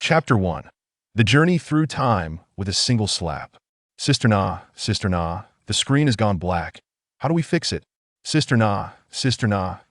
Chapter 1. The Journey Through Time with a Single Slap. Sister nah, the screen has gone black. How do we fix it? Sister nah,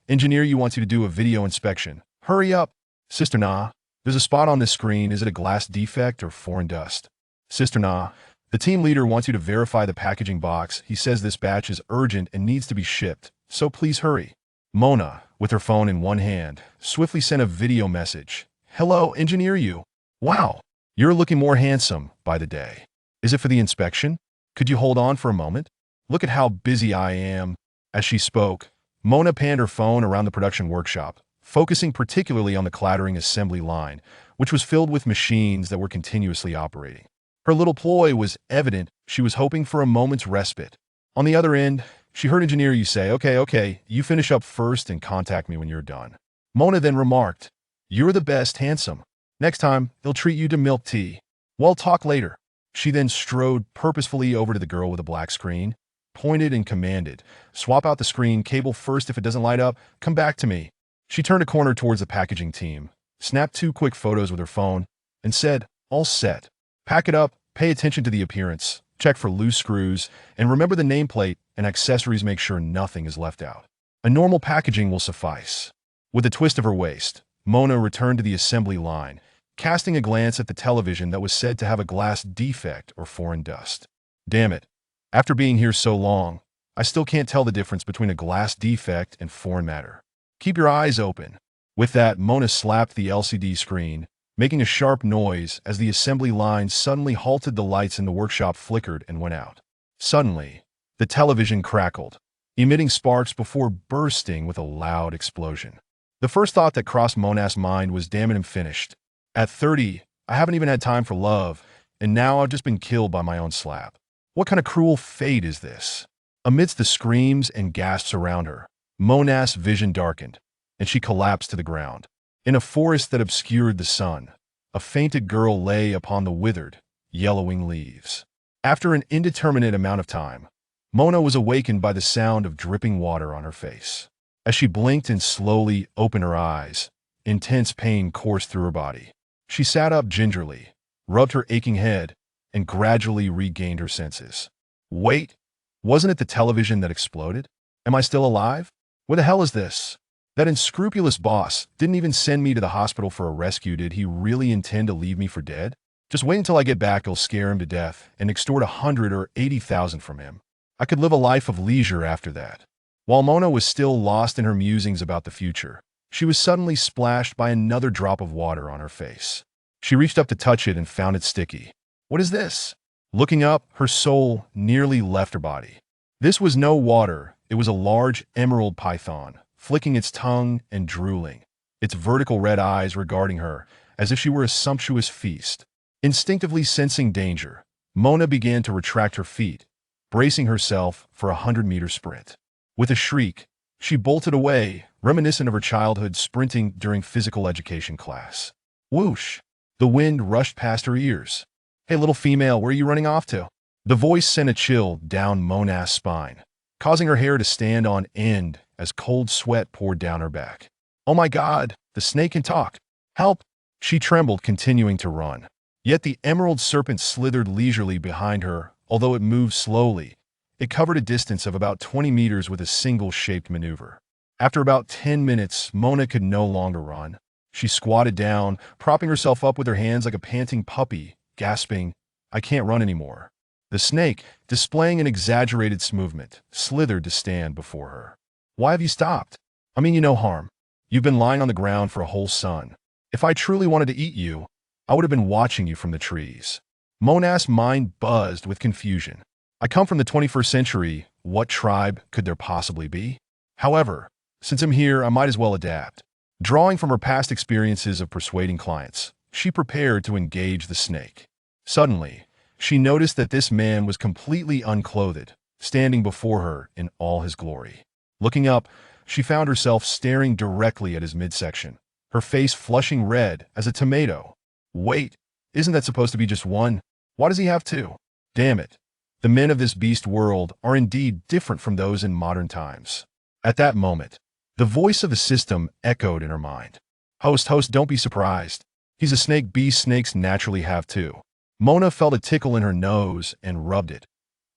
engineer you wants you to do a video inspection. Hurry up. Sister nah, there's a spot on this screen. Is it a glass defect or foreign dust? Sister nah, the team leader wants you to verify the packaging box. He says this batch is urgent and needs to be shipped, so please hurry. Mona, with her phone in one hand, swiftly sent a video message. Hello, engineer you. Wow, you're looking more handsome by the day. Is it for the inspection? Could you hold on for a moment? Look at how busy I am. As she spoke, Mona panned her phone around the production workshop, focusing particularly on the clattering assembly line, which was filled with machines that were continuously operating. Her little ploy was evident. She was hoping for a moment's respite. On the other end, she heard engineer you say, okay, you finish up first and contact me when you're done. Mona then remarked, you're the best, handsome. Next time, they'll treat you to milk tea. We'll talk later. She then strode purposefully over to the girl with the black screen, pointed and commanded, swap out the screen cable first. If it doesn't light up, come back to me. She turned a corner towards the packaging team, snapped 2 quick photos with her phone, and said, all set. Pack it up, pay attention to the appearance, check for loose screws, and remember the nameplate and accessories. Make sure nothing is left out. A normal packaging will suffice. With a twist of her waist, Mona returned to the assembly line, casting a glance at the television that was said to have a glass defect or foreign dust. Damn it. After being here so long, I still can't tell the difference between a glass defect and foreign matter. Keep your eyes open. With that, Mona slapped the LCD screen, making a sharp noise as the assembly line suddenly halted. The lights in the workshop flickered and went out. Suddenly, the television crackled, emitting sparks before bursting with a loud explosion. The first thought that crossed Mona's mind was, damn it, I'm finished. At 30, I haven't even had time for love, and now I've just been killed by my own slap. What kind of cruel fate is this? Amidst the screams and gasps around her, Mona's vision darkened, and she collapsed to the ground. In a forest that obscured the sun, a fainted girl lay upon the withered, yellowing leaves. After an indeterminate amount of time, Mona was awakened by the sound of dripping water on her face. As she blinked and slowly opened her eyes, intense pain coursed through her body. She sat up gingerly, rubbed her aching head, and gradually regained her senses. Wait, wasn't it the television that exploded? Am I still alive? What the hell is this? That unscrupulous boss didn't even send me to the hospital for a rescue. Did he really intend to leave me for dead? Just wait until I get back. I'll scare him to death and extort 100 or 80,000 from him. I could live a life of leisure after that. While Mona was still lost in her musings about the future, she was suddenly splashed by another drop of water on her face. She reached up to touch it and found it sticky. What is this? Looking up, her soul nearly left her body. This was no water. It was a large emerald python, flicking its tongue and drooling, its vertical red eyes regarding her as if she were a sumptuous feast. Instinctively sensing danger, Mona began to retract her feet, bracing herself for a 100-meter sprint. With a shriek, she bolted away, reminiscent of her childhood sprinting during physical education class. Whoosh! The wind rushed past her ears. Hey, little female, where are you running off to? The voice sent a chill down Mona's spine, causing her hair to stand on end as cold sweat poured down her back. Oh my God, the snake can talk. Help! She trembled, continuing to run. Yet the emerald serpent slithered leisurely behind her, although it moved slowly. It covered a distance of about 20 meters with a single-shaped maneuver. After about 10 minutes, Mona could no longer run. She squatted down, propping herself up with her hands like a panting puppy, gasping, I can't run anymore. The snake, displaying an exaggerated movement, slithered to stand before her. Why have you stopped? I mean you no harm. You've been lying on the ground for a whole sun. If I truly wanted to eat you, I would have been watching you from the trees. Mona's mind buzzed with confusion. I come from the 21st century. What tribe could there possibly be? However, since I'm here, I might as well adapt. Drawing from her past experiences of persuading clients, she prepared to engage the snake. Suddenly, she noticed that this man was completely unclothed, standing before her in all his glory. Looking up, she found herself staring directly at his midsection, her face flushing red as a tomato. Wait, isn't that supposed to be just one? Why does he have two? Damn it. The men of this beast world are indeed different from those in modern times. At that moment, the voice of the system echoed in her mind. Host, don't be surprised. He's a snake beast. Snakes naturally have too. Mona felt a tickle in her nose and rubbed it,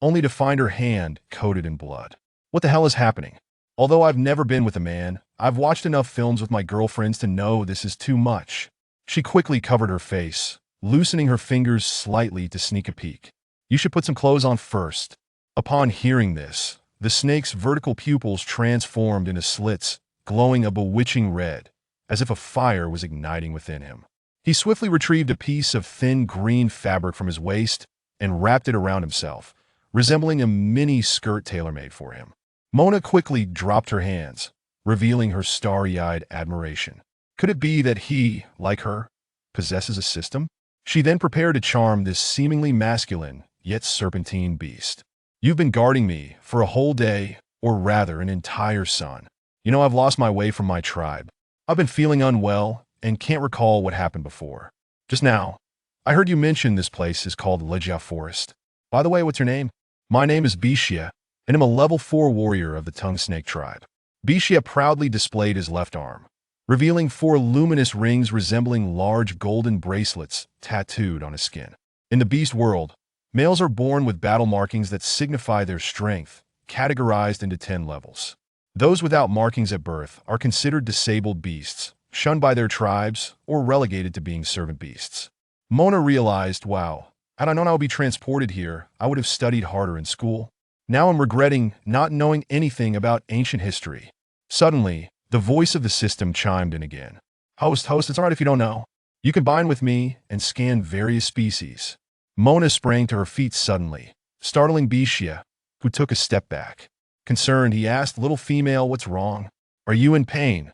only to find her hand coated in blood. What the hell is happening? Although I've never been with a man, I've watched enough films with my girlfriends to know this is too much. She quickly covered her face, loosening her fingers slightly to sneak a peek. You should put some clothes on first. Upon hearing this, the snake's vertical pupils transformed into slits, glowing a bewitching red, as if a fire was igniting within him. He swiftly retrieved a piece of thin green fabric from his waist and wrapped it around himself, resembling a mini skirt tailor-made for him. Mona quickly dropped her hands, revealing her starry-eyed admiration. Could it be that he, like her, possesses a system? She then prepared to charm this seemingly masculine, yet serpentine beast. You've been guarding me for a whole day, or rather an entire sun. You know, I've lost my way from my tribe. I've been feeling unwell and can't recall what happened before. Just now, I heard you mention this place is called Legia Forest. By the way, what's your name? My name is Bishia, and I'm a level 4 warrior of the tongue snake tribe. Bishia proudly displayed his left arm, revealing 4 luminous rings resembling large golden bracelets tattooed on his skin. In the beast world, males are born with battle markings that signify their strength, categorized into 10 levels. Those without markings at birth are considered disabled beasts, shunned by their tribes, or relegated to being servant beasts. Mona realized, wow, had I known I would be transported here, I would have studied harder in school. Now I'm regretting not knowing anything about ancient history. Suddenly, the voice of the system chimed in again. Host, it's all right if you don't know. You can bind with me and scan various species. Mona sprang to her feet suddenly, startling Bishia, who took a step back. Concerned, he asked, little female, what's wrong? Are you in pain?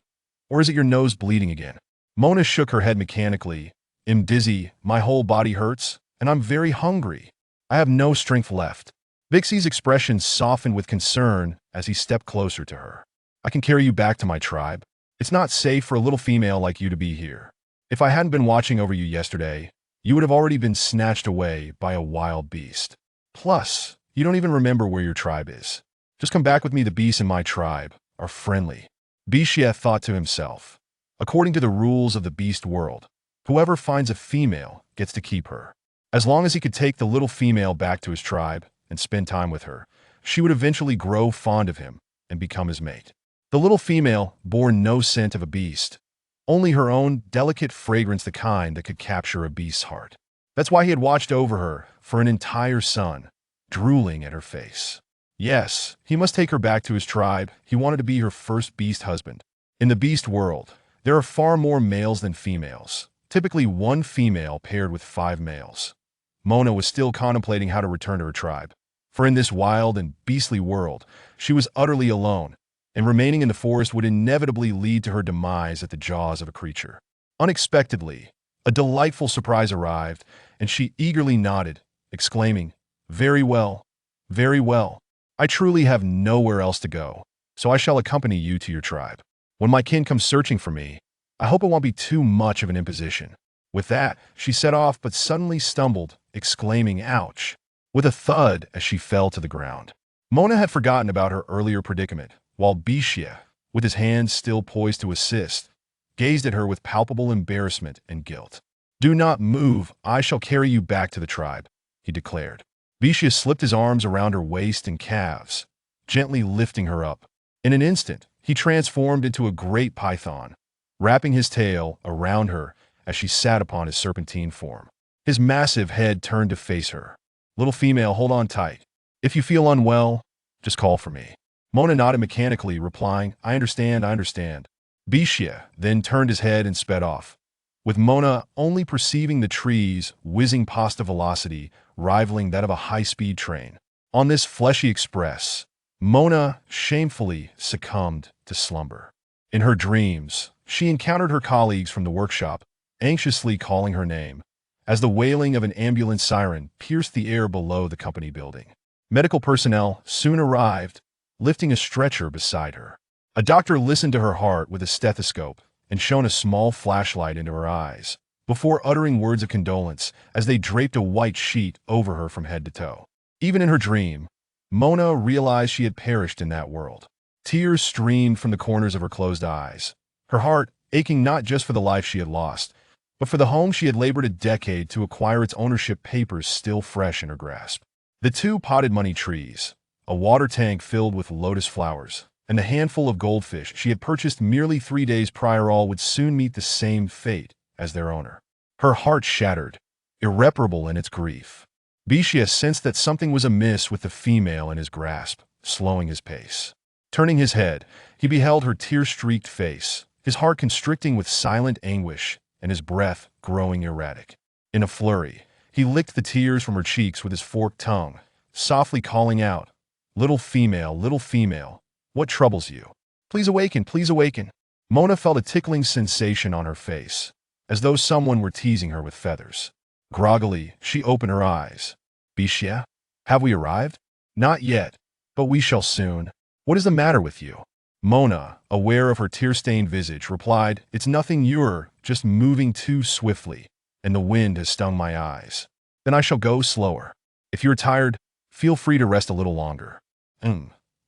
Or is it your nose bleeding again? Mona shook her head mechanically. I'm dizzy, my whole body hurts, and I'm very hungry. I have no strength left. Vixie's expression softened with concern as he stepped closer to her. I can carry you back to my tribe. It's not safe for a little female like you to be here. If I hadn't been watching over you yesterday, you would have already been snatched away by a wild beast. Plus, you don't even remember where your tribe is. Just come back with me. The beasts in my tribe are friendly. Bishia thought to himself. According to the rules of the beast world, whoever finds a female gets to keep her. As long as he could take the little female back to his tribe and spend time with her, she would eventually grow fond of him and become his mate. The little female bore no scent of a beast, only her own delicate fragrance, the kind that could capture a beast's heart. That's why he had watched over her for an entire sun, drooling at her face. Yes, he must take her back to his tribe. He wanted to be her first beast husband. In the beast world, there are far more males than females, typically 1 female paired with 5 males. Mona was still contemplating how to return to her tribe, for in this wild and beastly world, she was utterly alone, and remaining in the forest would inevitably lead to her demise at the jaws of a creature. Unexpectedly, a delightful surprise arrived, and she eagerly nodded, exclaiming, very well, very well. I truly have nowhere else to go, so I shall accompany you to your tribe. When my kin comes searching for me, I hope it won't be too much of an imposition. With that, she set off but suddenly stumbled, exclaiming, ouch, with a thud as she fell to the ground. Mona had forgotten about her earlier predicament, while Bishia, with his hands still poised to assist, gazed at her with palpable embarrassment and guilt. Do not move, I shall carry you back to the tribe, he declared. Bishia slipped his arms around her waist and calves, gently lifting her up. In an instant, he transformed into a great python, wrapping his tail around her as she sat upon his serpentine form. His massive head turned to face her. Little female, hold on tight. If you feel unwell, just call for me. Mona nodded mechanically, replying, I understand. Bishia then turned his head and sped off, with Mona only perceiving the trees whizzing past a velocity rivaling that of a high-speed train. On this fleshy express, Mona shamefully succumbed to slumber. In her dreams, she encountered her colleagues from the workshop, anxiously calling her name, as the wailing of an ambulance siren pierced the air below the company building. Medical personnel soon arrived, lifting a stretcher beside her. A doctor listened to her heart with a stethoscope and shone a small flashlight into her eyes, before uttering words of condolence as they draped a white sheet over her from head to toe. Even in her dream, Mona realized she had perished in that world. Tears streamed from the corners of her closed eyes, her heart aching not just for the life she had lost, But for the home she had labored a decade to acquire, its ownership papers still fresh in her grasp. The 2 potted money trees, a water tank filled with lotus flowers, and the handful of goldfish she had purchased merely 3 days prior all would soon meet the same fate as their owner. Her heart shattered, irreparable in its grief. Bishia sensed that something was amiss with the female in his grasp, slowing his pace. Turning his head, he beheld her tear-streaked face, his heart constricting with silent anguish and his breath growing erratic. In a flurry, he licked the tears from her cheeks with his forked tongue, softly calling out, little female, what troubles you? Please awaken, please awaken." Mona felt a tickling sensation on her face, as though someone were teasing her with feathers. Groggily, she opened her eyes. "Bishia, have we arrived?" "Not yet, but we shall soon. What is the matter with you?" Mona, aware of her tear-stained visage, replied, "It's nothing, you're just moving too swiftly, and the wind has stung my eyes. Then I shall go slower. If you're tired, feel free to rest a little longer."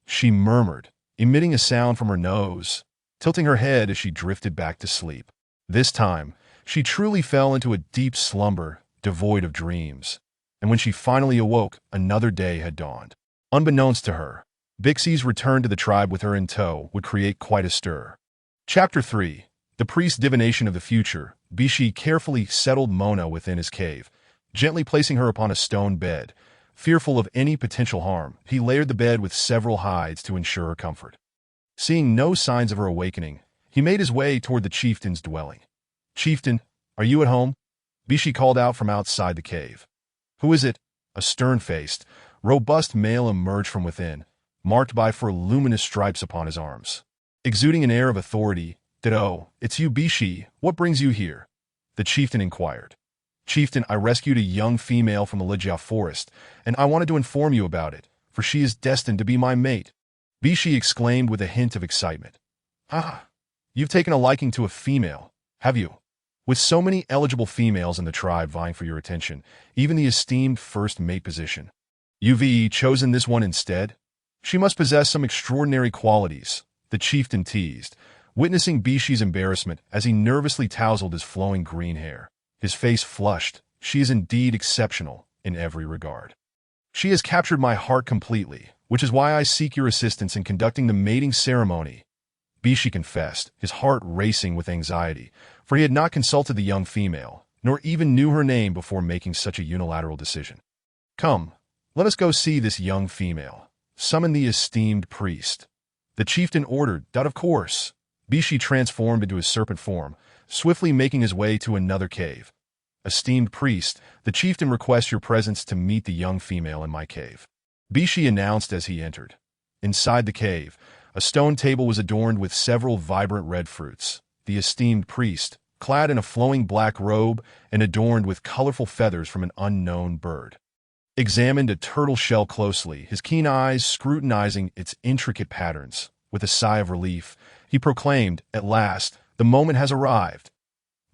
She murmured, emitting a sound from her nose, tilting her head as she drifted back to sleep. This time, she truly fell into a deep slumber, devoid of dreams. And when she finally awoke, another day had dawned. Unbeknownst to her, Bixie's return to the tribe with her in tow would create quite a stir. Chapter 3. The Priest's Divination of the Future. Bishi carefully settled Mona within his cave, gently placing her upon a stone bed. Fearful of any potential harm, he layered the bed with several hides to ensure her comfort. Seeing no signs of her awakening, he made his way toward the chieftain's dwelling. "Chieftain, are you at home?" Bishi called out from outside the cave. "Who is it?" A stern-faced, robust male emerged from within, marked by 4 luminous stripes upon his arms. Exuding an air of authority, "Oh, it's you, Bishi. What brings you here?" the chieftain inquired. "Chieftain, I rescued a young female from the Lijia forest, and I wanted to inform you about it, for she is destined to be my mate," Bishi exclaimed with a hint of excitement. "Ah, you've taken a liking to a female, have you? With so many eligible females in the tribe vying for your attention, even the esteemed first mate position, you've chosen this one instead? She must possess some extraordinary qualities," the chieftain teased, witnessing Bishi's embarrassment as he nervously tousled his flowing green hair. His face flushed. "She is indeed exceptional in every regard. She has captured my heart completely, which is why I seek your assistance in conducting the mating ceremony," Bishi confessed, his heart racing with anxiety, for he had not consulted the young female, nor even knew her name before making such a unilateral decision. "Come, let us go see this young female. Summon the esteemed priest," the chieftain ordered. "Of course." Bishi transformed into his serpent form, swiftly making his way to another cave. "Esteemed priest, the chieftain requests your presence to meet the young female in my cave," Bishi announced as he entered. Inside the cave, a stone table was adorned with several vibrant red fruits. The esteemed priest, clad in a flowing black robe and adorned with colorful feathers from an unknown bird, examined a turtle shell closely, his keen eyes scrutinizing its intricate patterns. With a sigh of relief, he proclaimed, "At last, the moment has arrived."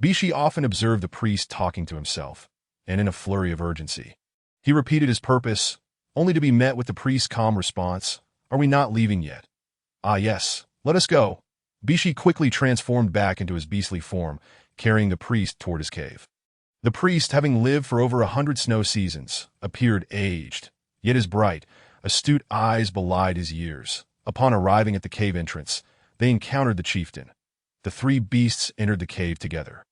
Bishi often observed the priest talking to himself, and in a flurry of urgency, he repeated his purpose, only to be met with the priest's calm response, "Are we not leaving yet?" "Ah yes, let us go." Bishi quickly transformed back into his beastly form, carrying the priest toward his cave. The priest, having lived for over 100 snow seasons, appeared aged, yet his bright, astute eyes belied his years. Upon arriving at the cave entrance, they encountered the chieftain. The 3 beasts entered the cave together.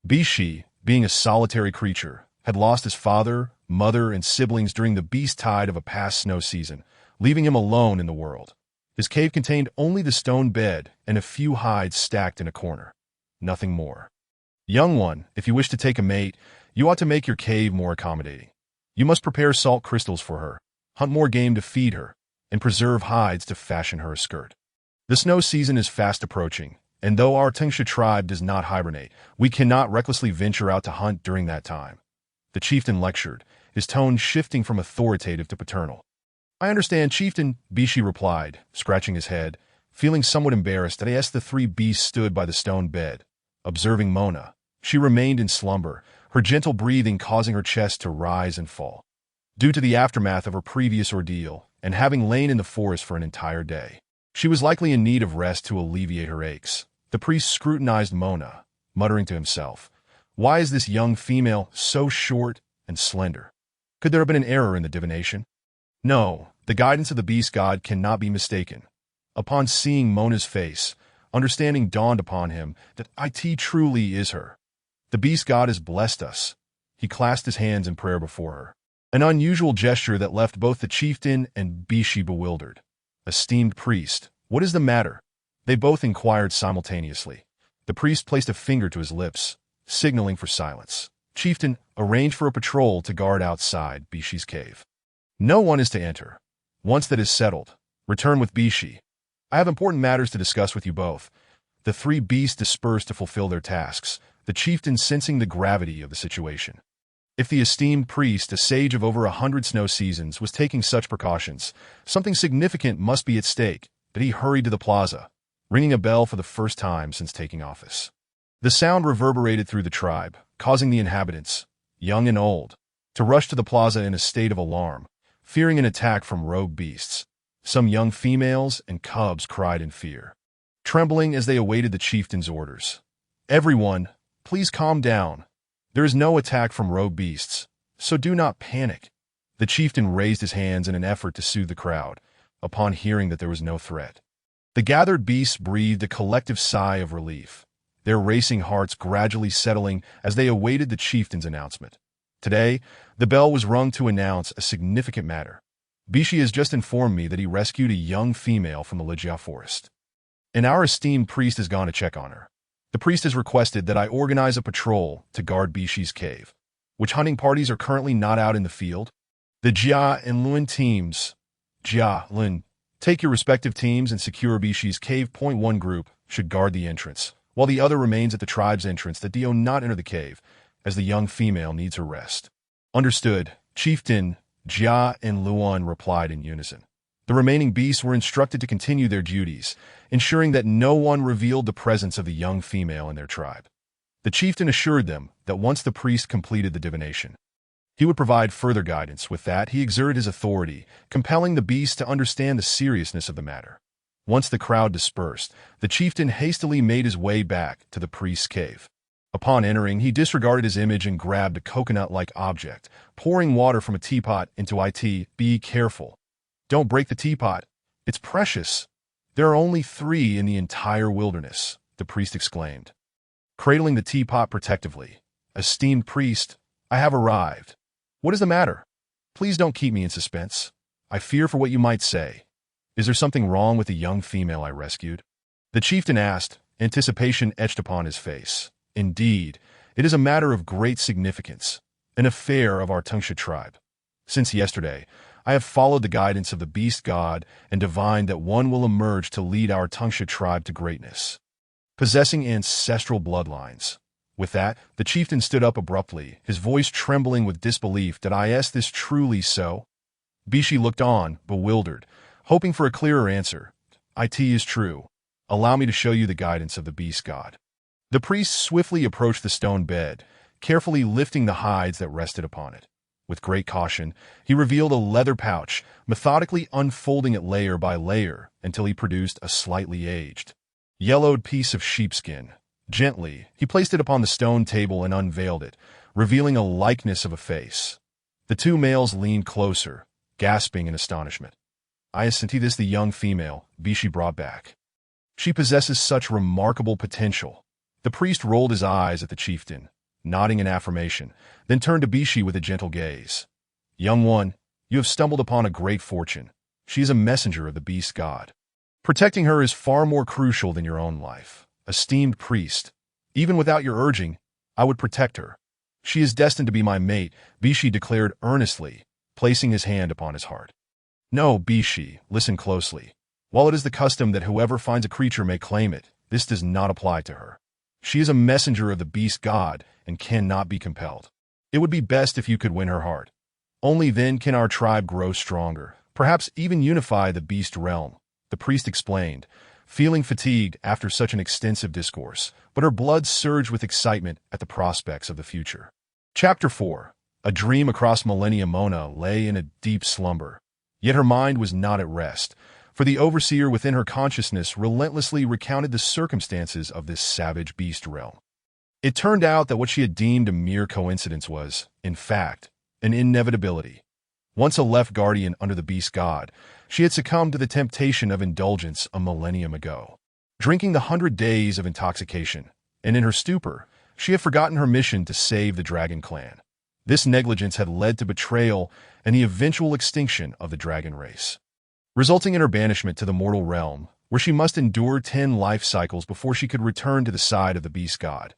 Bishi, being a solitary creature, had lost his father, mother, and siblings during the beast tide of a past snow season, leaving him alone in the world. His cave contained only the stone bed and a few hides stacked in a corner. Nothing more. "Young one, if you wish to take a mate, you ought to make your cave more accommodating. You must prepare salt crystals for her, hunt more game to feed her, and preserve hides to fashion her a skirt. The snow season is fast approaching, and though our Tengsha tribe does not hibernate, we cannot recklessly venture out to hunt during that time," the chieftain lectured, his tone shifting from authoritative to paternal. "I understand, chieftain," Bishi replied, scratching his head, feeling somewhat embarrassed as the 3 beasts stood by the stone bed. Observing Mona, she remained in slumber, her gentle breathing causing her chest to rise and fall. Due to the aftermath of her previous ordeal, and having lain in the forest for an entire day, she was likely in need of rest to alleviate her aches. The priest scrutinized Mona, muttering to himself, Why is this young female so short and slender? Could there have been an error in the divination? No, the guidance of the beast god cannot be mistaken. Upon seeing Mona's face, understanding dawned upon him that it truly is her. The beast god has blessed us. He clasped his hands in prayer before her. An unusual gesture that left both the chieftain and Bishi bewildered. Esteemed priest, what is the matter? They both inquired simultaneously. The priest placed a finger to his lips, signaling for silence. Chieftain, arrange for a patrol to guard outside Bishi's cave. No one is to enter. Once that is settled, return with Bishi. I have important matters to discuss with you both. The three beasts dispersed to fulfill their tasks, the chieftain sensing the gravity of the situation. If the esteemed priest, a sage of over 100 snow seasons, was taking such precautions, something significant must be at stake, that he hurried to the plaza, ringing a bell for the first time since taking office. The sound reverberated through the tribe, causing the inhabitants, young and old, to rush to the plaza in a state of alarm, fearing an attack from rogue beasts. Some young females and cubs cried in fear, trembling as they awaited the chieftain's orders. Everyone, please calm down. There is no attack from rogue beasts, so do not panic. The chieftain raised his hands in an effort to soothe the crowd, upon hearing that there was no threat. The gathered beasts breathed a collective sigh of relief, their racing hearts gradually settling as they awaited the chieftain's announcement. Today, the bell was rung to announce a significant matter. Bishi has just informed me that he rescued a young female from the Ligia forest. And our esteemed priest has gone to check on her. The priest has requested that I organize a patrol to guard Bishi's cave, which hunting parties are currently not out in the field. The Jia and Lun teams, Jia, Lun, take your respective teams and secure Bishi's cave. Point 1 group should guard the entrance, while the other remains at the tribe's entrance that do not enter the cave, as the young female needs her rest. Understood, Chieftain. Jia and Luan replied in unison. The remaining beasts were instructed to continue their duties, ensuring that no one revealed the presence of the young female in their tribe. The chieftain assured them that once the priest completed the divination, he would provide further guidance. With that, he exerted his authority, compelling the beasts to understand the seriousness of the matter. Once the crowd dispersed, the chieftain hastily made his way back to the priest's cave. Upon entering, he disregarded his image and grabbed a coconut-like object, pouring water from a teapot into it. Be careful. Don't break the teapot. It's precious. There are only 3 in the entire wilderness, the priest exclaimed, cradling the teapot protectively. Esteemed priest, I have arrived. What is the matter? Please don't keep me in suspense. I fear for what you might say. Is there something wrong with the young female I rescued? The chieftain asked, anticipation etched upon his face. Indeed, it is a matter of great significance, an affair of our Tungsha tribe. Since yesterday, I have followed the guidance of the beast god and divined that one will emerge to lead our Tungsha tribe to greatness, possessing ancestral bloodlines. With that, the chieftain stood up abruptly, his voice trembling with disbelief. Did I ask this truly so? Bishi looked on, bewildered, hoping for a clearer answer. It is true. Allow me to show you the guidance of the beast god. The priest swiftly approached the stone bed, carefully lifting the hides that rested upon it. With great caution, he revealed a leather pouch, methodically unfolding it layer by layer until he produced a slightly aged, yellowed piece of sheepskin. Gently, he placed it upon the stone table and unveiled it, revealing a likeness of a face. The 2 males leaned closer, gasping in astonishment. I see this, the young female Bishi brought back. She possesses such remarkable potential. The priest rolled his eyes at the chieftain, nodding in affirmation, then turned to Bishi with a gentle gaze. Young one, you have stumbled upon a great fortune. She is a messenger of the beast god. Protecting her is far more crucial than your own life. Esteemed priest, even without your urging, I would protect her. She is destined to be my mate, Bishi declared earnestly, placing his hand upon his heart. No, Bishi, listen closely. While it is the custom that whoever finds a creature may claim it, this does not apply to her. She is a messenger of the beast god and cannot be compelled. It would be best if you could win her heart. Only then can our tribe grow stronger, perhaps even unify the beast realm, the priest explained, feeling fatigued after such an extensive discourse, but her blood surged with excitement at the prospects of the future. Chapter 4. A dream across millennia. Mona lay in a deep slumber, yet her mind was not at rest, for the overseer within her consciousness relentlessly recounted the circumstances of this savage beast realm. It turned out that what she had deemed a mere coincidence was, in fact, an inevitability. Once a left guardian under the beast god, she had succumbed to the temptation of indulgence a millennium ago, drinking the 100 days of intoxication, and in her stupor, she had forgotten her mission to save the dragon clan. This negligence had led to betrayal and the eventual extinction of the dragon race, resulting in her banishment to the mortal realm, where she must endure 10 life cycles before she could return to the side of the beast god.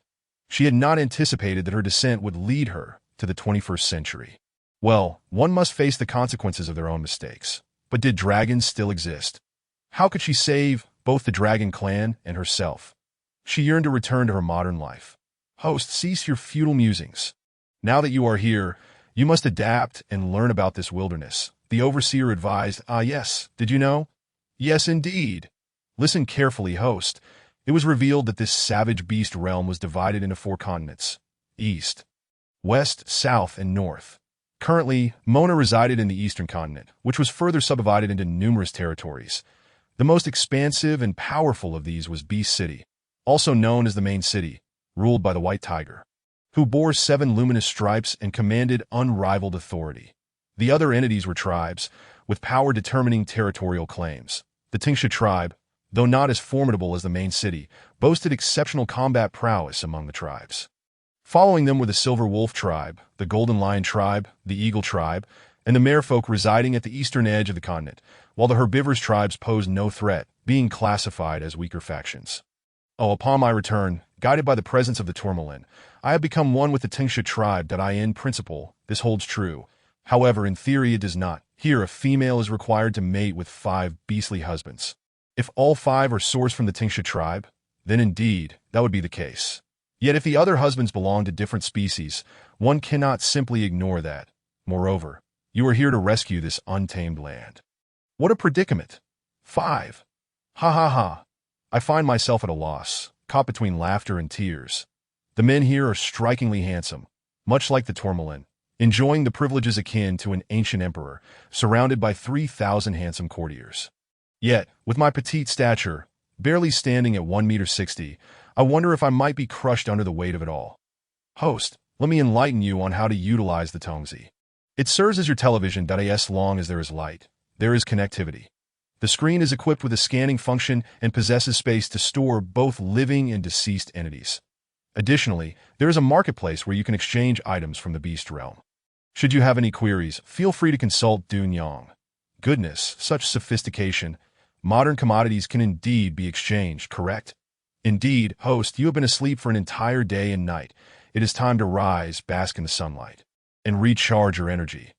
She had not anticipated that her descent would lead her to the 21st century. Well, one must face the consequences of their own mistakes. But did dragons still exist? How could she save both the dragon clan and herself? She yearned to return to her modern life. Host, cease your futile musings. Now that you are here, you must adapt and learn about this wilderness. The overseer advised. Ah, yes. Did you know? Yes, indeed. Listen carefully, host. It was revealed that this savage beast realm was divided into 4 continents: East, West, South, and North. Currently, Mona resided in the Eastern continent, which was further subdivided into numerous territories. The most expansive and powerful of these was Beast City, also known as the Main City, ruled by the White Tiger, who bore 7 luminous stripes and commanded unrivaled authority. The other entities were tribes, with power determining territorial claims. The Tingsha tribe, though not as formidable as the Main City, boasted exceptional combat prowess among the tribes. Following them were the Silver Wolf tribe, the Golden Lion tribe, the Eagle tribe, and the Merfolk residing at the eastern edge of the continent, while the herbivorous tribes posed no threat, being classified as weaker factions. Upon my return, guided by the presence of the Tourmaline, I have become one with the Tingsha tribe. That in principle, this holds true. However, in theory it does not. Here, a female is required to mate with 5 beastly husbands. If all 5 are sourced from the Tingsha tribe, then indeed, that would be the case. Yet if the other husbands belong to different species, one cannot simply ignore that. Moreover, you are here to rescue this untamed land. What a predicament! 5. Ha ha ha. I find myself at a loss, caught between laughter and tears. The men here are strikingly handsome, much like the Tourmaline, enjoying the privileges akin to an ancient emperor, surrounded by 3,000 handsome courtiers. Yet, with my petite stature, barely standing at 1.60 meters, I wonder if I might be crushed under the weight of it all. Host, let me enlighten you on how to utilize the Tongzi. It serves as your television. As long as there is light, there is connectivity. The screen is equipped with a scanning function and possesses space to store both living and deceased entities. Additionally, there is a marketplace where you can exchange items from the beast realm. Should you have any queries, feel free to consult Dun Yang. Goodness, such sophistication. Modern commodities can indeed be exchanged, correct? Indeed, host, you have been asleep for an entire day and night. It is time to rise, bask in the sunlight, and recharge your energy.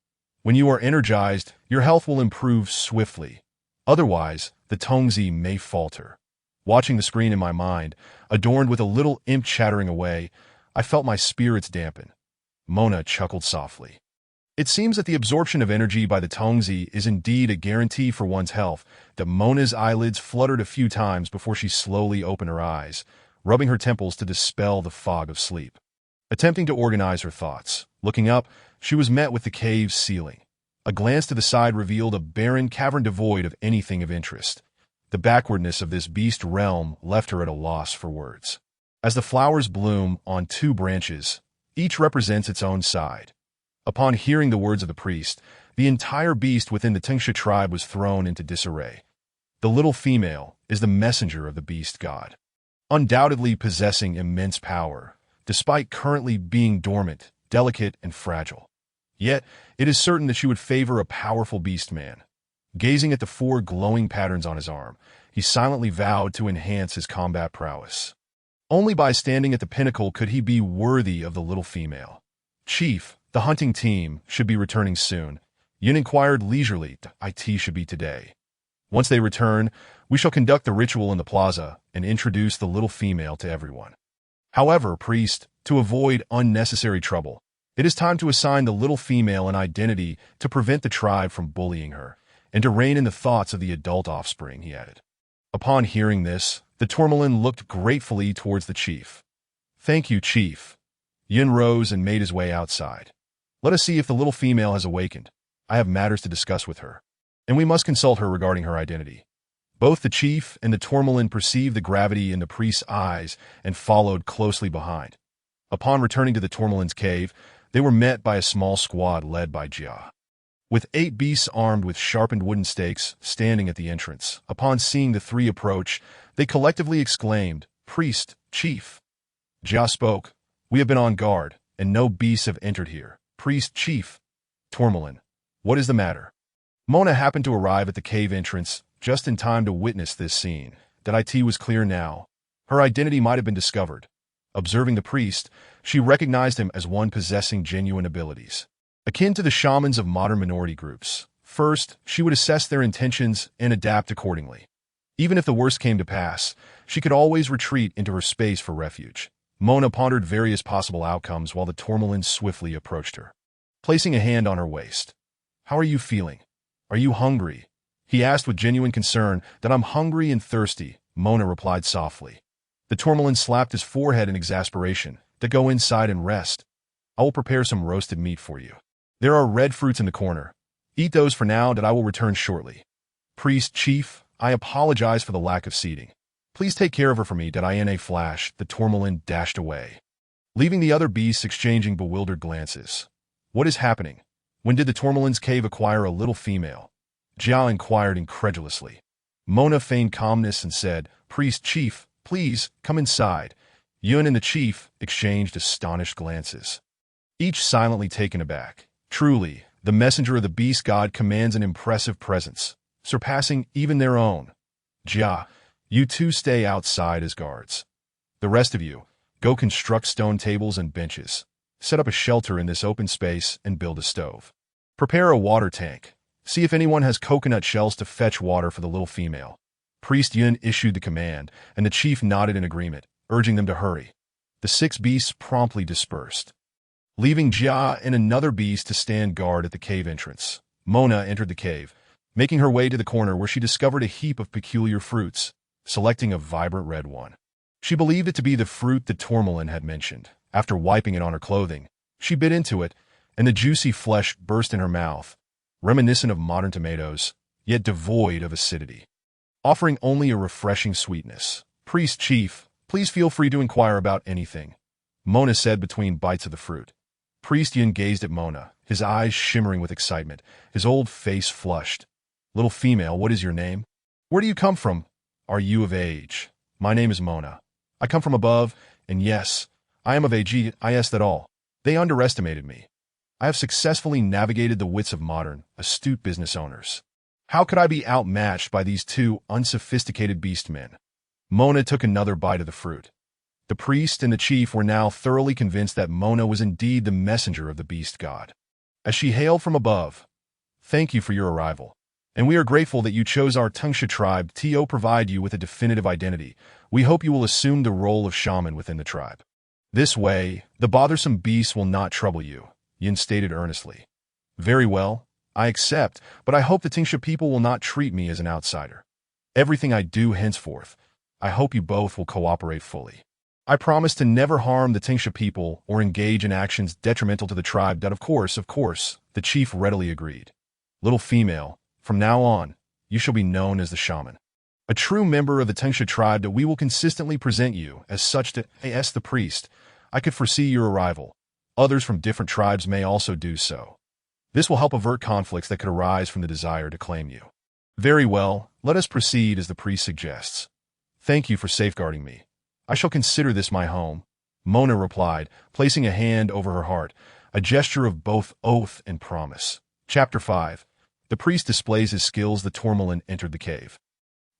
When you are energized, your health will improve swiftly. Otherwise, the Tongzi may falter. Watching the screen in my mind, adorned with a little imp chattering away, I felt my spirits dampen. Mona chuckled softly. It seems that the absorption of energy by the Tongzi is indeed a guarantee for one's health. That Mona's eyelids fluttered a few times before she slowly opened her eyes, rubbing her temples to dispel the fog of sleep. Attempting to organize her thoughts, looking up, she was met with the cave's ceiling. A glance to the side revealed a barren cavern devoid of anything of interest. The backwardness of this beast realm left her at a loss for words. As the flowers bloom on 2 branches, each represents its own side. Upon hearing the words of the priest, the entire beast within the Tingsha tribe was thrown into disarray. The little female is the messenger of the beast god, undoubtedly possessing immense power, despite currently being dormant, delicate, and fragile. Yet, it is certain that she would favor a powerful beast man. Gazing at the 4 glowing patterns on his arm, he silently vowed to enhance his combat prowess. Only by standing at the pinnacle could he be worthy of the little female. Chief, the hunting team should be returning soon. Yin inquired leisurely. It should be today. Once they return, we shall conduct the ritual in the plaza and introduce the little female to everyone. However, priest, to avoid unnecessary trouble, it is time to assign the little female an identity to prevent the tribe from bullying her, and to rein in the thoughts of the adult offspring, he added. Upon hearing this, the Tourmaline looked gratefully towards the chief. Thank you, chief. Yin rose and made his way outside. Let us see if the little female has awakened. I have matters to discuss with her, and we must consult her regarding her identity. Both the chief and the Tourmaline perceived the gravity in the priest's eyes and followed closely behind. Upon returning to the Tourmalin's cave, they were met by a small squad led by Jia. With 8 beasts armed with sharpened wooden stakes standing at the entrance, upon seeing the 3 approach, they collectively exclaimed, "Priest, Chief." Jia spoke, "We have been on guard, and no beasts have entered here. Priest, Chief." Tourmalin, "What is the matter?" Mona happened to arrive at the cave entrance just in time to witness this scene. That it was clear now. Her identity might have been discovered. Observing the priest, she recognized him as one possessing genuine abilities, akin to the shamans of modern minority groups. First, she would assess their intentions and adapt accordingly. Even if the worst came to pass, she could always retreat into her space for refuge. Mona pondered various possible outcomes while the Tourmalin swiftly approached her, placing a hand on her waist. "How are you feeling? Are you hungry?" he asked with genuine concern. "That I'm hungry and thirsty," Mona replied softly. The Tourmalin slapped his forehead in exasperation. "To go inside and rest. I will prepare some roasted meat for you. There are red fruits in the corner. Eat those for now, that I will return shortly." "Priest, Chief, I apologize for the lack of seating. Please take care of her for me." In a flash, the Tourmalin dashed away, leaving the other beasts exchanging bewildered glances. "What is happening? When did the Tourmalin's cave acquire a little female?" Jia inquired incredulously. Mona feigned calmness and said, "Priest, Chief, please, come inside." Yun and the chief exchanged astonished glances, each silently taken aback. Truly, the messenger of the beast god commands an impressive presence, surpassing even their own. "Jia, you two stay outside as guards. The rest of you, go construct stone tables and benches. Set up a shelter in this open space and build a stove. Prepare a water tank. See if anyone has coconut shells to fetch water for the little female." Priest Yun issued the command, and the chief nodded in agreement, urging them to hurry. The 6 beasts promptly dispersed, leaving Jia and another beast to stand guard at the cave entrance. Mona entered the cave, making her way to the corner where she discovered a heap of peculiar fruits, selecting a vibrant red one. She believed it to be the fruit that Tourmalin had mentioned. After wiping it on her clothing, she bit into it, and the juicy flesh burst in her mouth, reminiscent of modern tomatoes, yet devoid of acidity, offering only a refreshing sweetness. "Priest, Chief, please feel free to inquire about anything," Mona said between bites of the fruit. Priest Yin gazed at Mona, his eyes shimmering with excitement, his old face flushed. "Little female, what is your name? Where do you come from? Are you of age?" "My name is Mona. I come from above, and yes, I am of age. I asked that all. They underestimated me. I have successfully navigated the wits of modern, astute business owners. How could I be outmatched by these 2 unsophisticated beast men?" Mona took another bite of the fruit. The priest and the chief were now thoroughly convinced that Mona was indeed the messenger of the beast god, as she hailed from above. "Thank you for your arrival, and we are grateful that you chose our Tungsha tribe to provide you with a definitive identity. We hope you will assume the role of shaman within the tribe. This way, the bothersome beasts will not trouble you," Yin stated earnestly. "Very well, I accept, but I hope the Tungsha people will not treat me as an outsider. Everything I do henceforth, I hope you both will cooperate fully. I promise to never harm the Tungsha people or engage in actions detrimental to the tribe." "Of course, the chief readily agreed. "Little female, from now on, you shall be known as the shaman, a true member of the Tungsha tribe. That we will consistently present you as such to as the priest. I could foresee your arrival. Others from different tribes may also do so. This will help avert conflicts that could arise from the desire to claim you." "Very well, let us proceed as the priest suggests. Thank you for safeguarding me. I shall consider this my home," Mona replied, placing a hand over her heart, a gesture of both oath and promise. Chapter 5. The priest displays his skills. The Tourmalin entered the cave,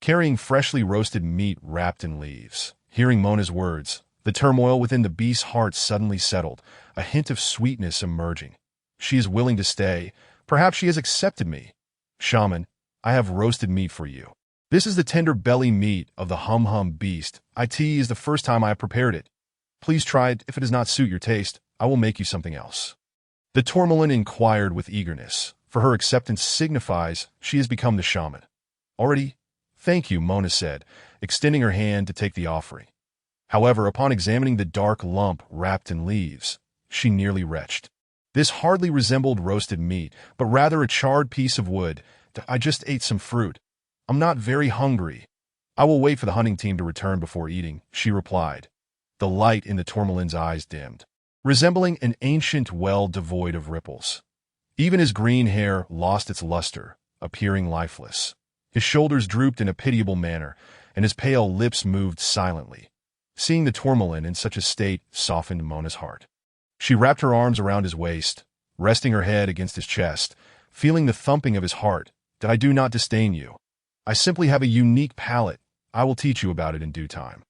carrying freshly roasted meat wrapped in leaves. Hearing Mona's words, the turmoil within the beast's heart suddenly settled, a hint of sweetness emerging. "She is willing to stay. Perhaps she has accepted me. Shaman, I have roasted meat for you. This is the tender belly meat of the hum-hum beast. It is the first time I have prepared it. Please try it. If it does not suit your taste, I will make you something else." The Tourmalin inquired with eagerness, for her acceptance signifies she has become the shaman. "Already? Thank you," Mona said, extending her hand to take the offering. However, upon examining the dark lump wrapped in leaves, she nearly retched. This hardly resembled roasted meat, but rather a charred piece of wood. "I just ate some fruit. I'm not very hungry. I will wait for the hunting team to return before eating," she replied. The light in the tourmalin's eyes dimmed, resembling an ancient well devoid of ripples. Even his green hair lost its luster, appearing lifeless. His shoulders drooped in a pitiable manner, and his pale lips moved silently. Seeing the tourmalin in such a state softened Mona's heart. She wrapped her arms around his waist, resting her head against his chest, feeling the thumping of his heart. "That I do not disdain you. I simply have a unique palate. I will teach you about it in due time.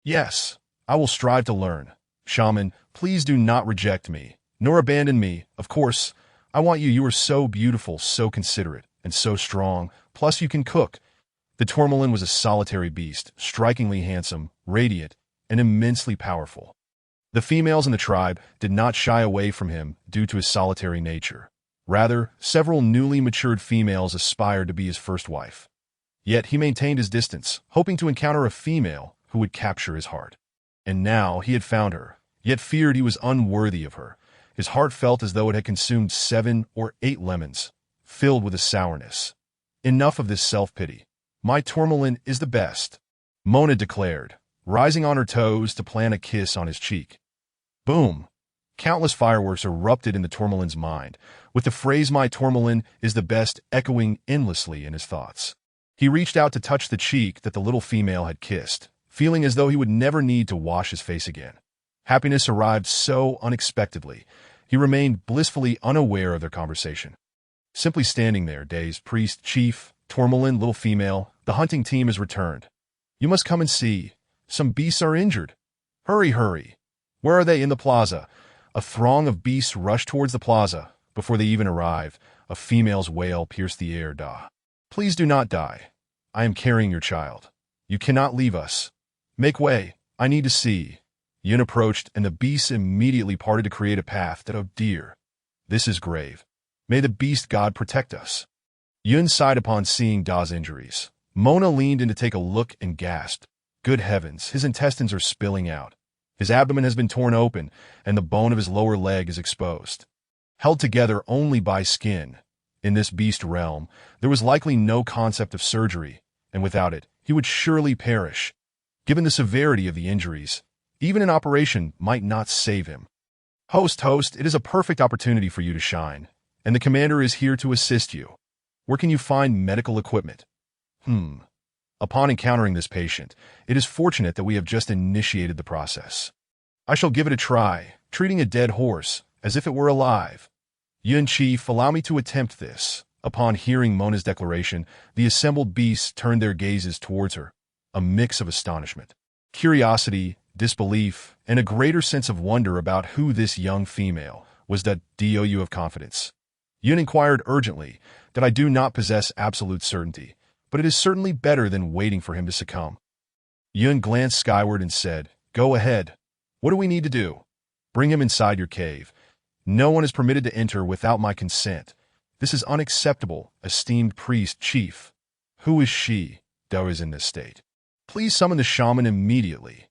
Yes, I will strive to learn. Shaman, please do not reject me, nor abandon me. Of course, I want you. You are so beautiful, so considerate, and so strong. Plus you can cook." The tourmalin was a solitary beast, strikingly handsome, radiant, and immensely powerful. The females in the tribe did not shy away from him due to his solitary nature. Rather, several newly matured females aspired to be his first wife. Yet he maintained his distance, hoping to encounter a female who would capture his heart. And now he had found her, yet feared he was unworthy of her. His heart felt as though it had consumed 7 or 8 lemons, filled with a sourness. Enough of this self-pity. My tourmalin is the best, Mona declared, rising on her toes to plant a kiss on his cheek. Boom! Countless fireworks erupted in the tourmalin's mind, with the phrase "my tourmalin is the best" echoing endlessly in his thoughts. He reached out to touch the cheek that the little female had kissed, feeling as though he would never need to wash his face again. Happiness arrived so unexpectedly. He remained blissfully unaware of their conversation. Simply standing there, dazed, priest, chief, tourmalin, little female, the hunting team has returned. You must come and see. Some beasts are injured. Hurry, hurry. Where are they? In the plaza. A throng of beasts rushed towards the plaza. Before they even arrive, a female's wail pierced the air. "Da. Please do not die. I am carrying your child. You cannot leave us. Make way. I need to see." Yun approached, and the beasts immediately parted to create a path. "That, oh dear. This is grave. May the beast god protect us." Yun sighed upon seeing Da's injuries. Mona leaned in to take a look and gasped. Good heavens, his intestines are spilling out. His abdomen has been torn open, and the bone of his lower leg is exposed. Held together only by skin. In this beast realm, there was likely no concept of surgery, and without it, he would surely perish. Given the severity of the injuries, even an operation might not save him. Host, it is a perfect opportunity for you to shine, and the commander is here to assist you. Where can you find medical equipment? Upon encountering this patient, it is fortunate that we have just initiated the process. I shall give it a try, treating a dead horse as if it were alive. Yun Chief, allow me to attempt this. Upon hearing Mona's declaration, the assembled beasts turned their gazes towards her, a mix of astonishment, curiosity, disbelief, and a greater sense of wonder about who this young female was. "That do you have confidence?" Yun inquired urgently. "That I do not possess absolute certainty, but it is certainly better than waiting for him to succumb." Yun glanced skyward and said, "Go ahead. What do we need to do?" "Bring him inside your cave. No one is permitted to enter without my consent. This is unacceptable, esteemed priest chief." "Who is she that is in this state?" "Please summon the shaman immediately."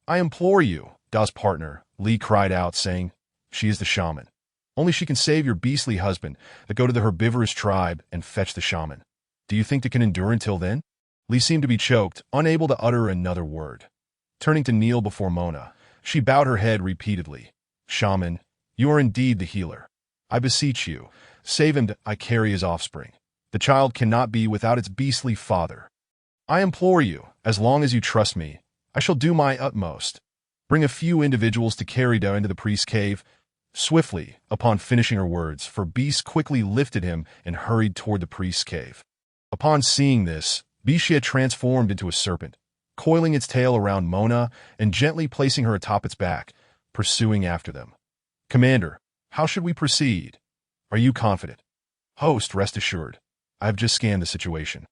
"I implore you," Da's partner, Li, cried out, saying, "She is the shaman. Only she can save your beastly husband. That go to the herbivorous tribe and fetch the shaman. Do you think it can endure until then?" Li seemed to be choked, unable to utter another word. Turning to kneel before Mona, she bowed her head repeatedly. "Shaman, you are indeed the healer. I beseech you, save him. I carry his offspring. The child cannot be without its beastly father. I implore you, as long as you trust me, I shall do my utmost. Bring a few individuals to carry Da into the priest's cave." Swiftly, upon finishing her words, for beasts quickly lifted him and hurried toward the priest's cave. Upon seeing this, Bishia transformed into a serpent, coiling its tail around Mona and gently placing her atop its back, pursuing after them. "Commander, how should we proceed? Are you confident?" "Host, rest assured. I have just scanned the situation,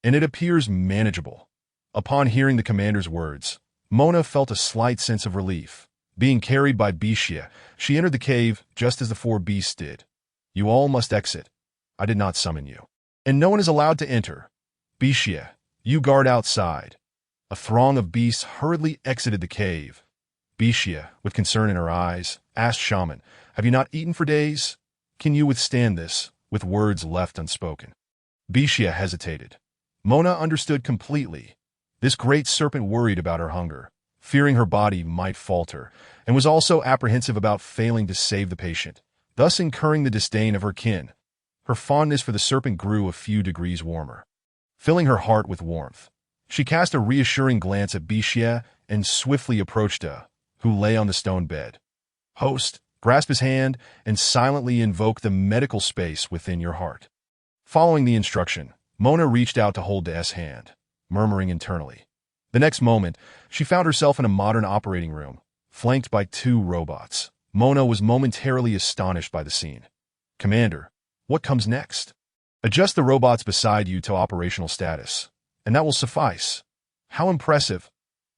and it appears manageable." Upon hearing the commander's words, Mona felt a slight sense of relief. Being carried by Bishia, she entered the cave just as the 4 beasts did. "You all must exit. I did not summon you. And no one is allowed to enter. Bishia, you guard outside." A throng of beasts hurriedly exited the cave. Bishia, with concern in her eyes, asked Shaman, "Have you not eaten for days? Can you withstand this?" with words left unspoken. Bishia hesitated. Mona understood completely. This great serpent worried about her hunger, fearing her body might falter, and was also apprehensive about failing to save the patient, thus incurring the disdain of her kin. Her fondness for the serpent grew a few degrees warmer, filling her heart with warmth. She cast a reassuring glance at Bishia and swiftly approached Da, who lay on the stone bed. Host, grasp his hand and silently invoke the medical space within your heart. Following the instruction, Mona reached out to hold Da's hand, murmuring internally. The next moment, she found herself in a modern operating room, flanked by 2 robots. Mona was momentarily astonished by the scene. Commander, what comes next? Adjust the robots beside you to operational status, and that will suffice. How impressive.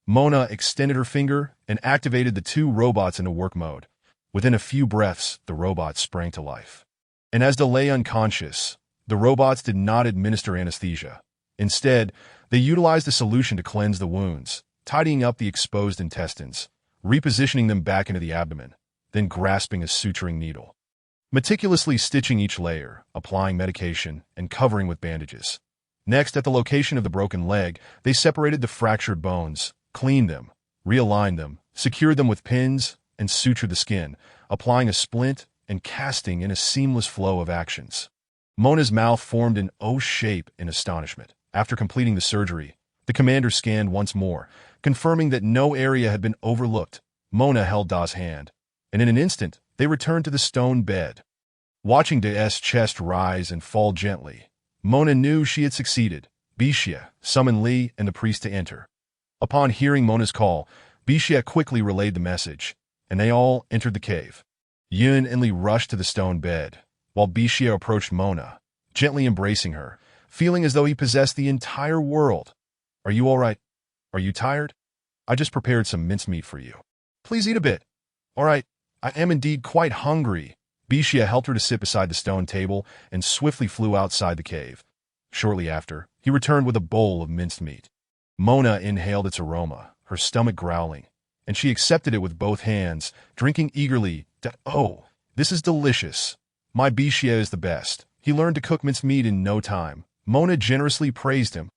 Mona extended her finger and activated the 2 robots into work mode. Within a few breaths, the robots sprang to life. And as they lay unconscious, the robots did not administer anesthesia. Instead, they utilized a solution to cleanse the wounds, tidying up the exposed intestines, repositioning them back into the abdomen, then grasping a suturing needle, meticulously stitching each layer, applying medication, and covering with bandages. Next, at the location of the broken leg, they separated the fractured bones, cleaned them, realigned them, secured them with pins, and sutured the skin, applying a splint and casting in a seamless flow of actions. Mona's mouth formed an O shape in astonishment. After completing the surgery, the commander scanned once more, confirming that no area had been overlooked. Mona held Da's hand, and in an instant, they returned to the stone bed. Watching Da's chest rise and fall gently, Mona knew she had succeeded. Bishia summoned Li and the priest to enter. Upon hearing Mona's call, Bishia quickly relayed the message, and they all entered the cave. Yun and Li rushed to the stone bed, while Bishia approached Mona, gently embracing her, feeling as though he possessed the entire world. Are you all right? Are you tired? I just prepared some mincemeat for you. Please eat a bit. All right, I am indeed quite hungry. Bishia helped her to sit beside the stone table and swiftly flew outside the cave. Shortly after, he returned with a bowl of minced meat. Mona inhaled its aroma, her stomach growling, and she accepted it with both hands, drinking eagerly. Oh, this is delicious. My Bishia is the best. He learned to cook minced meat in no time. Mona generously praised him.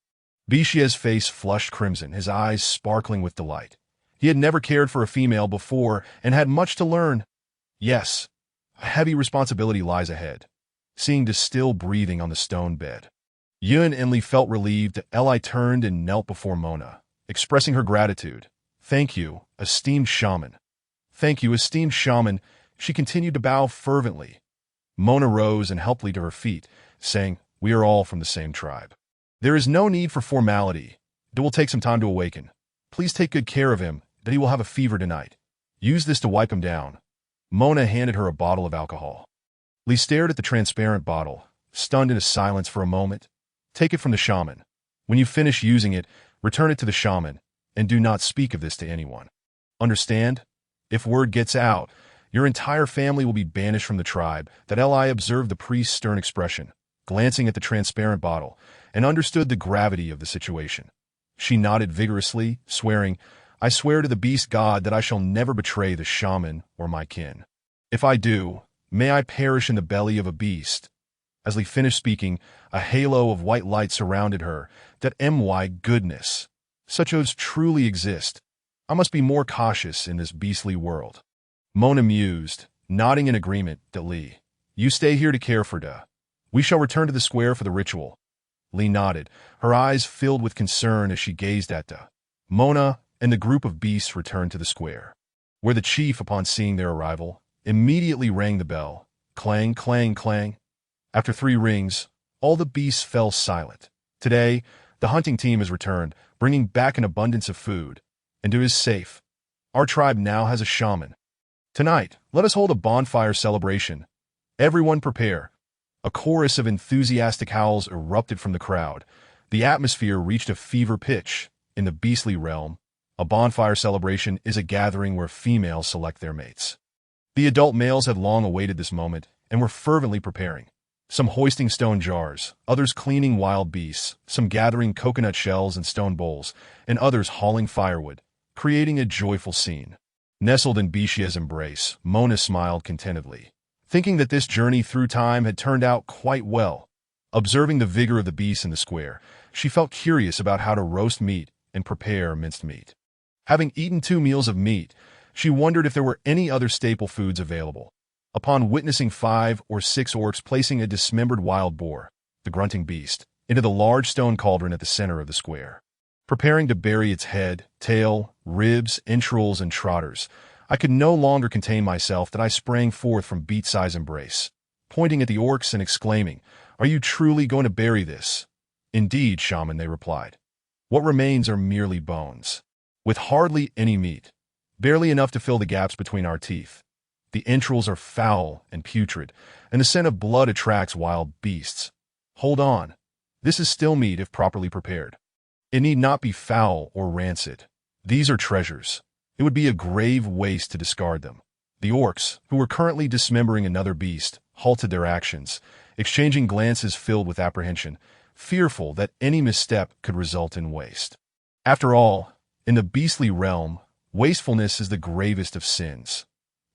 Bishia's face flushed crimson, his eyes sparkling with delight. He had never cared for a female before and had much to learn. Yes, a heavy responsibility lies ahead. Seeing Da still breathing on the stone bed, Yun and Li felt relieved. Li turned and knelt before Mona, expressing her gratitude. Thank you, esteemed shaman. Thank you, esteemed shaman. She continued to bow fervently. Mona rose and helped Li to her feet, saying, We are all from the same tribe. There is no need for formality. It will take some time to awaken. Please take good care of him, that he will have a fever tonight. Use this to wipe him down. Mona handed her a bottle of alcohol. Li stared at the transparent bottle, stunned into silence for a moment. Take it from the shaman. When you finish using it, return it to the shaman, and do not speak of this to anyone. Understand? If word gets out, your entire family will be banished from the tribe. That Li observed the priest's stern expression, glancing at the transparent bottle, and understood the gravity of the situation. She nodded vigorously, swearing, I swear to the beast god that I shall never betray the shaman or my kin. If I do, may I perish in the belly of a beast. As Li finished speaking, a halo of white light surrounded her. That my goodness. Such oaths truly exist. I must be more cautious in this beastly world. Mona mused, nodding in agreement. Li, you stay here to care for Da. We shall return to the square for the ritual. Li nodded, her eyes filled with concern as she gazed at Da. Mona and the group of beasts returned to the square, where the chief, upon seeing their arrival, immediately rang the bell. Clang, clang, clang. After 3 rings, all the beasts fell silent. Today, the hunting team has returned, bringing back an abundance of food, and it is safe. Our tribe now has a shaman. Tonight, let us hold a bonfire celebration. Everyone prepare. A chorus of enthusiastic howls erupted from the crowd. The atmosphere reached a fever pitch. In the beastly realm, a bonfire celebration is a gathering where females select their mates. The adult males had long awaited this moment and were fervently preparing. Some hoisting stone jars, others cleaning wild beasts, some gathering coconut shells and stone bowls, and others hauling firewood, creating a joyful scene. Nestled in Bishia's embrace, Mona smiled contentedly, thinking that this journey through time had turned out quite well. Observing the vigor of the beasts in the square, she felt curious about how to roast meat and prepare minced meat. Having eaten 2 meals of meat, she wondered if there were any other staple foods available. Upon witnessing 5 or 6 orcs placing a dismembered wild boar, the grunting beast, into the large stone cauldron at the center of the square, preparing to bury its head, tail, ribs, entrails, and trotters, I could no longer contain myself that I sprang forth from Beat-Side's embrace, pointing at the orcs and exclaiming, "Are you truly going to bury this?" "Indeed, shaman," they replied. "What remains are merely bones, with hardly any meat, barely enough to fill the gaps between our teeth. The entrails are foul and putrid, and the scent of blood attracts wild beasts. Hold on. This is still meat if properly prepared. It need not be foul or rancid. These are treasures. It would be a grave waste to discard them." The orcs, who were currently dismembering another beast, halted their actions, exchanging glances filled with apprehension, fearful that any misstep could result in waste. After all, in the beastly realm, wastefulness is the gravest of sins.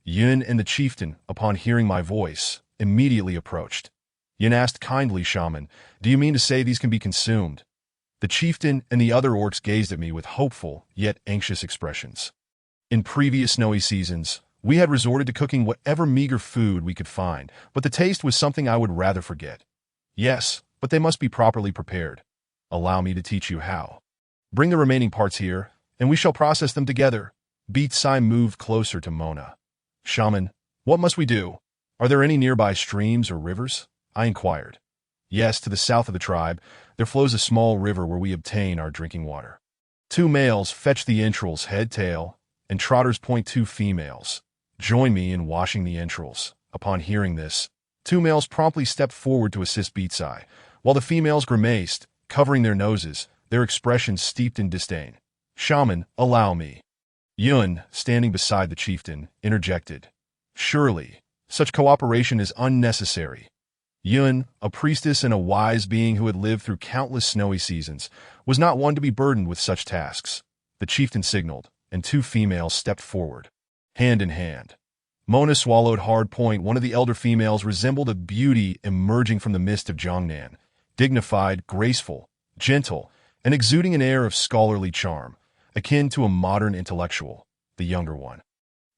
Yun and the chieftain, upon hearing my voice, immediately approached. Yun asked kindly, "Shaman, do you mean to say these can be consumed?" The chieftain and the other orcs gazed at me with hopeful yet anxious expressions. In previous snowy seasons, we had resorted to cooking whatever meager food we could find, but the taste was something I would rather forget. "Yes, but they must be properly prepared. Allow me to teach you how. Bring the remaining parts here, and we shall process them together." Beat-Sai moved closer to Mona. "Shaman, what must we do? Are there any nearby streams or rivers?" I inquired. "Yes, to the south of the tribe, there flows a small river where we obtain our drinking water. 2 males fetch the entrails, head, tail, and trotters point 2 females. Join me in washing the entrails." Upon hearing this, 2 males promptly stepped forward to assist Beat-Sai, while the females grimaced, covering their noses, their expressions steeped in disdain. "Shaman, allow me." Yun, standing beside the chieftain, interjected, "Surely, such cooperation is unnecessary." Yun, a priestess and a wise being who had lived through countless snowy seasons, was not one to be burdened with such tasks. The chieftain signaled, and 2 females stepped forward, hand in hand. Mona swallowed hard. One of the elder females resembled a beauty emerging from the mist of Jiangnan, dignified, graceful, gentle, and exuding an air of scholarly charm, akin to a modern intellectual. The younger one,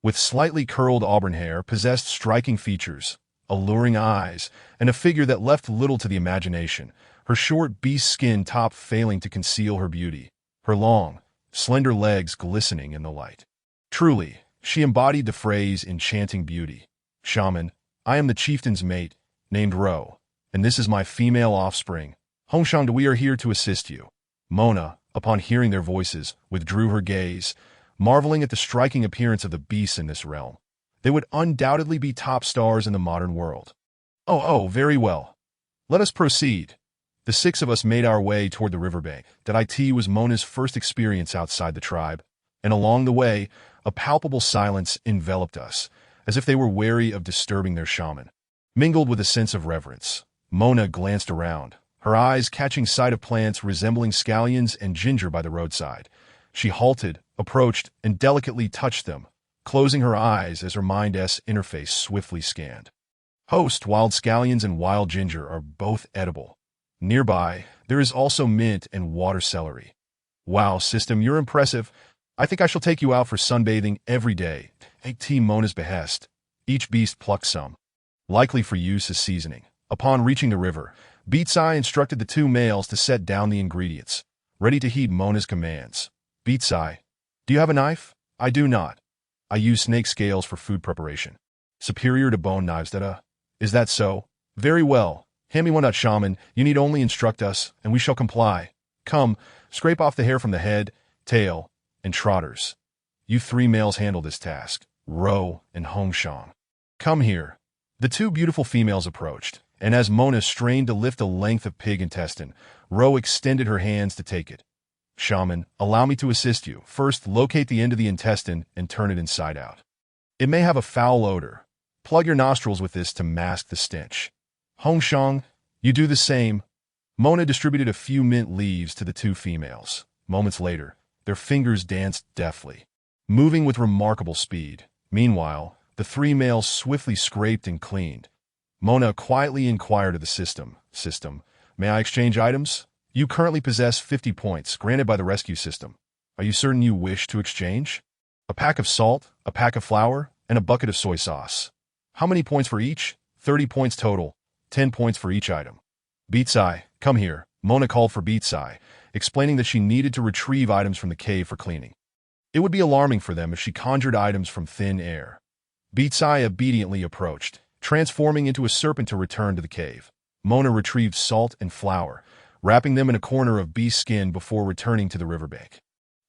with slightly curled auburn hair, possessed striking features, alluring eyes, and a figure that left little to the imagination, her short beast skin top failing to conceal her beauty, her long, slender legs glistening in the light. Truly, she embodied the phrase enchanting beauty. "Shaman, I am the chieftain's mate, named Ro, and this is my female offspring. Hongshang, we are here to assist you." Mona, upon hearing their voices, withdrew her gaze, marveling at the striking appearance of the beasts in this realm. They would undoubtedly be top stars in the modern world. Oh, very well. Let us proceed." The 6 of us made our way toward the riverbank. That was Mona's first experience outside the tribe, and along the way, a palpable silence enveloped us, as if they were wary of disturbing their shaman. Mingled with a sense of reverence, Mona glanced around, her eyes catching sight of plants resembling scallions and ginger by the roadside. She halted, approached, and delicately touched them, closing her eyes as her mind's interface swiftly scanned. Host, wild scallions and wild ginger are both edible. Nearby, there is also mint and water celery. "Wow, system, you're impressive. I think I shall take you out for sunbathing every day." At Mona's behest, each beast plucked some, likely for use as seasoning. Upon reaching the river, Beat-Sai instructed the 2 males to set down the ingredients, ready to heed Mona's commands. "Beat-Sai, do you have a knife?" "I do not. I use snake scales for food preparation. Superior to bone knives. Is that so? Very well. Hand me one. Shaman, you need only instruct us, and we shall comply. Come, scrape off the hair from the head, tail, and trotters. You 3 males handle this task. Ro and Hongshang. Come here." The 2 beautiful females approached, and as Mona strained to lift a length of pig intestine, Ro extended her hands to take it. "Shaman, allow me to assist you. First, locate the end of the intestine and turn it inside out. It may have a foul odor. Plug your nostrils with this to mask the stench. Hongshang, you do the same." Mona distributed a few mint leaves to the 2 females. Moments later, their fingers danced deftly, moving with remarkable speed. Meanwhile, the 3 males swiftly scraped and cleaned. Mona quietly inquired of the system, "System, may I exchange items? You currently possess 50 points, granted by the rescue system. Are you certain you wish to exchange? A pack of salt, a pack of flour, and a bucket of soy sauce. How many points for each? 30 points total, 10 points for each item. Beatsai, come here, Mona called for Beatsai, explaining that she needed to retrieve items from the cave for cleaning. It would be alarming for them if she conjured items from thin air. Beatsai obediently approached, transforming into a serpent to return to the cave. Mona retrieved salt and flour, wrapping them in a corner of beast skin before returning to the riverbank.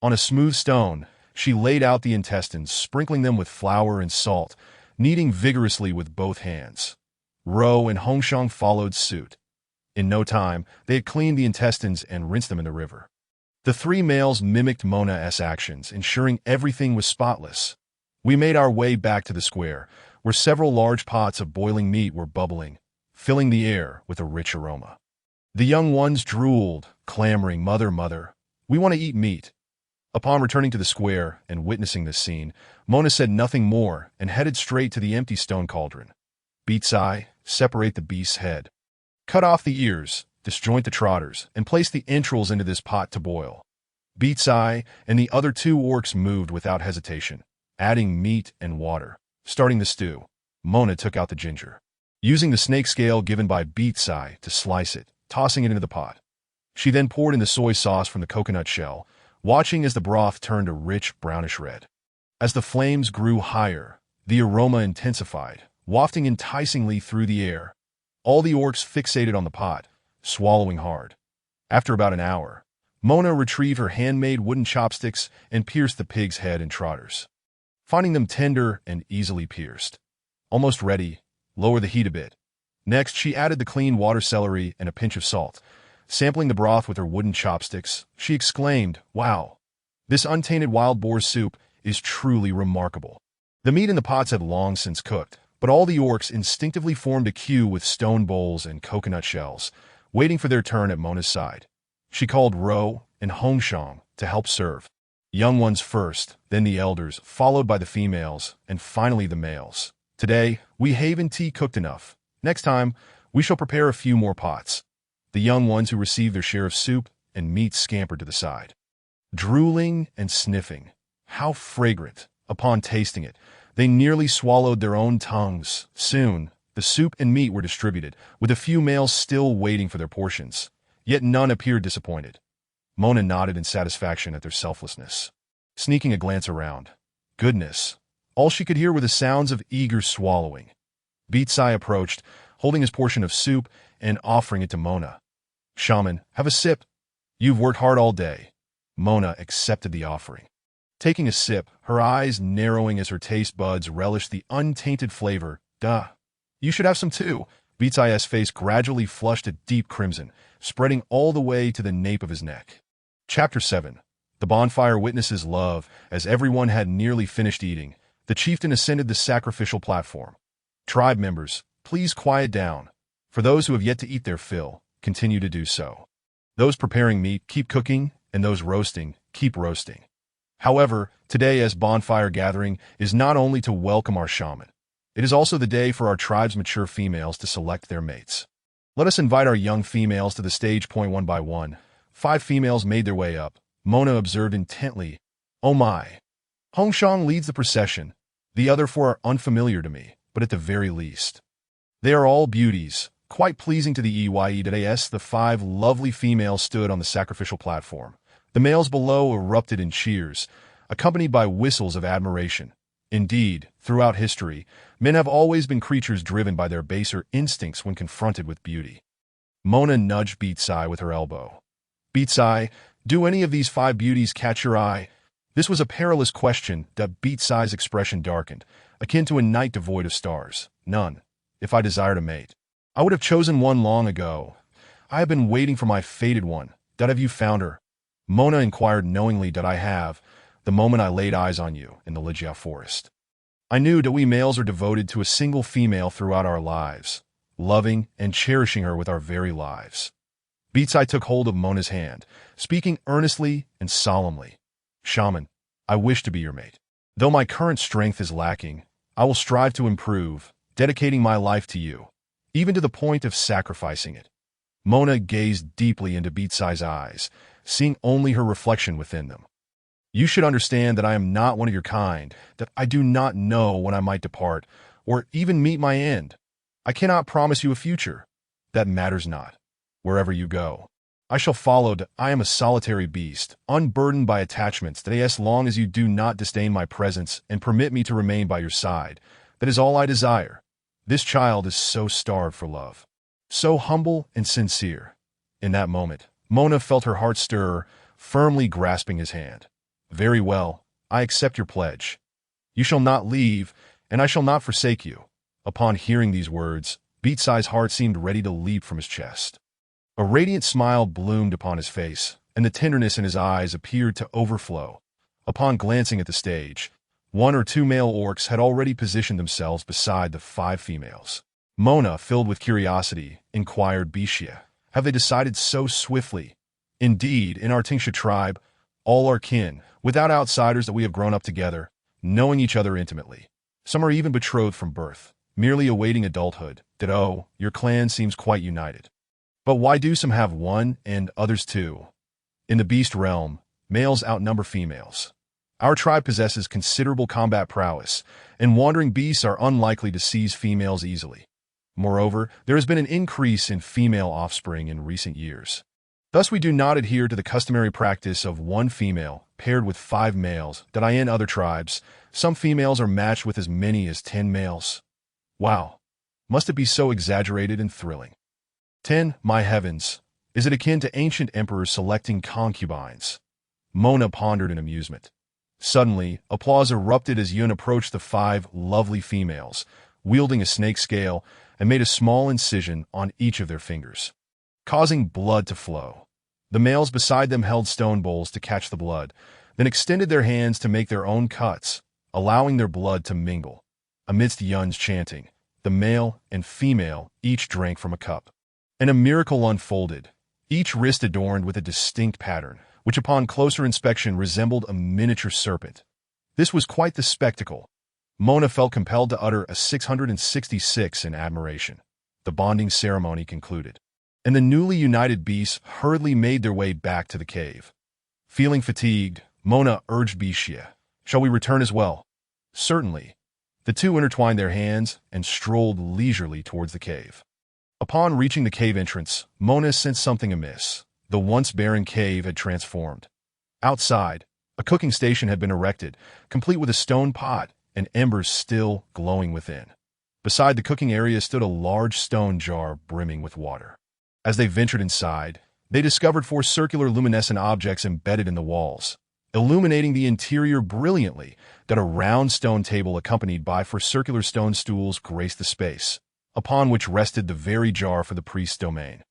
On a smooth stone, she laid out the intestines, sprinkling them with flour and salt, kneading vigorously with both hands. Ro and Hongshang followed suit. In no time, they had cleaned the intestines and rinsed them in the river. The three males mimicked Mona's actions, ensuring everything was spotless. We made our way back to the square, where several large pots of boiling meat were bubbling, filling the air with a rich aroma. The young ones drooled, clamoring, "Mother, mother, we want to eat meat." Upon returning to the square and witnessing this scene, Mona said nothing more and headed straight to the empty stone cauldron. Beatsai, separate the beast's head. Cut off the ears, disjoint the trotters, and place the entrails into this pot to boil. Beatsai and the other two orcs moved without hesitation, adding meat and water. Starting the stew, Mona took out the ginger, using the snake scale given by Beatsai to slice it, tossing it into the pot. She then poured in the soy sauce from the coconut shell, watching as the broth turned a rich brownish red. As the flames grew higher, the aroma intensified, wafting enticingly through the air. All the orcs fixated on the pot, swallowing hard. After about an hour, Mona retrieved her handmade wooden chopsticks and pierced the pig's head and trotters. Finding them tender and easily pierced. Almost ready, lower the heat a bit. Next, she added the clean water celery and a pinch of salt. Sampling the broth with her wooden chopsticks, she exclaimed, "Wow! This untainted wild boar soup is truly remarkable." The meat in the pots had long since cooked, but all the orcs instinctively formed a queue with stone bowls and coconut shells, waiting for their turn at Mona's side. She called Ro and Hongshang to help serve. Young ones first, then the elders, followed by the females, and finally the males. Today, we haven't tea cooked enough. Next time, we shall prepare a few more pots. The young ones who received their share of soup and meat scampered to the side. Drooling and sniffing. How fragrant! Upon tasting it, they nearly swallowed their own tongues. Soon, the soup and meat were distributed, with a few males still waiting for their portions. Yet none appeared disappointed. Mona nodded in satisfaction at their selflessness. Sneaking a glance around. Goodness! All she could hear were the sounds of eager swallowing. Beatsai approached, holding his portion of soup and offering it to Mona. "Shaman, have a sip. You've worked hard all day." Mona accepted the offering. Taking a sip, her eyes narrowing as her taste buds relished the untainted flavor. "Duh. You should have some too." Beatsai's face gradually flushed a deep crimson, spreading all the way to the nape of his neck. Chapter 7. The bonfire witnesses love. As everyone had nearly finished eating, the chieftain ascended the sacrificial platform. "Tribe members, please quiet down. For those who have yet to eat their fill, continue to do so. Those preparing meat, keep cooking, and those roasting, keep roasting." However, today's bonfire gathering is not only to welcome our shaman. It is also the day for our tribe's mature females to select their mates. Let us invite our young females to the stage. One by one. 5 females made their way up. Mona observed intently. "Oh my." Hongshang leads the procession. The other 4 are unfamiliar to me, but at the very least, they are all beauties, quite pleasing to the EYES. The 5 lovely females stood on the sacrificial platform. The males below erupted in cheers, accompanied by whistles of admiration. Indeed, throughout history, men have always been creatures driven by their baser instincts when confronted with beauty. Mona nudged Beatsai with her elbow. "Beatsai, do any of these 5 beauties catch your eye?" This was a perilous question that Beatsai's expression darkened, akin to a night devoid of stars. "None. If I desired a mate, I would have chosen one long ago. I have been waiting for my fated one. That have you found her?" Mona inquired knowingly. "That I have, the moment I laid eyes on you in the Lijiao forest. I knew that we males are devoted to a single female throughout our lives, loving and cherishing her with our very lives." Beatsai took hold of Mona's hand, speaking earnestly and solemnly. "Shaman, I wish to be your mate. Though my current strength is lacking, I will strive to improve, dedicating my life to you, even to the point of sacrificing it." Mona gazed deeply into Beatsai's eyes, seeing only her reflection within them. You should understand that I am not one of your kind, that I do not know when I might depart, or even meet my end. I cannot promise you a future. That matters not. Wherever you go, I shall follow. I am a solitary beast, unburdened by attachments, that as long as you do not disdain my presence and permit me to remain by your side, that is all I desire. This child is so starved for love, so humble and sincere. In that moment, Mona felt her heart stir, firmly grasping his hand. Very well, I accept your pledge. You shall not leave, and I shall not forsake you. Upon hearing these words, Beatsai's heart seemed ready to leap from his chest. A radiant smile bloomed upon his face, and the tenderness in his eyes appeared to overflow. Upon glancing at the stage, 1 or 2 male orcs had already positioned themselves beside the 5 females. Mona, filled with curiosity, inquired Bishia, "Have they decided so swiftly?" "Indeed, in our Tingsha tribe, all are kin, without outsiders, that we have grown up together, knowing each other intimately. Some are even betrothed from birth, merely awaiting adulthood. That, oh, your clan seems quite united. But why do some have 1 and others 2? In the beast realm, males outnumber females. Our tribe possesses considerable combat prowess, and wandering beasts are unlikely to seize females easily. Moreover, there has been an increase in female offspring in recent years. Thus we do not adhere to the customary practice of 1 female paired with 5 males that in other tribes, some females are matched with as many as 10 males. Wow! Must it be so exaggerated and thrilling? 10, my heavens! Is it akin to ancient emperors selecting concubines? Mona pondered in amusement. Suddenly, applause erupted as Yun approached the 5 lovely females, wielding a snake scale, and made a small incision on each of their fingers, causing blood to flow. The males beside them held stone bowls to catch the blood, then extended their hands to make their own cuts, allowing their blood to mingle. Amidst Yun's chanting, the male and female each drank from a cup. And a miracle unfolded, each wrist adorned with a distinct pattern, which upon closer inspection resembled a miniature serpent. This was quite the spectacle. Mona felt compelled to utter a 666 in admiration. The bonding ceremony concluded, and the newly united beasts hurriedly made their way back to the cave. Feeling fatigued, Mona urged Bishia, "Shall we return as well?" "Certainly." The two intertwined their hands and strolled leisurely towards the cave. Upon reaching the cave entrance, Mona sensed something amiss. The once barren cave had transformed. Outside, a cooking station had been erected, complete with a stone pot and embers still glowing within. Beside the cooking area stood a large stone jar brimming with water. As they ventured inside, they discovered 4 circular luminescent objects embedded in the walls, illuminating the interior brilliantly. That a round stone table accompanied by 4 circular stone stools graced the space, upon which rested the very jar for the priest's domain.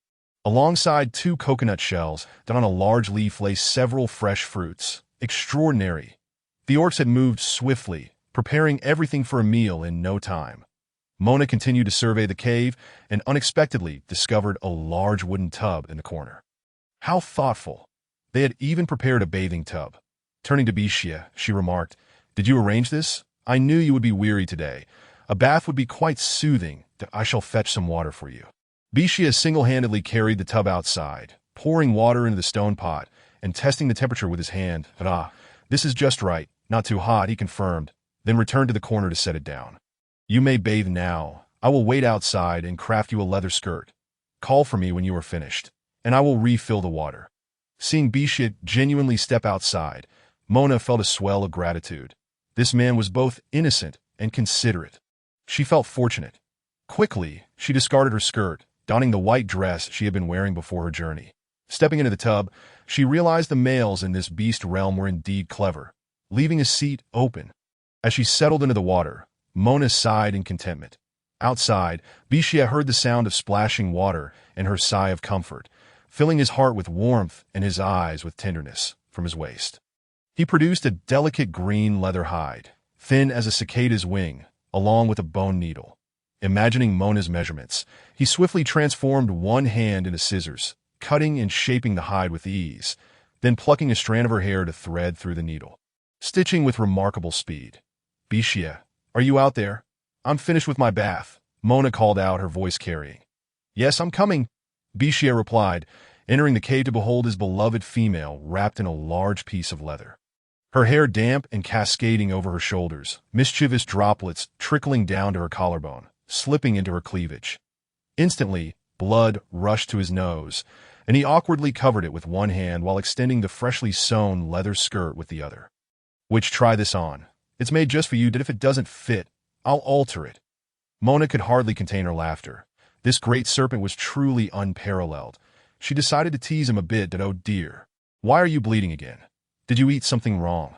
Alongside 2 coconut shells, that on a large leaf lay several fresh fruits. Extraordinary. The orcs had moved swiftly, preparing everything for a meal in no time. Mona continued to survey the cave and unexpectedly discovered a large wooden tub in the corner. How thoughtful. They had even prepared a bathing tub. Turning to Bishia, she remarked, "Did you arrange this? I knew you would be weary today. A bath would be quite soothing. That I shall fetch some water for you." Bishia single-handedly carried the tub outside, pouring water into the stone pot and testing the temperature with his hand. "Ah, this is just right. Not too hot," he confirmed, then returned to the corner to set it down. "You may bathe now. I will wait outside and craft you a leather skirt. Call for me when you are finished, and I will refill the water." Seeing Bishia genuinely step outside, Mona felt a swell of gratitude. This man was both innocent and considerate. She felt fortunate. Quickly, she discarded her skirt, donning the white dress she had been wearing before her journey. Stepping into the tub, she realized the males in this beast realm were indeed clever, leaving a seat open. As she settled into the water, Mona sighed in contentment. Outside, Bishia heard the sound of splashing water and her sigh of comfort, filling his heart with warmth and his eyes with tenderness. From his waist, he produced a delicate green leather hide, thin as a cicada's wing, along with a bone needle. Imagining Mona's measurements, he swiftly transformed one hand into scissors, cutting and shaping the hide with ease, then plucking a strand of her hair to thread through the needle, stitching with remarkable speed. "Bishia, are you out there? I'm finished with my bath," Mona called out, her voice carrying. "Yes, I'm coming," Bishia replied, entering the cave to behold his beloved female wrapped in a large piece of leather. her hair damp and cascading over her shoulders, mischievous droplets trickling down to her collarbone, slipping into her cleavage. Instantly, blood rushed to his nose, and he awkwardly covered it with one hand while extending the freshly sewn leather skirt with the other. "Which, try this on. It's made just for you, that if it doesn't fit, I'll alter it." Mona could hardly contain her laughter. This great serpent was truly unparalleled. She decided to tease him a bit that, "Oh dear, why are you bleeding again? Did you eat something wrong?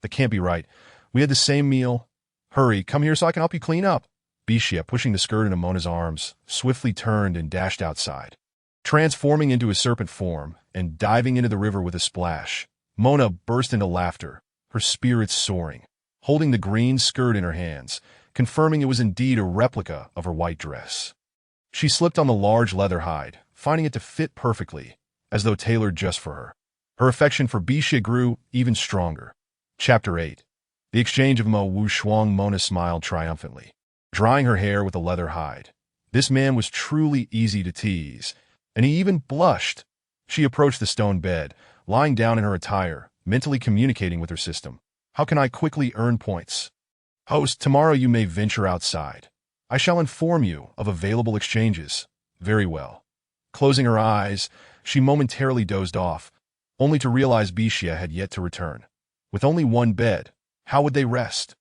That can't be right. We had the same meal. Hurry, come here so I can help you clean up." Bishia, pushing the skirt into Mona's arms, swiftly turned and dashed outside. Transforming into his serpent form and diving into the river with a splash, Mona burst into laughter, her spirits soaring, holding the green skirt in her hands, confirming it was indeed a replica of her white dress. She slipped on the large leather hide, finding it to fit perfectly, as though tailored just for her. Her affection for Bishia grew even stronger. Chapter 8. The exchange of Mo Wu Shuang. Mona smiled triumphantly, drying her hair with a leather hide. This man was truly easy to tease, and he even blushed. She approached the stone bed, lying down in her attire, mentally communicating with her system. "How can I quickly earn points? Host, tomorrow you may venture outside. I shall inform you of available exchanges." "Very well." Closing her eyes, she momentarily dozed off, only to realize Bishia had yet to return. With only one bed, how would they rest?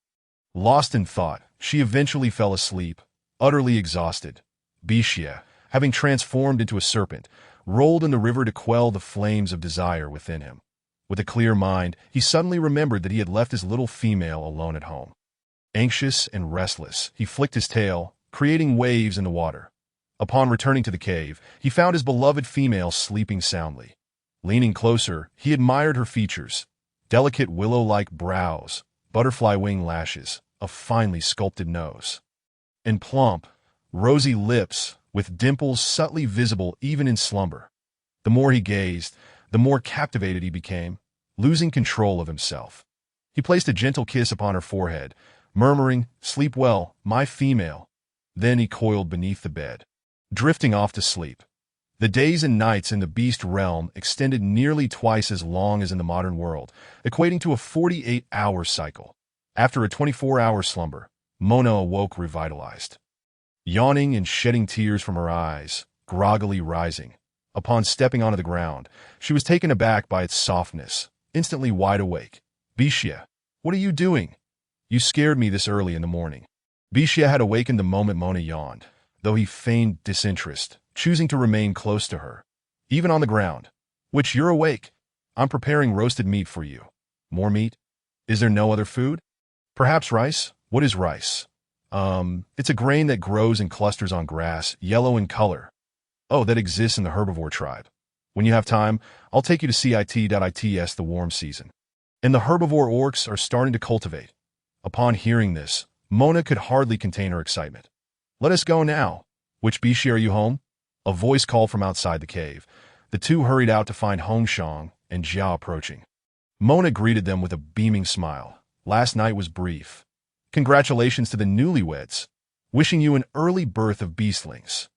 Lost in thought, she eventually fell asleep, utterly exhausted. Bishia, having transformed into a serpent, rolled in the river to quell the flames of desire within him. With a clear mind, he suddenly remembered that he had left his little female alone at home. Anxious and restless, he flicked his tail, creating waves in the water. Upon returning to the cave, he found his beloved female sleeping soundly. Leaning closer, he admired her features: delicate willow-like brows, butterfly wing lashes, a finely sculpted nose, and plump, rosy lips with dimples subtly visible even in slumber. The more he gazed, the more captivated he became, losing control of himself. He placed a gentle kiss upon her forehead, murmuring, "Sleep well, my female." Then he coiled beneath the bed, drifting off to sleep. The days and nights in the beast realm extended nearly twice as long as in the modern world, equating to a 48-hour cycle. After a 24-hour slumber, Mona awoke revitalized. Yawning and shedding tears from her eyes, groggily rising. Upon stepping onto the ground, she was taken aback by its softness, instantly wide awake. "Bishia, what are you doing? You scared me this early in the morning." Bishia had awakened the moment Mona yawned, though he feigned disinterest, choosing to remain close to her, even on the ground. "Which, you're awake. I'm preparing roasted meat for you." "More meat? Is there no other food?" "Perhaps rice." "What is rice?" It's a grain that grows in clusters on grass, yellow in color." "Oh, that exists in the herbivore tribe. When you have time, I'll take you to CIT.its the warm season." And the herbivore orcs are starting to cultivate. Upon hearing this, Mona could hardly contain her excitement. "Let us go now." "Which Bishia, are you home?" A voice called from outside the cave. The two hurried out to find Hongshang and Jia approaching. Mona greeted them with a beaming smile. "Last night was brief. Congratulations to the newlyweds. Wishing you an early birth of beastlings."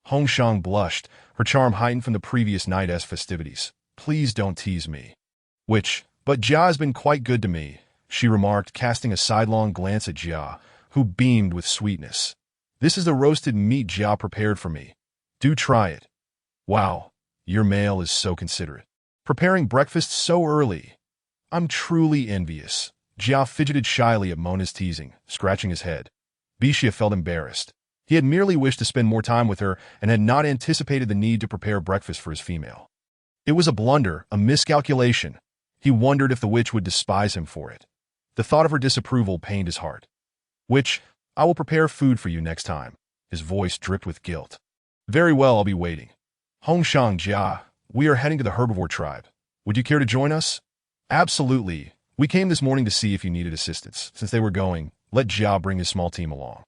Hongshang blushed, her charm heightened from the previous night's festivities. "Please don't tease me." But Jia has been quite good to me," she remarked, casting a sidelong glance at Jia, who beamed with sweetness. "This is the roasted meat Jia prepared for me. Do try it." "Wow, your male is so considerate. Preparing breakfast so early. I'm truly envious." Jia fidgeted shyly at Mona's teasing, scratching his head. Bishia felt embarrassed. He had merely wished to spend more time with her and had not anticipated the need to prepare breakfast for his female. It was a blunder, a miscalculation. He wondered if the witch would despise him for it. The thought of her disapproval pained his heart. "Witch, I will prepare food for you next time." His voice dripped with guilt. "Very well, I'll be waiting." "Hongshang, Jia, we are heading to the herbivore tribe. Would you care to join us?" "Absolutely. We came this morning to see if you needed assistance. Since they were going, let Jia bring his small team along."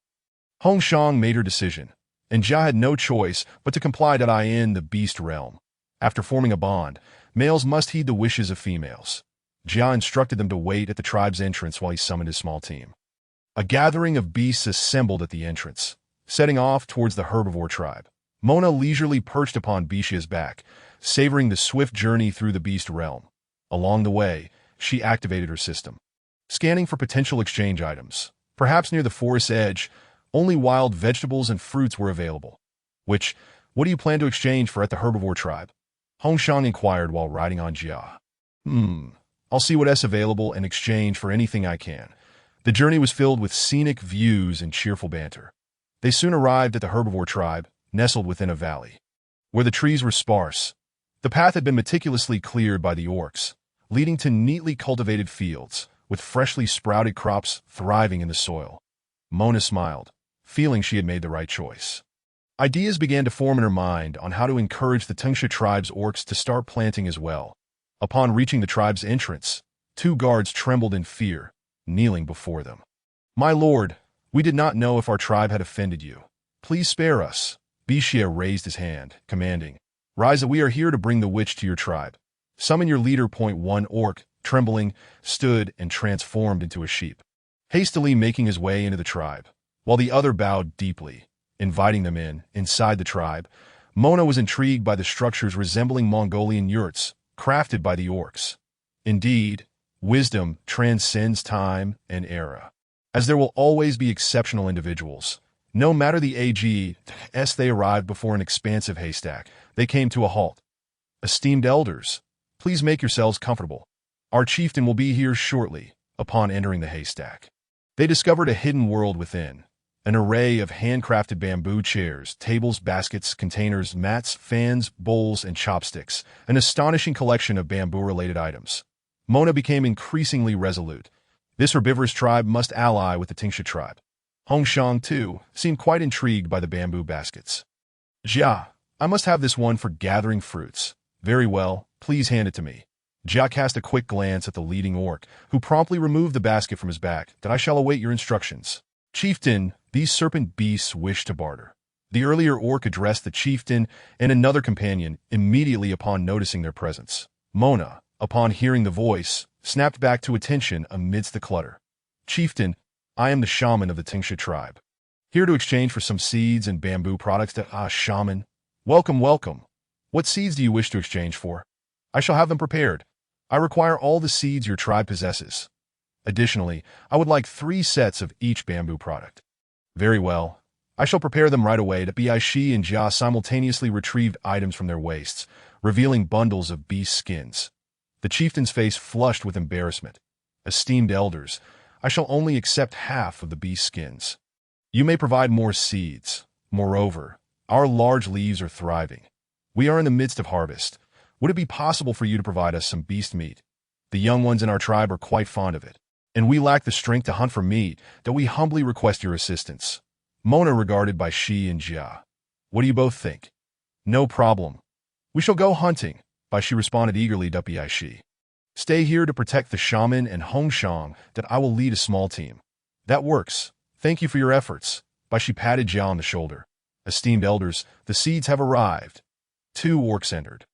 Hongshang made her decision, and Jia had no choice but to comply in the beast realm. After forming a bond, males must heed the wishes of females. Jia instructed them to wait at the tribe's entrance while he summoned his small team. A gathering of beasts assembled at the entrance, setting off towards the herbivore tribe. Mona leisurely perched upon Bishia's back, savoring the swift journey through the beast realm. Along the way, she activated her system, scanning for potential exchange items. Perhaps near the forest's edge, only wild vegetables and fruits were available. What do you plan to exchange for at the herbivore tribe? Hongshang inquired while riding on Jia. I'll see what's available and exchange for anything I can. The journey was filled with scenic views and cheerful banter. They soon arrived at the herbivore tribe, nestled within a valley, where the trees were sparse. The path had been meticulously cleared by the orcs, leading to neatly cultivated fields, with freshly sprouted crops thriving in the soil. Mona smiled, feeling she had made the right choice. Ideas began to form in her mind on how to encourage the Tengsha tribe's orcs to start planting as well. Upon reaching the tribe's entrance, 2 guards trembled in fear, kneeling before them. "My lord, we did not know if our tribe had offended you. Please spare us." Bishia raised his hand, commanding, "Riza, we are here to bring the witch to your tribe. Summon your leader." One orc, trembling, stood and transformed into a sheep, hastily making his way into the tribe, while the other bowed deeply, inviting them inside the tribe. Mona was intrigued by the structures resembling Mongolian yurts, crafted by the orcs. Indeed, wisdom transcends time and era, as there will always be exceptional individuals. No matter the age, they arrived before an expansive haystack. They came to a halt. "Esteemed elders, please make yourselves comfortable. Our chieftain will be here shortly." Upon entering the haystack, they discovered a hidden world within. An array of handcrafted bamboo chairs, tables, baskets, containers, mats, fans, bowls, and chopsticks, an astonishing collection of bamboo-related items. Mona became increasingly resolute. This herbivorous tribe must ally with the Tengsha tribe. Hongshang, too, seemed quite intrigued by the bamboo baskets. "Jia, I must have this one for gathering fruits." "Very well, please hand it to me." Jia cast a quick glance at the leading orc, who promptly removed the basket from his back. "That I shall await your instructions." "Chieftain, these serpent beasts wish to barter." The earlier orc addressed the chieftain and another companion immediately upon noticing their presence. Mona, upon hearing the voice, snapped back to attention amidst the clutter. "Chieftain, I am the shaman of the Tengsha tribe, here to exchange for some seeds and bamboo products." Shaman. Welcome, welcome. What seeds do you wish to exchange for? I shall have them prepared. I require all the seeds your tribe possesses. Additionally, I would like 3 sets of each bamboo product." "Very well. I shall prepare them right away." Biaishi and Jia simultaneously retrieved items from their waists, revealing bundles of beast skins. The chieftain's face flushed with embarrassment. "Esteemed elders, I shall only accept half of the beast skins. You may provide more seeds. Moreover, our large leaves are thriving. We are in the midst of harvest. Would it be possible for you to provide us some beast meat? The young ones in our tribe are quite fond of it, and we lack the strength to hunt for meat. That we humbly request your assistance." Mona regarded by Shi and Jia. "What do you both think?" "No problem. We shall go hunting," Shi responded eagerly. Shi. "Stay here to protect the shaman and Hongshang. That I will lead a small team." "That works. Thank you for your efforts." Shi patted Jia on the shoulder. "Esteemed elders, the seeds have arrived." 2 orcs entered,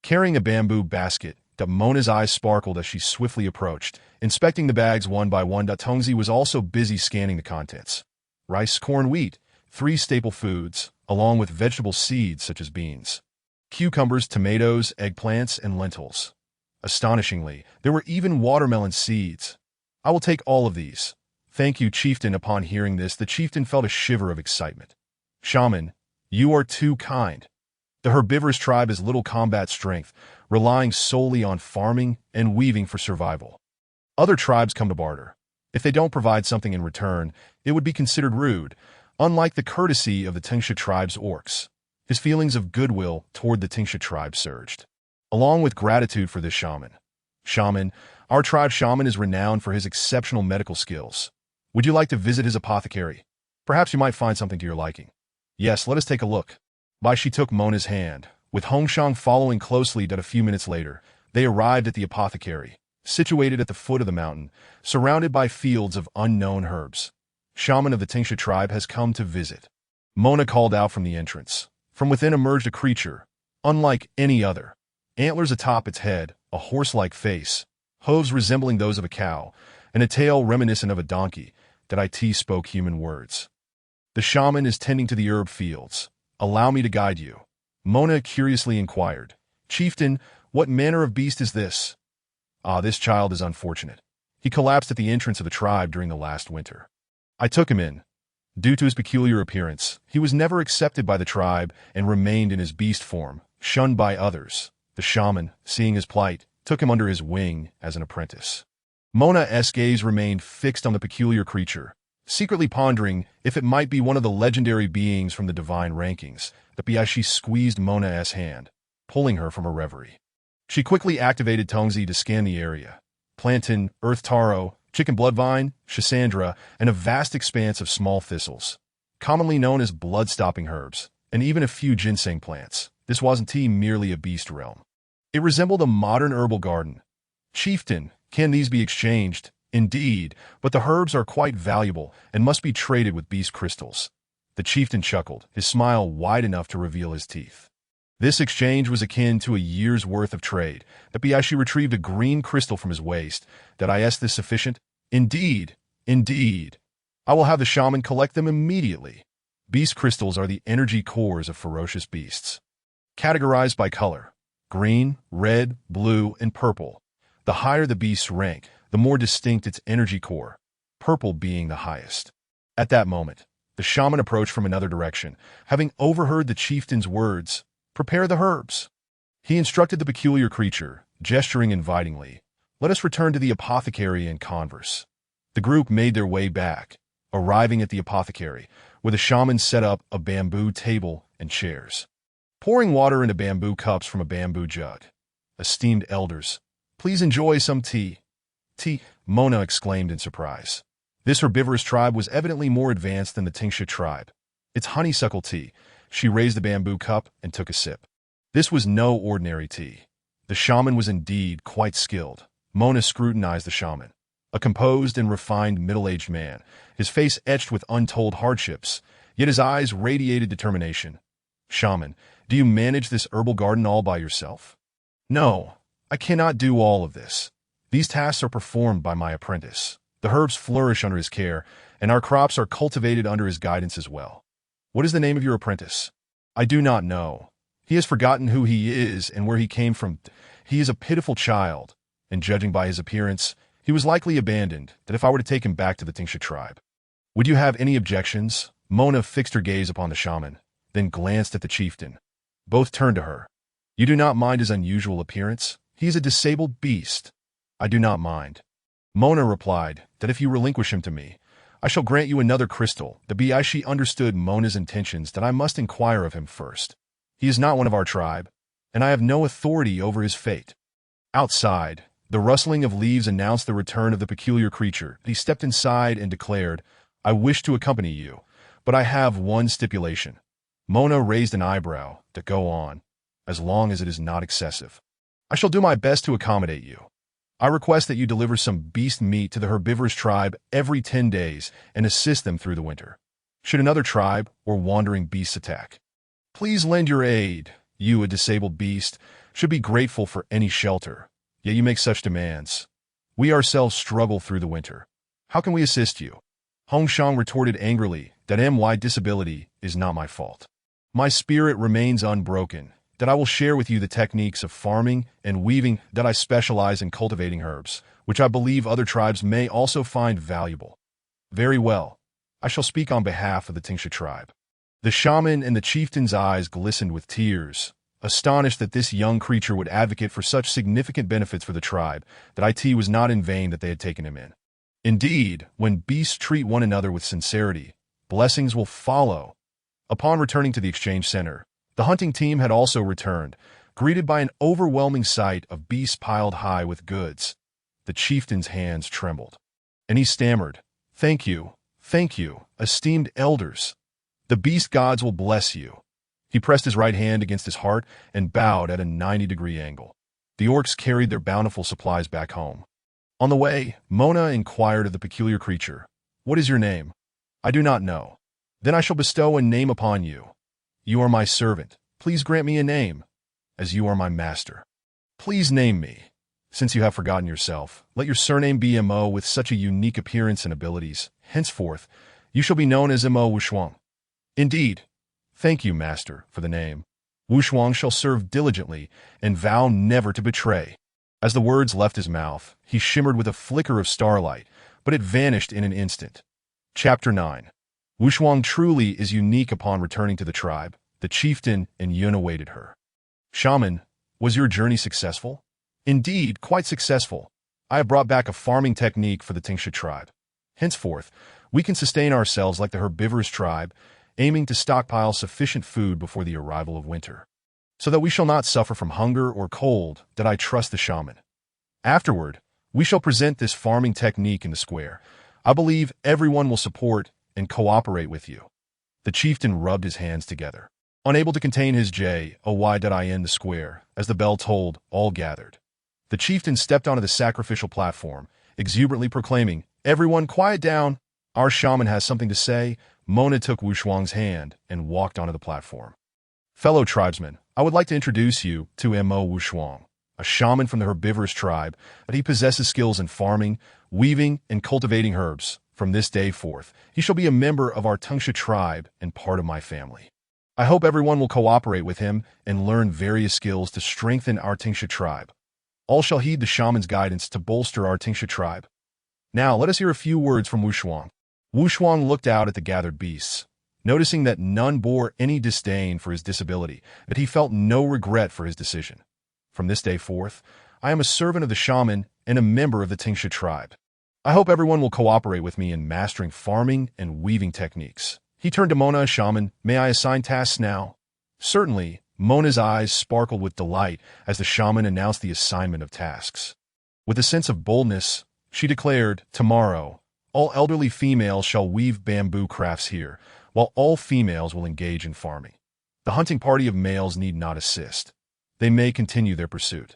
carrying a bamboo basket. Mona's eyes sparkled as she swiftly approached, inspecting the bags one by one. Tongzi was also busy scanning the contents. Rice, corn, wheat, 3 staple foods, along with vegetable seeds such as beans, cucumbers, tomatoes, eggplants, and lentils. Astonishingly, there were even watermelon seeds. "I will take all of these." "Thank you, chieftain." Upon hearing this, the chieftain felt a shiver of excitement. "Shaman, you are too kind. The herbivorous tribe has little combat strength, relying solely on farming and weaving for survival. Other tribes come to barter. If they don't provide something in return, it would be considered rude, unlike the courtesy of the Tengsha tribe's orcs." His feelings of goodwill toward the Tengsha tribe surged, along with gratitude for this shaman. "Shaman, our tribe shaman is renowned for his exceptional medical skills. Would you like to visit his apothecary? Perhaps you might find something to your liking." "Yes, let us take a look." Shi took Mona's hand, with Hongshang following closely. A few minutes later, they arrived at the apothecary, situated at the foot of the mountain, surrounded by fields of unknown herbs. "Shaman of the Tengsha tribe has come to visit." Mona called out from the entrance. From within emerged a creature, unlike any other. Antlers atop its head, a horse-like face, hooves resembling those of a cow, and a tail reminiscent of a donkey. It spoke human words. "The shaman is tending to the herb fields. Allow me to guide you." Mona curiously inquired, "Chieftain, what manner of beast is this?" Ah, this child is unfortunate. He collapsed at the entrance of the tribe during the last winter. I took him in. Due to his peculiar appearance, he was never accepted by the tribe and remained in his beast form, shunned by others. The shaman, seeing his plight, took him under his wing as an apprentice. Mona's gaze remained fixed on the peculiar creature, secretly pondering if it might be one of the legendary beings from the divine rankings. But she squeezed Mona's hand, pulling her from her reverie. She quickly activated Tongzi to scan the area. Plantain, earth taro, chicken bloodvine, schisandra, and a vast expanse of small thistles, commonly known as blood-stopping herbs, and even a few ginseng plants. This wasn't merely a beast realm. It resembled a modern herbal garden. Chieftain, can these be exchanged? Indeed, but the herbs are quite valuable and must be traded with beast crystals. The chieftain chuckled, his smile wide enough to reveal his teeth. This exchange was akin to a year's worth of trade. She retrieved a green crystal from his waist. Did I ask this sufficient? Indeed, indeed. I will have the shaman collect them immediately. Beast crystals are the energy cores of ferocious beasts. Categorized by color: green, red, blue, and purple. The higher the beast's rank, the more distinct its energy core, purple being the highest. At that moment, the shaman approached from another direction, having overheard the chieftain's words. Prepare the herbs. He instructed the peculiar creature, gesturing invitingly. Let us return to the apothecary and converse. The group made their way back, arriving at the apothecary, where the shaman set up a bamboo table and chairs, pouring water into bamboo cups from a bamboo jug. Esteemed elders, please enjoy some tea. Tea, Mona exclaimed in surprise. This herbivorous tribe was evidently more advanced than the Tingsha tribe. It's honeysuckle tea. She raised the bamboo cup and took a sip. This was no ordinary tea. The shaman was indeed quite skilled. Mona scrutinized the shaman, a composed and refined middle-aged man, his face etched with untold hardships, yet his eyes radiated determination. Shaman, do you manage this herbal garden all by yourself? No, I cannot do all of this. These tasks are performed by my apprentice. The herbs flourish under his care, and our crops are cultivated under his guidance as well. What is the name of your apprentice? I do not know. He has forgotten who he is and where he came from. He is a pitiful child, and judging by his appearance, he was likely abandoned, that if I were to take him back to the Tingsha tribe. Would you have any objections? Mona fixed her gaze upon the shaman, then glanced at the chieftain. Both turned to her. You do not mind his unusual appearance? He is a disabled beast. I do not mind. Mona replied that if you relinquish him to me, I shall grant you another crystal. She understood Mona's intentions that I must inquire of him first. He is not one of our tribe, and I have no authority over his fate. Outside, the rustling of leaves announced the return of the peculiar creature. He stepped inside and declared, I wish to accompany you, but I have one stipulation. Mona raised an eyebrow. To go on, as long as it is not excessive. I shall do my best to accommodate you. I request that you deliver some beast meat to the herbivorous tribe every 10 days and assist them through the winter. Should another tribe or wandering beasts attack, please lend your aid. You, a disabled beast, should be grateful for any shelter, yet you make such demands. We ourselves struggle through the winter. How can we assist you? Hong Shang retorted angrily that my disability is not my fault. My spirit remains unbroken, that I will share with you the techniques of farming and weaving, that I specialize in cultivating herbs, which I believe other tribes may also find valuable. Very well. I shall speak on behalf of the Tingsha tribe. The shaman and the chieftain's eyes glistened with tears, astonished that this young creature would advocate for such significant benefits for the tribe, that it was not in vain that they had taken him in. Indeed, when beasts treat one another with sincerity, blessings will follow. Upon returning to the exchange center, the hunting team had also returned, greeted by an overwhelming sight of beasts piled high with goods. The chieftain's hands trembled, and he stammered, thank you, esteemed elders. The beast gods will bless you. He pressed his right hand against his heart and bowed at a 90-degree angle. The orcs carried their bountiful supplies back home. On the way, Mona inquired of the peculiar creature, what is your name? I do not know. Then I shall bestow a name upon you. You are my servant. Please grant me a name, as you are my master. Please name me. Since you have forgotten yourself, let your surname be Mo with such a unique appearance and abilities. Henceforth, you shall be known as Mo Wushuang. Indeed. Thank you, master, for the name. Wushuang shall serve diligently and vow never to betray. As the words left his mouth, he shimmered with a flicker of starlight, but it vanished in an instant. Chapter 9. Wushuang truly is unique upon returning to the tribe. The chieftain and Yun awaited her. Shaman, was your journey successful? Indeed, quite successful. I have brought back a farming technique for the Tingsha tribe. Henceforth, we can sustain ourselves like the herbivorous tribe, aiming to stockpile sufficient food before the arrival of winter, so that we shall not suffer from hunger or cold. That I trust the shaman. Afterward, we shall present this farming technique in the square. I believe everyone will support and cooperate with you. The chieftain rubbed his hands together, unable to contain his joy in the square. As the bell tolled, all gathered. The chieftain stepped onto the sacrificial platform, exuberantly proclaiming, "Everyone quiet down. Our shaman has something to say." Mona took Wushuang's hand and walked onto the platform. Fellow tribesmen, I would like to introduce you to Mo Wushuang, a shaman from the herbivorous tribe, but he possesses skills in farming, weaving, and cultivating herbs. From this day forth, he shall be a member of our Tingsha tribe and part of my family. I hope everyone will cooperate with him and learn various skills to strengthen our Tingsha tribe. All shall heed the shaman's guidance to bolster our Tingsha tribe. Now, let us hear a few words from Wushuang. Wushuang looked out at the gathered beasts, noticing that none bore any disdain for his disability, but he felt no regret for his decision. From this day forth, I am a servant of the shaman and a member of the Tingsha tribe. I hope everyone will cooperate with me in mastering farming and weaving techniques. He turned to Mona, shaman. May I assign tasks now? Certainly. Mona's eyes sparkled with delight as the shaman announced the assignment of tasks. With a sense of boldness, she declared, "Tomorrow, all elderly females shall weave bamboo crafts here, while all females will engage in farming. The hunting party of males need not assist. They may continue their pursuit.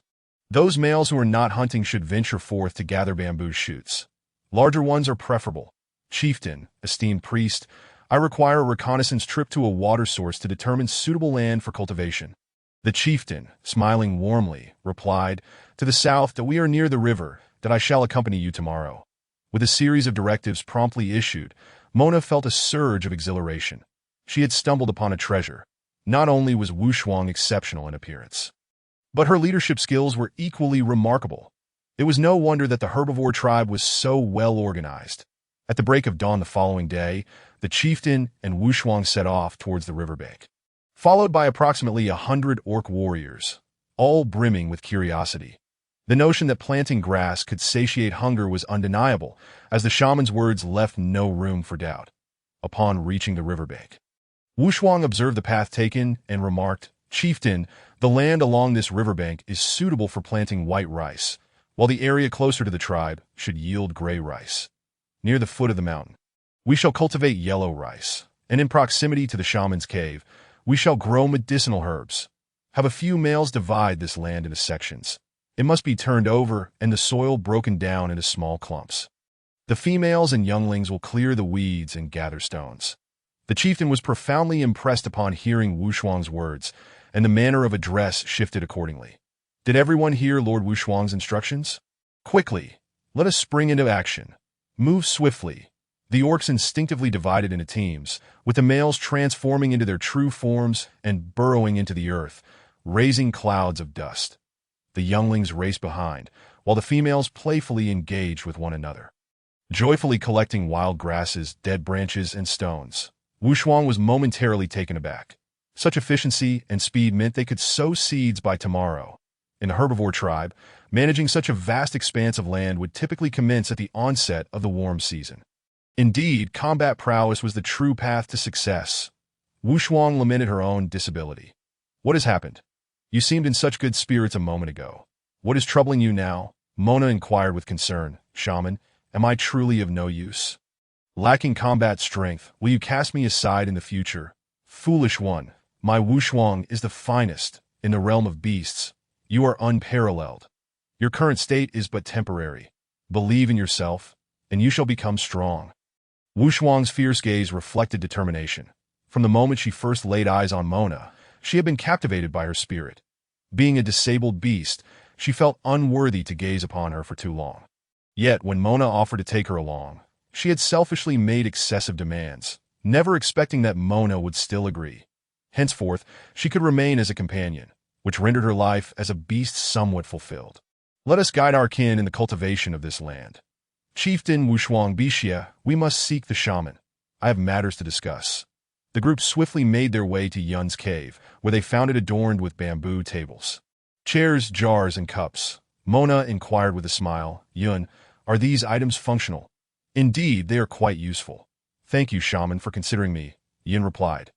Those males who are not hunting should venture forth to gather bamboo shoots. Larger ones are preferable. Chieftain, esteemed priest, I require a reconnaissance trip to a water source to determine suitable land for cultivation." The chieftain, smiling warmly, replied, "To the south, that we are near the river, that I shall accompany you tomorrow." With a series of directives promptly issued, Mona felt a surge of exhilaration. She had stumbled upon a treasure. Not only was Wushuang exceptional in appearance, but her leadership skills were equally remarkable. It was no wonder that the herbivore tribe was so well organized. At the break of dawn the following day, the chieftain and Wushuang set off towards the riverbank, followed by approximately 100 orc warriors, all brimming with curiosity. The notion that planting grass could satiate hunger was undeniable, as the shaman's words left no room for doubt. Upon reaching the riverbank, Wushuang observed the path taken and remarked, "Chieftain, the land along this riverbank is suitable for planting white rice, while the area closer to the tribe should yield gray rice. Near the foot of the mountain, we shall cultivate yellow rice, and in proximity to the shaman's cave, we shall grow medicinal herbs. Have a few males divide this land into sections. It must be turned over and the soil broken down into small clumps. The females and younglings will clear the weeds and gather stones." The chieftain was profoundly impressed upon hearing Wushuang's words, and the manner of address shifted accordingly. Did everyone hear Lord Wushuang's instructions? Quickly, let us spring into action. Move swiftly. The orcs instinctively divided into teams, with the males transforming into their true forms and burrowing into the earth, raising clouds of dust. The younglings raced behind, while the females playfully engaged with one another, joyfully collecting wild grasses, dead branches, and stones. Wushuang was momentarily taken aback. Such efficiency and speed meant they could sow seeds by tomorrow. In the herbivore tribe, managing such a vast expanse of land would typically commence at the onset of the warm season. Indeed, combat prowess was the true path to success. Wushuang lamented her own disability. "What has happened? You seemed in such good spirits a moment ago. What is troubling you now?" Mona inquired with concern. "Shaman, am I truly of no use? Lacking combat strength, will you cast me aside in the future? Foolish one, my Wushuang is the finest in the realm of beasts. You are unparalleled. Your current state is but temporary. Believe in yourself, and you shall become strong." Wushuang's fierce gaze reflected determination. From the moment she first laid eyes on Mona, she had been captivated by her spirit. Being a disabled beast, she felt unworthy to gaze upon her for too long. Yet, when Mona offered to take her along, she had selfishly made excessive demands, never expecting that Mona would still agree. Henceforth, she could remain as a companion, which rendered her life as a beast somewhat fulfilled. Let us guide our kin in the cultivation of this land. Chieftain Wushuang Bixia, we must seek the shaman. I have matters to discuss. The group swiftly made their way to Yun's cave, where they found it adorned with bamboo tables, chairs, jars, and cups. Mona inquired with a smile, Yun, are these items functional? Indeed, they are quite useful. Thank you, shaman, for considering me, Yun replied.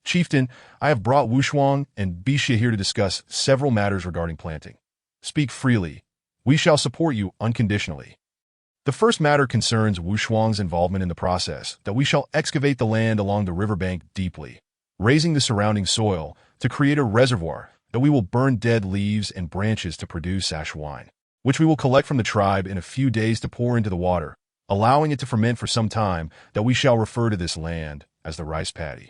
Chieftain, I have brought Wushuang and Bixia here to discuss several matters regarding planting. Speak freely. We shall support you unconditionally. The first matter concerns Wushuang's involvement in the process, that we shall excavate the land along the riverbank deeply, raising the surrounding soil to create a reservoir that we will burn dead leaves and branches to produce ash wine, which we will collect from the tribe in a few days to pour into the water, allowing it to ferment for some time, that we shall refer to this land as the rice paddy,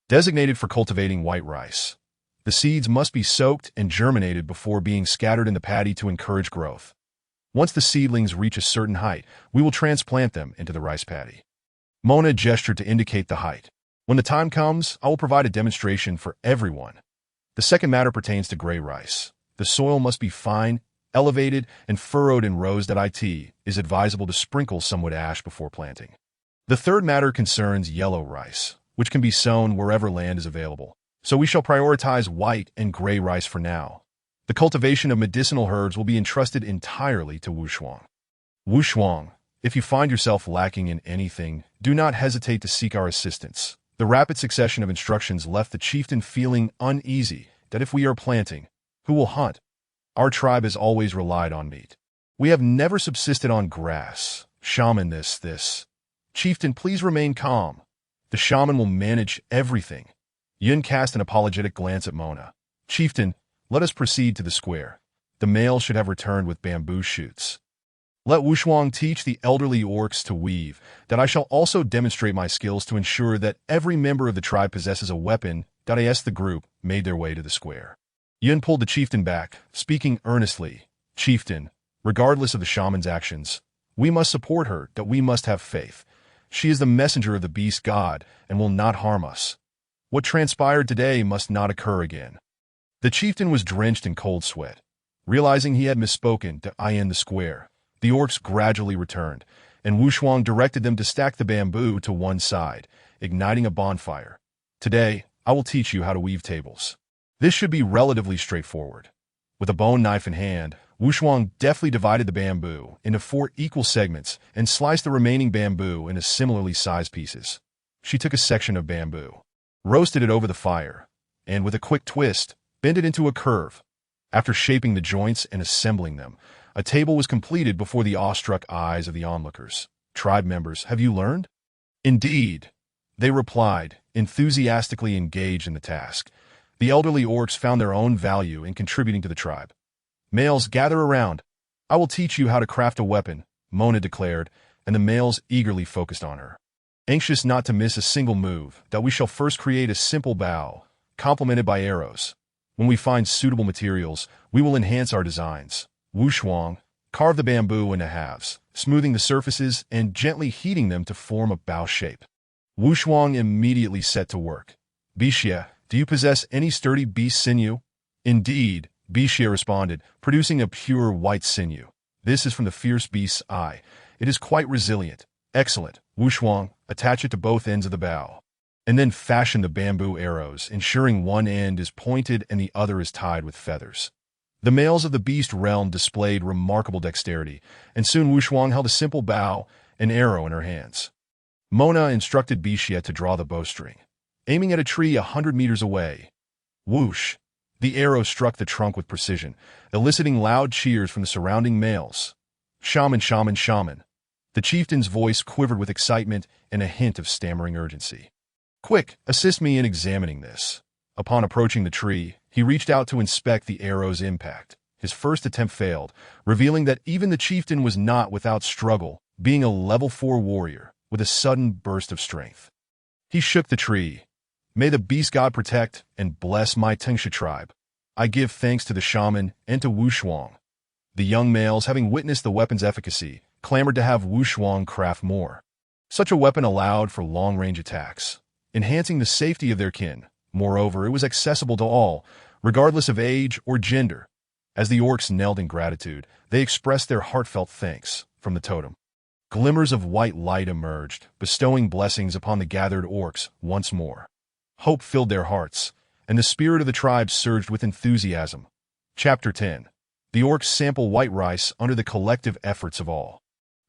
designated for cultivating white rice. The seeds must be soaked and germinated before being scattered in the paddy to encourage growth. Once the seedlings reach a certain height, we will transplant them into the rice paddy. Mona gestured to indicate the height. When the time comes, I will provide a demonstration for everyone. The second matter pertains to gray rice. The soil must be fine, elevated, and furrowed in rows. It is advisable to sprinkle some wood ash before planting. The third matter concerns yellow rice, which can be sown wherever land is available. So we shall prioritize white and gray rice for now. The cultivation of medicinal herbs will be entrusted entirely to Wushuang. Wushuang, if you find yourself lacking in anything, do not hesitate to seek our assistance. The rapid succession of instructions left the chieftain feeling uneasy that if we are planting, who will hunt? Our tribe has always relied on meat. We have never subsisted on grass. Shaman this. Chieftain, please remain calm. The shaman will manage everything. Yun cast an apologetic glance at Mona. Chieftain, let us proceed to the square. The male should have returned with bamboo shoots. Let Wushuang teach the elderly orcs to weave, that I shall also demonstrate my skills to ensure that every member of the tribe possesses a weapon. As the group made their way to the square, Yun pulled the chieftain back, speaking earnestly. Chieftain, regardless of the shaman's actions, we must support her, that we must have faith. She is the messenger of the beast god and will not harm us. What transpired today must not occur again. The chieftain was drenched in cold sweat. Realizing he had misspoken to in the square, the orcs gradually returned, and Wushuang directed them to stack the bamboo to one side, igniting a bonfire. Today, I will teach you how to weave tables. This should be relatively straightforward. With a bone knife in hand, Wushuang deftly divided the bamboo into 4 equal segments and sliced the remaining bamboo into similarly sized pieces. She took a section of bamboo, roasted it over the fire, and with a quick twist, bent it into a curve. After shaping the joints and assembling them, a table was completed before the awestruck eyes of the onlookers. Tribe members, have you learned? Indeed, they replied, enthusiastically engaged in the task. The elderly orcs found their own value in contributing to the tribe. Males, gather around. I will teach you how to craft a weapon, Mona declared, and the males eagerly focused on her. Anxious not to miss a single move, that we shall first create a simple bow, complemented by arrows. When we find suitable materials, we will enhance our designs. Wushuang, carve the bamboo into halves, smoothing the surfaces and gently heating them to form a bow shape. Wushuang immediately set to work. Bixia, do you possess any sturdy beast sinew? Indeed, Bixia responded, producing a pure white sinew. This is from the fierce beast's eye. It is quite resilient. Excellent. Wushuang, attach it to both ends of the bow, and then fashion the bamboo arrows, ensuring one end is pointed and the other is tied with feathers. The males of the beast realm displayed remarkable dexterity, and soon Wushuang held a simple bow and arrow in her hands. Mona instructed Bixia to draw the bowstring, aiming at a tree 100 meters away. Whoosh! The arrow struck the trunk with precision, eliciting loud cheers from the surrounding males. Shaman, shaman, shaman. The chieftain's voice quivered with excitement and a hint of stammering urgency. Quick, assist me in examining this. Upon approaching the tree, he reached out to inspect the arrow's impact. His first attempt failed, revealing that even the chieftain was not without struggle, being a level 4 warrior with a sudden burst of strength. He shook the tree. May the beast god protect and bless my Tengsha tribe. I give thanks to the shaman and to Wushuang. The young males, having witnessed the weapon's efficacy, clamored to have Wushuang craft more. Such a weapon allowed for long-range attacks, enhancing the safety of their kin. Moreover, it was accessible to all, regardless of age or gender. As the orcs knelt in gratitude, they expressed their heartfelt thanks from the totem. Glimmers of white light emerged, bestowing blessings upon the gathered orcs once more. Hope filled their hearts, and the spirit of the tribe surged with enthusiasm. Chapter 10. The orcs sample white rice under the collective efforts of all.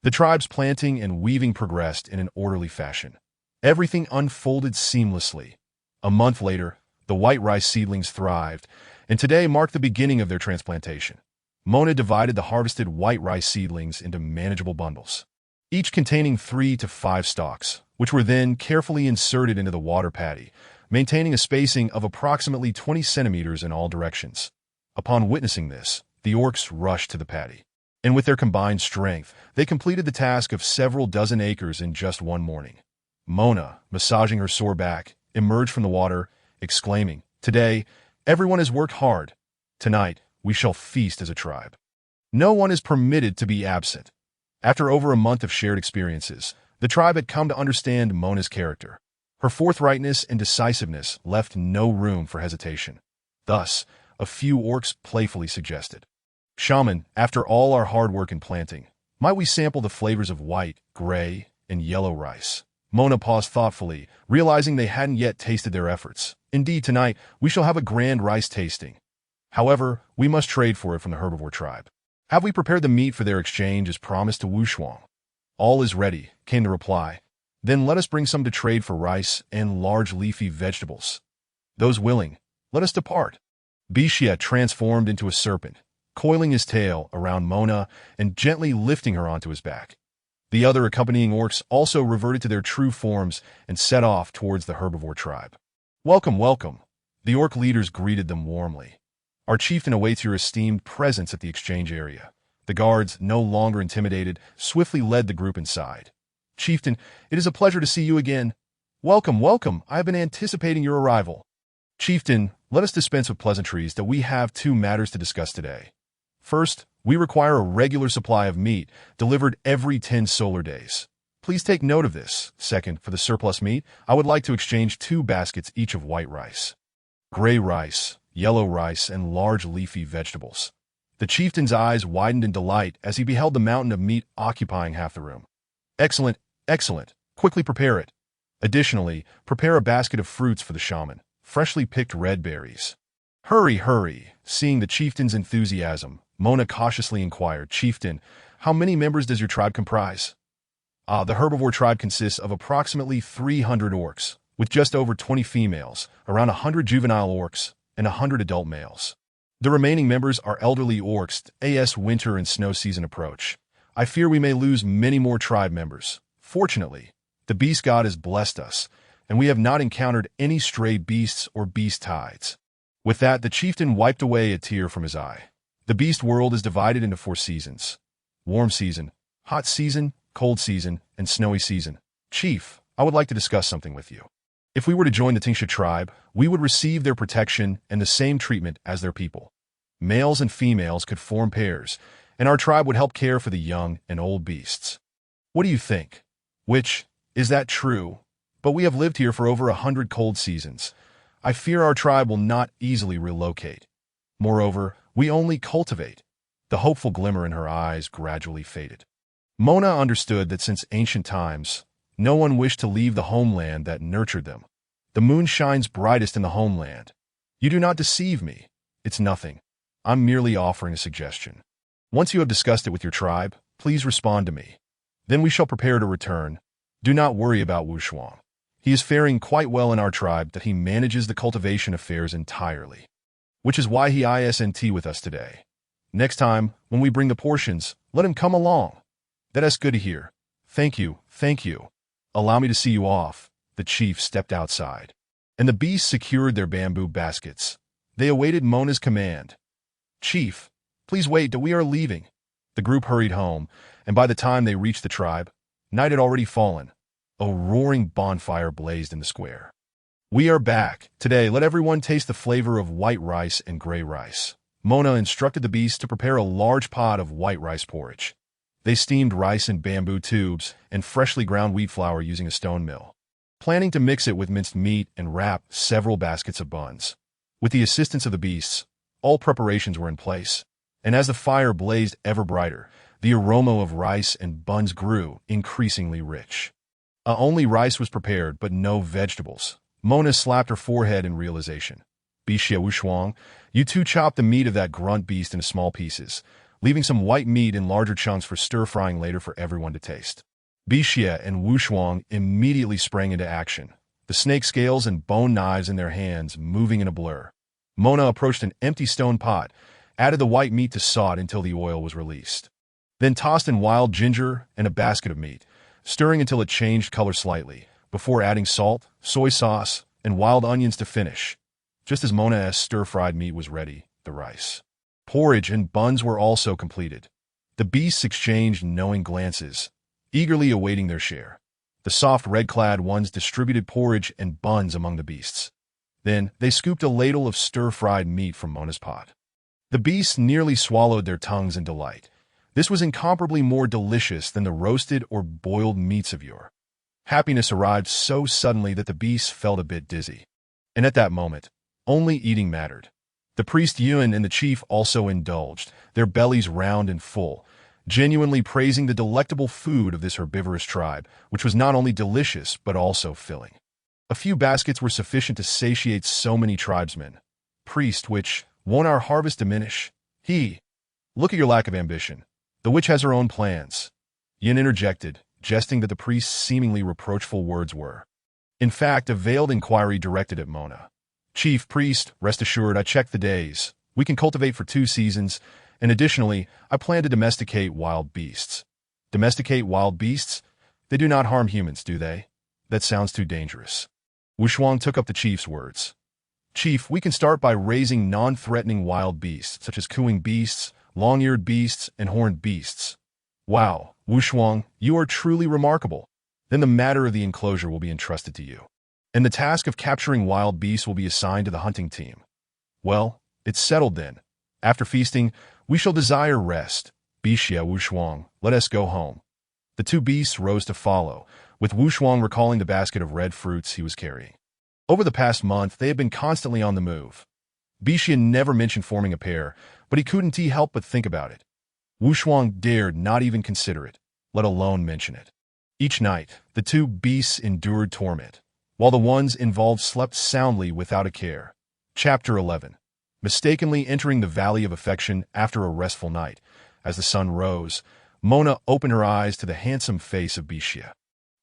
The tribe's planting and weaving progressed in an orderly fashion. Everything unfolded seamlessly. A month later, the white rice seedlings thrived, and today marked the beginning of their transplantation. Mona divided the harvested white rice seedlings into manageable bundles, each containing 3 to 5 stalks, which were then carefully inserted into the water paddy, maintaining a spacing of approximately 20 centimeters in all directions. Upon witnessing this, the orcs rushed to the paddy, and with their combined strength, they completed the task of several dozen acres in just one morning. Mona, massaging her sore back, emerged from the water, exclaiming, "Today, everyone has worked hard. Tonight, we shall feast as a tribe." No one is permitted to be absent. After over a month of shared experiences, the tribe had come to understand Mona's character. Her forthrightness and decisiveness left no room for hesitation. Thus, a few orcs playfully suggested, "Shaman, after all our hard work in planting, might we sample the flavors of white, gray, and yellow rice?" Mona paused thoughtfully, realizing they hadn't yet tasted their efforts. "Indeed, tonight, we shall have a grand rice tasting. However, we must trade for it from the herbivore tribe. Have we prepared the meat for their exchange as promised to Wushuang?" "All is ready," came the reply. "Then let us bring some to trade for rice and large leafy vegetables. Those willing, let us depart." Bishia transformed into a serpent, coiling his tail around Mona and gently lifting her onto his back. The other accompanying orcs also reverted to their true forms and set off towards the herbivore tribe. "Welcome, welcome." The orc leaders greeted them warmly. "Our chieftain awaits your esteemed presence at the exchange area." The guards, no longer intimidated, swiftly led the group inside. "Chieftain, it is a pleasure to see you again." "Welcome, welcome. I have been anticipating your arrival." "Chieftain, let us dispense with pleasantries that we have 2 matters to discuss today. First, we require a regular supply of meat, delivered every 10 solar days. Please take note of this. Second, for the surplus meat, I would like to exchange 2 baskets each of white rice, gray rice, yellow rice, and large leafy vegetables." The chieftain's eyes widened in delight as he beheld the mountain of meat occupying half the room. "Excellent, excellent. Quickly prepare it. Additionally, prepare a basket of fruits for the shaman, freshly picked red berries." "Hurry, hurry." Seeing the chieftain's enthusiasm, Mona cautiously inquired, "Chieftain, how many members does your tribe comprise?" The herbivore tribe consists of approximately 300 orcs, with just over 20 females, around 100 juvenile orcs, and 100 adult males. The remaining members are elderly orcs as winter and snow season approach. I fear we may lose many more tribe members. Fortunately, the beast god has blessed us, and we have not encountered any stray beasts or beast tides. With that, the chieftain wiped away a tear from his eye. The beast world is divided into 4 seasons: warm season, hot season, cold season, and snowy season. Chief, I would like to discuss something with you. If we were to join the Tingsha tribe, we would receive their protection and the same treatment as their people. Males and females could form pairs, and our tribe would help care for the young and old beasts. What do you think? Is that true? But we have lived here for over 100 cold seasons. I fear our tribe will not easily relocate. Moreover, we only cultivate." The hopeful glimmer in her eyes gradually faded. Mona understood that since ancient times, no one wished to leave the homeland that nurtured them. The moon shines brightest in the homeland. You do not deceive me. It's nothing. I'm merely offering a suggestion. Once you have discussed it with your tribe, please respond to me. Then we shall prepare to return. Do not worry about Wushuang. He is faring quite well in our tribe that he manages the cultivation affairs entirely, which is why he isn't with us today. Next time, when we bring the portions, let him come along. That's good to hear. Thank you, thank you. Allow me to see you off." The chief stepped outside, and the beasts secured their bamboo baskets. They awaited Mona's command. "Chief, please wait, we are leaving." The group hurried home, and by the time they reached the tribe, night had already fallen. A roaring bonfire blazed in the square. "We are back. Today, let everyone taste the flavor of white rice and gray rice." Mona instructed the beasts to prepare a large pot of white rice porridge. They steamed rice in bamboo tubes and freshly ground wheat flour using a stone mill, planning to mix it with minced meat and wrap several baskets of buns. With the assistance of the beasts, all preparations were in place. And as the fire blazed ever brighter, the aroma of rice and buns grew increasingly rich. Only rice was prepared, but no vegetables. Mona slapped her forehead in realization. Bixia Wushuang, you two chop the meat of that grunt beast into small pieces, leaving some white meat in larger chunks for stir-frying later for everyone to taste. Bixia and Wushuang immediately sprang into action, the snake scales and bone knives in their hands moving in a blur. Mona approached an empty stone pot, added the white meat to saw it until the oil was released. Then tossed in wild ginger and a basket of meat, stirring until it changed color slightly, before adding salt, soy sauce, and wild onions to finish. Just as Mona's stir-fried meat was ready, the rice, porridge, and buns were also completed. The beasts exchanged knowing glances, eagerly awaiting their share. The soft red-clad ones distributed porridge and buns among the beasts. Then they scooped a ladle of stir-fried meat from Mona's pot. The beasts nearly swallowed their tongues in delight. This was incomparably more delicious than the roasted or boiled meats of yore. Happiness arrived so suddenly that the beasts felt a bit dizzy. And at that moment, only eating mattered. The priest Yuan and the chief also indulged, their bellies round and full, genuinely praising the delectable food of this herbivorous tribe, which was not only delicious but also filling. A few baskets were sufficient to satiate so many tribesmen. Priest, which, won't our harvest diminish? Look at your lack of ambition. The witch has her own plans. Yin interjected, jesting that the priest's seemingly reproachful words were, in fact, a veiled inquiry directed at Mona. Chief priest, rest assured, I checked the days. We can cultivate for 2 seasons, and additionally, I plan to domesticate wild beasts. Domesticate wild beasts? They do not harm humans, do they? That sounds too dangerous. Wushuang took up the chief's words. Chief, we can start by raising non-threatening wild beasts, such as cooing beasts, long-eared beasts, and horned beasts. Wow, Wushuang, you are truly remarkable. Then the matter of the enclosure will be entrusted to you, and the task of capturing wild beasts will be assigned to the hunting team. Well, it's settled then. After feasting, we shall desire rest. Bixia Wushuang, let us go home. The 2 beasts rose to follow, with Wushuang recalling the basket of red fruits he was carrying. Over the past month, they had been constantly on the move. Bixia never mentioned forming a pair, but he couldn't help but think about it. Wushuang dared not even consider it, let alone mention it. Each night, the 2 beasts endured torment, while the ones involved slept soundly without a care. Chapter 11. Mistakenly entering the Valley of Affection after a restful night. As the sun rose, Mona opened her eyes to the handsome face of Bixia.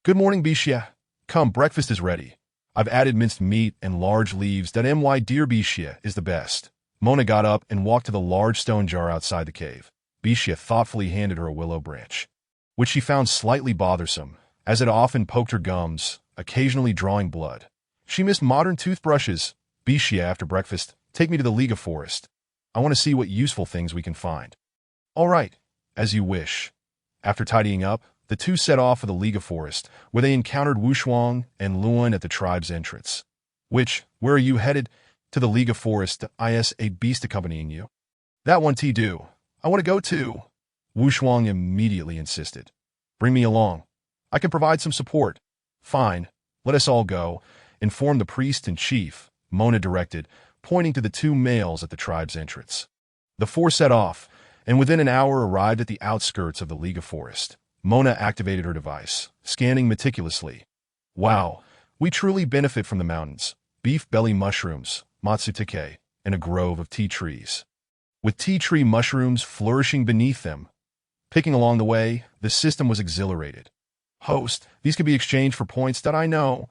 Good morning, Bixia. Come, breakfast is ready. I've added minced meat and large leaves that dear Bixia is the best. Mona got up and walked to the large stone jar outside the cave. Bixia thoughtfully handed her a willow branch, which she found slightly bothersome, as it often poked her gums, occasionally drawing blood. She missed modern toothbrushes. Bixia, after breakfast, take me to the Liga Forest. I want to see what useful things we can find. All right, as you wish. After tidying up, the 2 set off for the Liga Forest, where they encountered Wushuang and Luan at the tribe's entrance. Where are you headed? To the Liga Forest, is a beast accompanying you. That one do. I want to go too. Wushuang immediately insisted. Bring me along. I can provide some support. Fine, let us all go, inform the priest and chief, Mona directed, pointing to the 2 males at the tribe's entrance. The 4 set off, and within an hour arrived at the outskirts of the Liga Forest. Mona activated her device, scanning meticulously. Wow, we truly benefit from the mountains. Beef belly mushrooms, matsutake, and a grove of tea trees, with tea tree mushrooms flourishing beneath them. Picking along the way, the system was exhilarated. Host, these can be exchanged for points that I know.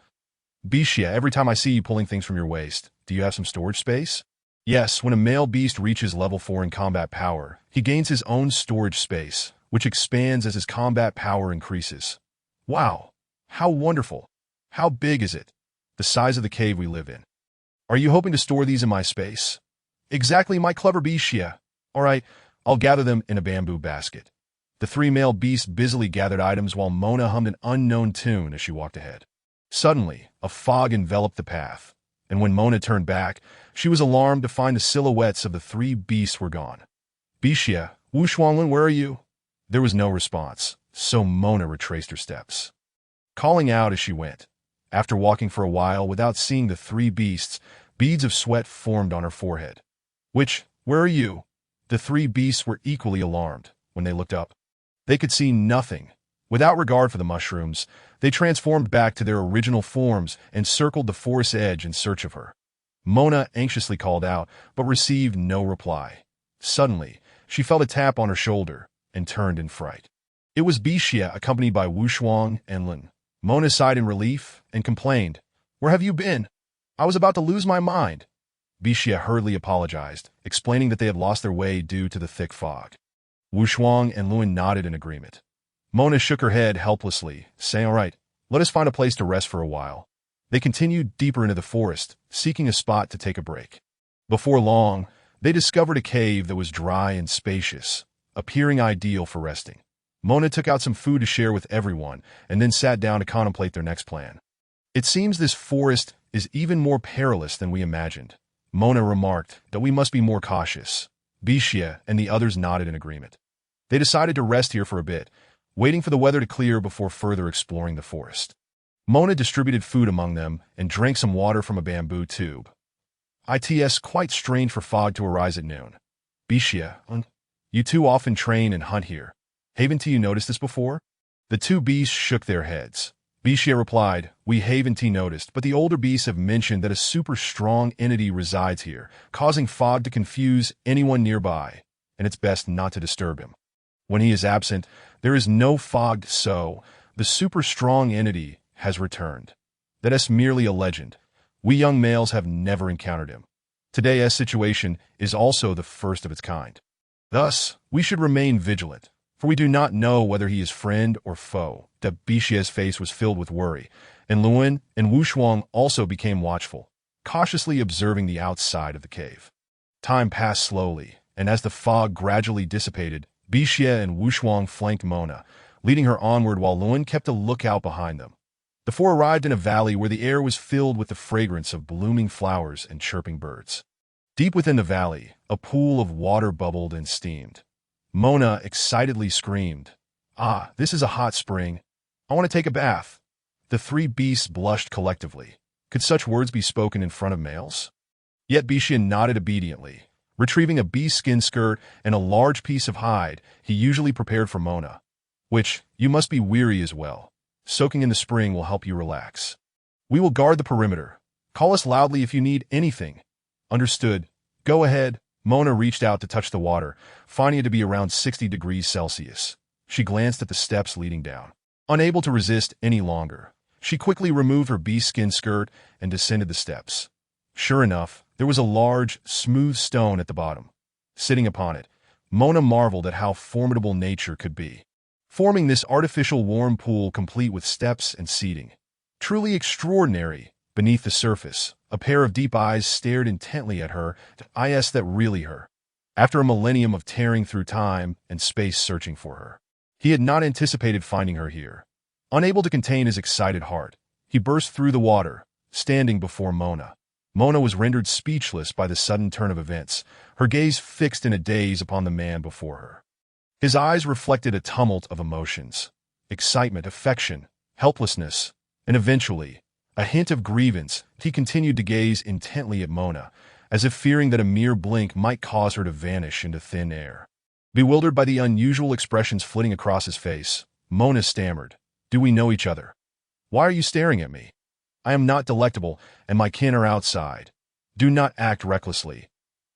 Bixia, every time I see you pulling things from your waist, do you have some storage space? Yes, when a male beast reaches level 4 in combat power, he gains his own storage space, which expands as his combat power increases. Wow, how wonderful. How big is it? The size of the cave we live in. Are you hoping to store these in my space? Exactly, my clever Bixia. All right, I'll gather them in a bamboo basket. The 3 male beasts busily gathered items while Mona hummed an unknown tune as she walked ahead. Suddenly, a fog enveloped the path, and when Mona turned back, she was alarmed to find the silhouettes of the 3 beasts were gone. Bixia, Wushuang, where are you? There was no response, so Mona retraced her steps, calling out as she went. After walking for a while without seeing the 3 beasts, beads of sweat formed on her forehead. Where are you? The three beasts were equally alarmed when they looked up. They could see nothing. Without regard for the mushrooms, they transformed back to their original forms and circled the forest edge in search of her. Mona anxiously called out, but received no reply. Suddenly, she felt a tap on her shoulder and turned in fright. It was Bixia, accompanied by Wushuang and Lin. Mona sighed in relief and complained, "Where have you been? I was about to lose my mind." Bixia hurriedly apologized, explaining that they had lost their way due to the thick fog. Wushuang and Lin nodded in agreement. Mona shook her head helplessly, saying, "All right, let us find a place to rest for a while." They continued deeper into the forest, seeking a spot to take a break. Before long, they discovered a cave that was dry and spacious, appearing ideal for resting. Mona took out some food to share with everyone and then sat down to contemplate their next plan. "It seems this forest is even more perilous than we imagined." Mona remarked that we must be more cautious. Bixia and the others nodded in agreement. They decided to rest here for a bit, waiting for the weather to clear before further exploring the forest. Mona distributed food among them and drank some water from a bamboo tube. "It's quite strange for fog to arise at noon." "Bixia, you two often train and hunt here. Haven't you noticed this before?" The two beasts shook their heads. Bixia replied, "We haven't noticed, but the older beasts have mentioned that a super strong entity resides here, causing fog to confuse anyone nearby, and it's best not to disturb him. When he is absent, there is no fog, so the super strong entity has returned. That is merely a legend. We young males have never encountered him. Today's situation is also the first of its kind. Thus, we should remain vigilant, for we do not know whether he is friend or foe." That Bixia's face was filled with worry, and Luan and Wushuang also became watchful, cautiously observing the outside of the cave. Time passed slowly, and as the fog gradually dissipated, Bixia and Wushuang flanked Mona, leading her onward while Luan kept a lookout behind them. The four arrived in a valley where the air was filled with the fragrance of blooming flowers and chirping birds. Deep within the valley, a pool of water bubbled and steamed. Mona excitedly screamed, "Ah, this is a hot spring. I want to take a bath." The three beasts blushed collectively. Could such words be spoken in front of males? Yet Bixia nodded obediently. Retrieving a bee-skin skirt and a large piece of hide he usually prepared for Mona, which you must be weary as well. Soaking in the spring will help you relax. "We will guard the perimeter. Call us loudly if you need anything." "Understood. Go ahead." Mona reached out to touch the water, finding it to be around 60 degrees Celsius. She glanced at the steps leading down. Unable to resist any longer, she quickly removed her bee-skin skirt and descended the steps. Sure enough, there was a large, smooth stone at the bottom. Sitting upon it, Mona marveled at how formidable nature could be, forming this artificial warm pool complete with steps and seating. Truly extraordinary. Beneath the surface, a pair of deep eyes stared intently at her, eyes that really her. After a millennium of tearing through time and space searching for her, he had not anticipated finding her here. Unable to contain his excited heart, he burst through the water, standing before Mona. Mona was rendered speechless by the sudden turn of events, her gaze fixed in a daze upon the man before her. His eyes reflected a tumult of emotions: excitement, affection, helplessness, and eventually, a hint of grievance. He continued to gaze intently at Mona, as if fearing that a mere blink might cause her to vanish into thin air. Bewildered by the unusual expressions flitting across his face, Mona stammered, "Do we know each other? Why are you staring at me? I am not delectable, and my kin are outside. Do not act recklessly."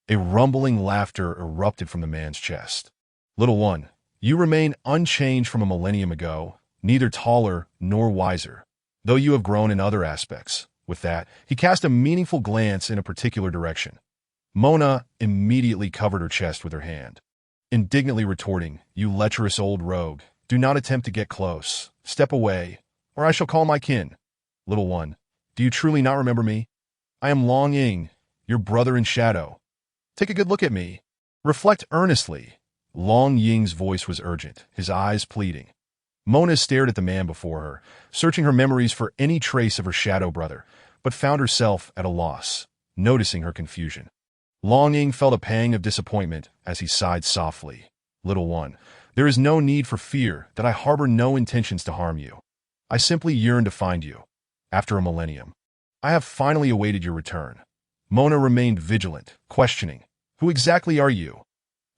A rumbling laughter erupted from the man's chest. "Little one, you remain unchanged from a millennium ago, neither taller nor wiser, though you have grown in other aspects." With that, he cast a meaningful glance in a particular direction. Mona immediately covered her chest with her hand, indignantly retorting, "You lecherous old rogue, do not attempt to get close. Step away, or I shall call my kin." "Little one, do you truly not remember me? I am Long Ying, your brother in shadow. Take a good look at me. Reflect earnestly." Long Ying's voice was urgent, his eyes pleading. Mona stared at the man before her, searching her memories for any trace of her shadow brother, but found herself at a loss, noticing her confusion. Long Ying felt a pang of disappointment as he sighed softly. "Little one, there is no need for fear that I harbor no intentions to harm you. I simply yearn to find you. After a millennium, I have finally awaited your return." Mona remained vigilant, questioning, "Who exactly are you?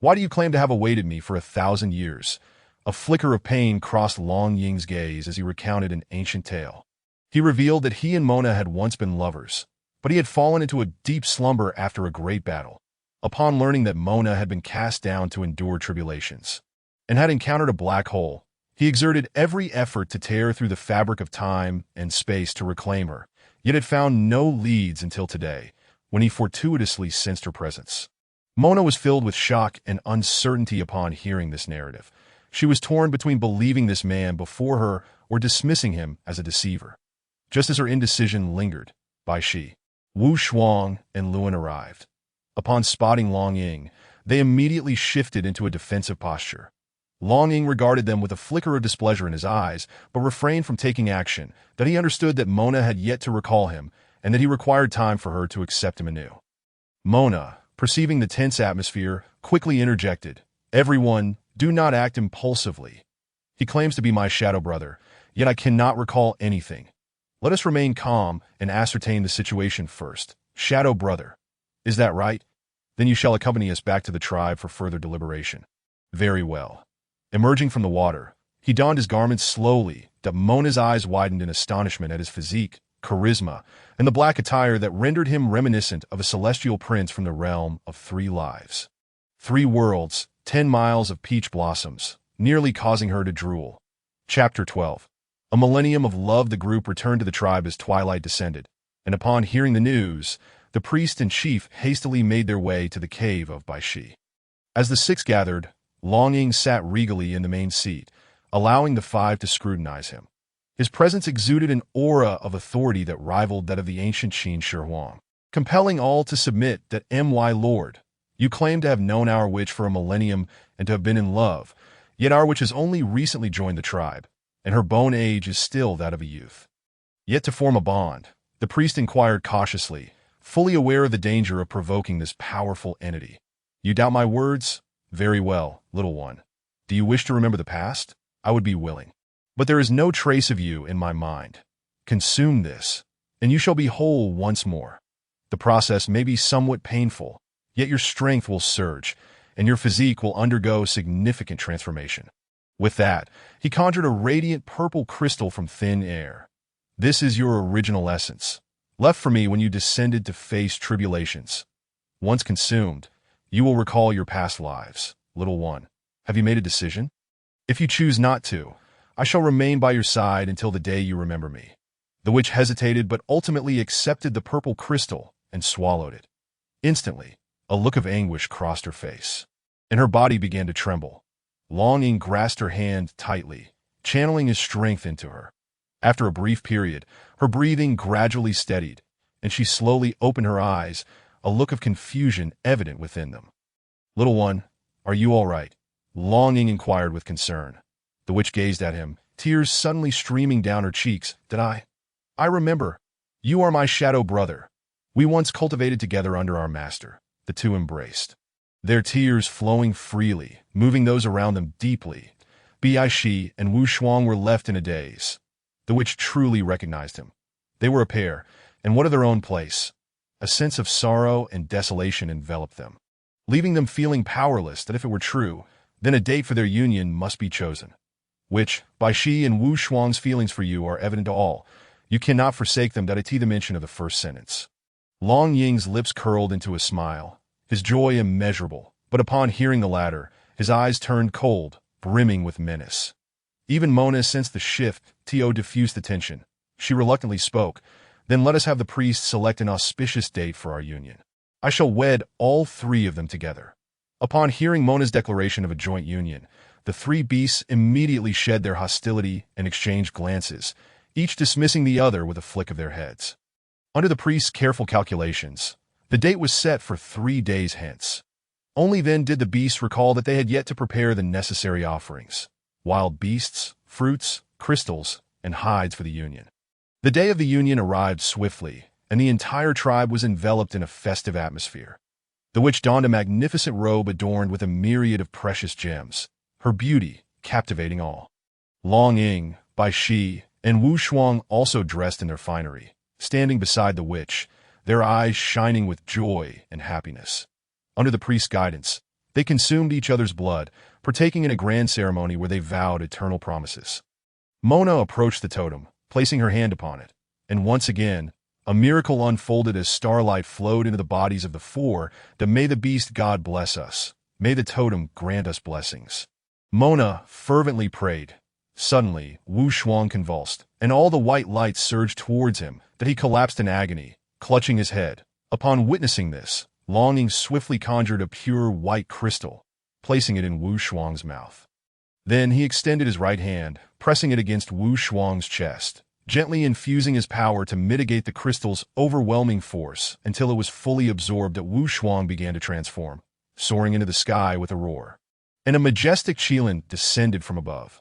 Why do you claim to have awaited me for 1,000 years? A flicker of pain crossed Long Ying's gaze as he recounted an ancient tale. He revealed that he and Mona had once been lovers, but he had fallen into a deep slumber after a great battle. Upon learning that Mona had been cast down to endure tribulations and had encountered a black hole, he exerted every effort to tear through the fabric of time and space to reclaim her, yet had found no leads until today, when he fortuitously sensed her presence. Mona was filled with shock and uncertainty upon hearing this narrative. She was torn between believing this man before her or dismissing him as a deceiver. Just as her indecision lingered, Bai Shi, Wu Shuang, and Luan arrived. Upon spotting Long Ying, they immediately shifted into a defensive posture. Long Ying regarded them with a flicker of displeasure in his eyes, but refrained from taking action, that he understood that Mona had yet to recall him, and that he required time for her to accept him anew. Mona, perceiving the tense atmosphere, quickly interjected, "Everyone, do not act impulsively. He claims to be my shadow brother, yet I cannot recall anything. Let us remain calm and ascertain the situation first. Shadow brother. Is that right? Then you shall accompany us back to the tribe for further deliberation." Very well. Emerging from the water, he donned his garments slowly, that Mona's eyes widened in astonishment at his physique, charisma, and the black attire that rendered him reminiscent of a celestial prince from the realm of 3 lives. 3 worlds, 10 miles of peach blossoms, nearly causing her to drool. Chapter 12. A millennium of love. The group returned to the tribe as twilight descended, and upon hearing the news, the priest and chief hastily made their way to the cave of Bai Shi. As the 6 gathered, Long Ying sat regally in the main seat, allowing the 5 to scrutinize him. His presence exuded an aura of authority that rivaled that of the ancient Qin Shi Huang, compelling all to submit. That my lord, you claim to have known our witch for a millennium and to have been in love, yet our witch has only recently joined the tribe, and her bone age is still that of a youth. Yet to form a bond, the priest inquired cautiously, fully aware of the danger of provoking this powerful entity. You doubt my words? Very well, little one. Do you wish to remember the past? I would be willing. But there is no trace of you in my mind. Consume this, and you shall be whole once more. The process may be somewhat painful, yet your strength will surge, and your physique will undergo significant transformation. With that, he conjured a radiant purple crystal from thin air. This is your original essence, left for me when you descended to face tribulations. Once consumed, you will recall your past lives. Little one, have you made a decision? If you choose not to, I shall remain by your side until the day you remember me. The witch hesitated but ultimately accepted the purple crystal and swallowed it. Instantly, a look of anguish crossed her face, and her body began to tremble. Long Ying grasped her hand tightly, channeling his strength into her. After a brief period, her breathing gradually steadied, and she slowly opened her eyes, a look of confusion evident within them. Little one, are you all right? Long Ying inquired with concern. The witch gazed at him, tears suddenly streaming down her cheeks. I remember. You are my shadow brother. We once cultivated together under our master. The 2 embraced, their tears flowing freely, moving those around them deeply. Bai Shi and Wu Shuang were left in a daze. The witch truly recognized him. They were a pair, and one of their own place. A sense of sorrow and desolation enveloped them, leaving them feeling powerless. That if it were true, then a date for their union must be chosen. Which, Bai Shi and Wu Shuang's feelings for you are evident to all. You cannot forsake them. The mention of the first sentence. Long Ying's lips curled into a smile, his joy immeasurable, but upon hearing the latter, his eyes turned cold, brimming with menace. Even Mona sensed the shift. To diffuse the tension, she reluctantly spoke, "Then let us have the priest select an auspicious date for our union. I shall wed all 3 of them together." Upon hearing Mona's declaration of a joint union, the 3 beasts immediately shed their hostility and exchanged glances, each dismissing the other with a flick of their heads. Under the priest's careful calculations, the date was set for 3 days hence. Only then did the beasts recall that they had yet to prepare the necessary offerings: wild beasts, fruits, crystals, and hides for the union. The day of the union arrived swiftly, and the entire tribe was enveloped in a festive atmosphere. The witch donned a magnificent robe adorned with a myriad of precious gems, her beauty captivating all. Long Ying, Bai Shi, and Wu Shuang also dressed in their finery, standing beside the witch, their eyes shining with joy and happiness. Under the priest's guidance, They consumed each other's blood, partaking in a grand ceremony where they vowed eternal promises. Mona approached the totem, placing her hand upon it, and once again, a miracle unfolded as starlight flowed into the bodies of the four. That may the beast god bless us. May the totem grant us blessings. Mona fervently prayed. Suddenly, Wu Shuang convulsed, and all the white lights surged towards him, that he collapsed in agony, clutching his head. Upon witnessing this, Longing swiftly conjured a pure white crystal, placing it in Wu Shuang's mouth. Then he extended his right hand, pressing it against Wu Shuang's chest, gently infusing his power to mitigate the crystal's overwhelming force until it was fully absorbed. That Wu Shuang began to transform, soaring into the sky with a roar. And a majestic qilin descended from above.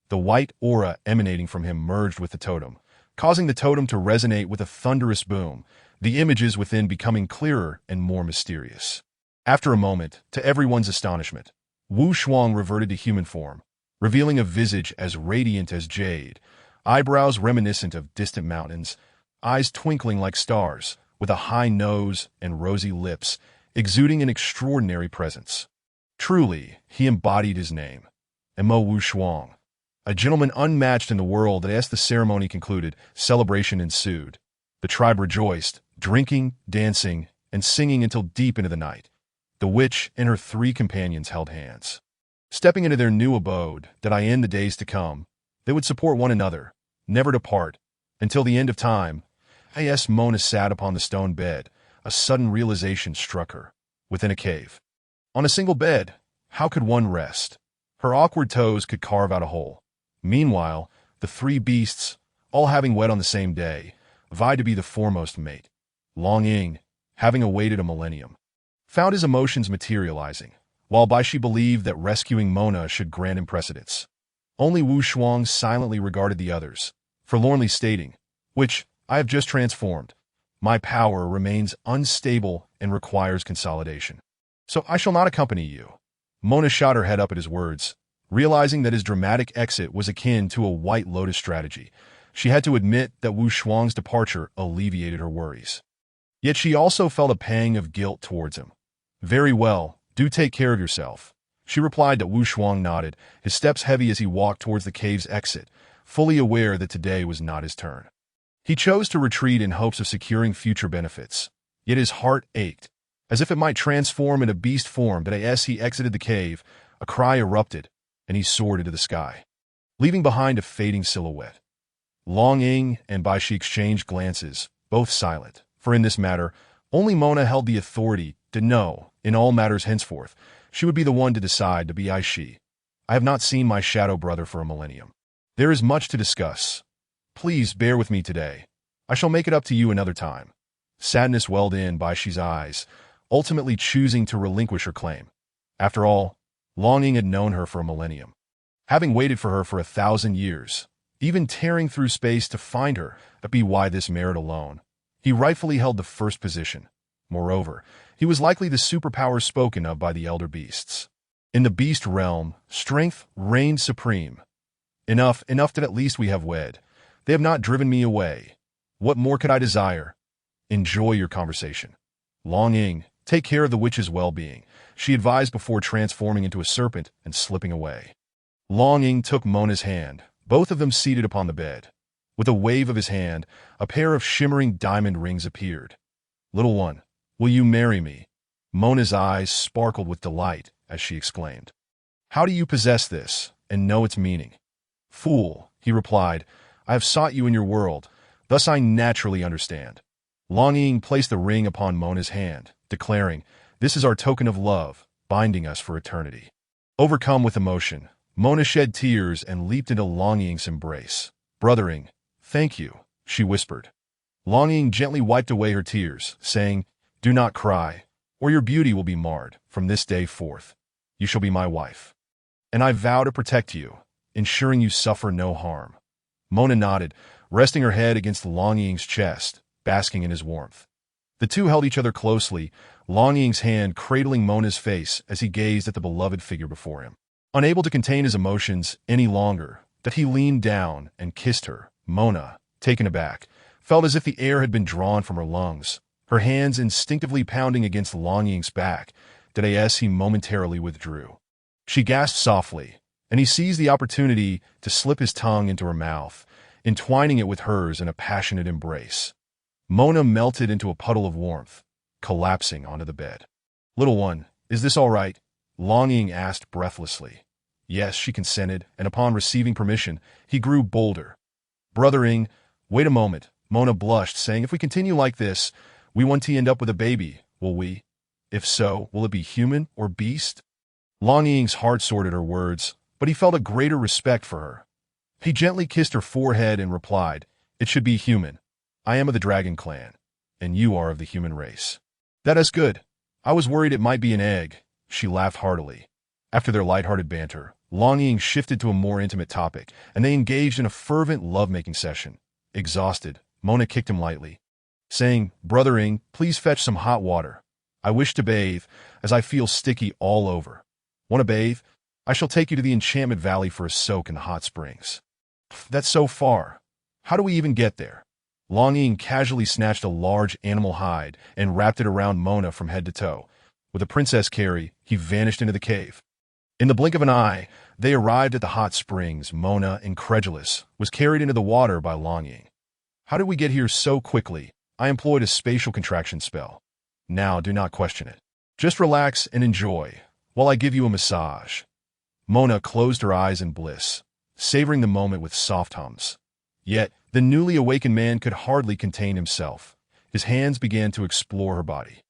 The white aura emanating from him merged with the totem, causing the totem to resonate with a thunderous boom, the images within becoming clearer and more mysterious. After a moment, to everyone's astonishment, Wu Shuang reverted to human form, revealing a visage as radiant as jade, eyebrows reminiscent of distant mountains, eyes twinkling like stars, with a high nose and rosy lips, exuding an extraordinary presence. Truly, he embodied his name, Mo Wu Shuang, a gentleman unmatched in the world. That as the ceremony concluded, celebration ensued. The tribe rejoiced, drinking, dancing, and singing until deep into the night. The witch and her 3 companions held hands. Stepping into their new abode, that in the days to come, they would support one another, never to part, until the end of time. As Mona sat upon the stone bed, a sudden realization struck her. Within a cave, on a single bed, how could one rest? Her awkward toes could carve out a hole. Meanwhile, the 3 beasts, all having wed on the same day, vied to be the foremost mate. Longing, having awaited a millennium, found his emotions materializing, while Bai Shi believed that rescuing Mona should grant him precedence. Only Wu Shuang silently regarded the others, forlornly stating, "Which, I have just transformed. My power remains unstable and requires consolidation. So I shall not accompany you." Mona shot her head up at his words, realizing that his dramatic exit was akin to a White Lotus strategy. She had to admit that Wu Shuang's departure alleviated her worries. Yet she also felt a pang of guilt towards him. "Very well, do take care of yourself," she replied. That Wu Shuang nodded, his steps heavy as he walked towards the cave's exit, fully aware that today was not his turn. He chose to retreat in hopes of securing future benefits, yet his heart ached, as if it might transform into beast form. But as he exited the cave, a cry erupted, and he soared into the sky, leaving behind a fading silhouette. Longing and Bai Shi exchanged glances, both silent, for in this matter, only Mona held the authority to know. In all matters henceforth, she would be the one to decide. To be Bai Shi, "I have not seen my shadow brother for a millennium. There is much to discuss. Please bear with me today. I shall make it up to you another time." Sadness welled in Bai Shi's eyes, ultimately choosing to relinquish her claim. After all, Longing had known her for a millennium, having waited for her for 1,000 years, even tearing through space to find her. That be why this merit alone. He rightfully held the first position. Moreover, he was likely the superpower spoken of by the elder beasts. In the beast realm, strength reigned supreme. Enough that at least we have wed. They have not driven me away. What more could I desire? Enjoy your conversation. Longing, take care of the witch's well-being, she advised before transforming into a serpent and slipping away. Longing took Mona's hand, both of them seated upon the bed. With a wave of his hand, a pair of shimmering diamond rings appeared. "Little one, will you marry me?" Mona's eyes sparkled with delight as she exclaimed. "How do you possess this and know its meaning?" "Fool," he replied, "I have sought you in your world, thus I naturally understand." Longing placed the ring upon Mona's hand, declaring, "This is our token of love, binding us for eternity." Overcome with emotion, Mona shed tears and leaped into Longing's embrace. "Brothering, thank you," she whispered. Longing gently wiped away her tears, saying, "Do not cry, or your beauty will be marred. From this day forth, you shall be my wife. And I vow to protect you, ensuring you suffer no harm." Mona nodded, resting her head against Longing's chest, basking in his warmth. The two held each other closely, Longing's hand cradling Mona's face as he gazed at the beloved figure before him. Unable to contain his emotions any longer, that he leaned down and kissed her. Mona, taken aback, felt as if the air had been drawn from her lungs, her hands instinctively pounding against Longing's back, as he momentarily withdrew. She gasped softly, and he seized the opportunity to slip his tongue into her mouth, entwining it with hers in a passionate embrace. Mona melted into a puddle of warmth, collapsing onto the bed. "Little one, is this all right?" Longing asked breathlessly. Yes, she consented, and upon receiving permission, he grew bolder. "Brothering, wait a moment," Mona blushed, saying, "If we continue like this, we want to end up with a baby, will we? If so, will it be human or beast?" Longing's heart sorted her words, but he felt a greater respect for her. He gently kissed her forehead and replied, "It should be human. I am of the dragon clan, and you are of the human race." "That is good. I was worried it might be an egg." She laughed heartily. After their lighthearted banter, Longing shifted to a more intimate topic, and they engaged in a fervent lovemaking session. Exhausted, Mona kicked him lightly, saying, "Brothering, please fetch some hot water. I wish to bathe, as I feel sticky all over. Want to bathe? I shall take you to the Enchantment Valley for a soak in the hot springs." "That's so far. How do we even get there?" Longing casually snatched a large animal hide and wrapped it around Mona from head to toe. With a princess carry, he vanished into the cave. In the blink of an eye, they arrived at the hot springs. Mona, incredulous, was carried into the water by Longing. "How did we get here so quickly? I employed a spatial contraction spell. Now do not question it. Just relax and enjoy, while I give you a massage." Mona closed her eyes in bliss, savoring the moment with soft hums. Yet, the newly awakened man could hardly contain himself. His hands began to explore her body.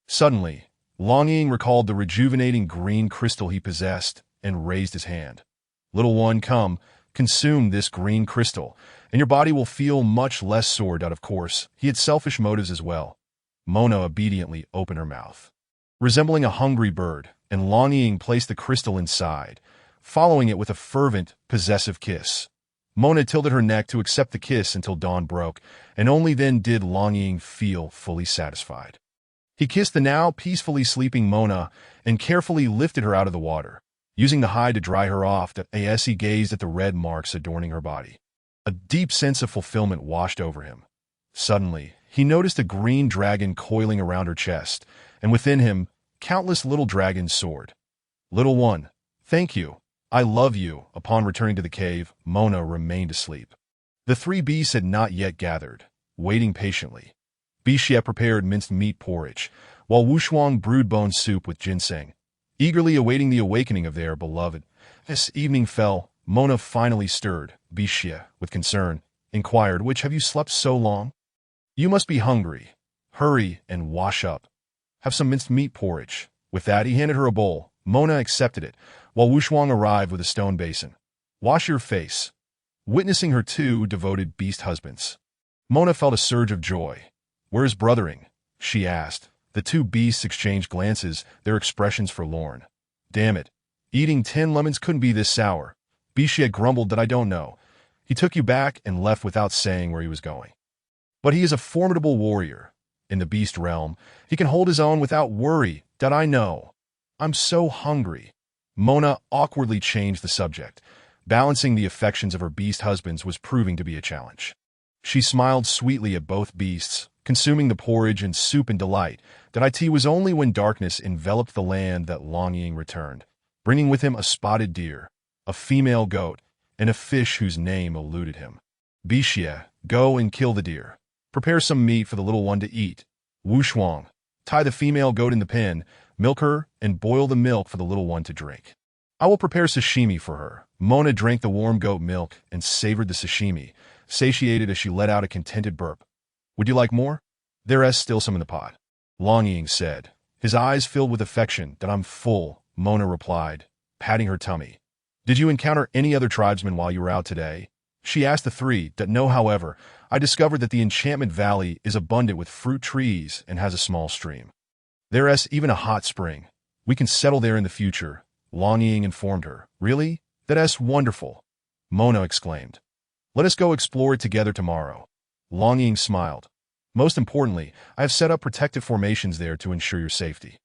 Suddenly, Longing recalled the rejuvenating green crystal he possessed and raised his hand. "Little one, come, consume this green crystal, and your body will feel much less sore." Of course, he had selfish motives as well. Mona obediently opened her mouth, resembling a hungry bird, and Longing placed the crystal inside, following it with a fervent, possessive kiss. Mona tilted her neck to accept the kiss until dawn broke, and only then did Longing feel fully satisfied. He kissed the now peacefully sleeping Mona and carefully lifted her out of the water, using the hide to dry her off as he gazed at the red marks adorning her body. A deep sense of fulfillment washed over him. Suddenly, he noticed a green dragon coiling around her chest, and within him, countless little dragons soared. "Little one, thank you. I love you." Upon returning to the cave, Mona remained asleep. The three beasts had not yet gathered, waiting patiently. Bixia prepared minced meat porridge, while Wushuang brewed bone soup with ginseng, eagerly awaiting the awakening of their beloved. As evening fell, Mona finally stirred. Bixia, with concern, inquired, "Which have you slept so long? You must be hungry. Hurry and wash up. Have some minced meat porridge." With that, he handed her a bowl. Mona accepted it, while Wushuang arrived with a stone basin. "Wash your face." Witnessing her two devoted beast husbands, Mona felt a surge of joy. "Where's Brothering?" she asked. The two beasts exchanged glances, their expressions forlorn. "Damn it. Eating 10 lemons couldn't be this sour." Bixia grumbled, "That I don't know. He took you back and left without saying where he was going. But he is a formidable warrior. In the beast realm, he can hold his own without worry. That I know. I'm so hungry." Mona awkwardly changed the subject. Balancing the affections of her beast husbands was proving to be a challenge. She smiled sweetly at both beasts, consuming the porridge and soup in delight. That it was only when darkness enveloped the land that Longing returned, bringing with him a spotted deer, a female goat, and a fish whose name eluded him. "Bixia, go and kill the deer. Prepare some meat for the little one to eat. Wushuang, tie the female goat in the pen, milk her, and boil the milk for the little one to drink. I will prepare sashimi for her." Mona drank the warm goat milk and savored the sashimi, satiated as she let out a contented burp. "Would you like more?" "There's still some in the pot," Longing said, his eyes filled with affection. "That I'm full," Mona replied, patting her tummy. "Did you encounter any other tribesmen while you were out today?" She asked the three. "No, however, I discovered that the Enchantment Valley is abundant with fruit trees and has a small stream. There's even a hot spring. We can settle there in the future," Longing informed her. "Really? That's wonderful," Mona exclaimed. "Let us go explore it together tomorrow." Longing smiled. "Most importantly, I have set up protective formations there to ensure your safety."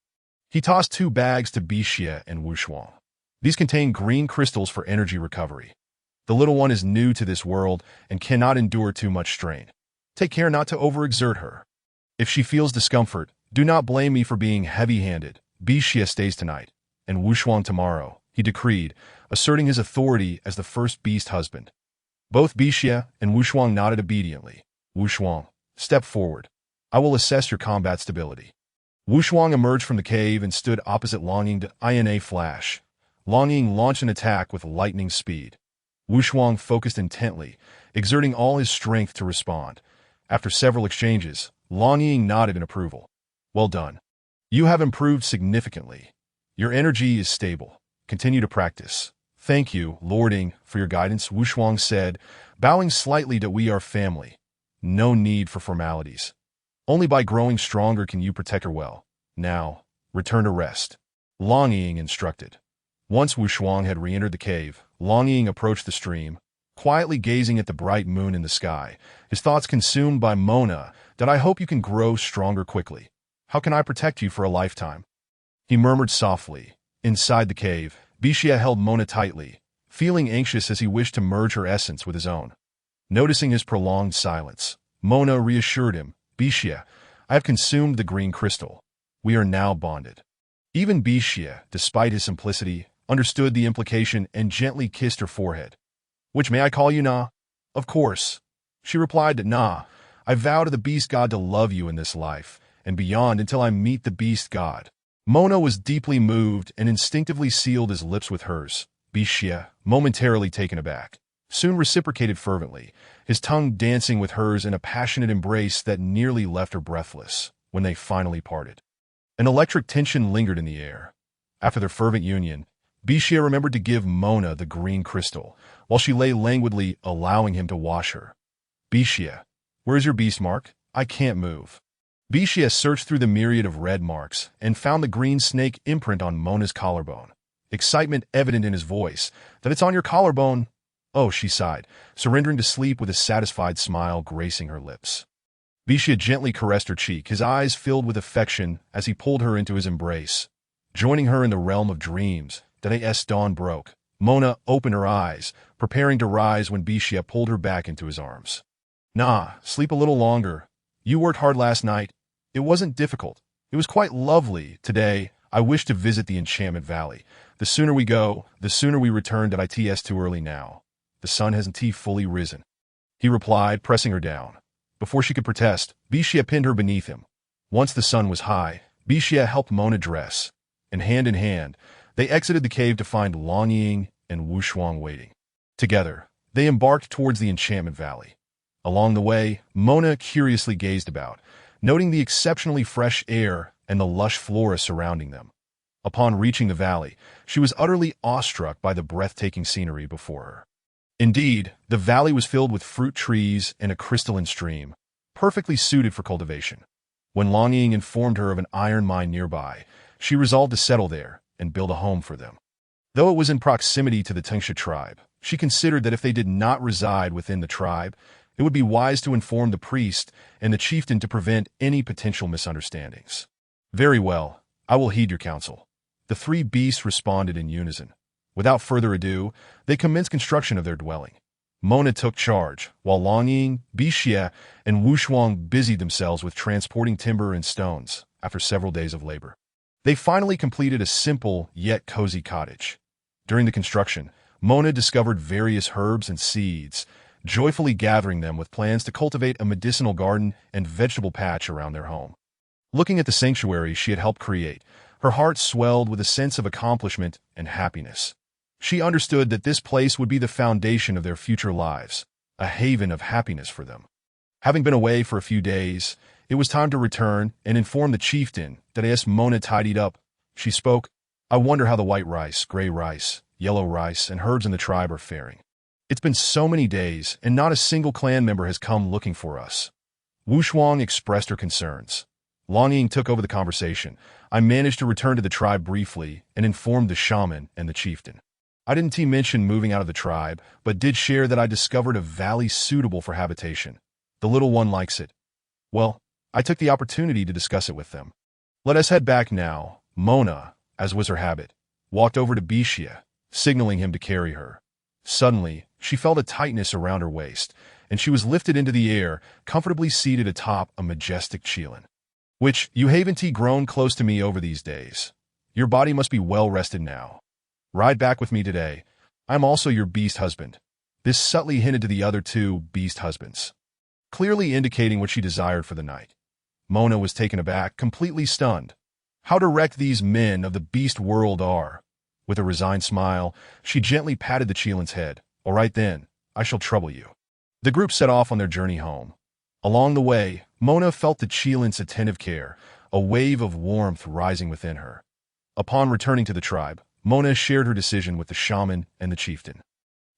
He tossed 2 bags to Bixia and Wushuang. These contain green crystals for energy recovery. The little one is new to this world and cannot endure too much strain. Take care not to overexert her. If she feels discomfort, do not blame me for being heavy-handed," Bixia stays tonight, and Wushuang tomorrow, he decreed, asserting his authority as the first beast husband. Both Bixia and Wushuang nodded obediently. Wushuang, step forward. I will assess your combat stability. Wushuang emerged from the cave and stood opposite Longing to INA flash. Longing launched an attack with lightning speed. Wushuang focused intently, exerting all his strength to respond. After several exchanges, Longing nodded in approval. Well done. You have improved significantly. Your energy is stable. Continue to practice. Thank you, Lording, for your guidance, Wushuang said, bowing slightly to we are family. No need for formalities. Only by growing stronger can you protect her well. Now, return to rest. Longing instructed. Once Wushuang had re-entered the cave, Longing approached the stream, quietly gazing at the bright moon in the sky, his thoughts consumed by Mona, that I hope you can grow stronger quickly. How can I protect you for a lifetime? He murmured softly. Inside the cave, Bixia held Mona tightly, feeling anxious as he wished to merge her essence with his own. Noticing his prolonged silence, Mona reassured him, Bixia, I have consumed the green crystal. We are now bonded. Even Bixia, despite his simplicity, understood the implication and gently kissed her forehead. Which may I call you, Na? Of course. She replied that, Nah, I vow to the beast god to love you in this life, and beyond until I meet the beast god. Mona was deeply moved and instinctively sealed his lips with hers. Bixia, momentarily taken aback, soon reciprocated fervently, his tongue dancing with hers in a passionate embrace that nearly left her breathless when they finally parted. An electric tension lingered in the air. After their fervent union, Bixia remembered to give Mona the green crystal, while she lay languidly allowing him to wash her. Bixia, where is your beast mark? I can't move. Bixia searched through the myriad of red marks and found the green snake imprint on Mona's collarbone. Excitement evident in his voice. That it's on your collarbone? Oh, she sighed, surrendering to sleep with a satisfied smile gracing her lips. Bixia gently caressed her cheek, his eyes filled with affection as he pulled her into his embrace. Joining her in the realm of dreams, Danae's dawn broke. Mona opened her eyes, preparing to rise when Bixia pulled her back into his arms. Nah, sleep a little longer. You worked hard last night. It wasn't difficult. It was quite lovely. Today, I wish to visit the Enchantment Valley. The sooner we go, the sooner we return. It's too early now. The sun hasn't fully risen. He replied, pressing her down. Before she could protest, Bixia pinned her beneath him. Once the sun was high, Bixia helped Mona dress, and hand in hand, they exited the cave to find Longing and Wushuang waiting. Together, they embarked towards the Enchantment Valley. Along the way, Mona curiously gazed about, noting the exceptionally fresh air and the lush flora surrounding them. Upon reaching the valley, she was utterly awestruck by the breathtaking scenery before her. Indeed, the valley was filled with fruit trees and a crystalline stream, perfectly suited for cultivation. When Longing informed her of an iron mine nearby, she resolved to settle there and build a home for them. Though it was in proximity to the Tengsha tribe, she considered that if they did not reside within the tribe, it would be wise to inform the priest and the chieftain to prevent any potential misunderstandings. Very well, I will heed your counsel. The three beasts responded in unison. Without further ado, they commenced construction of their dwelling. Mona took charge, while Longing, Bixia, and Wushuang busied themselves with transporting timber and stones after several days of labor. They finally completed a simple yet cozy cottage. During the construction, Mona discovered various herbs and seeds, joyfully gathering them with plans to cultivate a medicinal garden and vegetable patch around their home. Looking at the sanctuary she had helped create, her heart swelled with a sense of accomplishment and happiness. She understood that this place would be the foundation of their future lives, a haven of happiness for them. Having been away for a few days, it was time to return and inform the chieftain that as Mona tidied up, she spoke, I wonder how the white rice, gray rice, yellow rice, and herds in the tribe are faring. It's been so many days, and not a single clan member has come looking for us. Wushuang expressed her concerns. Longing took over the conversation. I managed to return to the tribe briefly and informed the shaman and the chieftain. I didn't mention moving out of the tribe, but did share that I discovered a valley suitable for habitation. The little one likes it. Well, I took the opportunity to discuss it with them. Let us head back now. Mona, as was her habit, walked over to Bixia, signaling him to carry her. Suddenly, she felt a tightness around her waist, and she was lifted into the air, comfortably seated atop a majestic chilan. Which you haven't grown close to me over these days. Your body must be well rested now. Ride back with me today. I'm also your beast husband. This subtly hinted to the other two beast husbands, clearly indicating what she desired for the night. Mona was taken aback, completely stunned. How direct these men of the beast world are. With a resigned smile, she gently patted the Cheelin's head. All right then, I shall trouble you. The group set off on their journey home. Along the way, Mona felt the Cheelin's attentive care, a wave of warmth rising within her. Upon returning to the tribe, Mona shared her decision with the shaman and the chieftain.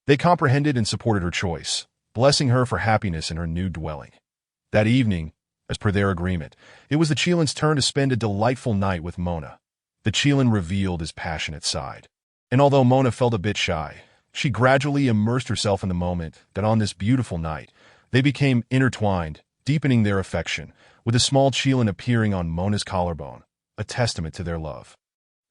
They comprehended and supported her choice, blessing her for happiness in her new dwelling. That evening, as per their agreement, it was the Cheelin's turn to spend a delightful night with Mona. The Cheelin revealed his passionate side. And although Mona felt a bit shy, she gradually immersed herself in the moment that on this beautiful night, they became intertwined, deepening their affection, with a small Cheelin appearing on Mona's collarbone, a testament to their love.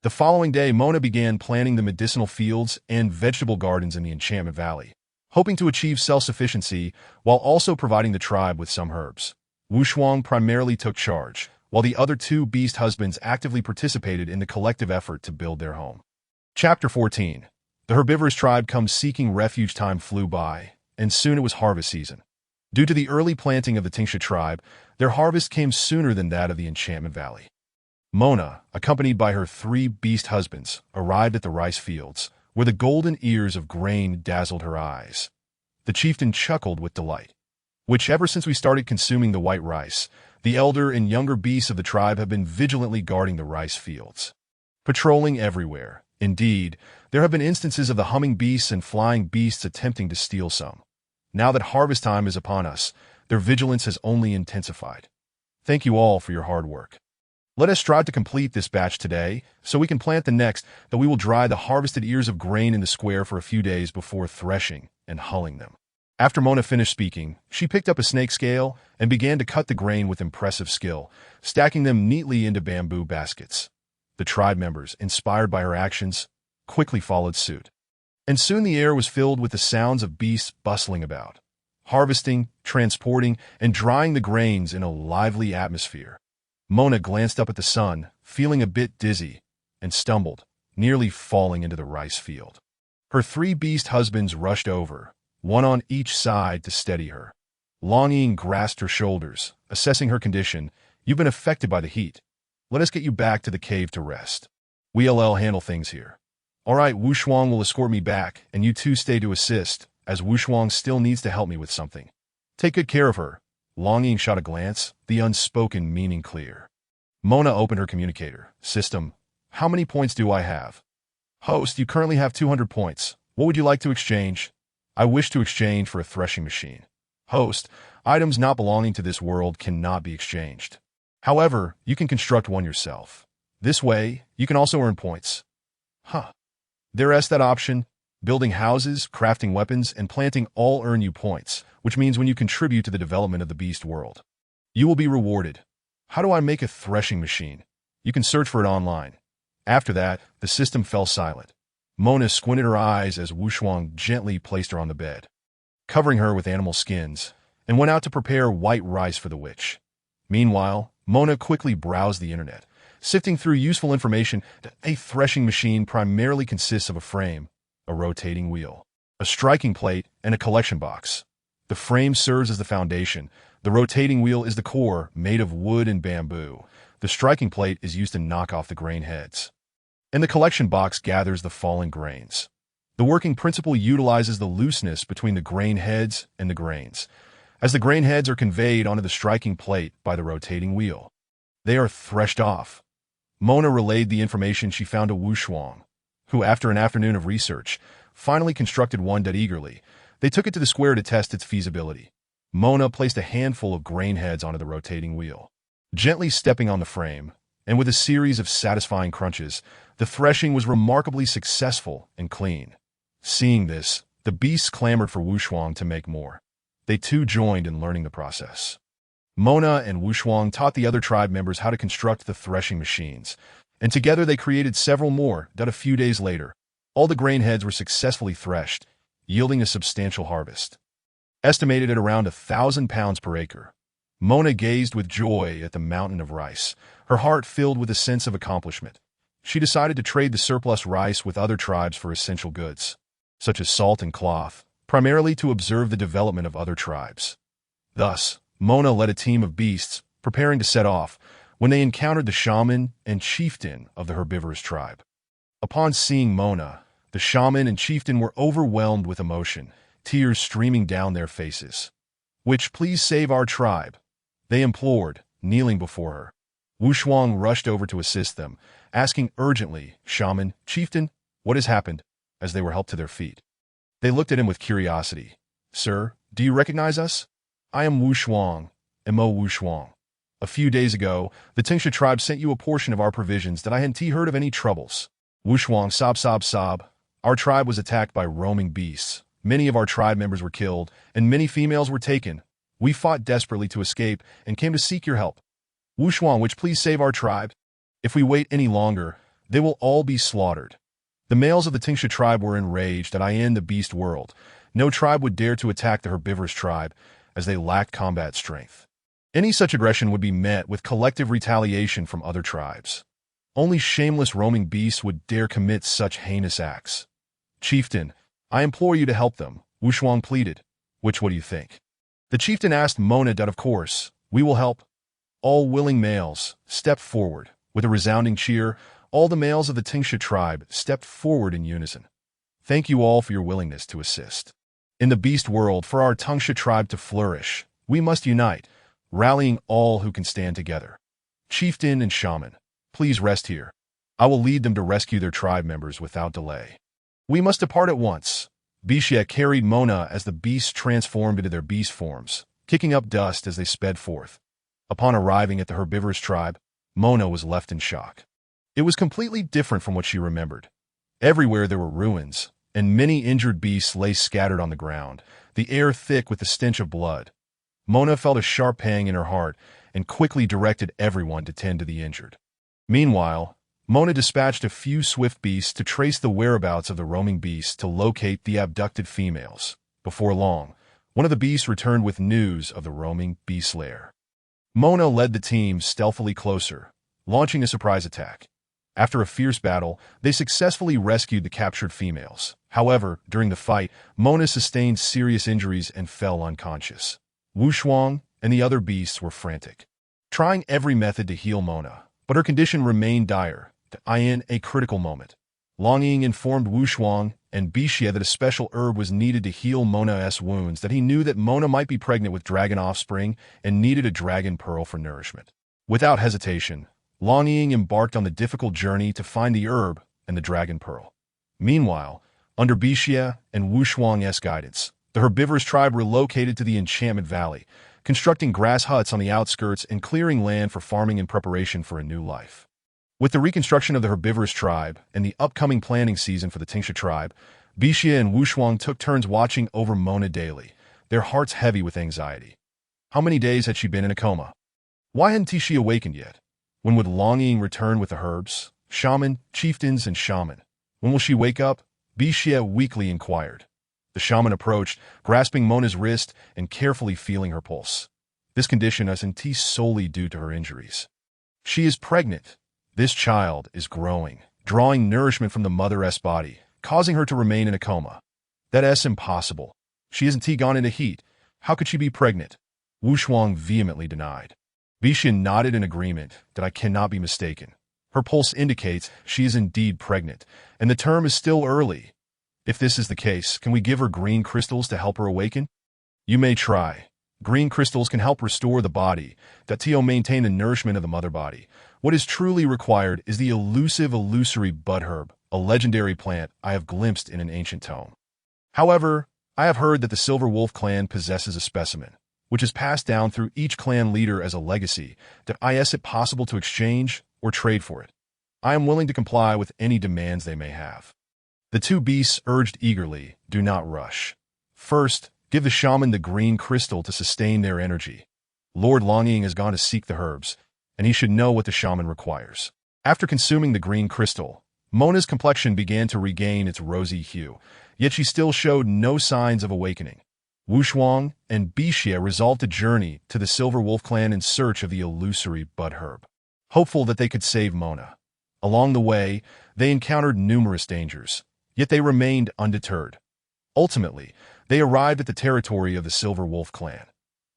The following day, Mona began planting the medicinal fields and vegetable gardens in the Enchantment Valley, hoping to achieve self-sufficiency while also providing the tribe with some herbs. Wushuang primarily took charge, while the other two beast husbands actively participated in the collective effort to build their home. Chapter 14. The herbivorous tribe comes seeking refuge. Time flew by, and soon it was harvest season. Due to the early planting of the Tingsha tribe, their harvest came sooner than that of the Enchantment Valley. Mona, accompanied by her 3 beast husbands, arrived at the rice fields, where the golden ears of grain dazzled her eyes. The chieftain chuckled with delight. Which ever since we started consuming the white rice, the elder and younger beasts of the tribe have been vigilantly guarding the rice fields, patrolling everywhere. Indeed, there have been instances of the humming beasts and flying beasts attempting to steal some. Now that harvest time is upon us, their vigilance has only intensified. Thank you all for your hard work. Let us strive to complete this batch today, so we can plant the next, that we will dry the harvested ears of grain in the square for a few days before threshing and hulling them. After Mona finished speaking, she picked up a snake scale and began to cut the grain with impressive skill, stacking them neatly into bamboo baskets. The tribe members, inspired by her actions, quickly followed suit. And soon the air was filled with the sounds of beasts bustling about, harvesting, transporting, and drying the grains in a lively atmosphere. Mona glanced up at the sun, feeling a bit dizzy, and stumbled, nearly falling into the rice field. Her 3 beast husbands rushed over, one on each side to steady her. Longing grasped her shoulders, assessing her condition. You've been affected by the heat. Let us get you back to the cave to rest. We'll handle things here. All right, Wushuang will escort me back, and you two stay to assist, as Wushuang still needs to help me with something. Take good care of her. Longing shot a glance, the unspoken meaning clear. Mona opened her communicator. System, how many points do I have? Host, you currently have 200 points. What would you like to exchange? I wish to exchange for a threshing machine. Host, items not belonging to this world cannot be exchanged. However, you can construct one yourself. This way, you can also earn points. There's that option. Building houses, crafting weapons, and planting all earn you points, which means when you contribute to the development of the beast world, you will be rewarded. How do I make a threshing machine? You can search for it online. After that, the system fell silent. Mona squinted her eyes as Wushuang gently placed her on the bed, covering her with animal skins, and went out to prepare white rice for the witch. Meanwhile, Mona quickly browsed the internet, sifting through useful information. A threshing machine primarily consists of a frame, a rotating wheel, a striking plate, and a collection box. The frame serves as the foundation. The rotating wheel is the core, made of wood and bamboo. The striking plate is used to knock off the grain heads, and the collection box gathers the fallen grains. The working principle utilizes the looseness between the grain heads and the grains, as the grain heads are conveyed onto the striking plate by the rotating wheel. They are threshed off. Mona relayed the information she found to Wushuang, who, after an afternoon of research, finally constructed one. Eagerly, they took it to the square to test its feasibility. Mona placed a handful of grain heads onto the rotating wheel, gently stepping on the frame, and with a series of satisfying crunches, the threshing was remarkably successful and clean. Seeing this, the beasts clamored for Wushuang to make more. They too joined in learning the process. Mona and Wushuang taught the other tribe members how to construct the threshing machines, and together they created several more. A few days later, all the grain heads were successfully threshed, yielding a substantial harvest, estimated at around 1,000 pounds per acre. Mona gazed with joy at the mountain of rice, her heart filled with a sense of accomplishment. she decided to trade the surplus rice with other tribes for essential goods, such as salt and cloth, primarily to observe the development of other tribes. Thus, Mona led a team of beasts, preparing to set off, when they encountered the shaman and chieftain of the herbivorous tribe. Upon seeing Mona, the shaman and chieftain were overwhelmed with emotion, tears streaming down their faces. "Which please save our tribe," they implored, kneeling before her. Wu Shuang rushed over to assist them, asking urgently, "Shaman, chieftain, what has happened?" as they were helped to their feet. They looked at him with curiosity. "Sir, do you recognize us? I am Wu Shuang, Mo Wu Shuang. A few days ago, the Tingsha tribe sent you a portion of our provisions that I hadn't heard of any troubles." Wu Shuang sob. "Our tribe was attacked by roaming beasts. Many of our tribe members were killed, and many females were taken. We fought desperately to escape and came to seek your help. Wu Shuang, which please save our tribe? If we wait any longer, they will all be slaughtered." The males of the Tingsha tribe were enraged that I in the beast world. No tribe would dare to attack the herbivorous tribe, as they lacked combat strength. Any such aggression would be met with collective retaliation from other tribes. Only shameless roaming beasts would dare commit such heinous acts. "Chieftain, I implore you to help them," Wu Shuang pleaded. What do you think?" The chieftain asked Mona. "Of course, we will help." All willing males stepped forward. With a resounding cheer, all the males of the Tingsha tribe stepped forward in unison. "Thank you all for your willingness to assist. In the beast world, for our Tingsha tribe to flourish, we must unite, rallying all who can stand together. Chieftain and shaman, please rest here. I will lead them to rescue their tribe members without delay. We must depart at once." Bishia carried Mona as the beasts transformed into their beast forms, kicking up dust as they sped forth. Upon arriving at the herbivorous tribe, Mona was left in shock. It was completely different from what she remembered. Everywhere there were ruins, and many injured beasts lay scattered on the ground, the air thick with the stench of blood. Mona felt a sharp pang in her heart and quickly directed everyone to tend to the injured. Meanwhile, Mona dispatched a few swift beasts to trace the whereabouts of the roaming beasts to locate the abducted females. Before long, one of the beasts returned with news of the roaming beast lair. Mona led the team stealthily closer, launching a surprise attack. After a fierce battle, they successfully rescued the captured females. However, during the fight, Mona sustained serious injuries and fell unconscious. Wu Shuang and the other beasts were frantic, trying every method to heal Mona, but her condition remained dire. In a critical moment, Long Ying informed Wu Shuang and Bishia that a special herb was needed to heal Mona's wounds, that he knew that Mona might be pregnant with dragon offspring and needed a dragon pearl for nourishment. Without hesitation, Long Ying embarked on the difficult journey to find the herb and the dragon pearl. Meanwhile, under Bishia and Wu Shuang's guidance, the herbivorous tribe relocated to the Enchantment Valley, constructing grass huts on the outskirts and clearing land for farming in preparation for a new life. With the reconstruction of the herbivorous tribe and the upcoming planting season for the Tingsha tribe, Bishia and Wu Shuang took turns watching over Mona daily, their hearts heavy with anxiety. How many days had she been in a coma? Why hadn't she awakened yet? When would Long Ying return with the herbs, shaman, chieftains, and shaman? When will she wake up? Bishia weakly inquired. The shaman approached, grasping Mona's wrist and carefully feeling her pulse. This condition isn't solely due to her injuries. She is pregnant. This child is growing, drawing nourishment from the mother's body, causing her to remain in a coma. That's impossible. She isn't gone into heat. How could she be pregnant? Wu Shuang vehemently denied. Bishia nodded in agreement that I cannot be mistaken. Her pulse indicates she is indeed pregnant, and the term is still early. If this is the case, can we give her green crystals to help her awaken? You may try. Green crystals can help restore the body, that maintain the nourishment of the mother body. What is truly required is the elusive illusory bud herb, a legendary plant I have glimpsed in an ancient tome. However, I have heard that the Silver Wolf clan possesses a specimen, which is passed down through each clan leader as a legacy, that is it possible to exchange or trade for it. I am willing to comply with any demands they may have. The two beasts urged eagerly, do not rush. First, give the shaman the green crystal to sustain their energy. Lord Long Ying has gone to seek the herbs, and he should know what the shaman requires. After consuming the green crystal, Mona's complexion began to regain its rosy hue, yet she still showed no signs of awakening. Wu Shuang and Bishia resolved to journey to the Silver Wolf clan in search of the illusory bud herb, hopeful that they could save Mona. Along the way, they encountered numerous dangers, yet they remained undeterred. Ultimately, they arrived at the territory of the Silver Wolf clan.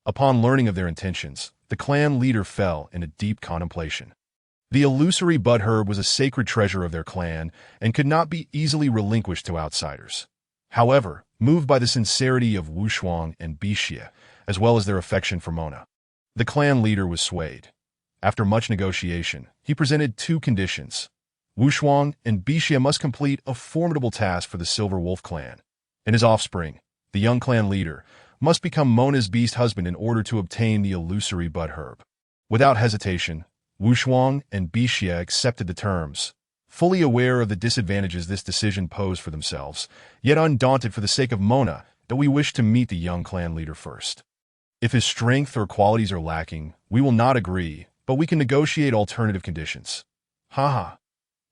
Upon learning of their intentions, the clan leader fell in a deep contemplation. The illusory bud herb was a sacred treasure of their clan and could not be easily relinquished to outsiders. However, moved by the sincerity of Wu Shuang and Bixia, as well as their affection for Mona, the clan leader was swayed. After much negotiation, he presented two conditions. Wu Shuang and Bixia must complete a formidable task for the Silver Wolf clan, and his offspring, the young clan leader, must become Mona's beast husband in order to obtain the illusory bud herb. Without hesitation, Wu Shuang and Bixia accepted the terms, fully aware of the disadvantages this decision posed for themselves, yet undaunted for the sake of Mona that we wish to meet the young clan leader first. If his strength or qualities are lacking, we will not agree, but we can negotiate alternative conditions. Haha.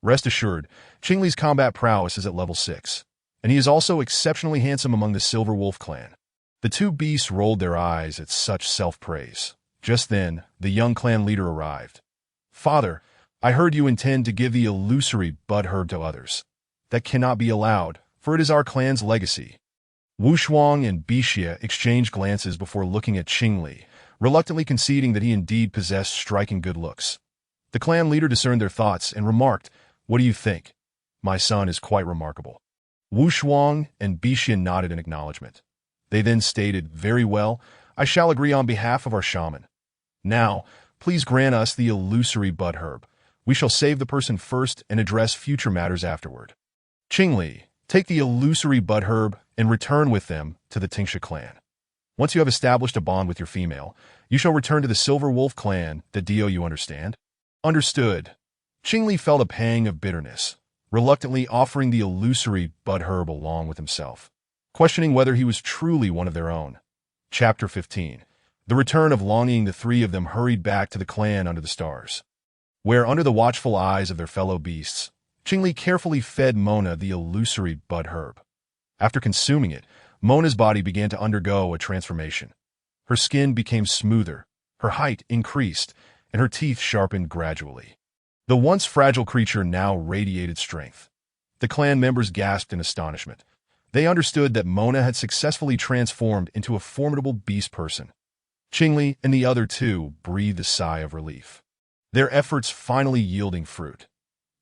Rest assured, Qingli's combat prowess is at level 6, and he is also exceptionally handsome among the Silver Wolf clan. The two beasts rolled their eyes at such self-praise. Just then, the young clan leader arrived. Father, I heard you intend to give the illusory bud herb to others. That cannot be allowed, for it is our clan's legacy. Wu Shuang and Bixia exchanged glances before looking at Qingli, reluctantly conceding that he indeed possessed striking good looks. The clan leader discerned their thoughts and remarked, "What do you think? My son is quite remarkable." Wu Shuang and Bixia nodded in acknowledgement. They then stated, "Very well, I shall agree on behalf of our shaman. Now, please grant us the illusory bud herb. We shall save the person first and address future matters afterward. Qingli, take the illusory bud herb and return with them to the Tingsha clan. Once you have established a bond with your female, you shall return to the Silver Wolf clan, the Dio, you understand?" "Understood." Qingli felt a pang of bitterness, reluctantly offering the illusory bud herb along with himself, questioning whether he was truly one of their own. Chapter 15. The return of longing. The three of them hurried back to the clan under the stars, where, under the watchful eyes of their fellow beasts, Qingli carefully fed Mona the illusory bud herb. After consuming it, Mona's body began to undergo a transformation. Her skin became smoother, her height increased, and her teeth sharpened gradually. The once fragile creature now radiated strength. The clan members gasped in astonishment. They understood that Mona had successfully transformed into a formidable beast person. Qingli and the other two breathed a sigh of relief, their efforts finally yielding fruit.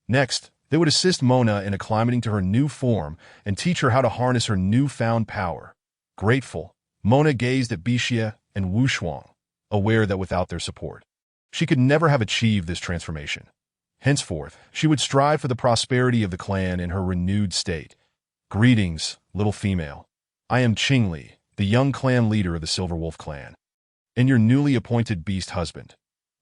Next, they would assist Mona in acclimating to her new form and teach her how to harness her newfound power. Grateful, Mona gazed at Bixia and Wu Shuang, aware that without their support, she could never have achieved this transformation. Henceforth, she would strive for the prosperity of the clan in her renewed state. "Greetings, little female. I am Qingli, the young clan leader of the Silver Wolf clan, and your newly appointed beast husband."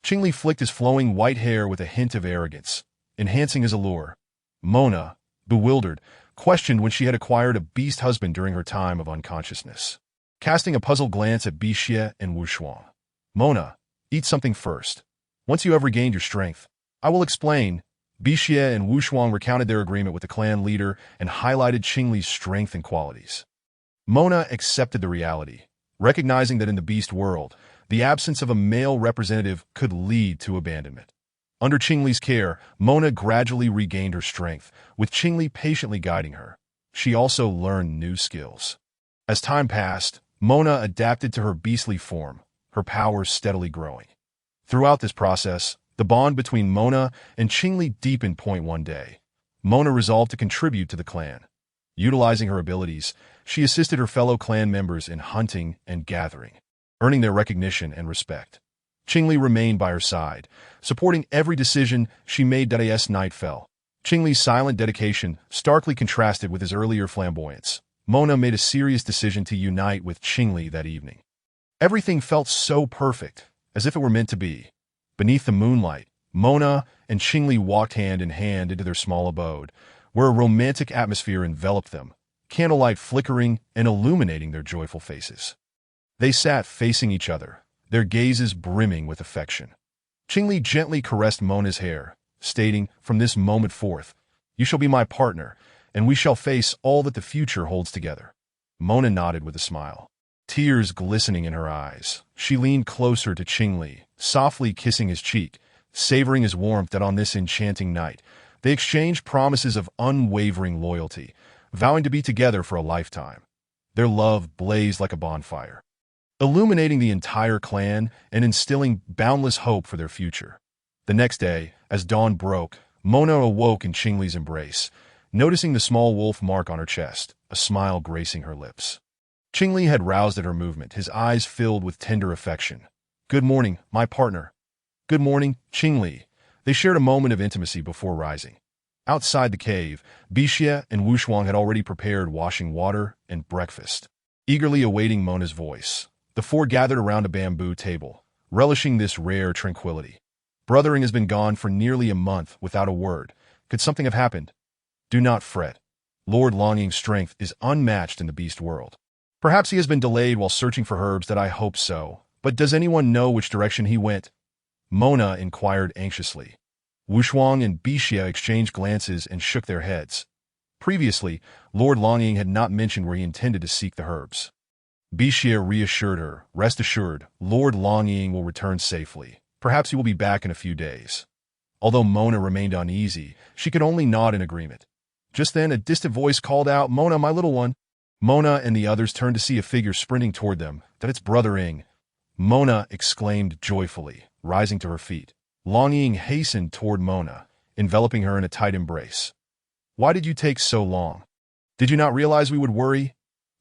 Qingli flicked his flowing white hair with a hint of arrogance, enhancing his allure. Mona, bewildered, questioned when she had acquired a beast husband during her time of unconsciousness. Casting a puzzled glance at Bixia and Wu Shuang, "Mona, eat something first. Once you have regained your strength, I will explain." Bixia and Wu Shuang recounted their agreement with the clan leader and highlighted Qingli's strength and qualities. Mona accepted the reality, recognizing that in the beast world, the absence of a male representative could lead to abandonment. Under Qingli's care, Mona gradually regained her strength, with Qingli patiently guiding her. She also learned new skills. As time passed, Mona adapted to her beastly form, her powers steadily growing. Throughout this process, the bond between Mona and Qingli deepened. One day, Mona resolved to contribute to the clan. Utilizing her abilities, she assisted her fellow clan members in hunting and gathering, earning their recognition and respect. Qingli remained by her side, supporting every decision she made. As night fell, Qingli's silent dedication starkly contrasted with his earlier flamboyance. Mona made a serious decision to unite with Qingli that evening. Everything felt so perfect, as if it were meant to be. Beneath the moonlight, Mona and Qingli walked hand in hand into their small abode, where a romantic atmosphere enveloped them, candlelight flickering and illuminating their joyful faces. They sat facing each other, their gazes brimming with affection. Qingli gently caressed Mona's hair, stating, "From this moment forth, you shall be my partner, and we shall face all that the future holds together." Mona nodded with a smile, tears glistening in her eyes. She leaned closer to Qingli, softly kissing his cheek, savoring his warmth. That on this enchanting night, They exchanged promises of unwavering loyalty, vowing to be together for a lifetime. Their love blazed like a bonfire, illuminating the entire clan and instilling boundless hope for their future. The next day, as dawn broke, Mona awoke in Qingli's embrace, noticing the small wolf mark on her chest, a smile gracing her lips. Qingli had roused at her movement, his eyes filled with tender affection. "Good morning, my partner." "Good morning, Qingli." They shared a moment of intimacy before rising. Outside the cave, Bixia and Wushuang had already prepared washing water and breakfast. Eagerly awaiting Mona's voice, the four gathered around a bamboo table, relishing this rare tranquility. "Brothering has been gone for nearly a month without a word. Could something have happened?" "Do not fret. Lord Longing's strength is unmatched in the beast world. Perhaps he has been delayed while searching for herbs that I hope so. But does anyone know which direction he went?" Mona inquired anxiously. Wushuang and Bixia exchanged glances and shook their heads. Previously, Lord Longing had not mentioned where he intended to seek the herbs. Bixia reassured her, "Rest assured, Lord Longing will return safely. Perhaps he will be back in a few days." Although Mona remained uneasy, she could only nod in agreement. Just then, a distant voice called out, "Mona, my little one." Mona and the others turned to see a figure sprinting toward them. "That it's Brother Ing." Mona exclaimed joyfully, rising to her feet. Longing hastened toward Mona, enveloping her in a tight embrace. "Why did you take so long? Did you not realize we would worry?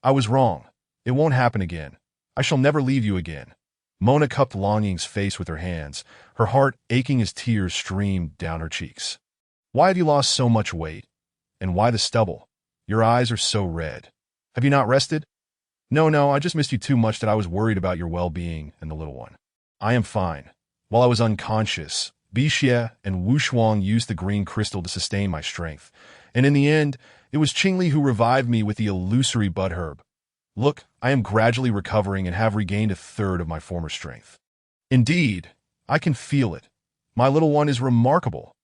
I was wrong. It won't happen again. I shall never leave you again." Mona cupped Longing's face with her hands, her heart aching as tears streamed down her cheeks. "Why have you lost so much weight? And why the stubble? Your eyes are so red. Have you not rested?" No, I just missed you too much that I was worried about your well-being and the little one." "I am fine. While I was unconscious, Bixia and Wushuang used the green crystal to sustain my strength, and in the end, it was Qingli who revived me with the illusory bud herb. Look, I am gradually recovering and have regained a third of my former strength. Indeed, I can feel it. My little one is remarkable."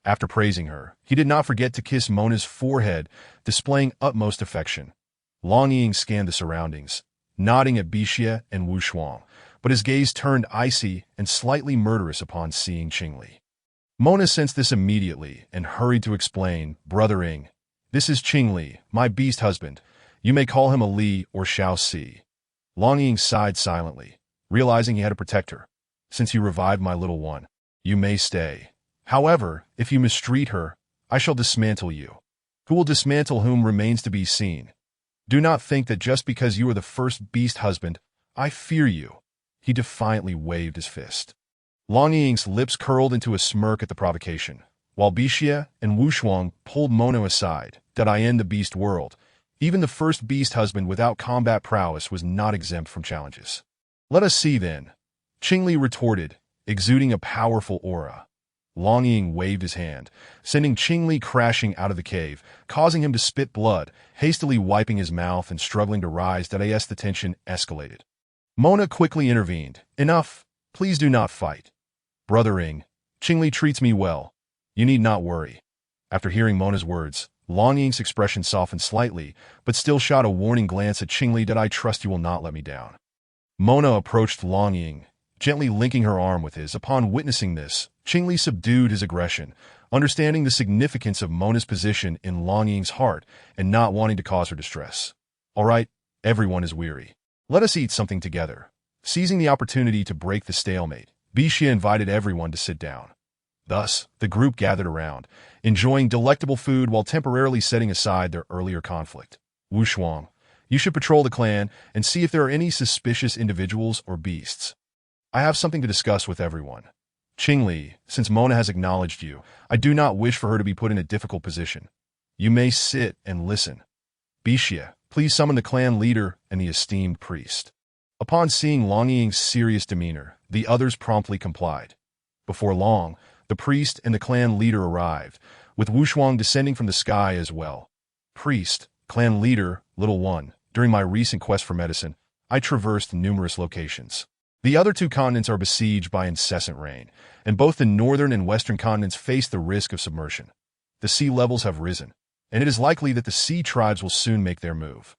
After praising her, he did not forget to kiss Mona's forehead, displaying utmost affection. Longing scanned the surroundings, nodding at Bixia and Wushuang, but his gaze turned icy and slightly murderous upon seeing Qingli. Mona sensed this immediately and hurried to explain, "Brother Ing, this is Qingli, my beast husband. You may call him a Li or Shao Si." Longing sighed silently, realizing he had to protect her. "Since you revived my little one, you may stay. However, if you mistreat her, I shall dismantle you. Who will dismantle whom remains to be seen. Do not think that just because you are the first beast husband, I fear you." He defiantly waved his fist. Longing's lips curled into a smirk at the provocation, while Bixia and Wushuang pulled Mona aside. "Did I end the beast world? Even the first beast husband without combat prowess was not exempt from challenges." "Let us see then," Qingli retorted, exuding a powerful aura. Longing waved his hand, sending Qingli crashing out of the cave, causing him to spit blood, hastily wiping his mouth and struggling to rise. The tension escalated. Mona quickly intervened. "Enough. Please do not fight. Brother Ing, Qingli treats me well. You need not worry." After hearing Mona's words, Longing's expression softened slightly, but still shot a warning glance at Qingli. "Did I trust you will not let me down." Mona approached Longing, gently linking her arm with his. Upon witnessing this, Qingli subdued his aggression, understanding the significance of Mona's position in Longing's heart and not wanting to cause her distress. "All right, everyone is weary. Let us eat something together." Seizing the opportunity to break the stalemate, Bixia invited everyone to sit down. Thus, the group gathered around, enjoying delectable food while temporarily setting aside their earlier conflict. "Wushuang, you should patrol the clan and see if there are any suspicious individuals or beasts. I have something to discuss with everyone. Qingli, since Mona has acknowledged you, I do not wish for her to be put in a difficult position. You may sit and listen. Bixia, please summon the clan leader and the esteemed priest." Upon seeing Longing's serious demeanor, the others promptly complied. Before long, the priest and the clan leader arrived, with Wushuang descending from the sky as well. "Priest, clan leader, little one, during my recent quest for medicine, I traversed numerous locations. The other two continents are besieged by incessant rain, and both the northern and western continents face the risk of submersion. The sea levels have risen, and it is likely that the sea tribes will soon make their move.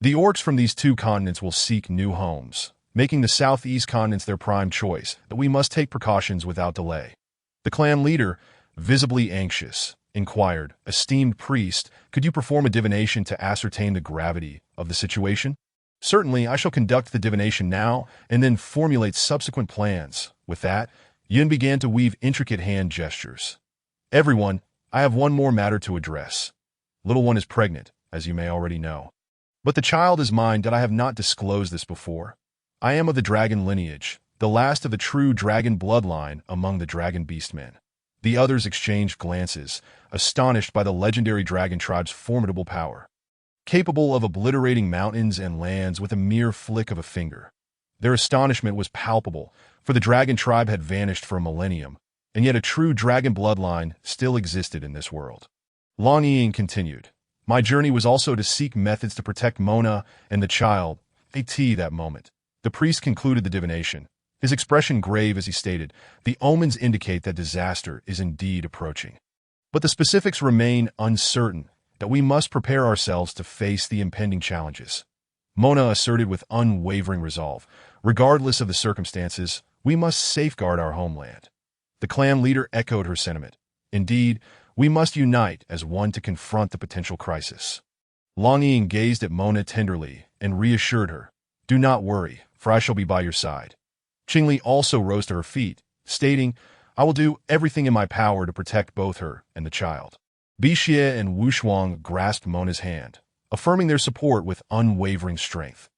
The orcs from these two continents will seek new homes, making the southeast continents their prime choice, but we must take precautions without delay." The clan leader, visibly anxious, inquired, "Esteemed priest, could you perform a divination to ascertain the gravity of the situation?" "Certainly, I shall conduct the divination now and then formulate subsequent plans." With that, Yun began to weave intricate hand gestures. "Everyone, I have one more matter to address. Little one is pregnant, as you may already know. But the child is mine. Did I have not disclosed this before? I am of the dragon lineage, the last of the true dragon bloodline among the dragon beastmen." The others exchanged glances, astonished by the legendary dragon tribe's formidable power, capable of obliterating mountains and lands with a mere flick of a finger. Their astonishment was palpable, for the dragon tribe had vanished for a millennium, and yet a true dragon bloodline still existed in this world. Long Ying continued, "My journey was also to seek methods to protect Mona and the child." That moment, the priest concluded the divination, his expression grave as he stated, "The omens indicate that disaster is indeed approaching. But the specifics remain uncertain, that we must prepare ourselves to face the impending challenges." Mona asserted with unwavering resolve, "Regardless of the circumstances, we must safeguard our homeland." The clan leader echoed her sentiment. "Indeed, we must unite as one to confront the potential crisis." Long Ying gazed at Mona tenderly and reassured her, "Do not worry, for I shall be by your side." Qingli also rose to her feet, stating, "I will do everything in my power to protect both her and the child." Bixie and Wushuang grasped Mona's hand, affirming their support with unwavering strength.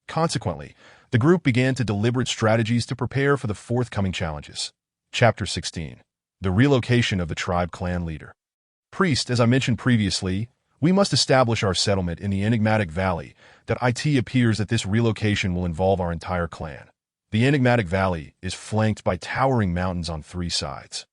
Consequently, the group began to deliberate strategies to prepare for the forthcoming challenges. Chapter 16. The Relocation of the Tribe Clan Leader. "Priest, as I mentioned previously, we must establish our settlement in the enigmatic valley. It appears that this relocation will involve our entire clan. The enigmatic valley is flanked by towering mountains on 3 sides.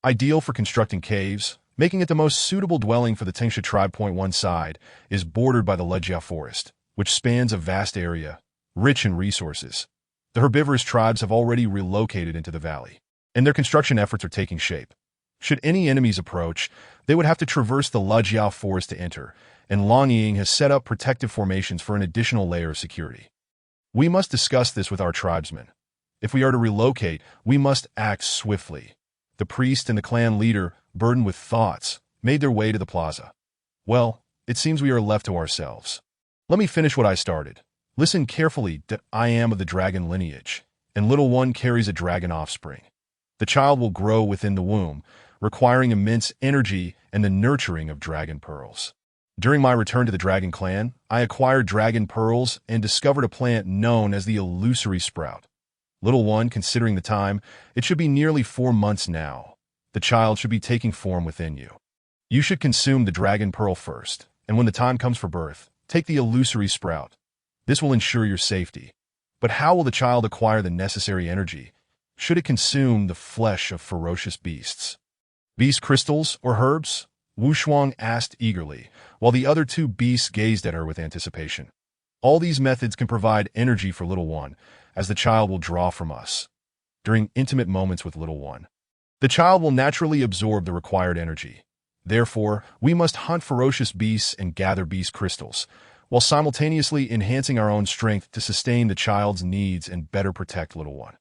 Ideal for constructing caves, making it the most suitable dwelling for the Tengsha tribe. One side is bordered by the Lejiao forest, which spans a vast area, rich in resources. The herbivorous tribes have already relocated into the valley, and their construction efforts are taking shape. Should any enemies approach, they would have to traverse the Lejiao forest to enter, and Long Ying has set up protective formations for an additional layer of security. We must discuss this with our tribesmen. If we are to relocate, we must act swiftly." The priest and the clan leader, burdened with thoughts, made their way to the plaza. "Well, it seems we are left to ourselves. Let me finish what I started. Listen carefully. I am of the dragon lineage, and little one carries a dragon offspring. The child will grow within the womb, requiring immense energy and the nurturing of dragon pearls. During my return to the dragon clan, I acquired dragon pearls and discovered a plant known as the illusory sprout. Little one, considering the time, it should be nearly 4 months now. The child should be taking form within you. You should consume the dragon pearl first, and when the time comes for birth, take the illusory sprout. This will ensure your safety. But how will the child acquire the necessary energy? Should it consume the flesh of ferocious beasts? Beast crystals or herbs?" Wushuang asked eagerly, while the other 2 beasts gazed at her with anticipation. "All these methods can provide energy for little one, as the child will draw from us. During intimate moments with little one, the child will naturally absorb the required energy. Therefore, we must hunt ferocious beasts and gather beast crystals, while simultaneously enhancing our own strength to sustain the child's needs and better protect little one."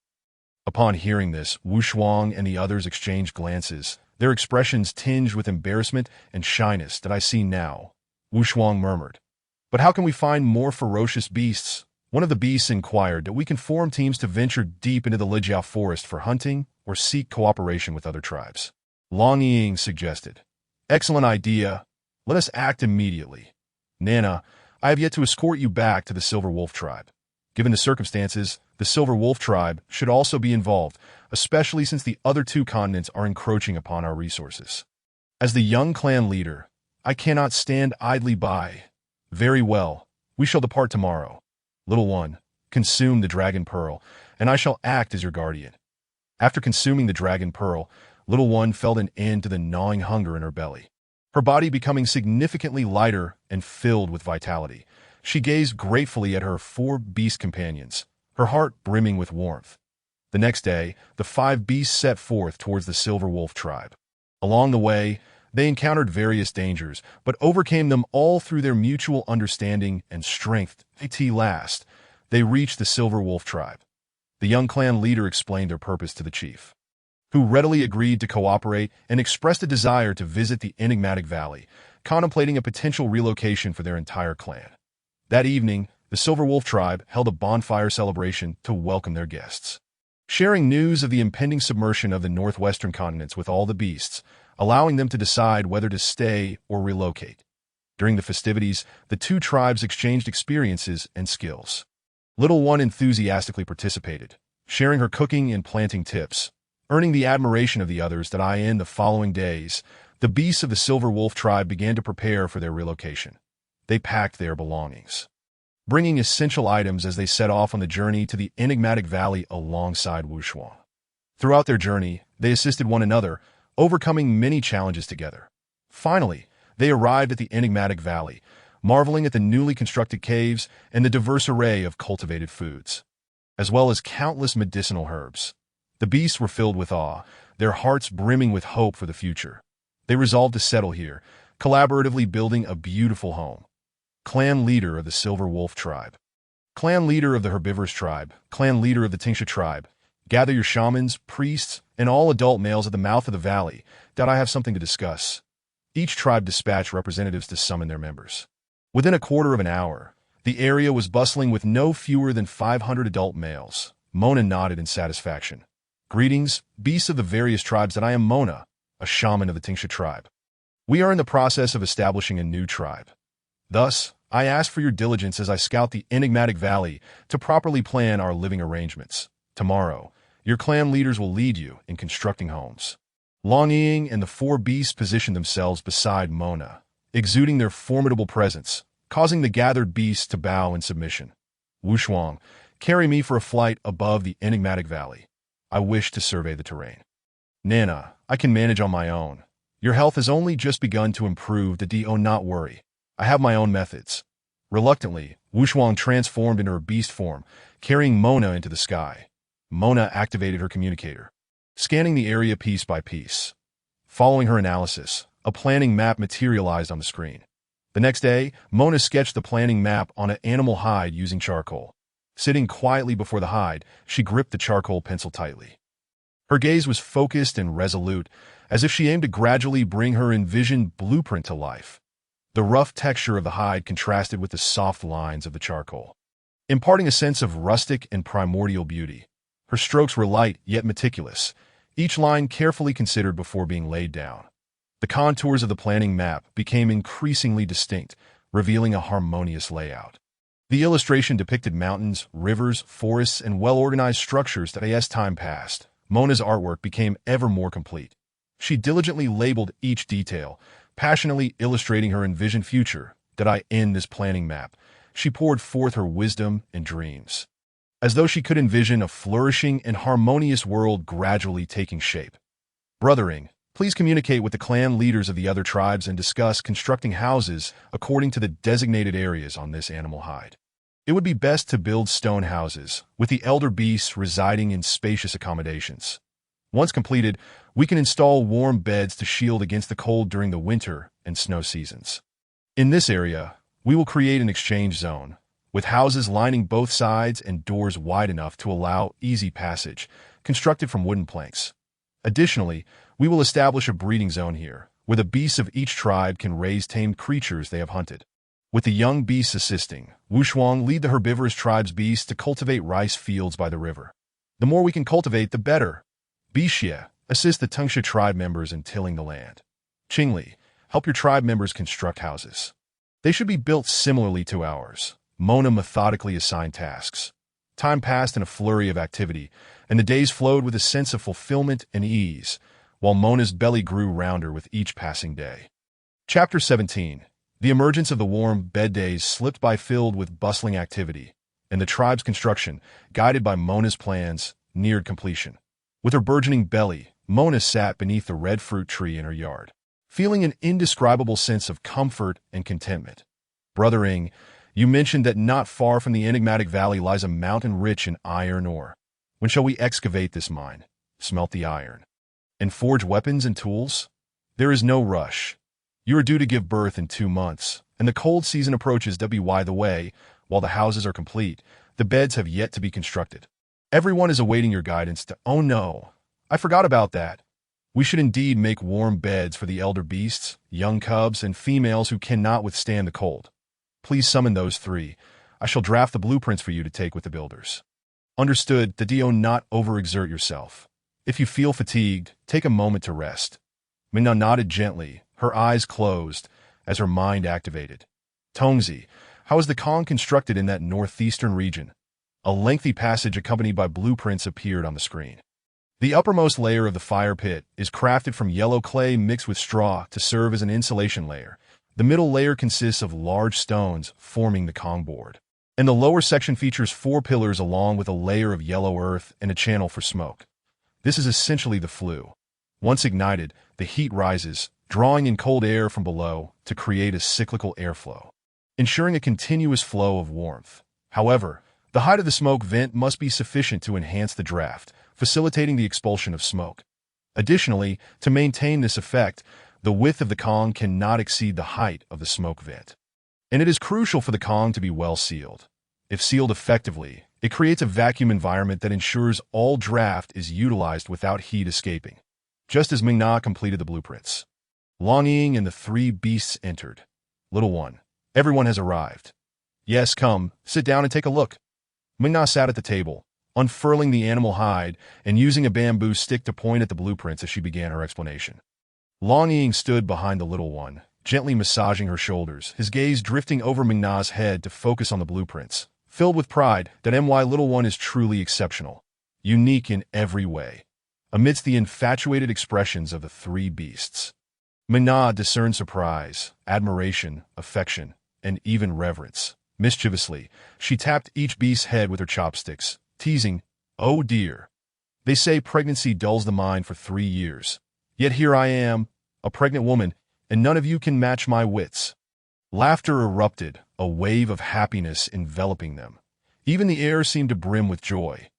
Upon hearing this, Wushuang and the others exchanged glances, their expressions tinged with embarrassment and shyness. "That I see now," Wushuang murmured. "But how can we find more ferocious beasts?" One of the beasts inquired. "That we can form teams to venture deep into the Lejiao forest for hunting or seek cooperation with other tribes." Long Ying suggested. "Excellent idea. Let us act immediately. Nana, I have yet to escort you back to the Silver Wolf tribe. Given the circumstances, the Silver Wolf tribe should also be involved, especially since the other 2 continents are encroaching upon our resources. As the young clan leader, I cannot stand idly by. Very well, we shall depart tomorrow. Little one, consume the dragon pearl, and I shall act as your guardian." After consuming the dragon pearl, little one felt an end to the gnawing hunger in her belly. Her body becoming significantly lighter and filled with vitality, she gazed gratefully at her 4 beast companions, her heart brimming with warmth. The next day, the 5 beasts set forth towards the Silver Wolf tribe. Along the way, they encountered various dangers, but overcame them all through their mutual understanding and strength. At last, they reached the Silver Wolf tribe. The young clan leader explained their purpose to the chief. who readily agreed to cooperate and expressed a desire to visit the enigmatic valley, contemplating a potential relocation for their entire clan. That evening, the Silver Wolf tribe held a bonfire celebration to welcome their guests, sharing news of the impending submersion of the northwestern continents with all the beasts, allowing them to decide whether to stay or relocate. During the festivities, the two tribes exchanged experiences and skills. Little One enthusiastically participated, sharing her cooking and planting tips, earning the admiration of the others. In the following days, the beasts of the Silver Wolf tribe began to prepare for their relocation. They packed their belongings, bringing essential items as they set off on the journey to the enigmatic valley alongside Wushuang. Throughout their journey, they assisted one another, overcoming many challenges together. Finally, they arrived at the enigmatic valley, marveling at the newly constructed caves and the diverse array of cultivated foods, as well as countless medicinal herbs. The beasts were filled with awe, their hearts brimming with hope for the future. They resolved to settle here, collaboratively building a beautiful home. Clan leader of the Silver Wolf tribe. Clan leader of the Herbivorous tribe. Clan leader of the Tingsha tribe. Gather your shamans, priests, and all adult males at the mouth of the valley. I have something to discuss. Each tribe dispatched representatives to summon their members. Within a quarter of an hour, the area was bustling with no fewer than 500 adult males. Mona nodded in satisfaction. Greetings, beasts of the various tribes. I am Mona, a shaman of the Tingsha tribe. We are in the process of establishing a new tribe. Thus, I ask for your diligence as I scout the enigmatic valley to properly plan our living arrangements. Tomorrow, your clan leaders will lead you in constructing homes. Long Ying and the four beasts positioned themselves beside Mona, exuding their formidable presence, causing the gathered beasts to bow in submission. Wushuang, carry me for a flight above the enigmatic valley. I wish to survey the terrain. Nana, I can manage on my own. Your health has only just begun to improve. Not worry. I have my own methods. Reluctantly, Wushuang transformed into her beast form, carrying Mona into the sky. Mona activated her communicator, scanning the area piece by piece. Following her analysis, a planning map materialized on the screen. The next day, Mona sketched the planning map on an animal hide using charcoal. Sitting quietly before the hide, she gripped the charcoal pencil tightly. Her gaze was focused and resolute, as if she aimed to gradually bring her envisioned blueprint to life. The rough texture of the hide contrasted with the soft lines of the charcoal, imparting a sense of rustic and primordial beauty. Her strokes were light yet meticulous, each line carefully considered before being laid down. The contours of the planning map became increasingly distinct, revealing a harmonious layout. The illustration depicted mountains, rivers, forests, and well-organized structures that as time passed, Mona's artwork became ever more complete. She diligently labeled each detail, passionately illustrating her envisioned future. In this planning map, she poured forth her wisdom and dreams, as though she could envision a flourishing and harmonious world gradually taking shape. Brothering, please communicate with the clan leaders of the other tribes and discuss constructing houses according to the designated areas on this animal hide. It would be best to build stone houses, with the elder beasts residing in spacious accommodations. Once completed, we can install warm beds to shield against the cold during the winter and snow seasons. In this area, we will create an exchange zone, with houses lining both sides and doors wide enough to allow easy passage, constructed from wooden planks. Additionally, we will establish a breeding zone here, where the beasts of each tribe can raise tamed creatures they have hunted. With the young beasts assisting, Wushuang lead the herbivorous tribe's beasts to cultivate rice fields by the river. The more we can cultivate, the better. Bixie, assist the Tingsha tribe members in tilling the land. Qingli, help your tribe members construct houses. They should be built similarly to ours. Mona methodically assigned tasks. Time passed in a flurry of activity, and the days flowed with a sense of fulfillment and ease, while Mona's belly grew rounder with each passing day. Chapter 17. The emergence of the warm bed days slipped by filled with bustling activity, and the tribe's construction, guided by Mona's plans, neared completion. With her burgeoning belly, Mona sat beneath the red fruit tree in her yard, feeling an indescribable sense of comfort and contentment. Brothering, you mentioned that not far from the enigmatic valley lies a mountain rich in iron ore. When shall we excavate this mine, smelt the iron, and forge weapons and tools? There is no rush. You are due to give birth in 2 months, and the cold season approaches. By the way, while the houses are complete, the beds have yet to be constructed. Everyone is awaiting your guidance. Oh no, I forgot about that. We should indeed make warm beds for the elder beasts, young cubs, and females who cannot withstand the cold. Please summon those three. I shall draft the blueprints for you to take with the builders. Understood, Dio, not overexert yourself. If you feel fatigued, take a moment to rest. Mingna nodded gently, her eyes closed, as her mind activated. Tongzi, how is the Kong constructed in that northeastern region? A lengthy passage accompanied by blueprints appeared on the screen. The uppermost layer of the fire pit is crafted from yellow clay mixed with straw to serve as an insulation layer. The middle layer consists of large stones forming the Kong board. And the lower section features 4 pillars along with a layer of yellow earth and a channel for smoke. This is essentially the flue. Once ignited, the heat rises, drawing in cold air from below to create a cyclical airflow, ensuring a continuous flow of warmth. However, the height of the smoke vent must be sufficient to enhance the draft, facilitating the expulsion of smoke. Additionally, to maintain this effect, the width of the Kong cannot exceed the height of the smoke vent. And it is crucial for the Kong to be well sealed. If sealed effectively, it creates a vacuum environment that ensures all draft is utilized without heat escaping. Just as Mingna completed the blueprints, Longying and the 3 beasts entered. Little one, everyone has arrived. Yes, come, sit down and take a look. Mingna sat at the table, unfurling the animal hide and using a bamboo stick to point at the blueprints as she began her explanation. Longying stood behind the little one, gently massaging her shoulders, his gaze drifting over Mingna's head to focus on the blueprints, filled with pride that MY little one is truly exceptional, unique in every way. Amidst the infatuated expressions of the 3 beasts, Mingna discerned surprise, admiration, affection, and even reverence. Mischievously, she tapped each beast's head with her chopsticks, teasing, "Oh dear. They say pregnancy dulls the mind for 3 years. Yet here I am, a pregnant woman, and none of you can match my wits." Laughter erupted, a wave of happiness enveloping them. Even the air seemed to brim with joy.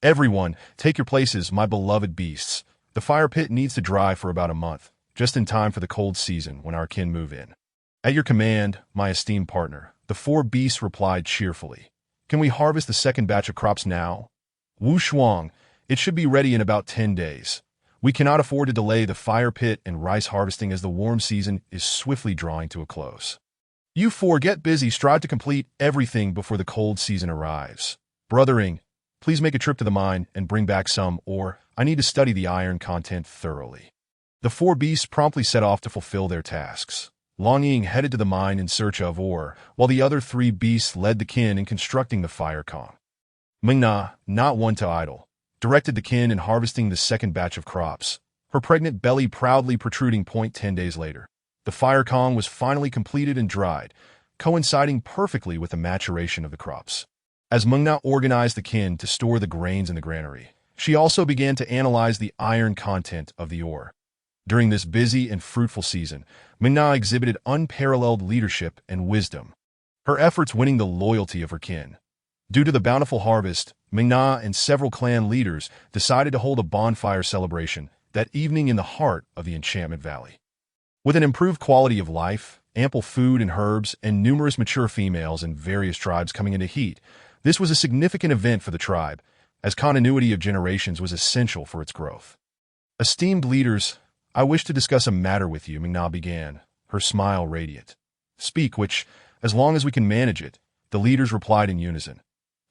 "Everyone, take your places, my beloved beasts. The fire pit needs to dry for about a month, just in time for the cold season when our kin move in." "At your command, my esteemed partner," the 4 beasts replied cheerfully. "Can we harvest the second batch of crops now?" "Wu Shuang, it should be ready in about 10 days. We cannot afford to delay the fire pit and rice harvesting as the warm season is swiftly drawing to a close. You 4 get busy, strive to complete everything before the cold season arrives. Brothering, please make a trip to the mine and bring back some ore. I need to study the iron content thoroughly." The 4 beasts promptly set off to fulfill their tasks. Longying headed to the mine in search of ore, while the other 3 beasts led the kin in constructing the fire Kong. Mingna, not one to idle, directed the kin in harvesting the second batch of crops, her pregnant belly proudly protruding. 10 days later, the fire Kong was finally completed and dried, coinciding perfectly with the maturation of the crops. As Mingna organized the kin to store the grains in the granary, she also began to analyze the iron content of the ore. During this busy and fruitful season, Mingna exhibited unparalleled leadership and wisdom, her efforts winning the loyalty of her kin. Due to the bountiful harvest, Mingna and several clan leaders decided to hold a bonfire celebration that evening in the heart of the Enchantment Valley. With an improved quality of life, ample food and herbs, and numerous mature females in various tribes coming into heat, this was a significant event for the tribe, as continuity of generations was essential for its growth. "Esteemed leaders, I wish to discuss a matter with you," Mingna began, her smile radiant. "Speak, which, as long as we can manage it," the leaders replied in unison.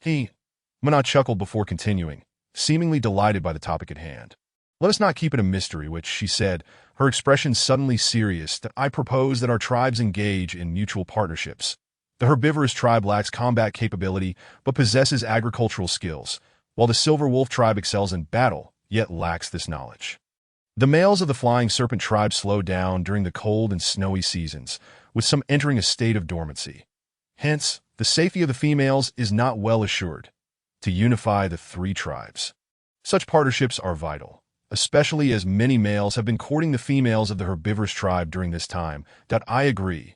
Mingna chuckled before continuing, seemingly delighted by the topic at hand. "Let us not keep it a mystery," which, she said, her expression suddenly serious, "that I propose that our tribes engage in mutual partnerships. The herbivorous tribe lacks combat capability, but possesses agricultural skills, while the Silver Wolf tribe excels in battle, yet lacks this knowledge. The males of the Flying Serpent tribe slow down during the cold and snowy seasons, with some entering a state of dormancy. Hence, the safety of the females is not well assured. To unify the 3 tribes, such partnerships are vital, especially as many males have been courting the females of the herbivorous tribe during this time. I agree."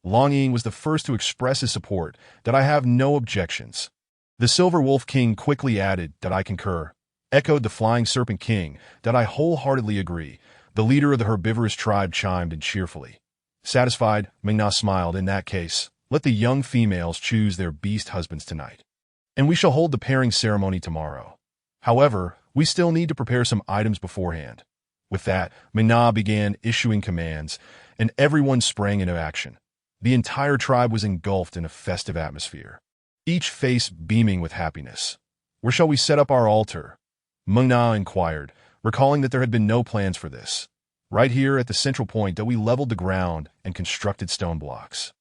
Longying was the first to express his support. "I have no objections." The Silver Wolf King quickly added, "I concur." Echoed the Flying Serpent King, "I wholeheartedly agree." The leader of the herbivorous tribe chimed in cheerfully. Satisfied, Mingna smiled. "In that case, let the young females choose their beast husbands tonight, and we shall hold the pairing ceremony tomorrow. However, We still need to prepare some items beforehand. With that, Ming-Na began issuing commands, and everyone sprang into action. The entire tribe was engulfed in a festive atmosphere, each face beaming with happiness. "Where shall we set up our altar?" Ming-Na inquired, recalling that there had been no plans for this. "Right here at the central point that we leveled the ground and constructed stone blocks.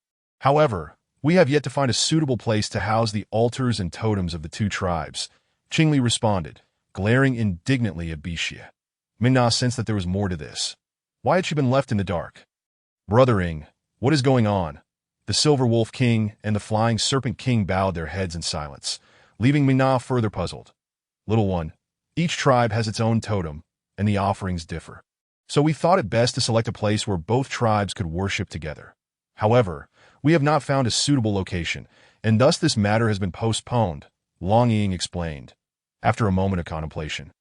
However, we have yet to find a suitable place to house the altars and totems of the two tribes," Qingli responded, glaring indignantly at Bixia. Ming-Na sensed that there was more to this. Why had she been left in the dark? "Brothering, what is going on?" The Silver Wolf King and the Flying Serpent King bowed their heads in silence, leaving Ming-Na further puzzled. "Little one, each tribe has its own totem, and the offerings differ. So we thought it best to select a place where both tribes could worship together. However, we have not found a suitable location, and thus this matter has been postponed," Long Ying explained. After a moment of contemplation,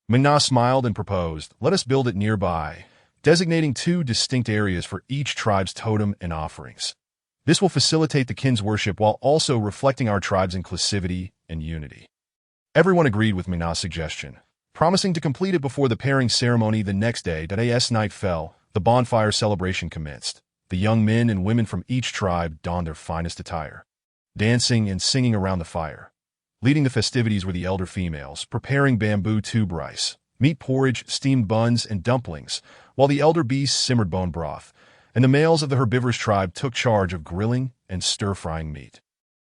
Ming-Na smiled and proposed, "Let us build it nearby, designating two distinct areas for each tribe's totem and offerings. This will facilitate the kin's worship while also reflecting our tribe's inclusivity and unity." Everyone agreed with Ming-Na's suggestion, promising to complete it before the pairing ceremony the next day. As night fell, the bonfire celebration commenced. The young men and women from each tribe donned their finest attire, dancing and singing around the fire. Leading the festivities were the elder females, preparing bamboo tube rice, meat porridge, steamed buns, and dumplings, while the elder beasts simmered bone broth, and the males of the herbivorous tribe took charge of grilling and stir-frying meat.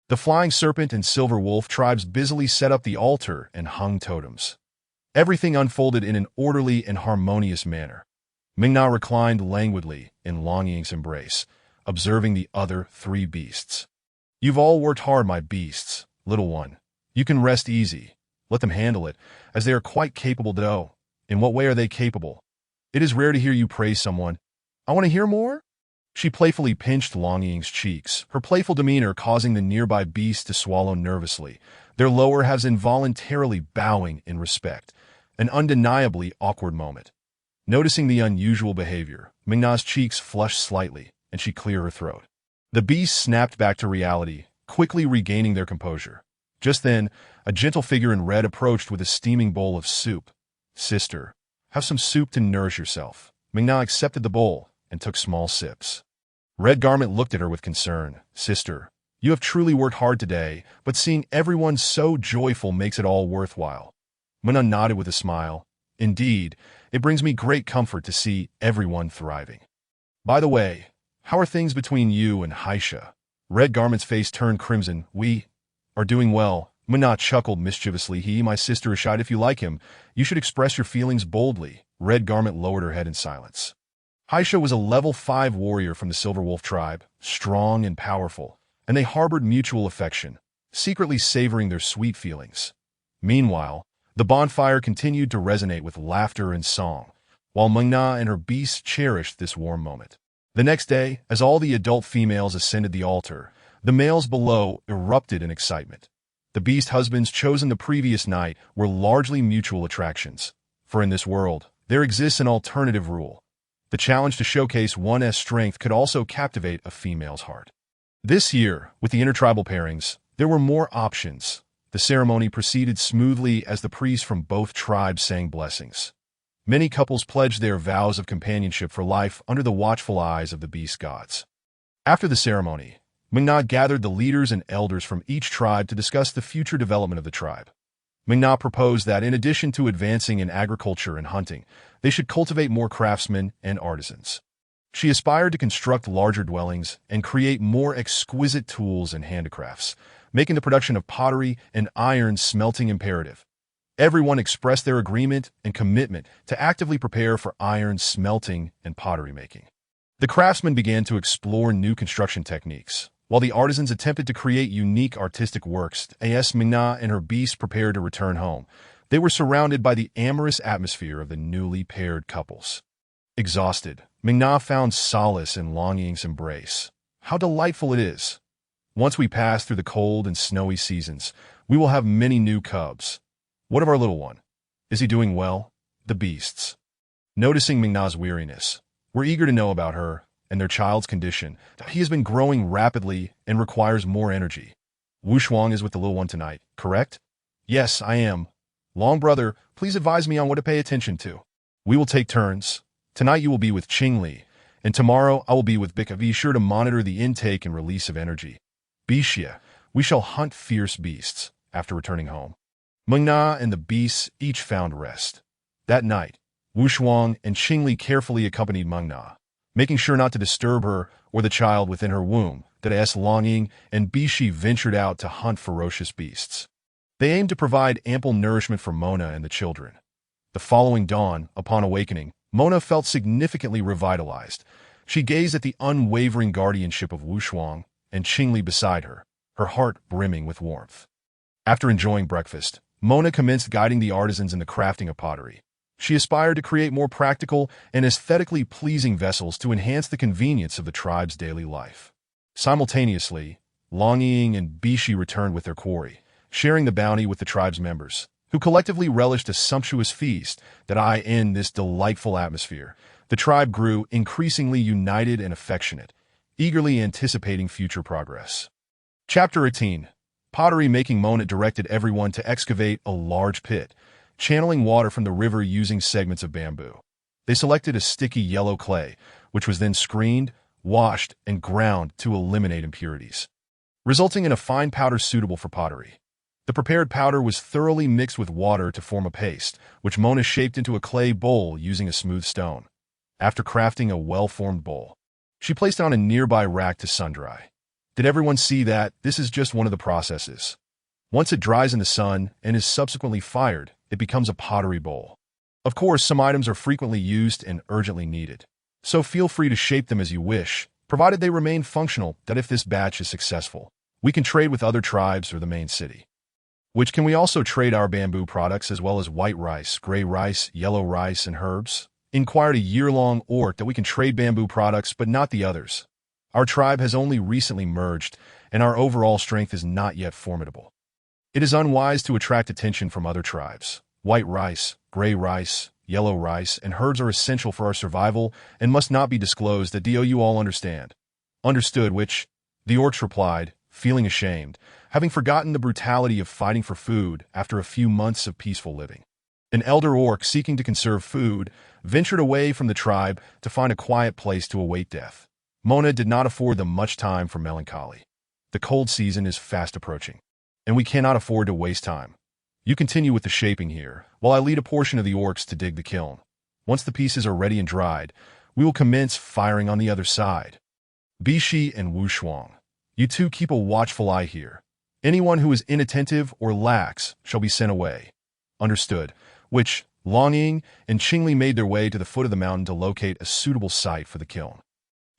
The Flying Serpent and Silver Wolf tribes busily set up the altar and hung totems. Everything unfolded in an orderly and harmonious manner. Ming-Na reclined languidly in Long Ying's embrace, observing the other three beasts. "You've all worked hard, my beasts, little one. You can rest easy. Let them handle it, as they are quite capable though." "In what way are they capable? It is rare to hear you praise someone." "I want to hear more." She playfully pinched Long Ying's cheeks, her playful demeanor causing the nearby beasts to swallow nervously, their lower halves involuntarily bowing in respect, an undeniably awkward moment. Noticing the unusual behavior, Ming-Na's cheeks flushed slightly, and she cleared her throat. The beasts snapped back to reality, quickly regaining their composure. Just then, a gentle figure in red approached with a steaming bowl of soup. "Sister, have some soup to nourish yourself." Ming-Na accepted the bowl and took small sips. Red Garment looked at her with concern. "Sister, you have truly worked hard today, but seeing everyone so joyful makes it all worthwhile." Ming-Na nodded with a smile. "Indeed, it brings me great comfort to see everyone thriving. By the way, how are things between you and Haisha?" Red Garment's face turned crimson. "We are doing well." Ming-Na chuckled mischievously. "My sister is shy. If you like him, you should express your feelings boldly." Red Garment lowered her head in silence. Haisha was a level 5 warrior from the Silver Wolf tribe, strong and powerful, and they harbored mutual affection, secretly savoring their sweet feelings. Meanwhile, the bonfire continued to resonate with laughter and song, while Ming-Na and her beasts cherished this warm moment. The next day, as all the adult females ascended the altar, the males below erupted in excitement. The beast husbands chosen the previous night were largely mutual attractions, for in this world, there exists an alternative rule. The challenge to showcase one's strength could also captivate a female's heart. This year, with the intertribal pairings, there were more options. The ceremony proceeded smoothly as the priests from both tribes sang blessings. Many couples pledged their vows of companionship for life under the watchful eyes of the beast gods. After the ceremony, Ming-Na gathered the leaders and elders from each tribe to discuss the future development of the tribe. Ming-Na proposed that in addition to advancing in agriculture and hunting, they should cultivate more craftsmen and artisans. She aspired to construct larger dwellings and create more exquisite tools and handicrafts, making the production of pottery and iron smelting imperative. Everyone expressed their agreement and commitment to actively prepare for iron smelting and pottery making. The craftsmen began to explore new construction techniques, while the artisans attempted to create unique artistic works. As Ming-Na and her beasts prepared to return home, they were surrounded by the amorous atmosphere of the newly paired couples. Exhausted, Ming-Na found solace in Long Ying's embrace. "How delightful it is! Once we pass through the cold and snowy seasons, we will have many new cubs. What of our little one? Is he doing well?" The beasts, noticing Ming-Na's weariness, were eager to know about her and their child's condition. "He has been growing rapidly and requires more energy." "Wu Shuang is with the little one tonight, correct?" "Yes, I am." Long brother, please advise me on what to pay attention to. We will take turns. Tonight you will be with Qingli, and tomorrow I will be with Bika. Be sure to monitor the intake and release of energy. Bixia, we shall hunt fierce beasts after returning home. Mengna and the beasts each found rest. That night, Wu Shuang and Qingli carefully accompanied Mengna, making sure not to disturb her or the child within her womb. That as Longying and Bixi ventured out to hunt ferocious beasts. They aimed to provide ample nourishment for Mona and the children. The following dawn, upon awakening, Mona felt significantly revitalized. She gazed at the unwavering guardianship of Wu Shuang and Qingli beside her, her heart brimming with warmth. After enjoying breakfast, Mona commenced guiding the artisans in the crafting of pottery. She aspired to create more practical and aesthetically pleasing vessels to enhance the convenience of the tribe's daily life. Simultaneously, Longying and Bixi returned with their quarry, sharing the bounty with the tribe's members, who collectively relished a sumptuous feast that in this delightful atmosphere. The tribe grew increasingly united and affectionate, eagerly anticipating future progress. Chapter 18. Pottery making. Mona directed everyone to excavate a large pit, channeling water from the river using segments of bamboo. They selected a sticky yellow clay, which was then screened, washed, and ground to eliminate impurities, resulting in a fine powder suitable for pottery. The prepared powder was thoroughly mixed with water to form a paste, which Mona shaped into a clay bowl using a smooth stone. After crafting a well-formed bowl, she placed it on a nearby rack to sun-dry. Did everyone see that? This is just one of the processes. Once it dries in the sun and is subsequently fired, it becomes a pottery bowl. Of course, some items are frequently used and urgently needed, so feel free to shape them as you wish, provided they remain functional. That if this batch is successful, we can trade with other tribes or the main city. Which can we also trade our bamboo products as well as white rice, gray rice, yellow rice, and herbs? Inquired a year-long orc. That we can trade bamboo products but not the others. Our tribe has only recently merged, and our overall strength is not yet formidable. It is unwise to attract attention from other tribes. White rice, gray rice, yellow rice, and herbs are essential for our survival and must not be disclosed. That you all understand. Understood. Which? The orcs replied, feeling ashamed, having forgotten the brutality of fighting for food after a few months of peaceful living. An elder orc seeking to conserve food ventured away from the tribe to find a quiet place to await death. Mona did not afford them much time for melancholy. The cold season is fast approaching, and we cannot afford to waste time. You continue with the shaping here, while I lead a portion of the orcs to dig the kiln. Once the pieces are ready and dried, we will commence firing on the other side. Bixi and Wu Shuang, you two keep a watchful eye here. Anyone who is inattentive or lax shall be sent away. Understood. Which, Longying and Qingli made their way to the foot of the mountain to locate a suitable site for the kiln.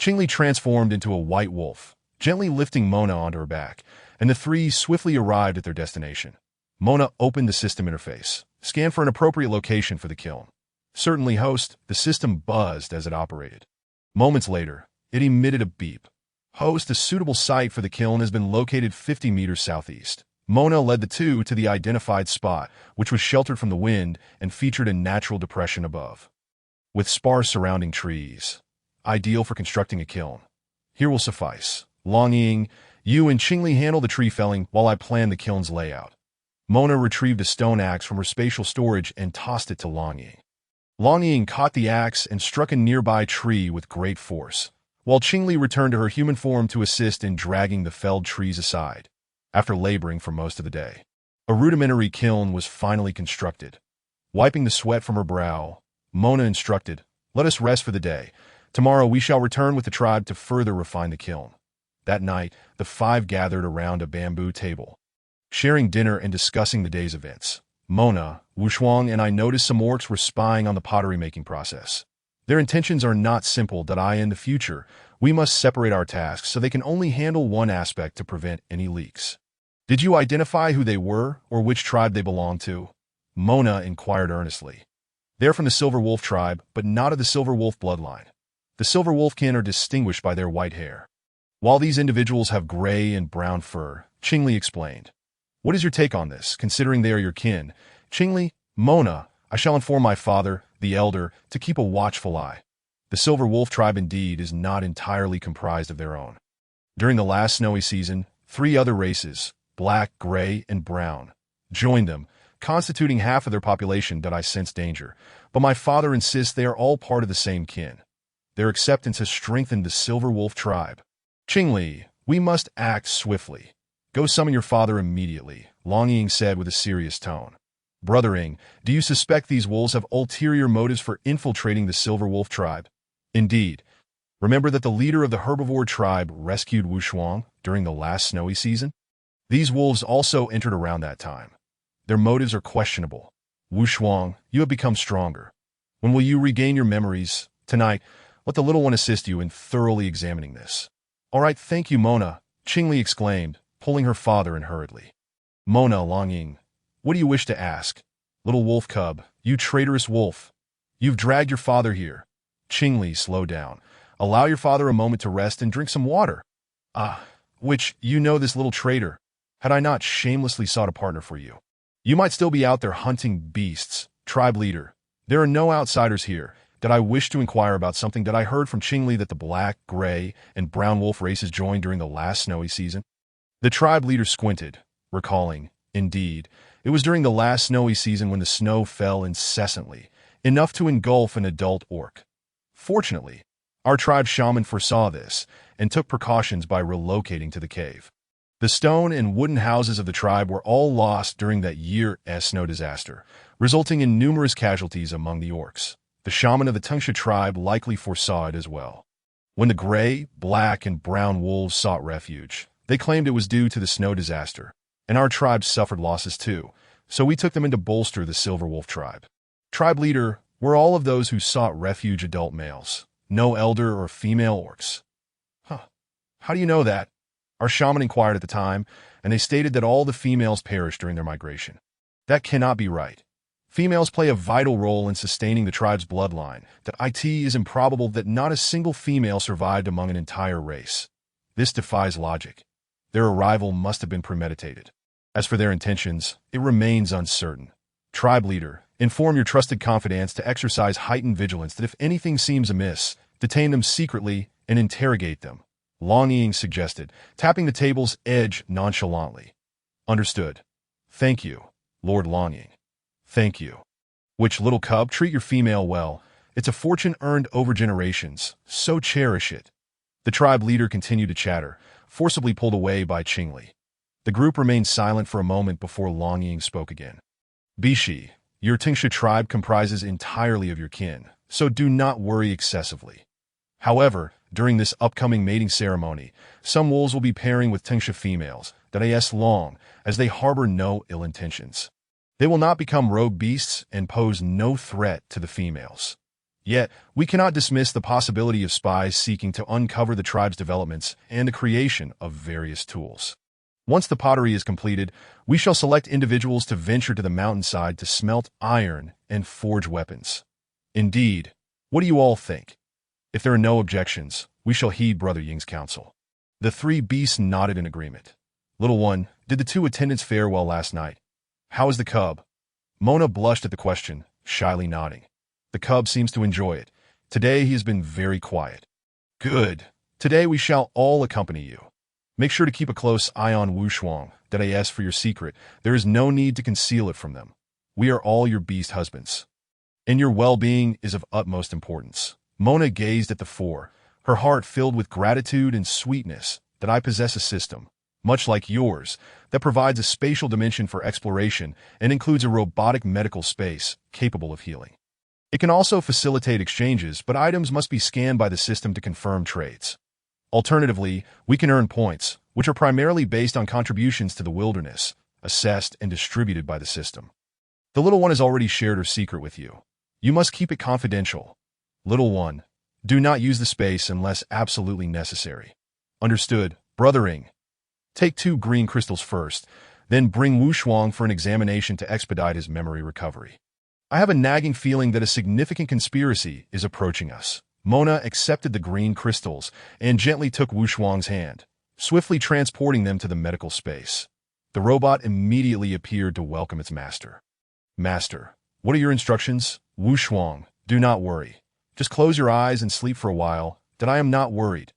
Qingli transformed into a white wolf, gently lifting Mona onto her back, and the three swiftly arrived at their destination. Mona opened the system interface, scanned for an appropriate location for the kiln. Certainly, host, the system buzzed as it operated. Moments later, it emitted a beep. Host, a suitable site for the kiln has been located 50 meters southeast. Mona led the two to the identified spot, which was sheltered from the wind and featured a natural depression above, with sparse surrounding trees. Ideal for constructing a kiln. Here will suffice. Longying, you and Qingli handle the tree felling while I plan the kiln's layout. Mona retrieved a stone axe from her spatial storage and tossed it to Longying. Longying caught the axe and struck a nearby tree with great force, while Qingli returned to her human form to assist in dragging the felled trees aside. After laboring for most of the day, a rudimentary kiln was finally constructed. Wiping the sweat from her brow, Mona instructed, "Let us rest for the day. Tomorrow we shall return with the tribe to further refine the kiln." That night, the five gathered around a bamboo table, sharing dinner and discussing the day's events. Mona, Wu Shuang, and I noticed some orcs were spying on the pottery-making process. Their intentions are not simple. In the future, we must separate our tasks so they can only handle one aspect to prevent any leaks. Did you identify who they were or which tribe they belonged to? Mona inquired earnestly. They're from the Silver Wolf tribe, but not of the Silver Wolf bloodline. The Silver Wolfkin are distinguished by their white hair, while these individuals have gray and brown fur, Qingli explained. What is your take on this, considering they are your kin? Qingli, Mona, I shall inform my father, the elder, to keep a watchful eye. The Silver Wolf tribe indeed is not entirely comprised of their own. During the last snowy season, 3 other races, black, gray, and brown, joined them, constituting half of their population, that I sense danger. But my father insists they are all part of the same kin. Their acceptance has strengthened the Silver Wolf tribe. Qingli, we must act swiftly. Go summon your father immediately, Long Ying said with a serious tone. Brother Ying, do you suspect these wolves have ulterior motives for infiltrating the Silver Wolf tribe? Indeed. Remember that the leader of the herbivore tribe rescued Wu Shuang during the last snowy season? These wolves also entered around that time. Their motives are questionable. Wu Shuang, you have become stronger. When will you regain your memories? Tonight, let the little one assist you in thoroughly examining this. All right, thank you, Mona, Qingli exclaimed, pulling her father in hurriedly. Mona, Long Ying, what do you wish to ask? Little wolf cub, you traitorous wolf. You've dragged your father here. Qingli, slow down. Allow your father a moment to rest and drink some water. You know this little traitor. Had I not shamelessly sought a partner for you, you might still be out there hunting beasts. Tribe leader, there are no outsiders here. That I wish to inquire about something that I heard from Qingli, that the black, gray, and brown wolf races joined during the last snowy season. The tribe leader squinted, recalling, indeed, it was during the last snowy season when the snow fell incessantly, enough to engulf an adult orc. Fortunately, our tribe shaman foresaw this and took precautions by relocating to the cave. The stone and wooden houses of the tribe were all lost during that year's snow disaster, resulting in numerous casualties among the orcs. The shaman of the Tungsha tribe likely foresaw it as well. When the gray, black, and brown wolves sought refuge, they claimed it was due to the snow disaster, and our tribe suffered losses too, so we took them in to bolster the Silver Wolf tribe. Tribe leader, were all of those who sought refuge adult males, no elder or female orcs? How do you know that? Our shaman inquired at the time, and they stated that all the females perished during their migration. That cannot be right. Females play a vital role in sustaining the tribe's bloodline. That it is improbable that not a single female survived among an entire race. This defies logic. Their arrival must have been premeditated. As for their intentions, it remains uncertain. Tribe leader, inform your trusted confidants to exercise heightened vigilance, that if anything seems amiss, detain them secretly and interrogate them. Long Ying suggested, tapping the table's edge nonchalantly. Understood. Thank you, Lord Long Ying. Thank you. Which little cub, treat your female well. It's a fortune earned over generations, so cherish it. The tribe leader continued to chatter, forcibly pulled away by Qingli. The group remained silent for a moment before Long Ying spoke again. Bishi, your Tungsha tribe comprises entirely of your kin, so do not worry excessively. However, during this upcoming mating ceremony, some wolves will be pairing with Tungsha females, that is long, as they harbor no ill intentions. They will not become rogue beasts and pose no threat to the females. Yet, we cannot dismiss the possibility of spies seeking to uncover the tribe's developments and the creation of various tools. Once the pottery is completed, we shall select individuals to venture to the mountainside to smelt iron and forge weapons. Indeed, what do you all think? If there are no objections, we shall heed Brother Ying's counsel. The three beasts nodded in agreement. Little one, did the two attendants fare well last night? How is the cub? Mona blushed at the question, shyly nodding. The cub seems to enjoy it. Today he has been very quiet. Good. Today we shall all accompany you. Make sure to keep a close eye on Wu Shuang. That is for your secret. There is no need to conceal it from them. We are all your beast husbands. And your well-being is of utmost importance. Mona gazed at the four, her heart filled with gratitude and sweetness. That I possess a system, much like yours, that provides a spatial dimension for exploration and includes a robotic medical space capable of healing. It can also facilitate exchanges, but items must be scanned by the system to confirm trades. Alternatively, we can earn points, which are primarily based on contributions to the wilderness, assessed and distributed by the system. The little one has already shared her secret with you. You must keep it confidential. Little one, do not use the space unless absolutely necessary. Understood, Brother Ying. Take 2 green crystals first, then bring Wu Shuang for an examination to expedite his memory recovery. I have a nagging feeling that a significant conspiracy is approaching us. Mona accepted the green crystals and gently took Wu Shuang's hand, swiftly transporting them to the medical space. The robot immediately appeared to welcome its master. Master, what are your instructions? Wu Shuang, do not worry. Just close your eyes and sleep for a while, that I am not worried.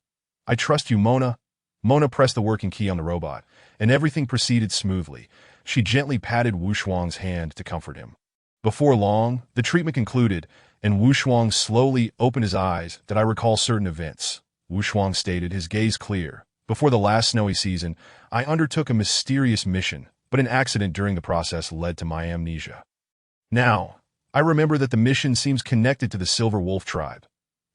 I trust you, Mona. Mona pressed the working key on the robot, and everything proceeded smoothly. She gently patted Wu Shuang's hand to comfort him. Before long, the treatment concluded, and Wu Shuang slowly opened his eyes. Did I recall certain events? Wu Shuang stated, his gaze clear. Before the last snowy season, I undertook a mysterious mission, but an accident during the process led to my amnesia. Now, I remember that the mission seems connected to the Silver Wolf tribe.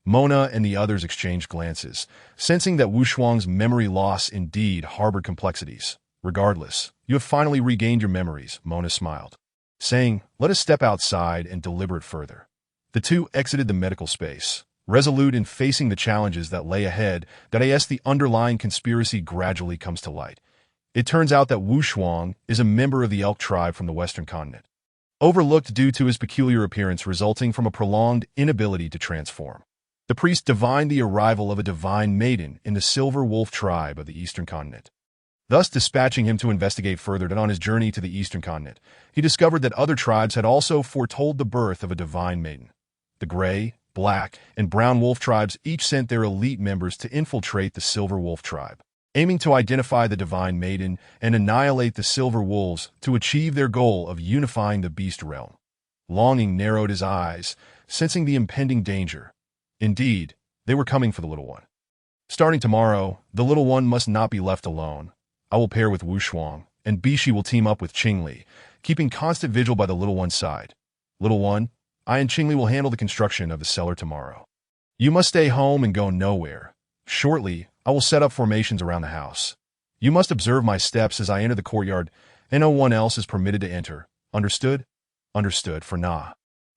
Mona and the others exchanged glances, sensing that Wu Shuang's memory loss indeed harbored complexities. Regardless, you have finally regained your memories, Mona smiled, saying, let us step outside and deliberate further. The two exited the medical space, resolute in facing the challenges that lay ahead. The underlying conspiracy gradually comes to light. It turns out that Wu Shuang is a member of the elk tribe from the western continent, overlooked due to his peculiar appearance resulting from a prolonged inability to transform. The priest divined the arrival of a divine maiden in the Silver Wolf tribe of the eastern continent, thus dispatching him to investigate further. That on his journey to the eastern continent, he discovered that other tribes had also foretold the birth of a divine maiden. The gray, black, and brown wolf tribes each sent their elite members to infiltrate the Silver Wolf tribe, aiming to identify the divine maiden and annihilate the silver wolves to achieve their goal of unifying the beast realm. Longing narrowed his eyes, sensing the impending danger. Indeed, they were coming for the little one. Starting tomorrow, the little one must not be left alone. I will pair with Wu Shuang, and Bishi will team up with Qingli, keeping constant vigil by the little one's side. Little one, I and Qingli will handle the construction of the cellar tomorrow. You must stay home and go nowhere. Shortly, I will set up formations around the house. You must observe my steps as I enter the courtyard, and no one else is permitted to enter. Understood? Understood, for Na.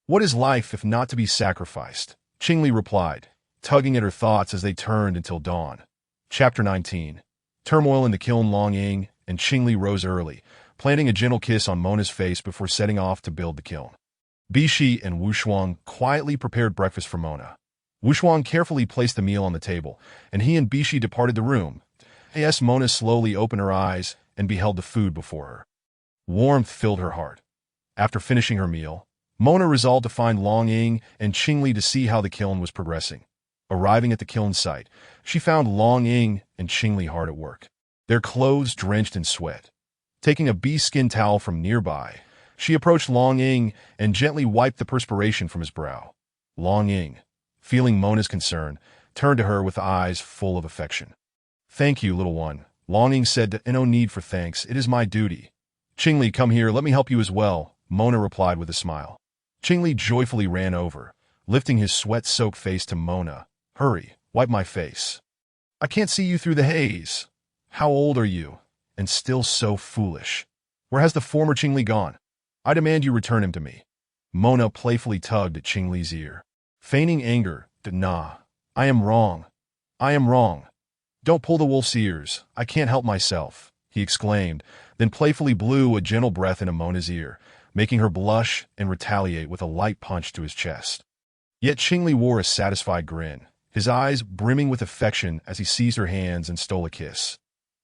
What is life if not to be sacrificed? Qingli replied, tugging at her thoughts as they turned until dawn. Chapter 19. Turmoil in the kiln. Long Ying and Qingli rose early, planting a gentle kiss on Mona's face before setting off to build the kiln. Bishi and Wu Shuang quietly prepared breakfast for Mona. Wu Shuang carefully placed the meal on the table, and he and Bishi departed the room. As Mona slowly opened her eyes and beheld the food before her, warmth filled her heart. After finishing her meal, Mona resolved to find Long Ying and Qingli to see how the kiln was progressing. Arriving at the kiln site, she found Long Ying and Qingli hard at work, their clothes drenched in sweat. Taking a bee skin towel from nearby, she approached Long Ying and gently wiped the perspiration from his brow. Long Ying, feeling Mona's concern, turned to her with eyes full of affection. Thank you, little one, Long Ying said. No need for thanks, it is my duty. Qingli, come here, let me help you as well, Mona replied with a smile. Qingli joyfully ran over, lifting his sweat-soaked face to Mona. Hurry, wipe my face. I can't see you through the haze. How old are you? And still so foolish. Where has the former Qingli gone? I demand you return him to me. Mona playfully tugged at Qingli's ear, feigning anger. Nah, I am wrong. I am wrong. Don't pull the wolf's ears. I can't help myself, he exclaimed, then playfully blew a gentle breath into Mona's ear, making her blush and retaliate with a light punch to his chest. Yet Qingli wore a satisfied grin, his eyes brimming with affection as he seized her hands and stole a kiss.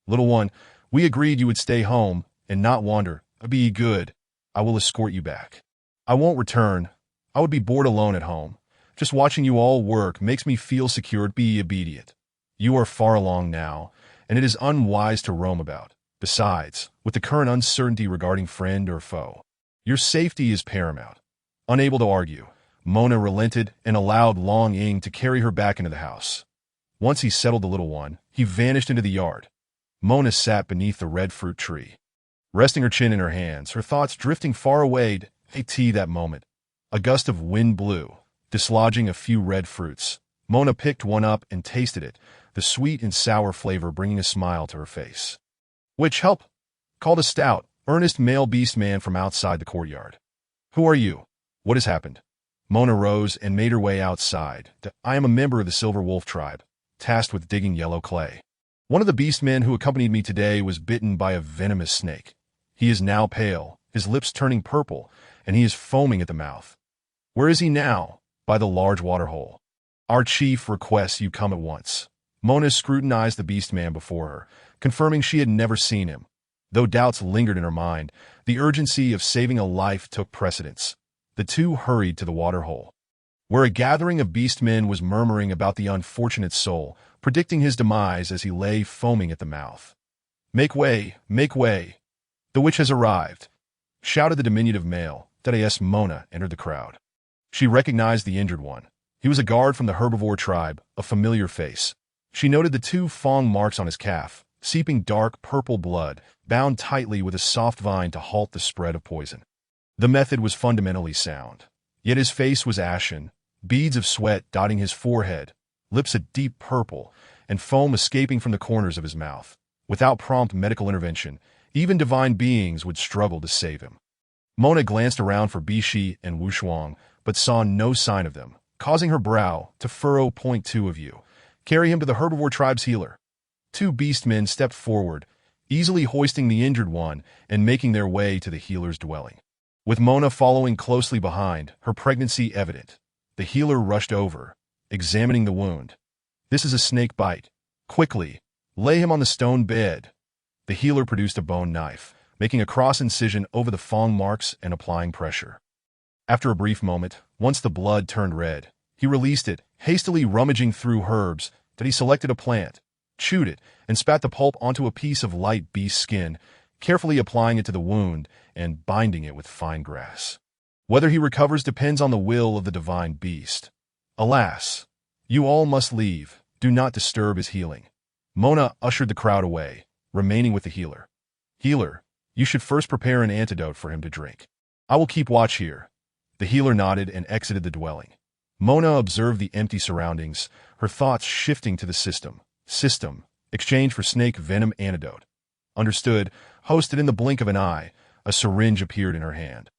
Little one, we agreed you would stay home and not wander. Be good. I will escort you back. I won't return. I would be bored alone at home. Just watching you all work makes me feel secure. Be obedient. You are far along now, and it is unwise to roam about. Besides, with the current uncertainty regarding friend or foe, your safety is paramount. Unable to argue, Mona relented and allowed Long Ying to carry her back into the house. Once he settled the little one, he vanished into the yard. Mona sat beneath the red fruit tree, resting her chin in her hands, her thoughts drifting far away. That moment, a gust of wind blew, dislodging a few red fruits. Mona picked one up and tasted it, the sweet and sour flavor bringing a smile to her face. Which help? Called a stout, earnest male beast man from outside the courtyard. Who are you? What has happened? Mona rose and made her way outside. I am a member of the Silver Wolf tribe, tasked with digging yellow clay. One of the beast men who accompanied me today was bitten by a venomous snake. He is now pale, his lips turning purple, and he is foaming at the mouth. Where is he now? By the large water hole. Our chief requests you come at once. Mona scrutinized the beast man before her, confirming she had never seen him. Though doubts lingered in her mind, the urgency of saving a life took precedence. The two hurried to the water hole, where a gathering of beastmen was murmuring about the unfortunate soul, predicting his demise as he lay foaming at the mouth. Make way, The witch has arrived, shouted the diminutive male. As Mona entered the crowd. She recognized the injured one. He was a guard from the herbivore tribe, a familiar face. She noted the 2 fang marks on his calf, seeping dark purple blood, bound tightly with a soft vine to halt the spread of poison. The method was fundamentally sound. Yet his face was ashen, beads of sweat dotting his forehead, lips a deep purple, and foam escaping from the corners of his mouth. Without prompt medical intervention, even divine beings would struggle to save him. Mona glanced around for Bishi and Wushuang, but saw no sign of them, causing her brow to furrow. Point 2 of you. Carry him to the herbivore tribe's healer. 2 beastmen stepped forward, easily hoisting the injured one and making their way to the healer's dwelling. With Mona following closely behind, her pregnancy evident, the healer rushed over, examining the wound. This is a snake bite. Quickly, lay him on the stone bed. The healer produced a bone knife, making a cross-incision over the fang marks and applying pressure. After a brief moment, once the blood turned red, he released it, hastily rummaging through herbs that he selected a plant, chewed it, and spat the pulp onto a piece of light beast skin, carefully applying it to the wound and binding it with fine grass. Whether he recovers depends on the will of the divine beast. Alas, you all must leave. Do not disturb his healing. Mona ushered the crowd away, remaining with the healer. Healer, you should first prepare an antidote for him to drink. I will keep watch here. The healer nodded and exited the dwelling. Mona observed the empty surroundings, her thoughts shifting to the system. Exchange for snake venom antidote. Understood, hosted in the blink of an eye, a syringe appeared in her hand.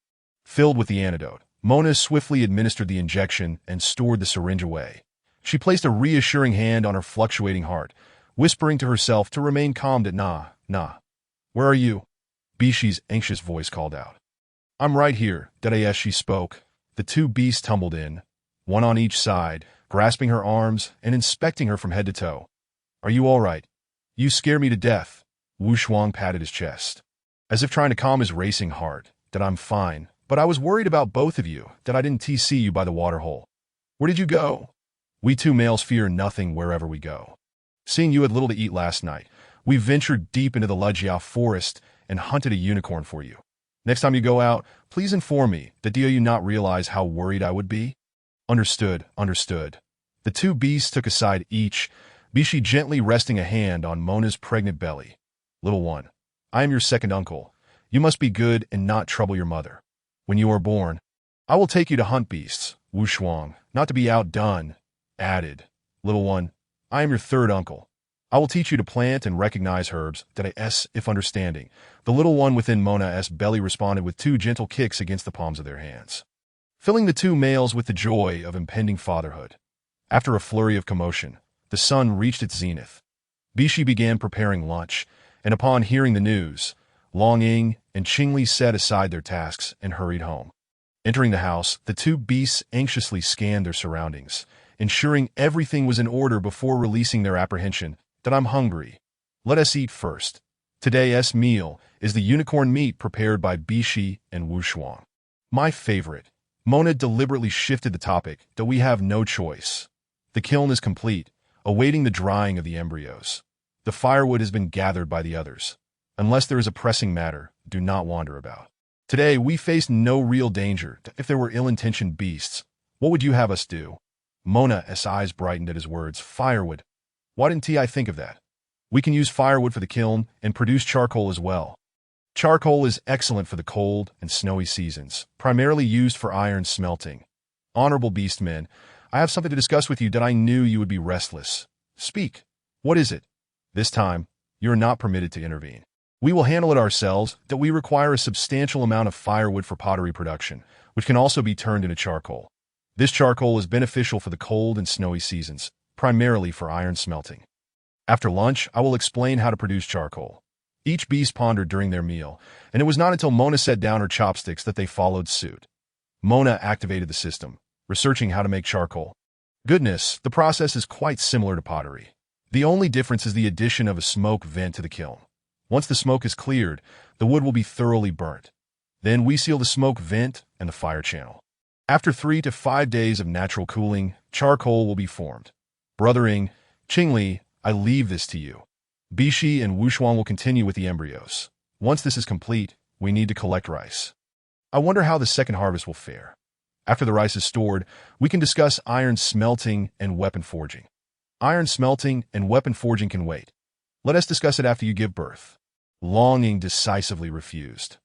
Filled with the antidote, Mona swiftly administered the injection and stored the syringe away. She placed a reassuring hand on her fluctuating heart, whispering to herself to remain calm. Nah. Where are you? Bishi's anxious voice called out. I'm right here, as she spoke. The 2 beasts tumbled in, one on each side, grasping her arms and inspecting her from head to toe. Are you all right? You scare me to death. Wushuang patted his chest, as if trying to calm his racing heart. I'm fine, but I was worried about both of you, I didn't see you by the waterhole. Where did you go? We 2 males fear nothing wherever we go. Seeing you had little to eat last night, we ventured deep into the Lejiao forest and hunted a unicorn for you. Next time you go out, please inform me. Do you not realize how worried I would be? Understood. The 2 beasts took a side each, Bishi gently resting a hand on Mona's pregnant belly. Little one, I am your second uncle. You must be good and not trouble your mother. When you are born, I will take you to hunt beasts. Wushuang, not to be outdone, added. Little one, I am your third uncle. I will teach you to plant and recognize herbs. If understanding. The little one within Mona's belly responded with 2 gentle kicks against the palms of their hands, filling the 2 males with the joy of impending fatherhood. After a flurry of commotion, the sun reached its zenith. Bishi began preparing lunch, and upon hearing the news, Long Ying and Qingli set aside their tasks and hurried home. Entering the house, the 2 beasts anxiously scanned their surroundings, ensuring everything was in order before releasing their apprehension. I'm hungry. Let us eat first. Today's meal is the unicorn meat prepared by Bishi and Wushuang. My favorite. Mona deliberately shifted the topic, we have no choice. The kiln is complete, awaiting the drying of the embryos. The firewood has been gathered by the others. Unless there is a pressing matter, do not wander about. Today, we face no real danger. If there were ill-intentioned beasts, what would you have us do? Mona's eyes brightened at his words. Firewood. Why didn't I think of that? We can use firewood for the kiln and produce charcoal as well. Charcoal is excellent for the cold and snowy seasons, primarily used for iron smelting. Honorable beastmen, I have something to discuss with you that I knew you would be restless. Speak. What is it? This time, you are not permitted to intervene. We will handle it ourselves. We require a substantial amount of firewood for pottery production, which can also be turned into charcoal. This charcoal is beneficial for the cold and snowy seasons, primarily for iron smelting. After lunch, I will explain how to produce charcoal. Each beast pondered during their meal, and it was not until Mona set down her chopsticks that they followed suit. Mona activated the system, researching how to make charcoal. Goodness, the process is quite similar to pottery. The only difference is the addition of a smoke vent to the kiln. Once the smoke is cleared, the wood will be thoroughly burnt. Then we seal the smoke vent and the fire channel. After 3 to 5 days of natural cooling, charcoal will be formed. Brothering, Qingli, I leave this to you. Bishi and Wushuang will continue with the embryos. Once this is complete, we need to collect rice. I wonder how the second harvest will fare. After the rice is stored, we can discuss iron smelting and weapon forging. Iron smelting and weapon forging can wait. Let us discuss it after you give birth. Longing decisively refused.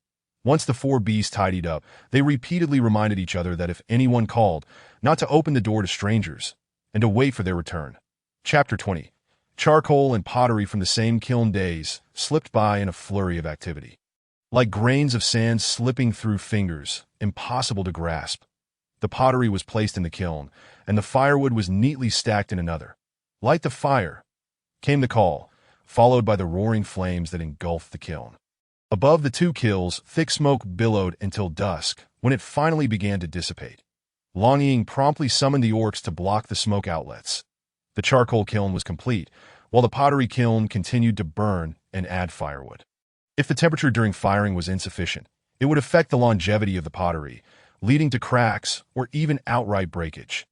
Once the four beasts tidied up, they repeatedly reminded each other that if anyone called, not to open the door to strangers, and to wait for their return. Chapter 20. Charcoal and pottery from the same kiln days slipped by in a flurry of activity. Like grains of sand slipping through fingers, impossible to grasp. The pottery was placed in the kiln, and the firewood was neatly stacked in another. Light the fire, came the call, followed by the roaring flames that engulfed the kiln. Above the two kilns, thick smoke billowed until dusk, when it finally began to dissipate. Longing promptly summoned the orcs to block the smoke outlets. The charcoal kiln was complete, while the pottery kiln continued to burn and add firewood. If the temperature during firing was insufficient, it would affect the longevity of the pottery, leading to cracks or even outright breakage.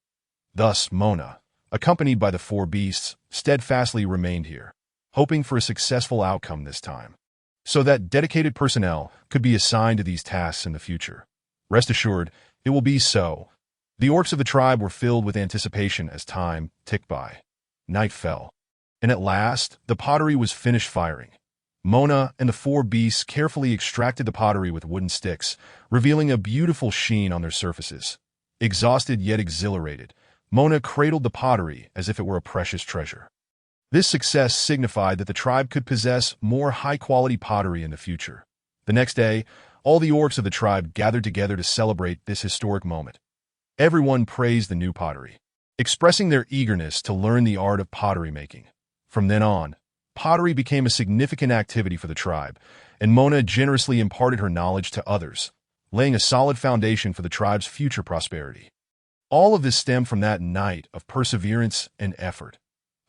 Thus, Mona, accompanied by the four beasts, steadfastly remained here, hoping for a successful outcome this time, so that dedicated personnel could be assigned to these tasks in the future. Rest assured, it will be so. The orcs of the tribe were filled with anticipation as time ticked by. Night fell, and at last, the pottery was finished firing. Mona and the four beasts carefully extracted the pottery with wooden sticks, revealing a beautiful sheen on their surfaces. Exhausted yet exhilarated, Mona cradled the pottery as if it were a precious treasure. This success signified that the tribe could possess more high-quality pottery in the future. The next day, all the orcs of the tribe gathered together to celebrate this historic moment. Everyone praised the new pottery, expressing their eagerness to learn the art of pottery making. From then on, pottery became a significant activity for the tribe, and Mona generously imparted her knowledge to others, laying a solid foundation for the tribe's future prosperity. All of this stemmed from that night of perseverance and effort.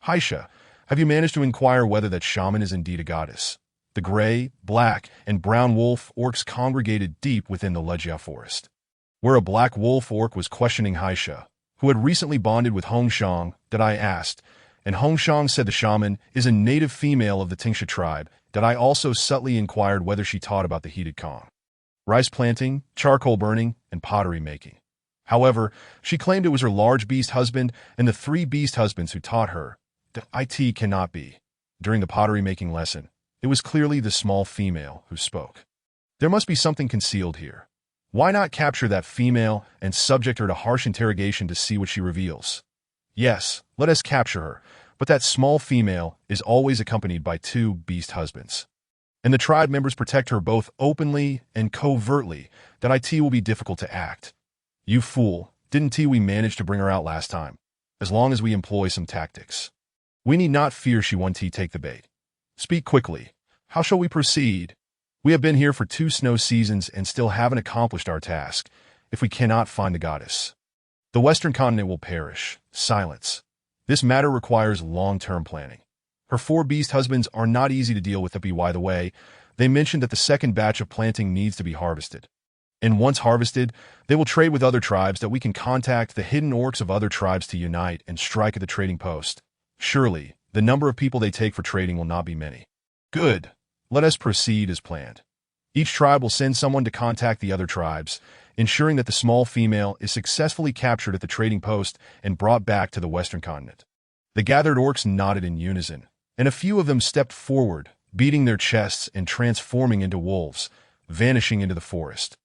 Haisha, have you managed to inquire whether that shaman is indeed a goddess? The gray, black, and brown wolf orcs congregated deep within the Lejia forest, where a black wolf orc was questioning Haisha, who had recently bonded with Hongshang, that I asked, and Hongshang said the shaman is a native female of the Tingsha tribe, that I also subtly inquired whether she taught about the heated Kong, rice planting, charcoal burning, and pottery making. However, she claimed it was her large beast husband and the three beast husbands who taught her. It cannot be. During the pottery-making lesson, it was clearly the small female who spoke. There must be something concealed here. Why not capture that female and subject her to harsh interrogation to see what she reveals? Yes, let us capture her, but that small female is always accompanied by two beast husbands. And the tribe members protect her both openly and covertly, that it will be difficult to act. You fool, didn't we manage to bring her out last time? As long as we employ some tactics. We need not fear she won't take the bait. Speak quickly. How shall we proceed? We have been here for 2 snow seasons and still haven't accomplished our task, if we cannot find the goddess. The Western continent will perish. Silence. This matter requires long-term planning. Her 4 beast husbands are not easy to deal with. By the way, they mentioned that the second batch of planting needs to be harvested. And once harvested, they will trade with other tribes that we can contact the hidden orcs of other tribes to unite and strike at the trading post. Surely, the number of people they take for trading will not be many. Good. Let us proceed as planned. Each tribe will send someone to contact the other tribes, ensuring that the small female is successfully captured at the trading post and brought back to the Western continent. The gathered orcs nodded in unison, and a few of them stepped forward, beating their chests and transforming into wolves, vanishing into the forest.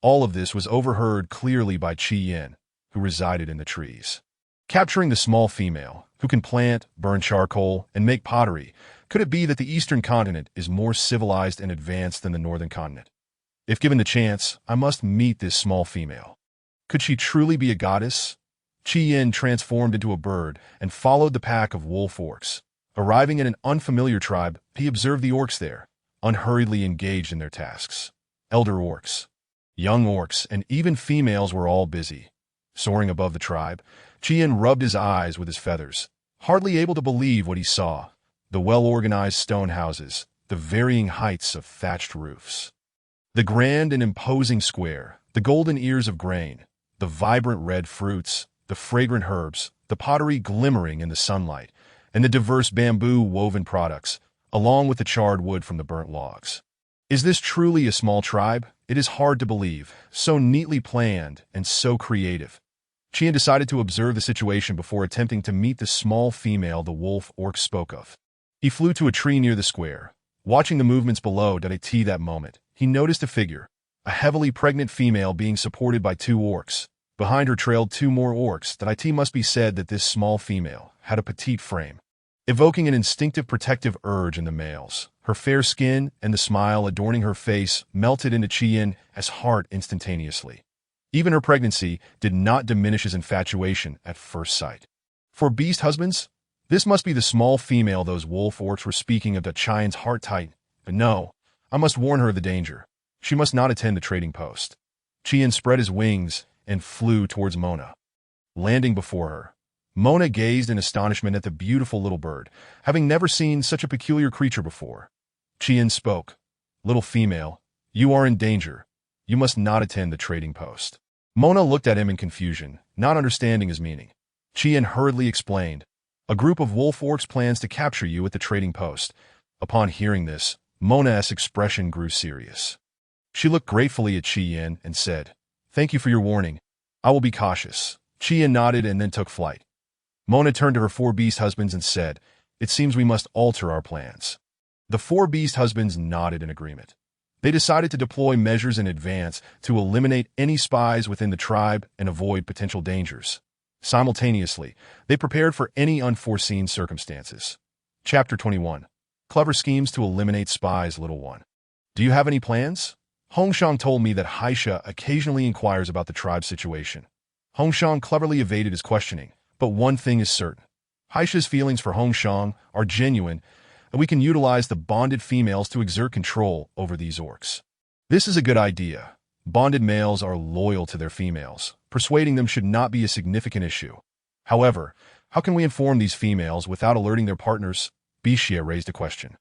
All of this was overheard clearly by Chi Yin, who resided in the trees. Capturing the small female, who can plant, burn charcoal, and make pottery, could it be that the Eastern continent is more civilized and advanced than the Northern continent? If given the chance, I must meet this small female. Could she truly be a goddess? Chi Yin transformed into a bird and followed the pack of wolf orcs. Arriving at an unfamiliar tribe, he observed the orcs there, unhurriedly engaged in their tasks. Elder orcs, young orcs, and even females were all busy. Soaring above the tribe, Chi Yin rubbed his eyes with his feathers, hardly able to believe what he saw. The well-organized stone houses, the varying heights of thatched roofs. The grand and imposing square, the golden ears of grain, the vibrant red fruits, the fragrant herbs, the pottery glimmering in the sunlight, and the diverse bamboo-woven products, along with the charred wood from the burnt logs. Is this truly a small tribe? It is hard to believe, so neatly planned and so creative. Qian decided to observe the situation before attempting to meet the small female the wolf orc spoke of. He flew to a tree near the square. Watching the movements below that moment, he noticed a figure, a heavily pregnant female being supported by two orcs. Behind her trailed two more orcs. It must be said that this small female had a petite frame, evoking an instinctive protective urge in the males. Her fair skin and the smile adorning her face melted into Qian's heart instantaneously. Even her pregnancy did not diminish his infatuation at first sight. For beast husbands, this must be the small female those wolf orcs were speaking of. Qian's heart tightened. But no, I must warn her of the danger. She must not attend the trading post. Qian spread his wings and flew towards Mona. Landing before her, Mona gazed in astonishment at the beautiful little bird, having never seen such a peculiar creature before. Qian spoke. Little female, you are in danger. You must not attend the trading post. Mona looked at him in confusion, not understanding his meaning. Qian hurriedly explained. A group of wolf orcs plans to capture you at the trading post. Upon hearing this, Mona's expression grew serious. She looked gratefully at Qian and said, Thank you for your warning. I will be cautious. Qian nodded and then took flight. Mona turned to her four beast husbands and said, It seems we must alter our plans. The four beast husbands nodded in agreement. They decided to deploy measures in advance to eliminate any spies within the tribe and avoid potential dangers. Simultaneously, they prepared for any unforeseen circumstances. Chapter 21. Clever schemes to eliminate spies, little one. Do you have any plans? Hongshang told me that Haisha occasionally inquires about the tribe's situation. Hongshang cleverly evaded his questioning, but one thing is certain. Haisha's feelings for Hongshang are genuine, and we can utilize the bonded females to exert control over these orcs. This is a good idea. Bonded males are loyal to their females. Persuading them should not be a significant issue. However, how can we inform these females without alerting their partners? Bixia raised a question.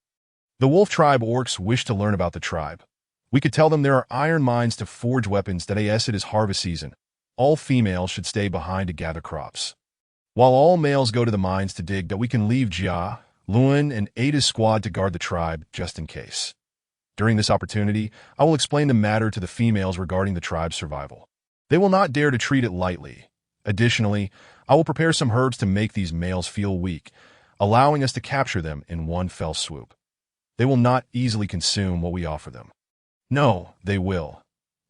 The wolf tribe orcs wish to learn about the tribe. We could tell them there are iron mines to forge weapons. It is harvest season. All females should stay behind to gather crops, while all males go to the mines to dig. We can leave Jia, Luan, and Ada's squad to guard the tribe just in case. During this opportunity, I will explain the matter to the females regarding the tribe's survival. They will not dare to treat it lightly. Additionally, I will prepare some herbs to make these males feel weak, allowing us to capture them in one fell swoop. They will not easily consume what we offer them. No, they will.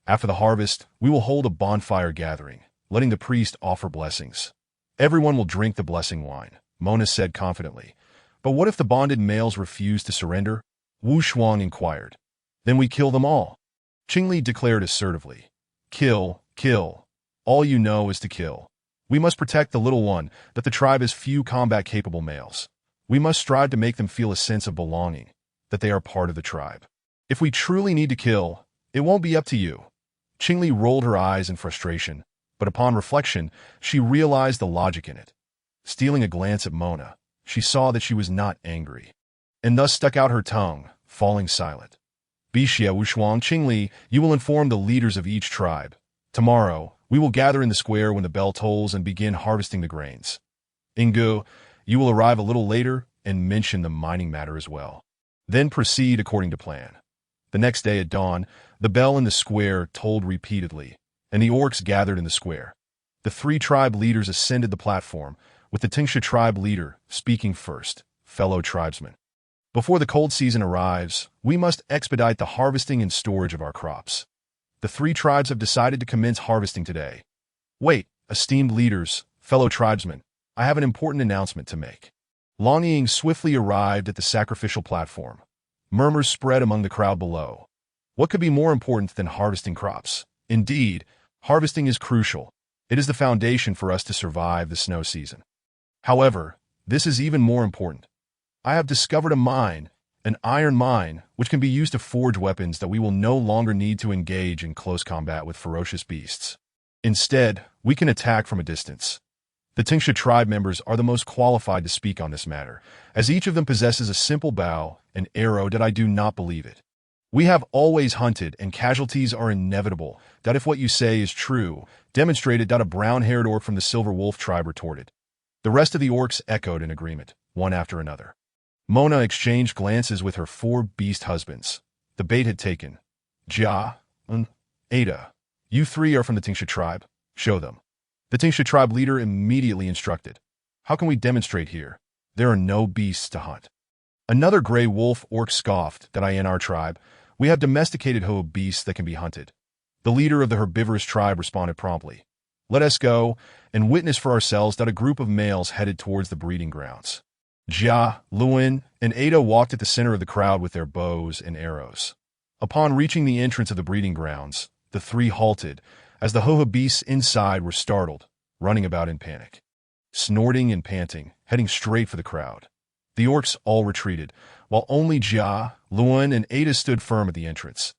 After the harvest, we will hold a bonfire gathering, letting the priest offer blessings. Everyone will drink the blessing wine, Mona said confidently. But what if the bonded males refuse to surrender? Wu Shuang inquired. Then we kill them all. Qingli declared assertively. Kill, kill. All you know is to kill. We must protect the little one, that the tribe has few combat-capable males. We must strive to make them feel a sense of belonging, that they are part of the tribe. If we truly need to kill, it won't be up to you. Qingli rolled her eyes in frustration, but upon reflection, she realized the logic in it. Stealing a glance at Mona, she saw that she was not angry, and thus stuck out her tongue, falling silent. Bixia Wushuang Qingli, you will inform the leaders of each tribe. Tomorrow, we will gather in the square when the bell tolls and begin harvesting the grains. Ingu, you will arrive a little later and mention the mining matter as well. Then proceed according to plan. The next day at dawn, the bell in the square tolled repeatedly, and the orcs gathered in the square. The three tribe leaders ascended the platform, with the Tingsha tribe leader speaking first. Fellow tribesmen, before the cold season arrives, we must expedite the harvesting and storage of our crops. The three tribes have decided to commence harvesting today. Wait, esteemed leaders, fellow tribesmen, I have an important announcement to make. Long Ying swiftly arrived at the sacrificial platform. Murmurs spread among the crowd below. What could be more important than harvesting crops? Indeed, harvesting is crucial. It is the foundation for us to survive the snow season. However, this is even more important. I have discovered a mine, an iron mine, which can be used to forge weapons that we will no longer need to engage in close combat with ferocious beasts. Instead, we can attack from a distance. The Tingsha tribe members are the most qualified to speak on this matter, as each of them possesses a simple bow and arrow. I do not believe it. We have always hunted, and casualties are inevitable. If what you say is true, demonstrated. A brown-haired orc from the Silver Wolf tribe retorted. The rest of the orcs echoed in agreement, one after another. Mona exchanged glances with her four beast husbands. The bait had taken. Jia and Ada, you three are from the Tingsha tribe. Show them. The Tingsha tribe leader immediately instructed. How can we demonstrate here? There are no beasts to hunt. Another gray wolf orc scoffed that in our tribe, we have domesticated Ho beasts that can be hunted. The leader of the herbivorous tribe responded promptly. Let us go and witness for ourselves that a group of males headed towards the breeding grounds. Jia, Luin, and Ada walked at the center of the crowd with their bows and arrows. Upon reaching the entrance of the breeding grounds, the three halted, as the Hoha beasts inside were startled, running about in panic. Snorting and panting, heading straight for the crowd. The orcs all retreated, while only Jia, Luin, and Ada stood firm at the entrance.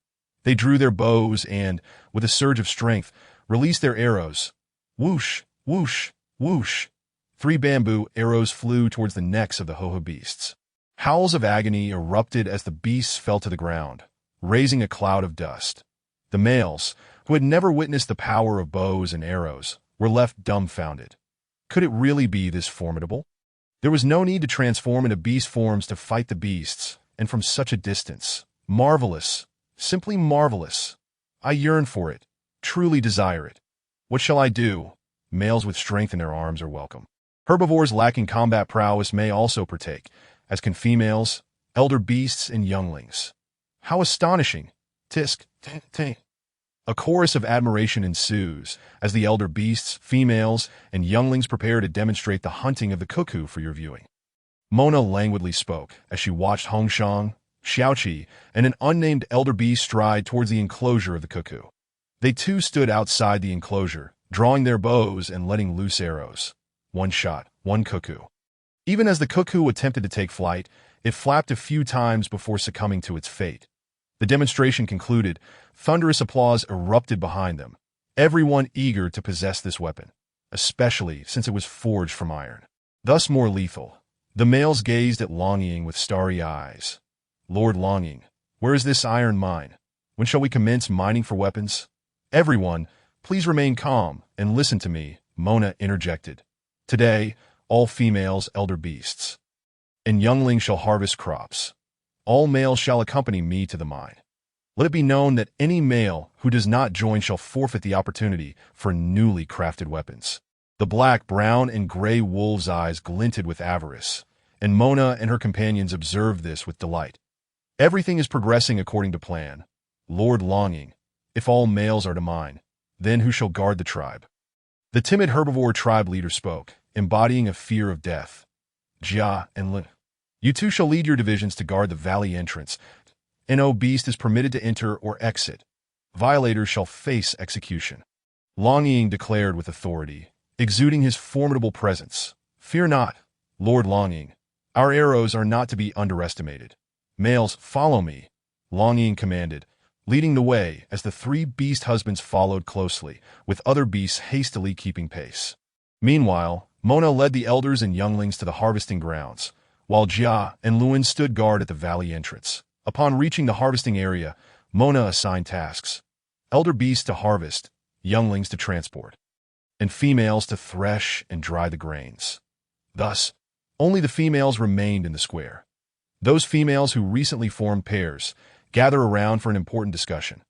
They drew their bows and, with a surge of strength, released their arrows. Whoosh, whoosh, whoosh. 3 bamboo arrows flew towards the necks of the Hoha beasts. Howls of agony erupted as the beasts fell to the ground, raising a cloud of dust. The males, who had never witnessed the power of bows and arrows, were left dumbfounded. Could it really be this formidable? There was no need to transform into beast forms to fight the beasts, and from such a distance. Marvelous. Simply marvelous. I yearn for it. Truly desire it. What shall I do? Males with strength in their arms are welcome. Herbivores lacking combat prowess may also partake, as can females, elder beasts, and younglings. How astonishing! Tisk, tink, tink. A chorus of admiration ensues as the elder beasts, females, and younglings prepare to demonstrate the hunting of the cuckoo for your viewing. Mona languidly spoke as she watched Hongshang, Xiaoqi, and an unnamed elder beast stride towards the enclosure of the cuckoo. They too stood outside the enclosure, drawing their bows and letting loose arrows. One shot, one cuckoo. Even as the cuckoo attempted to take flight, it flapped a few times before succumbing to its fate. The demonstration concluded. Thunderous applause erupted behind them, everyone eager to possess this weapon, especially since it was forged from iron. Thus more lethal. The males gazed at Longing with starry eyes. Lord Longing, where is this iron mine? When shall we commence mining for weapons? Everyone, please remain calm and listen to me, Mona interjected. Today, all females elder beasts, and younglings shall harvest crops. All males shall accompany me to the mine. Let it be known that any male who does not join shall forfeit the opportunity for newly crafted weapons. The black, brown, and gray wolves' eyes glinted with avarice, and Mona and her companions observed this with delight. Everything is progressing according to plan. Lord Longing, if all males are to mine, then who shall guard the tribe? The timid herbivore tribe leader spoke, embodying a fear of death. Jia and Lin, you two shall lead your divisions to guard the valley entrance. No beast is permitted to enter or exit. Violators shall face execution. Longing declared with authority, exuding his formidable presence. Fear not, Lord Longing. Our arrows are not to be underestimated. Males, follow me, Longing commanded, leading the way as the 3 beast husbands followed closely, with other beasts hastily keeping pace. Meanwhile, Mona led the elders and younglings to the harvesting grounds, while Jia and Luin stood guard at the valley entrance. Upon reaching the harvesting area, Mona assigned tasks. Elder beasts to harvest, younglings to transport, and females to thresh and dry the grains. Thus, only the females remained in the square. Those females who recently formed pairs gather around for an important discussion.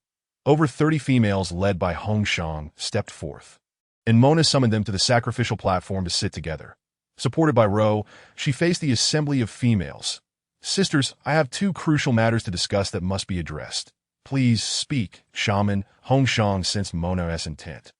Over 30 females led by Hongshang stepped forth, and Mona summoned them to the sacrificial platform to sit together. Supported by Ro, she faced the assembly of females. Sisters, I have 2 crucial matters to discuss that must be addressed. Please speak, Shaman, Hongshang sensed Mona's intent.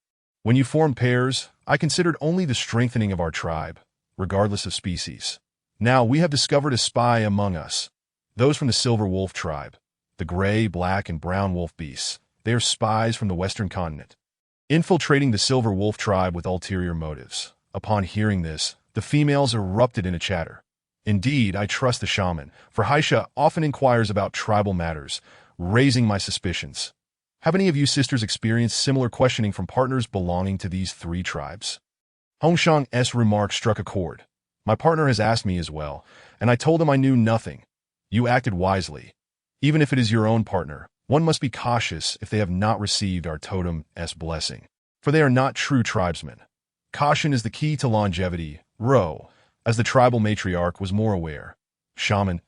When you formed pairs, I considered only the strengthening of our tribe, regardless of species. Now we have discovered a spy among us. Those from the Silver Wolf tribe, the gray, black, and brown wolf beasts. They are spies from the western continent, infiltrating the Silver Wolf tribe with ulterior motives. Upon hearing this, the females erupted in a chatter. Indeed, I trust the shaman, for Haisha often inquires about tribal matters, raising my suspicions. Have any of you sisters experienced similar questioning from partners belonging to these 3 tribes? Hongshang's remark struck a chord. My partner has asked me as well, and I told him I knew nothing. You acted wisely. Even if it is your own partner, one must be cautious if they have not received our totem's blessing, for they are not true tribesmen. Caution is the key to longevity, Ro, as the tribal matriarch was more aware. Shaman,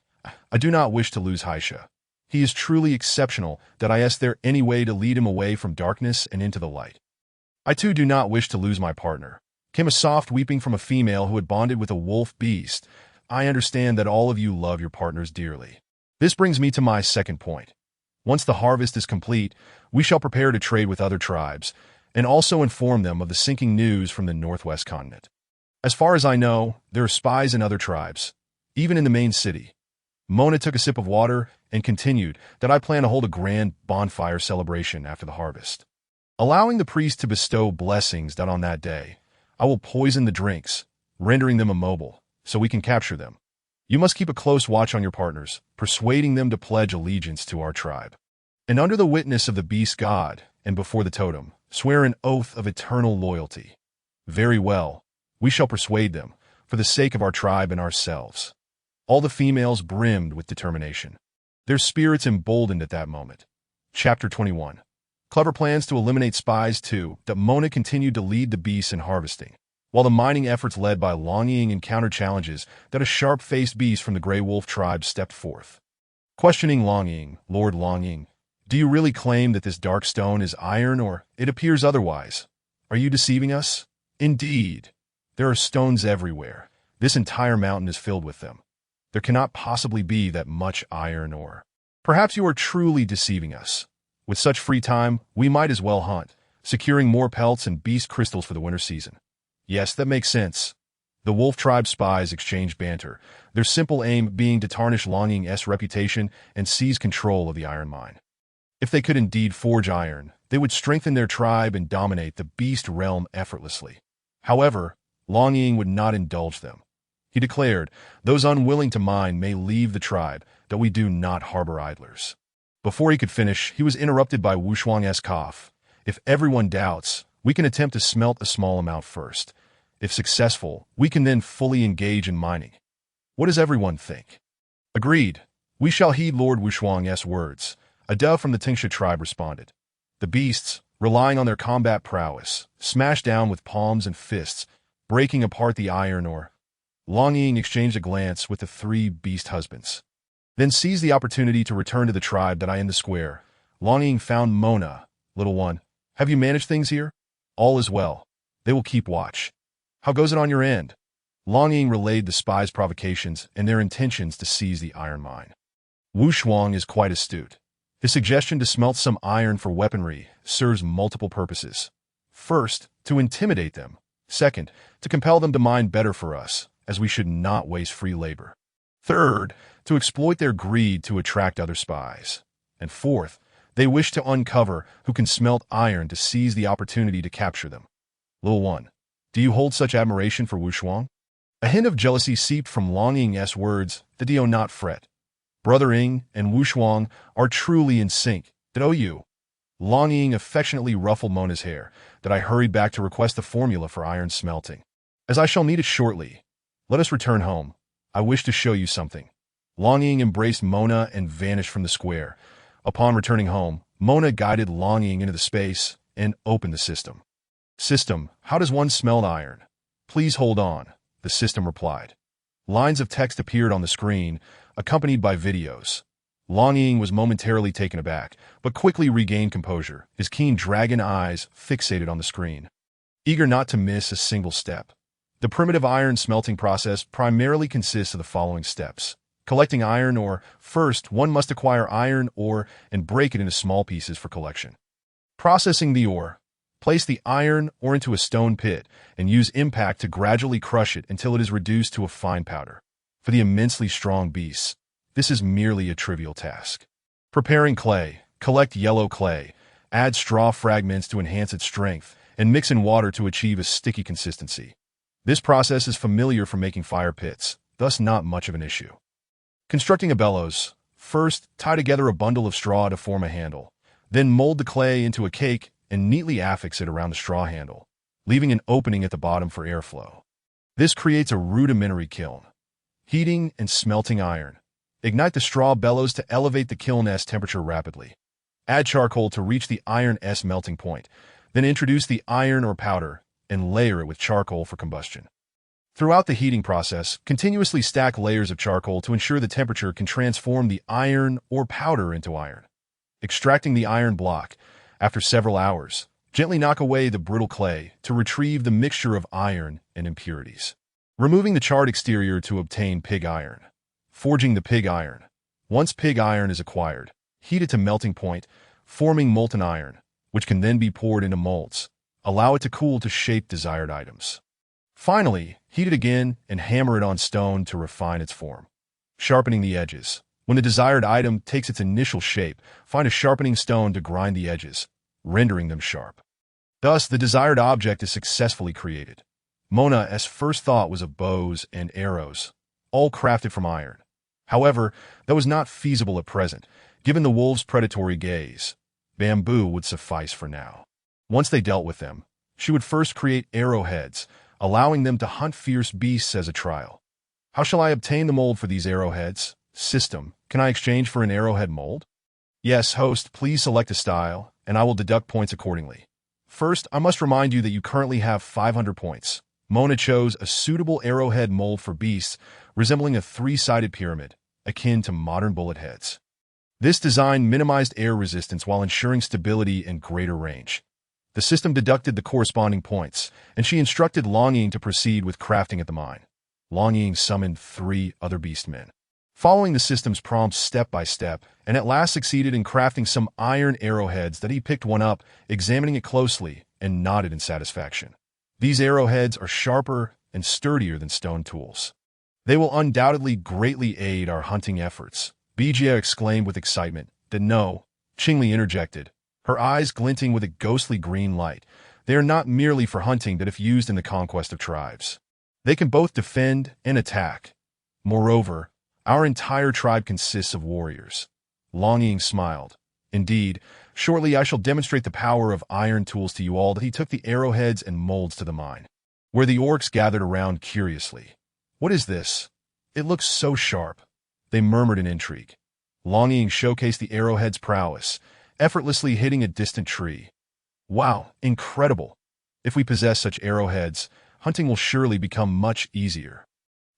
I do not wish to lose Haisha. He is truly exceptional that I asked there any way to lead him away from darkness and into the light. I too do not wish to lose my partner. Came a soft weeping from a female who had bonded with a wolf beast. I understand that all of you love your partners dearly. This brings me to my second point. Once the harvest is complete, we shall prepare to trade with other tribes, and also inform them of the sinking news from the northwest continent. As far as I know, there are spies in other tribes, even in the main city. Mona took a sip of water and continued that I plan to hold a grand bonfire celebration after the harvest. Allowing the priest to bestow blessings that on that day, I will poison the drinks, rendering them immobile, so we can capture them. You must keep a close watch on your partners, persuading them to pledge allegiance to our tribe. And under the witness of the beast god, and before the totem, swear an oath of eternal loyalty. Very well, we shall persuade them, for the sake of our tribe and ourselves. All the females brimmed with determination. Their spirits emboldened at that moment. Chapter 21. Clever plans to eliminate spies too, that Mona continued to lead the beasts in harvesting, while the mining efforts led by Longing encountered challenges that a sharp-faced beast from the Grey Wolf tribe stepped forth. Questioning Longing, Lord Longing, do you really claim that this dark stone is iron, or it appears otherwise? Are you deceiving us? Indeed. There are stones everywhere. This entire mountain is filled with them. There cannot possibly be that much iron ore. Perhaps you are truly deceiving us. With such free time, we might as well hunt, securing more pelts and beast crystals for the winter season. Yes, that makes sense. The Wolf Tribe spies exchanged banter, their simple aim being to tarnish Longing's reputation and seize control of the iron mine. If they could indeed forge iron, they would strengthen their tribe and dominate the beast realm effortlessly. However, Longing would not indulge them. He declared, those unwilling to mine may leave the tribe, that we do not harbor idlers. Before he could finish, he was interrupted by Wushuang's cough. If everyone doubts, we can attempt to smelt a small amount first. If successful, we can then fully engage in mining. What does everyone think? Agreed. We shall heed Lord Wushuang's words. A dove from the Tingsha tribe responded. The beasts, relying on their combat prowess, smashed down with palms and fists, breaking apart the iron ore. Longing exchanged a glance with the three beast husbands, then seized the opportunity to return to the tribe that I in the square. Longing found Mona. Little one, have you managed things here? All is well. They will keep watch. How goes it on your end? Longing relayed the spies' provocations and their intentions to seize the iron mine. Wushuang is quite astute. His suggestion to smelt some iron for weaponry serves multiple purposes. First, to intimidate them. Second, to compel them to mine better for us, as we should not waste free labor. Third, to exploit their greed to attract other spies. And fourth, they wish to uncover who can smelt iron to seize the opportunity to capture them. Little one, do you hold such admiration for Wushuang? A hint of jealousy seeped from Longing's words that do not fret. Brother Ing and Wushuang are truly in sync, that you. Longing affectionately ruffled Mona's hair, that I hurried back to request the formula for iron smelting. As I shall need it shortly, let us return home. I wish to show you something. Longing embraced Mona and vanished from the square. Upon returning home, Mona guided Longing into the space and opened the system. System, how does one smelt iron? Please hold on, the system replied. Lines of text appeared on the screen, accompanied by videos. Longing was momentarily taken aback, but quickly regained composure, his keen dragon eyes fixated on the screen. Eager not to miss a single step. The primitive iron smelting process primarily consists of the following steps. Collecting iron ore. First, one must acquire iron ore and break it into small pieces for collection. Processing the ore. Place the iron ore into a stone pit and use impact to gradually crush it until it is reduced to a fine powder. For the immensely strong beasts, this is merely a trivial task. Preparing clay. Collect yellow clay. Add straw fragments to enhance its strength, and mix in water to achieve a sticky consistency. This process is familiar for making fire pits, thus not much of an issue. Constructing a bellows. First, tie together a bundle of straw to form a handle. Then mold the clay into a cake and neatly affix it around the straw handle, leaving an opening at the bottom for airflow. This creates a rudimentary kiln. Heating and smelting iron. Ignite the straw bellows to elevate the kiln's temperature rapidly. Add charcoal to reach the iron's melting point. Then introduce the iron or powder and layer it with charcoal for combustion. Throughout the heating process, continuously stack layers of charcoal to ensure the temperature can transform the iron or powder into iron. Extracting the iron block. After several hours, gently knock away the brittle clay to retrieve the mixture of iron and impurities. Removing the charred exterior to obtain pig iron. Forging the pig iron. Once pig iron is acquired, heat it to melting point, forming molten iron, which can then be poured into molds. Allow it to cool to shape desired items. Finally, heat it again and hammer it on stone to refine its form. Sharpening the edges. When the desired item takes its initial shape, find a sharpening stone to grind the edges, rendering them sharp. Thus, the desired object is successfully created. Mona's first thought was of bows and arrows, all crafted from iron. However, that was not feasible at present, given the wolves' predatory gaze. Bamboo would suffice for now. Once they dealt with them, she would first create arrowheads, allowing them to hunt fierce beasts as a trial. How shall I obtain the mold for these arrowheads? System, can I exchange for an arrowhead mold? Yes, host, please select a style, and I will deduct points accordingly. First, I must remind you that you currently have 500 points. Mona chose a suitable arrowhead mold for beasts, resembling a three-sided pyramid, akin to modern bullet heads. This design minimized air resistance while ensuring stability and greater range. The system deducted the corresponding points, and she instructed Longing to proceed with crafting at the mine. Longing summoned 3 other beastmen. Following the system's prompts step by step, and at last succeeded in crafting some iron arrowheads that he picked one up, examining it closely, and nodded in satisfaction. These arrowheads are sharper and sturdier than stone tools. They will undoubtedly greatly aid our hunting efforts, Bijia exclaimed with excitement. Then no, Qingli interjected, her eyes glinting with a ghostly green light. They are not merely for hunting, but if used in the conquest of tribes. They can both defend and attack. Moreover, our entire tribe consists of warriors. Longing smiled. Indeed, shortly I shall demonstrate the power of iron tools to you all. That he took the arrowheads and molds to the mine, where the orcs gathered around curiously. What is this? It looks so sharp, they murmured in intrigue. Longing showcased the arrowhead's prowess, effortlessly hitting a distant tree. Wow, incredible! If we possess such arrowheads, hunting will surely become much easier.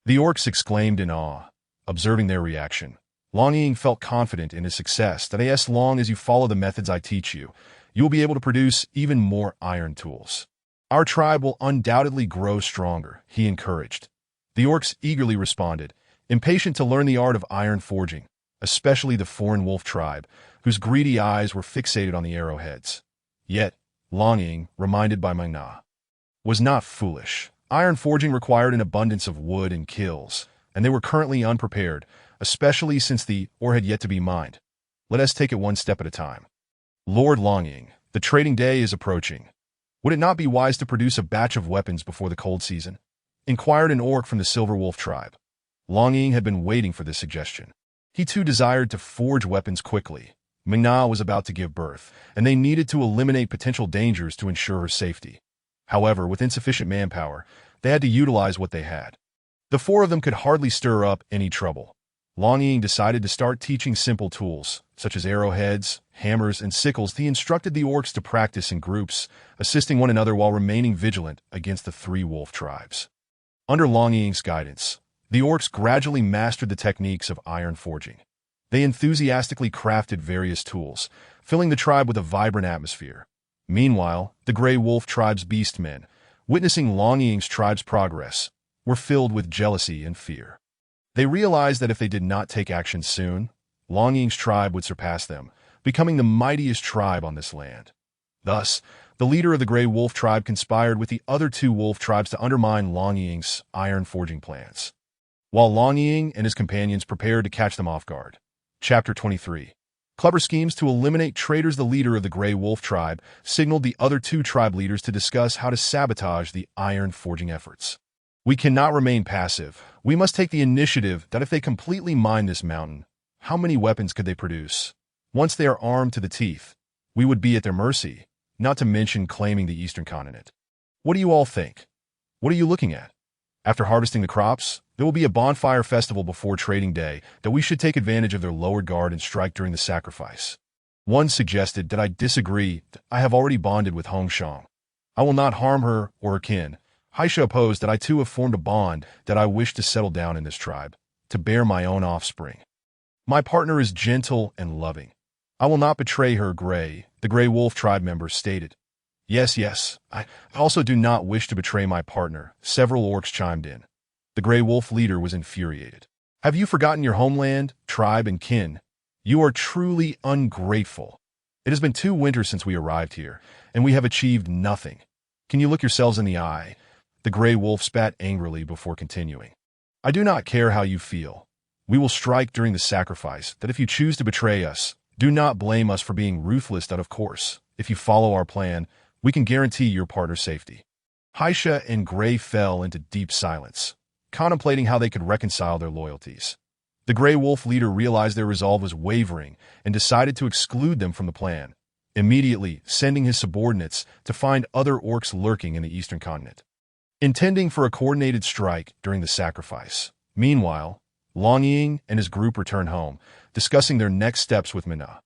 The orcs exclaimed in awe, observing their reaction. Longing felt confident in his success that as long as you follow the methods I teach you, you will be able to produce even more iron tools. Our tribe will undoubtedly grow stronger, he encouraged. The orcs eagerly responded, impatient to learn the art of iron forging, especially the foreign wolf tribe, whose greedy eyes were fixated on the arrowheads. Yet, Longing, reminded by Mengna, was not foolish. Iron forging required an abundance of wood and kilns, and they were currently unprepared, especially since the ore had yet to be mined. Let us take it one step at a time. Lord Longing, the trading day is approaching. Would it not be wise to produce a batch of weapons before the cold season? Inquired an orc from the Silver Wolf tribe. Longing had been waiting for this suggestion. He too desired to forge weapons quickly. Mengna was about to give birth, and they needed to eliminate potential dangers to ensure her safety. However, with insufficient manpower, they had to utilize what they had. The 4 of them could hardly stir up any trouble. Longing decided to start teaching simple tools, such as arrowheads, hammers, and sickles. He instructed the orcs to practice in groups, assisting one another while remaining vigilant against the 3 wolf tribes. Under Longing's guidance, the orcs gradually mastered the techniques of iron forging. They enthusiastically crafted various tools, filling the tribe with a vibrant atmosphere. Meanwhile, the Grey Wolf tribe's beastmen, witnessing Longing's tribe's progress, were filled with jealousy and fear. They realized that if they did not take action soon, Longing's tribe would surpass them, becoming the mightiest tribe on this land. Thus, the leader of the Grey Wolf tribe conspired with the other 2 wolf tribes to undermine Longing's iron forging plans, while Longing and his companions prepared to catch them off guard. Chapter 23. Clever schemes to eliminate traitors. The leader of the Grey Wolf tribe signaled the other 2 tribe leaders to discuss how to sabotage the iron forging efforts. We cannot remain passive. We must take the initiative. That if they completely mine this mountain, how many weapons could they produce? Once they are armed to the teeth, we would be at their mercy, not to mention claiming the eastern continent. What do you all think? What are you looking at? After harvesting the crops, there will be a bonfire festival before trading day that we should take advantage of their lowered guard and strike during the sacrifice. One suggested that I disagree. I have already bonded with Hong Shang. I will not harm her or her kin. Haisha opposed that I too have formed a bond that I wish to settle down in this tribe, to bear my own offspring. My partner is gentle and loving. I will not betray her, Gray, the Gray Wolf tribe member stated. Yes, I also do not wish to betray my partner, several orcs chimed in. The Gray Wolf leader was infuriated. Have you forgotten your homeland, tribe, and kin? You are truly ungrateful. It has been 2 winters since we arrived here, and we have achieved nothing. Can you look yourselves in the eye? The Gray Wolf spat angrily before continuing. I do not care how you feel. We will strike during the sacrifice that if you choose to betray us, do not blame us for being ruthless that of course, if you follow our plan, we can guarantee your partner's safety. Haisha and Gray fell into deep silence, contemplating how they could reconcile their loyalties. The Gray Wolf leader realized their resolve was wavering and decided to exclude them from the plan, immediately sending his subordinates to find other orcs lurking in the eastern continent, intending for a coordinated strike during the sacrifice. Meanwhile, Longying and his group returned home, discussing their next steps with Mina.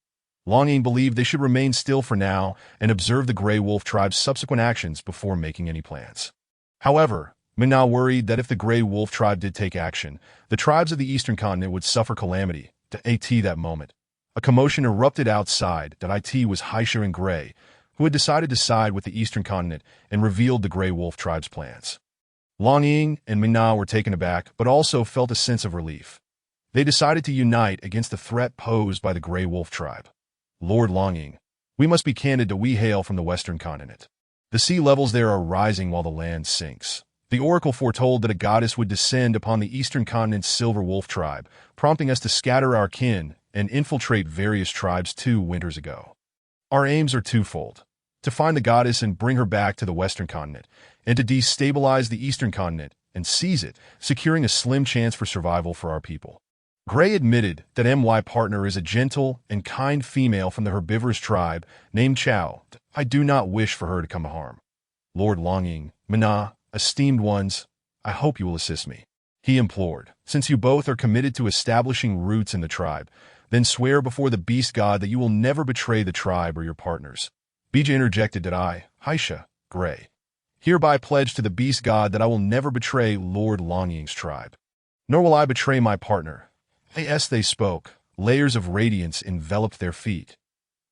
Longying believed they should remain still for now and observe the Gray Wolf tribe's subsequent actions before making any plans. However, Mina worried that if the Gray Wolf tribe did take action, the tribes of the eastern continent would suffer calamity. At that moment, a commotion erupted outside. It was Haisha and Gray, who had decided to side with the eastern continent and revealed the Gray Wolf tribe's plans. Longying and Mina were taken aback, but also felt a sense of relief. They decided to unite against the threat posed by the Gray Wolf tribe. Lord Longying, we must be candid. We hail from the western continent. The sea levels there are rising while the land sinks. The oracle foretold that a goddess would descend upon the eastern continent's Silver Wolf tribe, prompting us to scatter our kin and infiltrate various tribes 2 winters ago. Our aims are twofold: to find the goddess and bring her back to the western continent, and to destabilize the eastern continent and seize it, securing a slim chance for survival for our people. Gray admitted that my partner is a gentle and kind female from the herbivorous tribe named Chow. I do not wish for her to come to harm. Lord Longying, Mina, esteemed ones, I hope you will assist me, he implored. Since you both are committed to establishing roots in the tribe, then swear before the beast god that you will never betray the tribe or your partners. Bija interjected that Haisha, Gray, hereby pledge to the beast god that I will never betray Lord Longying's tribe. Nor will I betray my partner. As they spoke, layers of radiance enveloped their feet.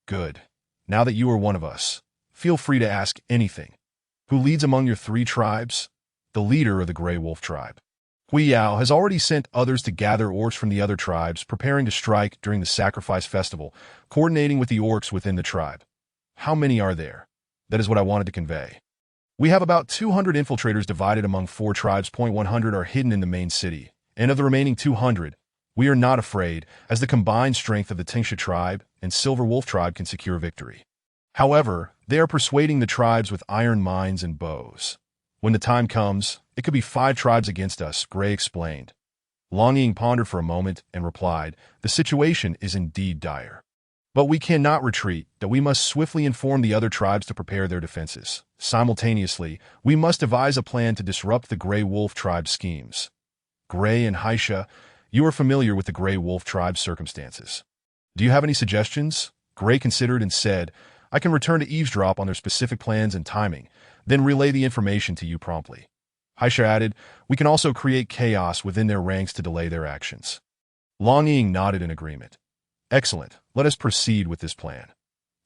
Good. Now that you are one of us, feel free to ask anything. Who leads among your 3 tribes? The leader of the Gray Wolf tribe. Hui Yao has already sent others to gather orcs from the other tribes, preparing to strike during the sacrifice festival, coordinating with the orcs within the tribe. How many are there? That is what I wanted to convey. We have about 200 infiltrators divided among 4 tribes. 100 are hidden in the main city, and of the remaining 200, we are not afraid, as the combined strength of the Tingsha tribe and Silver Wolf tribe can secure victory. However, they are persuading the tribes with iron mines and bows. When the time comes, it could be 5 tribes against us, Gray explained. Longying pondered for a moment and replied, the situation is indeed dire. But we cannot retreat, that we must swiftly inform the other tribes to prepare their defenses. Simultaneously, we must devise a plan to disrupt the Gray Wolf tribe's schemes. Gray and Haisha, you are familiar with the Gray Wolf tribe's circumstances. Do you have any suggestions? Gray considered and said, I can return to eavesdrop on their specific plans and timing, then relay the information to you promptly. Haisha added, we can also create chaos within their ranks to delay their actions. Longying nodded in agreement. Excellent, let us proceed with this plan.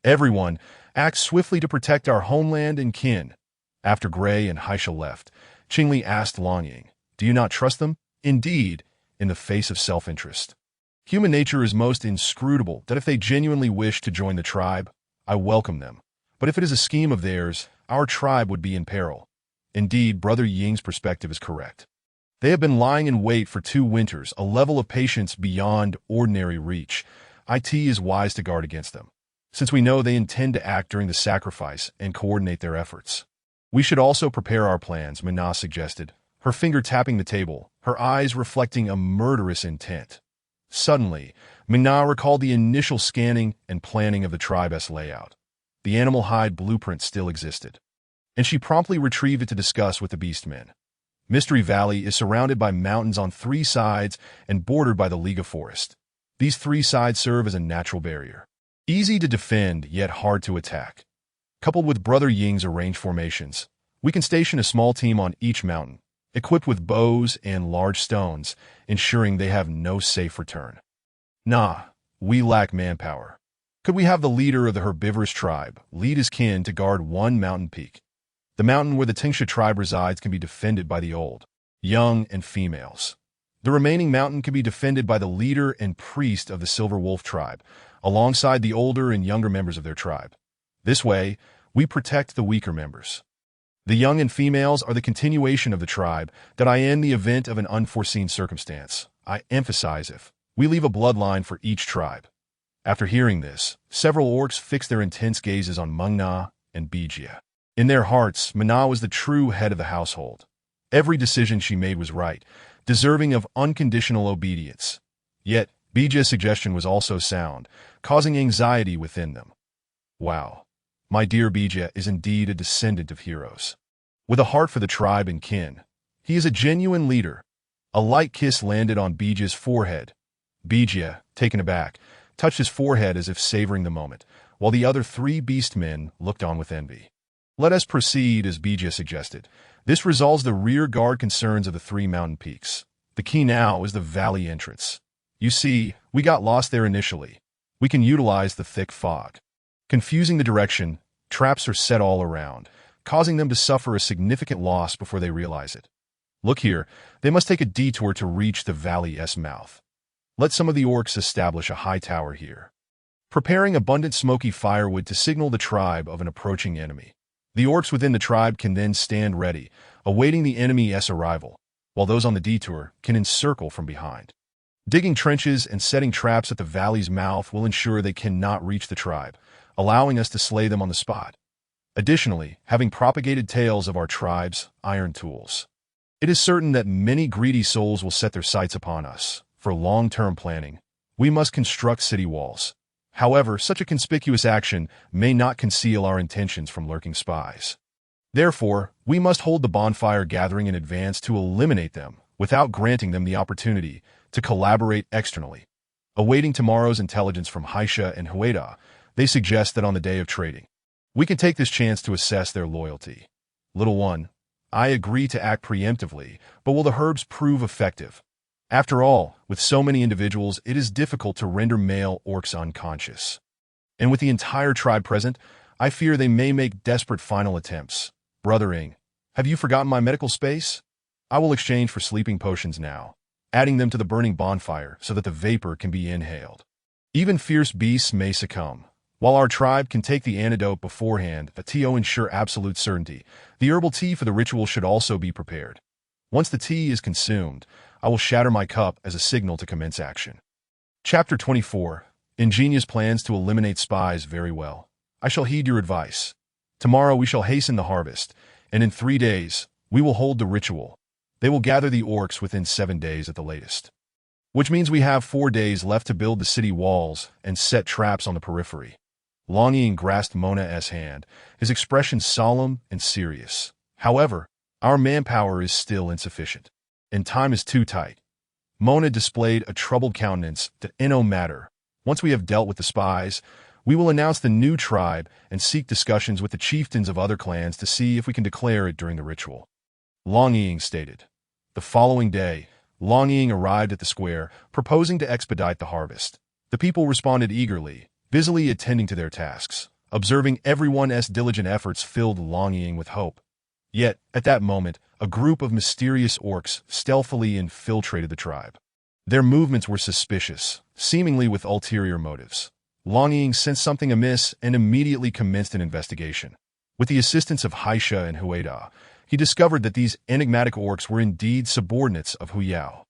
Everyone, act swiftly to protect our homeland and kin. After Gray and Haisha left, Qingli asked Longying, do you not trust them? Indeed, in the face of self-interest. Human nature is most inscrutable, that if they genuinely wish to join the tribe, I welcome them. But if it is a scheme of theirs, our tribe would be in peril. Indeed, Brother Ying's perspective is correct. They have been lying in wait for 2 winters, a level of patience beyond ordinary reach. It is wise to guard against them, since we know they intend to act during the sacrifice and coordinate their efforts. We should also prepare our plans, Mina suggested, her finger tapping the table, her eyes reflecting a murderous intent. Suddenly, Mina recalled the initial scanning and planning of the tribe's layout. The animal hide blueprint still existed, and she promptly retrieved it to discuss with the beastmen. Mystery Valley is surrounded by mountains on 3 sides and bordered by the Liga Forest. These 3 sides serve as a natural barrier, easy to defend yet hard to attack. Coupled with Brother Ying's arranged formations, We can station a small team on each mountain, equipped with bows and large stones, ensuring they have no safe return. Nah, we lack manpower. Could we have the leader of the herbivorous tribe lead his kin to guard one mountain peak? The mountain where the Tingsha tribe resides can be defended by the old, young, and females. The remaining mountain can be defended by the leader and priest of the Silver Wolf tribe, alongside the older and younger members of their tribe. This way, we protect the weaker members. The young and females are the continuation of the tribe that in the event of an unforeseen circumstance, I emphasize if, we leave a bloodline for each tribe. After hearing this, several orcs fixed their intense gazes on Mungna and Bijia. In their hearts, Mana was the true head of the household. Every decision she made was right, deserving of unconditional obedience. Yet, Bijia's suggestion was also sound, causing anxiety within them. Wow. My dear Bijia is indeed a descendant of heroes. With a heart for the tribe and kin, he is a genuine leader. A light kiss landed on Bijia's forehead. Bijia, taken aback, touched his forehead as if savoring the moment, while the other 3 beast men looked on with envy. Let us proceed, as Bijia suggested. This resolves the rear guard concerns of the 3 mountain peaks. The key now is the valley entrance. You see, we got lost there initially. We can utilize the thick fog. Confusing the direction, traps are set all around, causing them to suffer a significant loss before they realize it. Look here, they must take a detour to reach the valley's mouth. Let some of the orcs establish a high tower here, preparing abundant smoky firewood to signal the tribe of an approaching enemy. The orcs within the tribe can then stand ready, awaiting the enemy's arrival, while those on the detour can encircle from behind. Digging trenches and setting traps at the valley's mouth will ensure they cannot reach the tribe, allowing us to slay them on the spot. Additionally, having propagated tales of our tribe's iron tools, it is certain that many greedy souls will set their sights upon us. For long-term planning, we must construct city walls. However, such a conspicuous action may not conceal our intentions from lurking spies. Therefore, we must hold the bonfire gathering in advance to eliminate them, without granting them the opportunity to collaborate externally. Awaiting tomorrow's intelligence from Haisha and Hueda, they suggest that on the day of trading, we can take this chance to assess their loyalty. Little one, I agree to act preemptively, but will the herbs prove effective? After all, with so many individuals, it is difficult to render male orcs unconscious. And with the entire tribe present, I fear they may make desperate final attempts. Brother Ing, have you forgotten my medical space? I will exchange for sleeping potions now, adding them to the burning bonfire so that the vapor can be inhaled. Even fierce beasts may succumb. While our tribe can take the antidote beforehand, to ensure absolute certainty, the herbal tea for the ritual should also be prepared. Once the tea is consumed, I will shatter my cup as a signal to commence action. Chapter 24. Ingenious plans to eliminate spies. Very well. I shall heed your advice. Tomorrow we shall hasten the harvest, and in 3 days, we will hold the ritual. They will gather the orcs within 7 days at the latest. Which means we have 4 days left to build the city walls and set traps on the periphery. Longing grasped Mona's hand, his expression solemn and serious. However, our manpower is still insufficient, and time is too tight. Mona displayed a troubled countenance. No matter. Once we have dealt with the spies, we will announce the new tribe and seek discussions with the chieftains of other clans to see if we can declare it during the ritual. Longing stated. The following day, Longing arrived at the square, proposing to expedite the harvest. The people responded eagerly, busily attending to their tasks. Observing everyone's diligent efforts filled Longing with hope. Yet, at that moment, a group of mysterious orcs stealthily infiltrated the tribe. Their movements were suspicious, seemingly with ulterior motives. Longing sensed something amiss and immediately commenced an investigation. With the assistance of Haisha and Hueda, he discovered that these enigmatic orcs were indeed subordinates of Huyao,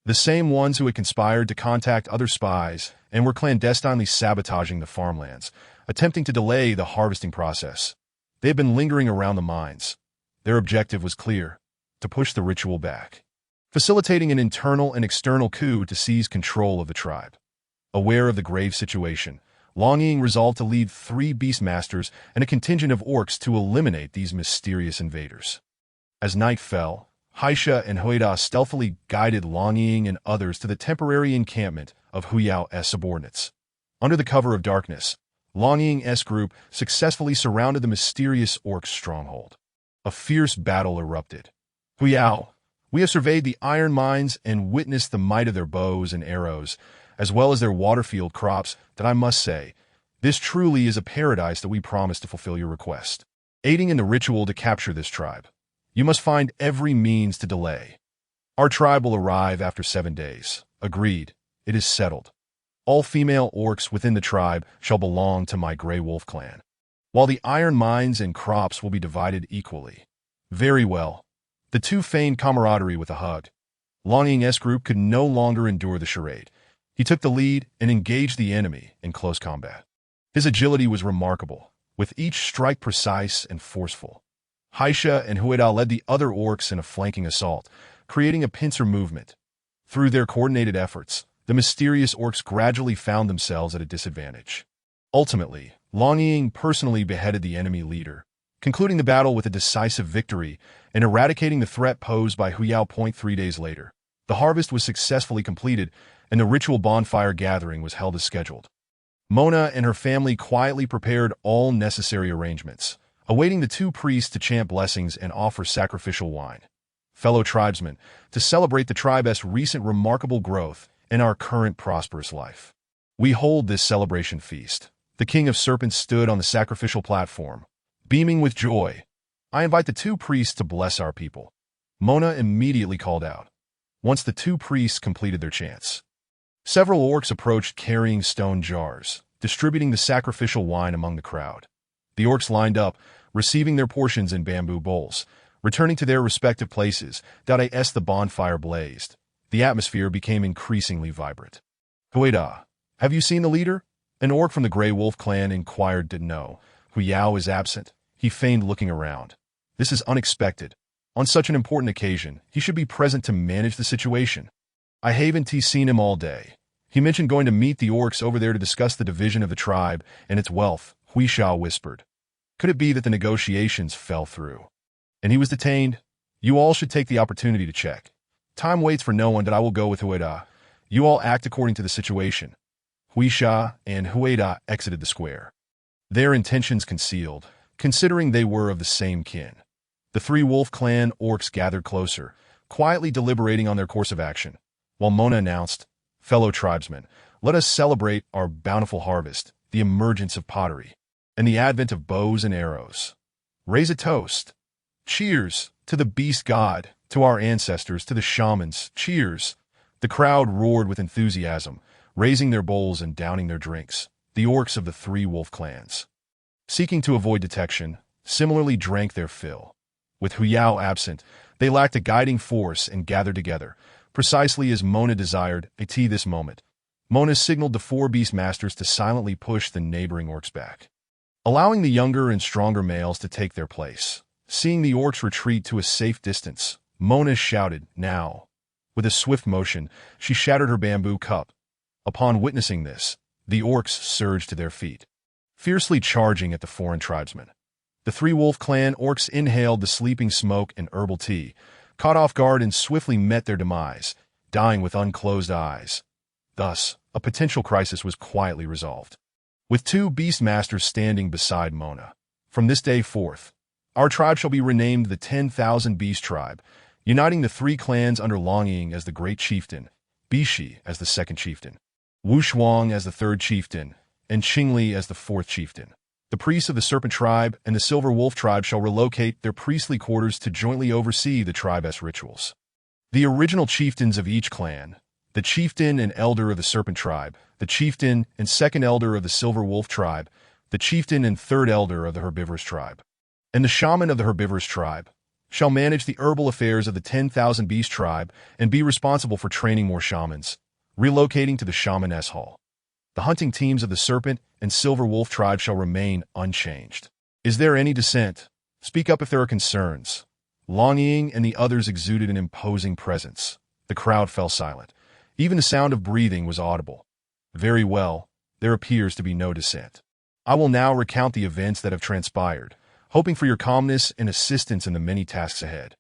the same ones who had conspired to contact other spies and were clandestinely sabotaging the farmlands, attempting to delay the harvesting process. They had been lingering around the mines. Their objective was clear: to push the ritual back, facilitating an internal and external coup to seize control of the tribe. Aware of the grave situation, Longing resolved to lead 3 beastmasters and a contingent of orcs to eliminate these mysterious invaders. As night fell, Haisha and Hueda stealthily guided Longing and others to the temporary encampment of Huyao's subordinates. Under the cover of darkness, Longing's group successfully surrounded the mysterious orc stronghold. A fierce battle erupted. Huyao, we have surveyed the iron mines and witnessed the might of their bows and arrows, as well as their waterfield crops, that I must say, this truly is a paradise that we promise to fulfill your request. Aiding in the ritual to capture this tribe, you must find every means to delay. Our tribe will arrive after 7 days. Agreed. It is settled. All female orcs within the tribe shall belong to my Grey Wolf clan, while the iron mines and crops will be divided equally. Very well. The two feigned camaraderie with a hug. Longing S group could no longer endure the charade. He took the lead and engaged the enemy in close combat. His agility was remarkable, with each strike precise and forceful. Haisha and Hueda led the other orcs in a flanking assault, creating a pincer movement. Through their coordinated efforts, the mysterious orcs gradually found themselves at a disadvantage. Ultimately, Longing personally beheaded the enemy leader, concluding the battle with a decisive victory and eradicating the threat posed by Huyao. 3 days later, the harvest was successfully completed and the ritual bonfire gathering was held as scheduled. Mona and her family quietly prepared all necessary arrangements, awaiting the two priests to chant blessings and offer sacrificial wine. Fellow tribesmen, to celebrate the tribe's recent remarkable growth and our current prosperous life, we hold this celebration feast. The King of Serpents stood on the sacrificial platform, beaming with joy. I invite the two priests to bless our people. Mona immediately called out. Once the two priests completed their chants, several orcs approached carrying stone jars, distributing the sacrificial wine among the crowd. The orcs lined up, receiving their portions in bamboo bowls, returning to their respective places. As the bonfire blazed, the atmosphere became increasingly vibrant. Hueda, have you seen the leader? An orc from the Grey Wolf clan inquired. Did no. Huyao is absent. He feigned looking around. This is unexpected. On such an important occasion, he should be present to manage the situation. I haven't seen him all day. He mentioned going to meet the orcs over there to discuss the division of the tribe and its wealth, Huisha whispered. Could it be that the negotiations fell through and he was detained? You all should take the opportunity to check. Time waits for no one. I will go with Hueda. You all act according to the situation. Huisha and Hueda exited the square, their intentions concealed, considering they were of the same kin. The three Wolf clan orcs gathered closer, quietly deliberating on their course of action, while Mona announced, fellow tribesmen, let us celebrate our bountiful harvest, the emergence of pottery, and the advent of bows and arrows. Raise a toast. Cheers to the beast god, to our ancestors, to the shamans. Cheers. The crowd roared with enthusiasm, raising their bowls and downing their drinks. The orcs of the three Wolf clans, seeking to avoid detection, similarly drank their fill. With Huyao absent, they lacked a guiding force and gathered together, precisely as Mona desired. At this moment, Mona signaled the four beast masters to silently push the neighboring orcs back, allowing the younger and stronger males to take their place. Seeing the orcs retreat to a safe distance, Mona shouted, now. With a swift motion, she shattered her bamboo cup. Upon witnessing this, the orcs surged to their feet, fiercely charging at the foreign tribesmen. The three Wolf clan orcs inhaled the sleeping smoke and herbal tea, caught off guard and swiftly met their demise, dying with unclosed eyes. Thus, a potential crisis was quietly resolved, with two beast masters standing beside Mona. From this day forth, our tribe shall be renamed the 10,000 Beast Tribe, uniting the three clans under Longing as the Great Chieftain, Bishi as the Second Chieftain, Wu Shuang as the Third Chieftain, and Qingli as the Fourth Chieftain. The priests of the Serpent Tribe and the Silver Wolf Tribe shall relocate their priestly quarters to jointly oversee the tribe's rituals. The original chieftains of each clan, the chieftain and elder of the Serpent Tribe, the chieftain and second elder of the Silver Wolf Tribe, the chieftain and third elder of the Herbivorous Tribe, and the shaman of the Herbivorous Tribe, shall manage the herbal affairs of the 10,000 Beast Tribe and be responsible for training more shamans, relocating to the Shamaness Hall. The hunting teams of the Serpent and Silver Wolf Tribe shall remain unchanged. Is there any dissent? Speak up if there are concerns. Longing and the others exuded an imposing presence. The crowd fell silent. Even the sound of breathing was audible. Very well, there appears to be no dissent. I will now recount the events that have transpired, hoping for your calmness and assistance in the many tasks ahead.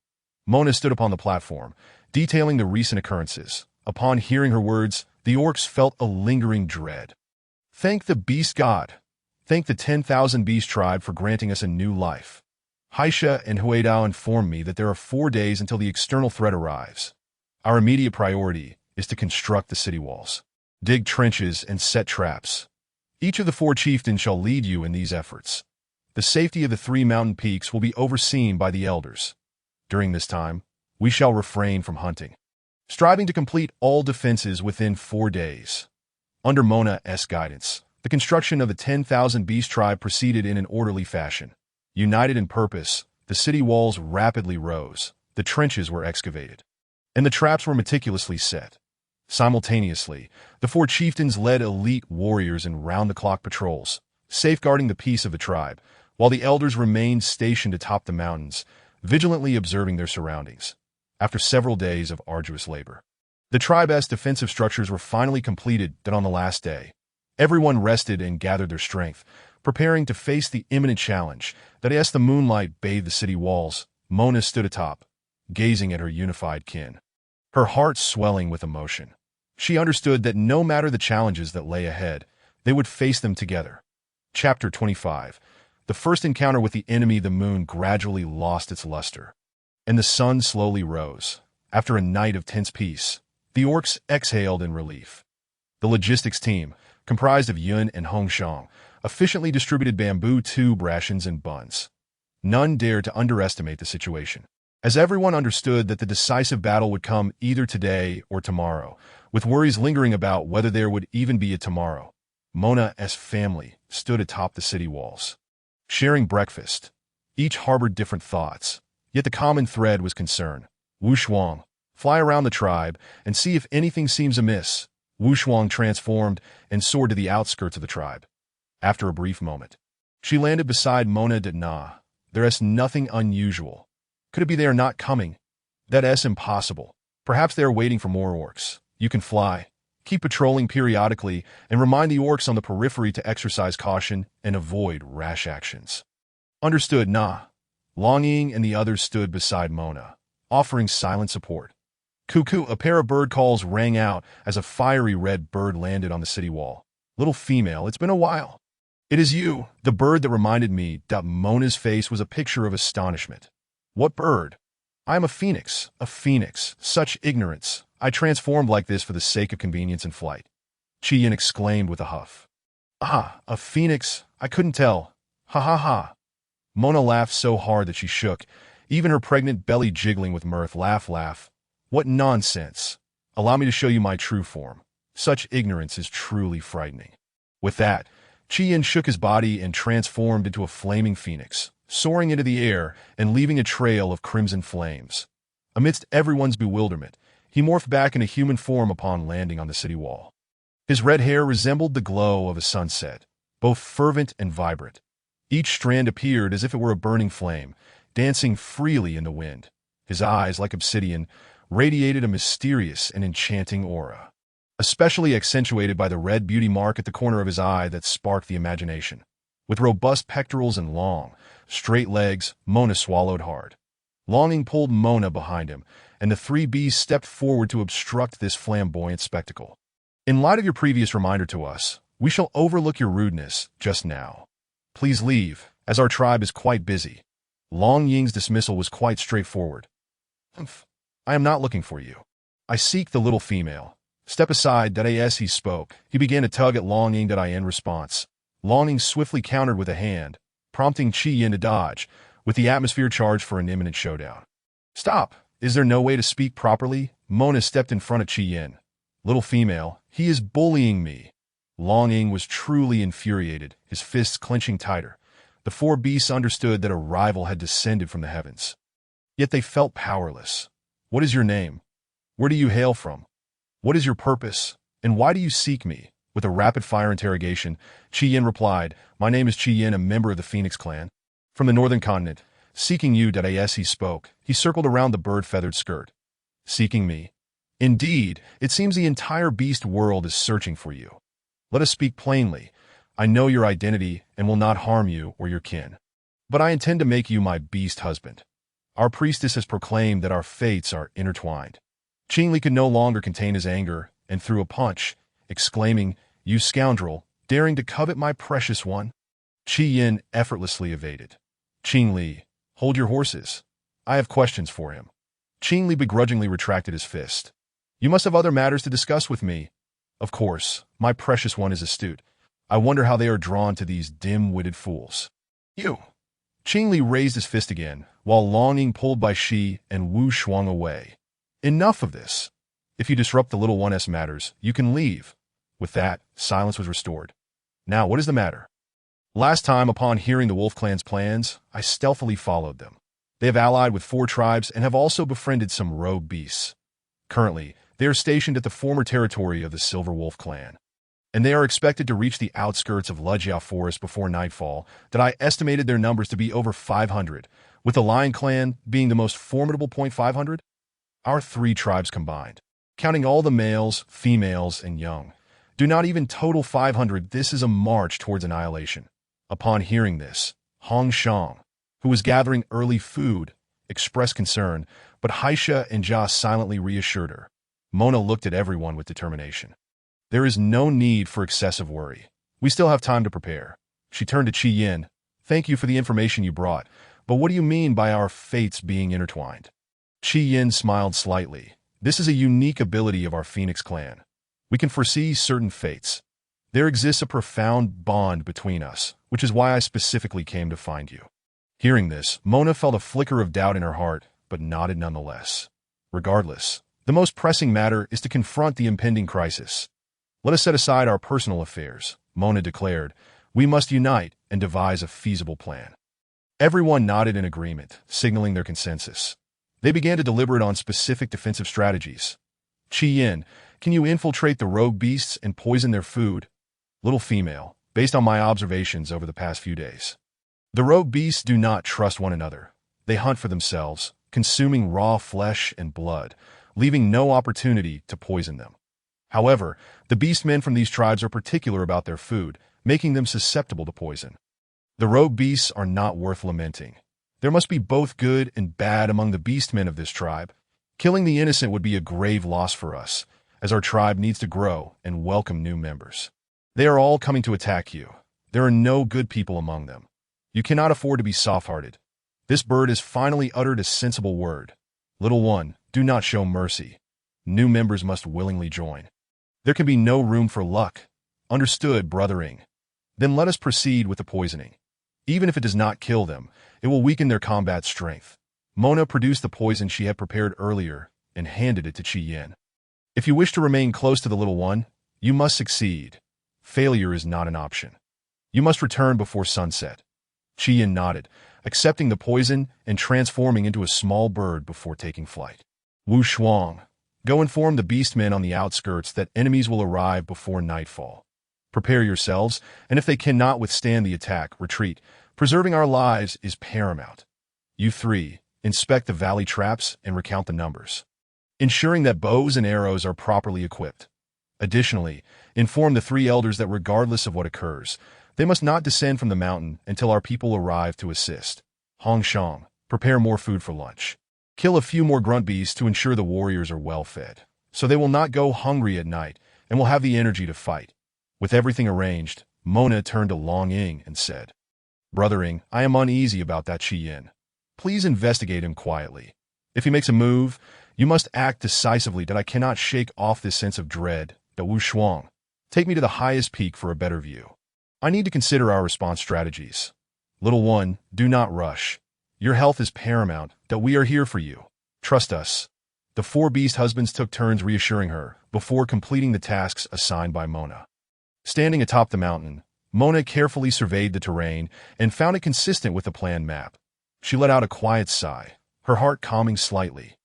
Mona stood upon the platform, detailing the recent occurrences. Upon hearing her words, the orcs felt a lingering dread. Thank the beast god. Thank the 10,000 Beast Tribe for granting us a new life. Haisha and Huidao informed me that there are 4 days until the external threat arrives. Our immediate priority is to construct the city walls, dig trenches, and set traps. Each of the 4 chieftains shall lead you in these efforts. The safety of the 3 mountain peaks will be overseen by the elders. During this time, we shall refrain from hunting, striving to complete all defenses within 4 days. Under Mona's guidance, the construction of the 10,000 beast tribe proceeded in an orderly fashion. United in purpose, the city walls rapidly rose, the trenches were excavated, and the traps were meticulously set. Simultaneously, the 4 chieftains led elite warriors in round-the-clock patrols, safeguarding the peace of the tribe, while the elders remained stationed atop the mountains, vigilantly observing their surroundings. After several days of arduous labor, the tribe's defensive structures were finally completed. That on the last day, everyone rested and gathered their strength, preparing to face the imminent challenge. That as the moonlight bathed the city walls, Mona stood atop, gazing at her unified kin, her heart swelling with emotion. She understood that no matter the challenges that lay ahead, they would face them together. Chapter 25. The first encounter with the enemy. The moon gradually lost its luster, and the sun slowly rose. After a night of tense peace, the orcs exhaled in relief. The logistics team, comprised of Yun and Hongshang, efficiently distributed bamboo tube rations and buns. None dared to underestimate the situation, as everyone understood that the decisive battle would come either today or tomorrow, with worries lingering about whether there would even be a tomorrow. Mona's family stood atop the city walls, sharing breakfast. Each harbored different thoughts, yet the common thread was concern. Wu Shuang, fly around the tribe and see if anything seems amiss. Wu Shuang transformed and soared to the outskirts of the tribe. After a brief moment, she landed beside Mona Datna. There's nothing unusual. Could it be they are not coming? That's impossible. Perhaps they are waiting for more orcs. You can fly. Keep patrolling periodically and remind the orcs on the periphery to exercise caution and avoid rash actions. Understood, Na. Longing and the others stood beside Mona, offering silent support. Cuckoo, a pair of bird calls rang out as a fiery red bird landed on the city wall. Little female, it's been a while. It is you, the bird that reminded me. Mona's face was a picture of astonishment. What bird? I am a phoenix, a phoenix. Such ignorance. I transformed like this for the sake of convenience in flight. Chi Yin exclaimed with a huff. Ah, a phoenix? I couldn't tell. Ha ha ha. Mona laughed so hard that she shook, even her pregnant belly jiggling with mirth. Laugh, laugh. What nonsense. Allow me to show you my true form. Such ignorance is truly frightening. With that, Chi Yin shook his body and transformed into a flaming phoenix, soaring into the air and leaving a trail of crimson flames. Amidst everyone's bewilderment, he morphed back into human form upon landing on the city wall. His red hair resembled the glow of a sunset, both fervent and vibrant. Each strand appeared as if it were a burning flame, dancing freely in the wind. His eyes, like obsidian, radiated a mysterious and enchanting aura, especially accentuated by the red beauty mark at the corner of his eye that sparked the imagination. With robust pectorals and long, straight legs, Mona swallowed hard. Longing pulled Mona behind him, and the 3 beasts stepped forward to obstruct this flamboyant spectacle. In light of your previous reminder to us, we shall overlook your rudeness just now. Please leave, as our tribe is quite busy. Long Ying's dismissal was quite straightforward. I am not looking for you. I seek the little female. Step aside. As he spoke, he began to tug at Long Ying. In response, Long Ying swiftly countered with a hand, prompting Chi Yin to dodge, with the atmosphere charged for an imminent showdown. Stop! Is there no way to speak properly? Mona stepped in front of Chi Yin. Little female, he is bullying me. Long Ying was truly infuriated, his fists clenching tighter. The 4 beasts understood that a rival had descended from the heavens. Yet they felt powerless. What is your name? Where do you hail from? What is your purpose? And why do you seek me? With a rapid-fire interrogation, Chi Yin replied, My name is Chi Yin, a member of the Phoenix clan. From the northern continent. Seeking you. As he spoke, he circled around the bird-feathered skirt. Seeking me? Indeed, it seems the entire beast world is searching for you. Let us speak plainly. I know your identity and will not harm you or your kin. But I intend to make you my beast husband. Our priestess has proclaimed that our fates are intertwined. Qing Li could no longer contain his anger and threw a punch, exclaiming, You scoundrel, daring to covet my precious one? Chi Yin effortlessly evaded. Qing Li, Hold your horses. I have questions for him. Qingli begrudgingly retracted his fist. You must have other matters to discuss with me. Of course, my precious one is astute. I wonder how they are drawn to these dim-witted fools. You! Qingli raised his fist again, while Long Ying pulled by Shi and Wu Shuang away. Enough of this. If you disrupt the little one's matters, you can leave. With that, silence was restored. Now, what is the matter? Last time, upon hearing the Wolf Clan's plans, I stealthily followed them. They have allied with 4 tribes and have also befriended some rogue beasts. Currently, they are stationed at the former territory of the Silver Wolf Clan, and they are expected to reach the outskirts of Lejiao Forest before nightfall. That I estimated their numbers to be over 500, with the Lion Clan being the most formidable. 500? Our 3 tribes combined, counting all the males, females, and young, do not even total 500. This is a march towards annihilation. Upon hearing this, Hong Shang, who was gathering early food, expressed concern, but Haisha and Jia silently reassured her. Mona looked at everyone with determination. There is no need for excessive worry. We still have time to prepare. She turned to Qi Yin. Thank you for the information you brought, but what do you mean by our fates being intertwined? Qi Yin smiled slightly. This is a unique ability of our Phoenix clan. We can foresee certain fates. There exists a profound bond between us, which is why I specifically came to find you. Hearing this, Mona felt a flicker of doubt in her heart, but nodded nonetheless. Regardless, the most pressing matter is to confront the impending crisis. Let us set aside our personal affairs, Mona declared. We must unite and devise a feasible plan. Everyone nodded in agreement, signaling their consensus. They began to deliberate on specific defensive strategies. Qi Yin, can you infiltrate the rogue beasts and poison their food? Little female, based on my observations over the past few days. The rogue beasts do not trust one another. They hunt for themselves, consuming raw flesh and blood, leaving no opportunity to poison them. However, the beastmen from these tribes are particular about their food, making them susceptible to poison. The rogue beasts are not worth lamenting. There must be both good and bad among the beastmen of this tribe. Killing the innocent would be a grave loss for us, as our tribe needs to grow and welcome new members. They are all coming to attack you. There are no good people among them. You cannot afford to be soft-hearted. This bird has finally uttered a sensible word. Little one, do not show mercy. New members must willingly join. There can be no room for luck. Understood, brothering. Then let us proceed with the poisoning. Even if it does not kill them, it will weaken their combat strength. Mona produced the poison she had prepared earlier and handed it to Qi Yin. If you wish to remain close to the little one, you must succeed. Failure is not an option. You must return before sunset. Qi Yin nodded, accepting the poison and transforming into a small bird before taking flight. Wu Shuang, go inform the beastmen on the outskirts that enemies will arrive before nightfall. Prepare yourselves, and if they cannot withstand the attack, retreat. Preserving our lives is paramount. You 3, inspect the valley traps and recount the numbers, ensuring that bows and arrows are properly equipped. Additionally, inform the 3 elders that regardless of what occurs, they must not descend from the mountain until our people arrive to assist. Hong Shang, prepare more food for lunch. Kill a few more grunt beasts to ensure the warriors are well fed, so they will not go hungry at night and will have the energy to fight. With everything arranged, Mona turned to Long Ying and said, Brothering, I am uneasy about that Qi Yin. Please investigate him quietly. If he makes a move, you must act decisively that I cannot shake off this sense of dread. The Wu Shuang, take me to the highest peak for a better view. I need to consider our response strategies. Little one, do not rush. Your health is paramount, that we are here for you. Trust us. The 4 beast husbands took turns reassuring her before completing the tasks assigned by Mona. Standing atop the mountain, Mona carefully surveyed the terrain and found it consistent with the planned map. She let out a quiet sigh, her heart calming slightly.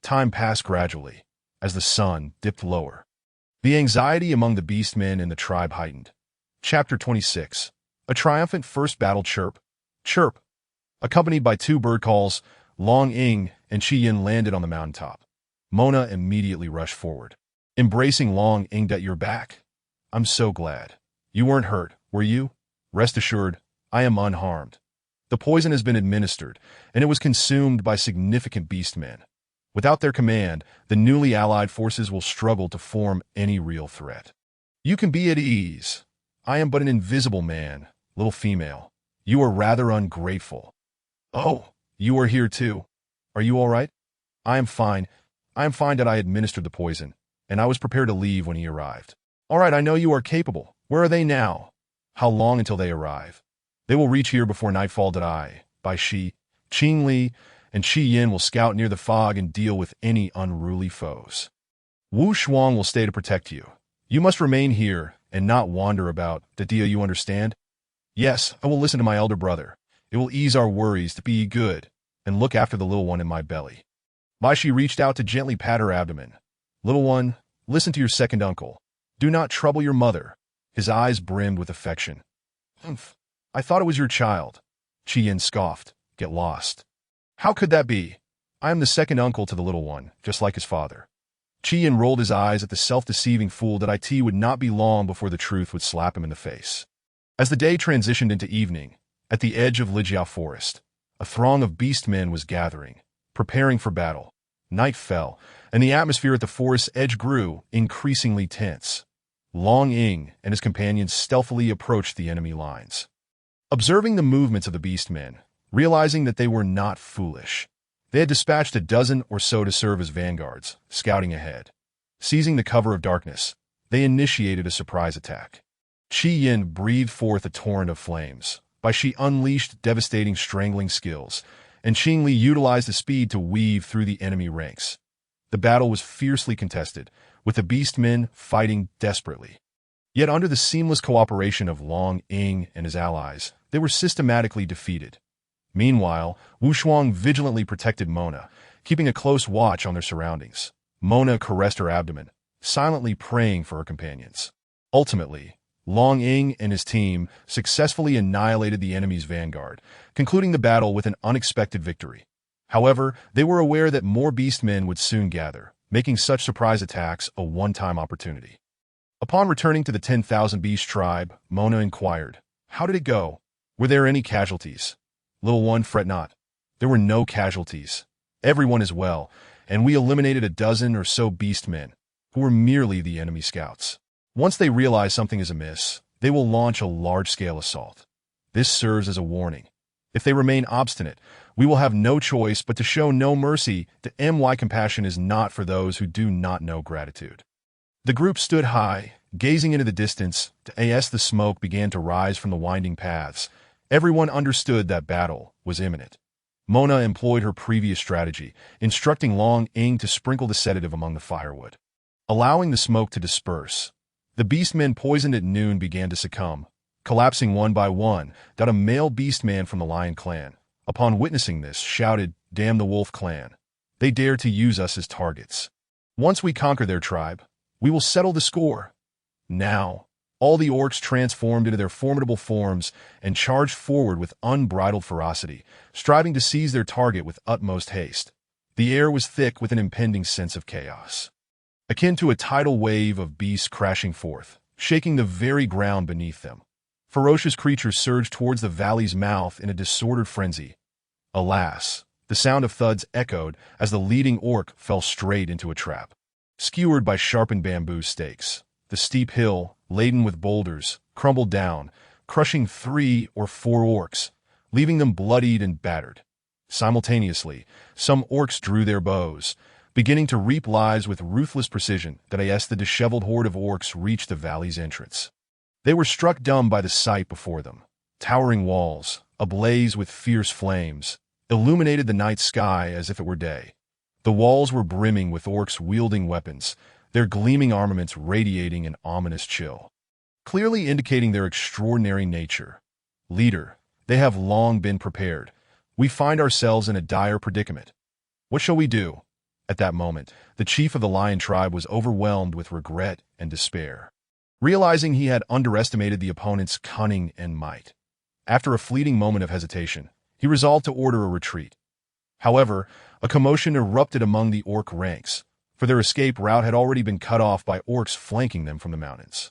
Time passed gradually, as the sun dipped lower. The anxiety among the beastmen in the tribe heightened. Chapter 26. A triumphant first battle chirp. Chirp. Accompanied by 2 bird calls, Long Ying and Qi Yin landed on the mountaintop. Mona immediately rushed forward. Embracing Long Ying at your back. I'm so glad. You weren't hurt, were you? Rest assured, I am unharmed. The poison has been administered, and it was consumed by significant beastmen. Without their command, the newly allied forces will struggle to form any real threat. You can be at ease. I am but an invisible man, little female. You are rather ungrateful. Oh, You are here too. Are you all right? I am fine. I am fine that I administered the poison, and I was prepared to leave when he arrived. All right, I know you are capable. Where are they now? How long until they arrive? They will reach here before nightfall. That I, by Shi, Qing Li, and Shi Yin will scout near the fog and deal with any unruly foes. Wu Shuang will stay to protect you. You must remain here and not wander about. The deal, you understand? Yes, I will listen to my elder brother. It will ease our worries to be good and look after the little one in my belly. Bai Shi reached out to gently pat her abdomen. Little one, listen to your second uncle. Do not trouble your mother. His eyes brimmed with affection. Humph. I thought it was your child. Qi Yin scoffed. Get lost. How could that be? I am the second uncle to the little one, just like his father. Qi Yin rolled his eyes at the self-deceiving fool. That it would not be long before the truth would slap him in the face. As the day transitioned into evening, at the edge of Lijiao Forest, a throng of beast men was gathering, preparing for battle. Night fell, and the atmosphere at the forest's edge grew increasingly tense. Long Ying and his companions stealthily approached the enemy lines. Observing the movements of the beast men, realizing that they were not foolish, they had dispatched a dozen or so to serve as vanguards, scouting ahead. Seizing the cover of darkness, they initiated a surprise attack. Qi Yin breathed forth a torrent of flames. Bai Shi unleashed devastating strangling skills, and Qing Li utilized the speed to weave through the enemy ranks. The battle was fiercely contested, with the beast men fighting desperately. Yet under the seamless cooperation of Long Ying and his allies, they were systematically defeated. Meanwhile, Wu Shuang vigilantly protected Mona, keeping a close watch on their surroundings. Mona caressed her abdomen, silently praying for her companions. Ultimately, Long Ying and his team successfully annihilated the enemy's vanguard, concluding the battle with an unexpected victory. However, they were aware that more beastmen would soon gather, making such surprise attacks a one-time opportunity. Upon returning to the 10,000 beast tribe, Mona inquired, "How did it go? Were there any casualties?" "Little one, fret not. There were no casualties. Everyone is well, and we eliminated a dozen or so beastmen, who were merely the enemy scouts. Once they realize something is amiss, they will launch a large-scale assault. This serves as a warning. If they remain obstinate, we will have no choice but to show no mercy. Compassion is not for those who do not know gratitude." The group stood high, gazing into the distance. As the smoke began to rise from the winding paths, everyone understood that battle was imminent. Mona employed her previous strategy, instructing Long Ying to sprinkle the sedative among the firewood. Allowing the smoke to disperse, the beastmen poisoned at noon began to succumb, collapsing one by one. A male beastman from the Lion clan, upon witnessing this, shouted, "Damn the Wolf clan. They dare to use us as targets. Once we conquer their tribe, we will settle the score." Now, all the orcs transformed into their formidable forms and charged forward with unbridled ferocity, striving to seize their target with utmost haste. The air was thick with an impending sense of chaos, akin to a tidal wave of beasts crashing forth, shaking the very ground beneath them. Ferocious creatures surged towards the valley's mouth in a disordered frenzy. Alas, the sound of thuds echoed as the leading orc fell straight into a trap. Skewered by sharpened bamboo stakes, the steep hill, laden with boulders, crumbled down, crushing 3 or 4 orcs, leaving them bloodied and battered. Simultaneously, some orcs drew their bows, beginning to reap lives with ruthless precision. The disheveled horde of orcs reached the valley's entrance. They were struck dumb by the sight before them. Towering walls, ablaze with fierce flames, illuminated the night sky as if it were day. The walls were brimming with orcs wielding weapons, their gleaming armaments radiating an ominous chill, clearly indicating their extraordinary nature. "Leader, they have long been prepared. We find ourselves in a dire predicament. What shall we do?" At that moment, the chief of the Lion tribe was overwhelmed with regret and despair, realizing he had underestimated the opponent's cunning and might. After a fleeting moment of hesitation, he resolved to order a retreat. However, a commotion erupted among the orc ranks, for their escape route had already been cut off by orcs flanking them from the mountains.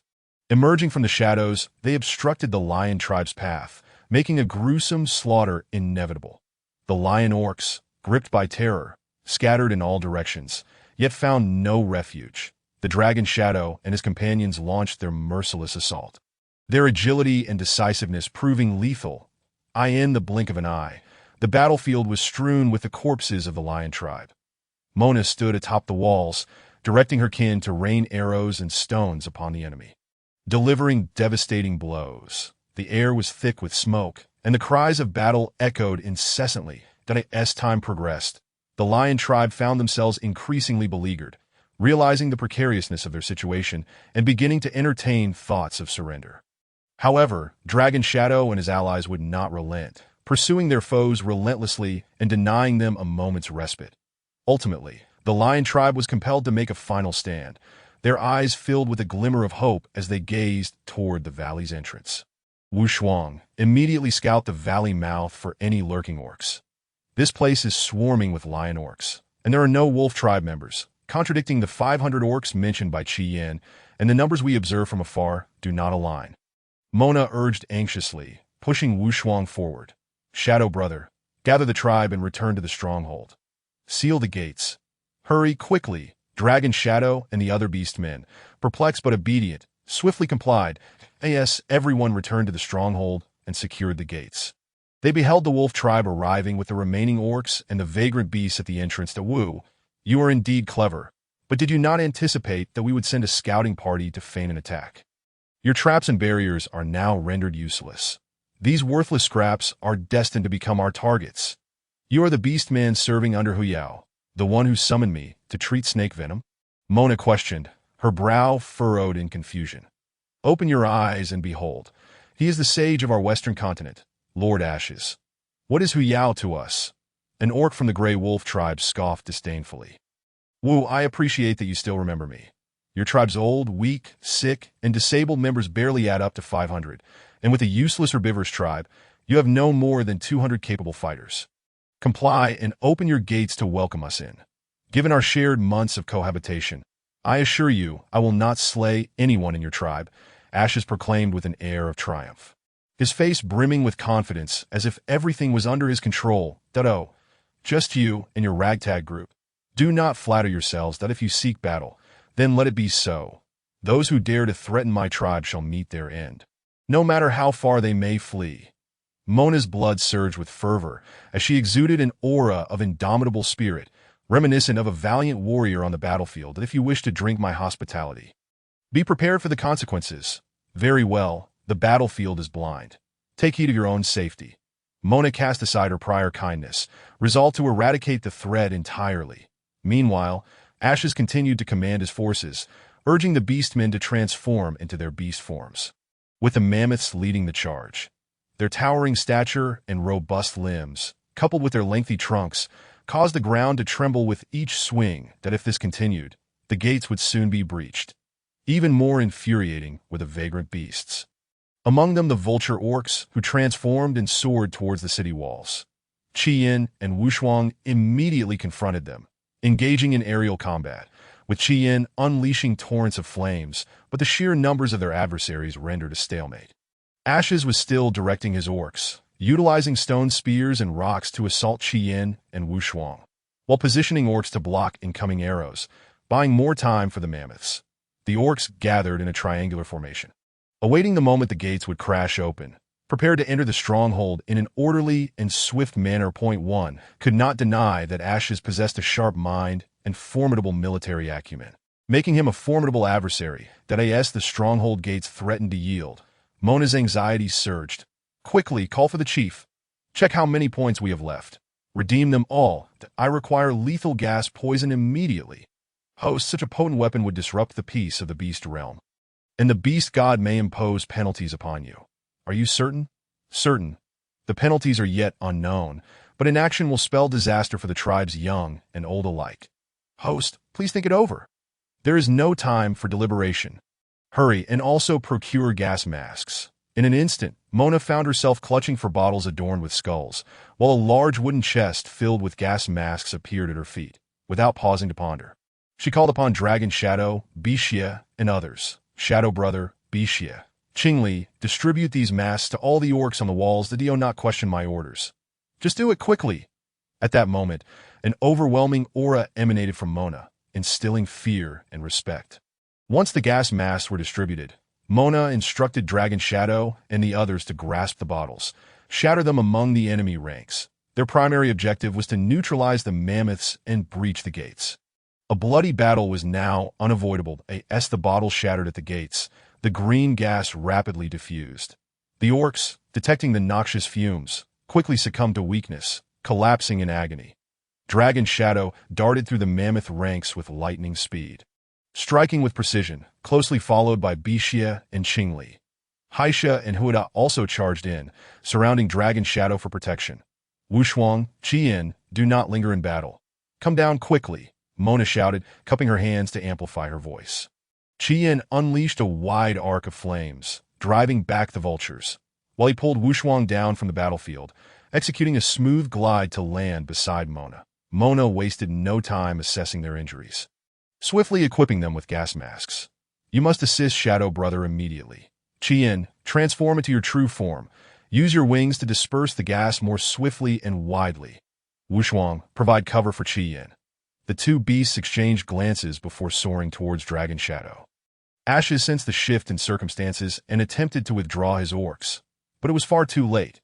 Emerging from the shadows, they obstructed the Lion tribe's path, making a gruesome slaughter inevitable. The Lion orcs, gripped by terror, scattered in all directions, yet found no refuge. The Dragon Shadow and his companions launched their merciless assault, their agility and decisiveness proving lethal. In the blink of an eye, The battlefield was strewn with the corpses of the lion tribe. Mona stood atop the walls, directing her kin to rain arrows and stones upon the enemy, delivering devastating blows. The air was thick with smoke, and the cries of battle echoed incessantly. As time progressed, the lion tribe found themselves increasingly beleaguered, realizing the precariousness of their situation and beginning to entertain thoughts of surrender. However, Dragon Shadow and his allies would not relent, pursuing their foes relentlessly and denying them a moment's respite. Ultimately, the lion tribe was compelled to make a final stand, their eyes filled with a glimmer of hope as they gazed toward the valley's entrance. Wu Shuang, immediately scout the valley mouth for any lurking orcs. This place is swarming with lion orcs, and there are no wolf tribe members, contradicting the 500 orcs mentioned by Qi Yin, and the numbers we observe from afar do not align. Mona urged anxiously, pushing Wu Shuang forward. Shadow brother, gather the tribe and return to the stronghold. Seal the gates. Hurry quickly. Dragon Shadow and the other beast men, perplexed but obedient, swiftly complied. Everyone returned to the stronghold and secured the gates. They beheld the wolf tribe arriving with the remaining orcs and the vagrant beasts at the entrance to Wu. You are indeed clever, but did you not anticipate that we would send a scouting party to feign an attack? Your traps and barriers are now rendered useless. These worthless scraps are destined to become our targets. You are the beast man serving under Huyao, the one who summoned me to treat snake venom? Mona questioned, her brow furrowed in confusion. Open your eyes and behold. He is the sage of our western continent, Lord Ashes. What is Huyao to us? An orc from the Grey Wolf tribe scoffed disdainfully. Wu, I appreciate that you still remember me. Your tribe's old, weak, sick, and disabled members barely add up to 500, and with a useless herbivorous tribe, you have no more than 200 capable fighters. Comply and open your gates to welcome us in. Given our shared months of cohabitation, I assure you I will not slay anyone in your tribe, Ashes proclaimed with an air of triumph, his face brimming with confidence as if everything was under his control. Just you and your ragtag group. Do not flatter yourselves that if you seek battle, then let it be so. Those who dare to threaten my tribe shall meet their end, no matter how far they may flee. Mona's blood surged with fervor as she exuded an aura of indomitable spirit, reminiscent of a valiant warrior on the battlefield. If you wish to drink my hospitality, be prepared for the consequences. Very well, the battlefield is blind. Take heed of your own safety. Mona cast aside her prior kindness, resolved to eradicate the threat entirely. Meanwhile, Ashes continued to command his forces, urging the beastmen to transform into their beast forms, with the mammoths leading the charge. Their towering stature and robust limbs, coupled with their lengthy trunks, caused the ground to tremble with each swing. If this continued, the gates would soon be breached. Even more infuriating were the vagrant beasts. Among them the vulture orcs, who transformed and soared towards the city walls. Qi Yin and Wu Shuang immediately confronted them, engaging in aerial combat, with Qi Yin unleashing torrents of flames, but the sheer numbers of their adversaries rendered a stalemate. Ashes was still directing his orcs, utilizing stone spears and rocks to assault Qi Yin and Wu Shuang, while positioning orcs to block incoming arrows, buying more time for the mammoths. The orcs gathered in a triangular formation, awaiting the moment the gates would crash open, prepared to enter the stronghold in an orderly and swift manner. Point 1 could not deny that Ashes possessed a sharp mind and formidable military acumen, making him a formidable adversary. As the stronghold gates threatened to yield, Mona's anxiety surged. Quickly, call for the chief. Check how many points we have left. Redeem them all. I require lethal gas poison immediately. Host, such a potent weapon would disrupt the peace of the beast realm, and the beast god may impose penalties upon you. Are you certain? Certain. The penalties are yet unknown, but inaction will spell disaster for the tribes young and old alike. Host, please think it over. There is no time for deliberation. Hurry and also procure gas masks. In an instant, Mona found herself clutching for bottles adorned with skulls, while a large wooden chest filled with gas masks appeared at her feet. Without pausing to ponder, she called upon Dragon Shadow, Bixia, and others. Shadow brother, Bixia, Qingli, distribute these masks to all the orcs on the walls. Do not question my orders. Just do it quickly. At that moment, an overwhelming aura emanated from Mona, instilling fear and respect. Once the gas masks were distributed, Mona instructed Dragon Shadow and the others to grasp the bottles, shatter them among the enemy ranks, Their primary objective was to neutralize the mammoths and breach the gates. A bloody battle was now unavoidable as the bottle shattered at the gates. The green gas rapidly diffused. The orcs, detecting the noxious fumes, quickly succumbed to weakness, collapsing in agony. Dragon Shadow darted through the mammoth ranks with lightning speed, striking with precision, closely followed by Bixia and Qingli. Haisha and Huda also charged in, surrounding Dragon Shadow for protection. Wushuang, Qian, do not linger in battle. Come down quickly, Mona shouted, cupping her hands to amplify her voice. Qian unleashed a wide arc of flames, driving back the vultures, while he pulled Wushuang down from the battlefield, executing a smooth glide to land beside Mona. Mona wasted no time assessing their injuries, swiftly equipping them with gas masks. You must assist Shadow Brother immediately. Qian, transform into your true form. Use your wings to disperse the gas more swiftly and widely. Wushuang, provide cover for Qian. The two beasts exchanged glances before soaring towards Dragon Shadow. Ashes sensed the shift in circumstances and attempted to withdraw his orcs, but it was far too late.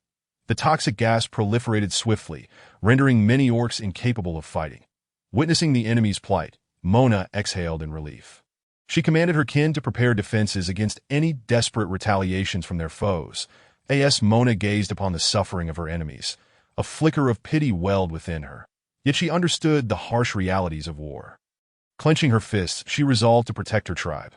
The toxic gas proliferated swiftly, rendering many orcs incapable of fighting. Witnessing the enemy's plight, Mona exhaled in relief. She commanded her kin to prepare defenses against any desperate retaliations from their foes. Mona gazed upon the suffering of her enemies. A flicker of pity welled within her. Yet she understood the harsh realities of war. Clenching her fists, she resolved to protect her tribe.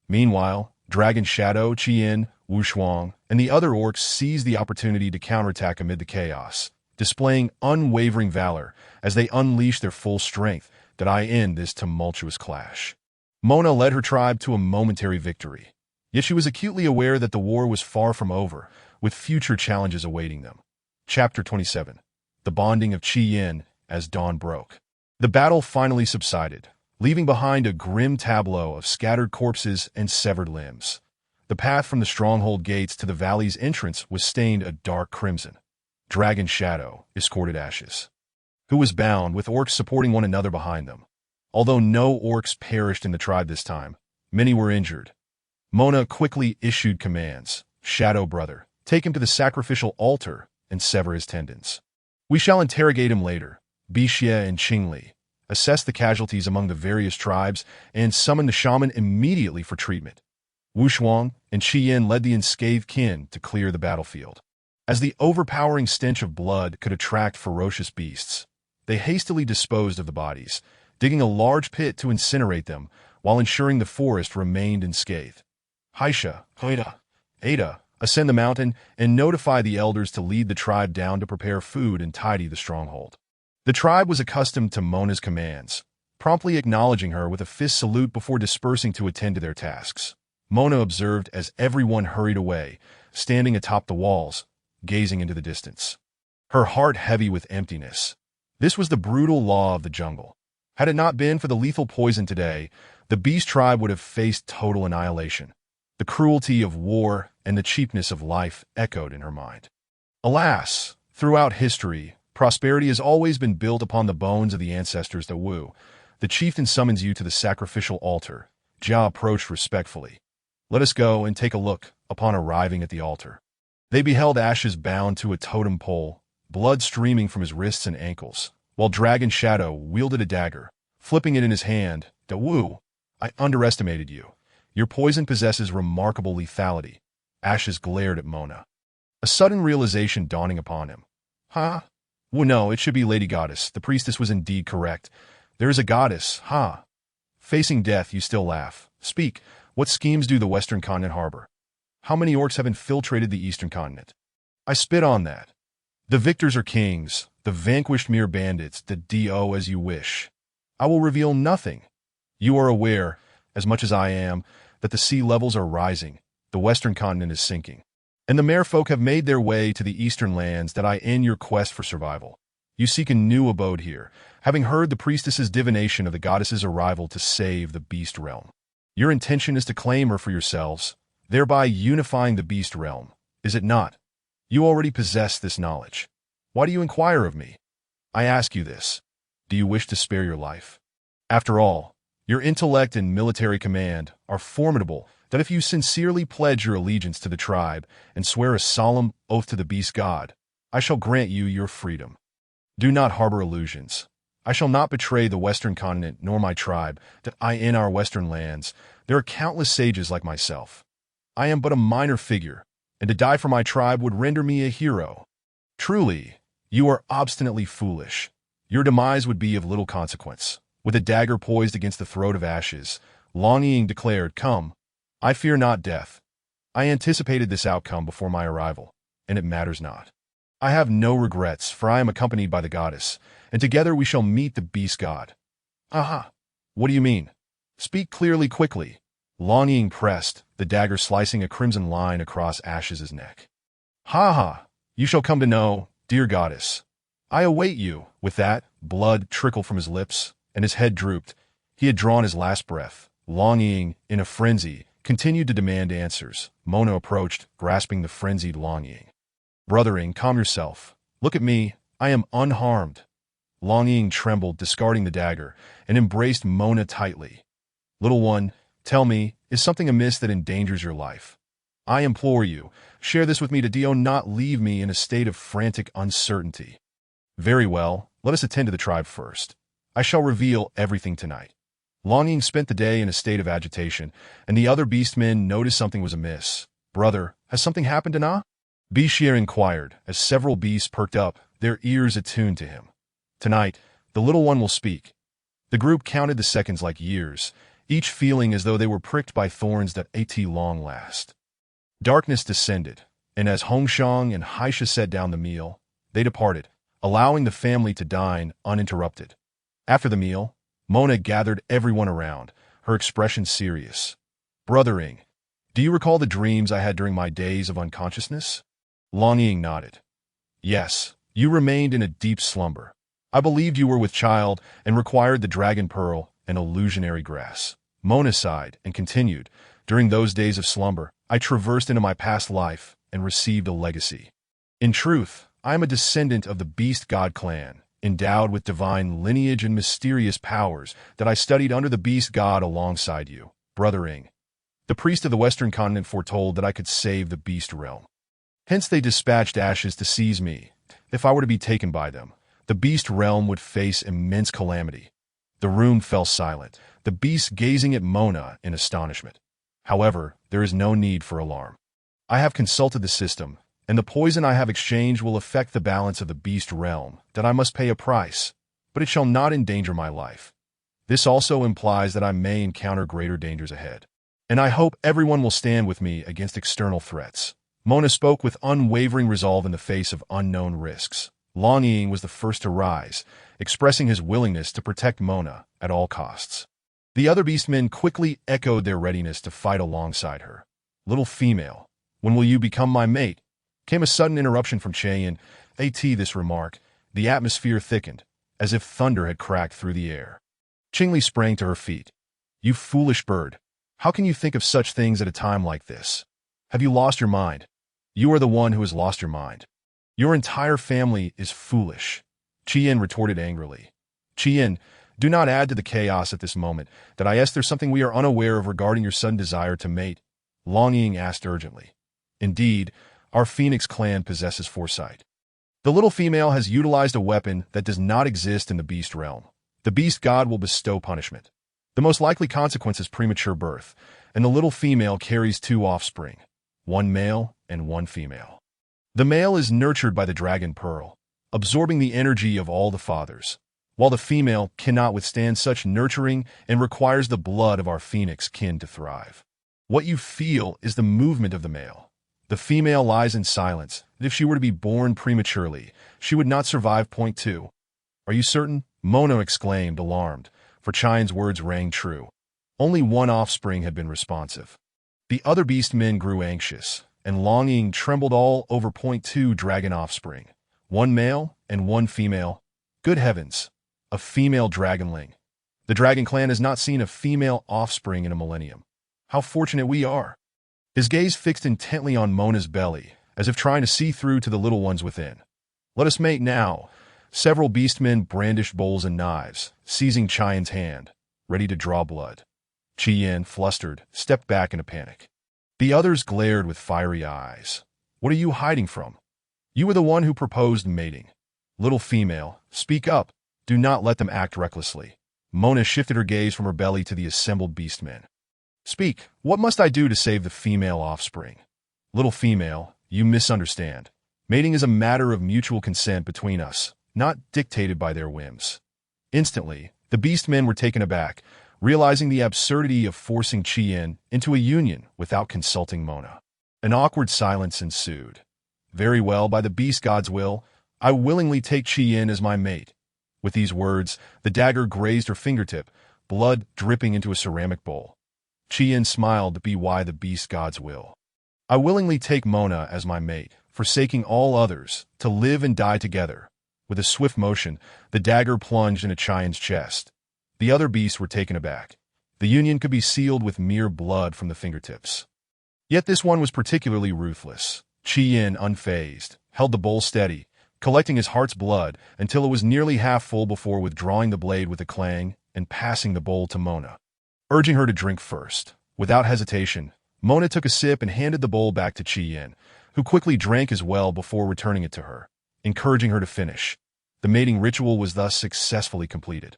Meanwhile, Dragon Shadow, Qian, Wushuang, and the other orcs seized the opportunity to counterattack amid the chaos, displaying unwavering valor as they unleashed their full strength that I end this tumultuous clash. Mona led her tribe to a momentary victory, yet she was acutely aware that the war was far from over, with future challenges awaiting them. Chapter 27. The Bonding of Qian as Dawn Broke. The battle finally subsided, leaving behind a grim tableau of scattered corpses and severed limbs. The path from the stronghold gates to the valley's entrance was stained a dark crimson. Dragon Shadow escorted Ashes, who was bound, with orcs supporting one another behind them. Although no orcs perished in the tribe this time, many were injured. Mona quickly issued commands. Shadow Brother, take him to the sacrificial altar and sever his tendons. We shall interrogate him later. Bixia and Qingli, assess the casualties among the various tribes, and summon the shaman immediately for treatment. Wushuang and Qian led the unscathed kin to clear the battlefield. As the overpowering stench of blood could attract ferocious beasts, they hastily disposed of the bodies, digging a large pit to incinerate them while ensuring the forest remained unscathed. Haisha, Huda, Ada, ascend the mountain and notify the elders to lead the tribe down to prepare food and tidy the stronghold. The tribe was accustomed to Mona's commands, promptly acknowledging her with a fist salute before dispersing to attend to their tasks. Mona observed as everyone hurried away, standing atop the walls, gazing into the distance, her heart heavy with emptiness. This was the brutal law of the jungle. Had it not been for the lethal poison today, the beast tribe would have faced total annihilation. The cruelty of war and the cheapness of life echoed in her mind. Alas, throughout history, prosperity has always been built upon the bones of the ancestors that Wu. The chieftain summons you to the sacrificial altar. Jia approached respectfully. Let us go and take a look. Upon arriving at the altar, they beheld Ashes bound to a totem pole, blood streaming from his wrists and ankles, while Dragon Shadow wielded a dagger, flipping it in his hand. Da Wu, I underestimated you. Your poison possesses remarkable lethality. Ashes glared at Mona, a sudden realization dawning upon him. Huh? Well, no, it should be Lady Goddess. The priestess was indeed correct. There is a goddess, huh? Facing death, you still laugh. Speak, what schemes do the Western Continent harbor? How many orcs have infiltrated the Eastern Continent? I spit on that. The victors are kings, the vanquished mere bandits, the do as you wish. I will reveal nothing. You are aware, as much as I am, that the sea levels are rising, the Western Continent is sinking, and the merfolk have made their way to the eastern lands that I end your quest for survival. You seek a new abode here, having heard the priestess's divination of the goddess's arrival to save the beast realm. Your intention is to claim her for yourselves, thereby unifying the beast realm, is it not? You already possess this knowledge. Why do you inquire of me? I ask you this. Do you wish to spare your life? After all, your intellect and military command are formidable that if you sincerely pledge your allegiance to the tribe and swear a solemn oath to the beast god, I shall grant you your freedom. Do not harbor illusions. I shall not betray the Western continent nor my tribe, that I in our Western lands. There are countless sages like myself. I am but a minor figure, and to die for my tribe would render me a hero. Truly, you are obstinately foolish. Your demise would be of little consequence. With a dagger poised against the throat of Ashes, Longing declared, "Come, I fear not death. I anticipated this outcome before my arrival, and it matters not. I have no regrets, for I am accompanied by the goddess, and together we shall meet the beast god." "Aha! What do you mean? Speak clearly, quickly." Longing pressed, the dagger slicing a crimson line across Ash's neck. "Ha ha! You shall come to know, dear goddess. I await you." With that, blood trickled from his lips, and his head drooped. He had drawn his last breath. Longing, in a frenzy, continued to demand answers. Mona approached, grasping the frenzied Longing. "Brothering, calm yourself. Look at me. I am unharmed." Longing trembled, discarding the dagger, and embraced Mona tightly. "Little one, tell me, is something amiss that endangers your life? I implore you, share this with me. Do not leave me in a state of frantic uncertainty." "Very well, let us attend to the tribe first. I shall reveal everything tonight." Longing spent the day in a state of agitation, and the other beastmen noticed something was amiss. "Brother, has something happened to Na?" Bishir inquired, as several beasts perked up, their ears attuned to him. "Tonight, the little one will speak." The group counted the seconds like years, each feeling as though they were pricked by thorns that at long last. Darkness descended, and as Hongshang and Haisha set down the meal, they departed, allowing the family to dine uninterrupted. After the meal, Mona gathered everyone around, her expression serious. "Brothering, do you recall the dreams I had during my days of unconsciousness?" Longing nodded. "Yes, you remained in a deep slumber. I believed you were with child and required the dragon pearl and illusionary grass." Mona sighed and continued, "During those days of slumber, I traversed into my past life and received a legacy. In truth, I am a descendant of the beast god clan, endowed with divine lineage and mysterious powers that I studied under the beast god alongside you, brothering. The priest of the Western continent foretold that I could save the beast realm. Hence they dispatched Ashes to seize me. If I were to be taken by them, the beast realm would face immense calamity." The room fell silent, the beasts gazing at Mona in astonishment. "However, there is no need for alarm. I have consulted the system, and the poison I have exchanged will affect the balance of the beast realm, that I must pay a price, but it shall not endanger my life. This also implies that I may encounter greater dangers ahead, and I hope everyone will stand with me against external threats." Mona spoke with unwavering resolve in the face of unknown risks. Longing was the first to rise, expressing his willingness to protect Mona at all costs. The other beastmen quickly echoed their readiness to fight alongside her. "Little female, when will you become my mate?" Came a sudden interruption from Cheyenne. At this remark, the atmosphere thickened, as if thunder had cracked through the air. Qingli sprang to her feet. "You foolish bird! How can you think of such things at a time like this? Have you lost your mind? You are the one who has lost your mind. Your entire family is foolish." Qian retorted angrily. "Qian, do not add to the chaos at this moment. That I ask there's something we are unaware of regarding your sudden desire to mate?" Longing asked urgently. "Indeed, our Phoenix clan possesses foresight. The little female has utilized a weapon that does not exist in the beast realm. The beast god will bestow punishment. The most likely consequence is premature birth, and the little female carries 2 offspring, 1 male and 1 female. The male is nurtured by the dragon pearl, absorbing the energy of all the fathers, while the female cannot withstand such nurturing and requires the blood of our Phoenix kin to thrive. What you feel is the movement of the male. The female lies in silence, and if she were to be born prematurely, she would not survive. Point 2. "Are you certain?" Mona exclaimed, alarmed, for Chian's words rang true. Only 1 offspring had been responsive. The other beast men grew anxious, and Longing trembled all over. Point 2. Dragon offspring. 1 male and 1 female. Good heavens! A female dragonling. The dragon clan has not seen a female offspring in a millennium. How fortunate we are! His gaze fixed intently on Mona's belly, as if trying to see through to the little ones within. "Let us mate now." Several beastmen brandished bowls and knives, seizing Chian's hand, ready to draw blood. Qian, flustered, stepped back in a panic. The others glared with fiery eyes. "What are you hiding from? You were the one who proposed mating." Little female, speak up. Do not let them act recklessly. Mona shifted her gaze from her belly to the assembled beastmen. Speak, what must I do to save the female offspring? Little female, you misunderstand. Mating is a matter of mutual consent between us, not dictated by their whims. Instantly, the beastmen were taken aback, realizing the absurdity of forcing Chien into a union without consulting Mona. An awkward silence ensued. Very well, by the beast god's will, I willingly take Chien as my mate. With these words, the dagger grazed her fingertip, blood dripping into a ceramic bowl. Chien smiled to be why the beast god's will. I willingly take Mona as my mate, forsaking all others, to live and die together. With a swift motion, the dagger plunged into Chien's chest. The other beasts were taken aback. The union could be sealed with mere blood from the fingertips. Yet this one was particularly ruthless. Chien, unfazed, held the bowl steady, collecting his heart's blood until it was nearly half full before withdrawing the blade with a clang and passing the bowl to Mona, urging her to drink first. Without hesitation, Mona took a sip and handed the bowl back to Chien, who quickly drank as well before returning it to her, encouraging her to finish. The mating ritual was thus successfully completed.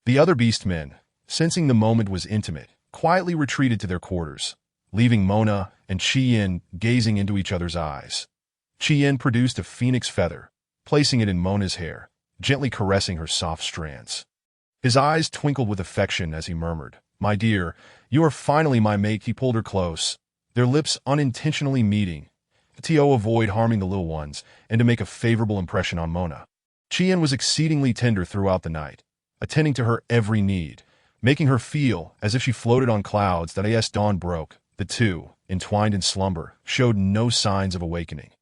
The other beastmen, sensing the moment was intimate, quietly retreated to their quarters, leaving Mona and Chien gazing into each other's eyes. Chien produced a phoenix feather, placing it in Mona's hair, gently caressing her soft strands. His eyes twinkled with affection as he murmured, "My dear, you are finally my mate." He pulled her close, their lips unintentionally meeting, to avoid harming the little ones and to make a favorable impression on Mona. Chien was exceedingly tender throughout the night, attending to her every need, making her feel as if she floated on clouds that as dawn broke. The two, entwined in slumber, showed no signs of awakening.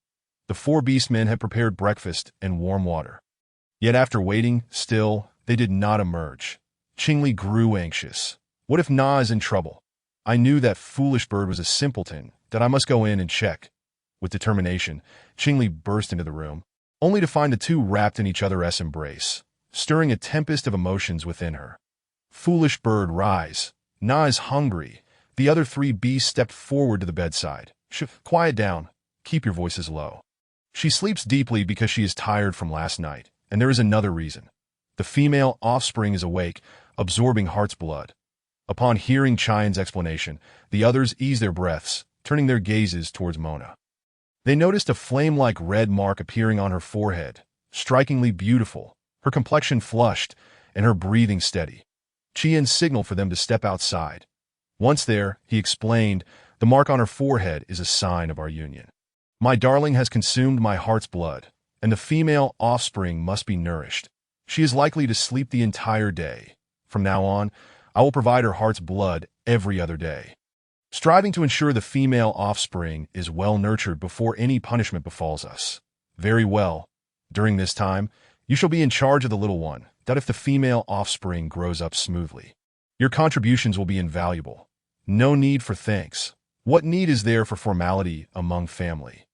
The four beastmen had prepared breakfast and warm water. Yet after waiting, still, they did not emerge. Qingli grew anxious. What if Na is in trouble? I knew that foolish bird was a simpleton, that I must go in and check. With determination, Qingli burst into the room, only to find the two wrapped in each other's embrace, stirring a tempest of emotions within her. Foolish bird, rise. Na is hungry. The other three beasts stepped forward to the bedside. Quiet down. Keep your voices low. She sleeps deeply because she is tired from last night, and there is another reason. The female offspring is awake, absorbing heart's blood. Upon hearing Chien's explanation, the others eased their breaths, turning their gazes towards Mona. They noticed a flame-like red mark appearing on her forehead, strikingly beautiful, her complexion flushed, and her breathing steady. Chien signaled for them to step outside. Once there, he explained, the mark on her forehead is a sign of our union. My darling has consumed my heart's blood, and the female offspring must be nourished. She is likely to sleep the entire day. From now on, I will provide her heart's blood every other day, striving to ensure the female offspring is well nurtured before any punishment befalls us. Very well. During this time, you shall be in charge of the little one, that if the female offspring grows up smoothly, your contributions will be invaluable. No need for thanks. What need is there for formality among family?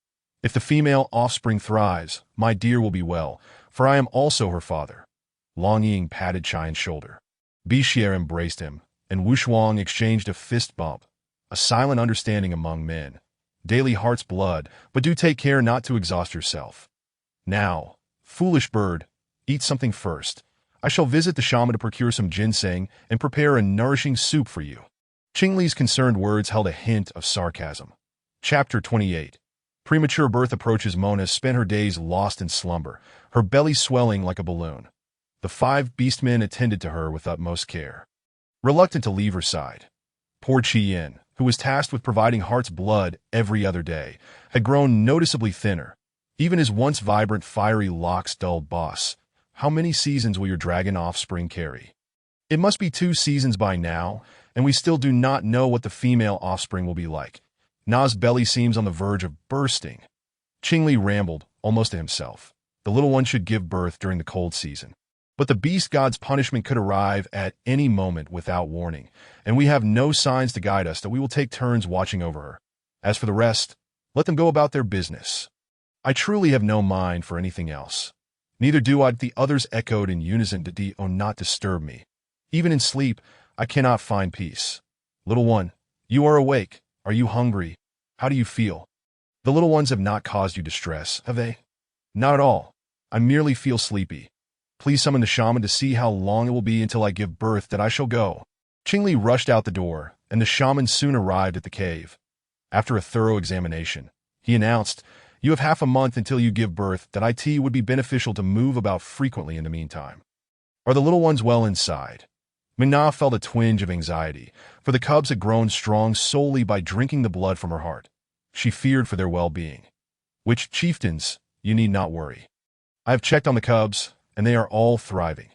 If the female offspring thrives, my dear will be well, for I am also her father. Long Ying patted Chien's shoulder. Bixier embraced him, and Wushuang exchanged a fist bump, a silent understanding among men. Daily heart's blood, but do take care not to exhaust yourself. Now, foolish bird, eat something first. I shall visit the shaman to procure some ginseng and prepare a nourishing soup for you. Qingli's concerned words held a hint of sarcasm. Chapter 28. Premature birth approaches. Mona spent her days lost in slumber, her belly swelling like a balloon. The 5 beastmen attended to her with utmost care, reluctant to leave her side. Poor Chien, who was tasked with providing heart's blood every other day, had grown noticeably thinner. Even his once vibrant, fiery locks dulled. Boss, how many seasons will your dragon offspring carry? It must be 2 seasons by now, and we still do not know what the female offspring will be like. Na's belly seems on the verge of bursting. Qingli rambled, almost to himself. The little one should give birth during the cold season. But the beast god's punishment could arrive at any moment without warning, and we have no signs to guide us that we will take turns watching over her. As for the rest, let them go about their business. I truly have no mind for anything else. Neither do I. The others echoed in unison. Do not disturb me. Even in sleep, I cannot find peace. Little one, you are awake. Are you hungry? How do you feel? The little ones have not caused you distress, have they? Not at all. I merely feel sleepy. Please summon the shaman to see how long it will be until I give birth that I shall go." Qingli rushed out the door, and the shaman soon arrived at the cave. After a thorough examination, he announced, "You have half a month until you give birth, that it would be beneficial to move about frequently in the meantime." "Are the little ones well inside?" Ming-Na felt a twinge of anxiety, for the cubs had grown strong solely by drinking the blood from her heart. She feared for their well-being. "Which chieftains, you need not worry. I have checked on the cubs, and they are all thriving.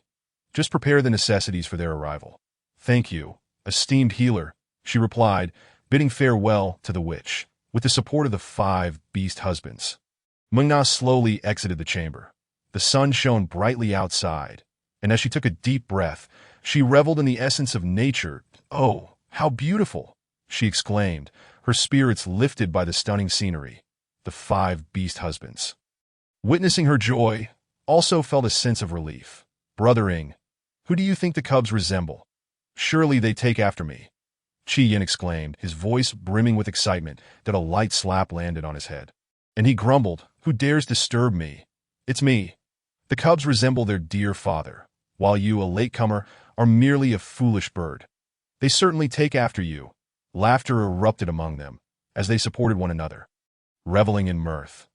Just prepare the necessities for their arrival." "Thank you, esteemed healer," she replied, bidding farewell to the witch, with the support of the 5 beast husbands. Ming-Na slowly exited the chamber. The sun shone brightly outside, and as she took a deep breath, she reveled in the essence of nature. "Oh, how beautiful!" she exclaimed, her spirits lifted by the stunning scenery. The 5 beast husbands, witnessing her joy, also felt a sense of relief. "Brothering, who do you think the cubs resemble? Surely they take after me." Qi Yin exclaimed, his voice brimming with excitement, that a light slap landed on his head. And he grumbled, "Who dares disturb me? It's me. The cubs resemble their dear father, while you, a latecomer, are merely a foolish bird. They certainly take after you." Laughter erupted among them, as they supported one another, reveling in mirth.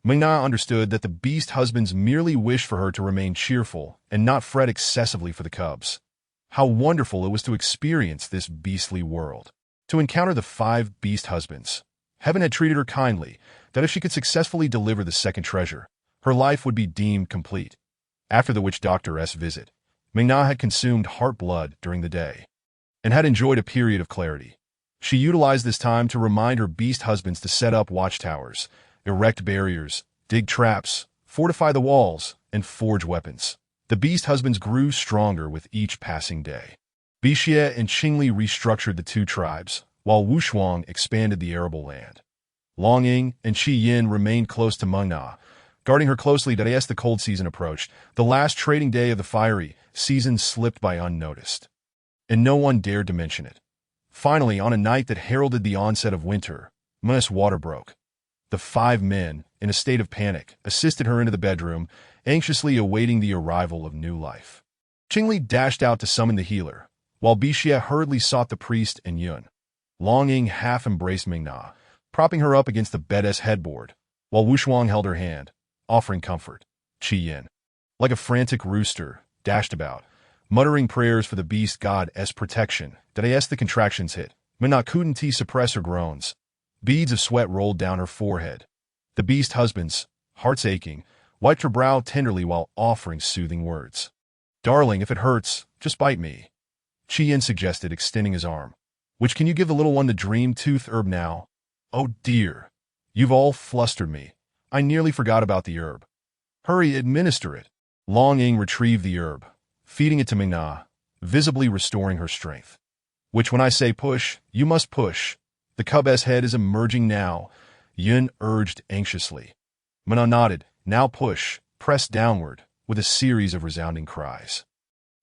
Ming-Na understood that the beast husbands merely wished for her to remain cheerful and not fret excessively for the cubs. How wonderful it was to experience this beastly world. To encounter the 5 beast husbands. Heaven had treated her kindly, that if she could successfully deliver the second treasure, her life would be deemed complete. After the witch doctor's visit, Ming-Na had consumed heart blood during the day, and had enjoyed a period of clarity. She utilized this time to remind her beast husbands to set up watchtowers, erect barriers, dig traps, fortify the walls, and forge weapons. The beast husbands grew stronger with each passing day. Bixie and Qingli restructured the 2 tribes, while Wushuang expanded the arable land. Longying and Qi Yin remained close to Ming-Na, guarding her closely as the cold season approached. The last trading day of the fiery season slipped by unnoticed, and no one dared to mention it. Finally, on a night that heralded the onset of winter, Ming-Na's water broke. The 5 men, in a state of panic, assisted her into the bedroom, anxiously awaiting the arrival of new life. Qingli dashed out to summon the healer, while Bixie hurriedly sought the priest and Yun. Longying half-embraced Ming-Na, propping her up against the bed's headboard, while Wushuang held her hand, offering comfort. Qi Yin, like a frantic rooster, dashed about, muttering prayers for the beast god's protection. As the contractions hit, Ming-Na couldn't suppress her groans. Beads of sweat rolled down her forehead. The beast husbands, hearts aching, wiped her brow tenderly while offering soothing words. "Darling, if it hurts, just bite me," Qi Yin suggested, extending his arm. "Which can you give the little one the dream tooth herb now?" "Oh dear, you've all flustered me. I nearly forgot about the herb." "Hurry, administer it." Longying retrieved the herb, feeding it to Ming-Na, visibly restoring her strength. "Which when I say push, you must push. The cub's head is emerging now," Yun urged anxiously. Ming-Na nodded. "Now push, press downward," with a series of resounding cries.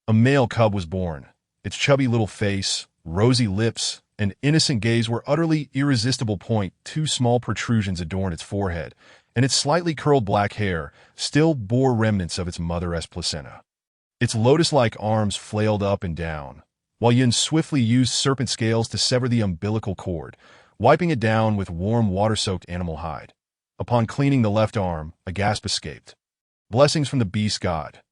A male cub was born. Its chubby little face, rosy lips, and innocent gaze were utterly irresistible. 2 small protrusions adorned its forehead, and its slightly curled black hair still bore remnants of its mother's placenta. Its lotus-like arms flailed up and down, while Yin swiftly used serpent scales to sever the umbilical cord, wiping it down with warm water-soaked animal hide. Upon cleaning the left arm, a gasp escaped. "Blessings from the beast god.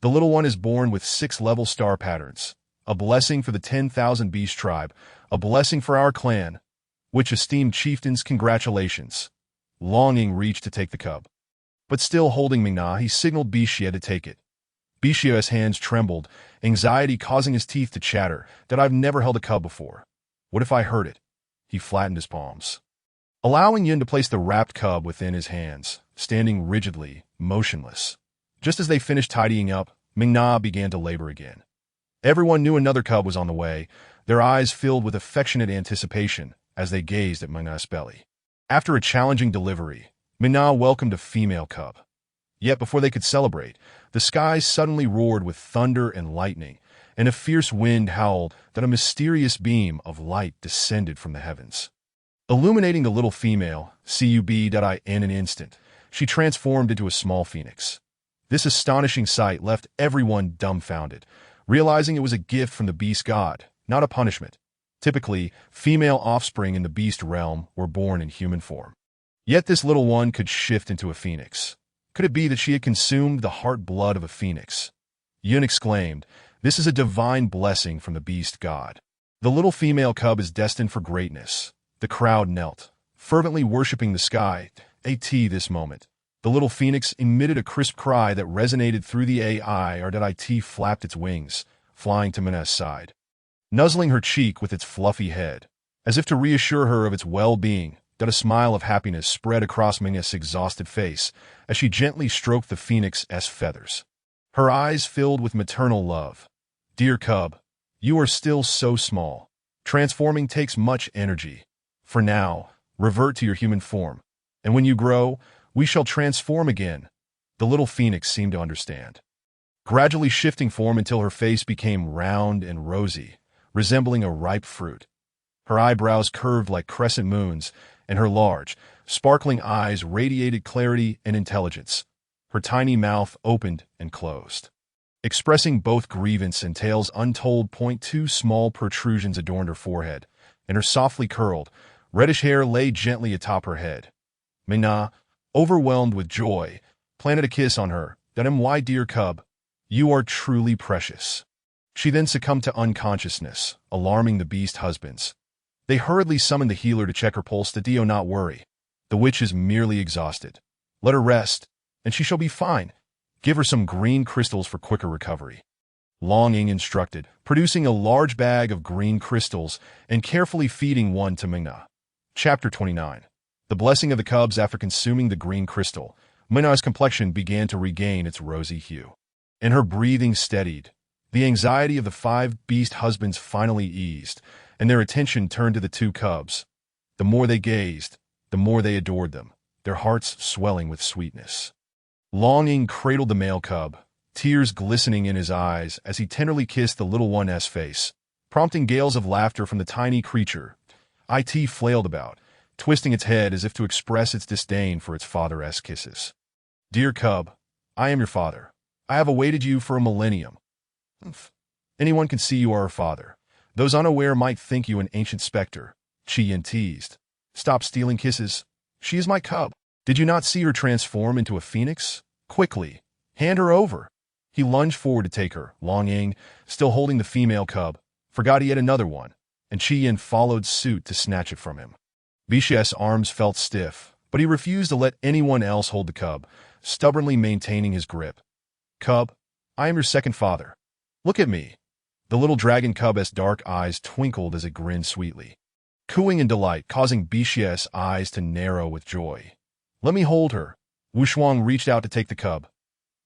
The little one is born with 6 level star patterns. A blessing for the 10,000 beast tribe. A blessing for our clan. Which esteemed chieftains, congratulations." Longying reached to take the cub, but still holding Ming-Na, he signaled Bixie to take it. Bixie's hands trembled, anxiety causing his teeth to chatter. "I've never held a cub before. What if I hurt it?" He flattened his palms, allowing Yin to place the wrapped cub within his hands, standing rigidly, motionless. Just as they finished tidying up, Ming-Na began to labor again. Everyone knew another cub was on the way, their eyes filled with affectionate anticipation as they gazed at Ming-Na's belly. After a challenging delivery, Ming-Na welcomed a female cub. Yet before they could celebrate, the sky suddenly roared with thunder and lightning, and a fierce wind howled. A mysterious beam of light descended from the heavens, illuminating the little female. In an instant, she transformed into a small phoenix. This astonishing sight left everyone dumbfounded, realizing it was a gift from the beast god, not a punishment. Typically, female offspring in the beast realm were born in human form. Yet this little one could shift into a phoenix. Could it be that she had consumed the heart blood of a phoenix? Yun exclaimed, "This is a divine blessing from the beast god. The little female cub is destined for greatness." The crowd knelt, fervently worshipping the sky. At this moment, the little phoenix emitted a crisp cry that resonated through the AI, or that it flapped its wings, flying to Mina's side, nuzzling her cheek with its fluffy head, as if to reassure her of its well-being. That a smile of happiness spread across Mina's exhausted face as she gently stroked the phoenix's feathers. Her eyes filled with maternal love. "Dear cub, you are still so small. Transforming takes much energy. For now, revert to your human form, and when you grow, we shall transform again." The little phoenix seemed to understand, gradually shifting form until her face became round and rosy, resembling a ripe fruit. Her eyebrows curved like crescent moons, and her large, sparkling eyes radiated clarity and intelligence. Her tiny mouth opened and closed, expressing both grievance and tales untold. Two small protrusions adorned her forehead, and her softly curled, reddish hair lay gently atop her head. Mina, overwhelmed with joy, planted a kiss on her. "My dear cub, you are truly precious." She then succumbed to unconsciousness, alarming the beast husbands. They hurriedly summoned the healer to check her pulse. "Do not worry. The witch is merely exhausted. Let her rest, and she shall be fine. Give her some green crystals for quicker recovery." Long Ying instructed, producing a large bag of green crystals and carefully feeding one to Mina. Chapter 29. The blessing of the cubs. After consuming the green crystal, Mina's complexion began to regain its rosy hue, and her breathing steadied. The anxiety of the 5 beast husbands finally eased, and their attention turned to the 2 cubs. The more they gazed, the more they adored them, their hearts swelling with sweetness. Long Ying cradled the male cub, tears glistening in his eyes as he tenderly kissed the little one's face, prompting gales of laughter from the tiny creature. It flailed about, twisting its head as if to express its disdain for its father's kisses. "Dear cub, I am your father. I have awaited you for a millennium. Anyone can see you are her father. Those unaware might think you an ancient specter," Chi Yin teased. "Stop stealing kisses. She is my cub. Did you not see her transform into a phoenix? Quickly, hand her over." He lunged forward to take her. Long Ying, still holding the female cub, forgot he had another one, and Chi Yin followed suit to snatch it from him. Bish's arms felt stiff, but he refused to let anyone else hold the cub, stubbornly maintaining his grip. "Cub, I am your second father. Look at me." The little dragon cub's dark eyes twinkled as it grinned sweetly, cooing in delight, causing Bish's eyes to narrow with joy. "Let me hold her." Wu Shuang reached out to take the cub.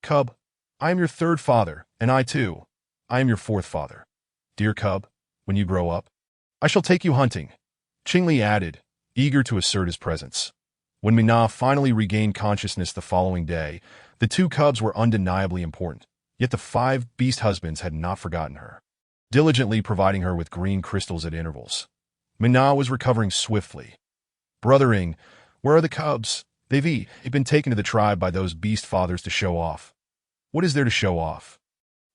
"Cub, I am your 3rd father, and I too, I am your 4th father. Dear cub, when you grow up, I shall take you hunting," Qingli added, eager to assert his presence. When Mina finally regained consciousness the following day, the 2 cubs were undeniably important, yet the 5 beast husbands had not forgotten her, diligently providing her with green crystals at intervals. Mina was recovering swiftly. "Brother Ying, where are the cubs? They've been taken to the tribe by those beast fathers to show off." "What is there to show off?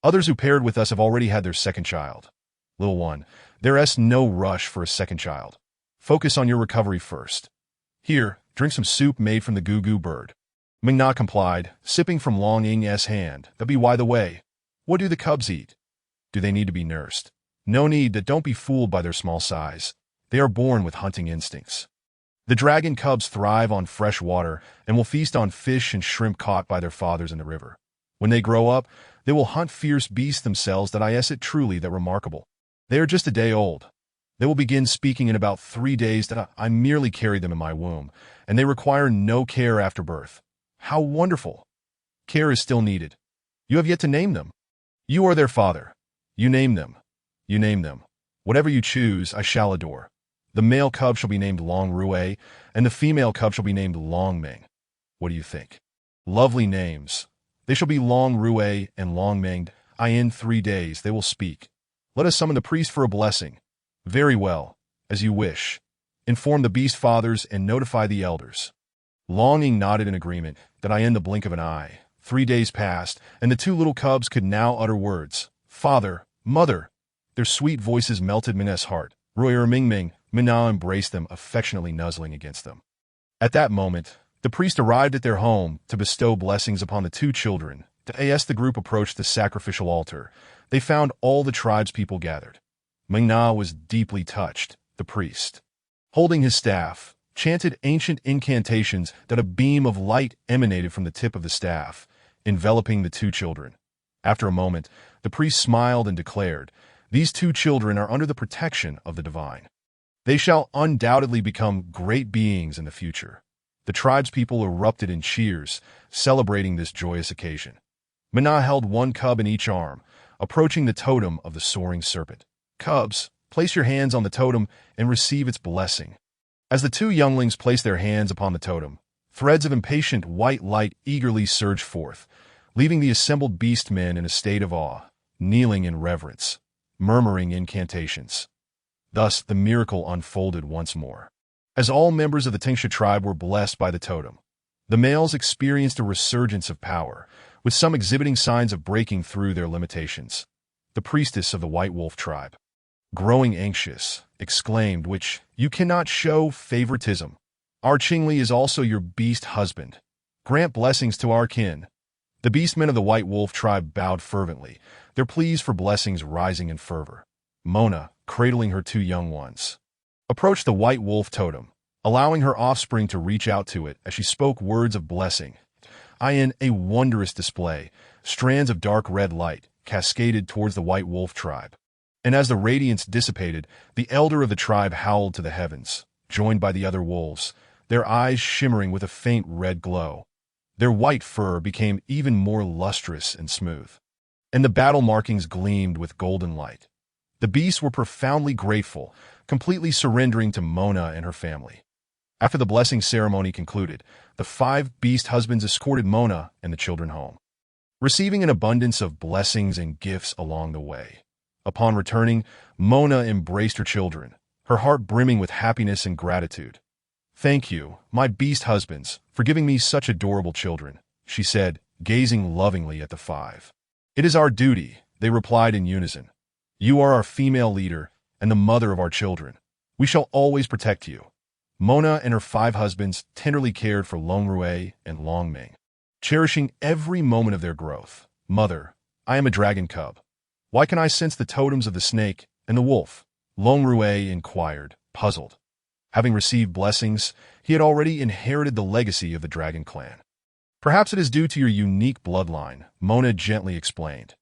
Others who paired with us have already had their 2nd child. Little one, there's no rush for a 2nd child. Focus on your recovery first. Here, drink some soup made from the goo-goo bird." Mingna complied, sipping from Long Ying's hand. "By the way, what do the cubs eat? Do they need to be nursed?" "No need. Don't be fooled by their small size. They are born with hunting instincts. The dragon cubs thrive on fresh water and will feast on fish and shrimp caught by their fathers in the river. When they grow up, they will hunt fierce beasts themselves. It truly that remarkable. They are just a day old. They will begin speaking in about 3 days. I merely carry them in my womb, and they require no care after birth. How wonderful! Care is still needed. You have yet to name them. You are their father. You name them. You name them. Whatever you choose, I shall adore. The male cub shall be named Long Rue, and the female cub shall be named Long Meng. What do you think? Lovely names. They shall be Long Rue and Long Meng. In 3 days they will speak. Let us summon the priest for a blessing." "Very well, as you wish. Inform the beast fathers and notify the elders." Long Ying nodded in agreement. In the blink of an eye, 3 days passed, and the two little cubs could now utter words. Father, Mother. Their sweet voices melted Minna's heart. Royer Mingming, Minna embraced them, affectionately nuzzling against them. At that moment, the priest arrived at their home to bestow blessings upon the two children. As the group approached the sacrificial altar, they found all the tribe's people gathered. Mingna was deeply touched. The priest, holding his staff, chanted ancient incantations that a beam of light emanated from the tip of the staff, enveloping the two children. After a moment, the priest smiled and declared, "These two children are under the protection of the divine. They shall undoubtedly become great beings in the future." The tribe's people erupted in cheers, celebrating this joyous occasion. Minna held one cub in each arm, approaching the totem of the soaring serpent. "Cubs, place your hands on the totem and receive its blessing." As the two younglings placed their hands upon the totem, threads of impatient white light eagerly surged forth, leaving the assembled beast men in a state of awe, kneeling in reverence, murmuring incantations. Thus the miracle unfolded once more. As all members of the Tingsha tribe were blessed by the totem, the males experienced a resurgence of power, with some exhibiting signs of breaking through their limitations. The priestess of the White Wolf tribe, growing anxious, exclaimed, "You cannot show favoritism. Our Qingli is also your beast husband. Grant blessings to our kin." The beastmen of the White Wolf tribe bowed fervently, their pleas for blessings rising in fervor. Mona, cradling her two young ones, approached the White Wolf totem, allowing her offspring to reach out to it as she spoke words of blessing. In a wondrous display, strands of dark red light cascaded towards the White Wolf tribe. And as the radiance dissipated, the elder of the tribe howled to the heavens, joined by the other wolves, their eyes shimmering with a faint red glow. Their white fur became even more lustrous and smooth, and the battle markings gleamed with golden light. The beasts were profoundly grateful, completely surrendering to Mona and her family. After the blessing ceremony concluded, the 5 beast husbands escorted Mona and the children home, receiving an abundance of blessings and gifts along the way. Upon returning, Mona embraced her children, her heart brimming with happiness and gratitude. "Thank you, my beast husbands, for giving me such adorable children," she said, gazing lovingly at the 5. "It is our duty," they replied in unison. "You are our female leader and the mother of our children. We shall always protect you." Mona and her 5 husbands tenderly cared for Longrui and Longming, cherishing every moment of their growth. "Mother, I am a dragon cub. Why can I sense the totems of the snake and the wolf?" Longrui inquired, puzzled. Having received blessings, he had already inherited the legacy of the dragon clan. "Perhaps it is due to your unique bloodline," Mona gently explained.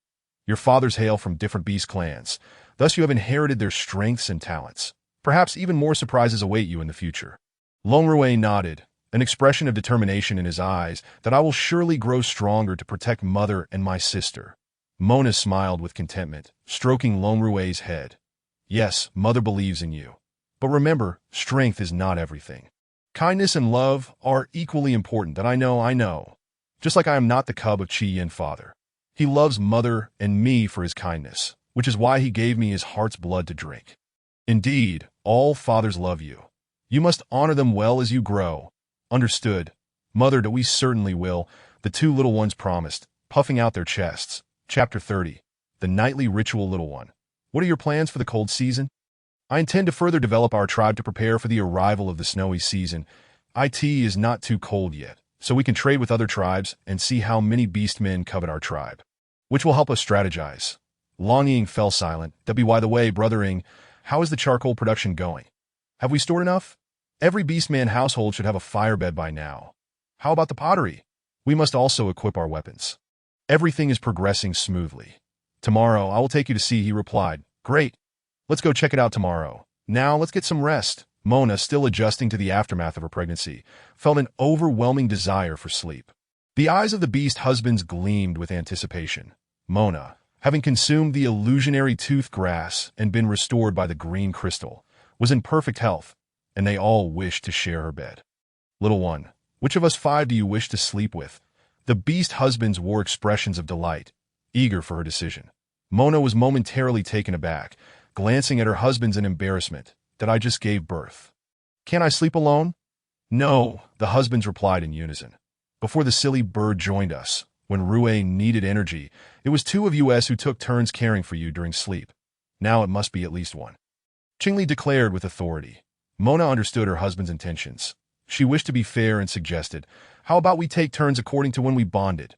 "Your fathers hail from different beast clans, thus you have inherited their strengths and talents. Perhaps even more surprises await you in the future." Longrui nodded, an expression of determination in his eyes that I will surely grow stronger to protect Mother and my sister. Mona smiled with contentment, stroking Longrue's head. "Yes, Mother believes in you. But remember, strength is not everything. Kindness and love are equally important, that I know. Just like I am not the cub of Qi Yin father. He loves Mother and me for his kindness, which is why he gave me his heart's blood to drink. Indeed, all fathers love you. You must honor them well as you grow." "Understood. Mother, we certainly will," the 2 little ones promised, puffing out their chests. Chapter 30. The Nightly Ritual. Little one, what are your plans for the cold season? I intend to further develop our tribe to prepare for the arrival of the snowy season. It is not too cold yet, so we can trade with other tribes and see how many beastmen covet our tribe, which will help us strategize. Long fell silent. By the way, Brother Ing, how is the charcoal production going? Have we stored enough? Every beastman household should have a firebed by now. How about the pottery? We must also equip our weapons. Everything is progressing smoothly. Tomorrow I will take you to see, he replied. Great. Let's go check it out tomorrow. Now let's get some rest. Mona, still adjusting to the aftermath of her pregnancy, felt an overwhelming desire for sleep. The eyes of the beast husbands gleamed with anticipation. Mona, having consumed the illusionary tooth grass and been restored by the green crystal, was in perfect health, and they all wished to share her bed. Little one, which of us 5 do you wish to sleep with? The beast husbands wore expressions of delight, eager for her decision. Mona was momentarily taken aback, glancing at her husbands in embarrassment. That I just gave birth. Can't I sleep alone? No, the husbands replied in unison. Before the silly bird joined us, When Rue needed energy, it was two of us who took turns caring for you during sleep. Now it must be at least one. Qingli declared with authority. Mona understood her husband's intentions. She wished to be fair and suggested, how about we take turns according to when we bonded?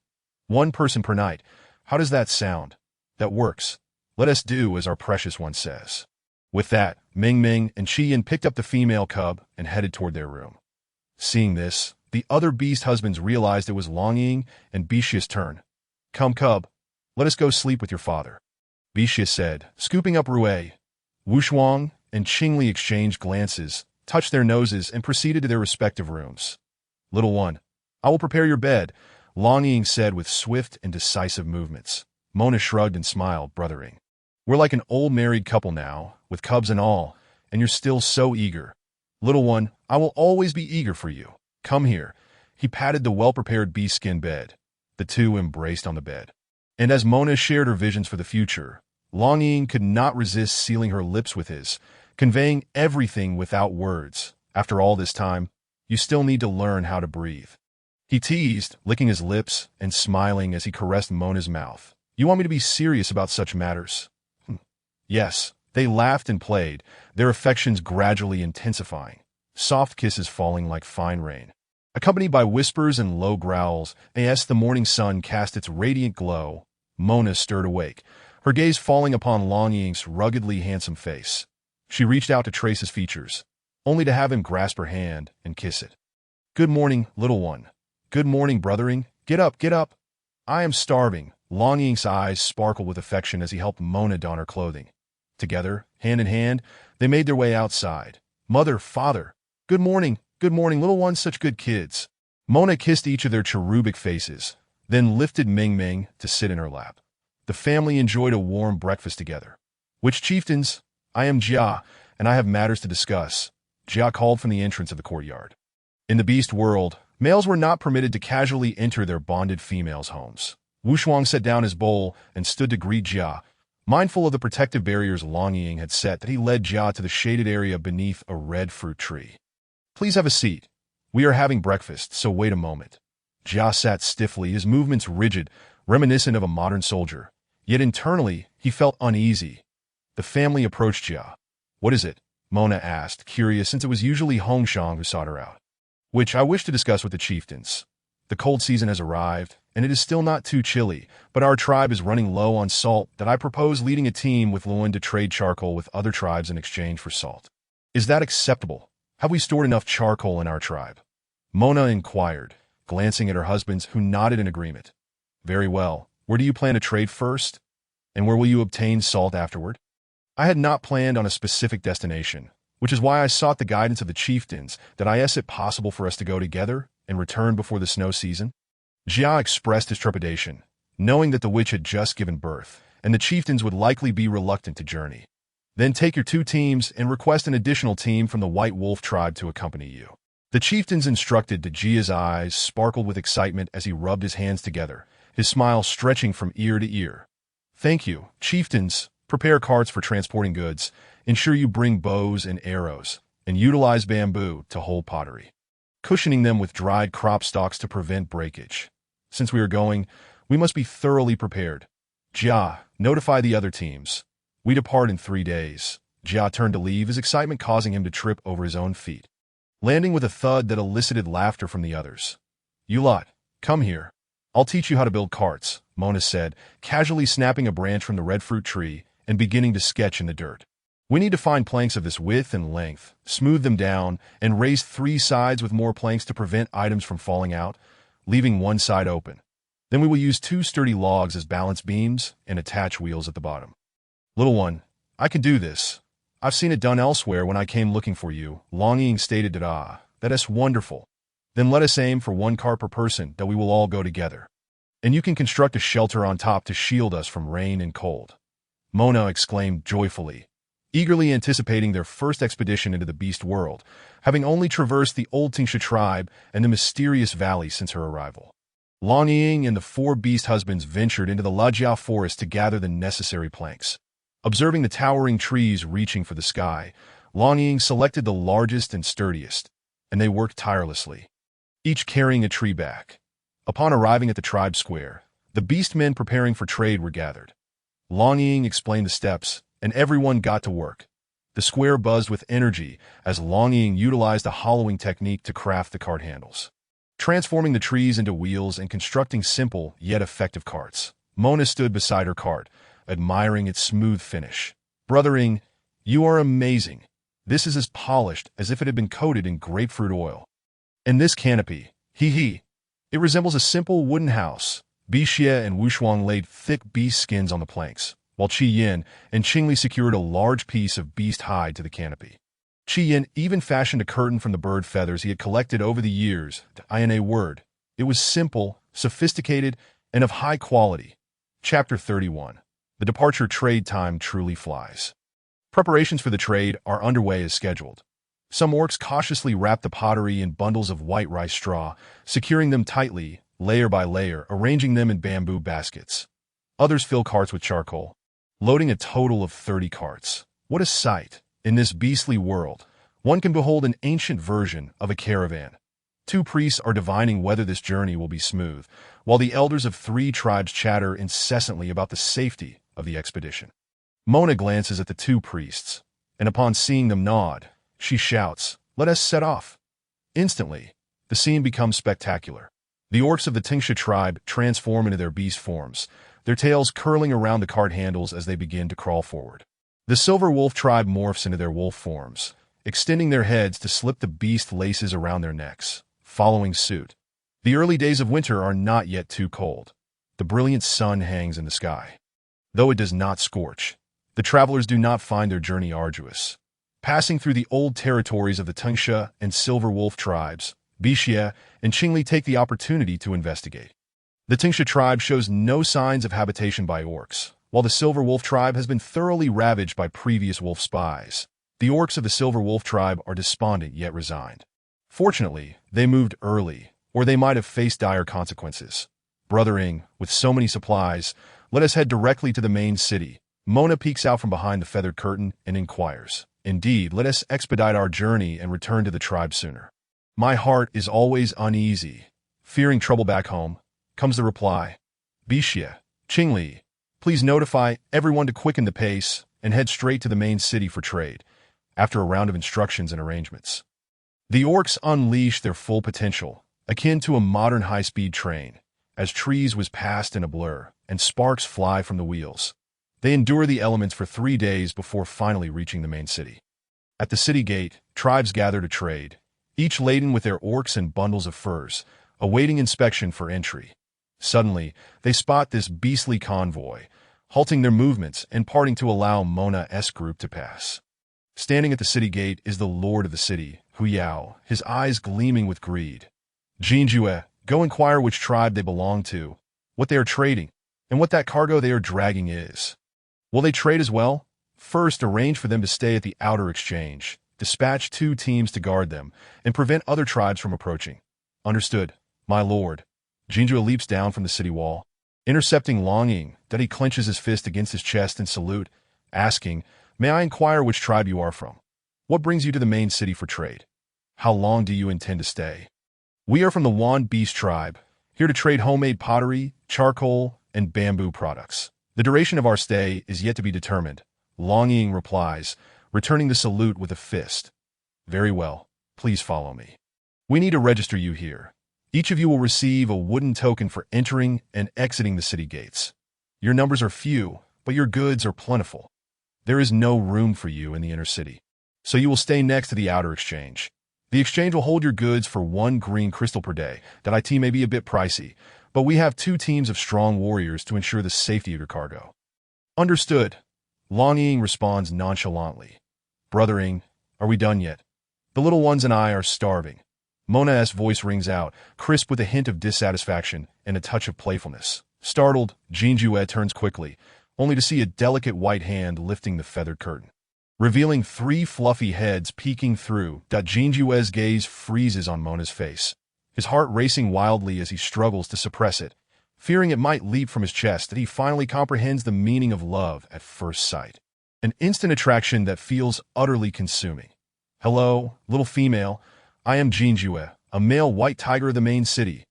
One person per night. How does that sound? That works. Let us do as our precious one says. With that, Ming Ming and Qian picked up the female cub and headed toward their room. Seeing this, the other beast husbands realized it was Longying and Bishia's turn. Come, cub, let us go sleep with your father, Bishia said, scooping up Rue. Wushuang and Qingli exchanged glances, touched their noses, and proceeded to their respective rooms. Little one, I will prepare your bed, Longying said with swift and decisive movements. Mona shrugged and smiled, brothering. We're like an old married couple now, with cubs and all, and you're still so eager. Little one, I will always be eager for you. Come here. He patted the well-prepared bee-skin bed. The two embraced on the bed. And as Mona shared her visions for the future, Longying could not resist sealing her lips with his, conveying everything without words. After all this time, you still need to learn how to breathe. He teased, licking his lips and smiling as he caressed Mona's mouth. You want me to be serious about such matters? Yes. They laughed and played, their affections gradually intensifying, soft kisses falling like fine rain. Accompanied by whispers and low growls, as the morning sun cast its radiant glow, Mona stirred awake, her gaze falling upon Longying's ruggedly handsome face. She reached out to trace his features, only to have him grasp her hand and kiss it. Good morning, little one. Good morning, brothering. Get up, get up. I am starving. Longying's eyes sparkled with affection as he helped Mona don her clothing. Together, hand in hand, they made their way outside. Mother, father, good morning, little ones, such good kids. Mona kissed each of their cherubic faces, then lifted Ming Ming to sit in her lap. The family enjoyed a warm breakfast together. Which chieftains? I am Jia, and I have matters to discuss, Jia called from the entrance of the courtyard. In the beast world, males were not permitted to casually enter their bonded females' homes. Wushuang set down his bowl and stood to greet Jia, mindful of the protective barriers Longying had set that he led Jia to the shaded area beneath a red fruit tree. Please have a seat. We are having breakfast, so wait a moment. Jia sat stiffly, his movements rigid, reminiscent of a modern soldier. Yet internally, he felt uneasy. The family approached Jia. What is it? Mona asked, curious since it was usually Hongshang who sought her out. Which I wish to discuss with the chieftains. The cold season has arrived, and it is still not too chilly, but our tribe is running low on salt that I propose leading a team with Luan to trade charcoal with other tribes in exchange for salt. Is that acceptable? Have we stored enough charcoal in our tribe? Mona inquired, glancing at her husbands who nodded in agreement. Very well. Where do you plan to trade first? And where will you obtain salt afterward? I had not planned on a specific destination, which is why I sought the guidance of the chieftains that is it possible for us to go together and return before the snow season? Jia expressed his trepidation, knowing that the witch had just given birth, and the chieftains would likely be reluctant to journey. Then take your two teams and request an additional team from the White Wolf tribe to accompany you. The chieftains instructed. Jia's eyes sparkled with excitement as he rubbed his hands together, his smile stretching from ear to ear. Thank you, chieftains. Prepare carts for transporting goods, ensure you bring bows and arrows, and utilize bamboo to hold pottery, cushioning them with dried crop stalks to prevent breakage. Since we are going, we must be thoroughly prepared. Jia, notify the other teams. We depart in 3 days. Jia turned to leave, his excitement causing him to trip over his own feet, landing with a thud that elicited laughter from the others. You lot, come here. I'll teach you how to build carts, Mona said, casually snapping a branch from the red fruit tree and beginning to sketch in the dirt. We need to find planks of this width and length, smooth them down, and raise 3 sides with more planks to prevent items from falling out, leaving one side open. Then we will use 2 sturdy logs as balance beams and attach wheels at the bottom. Little one, I can do this. I've seen it done elsewhere when I came looking for you, Longying stated. That's wonderful. Then let us aim for 1 cart per person that we will all go together. And you can construct a shelter on top to shield us from rain and cold. Mona exclaimed joyfully, eagerly anticipating their first expedition into the beast world, having only traversed the old Tingsha tribe and the mysterious valley since her arrival. Longying and the 4 beast husbands ventured into the Lajiao forest to gather the necessary planks. Observing the towering trees reaching for the sky, Longying selected the largest and sturdiest, and they worked tirelessly, each carrying a tree back. Upon arriving at the tribe square, the beastmen preparing for trade were gathered. Longing explained the steps, and everyone got to work. The square buzzed with energy as Longing utilized a hollowing technique to craft the cart handles, transforming the trees into wheels and constructing simple yet effective carts. Mona stood beside her cart, admiring its smooth finish. Brothering, you are amazing. This is as polished as if it had been coated in grapefruit oil. And this canopy, hee. It resembles a simple wooden house. Bixie and Wushuang laid thick beast skins on the planks, while Qi Yin and Qingli secured a large piece of beast hide to the canopy. Qi Yin even fashioned a curtain from the bird feathers he had collected over the years. In a word, it was simple, sophisticated, and of high quality. Chapter 31. The departure trade time truly flies. Preparations for the trade are underway as scheduled. Some orcs cautiously wrap the pottery in bundles of white rice straw, securing them tightly, layer by layer, arranging them in bamboo baskets. Others fill carts with charcoal, loading a total of 30 carts. What a sight! In this beastly world, one can behold an ancient version of a caravan. 2 priests are divining whether this journey will be smooth, while the elders of 3 tribes chatter incessantly about the safety of the expedition. Mona glances at the 2 priests, and upon seeing them nod, she shouts, "Let us set off." Instantly, the scene becomes spectacular. The orcs of the Tingsha tribe transform into their beast forms, their tails curling around the cart handles as they begin to crawl forward. The Silver Wolf tribe morphs into their wolf forms, extending their heads to slip the beast laces around their necks, following suit. The early days of winter are not yet too cold. The brilliant sun hangs in the sky. Though it does not scorch, the travelers do not find their journey arduous. Passing through the old territories of the Tingsha and Silver Wolf tribes, Bixie and Qingli take the opportunity to investigate. The Tingsha tribe shows no signs of habitation by orcs, while the Silver Wolf tribe has been thoroughly ravaged by previous wolf spies. The orcs of the Silver Wolf tribe are despondent yet resigned. Fortunately, they moved early, or they might have faced dire consequences. Brothering, with so many supplies, let us head directly to the main city. Mona peeks out from behind the feathered curtain and inquires, "Indeed, let us expedite our journey and return to the tribe sooner." "My heart is always uneasy, fearing trouble back home," comes the reply. "Bixie, Qingli, please notify everyone to quicken the pace and head straight to the main city for trade." After a round of instructions and arrangements, the orcs unleash their full potential, akin to a modern high-speed train, as trees whiz past in a blur and sparks fly from the wheels. They endure the elements for 3 days before finally reaching the main city. At the city gate, tribes gather to trade, each laden with their orcs and bundles of furs, awaiting inspection for entry. Suddenly, they spot this beastly convoy, halting their movements and parting to allow Mona's group to pass. Standing at the city gate is the lord of the city, Hu Yao, his eyes gleaming with greed. "Jinjue, go inquire which tribe they belong to, what they are trading, and what that cargo they are dragging is. Will they trade as well? First, arrange for them to stay at the outer exchange. Dispatch 2 teams to guard them, and prevent other tribes from approaching." "Understood, my lord." Jinjue leaps down from the city wall, intercepting Longing, that he clenches his fist against his chest in salute, asking, "May I inquire which tribe you are from? What brings you to the main city for trade? How long do you intend to stay?" "We are from the Wan Beast tribe, here to trade homemade pottery, charcoal, and bamboo products. The duration of our stay is yet to be determined," Longing replies, returning the salute with a fist. "Very well, please follow me. We need to register you here. Each of you will receive a wooden token for entering and exiting the city gates. Your numbers are few, but your goods are plentiful. There is no room for you in the inner city, so you will stay next to the outer exchange. The exchange will hold your goods for 1 green crystal per day. That IT may be a bit pricey, but we have 2 teams of strong warriors to ensure the safety of your cargo." "Understood," Longing responds nonchalantly. "Brothering, are we done yet? The little ones and I are starving." Mona's voice rings out, crisp with a hint of dissatisfaction and a touch of playfulness. Startled, Jinjue turns quickly, only to see a delicate white hand lifting the feathered curtain, revealing 3 fluffy heads peeking through. Jinjue's gaze freezes on Mona's face, his heart racing wildly as he struggles to suppress it, fearing it might leap from his chest. That he finally comprehends the meaning of love at first sight. An instant attraction that feels utterly consuming. "Hello, little female. I am Jinjue, a male white tiger of the main city.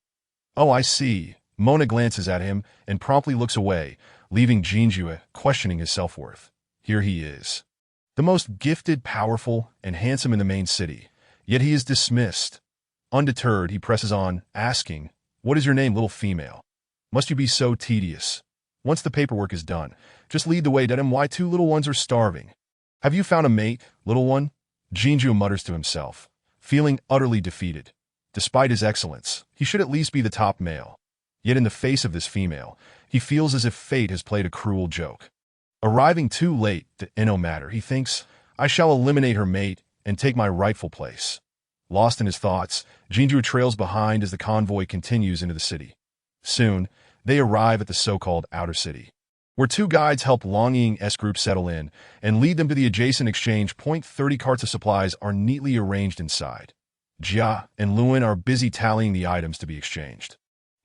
Oh, I see. Mona glances at him and promptly looks away, leaving Jinjue questioning his self-worth. Here he is, the most gifted, powerful, and handsome in the main city, yet he is dismissed. Undeterred, he presses on, asking, "What is your name, little female? Must you be so tedious? Once the paperwork is done, just lead the way, Dedham. Why, two little ones are starving. Have you found a mate, little one?" Jinju mutters to himself, feeling utterly defeated. Despite his excellence, he should at least be the top male. Yet in the face of this female, he feels as if fate has played a cruel joke. Arriving too late, no matter, he thinks, I shall eliminate her mate and take my rightful place. Lost in his thoughts, Jinju trails behind as the convoy continues into the city. Soon, they arrive at the so-called outer city, where two guides help Longing's group settle in and lead them to the adjacent exchange point. 30 carts of supplies are neatly arranged inside. Jia and Luan are busy tallying the items to be exchanged.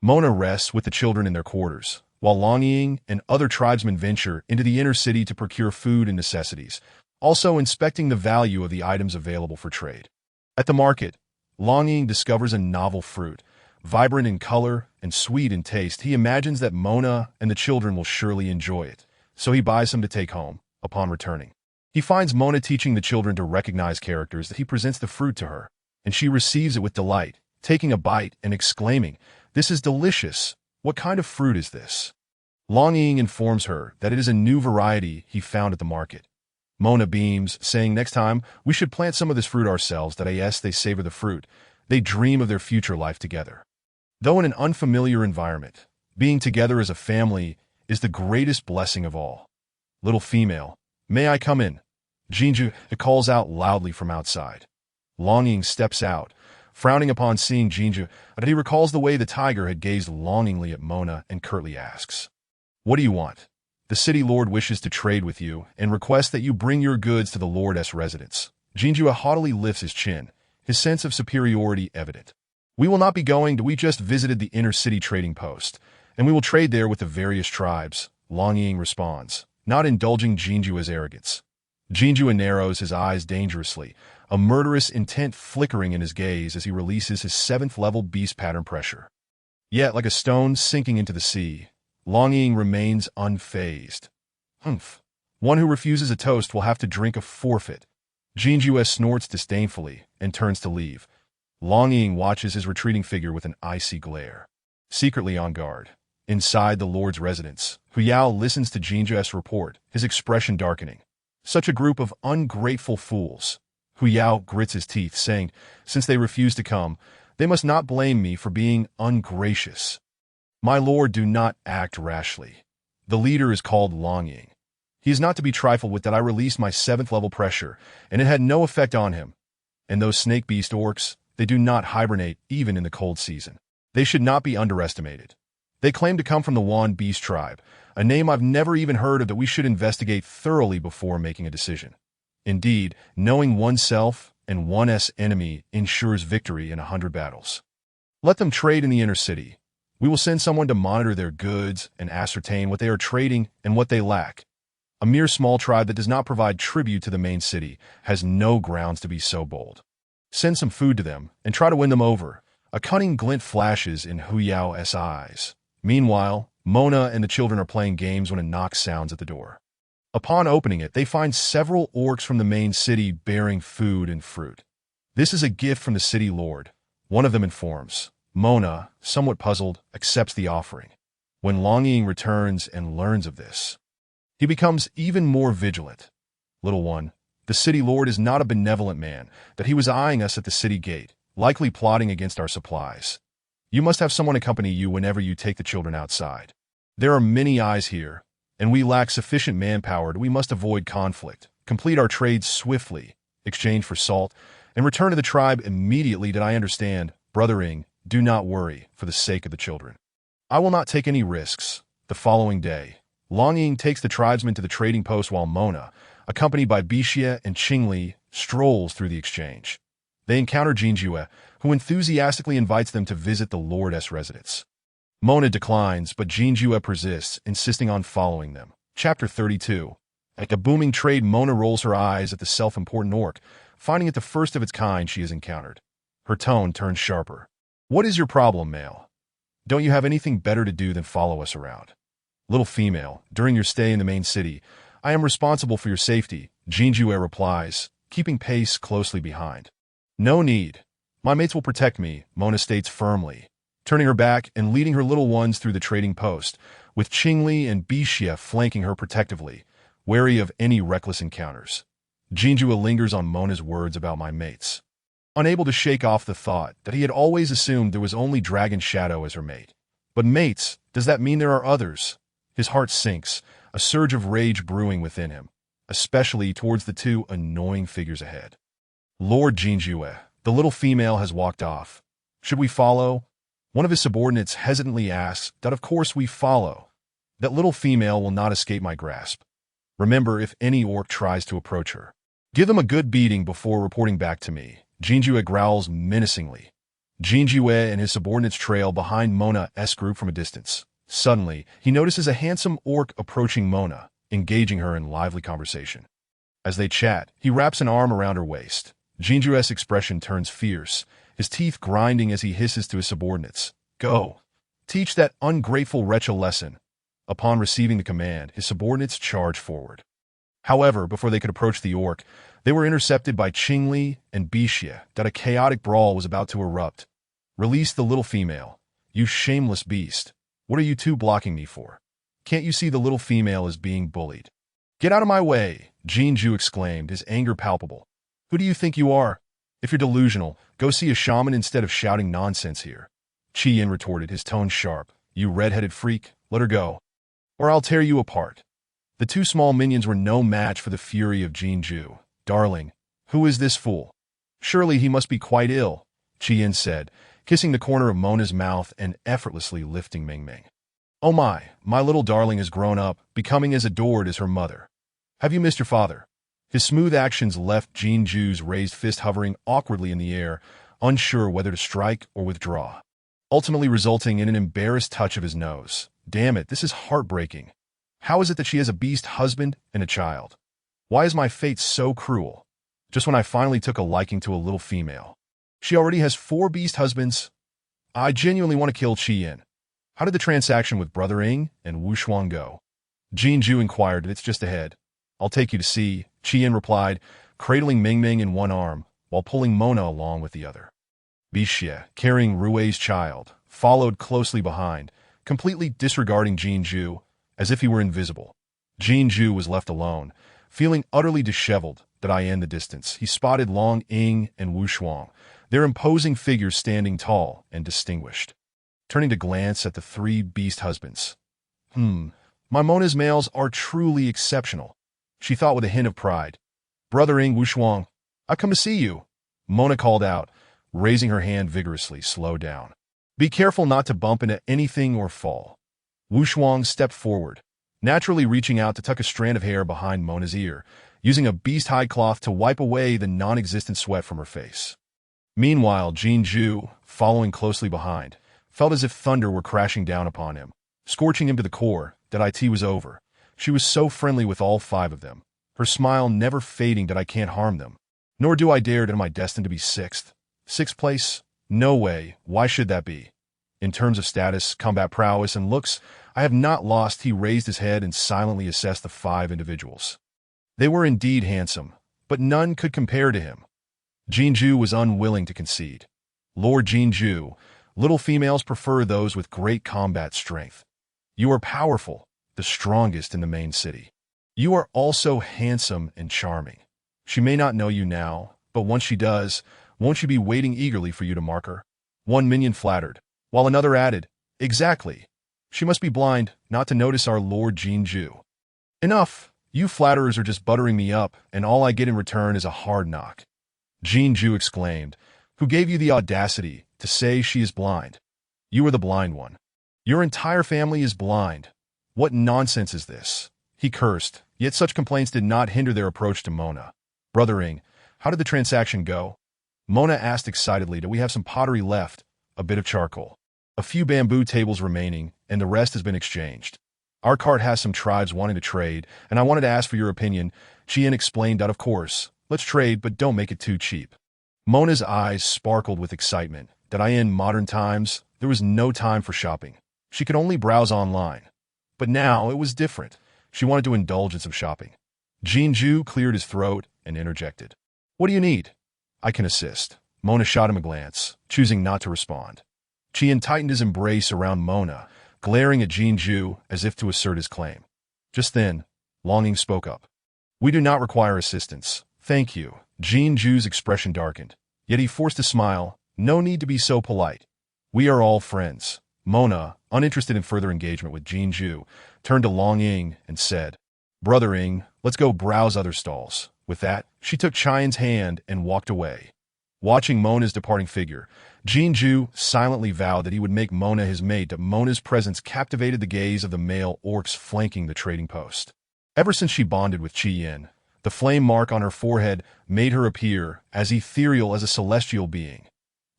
Mona rests with the children in their quarters, while Longing and other tribesmen venture into the inner city to procure food and necessities, also inspecting the value of the items available for trade. At the market, Longing discovers a novel fruit, vibrant in color and sweet in taste. He imagines that Mona and the children will surely enjoy it, so he buys some to take home. Upon returning, he finds Mona teaching the children to recognize characters. That he presents the fruit to her, and she receives it with delight, taking a bite and exclaiming, "This is delicious. What kind of fruit is this?" Longing informs her that it is a new variety he found at the market. Mona beams, saying next time we should plant some of this fruit ourselves. That yes, they savor the fruit. They dream of their future life together. Though in an unfamiliar environment, being together as a family is the greatest blessing of all. Little female, may I come in? Jinju calls out loudly from outside. Longing steps out, frowning upon seeing Jinju, but he recalls the way the tiger had gazed longingly at Mona and curtly asks, "What do you want?" "The city lord wishes to trade with you and requests that you bring your goods to the lord's residence." Jinju haughtily lifts his chin, his sense of superiority evident. "We will not be going. We just visited the inner city trading post, and we will trade there with the various tribes," Longing responds, not indulging Jinju's arrogance. Jinju narrows his eyes dangerously, a murderous intent flickering in his gaze as he releases his 7th-level beast pattern pressure. Yet, like a stone sinking into the sea, Longing remains unfazed. Humph. One who refuses a toast will have to drink a forfeit. Jinju snorts disdainfully and turns to leave. Longing watches his retreating figure with an icy glare. Secretly on guard, inside the lord's residence, Huyao listens to Jinju's report, his expression darkening. Such a group of ungrateful fools. Huyao grits his teeth, saying, "Since they refuse to come, they must not blame me for being ungracious. My lord, do not act rashly. The leader is called Longing. He is not to be trifled with. That I released my 7th-level pressure, and it had no effect on him. And those snake beast orcs, they do not hibernate even in the cold season. They should not be underestimated. They claim to come from the Wan Beast tribe, a name I've never even heard of. That we should investigate thoroughly before making a decision. Indeed, knowing oneself and one's enemy ensures victory in 100 battles. Let them trade in the inner city. We will send someone to monitor their goods and ascertain what they are trading and what they lack. A mere small tribe that does not provide tribute to the main city has no grounds to be so bold. Send some food to them and try to win them over." A cunning glint flashes in Huyao's eyes. Meanwhile, Mona and the children are playing games when a knock sounds at the door. Upon opening it, they find several orcs from the main city bearing food and fruit. This is a gift from the city lord, one of them informs. Mona, somewhat puzzled, accepts the offering. When Longing returns and learns of this, he becomes even more vigilant. "Little one, the city lord is not a benevolent man. That he was eyeing us at the city gate, likely plotting against our supplies. You must have someone accompany you whenever you take the children outside. There are many eyes here, and we lack sufficient manpower. We must avoid conflict, complete our trades swiftly, exchange for salt, and return to the tribe immediately. Did I understand, brothering? Do not worry, for the sake of the children. I will not take any risks." The following day, Longing takes the tribesmen to the trading post while Mona, accompanied by Bixia and Qingli, strolls through the exchange. They encounter Jinjue, who enthusiastically invites them to visit the lord's residence. Mona declines, but Jinjue persists, insisting on following them. Chapter 32. At the booming trade, Mona rolls her eyes at the self-important orc, finding it the first of its kind she has encountered. Her tone turns sharper. "What is your problem, male?" Don't you have anything better to do than follow us around? Little female, during your stay in the main city, I am responsible for your safety, Jinjue replies, keeping pace closely behind. No need. My mates will protect me, Mona states firmly, turning her back and leading her little ones through the trading post, with Qingli and Bixia flanking her protectively, wary of any reckless encounters. Jinjue lingers on Mona's words about my mates, unable to shake off the thought that he had always assumed there was only Dragon Shadow as her mate. But mates, does that mean there are others? His heart sinks, a surge of rage brewing within him, especially towards the two annoying figures ahead. Lord Jinjue, the little female has walked off. Should we follow? One of his subordinates hesitantly asks that of course we follow. That little female will not escape my grasp. Remember, if any orc tries to approach her, give them a good beating before reporting back to me, Jinjue growls menacingly. Jinjue and his subordinates trail behind Mona's group from a distance. Suddenly, he notices a handsome orc approaching Mona, engaging her in lively conversation. As they chat, he wraps an arm around her waist. Jinjue's expression turns fierce, his teeth grinding as he hisses to his subordinates. Go! Teach that ungrateful wretch a lesson. Upon receiving the command, his subordinates charge forward. However, before they could approach the orc, they were intercepted by Qingli and Bixia that a chaotic brawl was about to erupt. Release the little female. You shameless beast. What are you two blocking me for? Can't you see the little female is being bullied? Get out of my way, Jinju exclaimed, his anger palpable. Who do you think you are? If you're delusional, go see a shaman instead of shouting nonsense here. Qian retorted, his tone sharp. You red-headed freak, let her go, or I'll tear you apart. The two small minions were no match for the fury of Jinju. Darling, who is this fool? Surely he must be quite ill, Qian said, kissing the corner of Mona's mouth and effortlessly lifting Mingming. Oh my little darling has grown up, becoming as adored as her mother. Have you missed your father? His smooth actions left Jinju's raised fist hovering awkwardly in the air, unsure whether to strike or withdraw, ultimately resulting in an embarrassed touch of his nose. Damn it, this is heartbreaking. How is it that she has a beast husband and a child? Why is my fate so cruel? Just when I finally took a liking to a little female, she already has 4 beast husbands. I genuinely want to kill Qian. How did the transaction with Brother Ing and Wu Shuang go? Jinju inquired. It's just ahead. I'll take you to see, Qian replied, cradling Mingming in one arm while pulling Mona along with the other. Bixia, carrying Rui's child, followed closely behind, completely disregarding Jinju as if he were invisible. Jinju was left alone, feeling utterly disheveled. That I in the distance, he spotted Long Ing and Wu Shuang, their imposing figures standing tall and distinguished. Turning to glance at the 3 beast husbands. My Mona's males are truly exceptional, she thought with a hint of pride. Brother Ing, Wu Shuang, I've come to see you, Mona called out, raising her hand vigorously. Slow down. Be careful not to bump into anything or fall. Wu Shuang stepped forward, naturally reaching out to tuck a strand of hair behind Mona's ear, using a beast hide cloth to wipe away the non-existent sweat from her face. Meanwhile, Jinju, following closely behind, felt as if thunder were crashing down upon him, scorching him to the core. That it was over. She was so friendly with all 5 of them, her smile never fading. That I can't harm them, nor do I dare. That am I destined to be 6th? 6th place? No way. Why should that be? In terms of status, combat prowess, and looks, I have not lost. He raised his head and silently assessed the 5 individuals. They were indeed handsome, but none could compare to him. Jinju was unwilling to concede. Lord Jinju, little females prefer those with great combat strength. You are powerful, the strongest in the main city. You are also handsome and charming. She may not know you now, but once she does, won't she be waiting eagerly for you to mark her? One minion flattered, while another added, exactly. She must be blind not to notice our Lord Jinju. Enough. You flatterers are just buttering me up, and all I get in return is a hard knock. Jinju exclaimed. Who gave you the audacity to say she is blind? You are the blind one. Your entire family is blind. What nonsense is this? He cursed, yet such complaints did not hinder their approach to Mona. Brother Ing, how did the transaction go? Mona asked excitedly. Do we have some pottery left? A bit of charcoal. A few bamboo tables remaining, and the rest has been exchanged. Our cart has some tribes wanting to trade, and I wanted to ask for your opinion. Qian explained. Of course, let's trade, but don't make it too cheap. Mona's eyes sparkled with excitement. That in modern times, There was no time for shopping. She could only browse online. But now it was different. She wanted to indulge in some shopping. Jinju cleared his throat and interjected. What do you need? I can assist. Mona shot him a glance, choosing not to respond. Qian tightened his embrace around Mona, glaring at Jinju as if to assert his claim. Just then, Longing spoke up. We do not require assistance. Thank you. Jinju's expression darkened. Yet he forced a smile. No need to be so polite. We are all friends. Mona, uninterested in further engagement with Jinju, turned to Long Ying and said, Brother Ying, let's go browse other stalls. With that, she took Qian's hand and walked away. Watching Mona's departing figure, Jinju silently vowed that he would make Mona his mate, but Mona's presence captivated the gaze of the male orcs flanking the trading post. Ever since she bonded with Qian, the flame mark on her forehead made her appear as ethereal as a celestial being.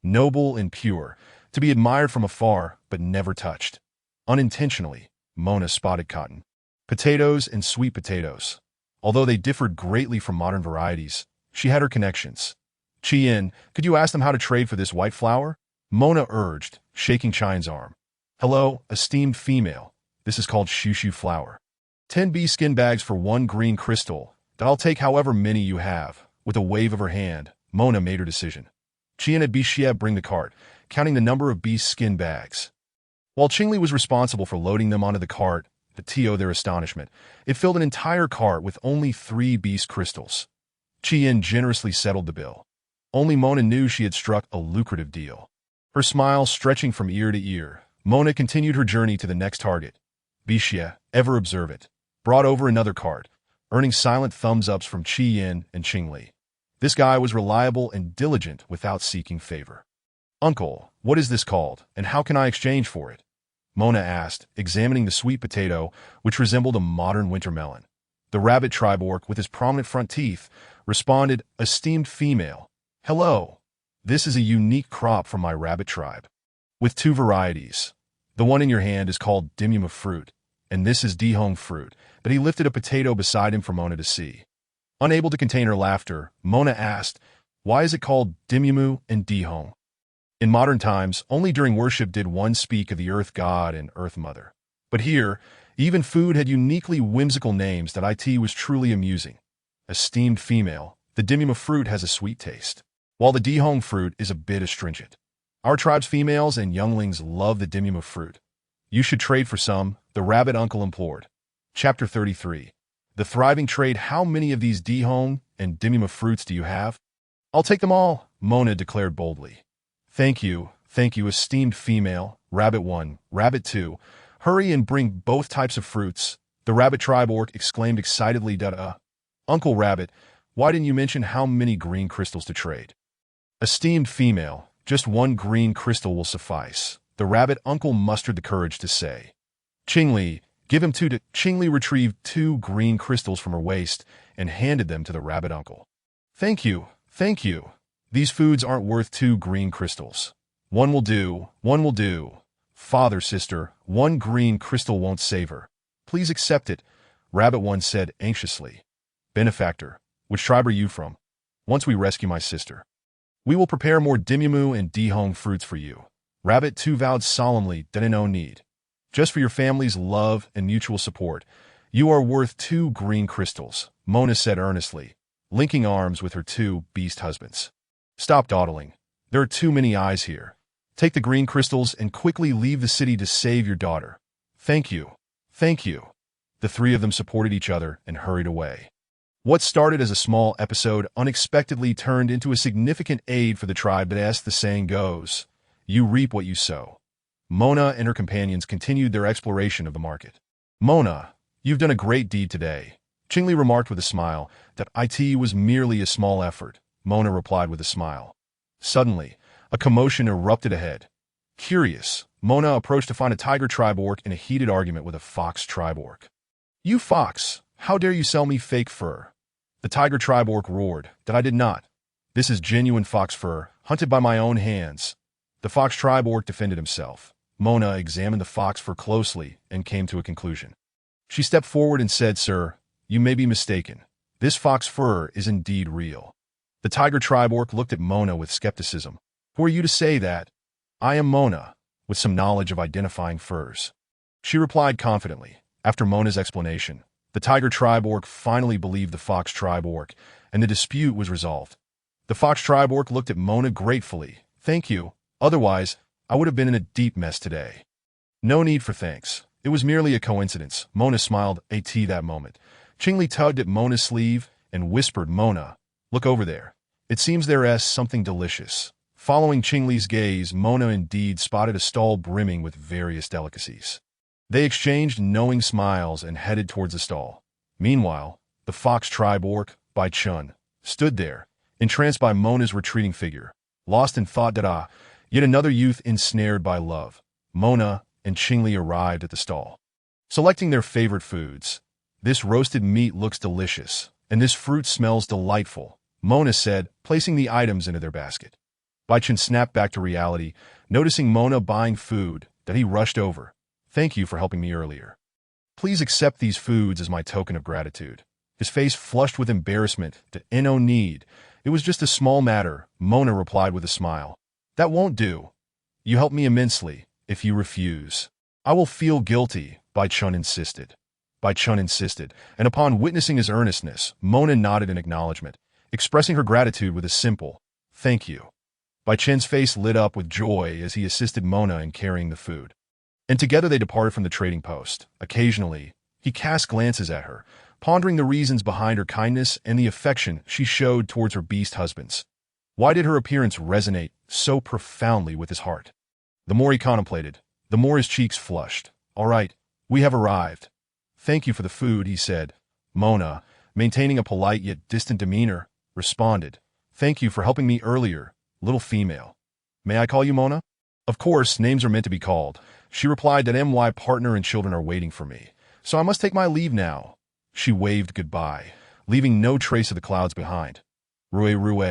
Noble and pure, to be admired from afar but never touched. Unintentionally, Mona spotted cotton, potatoes, and sweet potatoes. Although they differed greatly from modern varieties, she had her connections. Qian, could you ask them how to trade for this white flour? Mona urged, shaking Qian's arm. Hello, esteemed female. This is called shushu flour. 10 bee skin bags for 1 green crystal. That I'll take however many you have. With a wave of her hand, Mona made her decision. Qian had Bixia bring the cart, counting the number of beast skin bags. While Qingli was responsible for loading them onto the cart, to their astonishment, it filled an entire cart with only 3 beast crystals. Qian generously settled the bill. Only Mona knew she had struck a lucrative deal. Her smile stretching from ear to ear, Mona continued her journey to the next target. Bixia, ever observant, brought over another cart, earning silent thumbs-ups from Qian and Qingli. This guy was reliable and diligent without seeking favor. Uncle, what is this called, and how can I exchange for it? Mona asked, examining the sweet potato, which resembled a modern winter melon. The rabbit tribe orc, with his prominent front teeth, responded, Esteemed female, hello. This is a unique crop from my rabbit tribe. With 2 varieties. The one in your hand is called Dimyuma fruit, and this is Dihong fruit, but he lifted a potato beside him for Mona to see. Unable to contain her laughter, Mona asked, why is it called Dimyumu and Dihong? In modern times, only during worship did one speak of the Earth God and Earth Mother. But here, even food had uniquely whimsical names that it was truly amusing. Esteemed female, the Dimyuma fruit has a sweet taste, while the Dihong fruit is a bit astringent. Our tribe's females and younglings love the Dimyuma fruit. You should trade for some, the rabbit uncle implored. Chapter 33. The thriving trade. How many of these Dihong and Dimyuma fruits do you have? I'll take them all, Mona declared boldly. Thank you, esteemed female, Rabbit 1, Rabbit 2. Hurry and bring both types of fruits, the rabbit tribe orc exclaimed excitedly. Uncle Rabbit, why didn't you mention how many green crystals to trade? Esteemed female, just 1 green crystal will suffice, the rabbit uncle mustered the courage to say. Qingli, give him 2 to... Qingli retrieved 2 green crystals from her waist and handed them to the rabbit uncle. Thank you. These foods aren't worth 2 green crystals. One will do. Father, sister, 1 green crystal won't save her. Please accept it, Rabbit 1 said anxiously. Benefactor, which tribe are you from? Once we rescue my sister, we will prepare more Dimyumu and Dihong fruits for you. Rabbit 2 vowed solemnly that in no need. Just for your family's love and mutual support, you are worth 2 green crystals, Mona said earnestly, linking arms with her 2 beast husbands. Stop dawdling. There are too many eyes here. Take the green crystals and quickly leave the city to save your daughter. Thank you. The 3 of them supported each other and hurried away. What started as a small episode unexpectedly turned into a significant aid for the tribe, but as the saying goes, you reap what you sow. Mona and her companions continued their exploration of the market. Mona, you've done a great deed today, Qingli remarked with a smile. That it was merely a small effort, Mona replied with a smile. Suddenly, a commotion erupted ahead. Curious, Mona approached to find a tiger tribe orc in a heated argument with a fox tribe orc. You fox, how dare you sell me fake fur? The tiger tribe orc roared. That I did not. This is genuine fox fur, hunted by my own hands. The fox tribe orc defended himself. Mona examined the fox fur closely and came to a conclusion. She stepped forward and said, Sir, you may be mistaken. This fox fur is indeed real. The tiger tribe orc looked at Mona with skepticism. Who are you to say that? I am Mona, with some knowledge of identifying furs. She replied confidently. After Mona's explanation, the tiger tribe orc finally believed the fox tribe orc, and the dispute was resolved. The fox tribe orc looked at Mona gratefully. Thank you. Otherwise, I would have been in a deep mess today. No need for thanks. It was merely a coincidence. Mona smiled at that moment. Qingli tugged at Mona's sleeve and whispered, Mona, look over there. It seems there's something delicious. Following Qingli's gaze, Mona indeed spotted a stall brimming with various delicacies. They exchanged knowing smiles and headed towards the stall. Meanwhile, the fox tribe orc, Bai Chun, stood there, entranced by Mona's retreating figure, lost in thought that yet another youth ensnared by love. Mona and Qingli arrived at the stall, selecting their favorite foods. This roasted meat looks delicious, and this fruit smells delightful, Mona said, placing the items into their basket. Bai Chun snapped back to reality, noticing Mona buying food that he rushed over. Thank you for helping me earlier. Please accept these foods as my token of gratitude. His face flushed with embarrassment. No need. It was just a small matter, Mona replied with a smile. That won't do. You helped me immensely. If you refuse, I will feel guilty, Bai Chun insisted. And upon witnessing his earnestness, Mona nodded in acknowledgement, expressing her gratitude with a simple, thank you. Bai Chun's face lit up with joy as he assisted Mona in carrying the food. And together they departed from the trading post. Occasionally, he cast glances at her, pondering the reasons behind her kindness and the affection she showed towards her beast husbands. Why did her appearance resonate so profoundly with his heart? The more he contemplated, the more his cheeks flushed. All right, we have arrived. Thank you for the food, he said. Mona, maintaining a polite yet distant demeanor, responded. Thank you for helping me earlier, little female. May I call you Mona? Of course, names are meant to be called. She replied that my partner and children are waiting for me, so I must take my leave now. She waved goodbye, leaving no trace of the clouds behind. Rue.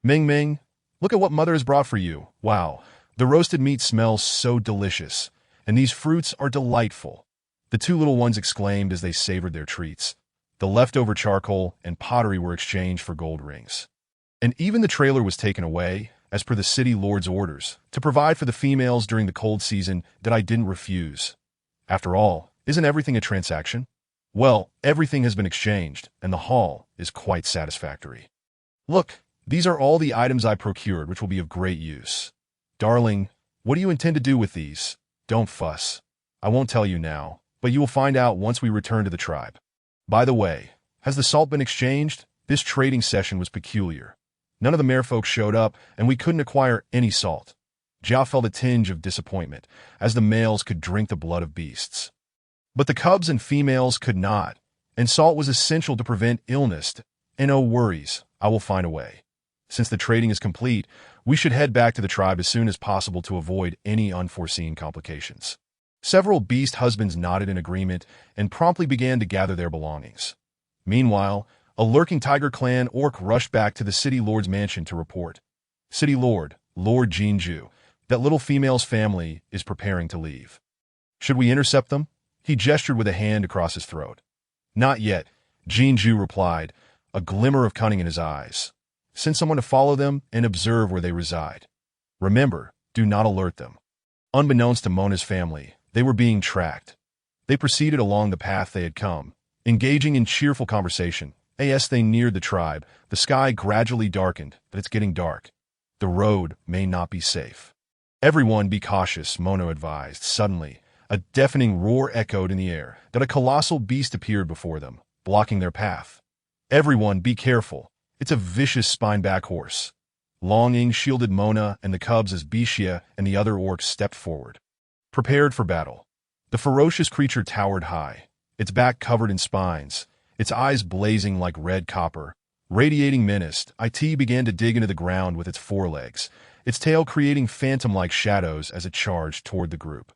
Ming Ming, look at what mother has brought for you. Wow, the roasted meat smells so delicious, and these fruits are delightful. The two little ones exclaimed as they savored their treats. The leftover charcoal and pottery were exchanged for gold rings. And even the trailer was taken away, as per the city lord's orders, to provide for the females during the cold season that I didn't refuse. After all, isn't everything a transaction? Well, everything has been exchanged, and the haul is quite satisfactory. Look, these are all the items I procured, which will be of great use. Darling, what do you intend to do with these? Don't fuss. I won't tell you now, but you will find out once we return to the tribe. By the way, has the salt been exchanged? This trading session was peculiar. None of the merfolk showed up, and we couldn't acquire any salt. Jia felt a tinge of disappointment, as the males could drink the blood of beasts. But the cubs and females could not, and salt was essential to prevent illness. And no worries, I will find a way. Since the trading is complete, we should head back to the tribe as soon as possible to avoid any unforeseen complications. Several beast husbands nodded in agreement and promptly began to gather their belongings. Meanwhile, a lurking tiger clan orc rushed back to the city lord's mansion to report. City lord, Lord Jinju, that little female's family is preparing to leave. Should we intercept them? He gestured with a hand across his throat. Not yet, Jinju replied, a glimmer of cunning in his eyes. Send someone to follow them and observe where they reside. Remember, do not alert them. Unbeknownst to Mona's family, they were being tracked. They proceeded along the path they had come, engaging in cheerful conversation. As they neared the tribe, the sky gradually darkened, that it's getting dark. The road may not be safe. Everyone be cautious, Mona advised. Suddenly, a deafening roar echoed in the air, that a colossal beast appeared before them, blocking their path. Everyone be careful. It's a vicious spine-back horse. Longing shielded Mona and the cubs as Bishia and the other orcs stepped forward, prepared for battle. The ferocious creature towered high, its back covered in spines, its eyes blazing like red copper, radiating menace. It began to dig into the ground with its forelegs, its tail creating phantom-like shadows as it charged toward the group.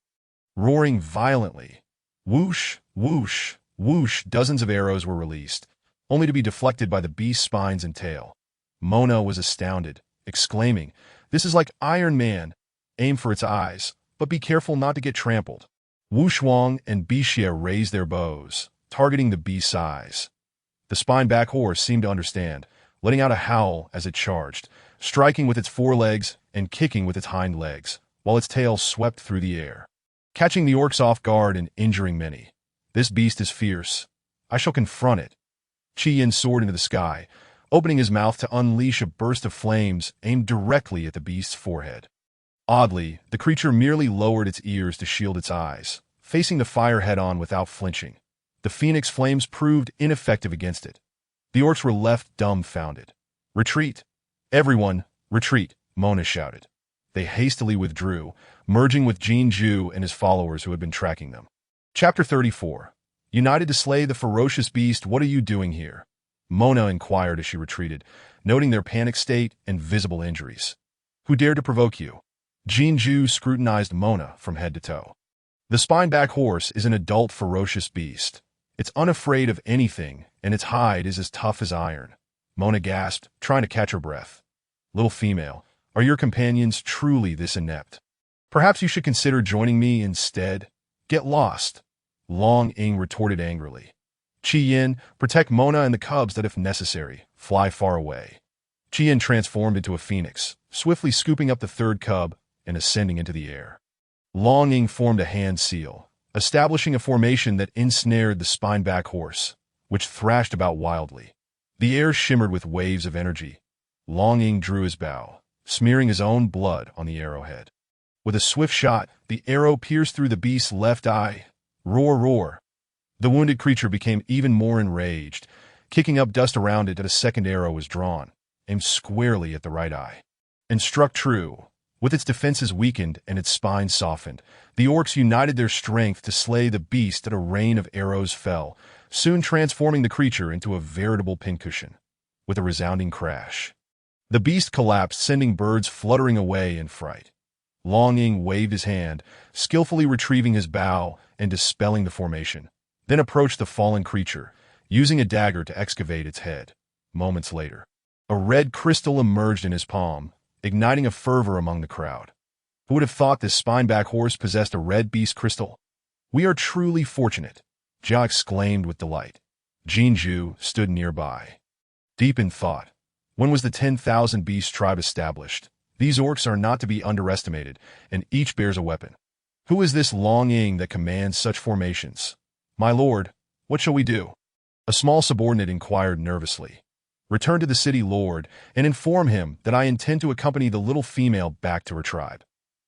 Roaring violently, whoosh, whoosh, whoosh, dozens of arrows were released, only to be deflected by the beast's spines and tail. Mona was astounded, exclaiming, "This is like Iron Man. Aim for its eyes, but be careful not to get trampled." Wushuang and Bishia raised their bows, targeting the beast's eyes. The spine-back horse seemed to understand, letting out a howl as it charged, striking with its forelegs and kicking with its hind legs, while its tail swept through the air, catching the orcs off guard and injuring many. This beast is fierce. I shall confront it. Chi Yin soared into the sky, opening his mouth to unleash a burst of flames aimed directly at the beast's forehead. Oddly, the creature merely lowered its ears to shield its eyes, facing the fire head-on without flinching. The phoenix flames proved ineffective against it. The orcs were left dumbfounded. "Retreat! Everyone, retreat!" Mona shouted. They hastily withdrew, merging with Jin Ju and his followers who had been tracking them. Chapter 34. United to slay the ferocious beast, what are you doing here? Mona inquired as she retreated, noting their panic state and visible injuries. Who dared to provoke you? Jin Ju scrutinized Mona from head to toe. The spine-back horse is an adult ferocious beast. It's unafraid of anything, and its hide is as tough as iron. Mona gasped, trying to catch her breath. Little female, are your companions truly this inept? Perhaps you should consider joining me instead. Get lost. Long Ying retorted angrily. Chi Yin, protect Mona and the cubs that if necessary, fly far away. Chi Yin transformed into a phoenix, swiftly scooping up the third cub and ascending into the air. Long Ying formed a hand seal, establishing a formation that ensnared the spine-back horse, which thrashed about wildly. The air shimmered with waves of energy. Long Ying drew his bow, smearing his own blood on the arrowhead. With a swift shot, the arrow pierced through the beast's left eye. Roar, roar. The wounded creature became even more enraged, kicking up dust around it as a second arrow was drawn, aimed squarely at the right eye, and struck true. With its defenses weakened and its spine softened, the orcs united their strength to slay the beast as a rain of arrows fell, soon transforming the creature into a veritable pincushion. With a resounding crash, the beast collapsed, sending birds fluttering away in fright. Long Ying waved his hand, skillfully retrieving his bow and dispelling the formation, then approached the fallen creature, using a dagger to excavate its head. Moments later, a red crystal emerged in his palm, igniting a fervor among the crowd. Who would have thought this spine-back horse possessed a red beast crystal? We are truly fortunate, Jia exclaimed with delight. Jin Ju stood nearby, deep in thought. When was the 10,000 beast tribe established? These orcs are not to be underestimated, and each bears a weapon. Who is this Long Ying that commands such formations? My lord, what shall we do? A small subordinate inquired nervously. Return to the city lord and inform him that I intend to accompany the little female back to her tribe.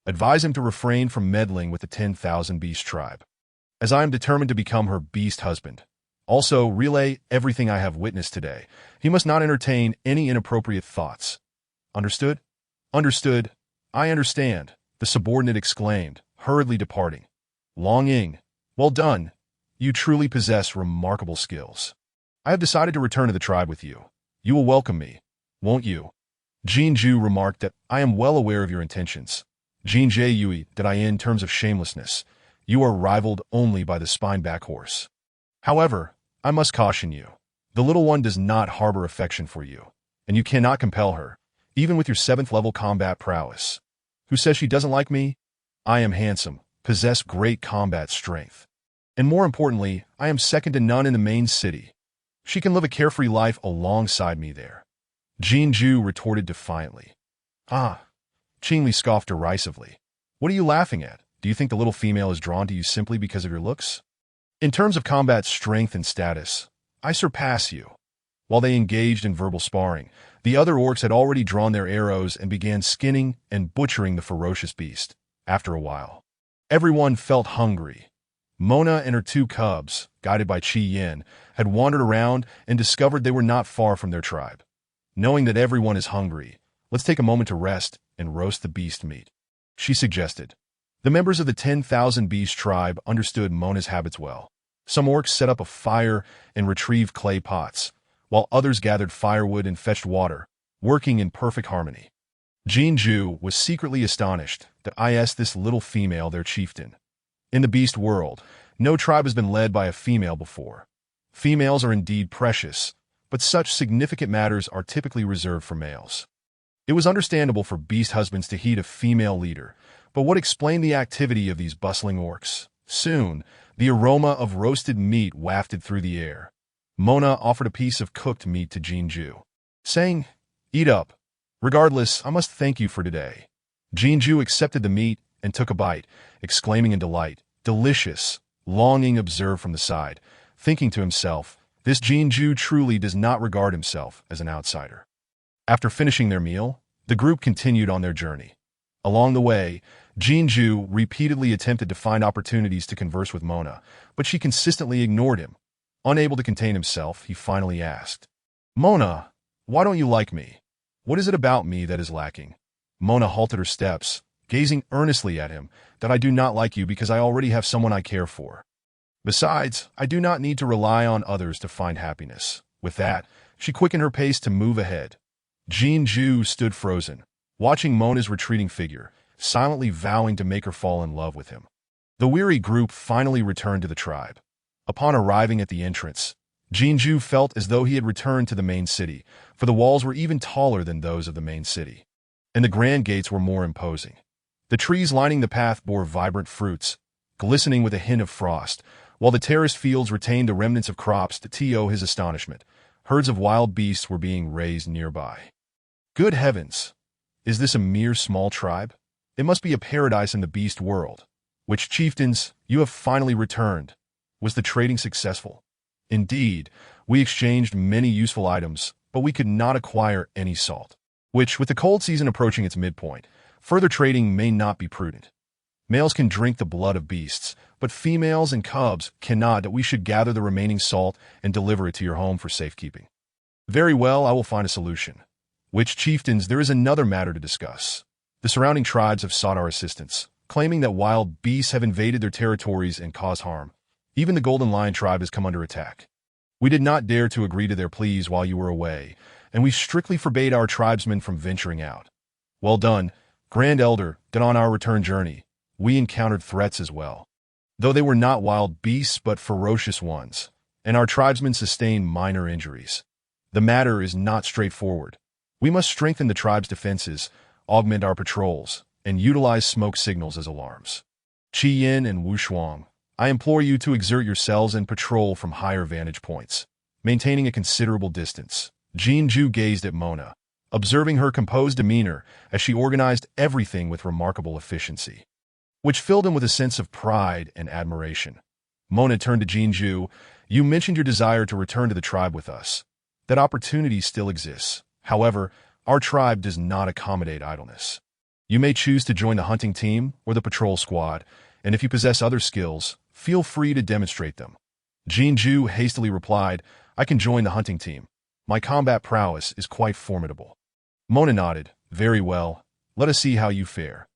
Advise him to refrain from meddling with the 10,000 beast tribe, as I am determined to become her beast husband. Also, relay everything I have witnessed today. He must not entertain any inappropriate thoughts. Understood? Understood. I understand, the subordinate exclaimed, hurriedly departing. Long Ying, well done. You truly possess remarkable skills. I have decided to return to the tribe with you. You will welcome me, won't you? Jin Ju remarked that I am well aware of your intentions. Jin Jie Yui, that I in terms of shamelessness, you are rivaled only by the spine-back horse. However, I must caution you. The little one does not harbor affection for you, and you cannot compel her, even with your 7th-level combat prowess. Who says she doesn't like me? I am handsome, possess great combat strength, and more importantly, I am second to none in the main city. She can live a carefree life alongside me there. Jin Ju retorted defiantly. Ah, Qing Li scoffed derisively. What are you laughing at? Do you think the little female is drawn to you simply because of your looks? In terms of combat strength and status, I surpass you. While they engaged in verbal sparring, the other orcs had already drawn their arrows and began skinning and butchering the ferocious beast. After a while, everyone felt hungry. Mona and her 2 cubs, guided by Chi Yin, had wandered around and discovered they were not far from their tribe. Knowing that everyone is hungry, let's take a moment to rest and roast the beast meat, she suggested. The members of the 10,000 beast tribe understood Mona's habits well. Some orcs set up a fire and retrieved clay pots, while others gathered firewood and fetched water, working in perfect harmony. Jin Ju was secretly astonished that I asked this little female their chieftain. In the beast world, no tribe has been led by a female before. Females are indeed precious, but such significant matters are typically reserved for males. It was understandable for beast husbands to heed a female leader, but what explained the activity of these bustling orcs? Soon, the aroma of roasted meat wafted through the air. Mona offered a piece of cooked meat to Jin Ju, saying, "Eat up. Regardless, I must thank you for today." Jinju accepted the meat and took a bite, exclaiming in delight, "Delicious!" Longing observed from the side, thinking to himself, this Jinju truly does not regard himself as an outsider. After finishing their meal, the group continued on their journey. Along the way, Jinju repeatedly attempted to find opportunities to converse with Mona, but she consistently ignored him. Unable to contain himself, he finally asked, "Mona, why don't you like me? What is it about me that is lacking?" Mona halted her steps, gazing earnestly at him, "That I do not like you because I already have someone I care for. Besides, I do not need to rely on others to find happiness." With that, she quickened her pace to move ahead. Jinju stood frozen, watching Mona's retreating figure, silently vowing to make her fall in love with him. The weary group finally returned to the tribe. Upon arriving at the entrance, Jinju felt as though he had returned to the main city, for the walls were even taller than those of the main city, and the grand gates were more imposing. The trees lining the path bore vibrant fruits, glistening with a hint of frost, while the terraced fields retained the remnants of crops. To his astonishment, herds of wild beasts were being raised nearby. Good heavens! Is this a mere small tribe? It must be a paradise in the beast world. Which chieftains, you have finally returned. Was the trading successful? Indeed, we exchanged many useful items, but we could not acquire any salt. Which, with the cold season approaching its midpoint, further trading may not be prudent. Males can drink the blood of beasts, but females and cubs cannot. That we should gather the remaining salt and deliver it to your home for safekeeping. Very well, I will find a solution. Which chieftains, there is another matter to discuss. The surrounding tribes have sought our assistance, claiming that wild beasts have invaded their territories and caused harm. Even the Golden Lion tribe has come under attack. We did not dare to agree to their pleas while you were away, and we strictly forbade our tribesmen from venturing out. Well done, Grand Elder, that on our return journey, we encountered threats as well. Though they were not wild beasts but ferocious ones, and our tribesmen sustained minor injuries. The matter is not straightforward. We must strengthen the tribe's defenses, augment our patrols, and utilize smoke signals as alarms. Qi Yin and Wu Shuang, I implore you to exert yourselves and patrol from higher vantage points, maintaining a considerable distance. Jinju gazed at Mona, observing her composed demeanor as she organized everything with remarkable efficiency, which filled him with a sense of pride and admiration. Mona turned to Jinju. You mentioned your desire to return to the tribe with us. That opportunity still exists. However, our tribe does not accommodate idleness. You may choose to join the hunting team or the patrol squad, and if you possess other skills, feel free to demonstrate them. Jinju hastily replied, I can join the hunting team. My combat prowess is quite formidable. Mona nodded, very well. Let us see how you fare.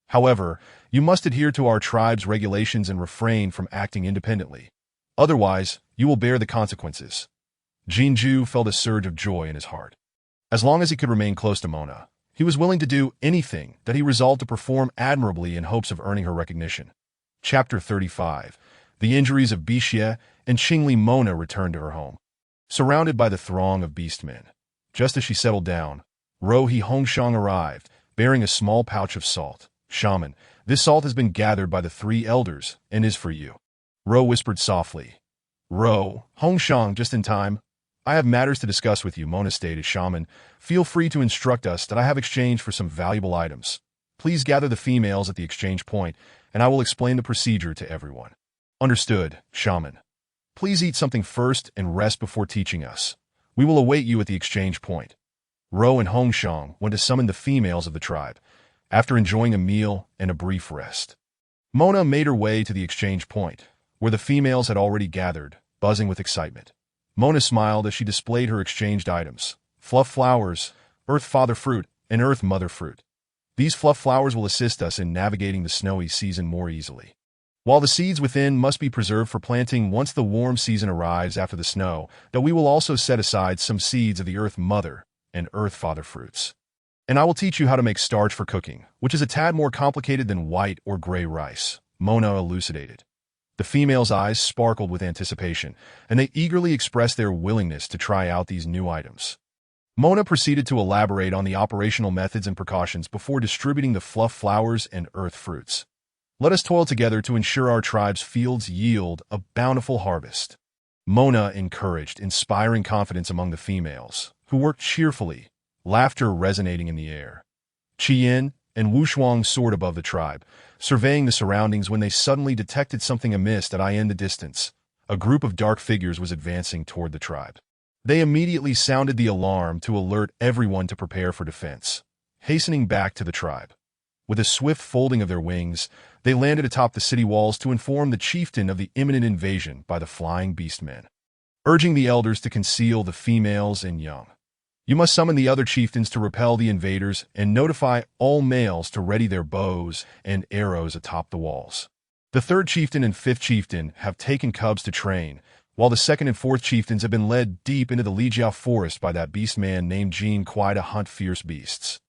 However, you must adhere to our tribe's regulations and refrain from acting independently. Otherwise, you will bear the consequences. Jinju felt a surge of joy in his heart. As long as he could remain close to Mona, he was willing to do anything that he resolved to perform admirably in hopes of earning her recognition. Chapter 35. The injuries of Bixie and Qingli. Mona returned to her home, surrounded by the throng of beastmen. Just as she settled down, Rohi Hongshang arrived, bearing a small pouch of salt. Shaman, this salt has been gathered by the 3 elders and is for you. Ro whispered softly. Ro, Hongshang, just in time. I have matters to discuss with you, Mona stated. Shaman, feel free to instruct us that I have exchanged for some valuable items. Please gather the females at the exchange point, and I will explain the procedure to everyone. Understood, Shaman. Please eat something first and rest before teaching us. We will await you at the exchange point. Ro and Hongshang went to summon the females of the tribe, after enjoying a meal and a brief rest. Mona made her way to the exchange point, where the females had already gathered, buzzing with excitement. Mona smiled as she displayed her exchanged items: fluff flowers, earth father fruit, and earth mother fruit. These fluff flowers will assist us in navigating the snowy season more easily, while the seeds within must be preserved for planting once the warm season arrives after the snow, though we will also set aside some seeds of the earth mother and earth father fruits. And I will teach you how to make starch for cooking, which is a tad more complicated than white or gray rice, Mona elucidated. The females' eyes sparkled with anticipation, and they eagerly expressed their willingness to try out these new items. Mona proceeded to elaborate on the operational methods and precautions before distributing the fluff flowers and earth fruits. Let us toil together to ensure our tribe's fields yield a bountiful harvest. Mona encouraged, inspiring confidence among the females, who worked cheerfully, laughter resonating in the air. Qiyin, and Wushuang soared above the tribe, surveying the surroundings when they suddenly detected something amiss in the distance. A group of dark figures was advancing toward the tribe. They immediately sounded the alarm to alert everyone to prepare for defense. Hastening back to the tribe, with a swift folding of their wings, they landed atop the city walls to inform the chieftain of the imminent invasion by the flying beastmen, urging the elders to conceal the females and young. You must summon the other chieftains to repel the invaders and notify all males to ready their bows and arrows atop the walls. The third chieftain and fifth chieftain have taken cubs to train, while the second and fourth chieftains have been led deep into the Lijiao forest by that beastman named Jin Kuai to hunt fierce beasts.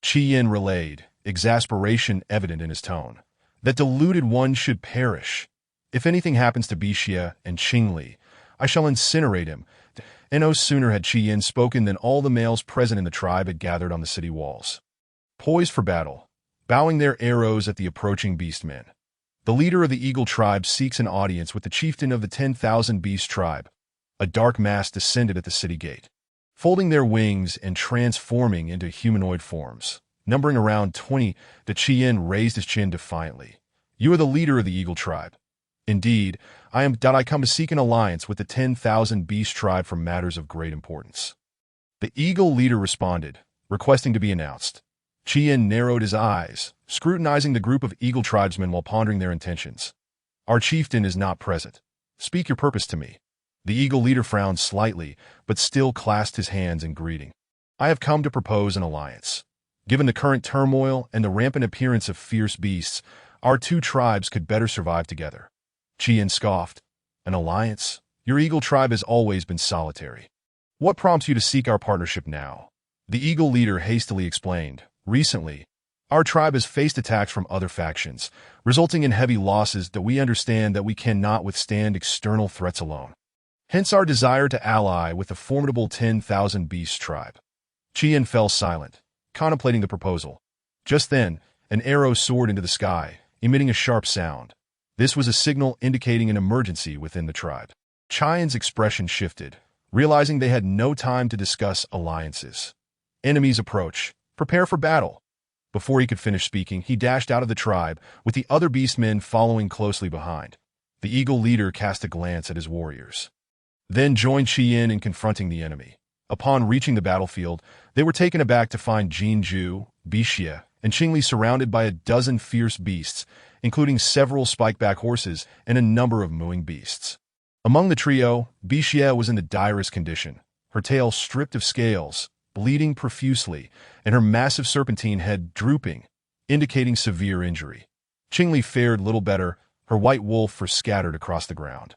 Qi Yin relayed, exasperation evident in his tone. That deluded one should perish. If anything happens to Bixia and Qingli, I shall incinerate him. And no sooner had Qi Yin spoken than all the males present in the tribe had gathered on the city walls, poised for battle, bowing their arrows at the approaching beastmen. The leader of the Eagle tribe seeks an audience with the chieftain of the 10,000 Beast tribe. A dark mass descended at the city gate, folding their wings and transforming into humanoid forms. Numbering around 20, the Qi Yin raised his chin defiantly. You are the leader of the Eagle tribe. Indeed, I come to seek an alliance with the 10,000 Beast tribe for matters of great importance. The Eagle leader responded, requesting to be announced. Qi Yin narrowed his eyes, scrutinizing the group of Eagle tribesmen while pondering their intentions. Our chieftain is not present. Speak your purpose to me. The Eagle leader frowned slightly, but still clasped his hands in greeting. I have come to propose an alliance. Given the current turmoil and the rampant appearance of fierce beasts, our two tribes could better survive together. Qi Yin scoffed. An alliance? Your Eagle tribe has always been solitary. What prompts you to seek our partnership now? The Eagle leader hastily explained. Recently, our tribe has faced attacks from other factions, resulting in heavy losses that we understand that we cannot withstand external threats alone. Hence our desire to ally with the formidable 10,000 Beast tribe. Qi Yin fell silent, contemplating the proposal. Just then, an arrow soared into the sky, emitting a sharp sound. This was a signal indicating an emergency within the tribe. Qi Yin's expression shifted, realizing they had no time to discuss alliances. Enemies approach. Prepare for battle. Before he could finish speaking, he dashed out of the tribe, with the other beastmen following closely behind. The Eagle leader cast a glance at his warriors, then joined Qi Yin in confronting the enemy. Upon reaching the battlefield, they were taken aback to find Jinju, Bixia, and Qingli surrounded by a dozen fierce beasts, including several spikeback horses and a number of mooing beasts. Among the trio, Bixia was in the direst condition, her tail stripped of scales, bleeding profusely, and her massive serpentine head drooping, indicating severe injury. Qingli fared little better, her white wool fur scattered across the ground.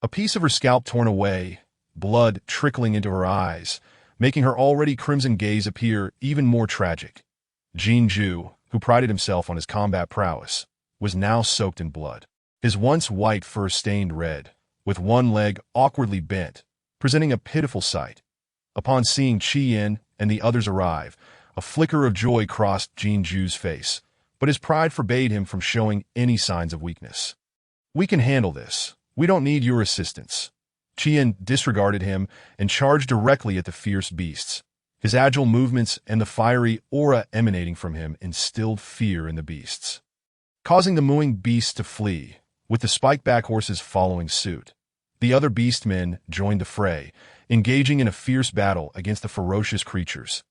A piece of her scalp torn away, blood trickling into her eyes, making her already crimson gaze appear even more tragic. Jinju, who prided himself on his combat prowess, was now soaked in blood. His once white fur stained red, with one leg awkwardly bent, presenting a pitiful sight. Upon seeing Qi Yin and the others arrive, a flicker of joy crossed Jinju's face, but his pride forbade him from showing any signs of weakness. We can handle this. We don't need your assistance. Qi Yin disregarded him and charged directly at the fierce beasts. His agile movements and the fiery aura emanating from him instilled fear in the beasts, causing the mooing beasts to flee, with the spikeback horses following suit. The other beastmen joined the fray, engaging in a fierce battle against the ferocious creatures.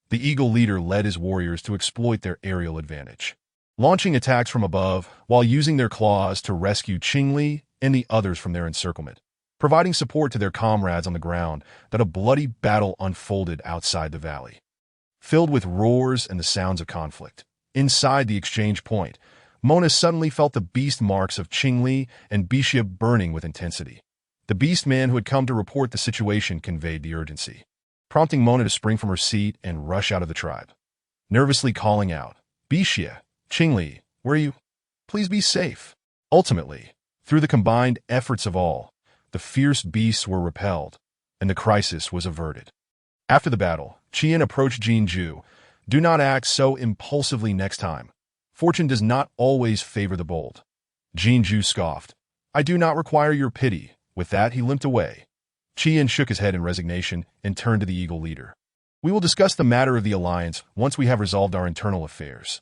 The Eagle leader led his warriors to exploit their aerial advantage, launching attacks from above while using their claws to rescue Qingli and the others from their encirclement, providing support to their comrades on the ground. That a bloody battle unfolded outside the valley, filled with roars and the sounds of conflict. Inside the exchange point, Mona suddenly felt the beast marks of Qingli and Bixia burning with intensity. The beast man who had come to report the situation conveyed the urgency, prompting Mona to spring from her seat and rush out of the tribe, nervously calling out, Bixia, Qingli, where are you? Please be safe. Ultimately, through the combined efforts of all, the fierce beasts were repelled, and the crisis was averted. After the battle, Qi Yin approached Jinju. Do not act so impulsively next time. Fortune does not always favor the bold. Jinju scoffed. I do not require your pity. With that, he limped away. Qi Yin shook his head in resignation and turned to the Eagle leader. We will discuss the matter of the alliance once we have resolved our internal affairs.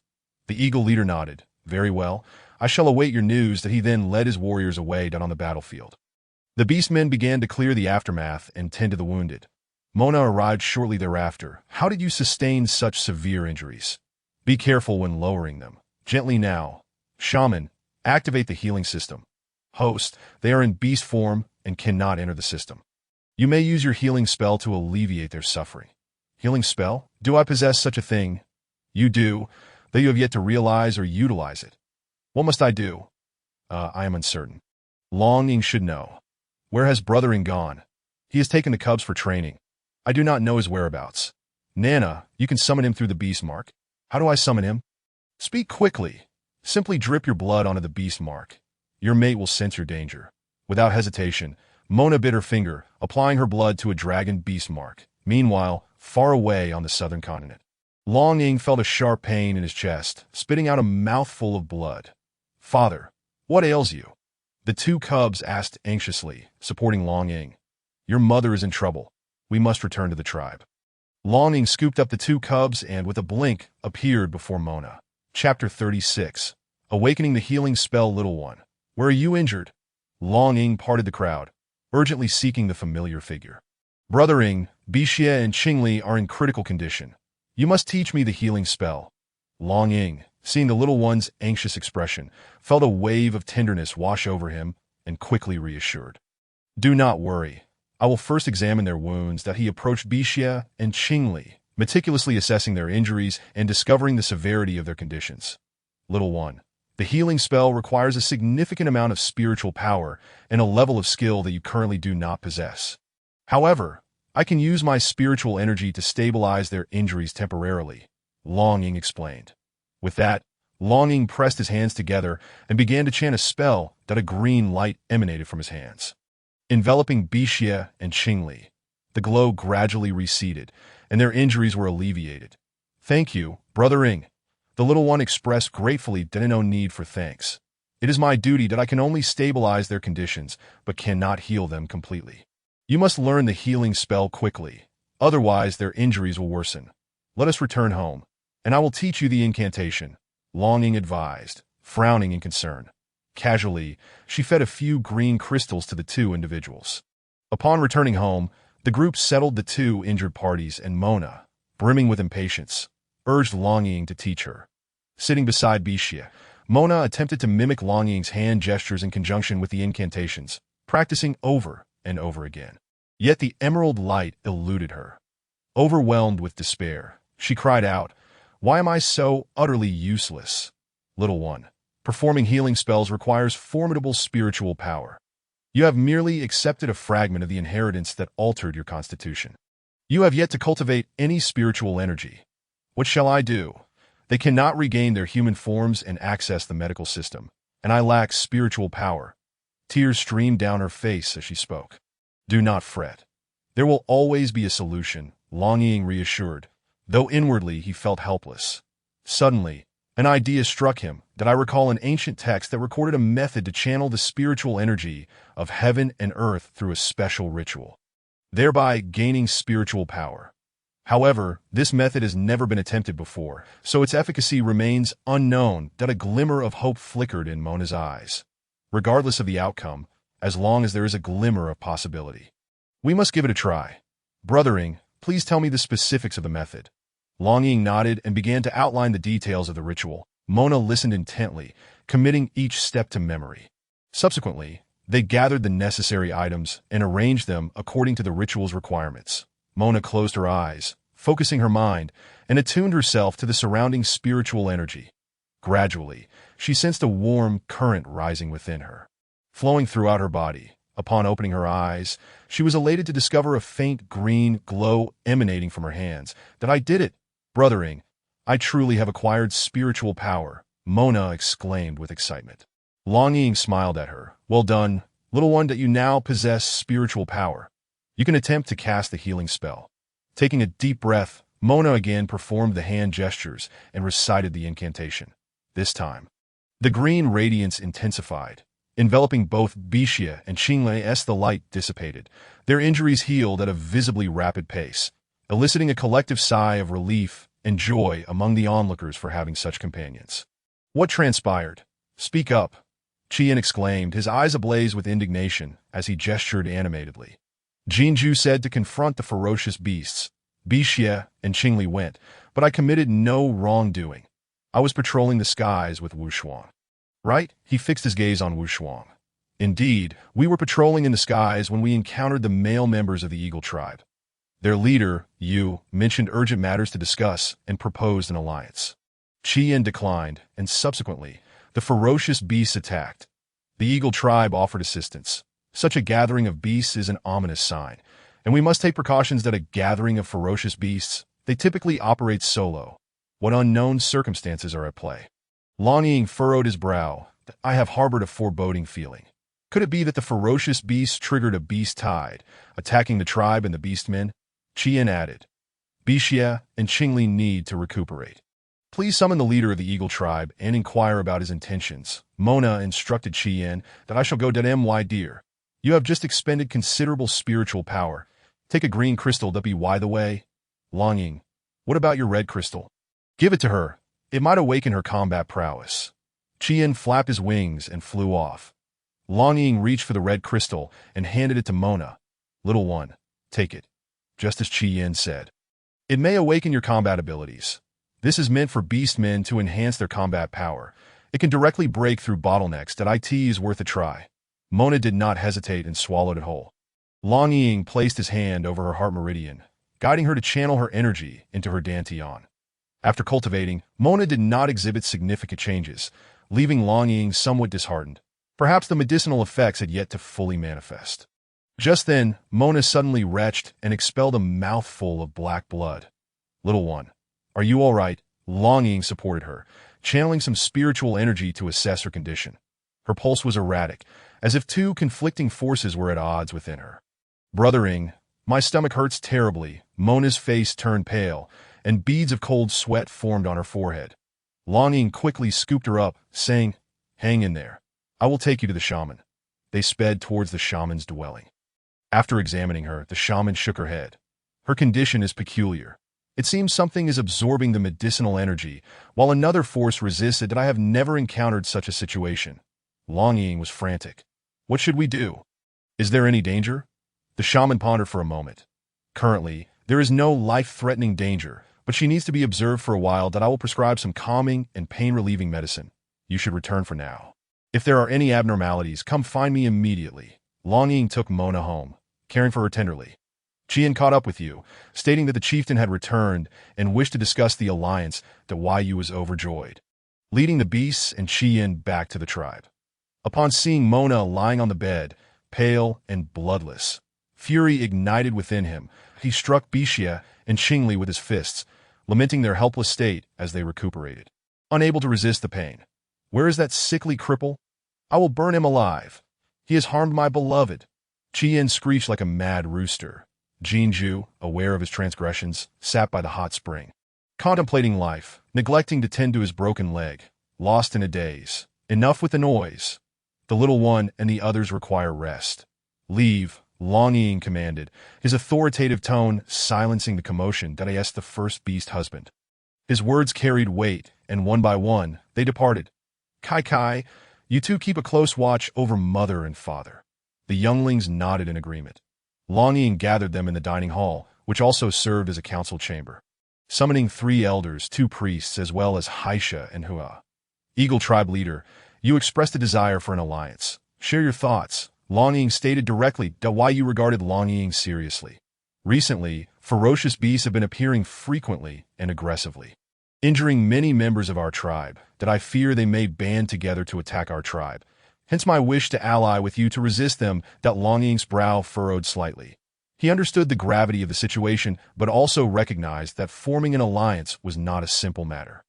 The eagle leader nodded. Very well. I shall await your news. That he then led his warriors away down on the battlefield. The beastmen began to clear the aftermath and tend to the wounded. Mona arrived shortly thereafter. How did you sustain such severe injuries? Be careful when lowering them. Gently now. Shaman, activate the healing system. Host, they are in beast form and cannot enter the system. You may use your healing spell to alleviate their suffering. Healing spell? Do I possess such a thing? You do, though you have yet to realize or utilize it. What must I do? I am uncertain. Longing should know. Where has Brothering gone? He has taken the cubs for training. I do not know his whereabouts. Nana, you can summon him through the beast mark. How do I summon him? Speak quickly. Simply drip your blood onto the beast mark. Your mate will sense your danger. Without hesitation, Mona bit her finger, applying her blood to a dragon beast mark. Meanwhile, far away on the southern continent, Longing felt a sharp pain in his chest, spitting out a mouthful of blood. Father, what ails you? The two cubs asked anxiously, supporting Longing. Your mother is in trouble. We must return to the tribe. Longing scooped up the two cubs and, with a blink, appeared before Mona. Chapter 36. Awakening the healing spell. Little one, where are you injured? Longing parted the crowd, urgently seeking the familiar figure. Brothering, Bixia and Qingli are in critical condition. You must teach me the healing spell. Longing, seeing the little one's anxious expression, felt a wave of tenderness wash over him and quickly reassured. Do not worry. I will first examine their wounds. That he approached Bixia and Qingli, meticulously assessing their injuries and discovering the severity of their conditions. Little one, the healing spell requires a significant amount of spiritual power and a level of skill that you currently do not possess. However, I can use my spiritual energy to stabilize their injuries temporarily, Longing explained. With that, Longing pressed his hands together and began to chant a spell that a green light emanated from his hands. Enveloping Bixia and Qingli, the glow gradually receded, and their injuries were alleviated. Thank you, Brothering. The little one expressed gratefully that no need for thanks. It is my duty that I can only stabilize their conditions, but cannot heal them completely. You must learn the healing spell quickly, otherwise their injuries will worsen. Let us return home, and I will teach you the incantation, Longing advised, frowning in concern. Casually, she fed a few green crystals to the two individuals. Upon returning home, the group settled the two injured parties, and Mona, brimming with impatience, urged Longing to teach her. Sitting beside Bixia, Mona attempted to mimic Longing's hand gestures in conjunction with the incantations, practicing over and over again. Yet the emerald light eluded her. Overwhelmed with despair, she cried out, "Why am I so utterly useless?" Little one, performing healing spells requires formidable spiritual power. You have merely accepted a fragment of the inheritance that altered your constitution. You have yet to cultivate any spiritual energy. What shall I do? They cannot regain their human forms and access the medical system, and I lack spiritual power. Tears streamed down her face as she spoke. Do not fret. There will always be a solution, Longing reassured, though inwardly he felt helpless. Suddenly, an idea struck him that I recall an ancient text that recorded a method to channel the spiritual energy of heaven and earth through a special ritual, thereby gaining spiritual power. However, this method has never been attempted before, so its efficacy remains unknown. That a glimmer of hope flickered in Mona's eyes. Regardless of the outcome, as long as there is a glimmer of possibility, we must give it a try. Brothering, please tell me the specifics of the method. Longing nodded and began to outline the details of the ritual. Mona listened intently, committing each step to memory. Subsequently, they gathered the necessary items and arranged them according to the ritual's requirements. Mona closed her eyes, focusing her mind, and attuned herself to the surrounding spiritual energy. Gradually, she sensed a warm current rising within her, flowing throughout her body. Upon opening her eyes, she was elated to discover a faint green glow emanating from her hands. That I did it! Brothering, I truly have acquired spiritual power, Mona exclaimed with excitement. Longing smiled at her. Well done, little one, that you now possess spiritual power. You can attempt to cast the healing spell. Taking a deep breath, Mona again performed the hand gestures and recited the incantation. This time, the green radiance intensified, enveloping both Bixia and Qingli as the light dissipated. Their injuries healed at a visibly rapid pace, eliciting a collective sigh of relief and joy among the onlookers for having such companions. What transpired? Speak up, Qian exclaimed, his eyes ablaze with indignation as he gestured animatedly. Jinju said to confront the ferocious beasts. Bixie and Qingli went, but I committed no wrongdoing. I was patrolling the skies with Wu Shuang. Right? He fixed his gaze on Wu Shuang. Indeed, we were patrolling in the skies when we encountered the male members of the Eagle tribe. Their leader, Yu, mentioned urgent matters to discuss and proposed an alliance. Qian declined, and subsequently, the ferocious beasts attacked. The Eagle tribe offered assistance. Such a gathering of beasts is an ominous sign, and we must take precautions that a gathering of ferocious beasts, they typically operate solo. What unknown circumstances are at play? Long Ying furrowed his brow. I have harbored a foreboding feeling. Could it be that the ferocious beasts triggered a beast tide, attacking the tribe and the beastmen? Qian added. Bixie and Qingli need to recuperate. Please summon the leader of the Eagle tribe and inquire about his intentions. Mona instructed Qian that I shall go my dear. You have just expended considerable spiritual power. Take a green crystal to be the way. Longing. What about your red crystal? Give it to her. It might awaken her combat prowess. Qian flapped his wings and flew off. Longing reached for the red crystal and handed it to Mona. Little one, take it. Just as Qian said. It may awaken your combat abilities. This is meant for beastmen to enhance their combat power. It can directly break through bottlenecks that it is worth a try. Mona did not hesitate and swallowed it whole. Long Ying placed his hand over her heart meridian, guiding her to channel her energy into her dantian. After cultivating, Mona did not exhibit significant changes, leaving Long Ying somewhat disheartened. Perhaps the medicinal effects had yet to fully manifest. Just then, Mona suddenly retched and expelled a mouthful of black blood. Little one, are you all right? Long Ying supported her, channeling some spiritual energy to assess her condition. Her pulse was erratic, as if two conflicting forces were at odds within her. Brothering, my stomach hurts terribly. Mona's face turned pale, and beads of cold sweat formed on her forehead. Long Ying quickly scooped her up, saying, Hang in there. I will take you to the shaman. They sped towards the shaman's dwelling. After examining her, the shaman shook her head. Her condition is peculiar. It seems something is absorbing the medicinal energy, while another force resisted that I have never encountered such a situation. Long Ying was frantic. What should we do? Is there any danger? The shaman pondered for a moment. Currently, there is no life-threatening danger, but she needs to be observed for a while that I will prescribe some calming and pain-relieving medicine. You should return for now. If there are any abnormalities, come find me immediately. Long Ying took Mona home, caring for her tenderly. Qian caught up with Yu, stating that the chieftain had returned and wished to discuss the alliance. Yu was overjoyed, leading the beasts and Qian back to the tribe. Upon seeing Mona lying on the bed, pale and bloodless, fury ignited within him. He struck Bixie and Qingli with his fists, lamenting their helpless state as they recuperated. Unable to resist the pain. Where is that sickly cripple? I will burn him alive. He has harmed my beloved. Qian screeched like a mad rooster. Jinju, aware of his transgressions, sat by the hot spring, contemplating life, neglecting to tend to his broken leg, lost in a daze. Enough with the noise. The little one and the others require rest. Leave, Long Ying commanded, his authoritative tone silencing the commotion that asked the first beast husband. His words carried weight, and one by one, they departed. Kai, you two keep a close watch over mother and father. The younglings nodded in agreement. Long Ying gathered them in the dining hall, which also served as a council chamber, summoning 3 elders, 2 priests, as well as Haisha and Hua. Eagle tribe leader, you expressed a desire for an alliance. Share your thoughts. Long Ying stated directly why you regarded Long Ying seriously. Recently, ferocious beasts have been appearing frequently and aggressively, injuring many members of our tribe, that I fear they may band together to attack our tribe. Hence my wish to ally with you to resist them. Long Ying's brow furrowed slightly. He understood the gravity of the situation, but also recognized that forming an alliance was not a simple matter.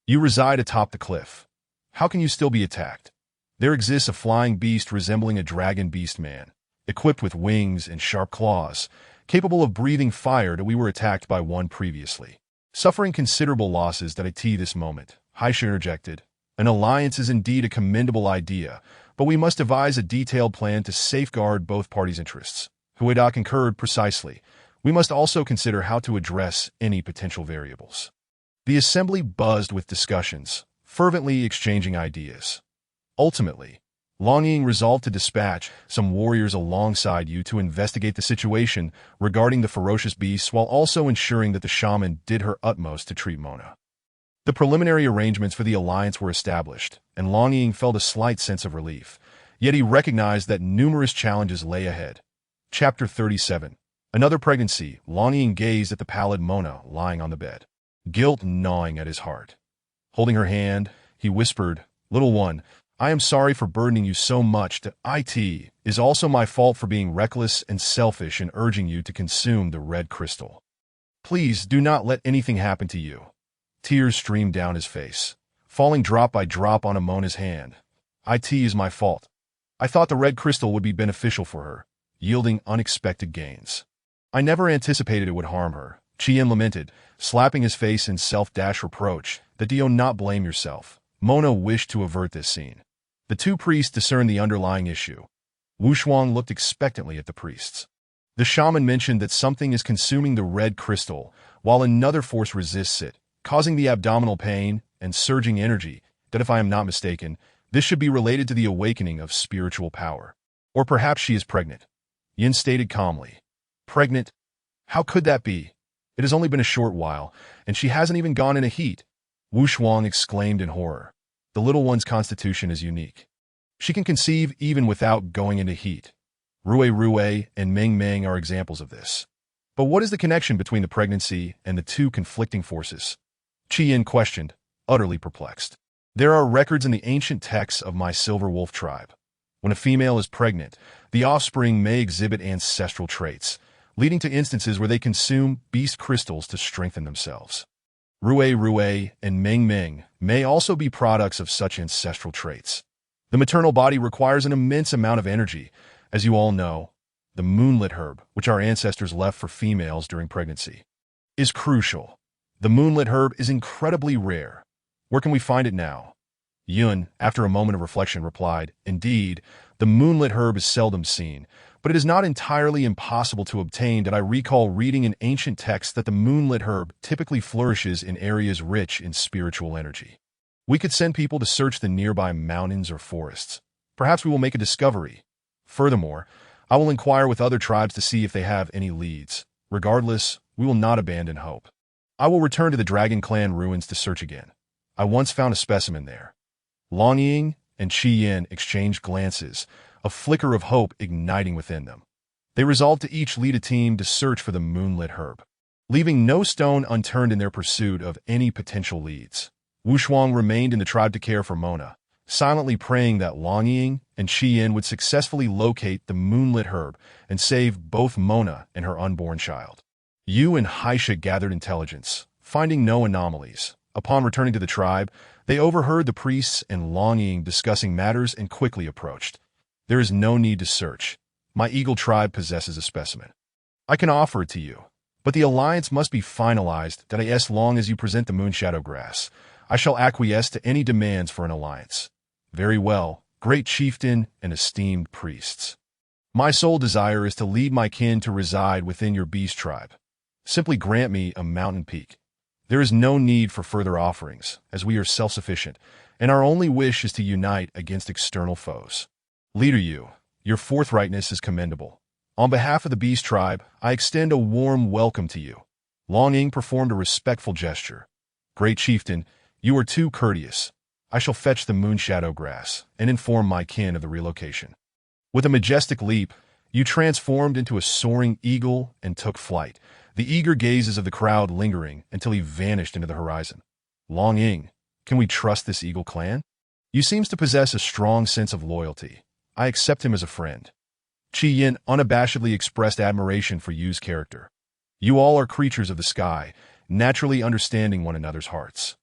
You reside atop the cliff. How can you still be attacked? There exists a flying beast resembling a dragon beast man, equipped with wings and sharp claws, capable of breathing fire. We were attacked by one previously, suffering considerable losses. This moment, Haisha interjected. An alliance is indeed a commendable idea, but we must devise a detailed plan to safeguard both parties' interests. Hueda concurred precisely. We must also consider how to address any potential variables. The assembly buzzed with discussions, fervently exchanging ideas. Ultimately, Longing resolved to dispatch some warriors alongside you to investigate the situation regarding the ferocious beasts while also ensuring that the shaman did her utmost to treat Mona. The preliminary arrangements for the alliance were established, and Longing felt a slight sense of relief, yet he recognized that numerous challenges lay ahead. Chapter 37. Another pregnancy. Longing gazed at the pallid Mona lying on the bed, guilt gnawing at his heart. Holding her hand, he whispered, "Little one, I am sorry for burdening you so much. It is also my fault for being reckless and selfish in urging you to consume the red crystal. Please do not let anything happen to you." Tears streamed down his face, falling drop by drop on Mona's hand. "It is my fault. I thought the red crystal would be beneficial for her, yielding unexpected gains. I never anticipated it would harm her," Chien lamented, slapping his face in self-reproach. "That do not blame yourself." Mona wished to avert this scene. The two priests discerned the underlying issue. Wu Shuang looked expectantly at the priests. The shaman mentioned that something is consuming the red crystal, while another force resists it, causing the abdominal pain and surging energy. That if I am not mistaken, this should be related to the awakening of spiritual power. Or perhaps she is pregnant. Yin stated calmly. "Pregnant? How could that be? It has only been a short while, and she hasn't even gone into heat." Wu Shuang exclaimed in horror. "The little one's constitution is unique. She can conceive even without going into heat. Rui and Meng are examples of this. But what is the connection between the pregnancy and the two conflicting forces?" Qian questioned, utterly perplexed. "There are records in the ancient texts of my Silver Wolf tribe. When a female is pregnant, the offspring may exhibit ancestral traits, leading to instances where they consume beast crystals to strengthen themselves. Rui and Meng may also be products of such ancestral traits. The maternal body requires an immense amount of energy. As you all know, the moonlit herb, which our ancestors left for females during pregnancy, is crucial. The moonlit herb is incredibly rare. Where can we find it now?" Yun, after a moment of reflection, replied, "Indeed, the moonlit herb is seldom seen, but it is not entirely impossible to obtain. That I recall reading in ancient texts that the moonlit herb typically flourishes in areas rich in spiritual energy. We could send people to search the nearby mountains or forests. Perhaps we will make a discovery. Furthermore, I will inquire with other tribes to see if they have any leads. Regardless, we will not abandon hope. I will return to the Dragon Clan ruins to search again. I once found a specimen there." Longing and Qi Yin exchanged glances, a flicker of hope igniting within them. They resolved to each lead a team to search for the moonlit herb, leaving no stone unturned in their pursuit of any potential leads. Wu Shuang remained in the tribe to care for Mona, silently praying that Longing and Qi Yin would successfully locate the moonlit herb and save both Mona and her unborn child. Yu and Haisha gathered intelligence, finding no anomalies. Upon returning to the tribe, they overheard the priests and Longing discussing matters and quickly approached. "There is no need to search. My eagle tribe possesses a specimen. I can offer it to you, but the alliance must be finalized. That as long as you present the moonshadow grass, I shall acquiesce to any demands for an alliance." "Very well, great chieftain and esteemed priests. My sole desire is to lead my kin to reside within your beast tribe. Simply grant me a mountain peak. There is no need for further offerings, as we are self-sufficient, and our only wish is to unite against external foes." "Leader Yu, your forthrightness is commendable. On behalf of the beast tribe, I extend a warm welcome to you." Longing performed a respectful gesture. "Great chieftain, you are too courteous. I shall fetch the moonshadow grass and inform my kin of the relocation." With a majestic leap, you transformed into a soaring eagle and took flight, the eager gazes of the crowd lingering until he vanished into the horizon. "Longing, can we trust this eagle clan? You seems to possess a strong sense of loyalty. I accept him as a friend." Qi Yin unabashedly expressed admiration for Yu's character. "You all are creatures of the sky, naturally understanding one another's hearts."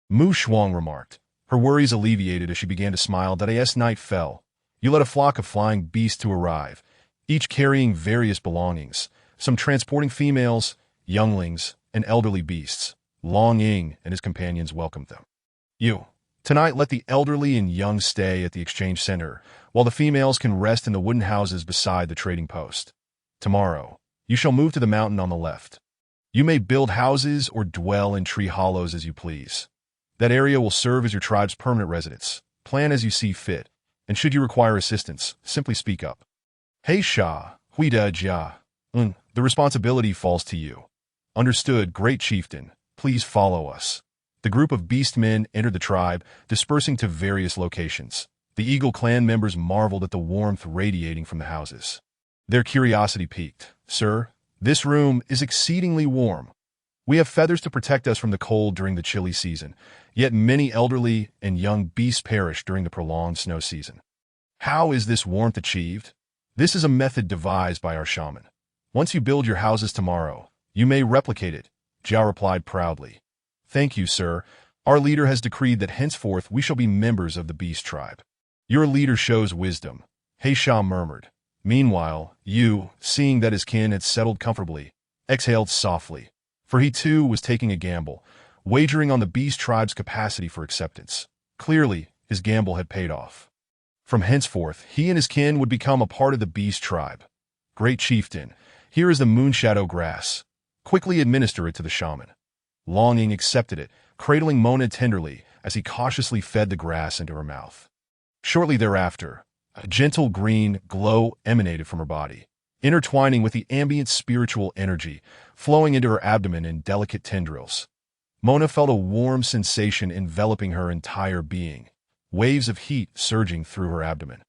Mu Shuang remarked, her worries alleviated as she began to smile. That as night fell, you led a flock of flying beasts to arrive, each carrying various belongings, some transporting females, younglings, and elderly beasts. Longing and his companions welcomed them. Tonight let the elderly and young stay at the exchange center, while the females can rest in the wooden houses beside the trading post. Tomorrow, you shall move to the mountain on the left. You may build houses or dwell in tree hollows as you please. That area will serve as your tribe's permanent residence. Plan as you see fit, and should you require assistance, simply speak up. Hey Shah, Huida Jia. The responsibility falls to you. Understood, great chieftain. Please follow us. The group of beast men entered the tribe, dispersing to various locations. The Eagle clan members marveled at the warmth radiating from the houses. Their curiosity piqued. Sir, this room is exceedingly warm. We have feathers to protect us from the cold during the chilly season, yet many elderly and young beasts perish during the prolonged snow season. How is this warmth achieved? This is a method devised by our shaman. Once you build your houses tomorrow, you may replicate it, Jia replied proudly. Thank you, sir. Our leader has decreed that henceforth we shall be members of the beast tribe. Your leader shows wisdom, Heisha murmured. Meanwhile, Yu, seeing that his kin had settled comfortably, exhaled softly, for he too was taking a gamble, wagering on the beast tribe's capacity for acceptance. Clearly, his gamble had paid off. From henceforth, he and his kin would become a part of the beast tribe. Great chieftain, here is the moonshadow grass. Quickly administer it to the shaman. Longing accepted it, cradling Mona tenderly as he cautiously fed the grass into her mouth. Shortly thereafter, a gentle green glow emanated from her body, intertwining with the ambient spiritual energy flowing into her abdomen in delicate tendrils. Mona felt a warm sensation enveloping her entire being, waves of heat surging through her abdomen.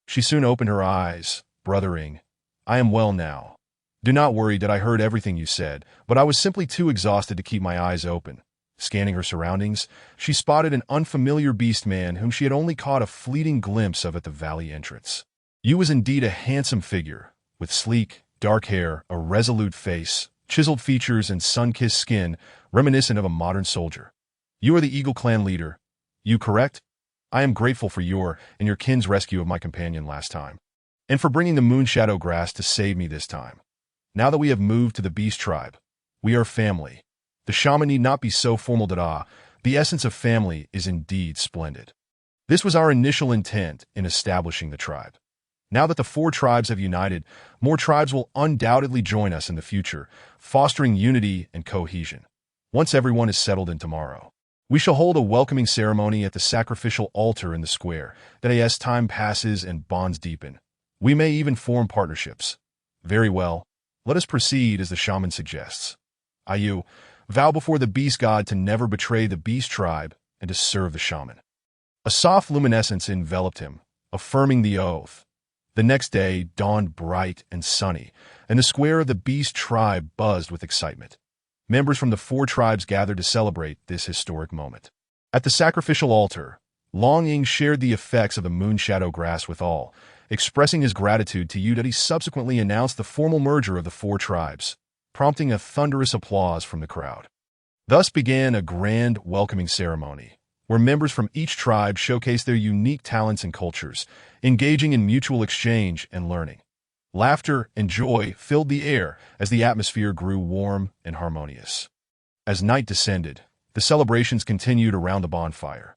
She soon opened her eyes, brothering, I am well now. Do not worry that I heard everything you said, but I was simply too exhausted to keep my eyes open. Scanning her surroundings, she spotted an unfamiliar beast man whom she had only caught a fleeting glimpse of at the valley entrance. Yu was indeed a handsome figure, with sleek, dark hair, a resolute face, chiseled features, and sun-kissed skin reminiscent of a modern soldier. You are the Eagle clan leader. You correct? I am grateful for your and your kin's rescue of my companion last time, and for bringing the moonshadow grass to save me this time. Now that we have moved to the beast tribe, we are family. The shaman need not be so formal that the essence of family is indeed splendid. This was our initial intent in establishing the tribe. Now that the 4 tribes have united, more tribes will undoubtedly join us in the future, fostering unity and cohesion. Once everyone is settled in tomorrow, we shall hold a welcoming ceremony at the sacrificial altar in the square, that as time passes and bonds deepen, we may even form partnerships. Very well. Let us proceed as the shaman suggests. Ayu, vow before the beast god to never betray the beast tribe and to serve the shaman. A soft luminescence enveloped him, affirming the oath. The next day dawned bright and sunny, and the square of the beast tribe buzzed with excitement. Members from the 4 tribes gathered to celebrate this historic moment. At the sacrificial altar, Longing shared the effects of the moonshadow grass with all, expressing his gratitude to Yu that he subsequently announced the formal merger of the 4 tribes, prompting a thunderous applause from the crowd. Thus began a grand welcoming ceremony, where members from each tribe showcased their unique talents and cultures, engaging in mutual exchange and learning. Laughter and joy filled the air as the atmosphere grew warm and harmonious. As night descended, the celebrations continued around the bonfire.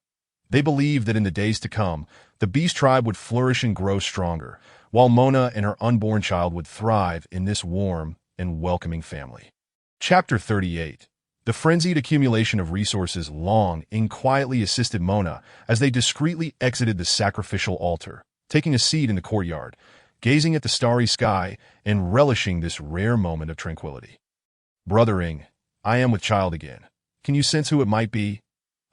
They believed that in the days to come, the beast tribe would flourish and grow stronger, while Mona and her unborn child would thrive in this warm and welcoming family. Chapter 38. The frenzied accumulation of resources long and quietly assisted Mona as they discreetly exited the sacrificial altar, taking a seat in the courtyard, gazing at the starry sky and relishing this rare moment of tranquility. Brothering, I am with child again. Can you sense who it might be?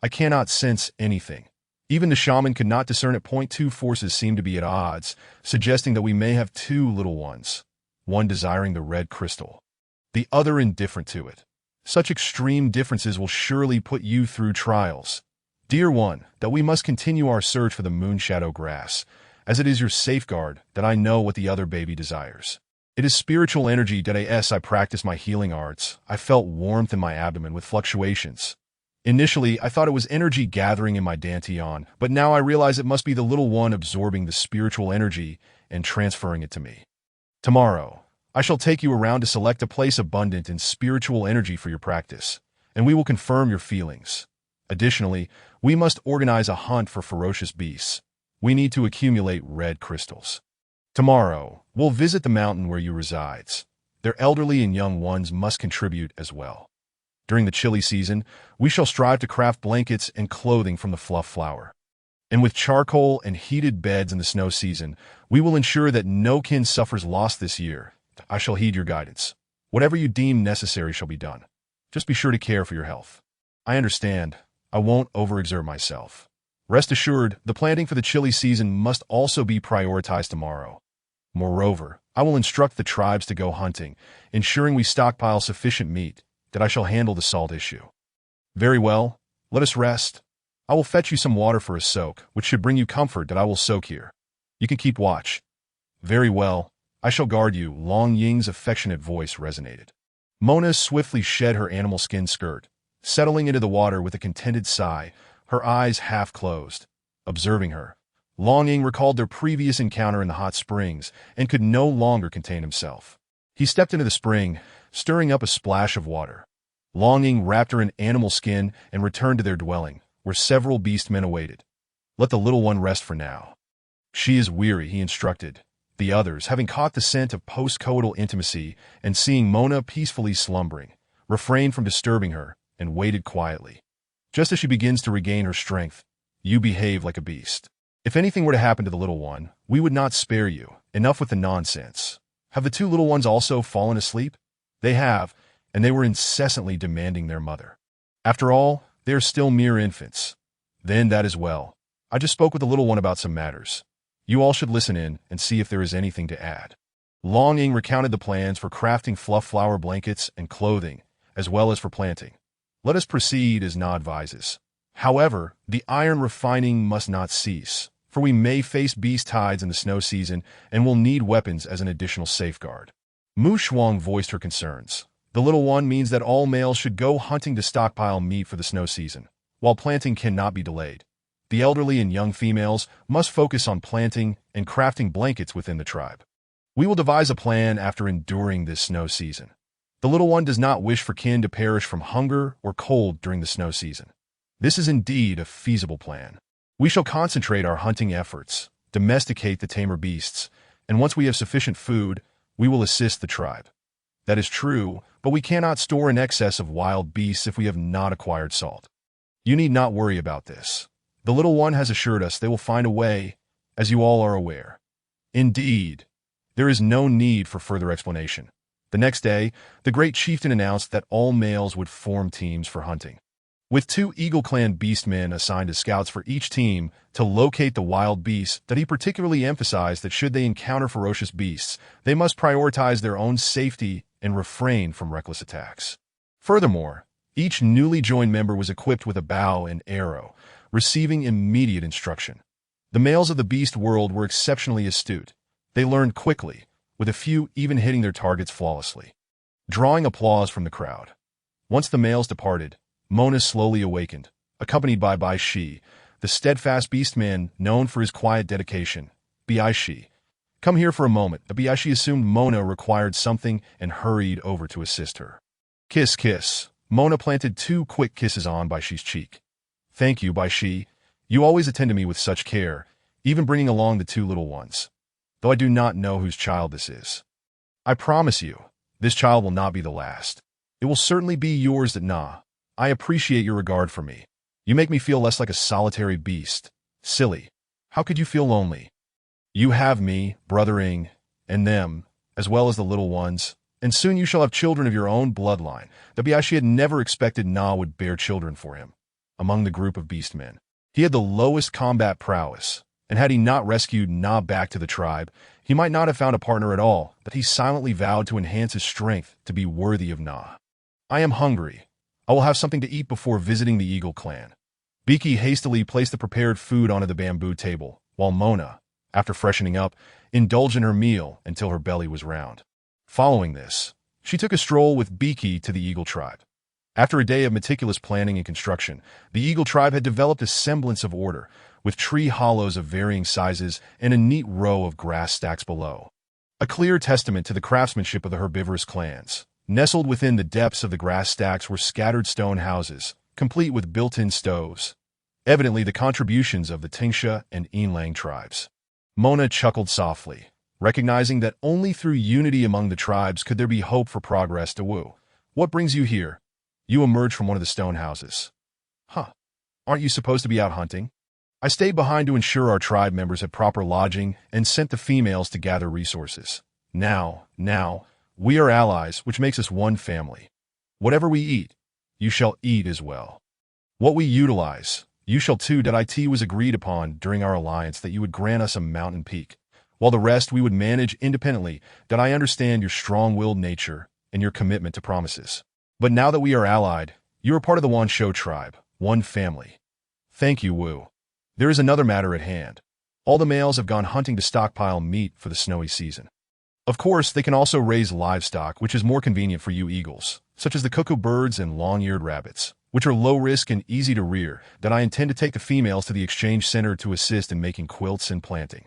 I cannot sense anything. Even the shaman could not discern it. 2 forces seem to be at odds, suggesting that we may have 2 little ones, one desiring the red crystal, the other indifferent to it. Such extreme differences will surely put you through trials. Dear one, that we must continue our search for the moonshadow grass, as it is your safeguard that I know what the other baby desires. It is spiritual energy that as I practice my healing arts, I felt warmth in my abdomen with fluctuations. Initially, I thought it was energy gathering in my dantian, but now I realize it must be the little one absorbing the spiritual energy and transferring it to me. Tomorrow, I shall take you around to select a place abundant in spiritual energy for your practice, and we will confirm your feelings. Additionally, we must organize a hunt for ferocious beasts. We need to accumulate red crystals. Tomorrow, we'll visit the mountain where you resides. their elderly and young ones must contribute as well. During the chilly season, we shall strive to craft blankets and clothing from the fluff flower. And with charcoal and heated beds in the snow season, we will ensure that no kin suffers loss this year. I shall heed your guidance. Whatever you deem necessary shall be done. Just be sure to care for your health. I understand. I won't overexert myself. Rest assured, the planting for the chilly season must also be prioritized tomorrow. Moreover, I will instruct the tribes to go hunting, ensuring we stockpile sufficient meat, that I shall handle the salt issue. Very well, let us rest. I will fetch you some water for a soak, which should bring you comfort that I will soak here. You can keep watch. Very well, I shall guard you, Long Ying's affectionate voice resonated. Mona swiftly shed her animal skin skirt, settling into the water with a contented sigh, her eyes half closed. Observing her, Long Ying recalled their previous encounter in the hot springs and could no longer contain himself. He stepped into the spring, stirring up a splash of water. Long Ying wrapped her in animal skin and returned to their dwelling, where several beastmen awaited. Let the little one rest for now. She is weary, he instructed. The others, having caught the scent of post-coital intimacy and seeing Mona peacefully slumbering, refrained from disturbing her and waited quietly. Just as she begins to regain her strength, you behave like a beast. If anything were to happen to the little one, we would not spare you. Enough with the nonsense. Have the two little ones also fallen asleep? They have, and they were incessantly demanding their mother. After all, they are still mere infants. Then that is well. I just spoke with the little one about some matters. You all should listen in and see if there is anything to add. Long Ying recounted the plans for crafting fluff flower blankets and clothing, as well as for planting. Let us proceed as Na advises. However, the iron refining must not cease, for we may face beast tides in the snow season and will need weapons as an additional safeguard. Mu Shuang voiced her concerns. The little one means that all males should go hunting to stockpile meat for the snow season, while planting cannot be delayed. The elderly and young females must focus on planting and crafting blankets within the tribe. We will devise a plan after enduring this snow season. The little one does not wish for kin to perish from hunger or cold during the snow season. This is indeed a feasible plan. We shall concentrate our hunting efforts, domesticate the tamer beasts, and once we have sufficient food, we will assist the tribe. That is true, but we cannot store an excess of wild beasts if we have not acquired salt. You need not worry about this. The little one has assured us they will find a way, as you all are aware. Indeed, there is no need for further explanation. The next day, the great chieftain announced that all males would form teams for hunting, with 2 Eagle Clan beastmen assigned as scouts for each team to locate the wild beasts. That he particularly emphasized that should they encounter ferocious beasts, they must prioritize their own safety and refrain from reckless attacks. Furthermore, each newly joined member was equipped with a bow and arrow, receiving immediate instruction. The males of the beast world were exceptionally astute. They learned quickly, with a few even hitting their targets flawlessly, drawing applause from the crowd. Once the males departed, Mona slowly awakened, accompanied by Bai Shi, the steadfast beastman known for his quiet dedication. Bai Shi, come here for a moment. Bai Shi assumed Mona required something and hurried over to assist her. Kiss, kiss. Mona planted 2 quick kisses on Bai Shi's cheek. Thank you, Bai Shi. You always attend to me with such care, even bringing along the 2 little ones. Though I do not know whose child this is. I promise you, this child will not be the last. It will certainly be yours at Na. I appreciate your regard for me. You make me feel less like a solitary beast. Silly. How could you feel lonely? You have me, Brother Ing, and them, as well as the little ones, and soon you shall have children of your own bloodline. The Biashi had never expected Na would bear children for him. Among the group of beastmen, he had the lowest combat prowess, and had he not rescued Na back to the tribe, he might not have found a partner at all, but he silently vowed to enhance his strength to be worthy of Na. I am hungry. I will have something to eat before visiting the Eagle Clan. Biki hastily placed the prepared food onto the bamboo table, while Mona, after freshening up, indulged in her meal until her belly was round. Following this, she took a stroll with Biki to the Eagle tribe. After a day of meticulous planning and construction, the Eagle tribe had developed a semblance of order, with tree hollows of varying sizes and a neat row of grass stacks below. A clear testament to the craftsmanship of the herbivorous clans. Nestled within the depths of the grass stacks were scattered stone houses, complete with built-in stoves, evidently the contributions of the Tingsha and Yinlang tribes. Mona chuckled softly. recognizing that only through unity among the tribes could there be hope for progress to Wu. What brings you here? You emerge from one of the stone houses. Huh. Aren't you supposed to be out hunting? I stayed behind to ensure our tribe members had proper lodging and sent the females to gather resources. Now, we are allies, which makes us one family. Whatever we eat, you shall eat as well. What we utilize, you shall too. It was agreed upon during our alliance that you would grant us a mountain peak, while the rest we would manage independently. That I understand your strong-willed nature and your commitment to promises. But now that we are allied, you are part of the Wanshou tribe, one family. Thank you, Wu. There is another matter at hand. All the males have gone hunting to stockpile meat for the snowy season. Of course, they can also raise livestock, which is more convenient for you eagles, such as the cuckoo birds and long-eared rabbits, which are low risk and easy to rear. That I intend to take the females to the exchange center to assist in making quilts and planting.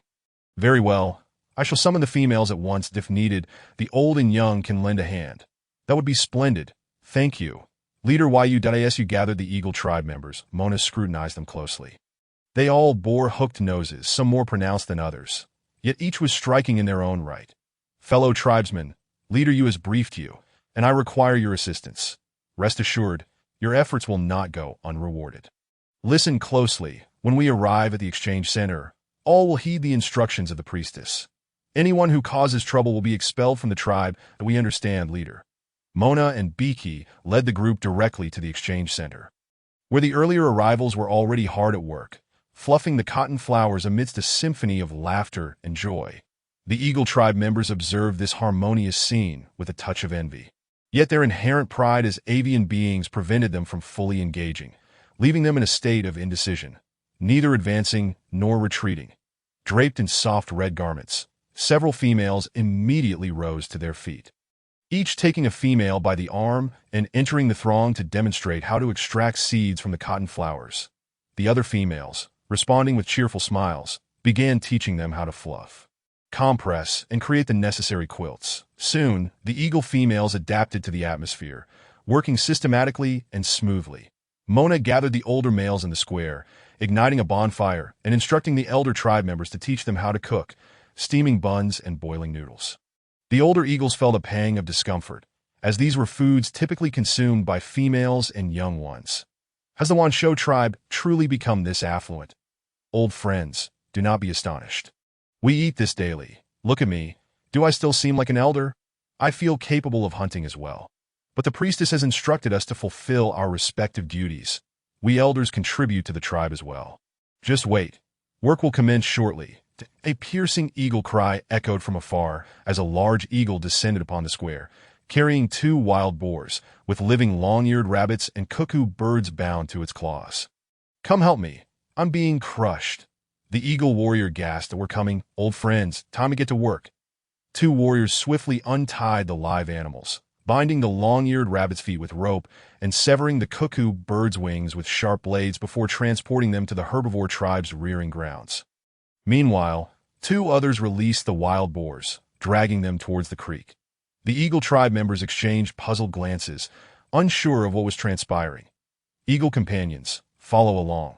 Very well. I shall summon the females at once. If needed, the old and young can lend a hand. That would be splendid. Thank you. Leader Yu gathered the eagle tribe members. Mona scrutinized them closely. They all bore hooked noses, some more pronounced than others. Yet each was striking in their own right. Fellow tribesmen, Leader Yu has briefed you, and I require your assistance. Rest assured, your efforts will not go unrewarded. Listen closely. When we arrive at the exchange center, all will heed the instructions of the priestess. Anyone who causes trouble will be expelled from the tribe. That we understand, Leader. Mona and Biki led the group directly to the exchange center, where the earlier arrivals were already hard at work, fluffing the cotton flowers amidst a symphony of laughter and joy. The Eagle tribe members observed this harmonious scene with a touch of envy. Yet their inherent pride as avian beings prevented them from fully engaging, leaving them in a state of indecision, neither advancing nor retreating. Draped in soft red garments, several females immediately rose to their feet, each taking a female by the arm and entering the throng to demonstrate how to extract seeds from the cotton flowers. The other females, responding with cheerful smiles, began teaching them how to fluff, compress, and create the necessary quilts. Soon, the eagle females adapted to the atmosphere, working systematically and smoothly. Mona gathered the older males in the square, igniting a bonfire and instructing the elder tribe members to teach them how to cook, steaming buns and boiling noodles. The older eagles felt a pang of discomfort, as these were foods typically consumed by females and young ones. Has the Wanshou tribe truly become this affluent? Old friends, do not be astonished. We eat this daily. Look at me. Do I still seem like an elder? I feel capable of hunting as well. But the priestess has instructed us to fulfill our respective duties. We elders contribute to the tribe as well. Just wait. Work will commence shortly. A piercing eagle cry echoed from afar as a large eagle descended upon the square, carrying 2 wild boars, with living long-eared rabbits and cuckoo birds bound to its claws. Come help me. I'm being crushed. The eagle warrior gasped. We're coming, old friends. Time to get to work. 2 warriors swiftly untied the live animals, binding the long-eared rabbit's feet with rope and severing the cuckoo bird's wings with sharp blades before transporting them to the herbivore tribe's rearing grounds. Meanwhile, 2 others released the wild boars, dragging them towards the creek. The eagle tribe members exchanged puzzled glances, unsure of what was transpiring. Eagle companions, follow along.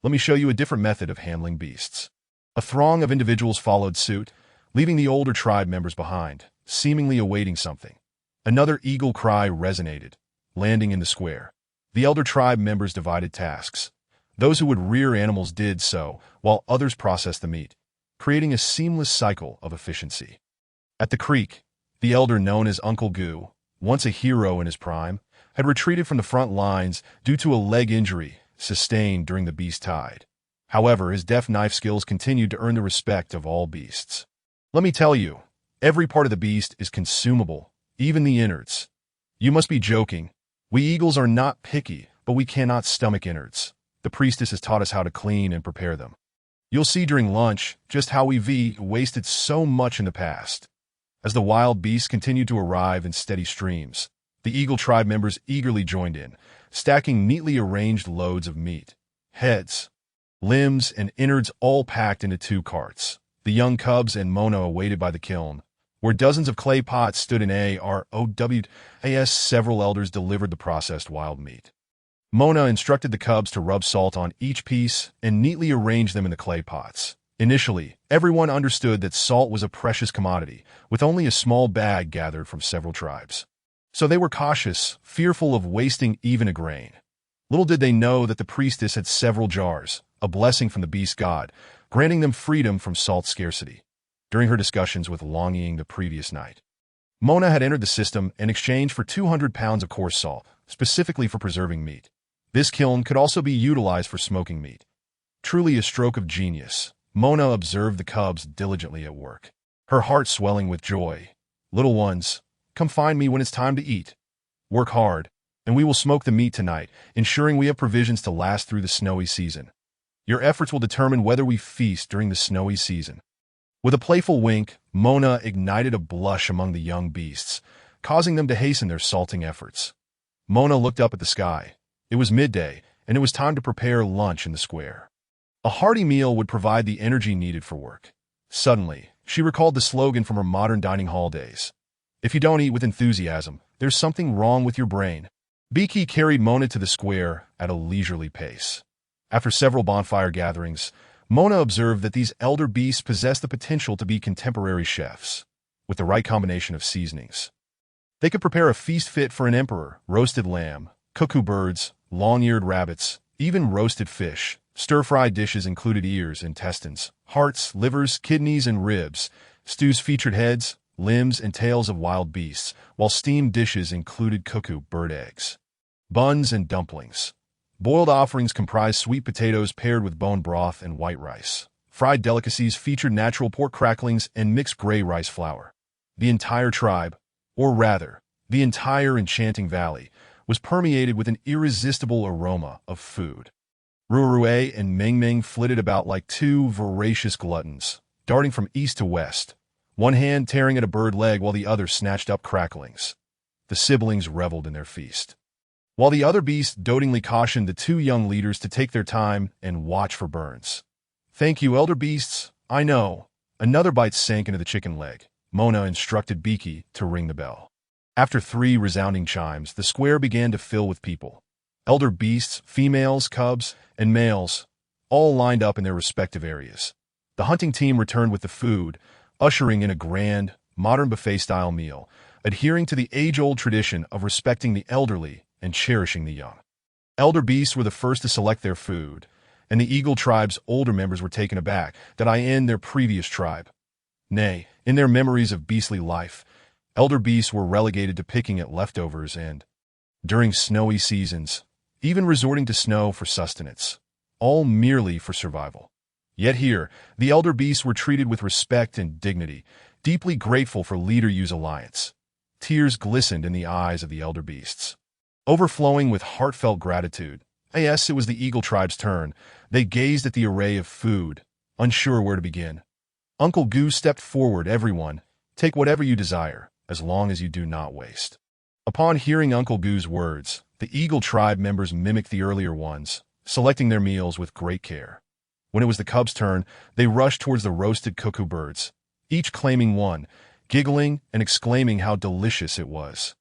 Let me show you a different method of handling beasts. A throng of individuals followed suit, leaving the older tribe members behind, seemingly awaiting something. Another eagle cry resonated, landing in the square. The elder tribe members divided tasks. Those who would rear animals did so, while others processed the meat, creating a seamless cycle of efficiency. At the creek, the elder known as Uncle Gu, once a hero in his prime, had retreated from the front lines due to a leg injury sustained during the beast tide. However, his deft knife skills continued to earn the respect of all beasts. Let me tell you, every part of the beast is consumable, even the innards. You must be joking. We eagles are not picky, but we cannot stomach innards. The priestess has taught us how to clean and prepare them. You'll see during lunch just how we've wasted so much in the past. As the wild beasts continued to arrive in steady streams, the eagle tribe members eagerly joined in, stacking neatly arranged loads of meat, heads, limbs, and innards all packed into 2 carts. The young cubs and Mona awaited by the kiln, where dozens of clay pots stood in AROWAS. Several elders delivered the processed wild meat. Mona instructed the cubs to rub salt on each piece and neatly arrange them in the clay pots, Initially, everyone understood that salt was a precious commodity, with only a small bag gathered from several tribes. So they were cautious, fearful of wasting even a grain. Little did they know that the priestess had several jars, a blessing from the beast god, granting them freedom from salt scarcity. During her discussions with Longing the previous night, Mona had entered the system in exchange for 200 pounds of coarse salt, specifically for preserving meat. This kiln could also be utilized for smoking meat. Truly a stroke of genius. Mona observed the cubs diligently at work, her heart swelling with joy. Little ones, come find me when it's time to eat. Work hard, and we will smoke the meat tonight, ensuring we have provisions to last through the snowy season. Your efforts will determine whether we feast during the snowy season. With a playful wink, Mona ignited a blush among the young beasts, causing them to hasten their salting efforts. Mona looked up at the sky. It was midday, and it was time to prepare lunch in the square. A hearty meal would provide the energy needed for work. Suddenly, she recalled the slogan from her modern dining hall days. If you don't eat with enthusiasm, there's something wrong with your brain. Beaky carried Mona to the square at a leisurely pace. After several bonfire gatherings, Mona observed that these elder beasts possessed the potential to be contemporary chefs. With the right combination of seasonings, they could prepare a feast fit for an emperor: roasted lamb, cuckoo birds, long-eared rabbits, even roasted fish. Stir-fried dishes included ears, intestines, hearts, livers, kidneys, and ribs. Stews featured heads, limbs, and tails of wild beasts, while steamed dishes included cuckoo bird eggs, buns, and dumplings. Boiled offerings comprised sweet potatoes paired with bone broth and white rice. Fried delicacies featured natural pork cracklings and mixed gray rice flour. The entire tribe, or rather, the entire enchanting valley, was permeated with an irresistible aroma of food. Ruerue and Mengmeng flitted about like two voracious gluttons, darting from east to west, one hand tearing at a bird leg while the other snatched up cracklings. The siblings reveled in their feast, while the other beasts dotingly cautioned the two young leaders to take their time and watch for burns. "Thank you, elder beasts, I know." Another bite sank into the chicken leg. Mona instructed Beaky to ring the bell. After 3 resounding chimes, the square began to fill with people. Elder beasts, females, cubs, and males, all lined up in their respective areas. The hunting team returned with the food, ushering in a grand, modern buffet-style meal, adhering to the age-old tradition of respecting the elderly and cherishing the young. Elder beasts were the first to select their food, and the Eagle tribe's older members were taken aback that I in their previous tribe. Nay, in their memories of beastly life, elder beasts were relegated to picking at leftovers and, during snowy seasons, even resorting to snow for sustenance, all merely for survival. Yet here, the elder beasts were treated with respect and dignity, deeply grateful for Leader Yu's alliance. Tears glistened in the eyes of the elder beasts, overflowing with heartfelt gratitude. Yes, it was the Eagle tribe's turn. They gazed at the array of food, unsure where to begin. Uncle Goose stepped forward. "Everyone, take whatever you desire, as long as you do not waste." Upon hearing Uncle Goo's words, the Eagle tribe members mimicked the earlier ones, selecting their meals with great care. When it was the cubs' turn, they rushed towards the roasted cuckoo birds, each claiming one, giggling and exclaiming how delicious it was,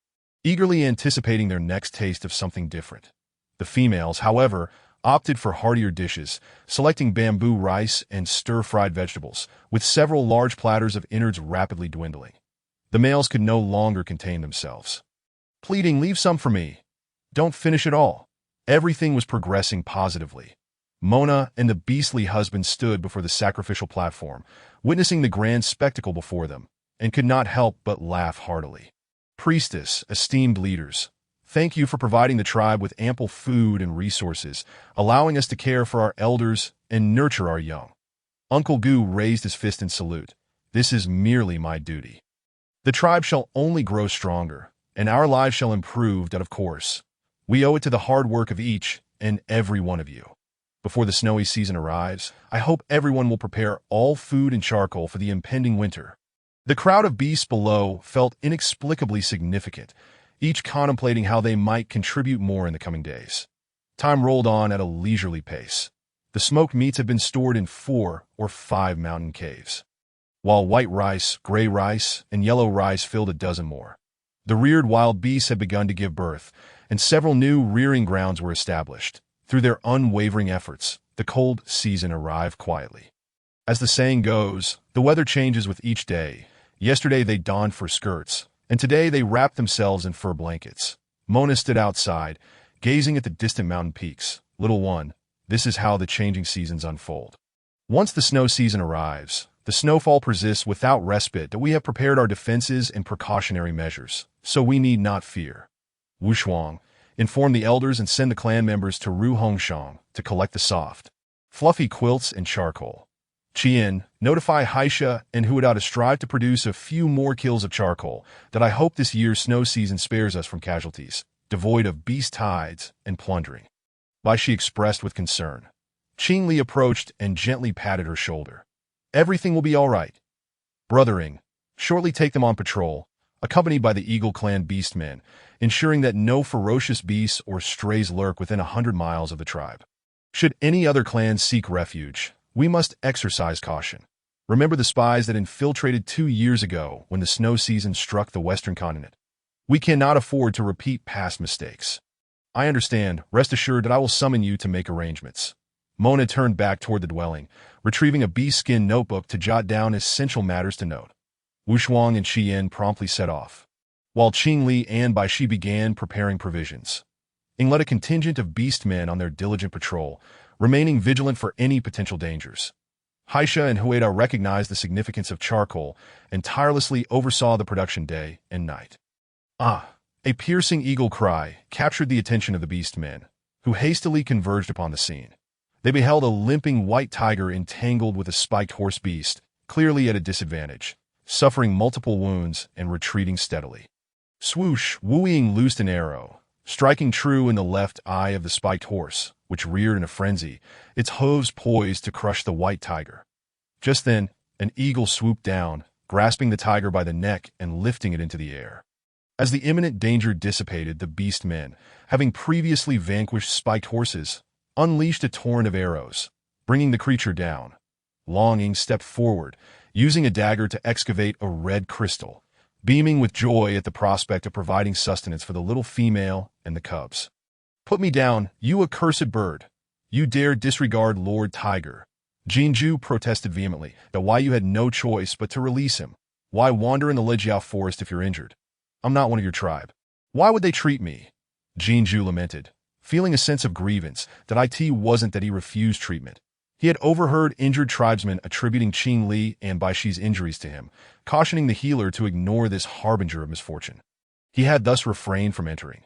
eagerly anticipating their next taste of something different. The females, however, opted for heartier dishes, selecting bamboo rice and stir-fried vegetables, with several large platters of innards rapidly dwindling. The males could no longer contain themselves, pleading, "Leave some for me. Don't finish it all." Everything was progressing positively. Mona and the beastly husband stood before the sacrificial platform, witnessing the grand spectacle before them, and could not help but laugh heartily. "Priestess, esteemed leaders, thank you for providing the tribe with ample food and resources, allowing us to care for our elders and nurture our young." Uncle Goo raised his fist in salute. "This is merely my duty. The tribe shall only grow stronger, and our lives shall improve, and of course, we owe it to the hard work of each and every one of you. Before the snowy season arrives, I hope everyone will prepare all food and charcoal for the impending winter." The crowd of beasts below felt inexplicably significant, each contemplating how they might contribute more in the coming days. Time rolled on at a leisurely pace. The smoked meats had been stored in 4 or 5 mountain caves, while white rice, gray rice, and yellow rice filled a dozen more. The reared wild beasts had begun to give birth, and several new rearing grounds were established. Through their unwavering efforts, the cold season arrived quietly. As the saying goes, the weather changes with each day. Yesterday they donned fur skirts, and today they wrapped themselves in fur blankets. Mona stood outside, gazing at the distant mountain peaks. Little one, this is how the changing seasons unfold. Once the snow season arrives, the snowfall persists without respite that we have prepared our defenses and precautionary measures, so we need not fear. Wu Shuang, inform the elders and send the clan members to Ru Hongshang to collect the soft, fluffy quilts and charcoal. Qian, notify Haisha and Huada to strive to produce a few more kills of charcoal, that I hope this year's snow season spares us from casualties, devoid of beast tides and plundering. Bai Shi expressed with concern. Qing Li approached and gently patted her shoulder. Everything will be all right. Brothering, shortly take them on patrol, accompanied by the Eagle Clan beastmen, ensuring that no ferocious beasts or strays lurk within 100 miles of the tribe. Should any other clans seek refuge, we must exercise caution. Remember the spies that infiltrated 2 years ago when the snow season struck the western continent. We cannot afford to repeat past mistakes. I understand. Rest assured that I will summon you to make arrangements. Mona turned back toward the dwelling, retrieving a bee-skin notebook to jot down essential matters to note. Wu Shuang and Qian promptly set off, while Qing Li and Bai Shi began preparing provisions. Ing led a contingent of beastmen on their diligent patrol, remaining vigilant for any potential dangers. Haisha and Hueda recognized the significance of charcoal and tirelessly oversaw the production day and night. Ah! A piercing eagle cry captured the attention of the beastmen, who hastily converged upon the scene. They beheld a limping white tiger entangled with a spiked horse beast, clearly at a disadvantage, suffering multiple wounds and retreating steadily. Swoosh! Wu Ying loosed an arrow, striking true in the left eye of the spiked horse, which reared in a frenzy, its hooves poised to crush the white tiger. Just then, an eagle swooped down, grasping the tiger by the neck and lifting it into the air. As the imminent danger dissipated, the beastmen, having previously vanquished spiked horses, unleashed a torrent of arrows, bringing the creature down. Longing stepped forward, using a dagger to excavate a red crystal, beaming with joy at the prospect of providing sustenance for the little female and the cubs. "Put me down, you accursed bird! You dare disregard Lord Tiger!" Jinju protested vehemently that why you had no choice but to release him. Why wander in the Lejiao forest if you're injured? I'm not one of your tribe. Why would they treat me? Jinju lamented, feeling a sense of grievance that it wasn't that he refused treatment. He had overheard injured tribesmen attributing Qing Li and Bai Shi's injuries to him, cautioning the healer to ignore this harbinger of misfortune. He had thus refrained from entering.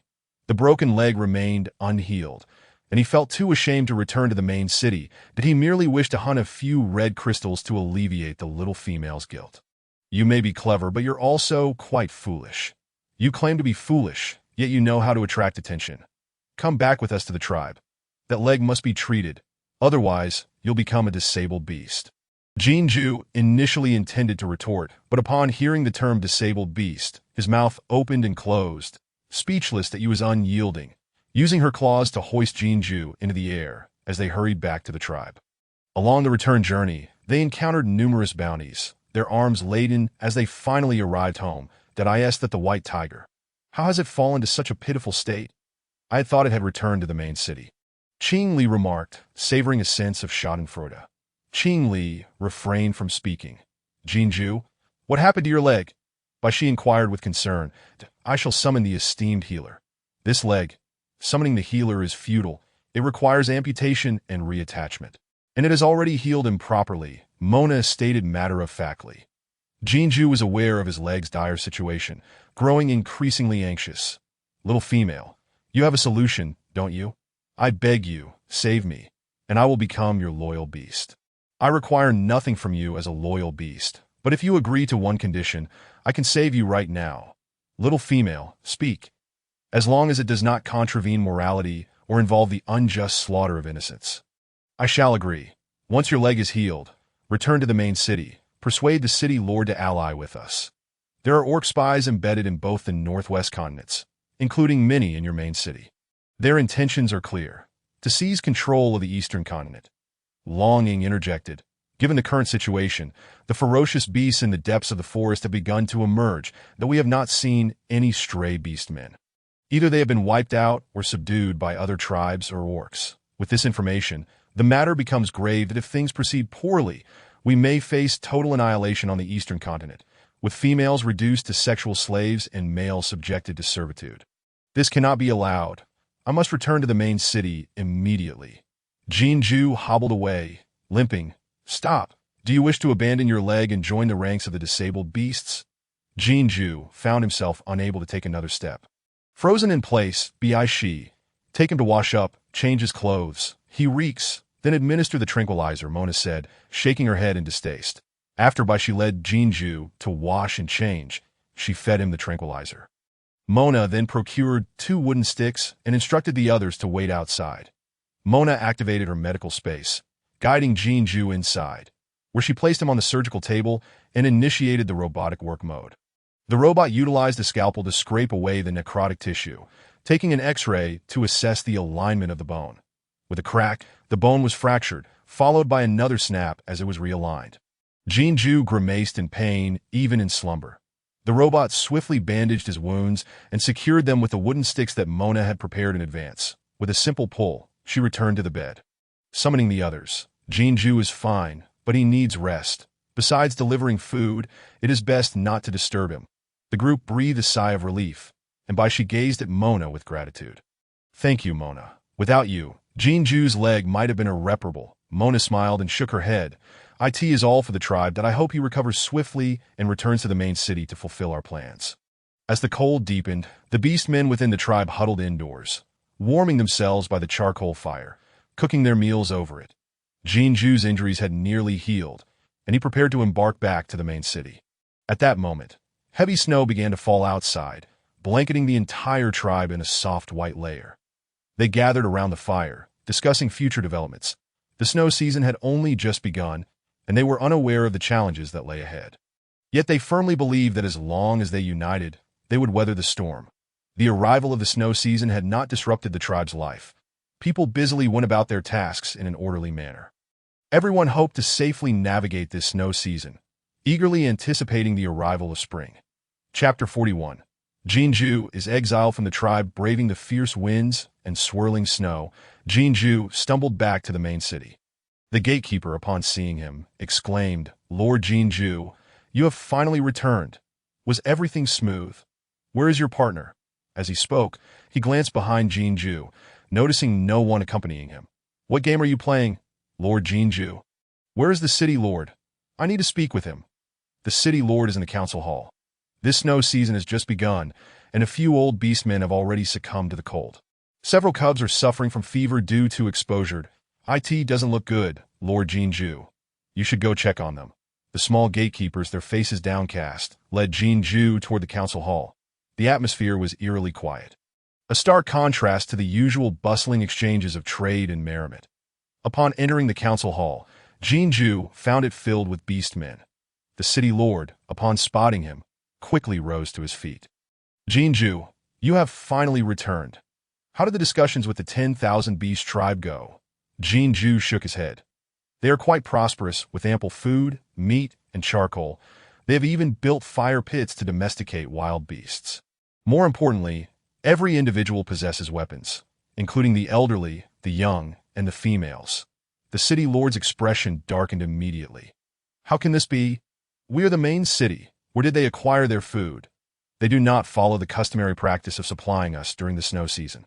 The broken leg remained unhealed, and he felt too ashamed to return to the main city that he merely wished to hunt a few red crystals to alleviate the little female's guilt. You may be clever, but you're also quite foolish. You claim to be foolish, yet you know how to attract attention. Come back with us to the tribe. That leg must be treated, otherwise you'll become a disabled beast. Jinju initially intended to retort, but upon hearing the term disabled beast, his mouth opened and closed, speechless that he was unyielding, using her claws to hoist Jinju into the air as they hurried back to the tribe. Along the return journey, they encountered numerous bounties, their arms laden as they finally arrived home, that I asked that the white tiger. How has it fallen to such a pitiful state? I had thought it had returned to the main city. Qing Li remarked, savoring a sense of schadenfreude. Qing Li refrained from speaking. Jinju, what happened to your leg? Bai Shi inquired with concern. I shall summon the esteemed healer. This leg, summoning the healer is futile. It requires amputation and reattachment. And it has already healed improperly, Mona stated matter-of-factly. Jinju was aware of his leg's dire situation, growing increasingly anxious. Little female, you have a solution, don't you? I beg you, save me, and I will become your loyal beast. I require nothing from you as a loyal beast, but if you agree to one condition, I can save you right now. Little female, speak. As long as it does not contravene morality or involve the unjust slaughter of innocents. I shall agree. Once your leg is healed, return to the main city. Persuade the city lord to ally with us. There are orc spies embedded in both the northwest continents, including many in your main city. Their intentions are clear, to seize control of the eastern continent. Longing interjected. Given the current situation, the ferocious beasts in the depths of the forest have begun to emerge, though we have not seen any stray beastmen. Either they have been wiped out or subdued by other tribes or orcs. With this information, the matter becomes grave that if things proceed poorly, We may face total annihilation on the eastern continent, with females reduced to sexual slaves and males subjected to servitude. This cannot be allowed. I must return to the main city immediately. Jinju hobbled away, limping. Stop. Do you wish to abandon your leg and join the ranks of the disabled beasts? Jinju found himself unable to take another step. Frozen in place, Bi-Shi. Take him to wash up, change his clothes. He reeks. Then administer the tranquilizer, Mona said, shaking her head in distaste. After Bi-Shi led Jinju to wash and change, she fed him the tranquilizer. Mona then procured 2 wooden sticks and instructed the others to wait outside. Mona activated her medical space, guiding Jinju inside, where she placed him on the surgical table and initiated the robotic work mode. The robot utilized a scalpel to scrape away the necrotic tissue, taking an X-ray to assess the alignment of the bone. With a crack, the bone was fractured, followed by another snap as it was realigned. Jinju grimaced in pain, even in slumber. The robot swiftly bandaged his wounds and secured them with the wooden sticks that Mona had prepared in advance. With a simple pull, she returned to the bed. Summoning the others, Jinju is fine, but he needs rest. Besides delivering food, it is best not to disturb him. The group breathed a sigh of relief, and Bi-Shi gazed at Mona with gratitude. Thank you, Mona. Without you, Jinju's leg might have been irreparable. Mona smiled and shook her head. It is all for the tribe that I hope he recovers swiftly and returns to the main city to fulfill our plans. As the cold deepened, the beastmen within the tribe huddled indoors, warming themselves by the charcoal fire, cooking their meals over it. Jinju's injuries had nearly healed, and he prepared to embark back to the main city. At that moment, heavy snow began to fall outside, blanketing the entire tribe in a soft white layer. They gathered around the fire, discussing future developments. The snow season had only just begun, and they were unaware of the challenges that lay ahead. Yet they firmly believed that as long as they united, they would weather the storm. The arrival of the snow season had not disrupted the tribe's life. People busily went about their tasks in an orderly manner. Everyone hoped to safely navigate this snow season, eagerly anticipating the arrival of spring. Chapter 41. Jinju is exiled from the tribe, braving the fierce winds and swirling snow. Jinju stumbled back to the main city. The gatekeeper, upon seeing him, exclaimed, "Lord Jinju, you have finally returned. Was everything smooth? Where is your partner?" As he spoke, he glanced behind Jinju, noticing no one accompanying him. "What game are you playing, Lord Jinju? Where is the city lord? I need to speak with him." The city lord is in the council hall. This snow season has just begun, and a few old beastmen have already succumbed to the cold. Several cubs are suffering from fever due to exposure. It doesn't look good, Lord Jinju. You should go check on them. The small gatekeepers, their faces downcast, led Jinju toward the council hall. The atmosphere was eerily quiet, a stark contrast to the usual bustling exchanges of trade and merriment. Upon entering the council hall, Jinju found it filled with beastmen. The city lord, upon spotting him, quickly rose to his feet. "Jinju, you have finally returned. How did the discussions with the 10,000 beast tribe go?" Jinju shook his head. "They are quite prosperous, with ample food, meat, and charcoal. They have even built fire pits to domesticate wild beasts. More importantly, every individual possesses weapons, including the elderly, the young, and the females." The city lord's expression darkened immediately. "How can this be? We are the main city. Where did they acquire their food? They do not follow the customary practice of supplying us during the snow season.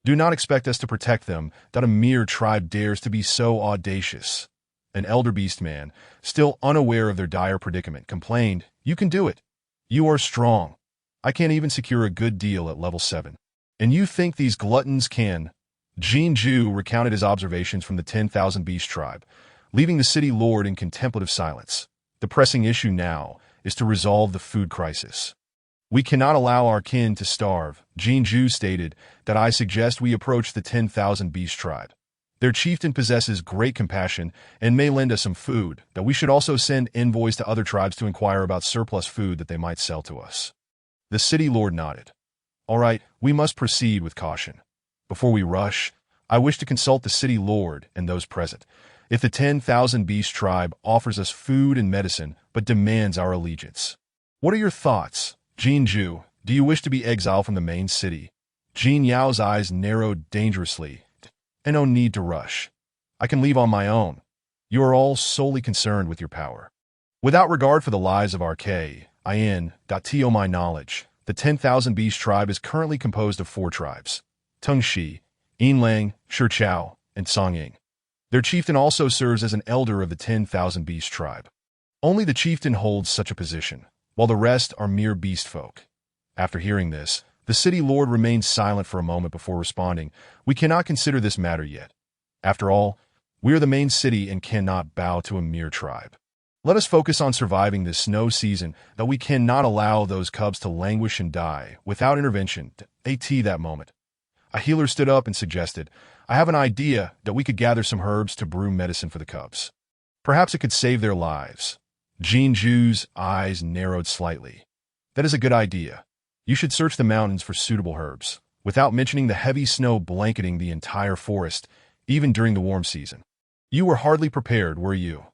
Do not expect us to protect them, that a mere tribe dares to be so audacious." An elder beast man, still unaware of their dire predicament, complained, "You can do it. You are strong. I can't even secure a good deal at level 7. And you think these gluttons can?" Jinju recounted his observations from the 10,000 beast tribe, leaving the city lord in contemplative silence. The pressing issue now is to resolve the food crisis. "We cannot allow our kin to starve," Jinju stated. "That I suggest we approach the 10,000 beast tribe. Their chieftain possesses great compassion and may lend us some food, that we should also send envoys to other tribes to inquire about surplus food that they might sell to us." The city lord nodded. "All right, we must proceed with caution. Before we rush, I wish to consult the city lord and those present. If the 10,000 beast tribe offers us food and medicine but demands our allegiance, what are your thoughts? Jinju, do you wish to be exiled from the main city?" Jin Yao's eyes narrowed dangerously. "And no need to rush. I can leave on my own. You are all solely concerned with your power. Without regard for the lives of RK, IN, to my knowledge, the 10,000 Beast tribe is currently composed of 4 tribes: Tungshi, Yinlang, Shichao, and Songying. Their chieftain also serves as an elder of the 10,000 Beast tribe. Only the chieftain holds such a position, while the rest are mere beast folk. After hearing this, the city lord remains silent for a moment before responding. We cannot consider this matter yet. After all, we are the main city and cannot bow to a mere tribe. Let us focus on surviving this snow season, that we cannot allow those cubs to languish and die without intervention. At that moment, a healer stood up and suggested, I have an idea that we could gather some herbs to brew medicine for the cubs. Perhaps it could save their lives. Jinju's eyes narrowed slightly. That is a good idea. You should search the mountains for suitable herbs, without mentioning the heavy snow blanketing the entire forest, even during the warm season. You were hardly prepared, were you?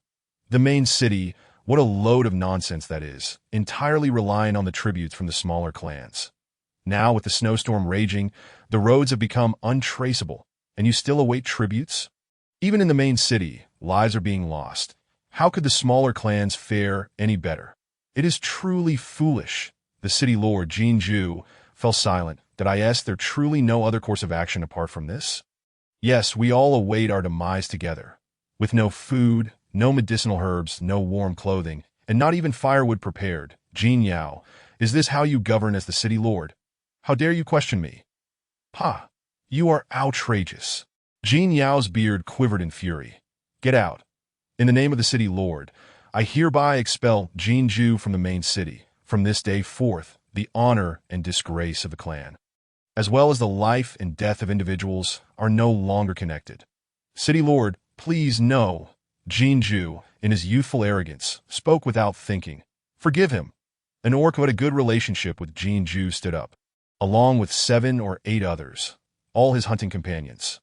The main city, what a load of nonsense that is, entirely relying on the tributes from the smaller clans. Now, with the snowstorm raging, the roads have become untraceable, and you still await tributes? Even in the main city, lives are being lost. How could the smaller clans fare any better? It is truly foolish. The city lord, Jinju, fell silent. Did I ask there truly no other course of action apart from this? Yes, we all await our demise together. With no food, no medicinal herbs, no warm clothing, and not even firewood prepared. Jin Yao, is this how you govern as the city lord? How dare you question me? Ha! You are outrageous. Jin Yao's beard quivered in fury. Get out. In the name of the city lord, I hereby expel Jinju from the main city. From this day forth, the honor and disgrace of the clan, as well as the life and death of individuals, are no longer connected. City lord, please no. Jinju, in his youthful arrogance, spoke without thinking. Forgive him. An orc who had a good relationship with Jinju stood up, along with 7 or 8 others, all his hunting companions.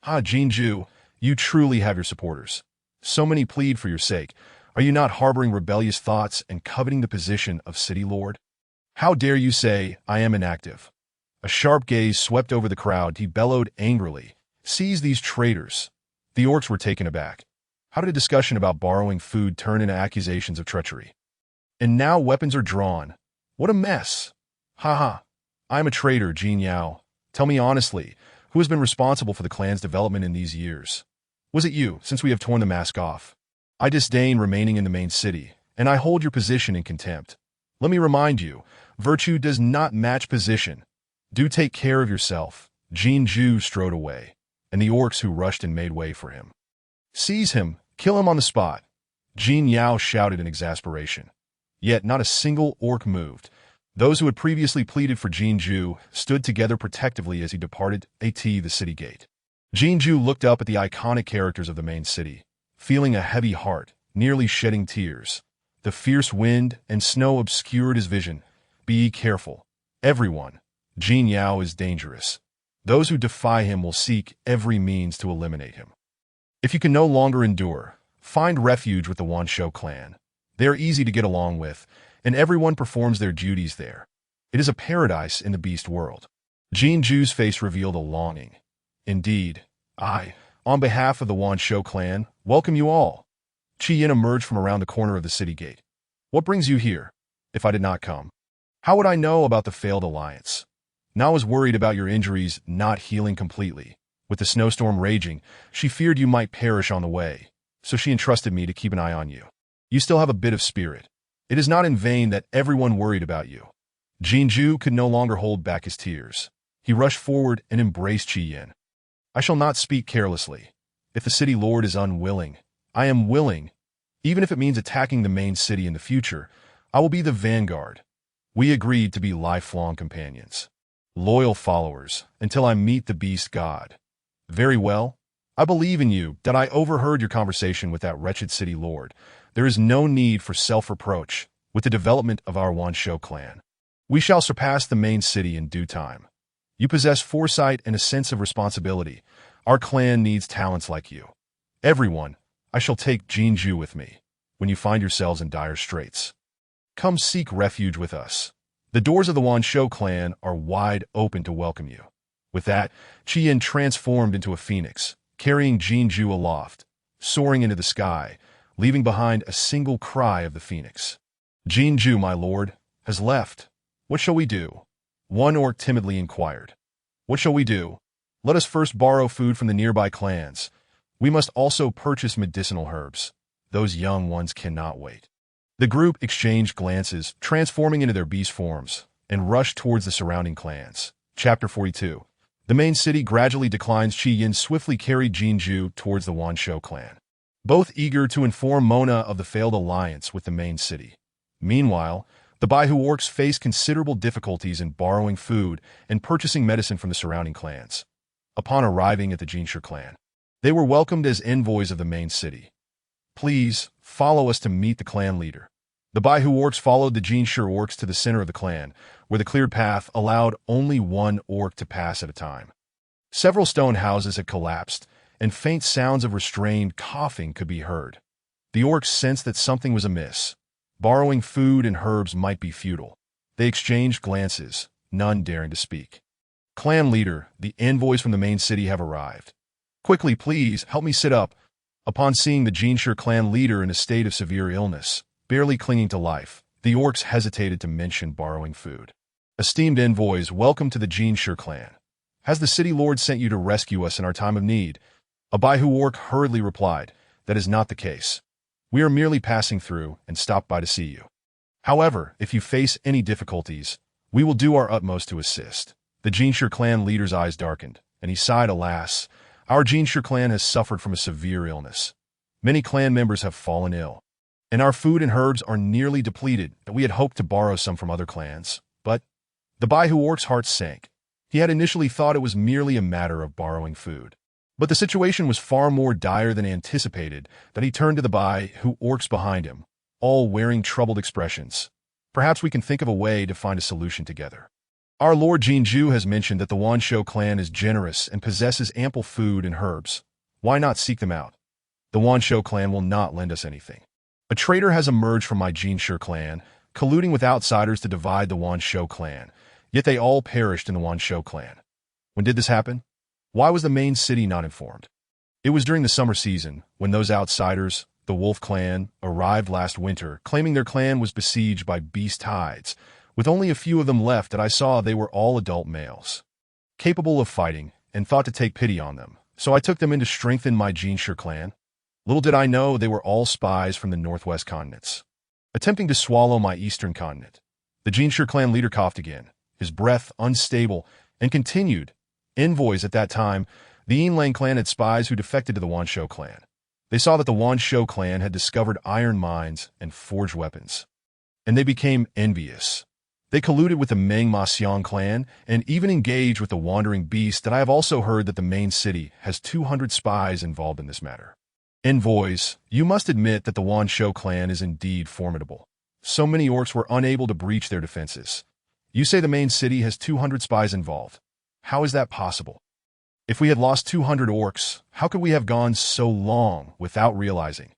Jinju, you truly have your supporters. So many plead for your sake. Are you not harboring rebellious thoughts and coveting the position of city lord? How dare you say, I am inactive? A sharp gaze swept over the crowd. He bellowed angrily, seize these traitors. The orcs were taken aback. How did a discussion about borrowing food turn into accusations of treachery? And now weapons are drawn. What a mess. I am a traitor, Jin Yao. Tell me honestly, who has been responsible for the clan's development in these years? Was it you, since we have torn the mask off? I disdain remaining in the main city, and I hold your position in contempt. Let me remind you, virtue does not match position. Do take care of yourself. Jinju strode away, and the orcs who rushed and made way for him. Seize him, kill him on the spot. Jin Yao shouted in exasperation. Yet not a single orc moved. Those who had previously pleaded for Jinju stood together protectively as he departed the city gate. Jinju looked up at the iconic characters of the main city, feeling a heavy heart, nearly shedding tears. The fierce wind and snow obscured his vision. Be careful. Everyone. Jin Yao is dangerous. Those who defy him will seek every means to eliminate him. If you can no longer endure, find refuge with the Wanshou clan. They are easy to get along with, and everyone performs their duties there. It is a paradise in the beast world. Jinju's face revealed a longing. Indeed, I, on behalf of the Wanshou clan, welcome you all. Qi Yin emerged from around the corner of the city gate. What brings you here? If I did not come, how would I know about the failed alliance? Na was worried about your injuries not healing completely. With the snowstorm raging, she feared you might perish on the way, so she entrusted me to keep an eye on you. You still have a bit of spirit. It is not in vain that everyone worried about you. Jinju could no longer hold back his tears. He rushed forward and embraced Qi Yin. I shall not speak carelessly. If the city lord is unwilling, I am willing. Even if it means attacking the main city in the future, I will be the vanguard. We agreed to be lifelong companions, loyal followers, until I meet the beast god. Very well. I believe in you. That I overheard your conversation with that wretched city lord. There is no need for self-reproach with the development of our Wanshou clan. We shall surpass the main city in due time. You possess foresight and a sense of responsibility. Our clan needs talents like you. Everyone, I shall take Jinju with me when you find yourselves in dire straits. Come seek refuge with us. The doors of the Wanshou clan are wide open to welcome you. With that, Qi Yin transformed into a phoenix, carrying Jinju aloft. soaring into the sky, leaving behind a single cry of the phoenix. Jinju, my lord, has left. What shall we do? One orc timidly inquired. What shall we do? Let us first borrow food from the nearby clans. We must also purchase medicinal herbs. Those young ones cannot wait. The group exchanged glances, transforming into their beast forms, and rushed towards the surrounding clans. Chapter 42. The main city gradually declines. Qi Yin swiftly carried Jinju towards the Wanshou clan, both eager to inform Mona of the failed alliance with the main city. Meanwhile, the Baihu orcs faced considerable difficulties in borrowing food and purchasing medicine from the surrounding clans. Upon arriving at the Jinshu clan, they were welcomed as envoys of the main city. Please, follow us to meet the clan leader. The Baihu orcs followed the Jinshu orcs to the center of the clan, where the cleared path allowed only one orc to pass at a time. Several stone houses had collapsed, and faint sounds of restrained coughing could be heard. The orcs sensed that something was amiss. Borrowing food and herbs might be futile. They exchanged glances, none daring to speak. Clan leader, the envoys from the main city have arrived. Quickly, please, help me sit up. Upon seeing the Jinshu clan leader in a state of severe illness, barely clinging to life, the orcs hesitated to mention borrowing food. Esteemed envoys, welcome to the Jinshu clan. Has the city lord sent you to rescue us in our time of need? A Baihu orc hurriedly replied, that is not the case. We are merely passing through and stopped by to see you. However, if you face any difficulties, we will do our utmost to assist. The Jinshu clan leader's eyes darkened, and he sighed, alas, our Jinshu clan has suffered from a severe illness. Many clan members have fallen ill, and our food and herbs are nearly depleted. We had hoped to borrow some from other clans, but the Baihu orc's heart sank. He had initially thought it was merely a matter of borrowing food. But the situation was far more dire than anticipated that he turned to the Baihu orcs behind him, all wearing troubled expressions. Perhaps we can think of a way to find a solution together. Our Lord Jinju has mentioned that the Wanshou clan is generous and possesses ample food and herbs. Why not seek them out? The Wanshou clan will not lend us anything. A traitor has emerged from my Jinshu clan, colluding with outsiders to divide the Wanshou clan, yet they all perished in the Wanshou clan. When did this happen? Why was the main city not informed? It was during the summer season, when those outsiders, the Wolf clan, arrived last winter, claiming their clan was besieged by beast tides, with only a few of them left, that I saw they were all adult males, capable of fighting, and thought to take pity on them, so I took them in to strengthen my Jinshu clan. Little did I know they were all spies from the northwest continents, attempting to swallow my eastern continent. The Jinshu clan leader coughed again, his breath unstable, and continued, envoys at that time, the Yinlang clan had spies who defected to the Wanshou clan. They saw that the Wanshou clan had discovered iron mines and forged weapons, and they became envious. They colluded with the Meng Maxiang clan and even engaged with the wandering beast that I have also heard that the main city has 200 spies involved in this matter. Envoys, you must admit that the Wanshou clan is indeed formidable. So many orcs were unable to breach their defenses. You say the main city has 200 spies involved. How is that possible? If we had lost 200 orcs, how could we have gone so long without realizing?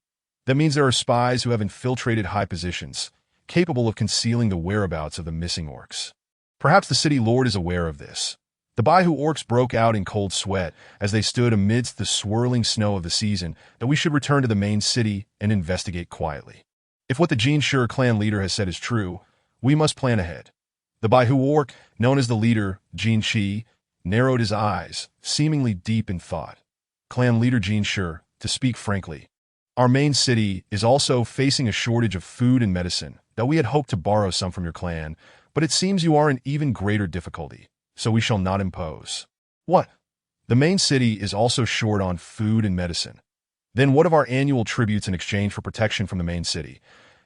That means there are spies who have infiltrated high positions, capable of concealing the whereabouts of the missing orcs. Perhaps the city lord is aware of this. The Baihu orcs broke out in cold sweat as they stood amidst the swirling snow of the season that we should return to the main city and investigate quietly. If what the Jinshu clan leader has said is true, we must plan ahead. The Baihu orc, known as the leader, Jin Qi, narrowed his eyes, seemingly deep in thought. Clan leader Jinshu, to speak frankly, our main city is also facing a shortage of food and medicine, though we had hoped to borrow some from your clan, but it seems you are in even greater difficulty, so we shall not impose. What? The main city is also short on food and medicine. Then what of our annual tributes in exchange for protection from the main city?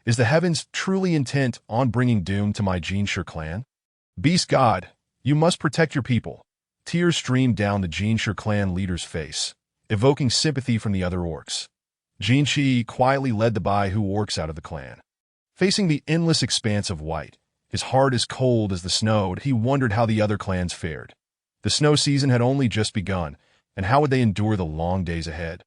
Is the heavens truly intent on bringing doom to my Jinshu clan? Beast God, you must protect your people. Tears streamed down the Jinshu clan leader's face, evoking sympathy from the other orcs. Jin Qi quietly led the Baihu orcs out of the clan. Facing the endless expanse of white, his heart as cold as the snow, he wondered how the other clans fared. The snow season had only just begun, and how would they endure the long days ahead?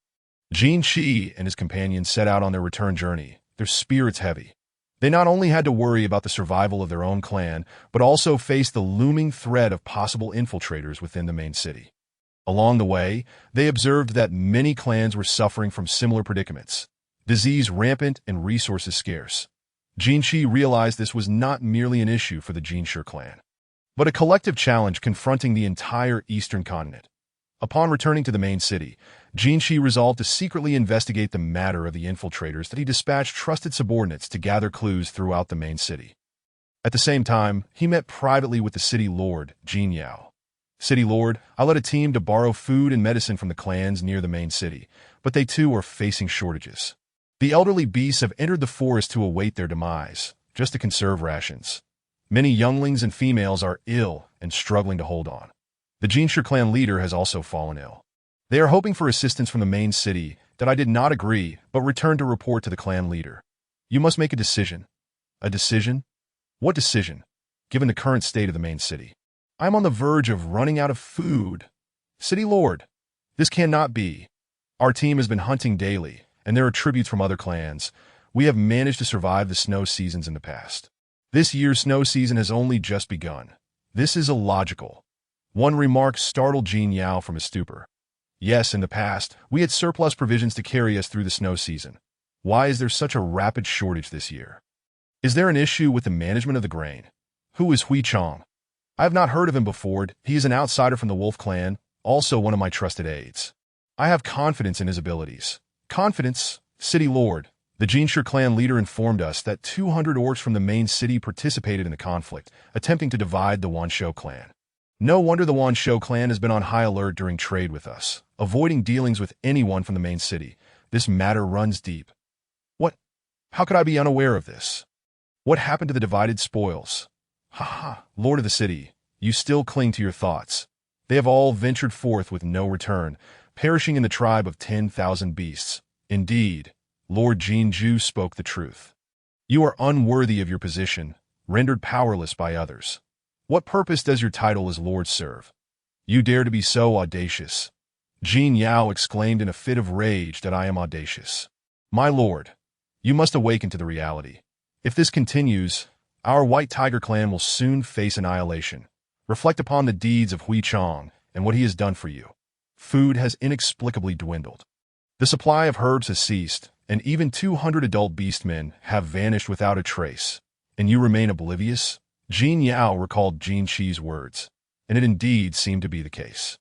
Jin Qi and his companions set out on their return journey, their spirits heavy. They not only had to worry about the survival of their own clan, but also faced the looming threat of possible infiltrators within the main city. Along the way, they observed that many clans were suffering from similar predicaments, disease rampant and resources scarce. Jinshi realized this was not merely an issue for the Jinshi clan, but a collective challenge confronting the entire eastern continent. Upon returning to the main city, Jinshi resolved to secretly investigate the matter of the infiltrators that he dispatched trusted subordinates to gather clues throughout the main city. At the same time, he met privately with the city lord, Jin Yao. City lord, I led a team to borrow food and medicine from the clans near the main city, but they too are facing shortages. The elderly beasts have entered the forest to await their demise, just to conserve rations. Many younglings and females are ill and struggling to hold on. The Jinshi clan leader has also fallen ill. They are hoping for assistance from the main city that I did not agree, but returned to report to the clan leader. You must make a decision. A decision? What decision, given the current state of the main city? I am on the verge of running out of food. City Lord, this cannot be. Our team has been hunting daily, and there are tributes from other clans. We have managed to survive the snow seasons in the past. This year's snow season has only just begun. This is illogical. One remark startled Jin Yao from his stupor. Yes, in the past, we had surplus provisions to carry us through the snow season. Why is there such a rapid shortage this year? Is there an issue with the management of the grain? Who is Hui Chong? I have not heard of him before. He is an outsider from the Wolf clan, also one of my trusted aides. I have confidence in his abilities. Confidence, City Lord. The Jinshi clan leader informed us that 200 orcs from the main city participated in the conflict, attempting to divide the Wanshou clan. No wonder the Wanshou clan has been on high alert during trade with us, avoiding dealings with anyone from the main city. This matter runs deep. What? How could I be unaware of this? What happened to the divided spoils? Lord of the city, you still cling to your thoughts. They have all ventured forth with no return, perishing in the tribe of 10,000 beasts. Indeed, Lord Jinju spoke the truth. You are unworthy of your position, rendered powerless by others. What purpose does your title as Lord serve? You dare to be so audacious. Jin Yao exclaimed in a fit of rage that I am audacious. My lord, you must awaken to the reality. If this continues, our White Tiger clan will soon face annihilation. Reflect upon the deeds of Hui Chong and what he has done for you. Food has inexplicably dwindled. The supply of herbs has ceased, and even 200 adult beastmen have vanished without a trace. And you remain oblivious? Jin Yao recalled Jin Shi's words, and it indeed seemed to be the case.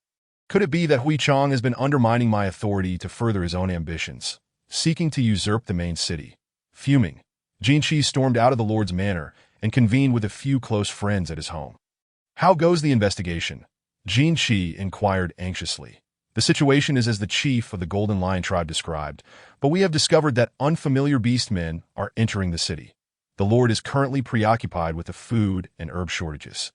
Could it be that Hui Chong has been undermining my authority to further his own ambitions, seeking to usurp the main city? Fuming, Jin Shi stormed out of the Lord's manor and convened with a few close friends at his home. How goes the investigation? Jin Shi inquired anxiously. The situation is as the chief of the Golden Lion tribe described, but we have discovered that unfamiliar beastmen are entering the city. The Lord is currently preoccupied with the food and herb shortages,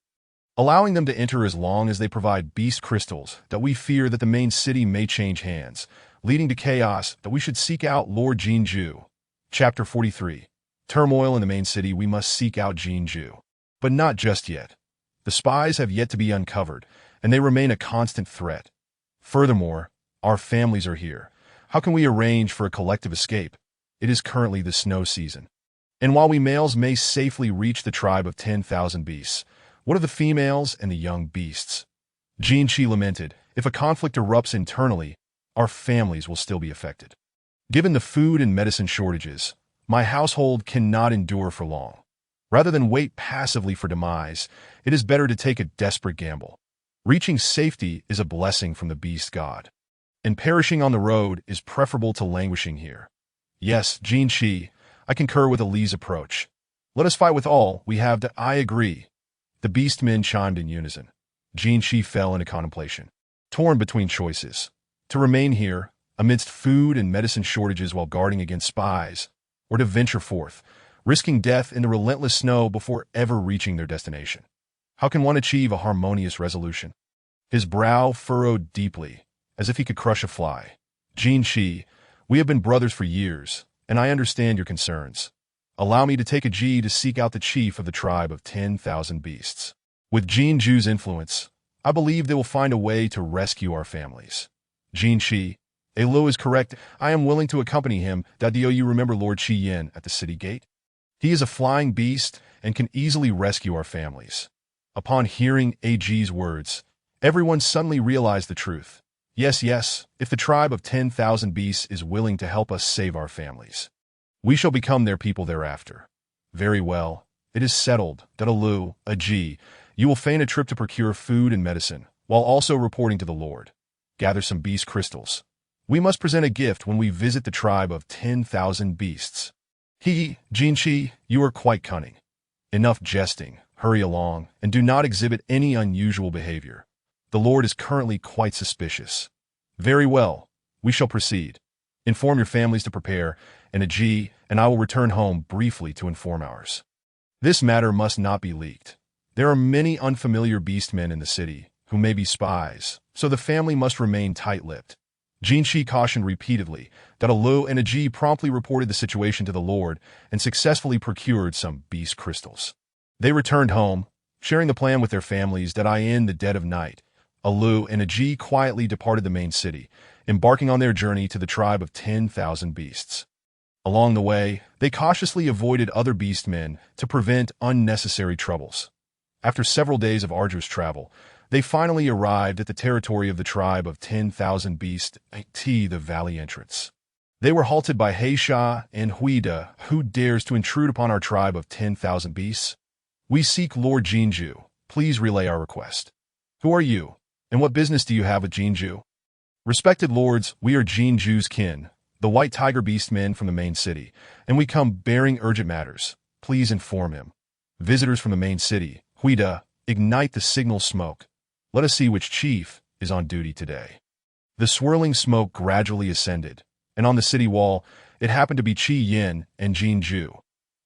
allowing them to enter as long as they provide beast crystals that we fear that the main city may change hands, leading to chaos that we should seek out Lord Jinju. Chapter 43. Turmoil in the main city. We must seek out Jinju. But not just yet. The spies have yet to be uncovered, and they remain a constant threat. Furthermore, our families are here. How can we arrange for a collective escape? It is currently the snow season. And while we males may safely reach the tribe of 10,000 beasts, what of the females and the young beasts? Jin Shi lamented, if a conflict erupts internally, our families will still be affected. Given the food and medicine shortages, my household cannot endure for long. Rather than wait passively for demise, it is better to take a desperate gamble. Reaching safety is a blessing from the beast god, and perishing on the road is preferable to languishing here. Yes, Jin Shi, I concur with Ali's approach. Let us fight with all we have to. I agree. The beastmen chimed in unison. Jin Shi fell into contemplation, torn between choices. To remain here, amidst food and medicine shortages while guarding against spies, or to venture forth, risking death in the relentless snow before ever reaching their destination. How can one achieve a harmonious resolution? His brow furrowed deeply, as if he could crush a fly. Jin Shi, we have been brothers for years, and I understand your concerns. Allow me to take a G to seek out the chief of the tribe of 10,000 beasts. With Jin Ju's influence, I believe they will find a way to rescue our families. Jin Shi, Alo is correct. I am willing to accompany him. Do you remember Lord Chi Yin at the city gate? He is a flying beast and can easily rescue our families. Upon hearing AG's words, Everyone suddenly realized the truth. Yes, yes, if the tribe of 10,000 beasts is willing to help us save our families, we shall become their people thereafter. Very well, it is settled. Dadalu, Aji, you will feign a trip to procure food and medicine, while also reporting to the Lord. Gather some beast crystals. We must present a gift when we visit the tribe of 10,000 beasts. Jinchi, you are quite cunning. Enough jesting, hurry along, and do not exhibit any unusual behavior. The Lord is currently quite suspicious. Very well, we shall proceed. Inform your families to prepare, and Aji and I will return home briefly to inform ours. This matter must not be leaked. There are many unfamiliar beastmen in the city who may be spies, so the family must remain tight-lipped. Jinchi cautioned repeatedly. Dadalu and Aji promptly reported the situation to the Lord and successfully procured some beast crystals. They returned home, sharing the plan with their families that in the dead of night, Alu and Aji quietly departed the main city, embarking on their journey to the tribe of 10,000 beasts. Along the way, they cautiously avoided other beastmen to prevent unnecessary troubles. After several days of arduous travel, they finally arrived at the territory of the tribe of 10,000 beasts, the valley entrance. They were halted by Heisha and Huida. Who dares to intrude upon our tribe of 10,000 beasts? We seek Lord Jinju. Please relay our request. Who are you, and what business do you have with Jinju? Respected lords, we are Jinju's kin, the white tiger beastmen from the main city, and we come bearing urgent matters. Please inform him. Visitors from the main city, Huida, ignite the signal smoke. Let us see which chief is on duty today. The swirling smoke gradually ascended, and on the city wall, it happened to be Qi Yin and Jinju.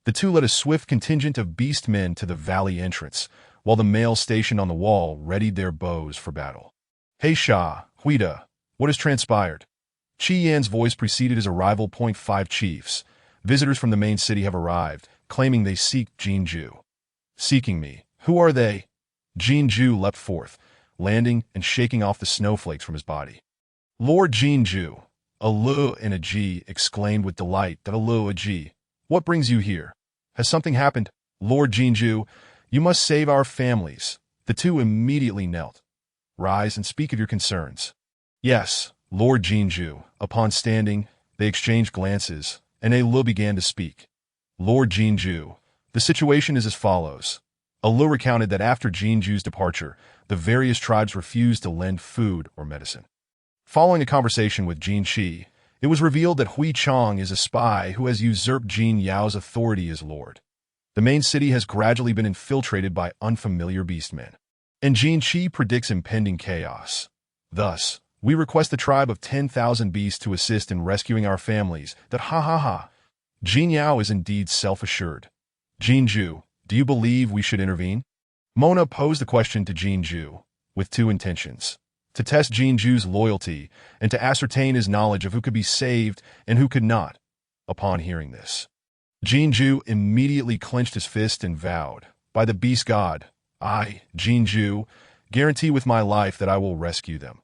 The two led a swift contingent of beastmen to the valley entrance, while the males stationed on the wall readied their bows for battle. Hey Sha, Huida, what has transpired? Qi Yan's voice preceded his arrival. 5 chiefs. Visitors from the main city have arrived, claiming they seek Jinju. Seeking me. Who are they? Jinju leapt forth, landing and shaking off the snowflakes from his body. Lord Jinju, Alu and Aji exclaimed with delight. Alu, Aji, what brings you here? Has something happened? Lord Jinju, you must save our families. The two immediately knelt. Rise and speak of your concerns. Yes, Lord Jinju. Upon standing, they exchanged glances, and Alu began to speak. Lord Jinju, the situation is as follows. Alu recounted that after Jinju's departure, the various tribes refused to lend food or medicine. Following a conversation with Jin Shi, it was revealed that Hui Chong is a spy who has usurped Jin Yao's authority as lord. The main city has gradually been infiltrated by unfamiliar beastmen, and Jin Shi predicts impending chaos. Thus, we request the tribe of 10,000 beasts to assist in rescuing our families. Jin Yao is indeed self-assured. Jinju, do you believe we should intervene? Mona posed the question to Jinju, with two intentions: to test Jinju's loyalty and to ascertain his knowledge of who could be saved and who could not. Upon hearing this, Jinju immediately clenched his fist and vowed, by the beast god, I, Jinju, guarantee with my life that I will rescue them.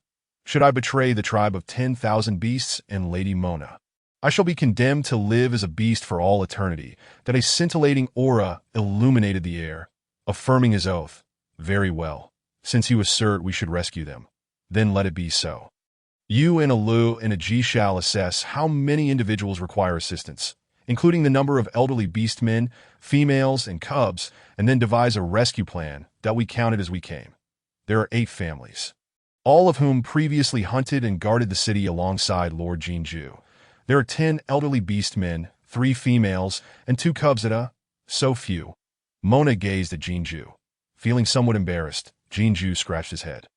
Should I betray the tribe of 10,000 beasts and Lady Mona, I shall be condemned to live as a beast for all eternity. That a scintillating aura illuminated the air, affirming his oath. Very well, since you assert we should rescue them, then let it be so. You and Alu and Aji shall assess how many individuals require assistance, including the number of elderly beastmen, females, and cubs, and then devise a rescue plan that we counted as we came. There are 8 families, all of whom previously hunted and guarded the city alongside Lord Jinju. There are 10 elderly beastmen, 3 females, and 2 cubs so few. Mona gazed at Jinju. Feeling somewhat embarrassed, Jinju scratched his head.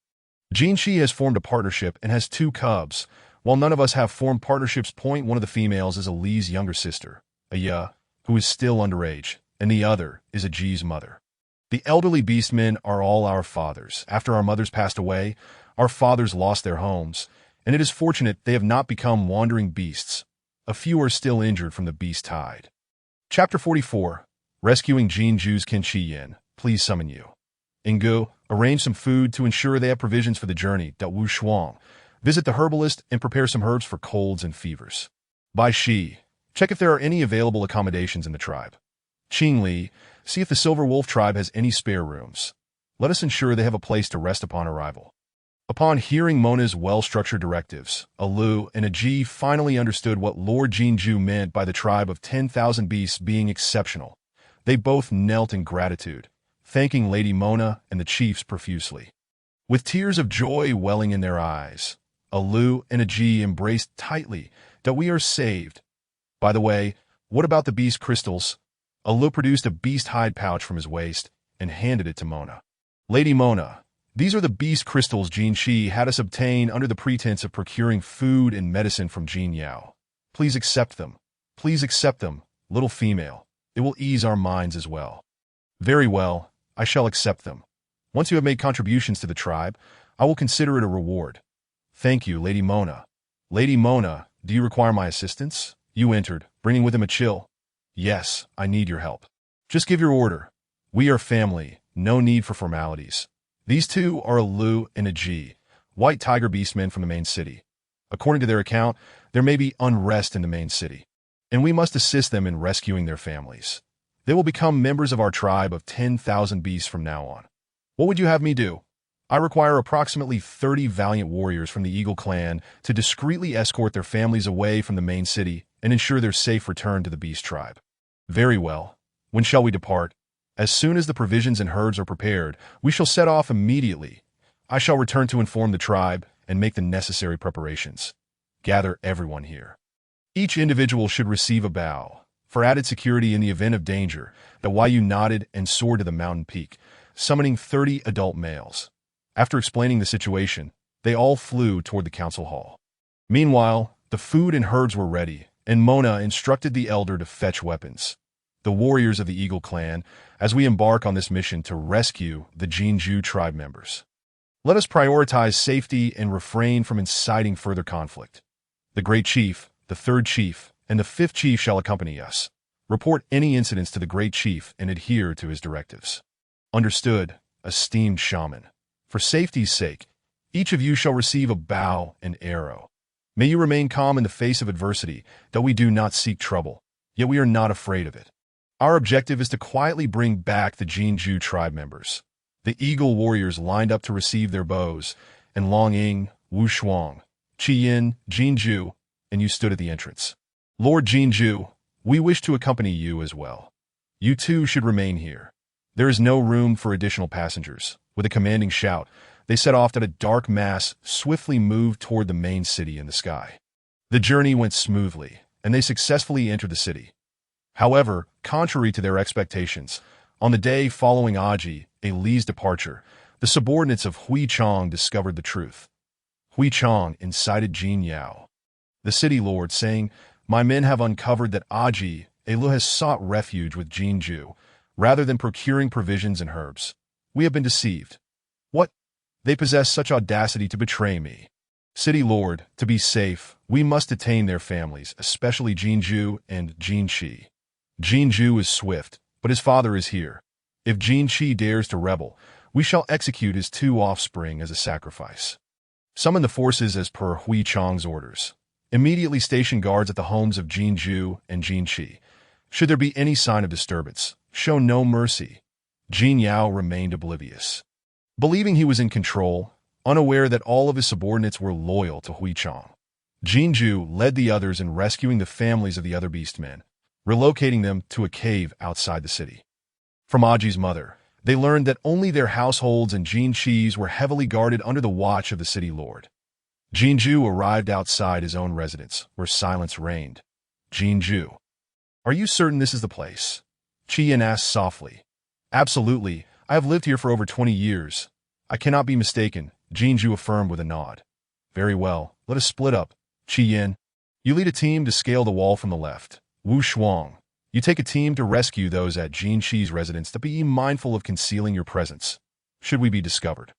Jinshi has formed a partnership and has 2 cubs, while none of us have formed partnerships. One of the females is Ali's younger sister, Aya, who is still underage, and the other is Aji's mother. The elderly beastmen are all our fathers. After our mothers passed away, our fathers lost their homes, and it is fortunate they have not become wandering beasts. A few are still injured from the beast tide. Chapter 44. Rescuing Jinju's Qi Yin. Please summon you. Ingu, arrange some food to ensure they have provisions for the journey. Wu Shuang, visit the herbalist and prepare some herbs for colds and fevers. Bai Shi, check if there are any available accommodations in the tribe. Qing Li, see if the Silver Wolf tribe has any spare rooms. Let us ensure they have a place to rest upon arrival. Upon hearing Mona's well-structured directives, Alu and Aji finally understood what Lord Jinju meant by the tribe of 10,000 beasts being exceptional. They both knelt in gratitude, thanking Lady Mona and the chiefs profusely. With tears of joy welling in their eyes, Alu and Aji embraced tightly that we are saved. By the way, what about the beast crystals? Alu produced a beast hide pouch from his waist and handed it to Mona. Lady Mona, these are the beast crystals Jin Shi had us obtain under the pretense of procuring food and medicine from Jin Yao. Please accept them. Please accept them, little female. It will ease our minds as well. Very well, I shall accept them. Once you have made contributions to the tribe, I will consider it a reward. Thank you, Lady Mona. Lady Mona, do you require my assistance? You entered, bringing with him a chill. Yes, I need your help. Just give your order. We are family, no need for formalities. These two are Alu and Aji, white tiger beastmen from the main city. According to their account, there may be unrest in the main city, and we must assist them in rescuing their families. They will become members of our tribe of 10,000 beasts from now on. What would you have me do? I require approximately 30 valiant warriors from the Eagle clan to discreetly escort their families away from the main city and ensure their safe return to the beast tribe. Very well. When shall we depart? As soon as the provisions and herds are prepared, we shall set off immediately. I shall return to inform the tribe and make the necessary preparations. Gather everyone here. Each individual should receive a bow. For added security in the event of danger, the Yu nodded and soared to the mountain peak, summoning 30 adult males. After explaining the situation, they all flew toward the council hall. Meanwhile, the food and herds were ready, and Mona instructed the elder to fetch weapons. The warriors of the Eagle clan, as we embark on this mission to rescue the Jinju tribe members. Let us prioritize safety and refrain from inciting further conflict. The Great Chief, the Third Chief, and the Fifth Chief shall accompany us. Report any incidents to the Great Chief and adhere to his directives. Understood, esteemed shaman. For safety's sake, each of you shall receive a bow and arrow. May you remain calm in the face of adversity, though we do not seek trouble, yet we are not afraid of it. Our objective is to quietly bring back the Jinju tribe members. The Eagle warriors lined up to receive their bows, and Long Ying, Wu Shuang, Qi Yin, Jinju, and you stood at the entrance. Lord Jinju, we wish to accompany you as well. You too should remain here. There is no room for additional passengers. With a commanding shout, they set off that a dark mass swiftly moved toward the main city in the sky. The journey went smoothly, and they successfully entered the city. However, contrary to their expectations, on the day following Aji, Li's departure, the subordinates of Hui Chong discovered the truth. Hui Chong incited Jin Yao, the city lord, saying, "My men have uncovered that Aji, Lu has sought refuge with Jinju, rather than procuring provisions and herbs. We have been deceived. What? They possess such audacity to betray me. City lord, to be safe, we must detain their families, especially Jinju and Jinshi. Jinju is swift, but his father is here. If Jinshi dares to rebel, we shall execute his 2 offspring as a sacrifice. Summon the forces as per Hui Chong's orders. Immediately station guards at the homes of Jinju and Jinshi. Should there be any sign of disturbance, show no mercy." Jin Yao remained oblivious. Believing he was in control, unaware that all of his subordinates were loyal to Hui Chong, Jinju led the others in rescuing the families of the other beastmen, relocating them to a cave outside the city. From Aji's mother, they learned that only their households and Jinshi's were heavily guarded under the watch of the city lord. Jinju arrived outside his own residence, where silence reigned. "Jinju, are you certain this is the place?" Qian asked softly. "Absolutely. I have lived here for over 20 years. I cannot be mistaken," Jinju affirmed with a nod. "Very well. Let us split up. Qian, you lead a team to scale the wall from the left. Wu Shuang, you take a team to rescue those at Jinshi's residence, to be mindful of concealing your presence, should we be discovered.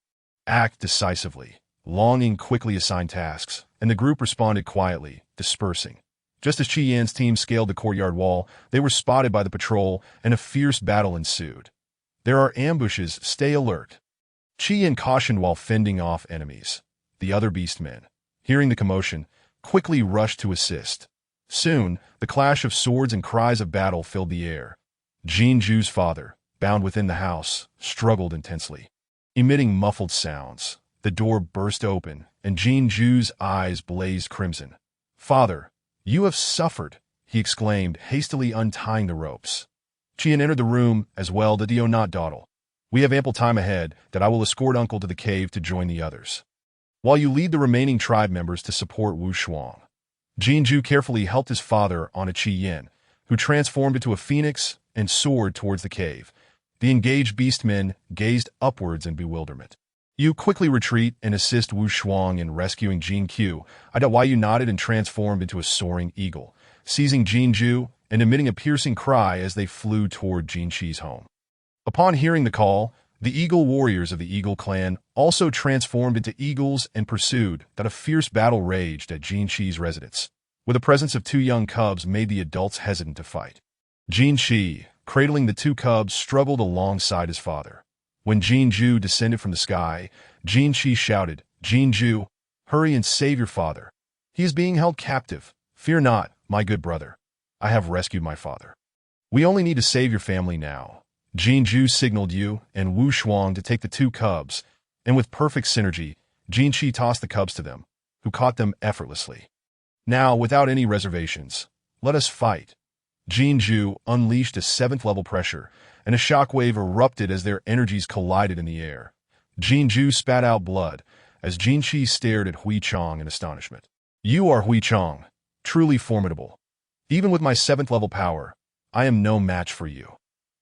Act decisively." Long Ying quickly assigned tasks, and the group responded quietly, dispersing. Just as Qian's team scaled the courtyard wall, they were spotted by the patrol, and a fierce battle ensued. "There are ambushes, stay alert." Qian cautioned while fending off enemies. The other beastmen, hearing the commotion, quickly rushed to assist. Soon, the clash of swords and cries of battle filled the air. Jinju's father, bound within the house, struggled intensely, emitting muffled sounds. The door burst open, and Jin Ju's eyes blazed crimson. "Father, you have suffered," he exclaimed, hastily untying the ropes. Qian entered the room as well that do not dawdle. "We have ample time ahead that I will escort uncle to the cave to join the others, while you lead the remaining tribe members to support Wu Shuang." Jin Ju carefully helped his father on a Qi Yin, who transformed into a phoenix and soared towards the cave. The engaged beastmen gazed upwards in bewilderment. "You quickly retreat and assist Wu Shuang in rescuing Jin Q." I doubt why you nodded and transformed into a soaring eagle, seizing Jin Ju and emitting a piercing cry as they flew toward Jin Qi's home. Upon hearing the call, the eagle warriors of the Eagle clan also transformed into eagles and pursued that a fierce battle raged at Jin Qi's residence, where the presence of two young cubs made the adults hesitant to fight. Jin Qi, cradling the two cubs, struggled alongside his father. When Jin Ju descended from the sky, Jin Qi shouted, "Jin Ju, hurry and save your father. He is being held captive. Fear not, my good brother. I have rescued my father. We only need to save your family now." Jin Ju signaled Yu and Wu Shuang to take the two cubs, and with perfect synergy, Jin Qi tossed the cubs to them, who caught them effortlessly. "Now, without any reservations, let us fight." Jin Ju unleashed a 7th-level pressure, and a shockwave erupted as their energies collided in the air. Jin Ju spat out blood as Jin Qi stared at Hui Chong in astonishment. "You are Hui Chong, truly formidable. Even with my 7th-level power, I am no match for you."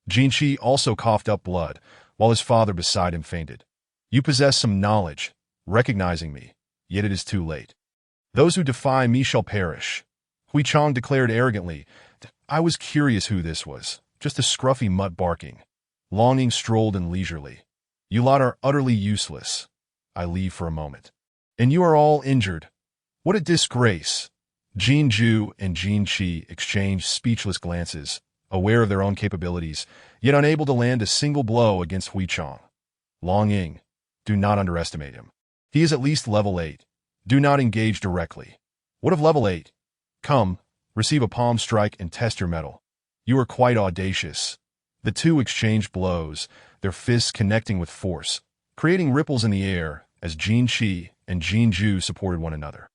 Jin Qi also coughed up blood, while his father beside him fainted. "You possess some knowledge, recognizing me, yet it is too late. Those who defy me shall perish." Hui Chong declared arrogantly. "I was curious who this was. Just a scruffy mutt barking." Long Ying strolled in leisurely. "You lot are utterly useless. I leave for a moment. And you are all injured. What a disgrace." Jin Ju and Jin Qi exchanged speechless glances, aware of their own capabilities, yet unable to land a single blow against Hui Chong. "Long Ying, do not underestimate him. He is at least level 8. Do not engage directly." "What of level 8? Come, receive a palm strike and test your mettle. You are quite audacious." The two exchanged blows, their fists connecting with force, creating ripples in the air as Jin Qi and Jin Ju supported one another.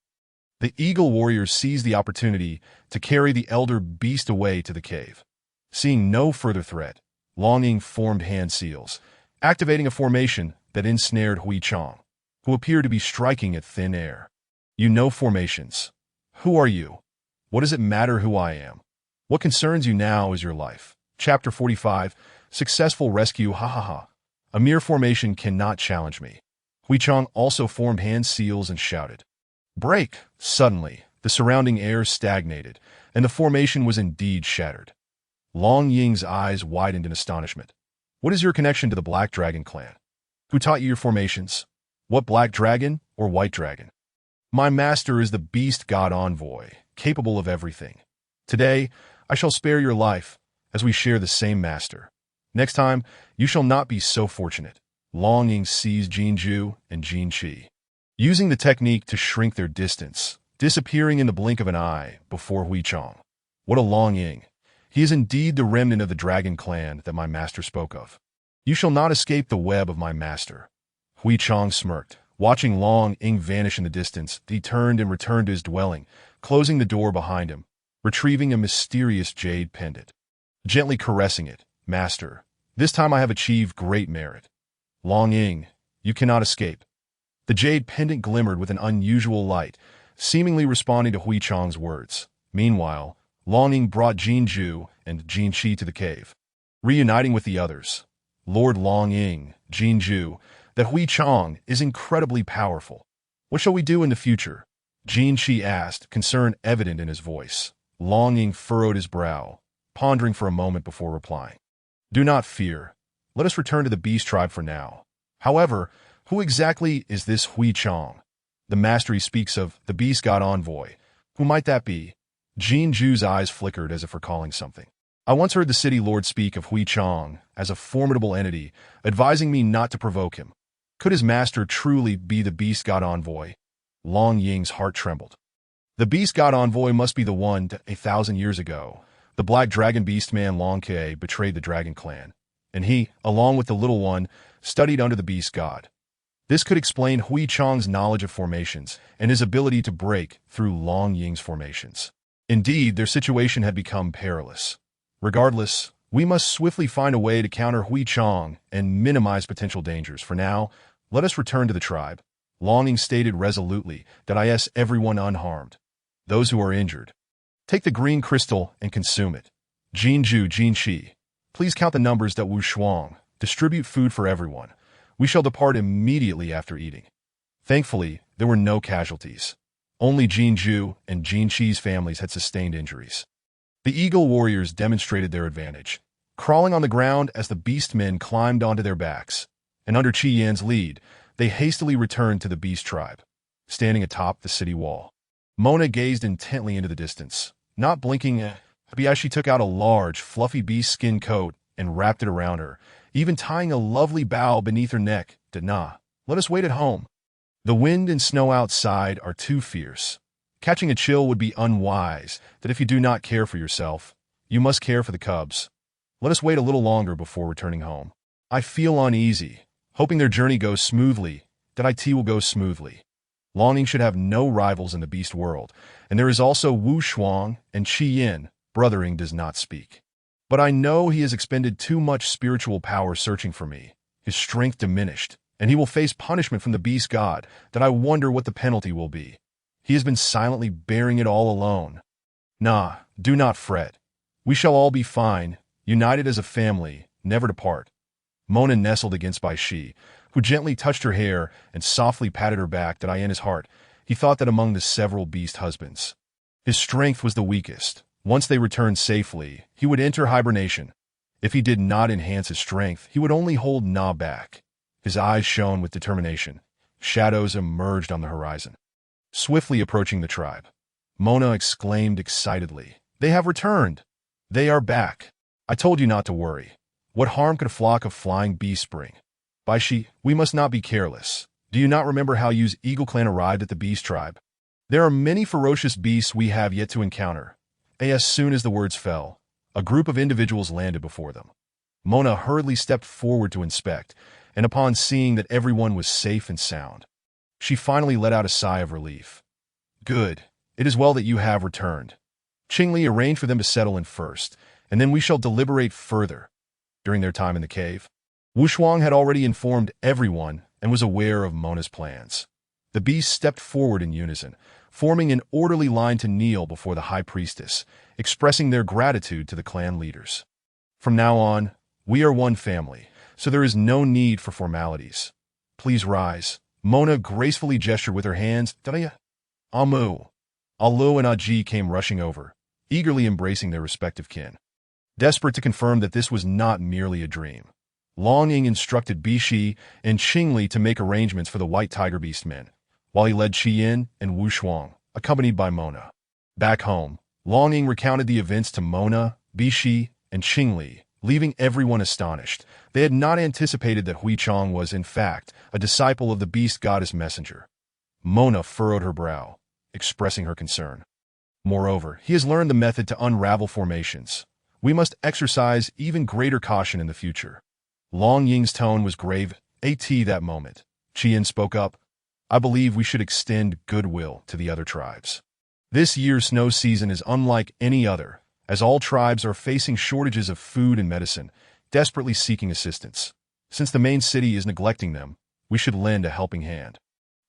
The Eagle warriors seized the opportunity to carry the elder beast away to the cave. Seeing no further threat, Long Ying formed hand seals, activating a formation that ensnared Hui Chong, who appeared to be striking at thin air. "You know formations. Who are you? What does it matter who I am? What concerns you now is your life." Chapter 45, Successful Rescue. Ha ha ha. A mere formation cannot challenge me. Hui Chong also formed hand seals and shouted, "Break!" Suddenly, the surrounding air stagnated, and the formation was indeed shattered. Long Ying's eyes widened in astonishment. "What is your connection to the Black Dragon clan? Who taught you your formations? What Black Dragon or White Dragon?" "My master is the Beast God Envoy, capable of everything. Today, I shall spare your life, as we share the same master. Next time, you shall not be so fortunate." Long Ying seized Jin Ju and Jin Qi, using the technique to shrink their distance, disappearing in the blink of an eye before Hui Chong. "What a Long Ying! He is indeed the remnant of the Dragon clan that my master spoke of. You shall not escape the web of my master." Hui Chong smirked. Watching Long Ying vanish in the distance, he turned and returned to his dwelling, closing the door behind him, retrieving a mysterious jade pendant. Gently caressing it, "Master, this time I have achieved great merit. Long Ying, you cannot escape." The jade pendant glimmered with an unusual light, seemingly responding to Hui Chong's words. Meanwhile, Long Ying brought Jin Ju and Jin Qi to the cave, reuniting with the others. "Lord Long Ying, Jin Ju, that Hui Chong is incredibly powerful. What shall we do in the future?" Jin Qi asked, concern evident in his voice. Long Ying furrowed his brow, pondering for a moment before replying. "Do not fear. Let us return to the Beast tribe for now. However, who exactly is this Hui Chong? The master he speaks of, the Beast God Envoy. Who might that be?" Jin Ju's eyes flickered as if recalling something. "I once heard the city lord speak of Hui Chong as a formidable entity, advising me not to provoke him. Could his master truly be the Beast God Envoy?" Long Ying's heart trembled. The Beast God Envoy must be the one 1,000 years ago. The Black Dragon Beastman Long Ke betrayed the Dragon clan, and he, along with the Little One, studied under the Beast God. This could explain Hui Chang's knowledge of formations and his ability to break through Long Ying's formations. Indeed, their situation had become perilous. Regardless, we must swiftly find a way to counter Hui Chang and minimize potential dangers. For now, let us return to the tribe. Long Ying stated resolutely that everyone unharmed. Those who are injured, take the green crystal and consume it. Jinju Jinshi, please count the numbers that Wu Shuang. Distribute food for everyone. We shall depart immediately after eating. Thankfully, there were no casualties. Only Jinju and Jinqi's families had sustained injuries. The Eagle warriors demonstrated their advantage, crawling on the ground as the beast men climbed onto their backs, and under Qi Yan's lead, they hastily returned to the beast tribe, standing atop the city wall. Mona gazed intently into the distance, not blinking as she took out a large, fluffy beast skin coat and wrapped it around her, even tying a lovely bow beneath her neck. Let us wait at home. The wind and snow outside are too fierce. Catching a chill would be unwise, that if you do not care for yourself, you must care for the cubs. Let us wait a little longer before returning home. I feel uneasy, hoping their journey goes smoothly, that it will go smoothly. Long Ying should have no rivals in the beast world, and there is also Wu Shuang and Qi Yin. Brothering does not speak. But I know he has expended too much spiritual power searching for me. His strength diminished, and he will face punishment from the beast god, that I wonder what the penalty will be. He has been silently bearing it all alone. Do not fret. We shall all be fine, united as a family, never to part. Mona nestled against Bai Shi, who gently touched her hair and softly patted her back. That in his heart, he thought that among the several beast husbands, his strength was the weakest. Once they returned safely, he would enter hibernation. If he did not enhance his strength, he would only hold Na back. His eyes shone with determination. Shadows emerged on the horizon. Swiftly approaching the tribe, Mona exclaimed excitedly, "They have returned! They are back! I told you not to worry. What harm could a flock of flying beasts bring? Bai Shi, we must not be careless. Do you not remember how Yu's Eagle clan arrived at the beast tribe? There are many ferocious beasts we have yet to encounter." As soon as the words fell, a group of individuals landed before them. Mona hurriedly stepped forward to inspect, and upon seeing that everyone was safe and sound, she finally let out a sigh of relief. "Good. It is well that you have returned. Qingli arranged for them to settle in first, and then we shall deliberate further." During their time in the cave, Wu Shuang had already informed everyone and was aware of Mona's plans. The beasts stepped forward in unison, forming an orderly line to kneel before the high priestess, expressing their gratitude to the clan leaders. "From now on, we are one family, so there is no need for formalities. Please rise." Mona gracefully gestured with her hands. Amu, Alu and Aji came rushing over, eagerly embracing their respective kin. Desperate to confirm that this was not merely a dream, Long Ying instructed Bishi and Qingli to make arrangements for the White Tiger Beast men, while he led Qi Yin and Wu Shuang, accompanied by Mona. Back home, Long Ying recounted the events to Mona, Bishi, and Qingli, leaving everyone astonished. They had not anticipated that Hui Chang was, in fact, a disciple of the beast goddess messenger. Mona furrowed her brow, expressing her concern. Moreover, he has learned the method to unravel formations. We must exercise even greater caution in the future. Long Ying's tone was grave. That moment, Qi Yin spoke up. "I believe we should extend goodwill to the other tribes. This year's snow season is unlike any other, as all tribes are facing shortages of food and medicine, desperately seeking assistance. Since the main city is neglecting them, we should lend a helping hand,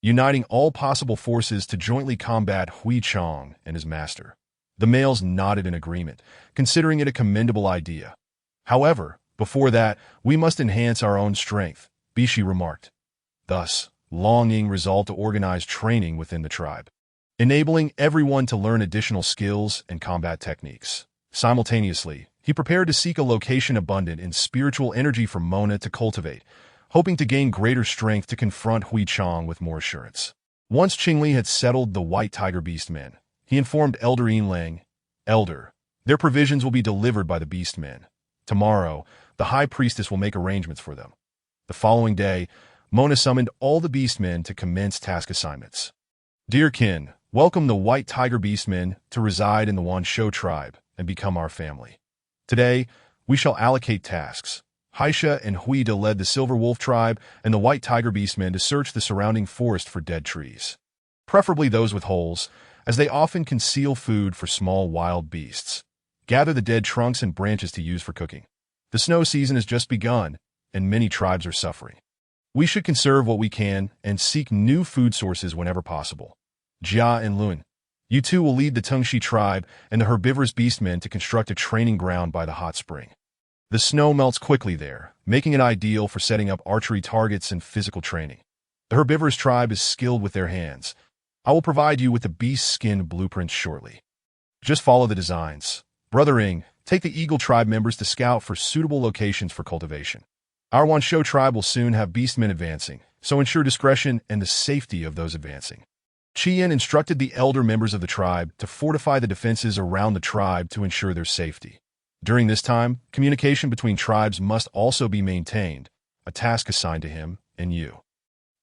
uniting all possible forces to jointly combat Hui Chang and his master." The males nodded in agreement, considering it a commendable idea. "However, before that, we must enhance our own strength," Bishi remarked. Thus, Long Ying resolved to organize training within the tribe, enabling everyone to learn additional skills and combat techniques. Simultaneously, he prepared to seek a location abundant in spiritual energy for Mona to cultivate, hoping to gain greater strength to confront Hui Chang with more assurance. Once Qingli had settled the White Tiger Beast men, he informed Elder Yinlang, "Elder, their provisions will be delivered by the beast men. Tomorrow, the high priestess will make arrangements for them." The following day, Mona summoned all the beast men to commence task assignments. "Dear kin, welcome the White Tiger Beast men to reside in the Wanshou tribe and become our family. Today, we shall allocate tasks, Haisha and Huida led the Silver Wolf tribe and the White Tiger Beastmen to search the surrounding forest for dead trees, preferably those with holes, as they often conceal food for small wild beasts. Gather the dead trunks and branches to use for cooking. The snow season has just begun, and many tribes are suffering. We should conserve what we can and seek new food sources whenever possible. Jia and Lun, you two will lead the Tengshi tribe and the herbivorous beastmen to construct a training ground by the hot spring. The snow melts quickly there, making it ideal for setting up archery targets and physical training. The herbivorous tribe is skilled with their hands. I will provide you with the beast skin blueprints shortly. Just follow the designs. Brother Ing, take the Eagle tribe members to scout for suitable locations for cultivation. Our Wanshou tribe will soon have beastmen advancing, so ensure discretion and the safety of those advancing. Qian instructed the elder members of the tribe to fortify the defenses around the tribe to ensure their safety. During this time, communication between tribes must also be maintained, a task assigned to him and you.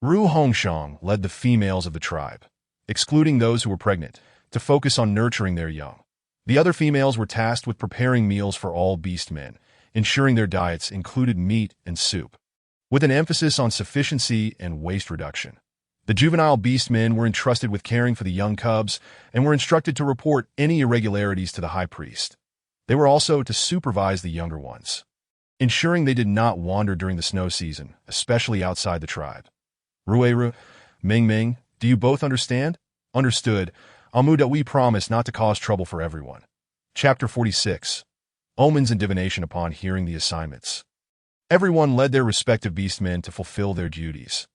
Ru Hongshang led the females of the tribe, excluding those who were pregnant, to focus on nurturing their young. The other females were tasked with preparing meals for all beastmen, ensuring their diets included meat and soup, with an emphasis on sufficiency and waste reduction. The juvenile beastmen were entrusted with caring for the young cubs and were instructed to report any irregularities to the high priest. They were also to supervise the younger ones, ensuring they did not wander during the snow season, especially outside the tribe. Ruiru, Ming, do you both understand? Understood. Amuda, we promise not to cause trouble for everyone. Chapter 46. Omens and Divination upon hearing the assignments. Everyone led their respective beastmen to fulfill their duties.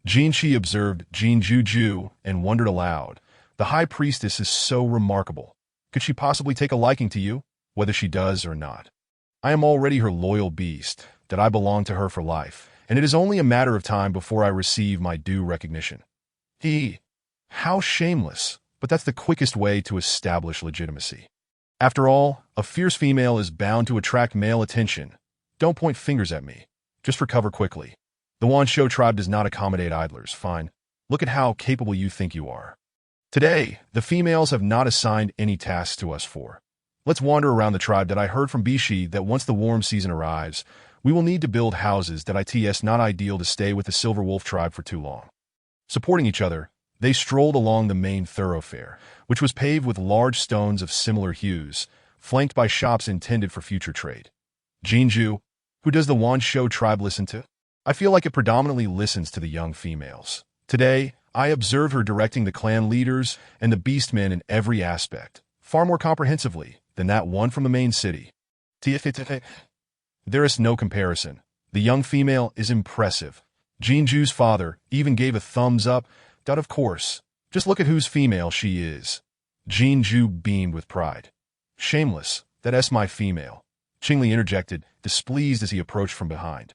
Jinshi observed Jin Juju and wondered aloud, the high priestess is so remarkable. Could she possibly take a liking to you, whether she does or not? I am already her loyal beast, that I belong to her for life, and it is only a matter of time before I receive my due recognition. How shameless, but that's the quickest way to establish legitimacy. After all, a fierce female is bound to attract male attention. Don't point fingers at me. Just recover quickly. The Wanshou tribe does not accommodate idlers. Fine. Look at how capable you think you are. Today, the females have not assigned any tasks to us for. Let's wander around the tribe that I heard from Bishi that once the warm season arrives, we will need to build houses that it's not ideal to stay with the Silver Wolf tribe for too long. Supporting each other, they strolled along the main thoroughfare, which was paved with large stones of similar hues, flanked by shops intended for future trade. Jinju, who does the Wanshou tribe listen to? I feel like it predominantly listens to the young females. Today, I observe her directing the clan leaders and the beastmen in every aspect, far more comprehensively than that one from the main city. There is no comparison. The young female is impressive. Jinju's father even gave a thumbs up. Of course. Just look at whose female she is. Jinju beamed with pride. Shameless, that's my female. Qingli interjected, displeased as he approached from behind.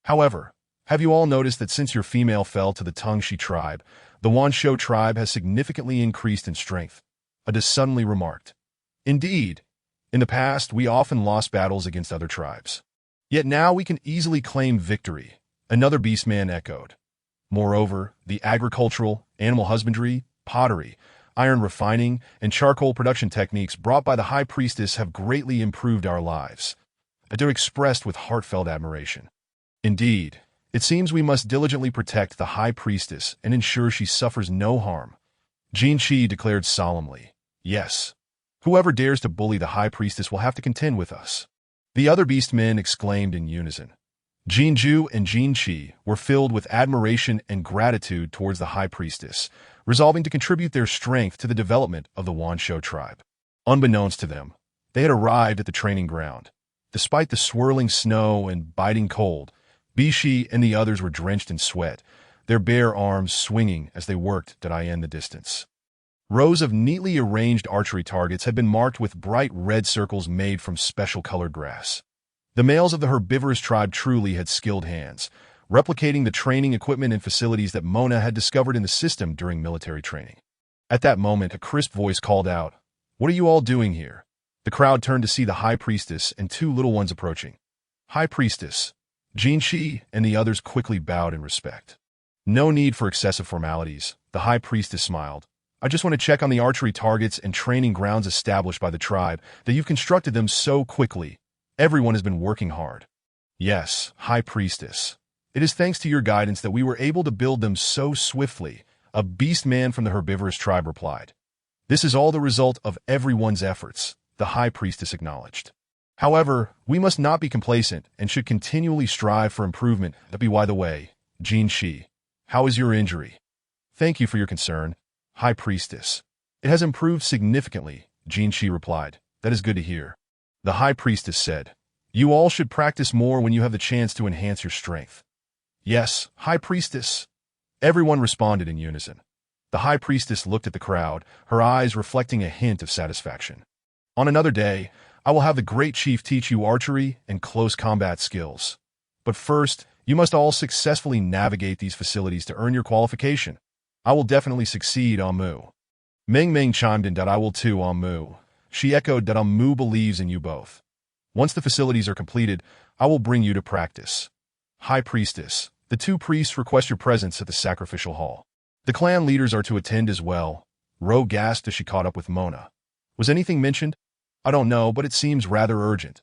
However, have you all noticed that since your female fell to the Tengshi tribe, the Wanshou tribe has significantly increased in strength? Adis suddenly remarked. Indeed, in the past we often lost battles against other tribes. Yet now we can easily claim victory, another beastman echoed. Moreover, the agricultural, animal husbandry, pottery, iron refining, and charcoal production techniques brought by the High Priestess have greatly improved our lives. Adair expressed with heartfelt admiration. Indeed, it seems we must diligently protect the High Priestess and ensure she suffers no harm. Jinshi declared solemnly, yes. Whoever dares to bully the High Priestess will have to contend with us. The other beastmen exclaimed in unison. Jinju and Jinchi were filled with admiration and gratitude towards the High Priestess, resolving to contribute their strength to the development of the Wanshou tribe. Unbeknownst to them, they had arrived at the training ground. Despite the swirling snow and biting cold, Bishi and the others were drenched in sweat, their bare arms swinging as they worked to end the distance. Rows of neatly arranged archery targets had been marked with bright red circles made from special colored grass. The males of the herbivorous tribe truly had skilled hands, replicating the training equipment and facilities that Mona had discovered in the system during military training. At that moment, a crisp voice called out, "What are you all doing here?" The crowd turned to see the High Priestess and two little ones approaching. High Priestess, Jinshi and the others quickly bowed in respect. No need for excessive formalities, the High Priestess smiled. I just want to check on the archery targets and training grounds established by the tribe, that you've constructed them so quickly. Everyone has been working hard. Yes, High Priestess. It is thanks to your guidance that we were able to build them so swiftly, a beast man from the herbivorous tribe replied. This is all the result of everyone's efforts, the High Priestess acknowledged. However, we must not be complacent and should continually strive for improvement. By the way, Jin Shi, how is your injury? Thank you for your concern, High Priestess. It has improved significantly, Jin Shi replied. That is good to hear. The High Priestess said, you all should practice more when you have the chance to enhance your strength. Yes, High Priestess. Everyone responded in unison. The High Priestess looked at the crowd, her eyes reflecting a hint of satisfaction. On another day, I will have the Great Chief teach you archery and close combat skills. But first, you must all successfully navigate these facilities to earn your qualification. I will definitely succeed, Amu. Meng Meng chimed in that I will too, Amu. She echoed that Amu believes in you both. Once the facilities are completed, I will bring you to practice. High Priestess, the two priests request your presence at the sacrificial hall. The clan leaders are to attend as well. Ro gasped as she caught up with Mona. Was anything mentioned? I don't know, but it seems rather urgent.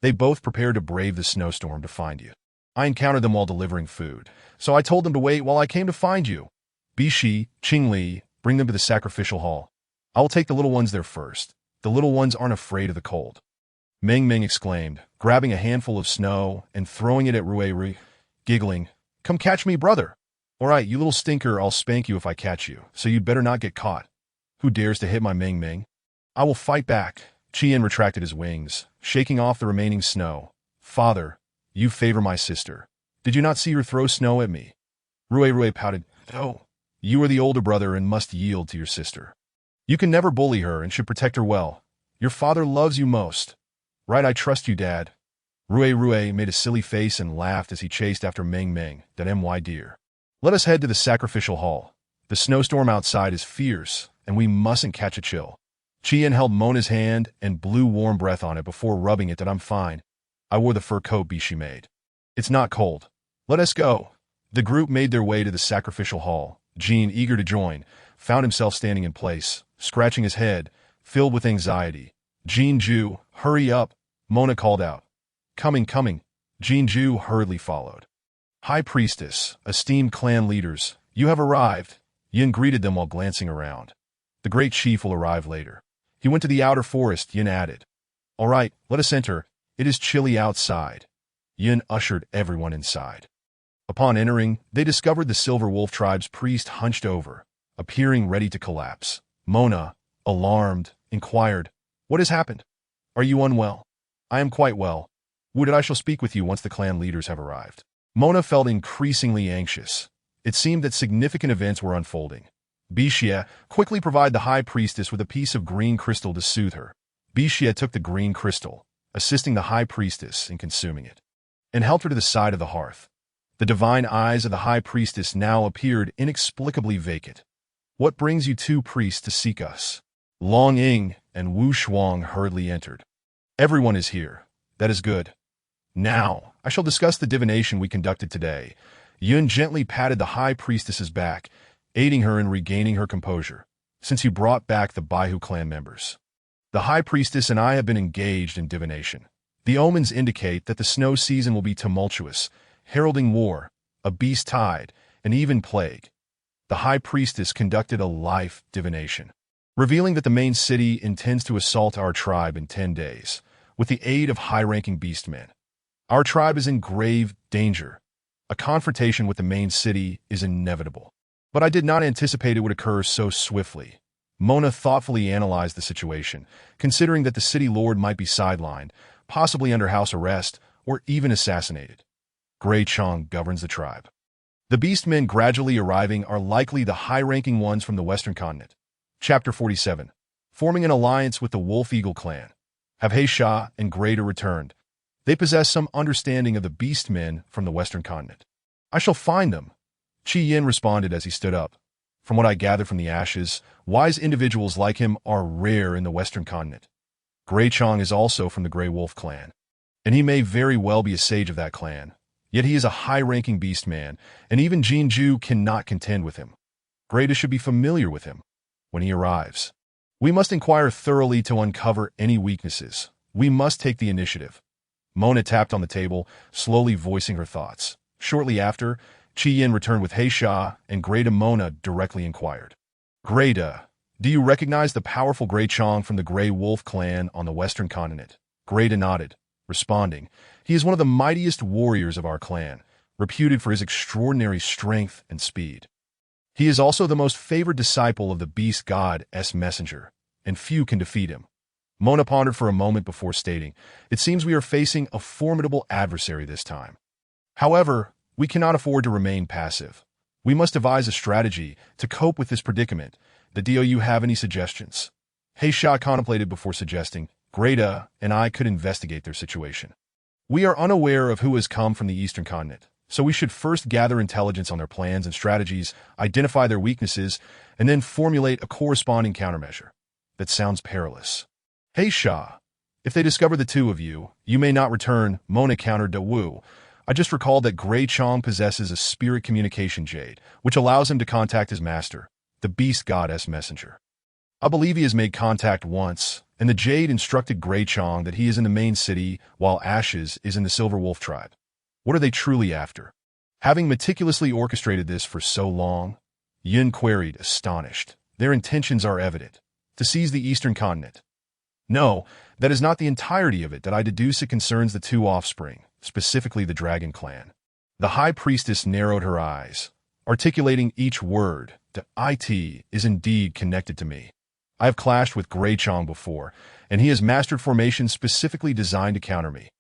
They both prepared to brave the snowstorm to find you. I encountered them while delivering food, so I told them to wait while I came to find you. Bishi, Qingli, bring them to the sacrificial hall. I will take the little ones there first. The little ones aren't afraid of the cold. Meng Meng exclaimed, grabbing a handful of snow and throwing it at Rui, giggling. Come catch me, brother. All right, you little stinker, I'll spank you if I catch you, so you'd better not get caught. Who dares to hit my Meng Meng? I will fight back. Qian retracted his wings, shaking off the remaining snow. Father, you favor my sister. Did you not see her throw snow at me? Rui pouted. Oh, you are the older brother and must yield to your sister. You can never bully her and should protect her well. Your father loves you most. Right, I trust you, Dad. Rui made a silly face and laughed as he chased after Meng Meng, that my dear. Let us head to the sacrificial hall. The snowstorm outside is fierce, and we mustn't catch a chill. Qian held Mona's hand and blew warm breath on it before rubbing it that I'm fine. I wore the fur coat Bishi made. It's not cold. Let us go. The group made their way to the sacrificial hall. Jean, eager to join, found himself standing in place, scratching his head, filled with anxiety. Jinju, hurry up, Mona called out. Coming. Jinju hurriedly followed. High Priestess, esteemed clan leaders, you have arrived. Yin greeted them while glancing around. The Great Chief will arrive later. He went to the outer forest, Yin added. All right, let us enter. It is chilly outside. Yin ushered everyone inside. Upon entering, they discovered the Silver Wolf tribe's priest hunched over, appearing ready to collapse. Mona, alarmed, inquired, What has happened? Are you unwell? I am quite well. Would I shall speak with you once the clan leaders have arrived. Mona felt increasingly anxious. It seemed that significant events were unfolding. Bixia, quickly provide the High Priestess with a piece of green crystal to soothe her. Bixia took the green crystal, assisting the High Priestess in consuming it, and helped her to the side of the hearth. The divine eyes of the High Priestess now appeared inexplicably vacant. What brings you two priests to seek us? Long Ying and Wu Shuang hurriedly entered. Everyone is here. That is good. Now, I shall discuss the divination we conducted today. Yun gently patted the High Priestess's back, aiding her in regaining her composure, since he brought back the Baihu clan members. The High Priestess and I have been engaged in divination. The omens indicate that the snow season will be tumultuous, heralding war, a beast tide, and even plague. The High Priestess conducted a life divination, revealing that the main city intends to assault our tribe in 10 days, with the aid of high-ranking beastmen. Our tribe is in grave danger. A confrontation with the main city is inevitable. But I did not anticipate it would occur so swiftly. Mona thoughtfully analyzed the situation, considering that the city lord might be sidelined, possibly under house arrest, or even assassinated. Gray Chong governs the tribe. The beastmen gradually arriving are likely the high-ranking ones from the Western continent. Chapter 47. Forming an alliance with the Wolf Eagle clan. Have Heisha and Greater returned. They possess some understanding of the beastmen from the Western continent. I shall find them, Qi Yin responded as he stood up. From what I gathered from the ashes, wise individuals like him are rare in the Western continent. Gray Chong is also from the Grey Wolf clan, and he may very well be a sage of that clan. Yet he is a high-ranking beastman, and even Jinju cannot contend with him. Greta should be familiar with him when he arrives. We must inquire thoroughly to uncover any weaknesses. We must take the initiative. Mona tapped on the table, slowly voicing her thoughts. Shortly after, Qi Yin returned with Heisha, and Greta Mona directly inquired. Greta, do you recognize the powerful Grey Chong from the Grey Wolf clan on the western continent? Greta nodded, responding, he is one of the mightiest warriors of our clan, reputed for his extraordinary strength and speed. He is also the most favored disciple of the beast god's messenger, and few can defeat him. Mona pondered for a moment before stating, it seems we are facing a formidable adversary this time. However, we cannot afford to remain passive. We must devise a strategy to cope with this predicament. Do you have any suggestions? Heisha contemplated before suggesting, Greta and I could investigate their situation. We are unaware of who has come from the eastern continent, so we should first gather intelligence on their plans and strategies, identify their weaknesses, and then formulate a corresponding countermeasure. That sounds perilous. Heisha, if they discover the two of you, you may not return, Mona countered Wu. I just recalled that Grey Chong possesses a spirit communication jade, which allows him to contact his master, the beast god's messenger. I believe he has made contact once, and the jade instructed Grey Chong that he is in the main city while Ashes is in the Silver Wolf tribe. What are they truly after? Having meticulously orchestrated this for so long, Yin queried, astonished. Their intentions are evident. To seize the eastern continent. No, that is not the entirety of it. That I deduce it concerns the two offspring, specifically the Dragon Clan. The High Priestess narrowed her eyes, articulating each word. The IT is indeed connected to me. I have clashed with Grey Chong before, and he has mastered formations specifically designed to counter me.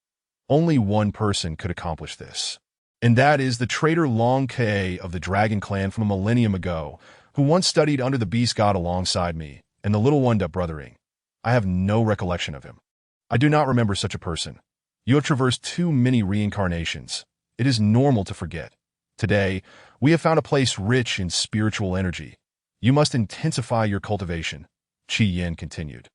Only one person could accomplish this, and that is the traitor Long Ke of the Dragon Clan from a millennium ago, who once studied under the Beast God alongside me, and the little one brothering. I have no recollection of him. I do not remember such a person. You have traversed too many reincarnations. It is normal to forget. Today, we have found a place rich in spiritual energy. You must intensify your cultivation, Qi Yin continued.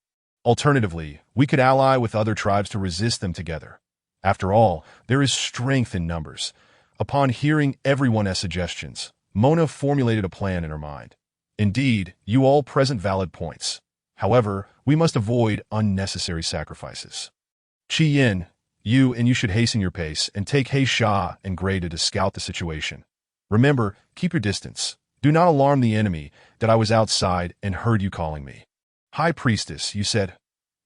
Alternatively, we could ally with other tribes to resist them together. After all, there is strength in numbers. Upon hearing everyone's suggestions, Mona formulated a plan in her mind. Indeed, you all present valid points. However, we must avoid unnecessary sacrifices. Qi Yin, you should hasten your pace and take Heisha and Greta to scout the situation. Remember, keep your distance. Do not alarm the enemy that I was outside and heard you calling me. High Priestess, you said.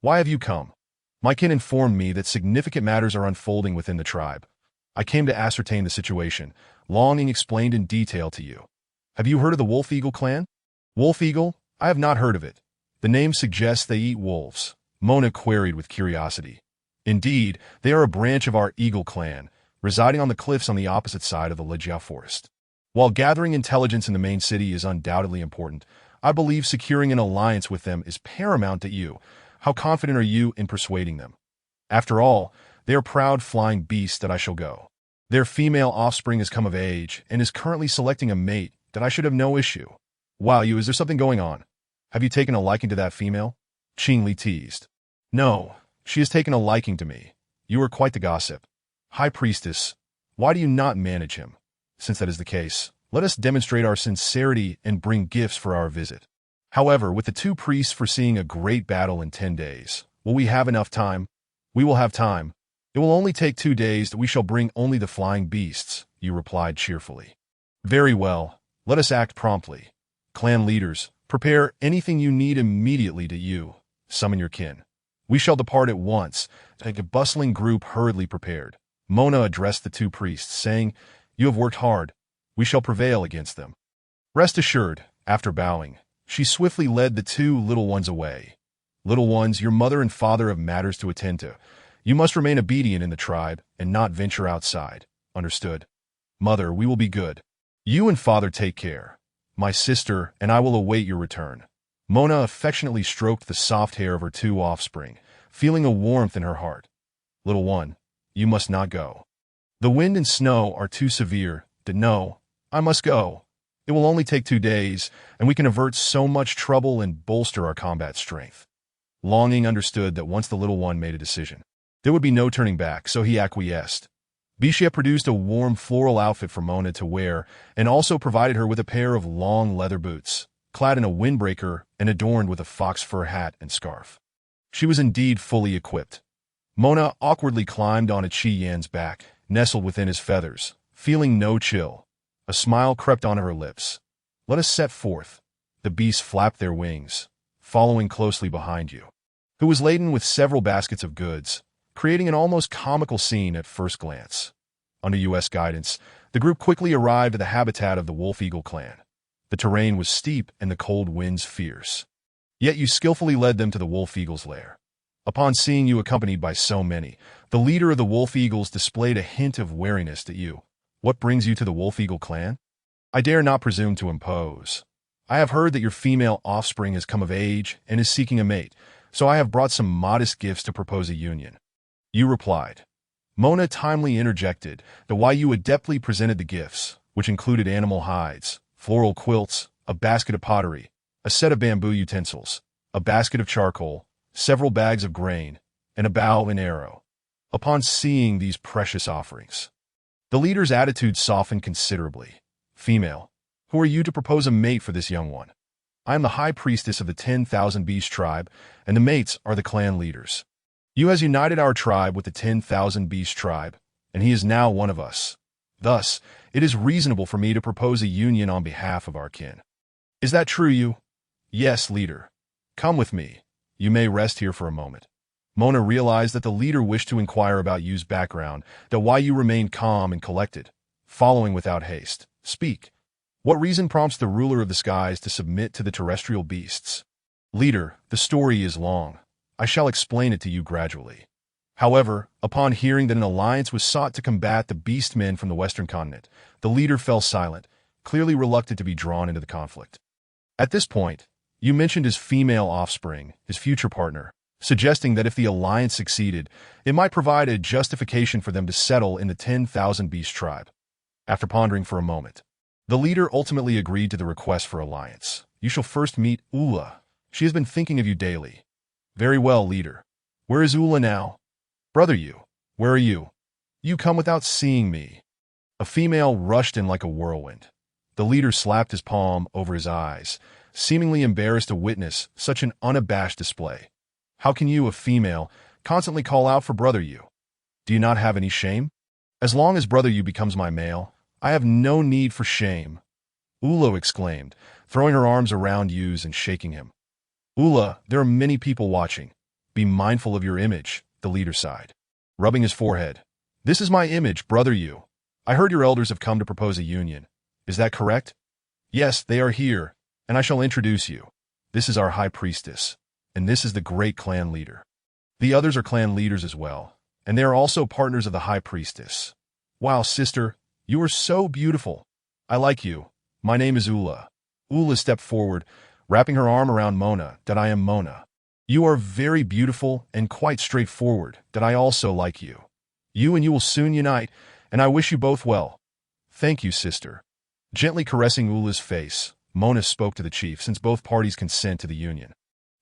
Why have you come? My kin informed me that significant matters are unfolding within the tribe. I came to ascertain the situation. Longing explained in detail to you. Have you heard of the Wolf Eagle clan? Wolf Eagle? I have not heard of it. The name suggests they eat wolves, Mona queried with curiosity. Indeed, they are a branch of our Eagle clan, residing on the cliffs on the opposite side of the Lijiao forest. While gathering intelligence in the main city is undoubtedly important, I believe securing an alliance with them is paramount to you. How confident are you in persuading them? After all, they are proud flying beasts that I shall go. Their female offspring has come of age and is currently selecting a mate that I should have no issue. Wow, is there something going on? Have you taken a liking to that female? Qing Li teased. No, she has taken a liking to me. You are quite the gossip. High Priestess, why do you not manage him? Since that is the case, let us demonstrate our sincerity and bring gifts for our visit. However, with the two priests foreseeing a great battle in 10 days, will we have enough time? We will have time. It will only take 2 days that we shall bring only the flying beasts, you replied cheerfully. Very well, let us act promptly. Clan leaders, prepare anything you need immediately to you. Summon your kin. We shall depart at once. A bustling group hurriedly prepared. Mona addressed the two priests, saying, You have worked hard. We shall prevail against them. Rest assured, after bowing, she swiftly led the two little ones away. Little ones, your mother and father have matters to attend to. You must remain obedient in the tribe and not venture outside. Understood? Mother, we will be good. You and father take care. My sister and I will await your return. Mona affectionately stroked the soft hair of her two offspring, feeling a warmth in her heart. Little one, you must not go. The wind and snow are too severe. No, I must go. It will only take 2 days, and we can avert so much trouble and bolster our combat strength. Longing understood that once the little one made a decision, there would be no turning back, so he acquiesced. Bishia produced a warm floral outfit for Mona to wear and also provided her with a pair of long leather boots, clad in a windbreaker and adorned with a fox fur hat and scarf. She was indeed fully equipped. Mona awkwardly climbed on a Chi Yan's back, nestled within his feathers, feeling no chill. A smile crept onto her lips. Let us set forth. The beasts flapped their wings, following closely behind you, who was laden with several baskets of goods, creating an almost comical scene at first glance. Under U.S. guidance, the group quickly arrived at the habitat of the Wolf-Eagle clan. The terrain was steep and the cold winds fierce. Yet you skillfully led them to the Wolf-Eagle's lair. Upon seeing you accompanied by so many, the leader of the Wolf-Eagles displayed a hint of wariness at you. What brings you to the Wolf-Eagle clan? I dare not presume to impose. I have heard that your female offspring has come of age and is seeking a mate, so I have brought some modest gifts to propose a union. You replied. Mona timely interjected that while you adeptly presented the gifts, which included animal hides, floral quilts, a basket of pottery, a set of bamboo utensils, a basket of charcoal, several bags of grain, and a bow and arrow. Upon seeing these precious offerings, the leader's attitude softened considerably. Female, who are you to propose a mate for this young one? I am the high priestess of the 10,000 Beast tribe, and the mates are the clan leaders. You has united our tribe with the 10,000 Beast tribe, and he is now one of us. Thus, it is reasonable for me to propose a union on behalf of our kin. Is that true, you? Yes, leader. Come with me. You may rest here for a moment. Mona realized that the leader wished to inquire about Yu's background, that why you remained calm and collected, following without haste. Speak. What reason prompts the ruler of the skies to submit to the terrestrial beasts? Leader, the story is long. I shall explain it to you gradually. However, upon hearing that an alliance was sought to combat the beast men from the western continent, the leader fell silent, clearly reluctant to be drawn into the conflict. At this point, you mentioned his female offspring, his future partner, suggesting that if the alliance succeeded, it might provide a justification for them to settle in the 10,000 Beast tribe. After pondering for a moment, the leader ultimately agreed to the request for alliance. You shall first meet Ula. She has been thinking of you daily. Very well, leader. Where is Ula now? Brother you, where are you? You come without seeing me. A female rushed in like a whirlwind. The leader slapped his palm over his eyes, seemingly embarrassed to witness such an unabashed display. How can you, a female, constantly call out for brother you? Do you not have any shame? As long as brother you becomes my male, I have no need for shame. Ula exclaimed, throwing her arms around Yu's and shaking him. Ula, there are many people watching. Be mindful of your image, the leader sighed, rubbing his forehead. This is my image, brother you. I heard your elders have come to propose a union. Is that correct? Yes, they are here, and I shall introduce you. This is our high priestess, and this is the great clan leader. The others are clan leaders as well, and they are also partners of the high priestess. Wow, sister, you are so beautiful. I like you. My name is Ula. Ula stepped forward, wrapping her arm around Mona, that I am Mona. You are very beautiful and quite straightforward, that I also like you. You and you will soon unite, and I wish you both well. Thank you, sister. Gently caressing Ula's face, Mona spoke to the chief since both parties consent to the union.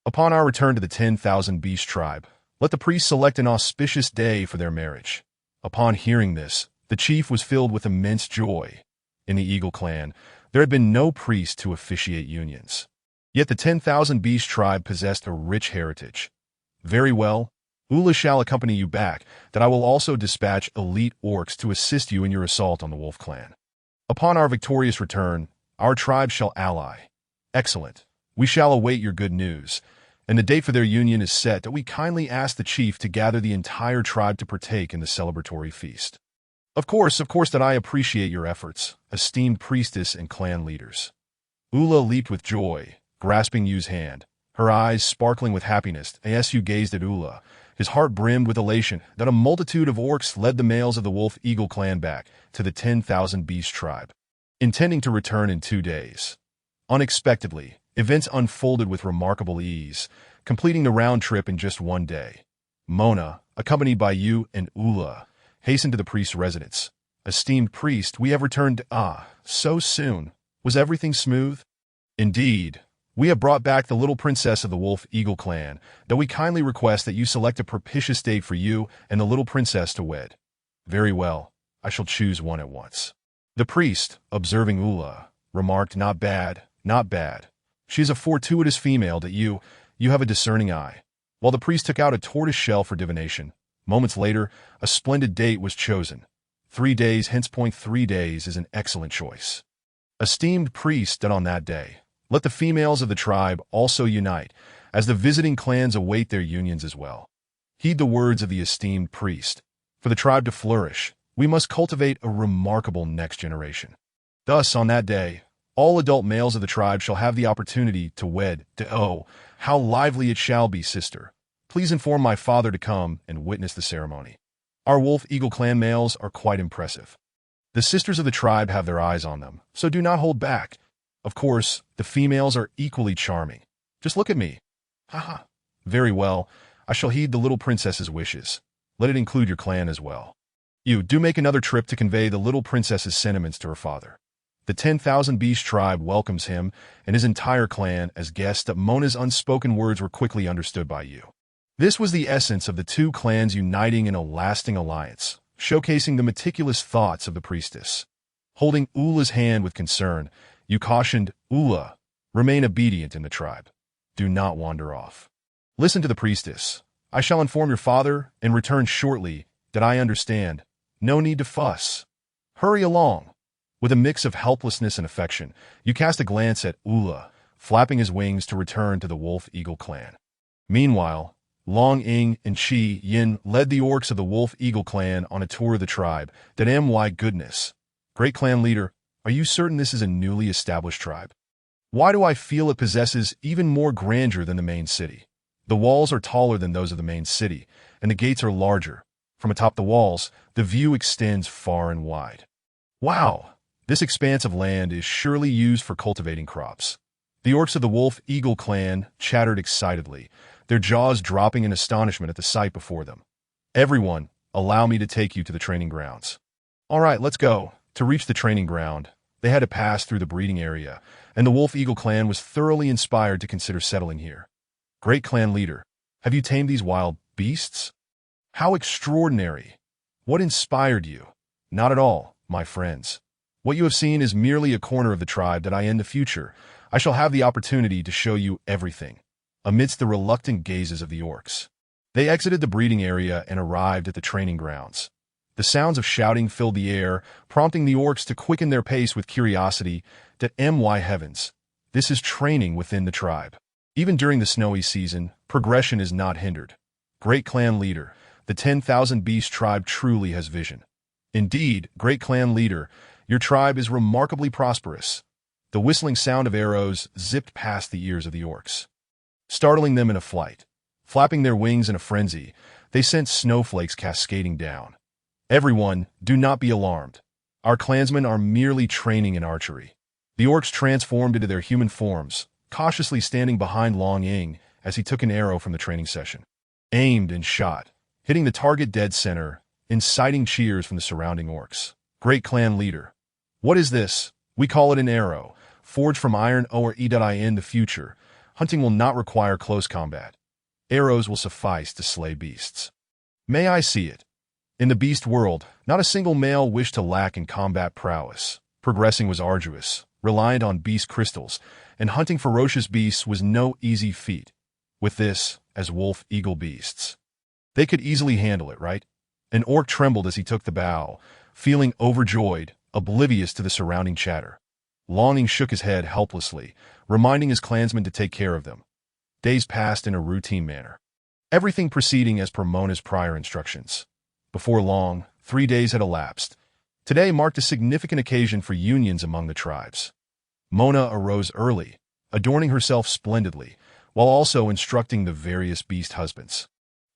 Upon our return to the 10,000 Beast tribe, let the priest select an auspicious day for their marriage. Upon hearing this, the chief was filled with immense joy. In the Eagle clan, there had been no priest to officiate unions. Yet the 10,000 Beast tribe possessed a rich heritage. Very well, Ula shall accompany you back, that I will also dispatch elite orcs to assist you in your assault on the Wolf clan. Upon our victorious return, our tribe shall ally. Excellent. We shall await your good news, and the date for their union is set that we kindly ask the chief to gather the entire tribe to partake in the celebratory feast. Of course that I appreciate your efforts, esteemed priestess and clan leaders. Ula leaped with joy, grasping Yu's hand, her eyes sparkling with happiness as Yu gazed at Ula. His heart brimmed with elation that a multitude of orcs led the males of the Wolf-Eagle clan back to the 10,000 Beast tribe, intending to return in 2 days. Unexpectedly, events unfolded with remarkable ease, completing the round trip in just 1 day. Mona, accompanied by Yu and Ula, hastened to the priest's residence. Esteemed priest, we have returned. So soon. Was everything smooth? Indeed. We have brought back the little princess of the Wolf-Eagle clan, though we kindly request that you select a propitious date for you and the little princess to wed. Very well. I shall choose one at once. The priest, observing Ula, remarked, Not bad, not bad. She is a fortuitous female that you have a discerning eye. While the priest took out a tortoise shell for divination, Moments later, a splendid date was chosen. 3 days, hence point 3 days is an excellent choice. Esteemed priest, that on that day, let the females of the tribe also unite, as the visiting clans await their unions as well. Heed the words of the esteemed priest. For the tribe to flourish, we must cultivate a remarkable next generation. Thus, on that day, all adult males of the tribe shall have the opportunity to wed. Oh, how lively it shall be, sister. Please inform my father to come and witness the ceremony. Our Wolf Eagle clan males are quite impressive. The sisters of the tribe have their eyes on them, so do not hold back. Of course, the females are equally charming. Just look at me. Haha. Very well. I shall heed the little princess's wishes. Let it include your clan as well. You do make another trip to convey the little princess's sentiments to her father. The 10,000 Beast tribe welcomes him and his entire clan as guests. That Mona's unspoken words were quickly understood by you. This was the essence of the two clans uniting in a lasting alliance, showcasing the meticulous thoughts of the priestess. Holding Ula's hand with concern, you cautioned, Ula, remain obedient in the tribe. Do not wander off. Listen to the priestess. I shall inform your father and return shortly. That I understand. No need to fuss. Hurry along. With a mix of helplessness and affection, you cast a glance at Ula, flapping his wings to return to the Wolf Eagle clan. Meanwhile, Long Ing and Chi Yin led the orcs of the Wolf Eagle clan on a tour of the tribe. That my goodness. Great clan leader, are you certain this is a newly established tribe? Why do I feel it possesses even more grandeur than the main city? The walls are taller than those of the main city, and the gates are larger. From atop the walls, the view extends far and wide. Wow! This expanse of land is surely used for cultivating crops. The orcs of the Wolf Eagle clan chattered excitedly, their jaws dropping in astonishment at the sight before them. Everyone, allow me to take you to the training grounds. All right, let's go. To reach the training ground, they had to pass through the breeding area, and the Wolf Eagle clan was thoroughly inspired to consider settling here. Great clan leader, have you tamed these wild beasts? How extraordinary! What inspired you? Not at all, my friends. What you have seen is merely a corner of the tribe. That in the future, I shall have the opportunity to show you everything. Amidst the reluctant gazes of the orcs, they exited the breeding area and arrived at the training grounds. The sounds of shouting filled the air, prompting the orcs to quicken their pace with curiosity. That heavens, this is training within the tribe. Even during the snowy season, progression is not hindered. Great clan leader, the 10,000 Beast tribe truly has vision. Indeed, great clan leader, your tribe is remarkably prosperous. The whistling sound of arrows zipped past the ears of the orcs, startling them in a flight. Flapping their wings in a frenzy, they sent snowflakes cascading down. Everyone, do not be alarmed. Our clansmen are merely training in archery. The orcs transformed into their human forms, cautiously standing behind Long Ying as he took an arrow from the training session. Aimed and shot, hitting the target dead center, inciting cheers from the surrounding orcs. Great clan leader. What is this? We call it an arrow, forged from iron or in the future. Hunting will not require close combat. Arrows will suffice to slay beasts. May I see it? In the beast world, not a single male wished to lack in combat prowess. Progressing was arduous, reliant on beast crystals, and hunting ferocious beasts was no easy feat. With this, as Wolf Eagle beasts, they could easily handle it, right? An orc trembled as he took the bow, feeling overjoyed, oblivious to the surrounding chatter. Longing shook his head helplessly, reminding his clansmen to take care of them. Days passed in a routine manner, everything proceeding as per Mona's prior instructions. Before long, 3 days had elapsed. Today marked a significant occasion for unions among the tribes. Mona arose early, adorning herself splendidly, while also instructing the various beast husbands.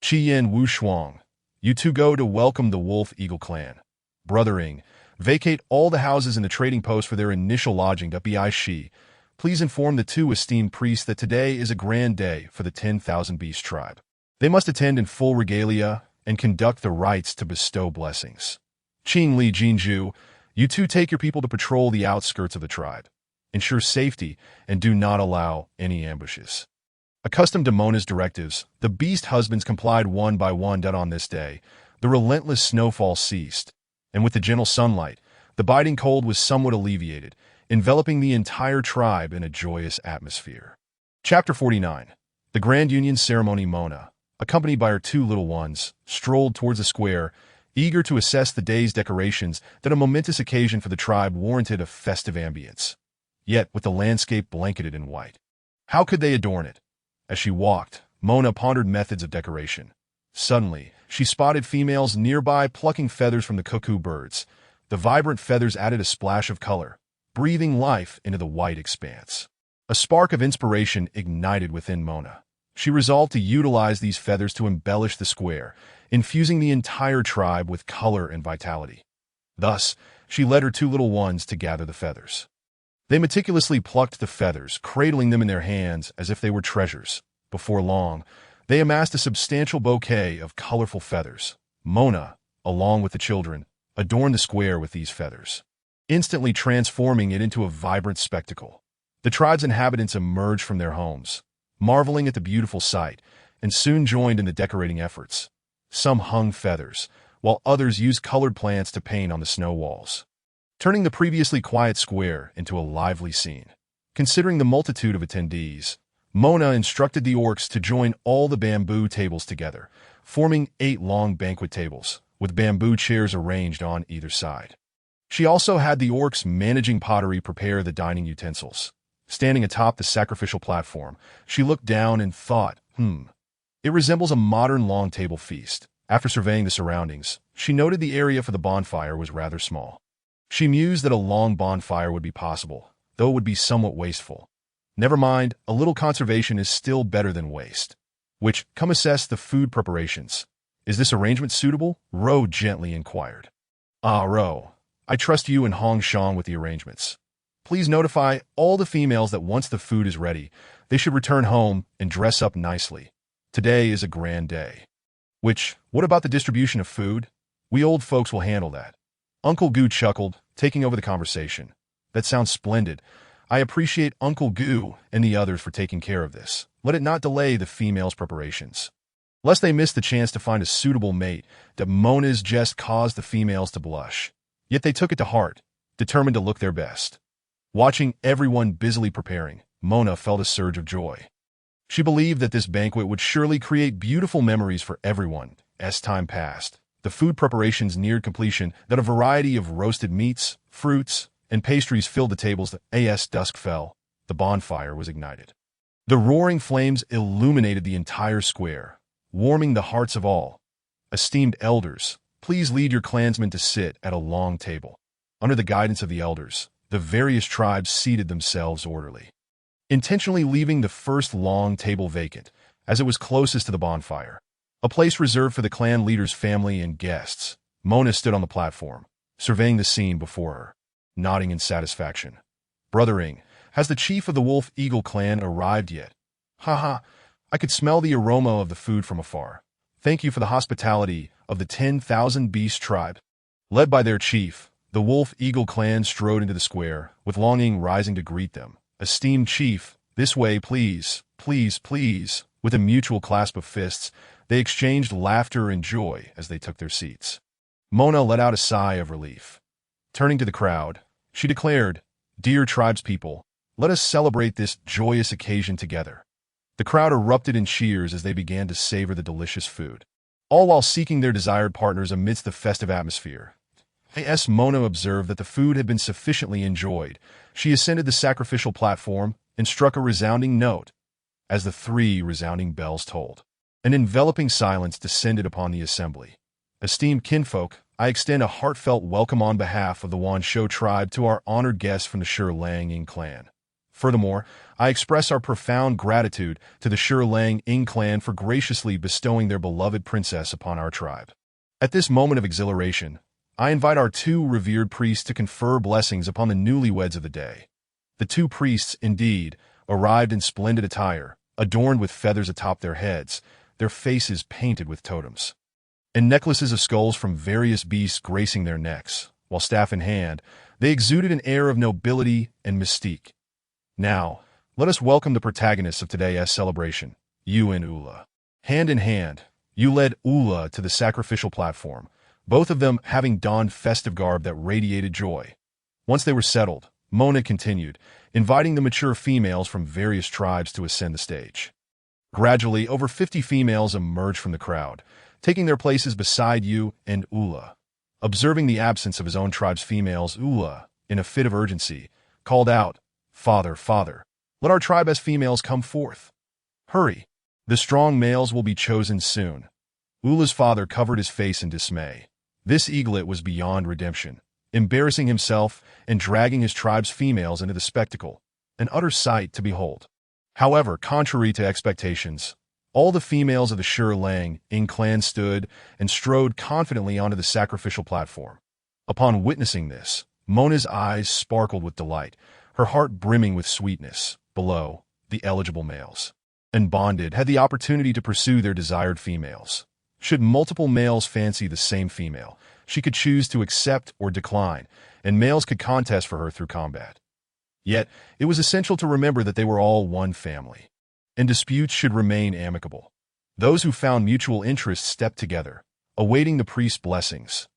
Qi Yin Wu Shuang, you two go to welcome the Wolf Eagle clan. Brother Ing, vacate all the houses in the trading post for their initial lodging. Bi Shi, please inform the two esteemed priests that today is a grand day for the 10,000 Beast tribe. They must attend in full regalia and conduct the rites to bestow blessings. Qing Li Jinju, you two take your people to patrol the outskirts of the tribe. Ensure safety and do not allow any ambushes. Accustomed to Mona's directives, the beast husbands complied one by one. On this day, the relentless snowfall ceased, and with the gentle sunlight, the biting cold was somewhat alleviated, enveloping the entire tribe in a joyous atmosphere. Chapter 49. The Grand Union Ceremony. Mona, accompanied by her two little ones, strolled towards the square, eager to assess the day's decorations that a momentous occasion for the tribe warranted a festive ambience. Yet, with the landscape blanketed in white, how could they adorn it? As she walked, Mona pondered methods of decoration. Suddenly, she spotted females nearby plucking feathers from the cuckoo birds. The vibrant feathers added a splash of color, breathing life into the white expanse. A spark of inspiration ignited within Mona. She resolved to utilize these feathers to embellish the square, infusing the entire tribe with color and vitality. Thus, she led her two little ones to gather the feathers. They meticulously plucked the feathers, cradling them in their hands as if they were treasures. Before long, they amassed a substantial bouquet of colorful feathers. Mona, along with the children, adorned the square with these feathers, instantly transforming it into a vibrant spectacle. The tribe's inhabitants emerged from their homes, marveling at the beautiful sight, and soon joined in the decorating efforts. Some hung feathers, while others used colored plants to paint on the snow walls, turning the previously quiet square into a lively scene. Considering the multitude of attendees, Mona instructed the orcs to join all the bamboo tables together, forming 8 long banquet tables, with bamboo chairs arranged on either side. She also had the orcs managing pottery prepare the dining utensils. Standing atop the sacrificial platform, she looked down and thought, it resembles a modern long table feast. After surveying the surroundings, she noted the area for the bonfire was rather small. She mused that a long bonfire would be possible, though it would be somewhat wasteful. Never mind, a little conservation is still better than waste. Which, come assess the food preparations. Is this arrangement suitable? Ro gently inquired. Ah, Ro, I trust you and Hong Shang with the arrangements. Please notify all the females that once the food is ready, they should return home and dress up nicely. Today is a grand day. What about the distribution of food? We old folks will handle that. Uncle Goo chuckled, taking over the conversation. That sounds splendid. I appreciate Uncle Goo and the others for taking care of this. Let it not delay the females' preparations. Lest they miss the chance to find a suitable mate, that Mona's jest caused the females to blush. Yet they took it to heart, determined to look their best. Watching everyone busily preparing, Mona felt a surge of joy. She believed that this banquet would surely create beautiful memories for everyone. As time passed, the food preparations neared completion, that a variety of roasted meats, fruits, and pastries filled the tables. As dusk fell, the bonfire was ignited. The roaring flames illuminated the entire square, warming the hearts of all. Esteemed elders, please lead your clansmen to sit at a long table. Under the guidance of the elders, the various tribes seated themselves orderly, intentionally leaving the first long table vacant, as it was closest to the bonfire, a place reserved for the clan leader's family and guests. Mona stood on the platform, surveying the scene before her, nodding in satisfaction. Brothering, has the chief of the Wolf Eagle clan arrived yet? Haha, I could smell the aroma of the food from afar. Thank you for the hospitality of the 10,000 Beast tribe. Led by their chief, the Wolf Eagle clan strode into the square, with longing rising to greet them. Esteemed chief, this way, please, please, please. With a mutual clasp of fists, they exchanged laughter and joy as they took their seats. Mona let out a sigh of relief. Turning to the crowd, she declared, Dear tribespeople, let us celebrate this joyous occasion together. The crowd erupted in cheers as they began to savor the delicious food, all while seeking their desired partners amidst the festive atmosphere. As Mona observed that the food had been sufficiently enjoyed, she ascended the sacrificial platform and struck a resounding note. As the 3 resounding bells tolled, an enveloping silence descended upon the assembly. Esteemed kinfolk, I extend a heartfelt welcome on behalf of the Wan Shou tribe to our honored guests from the Shi Lang Ing clan. Furthermore, I express our profound gratitude to the Shi Lang Ing clan for graciously bestowing their beloved princess upon our tribe. At this moment of exhilaration, I invite our 2 revered priests to confer blessings upon the newlyweds of the day. The 2 priests, indeed, arrived in splendid attire, adorned with feathers atop their heads, their faces painted with totems, and necklaces of skulls from various beasts gracing their necks, while staff in hand, they exuded an air of nobility and mystique. Now, let us welcome the protagonists of today's celebration, you and Ula. Hand in hand, you led Ula to the sacrificial platform, both of them having donned festive garb that radiated joy. Once they were settled, Mona continued, inviting the mature females from various tribes to ascend the stage. Gradually, over 50 females emerged from the crowd, taking their places beside Yu and Ula. Observing the absence of his own tribe's females, Ula, in a fit of urgency, called out, "Father, father, let our tribe as females come forth. Hurry! The strong males will be chosen soon." Ula's father covered his face in dismay. This eaglet was beyond redemption, embarrassing himself and dragging his tribe's females into the spectacle, an utter sight to behold. However, contrary to expectations, all the females of the Shur Lang in clan stood and strode confidently onto the sacrificial platform. Upon witnessing this, Mona's eyes sparkled with delight, her heart brimming with sweetness. Below, the eligible males, unbonded, had the opportunity to pursue their desired females. Should multiple males fancy the same female, she could choose to accept or decline, and males could contest for her through combat. Yet, it was essential to remember that they were all one family, and disputes should remain amicable. Those who found mutual interest stepped together, awaiting the priest's blessings.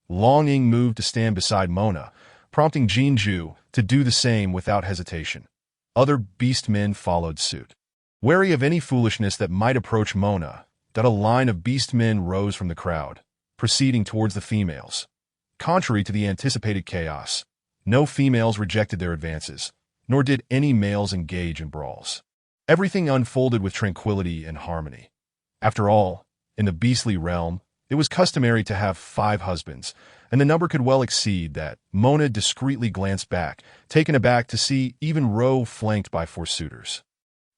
Long Ying moved to stand beside Mona, prompting Jinju to do the same without hesitation. Other beastmen followed suit. Wary of any foolishness that might approach Mona, a line of beastmen rose from the crowd, proceeding towards the females. Contrary to the anticipated chaos, no females rejected their advances, nor did any males engage in brawls. Everything unfolded with tranquility and harmony. After all, in the beastly realm, it was customary to have 5 husbands, and the number could well exceed that. Mona discreetly glanced back, taken aback to see even Ro flanked by 4 suitors.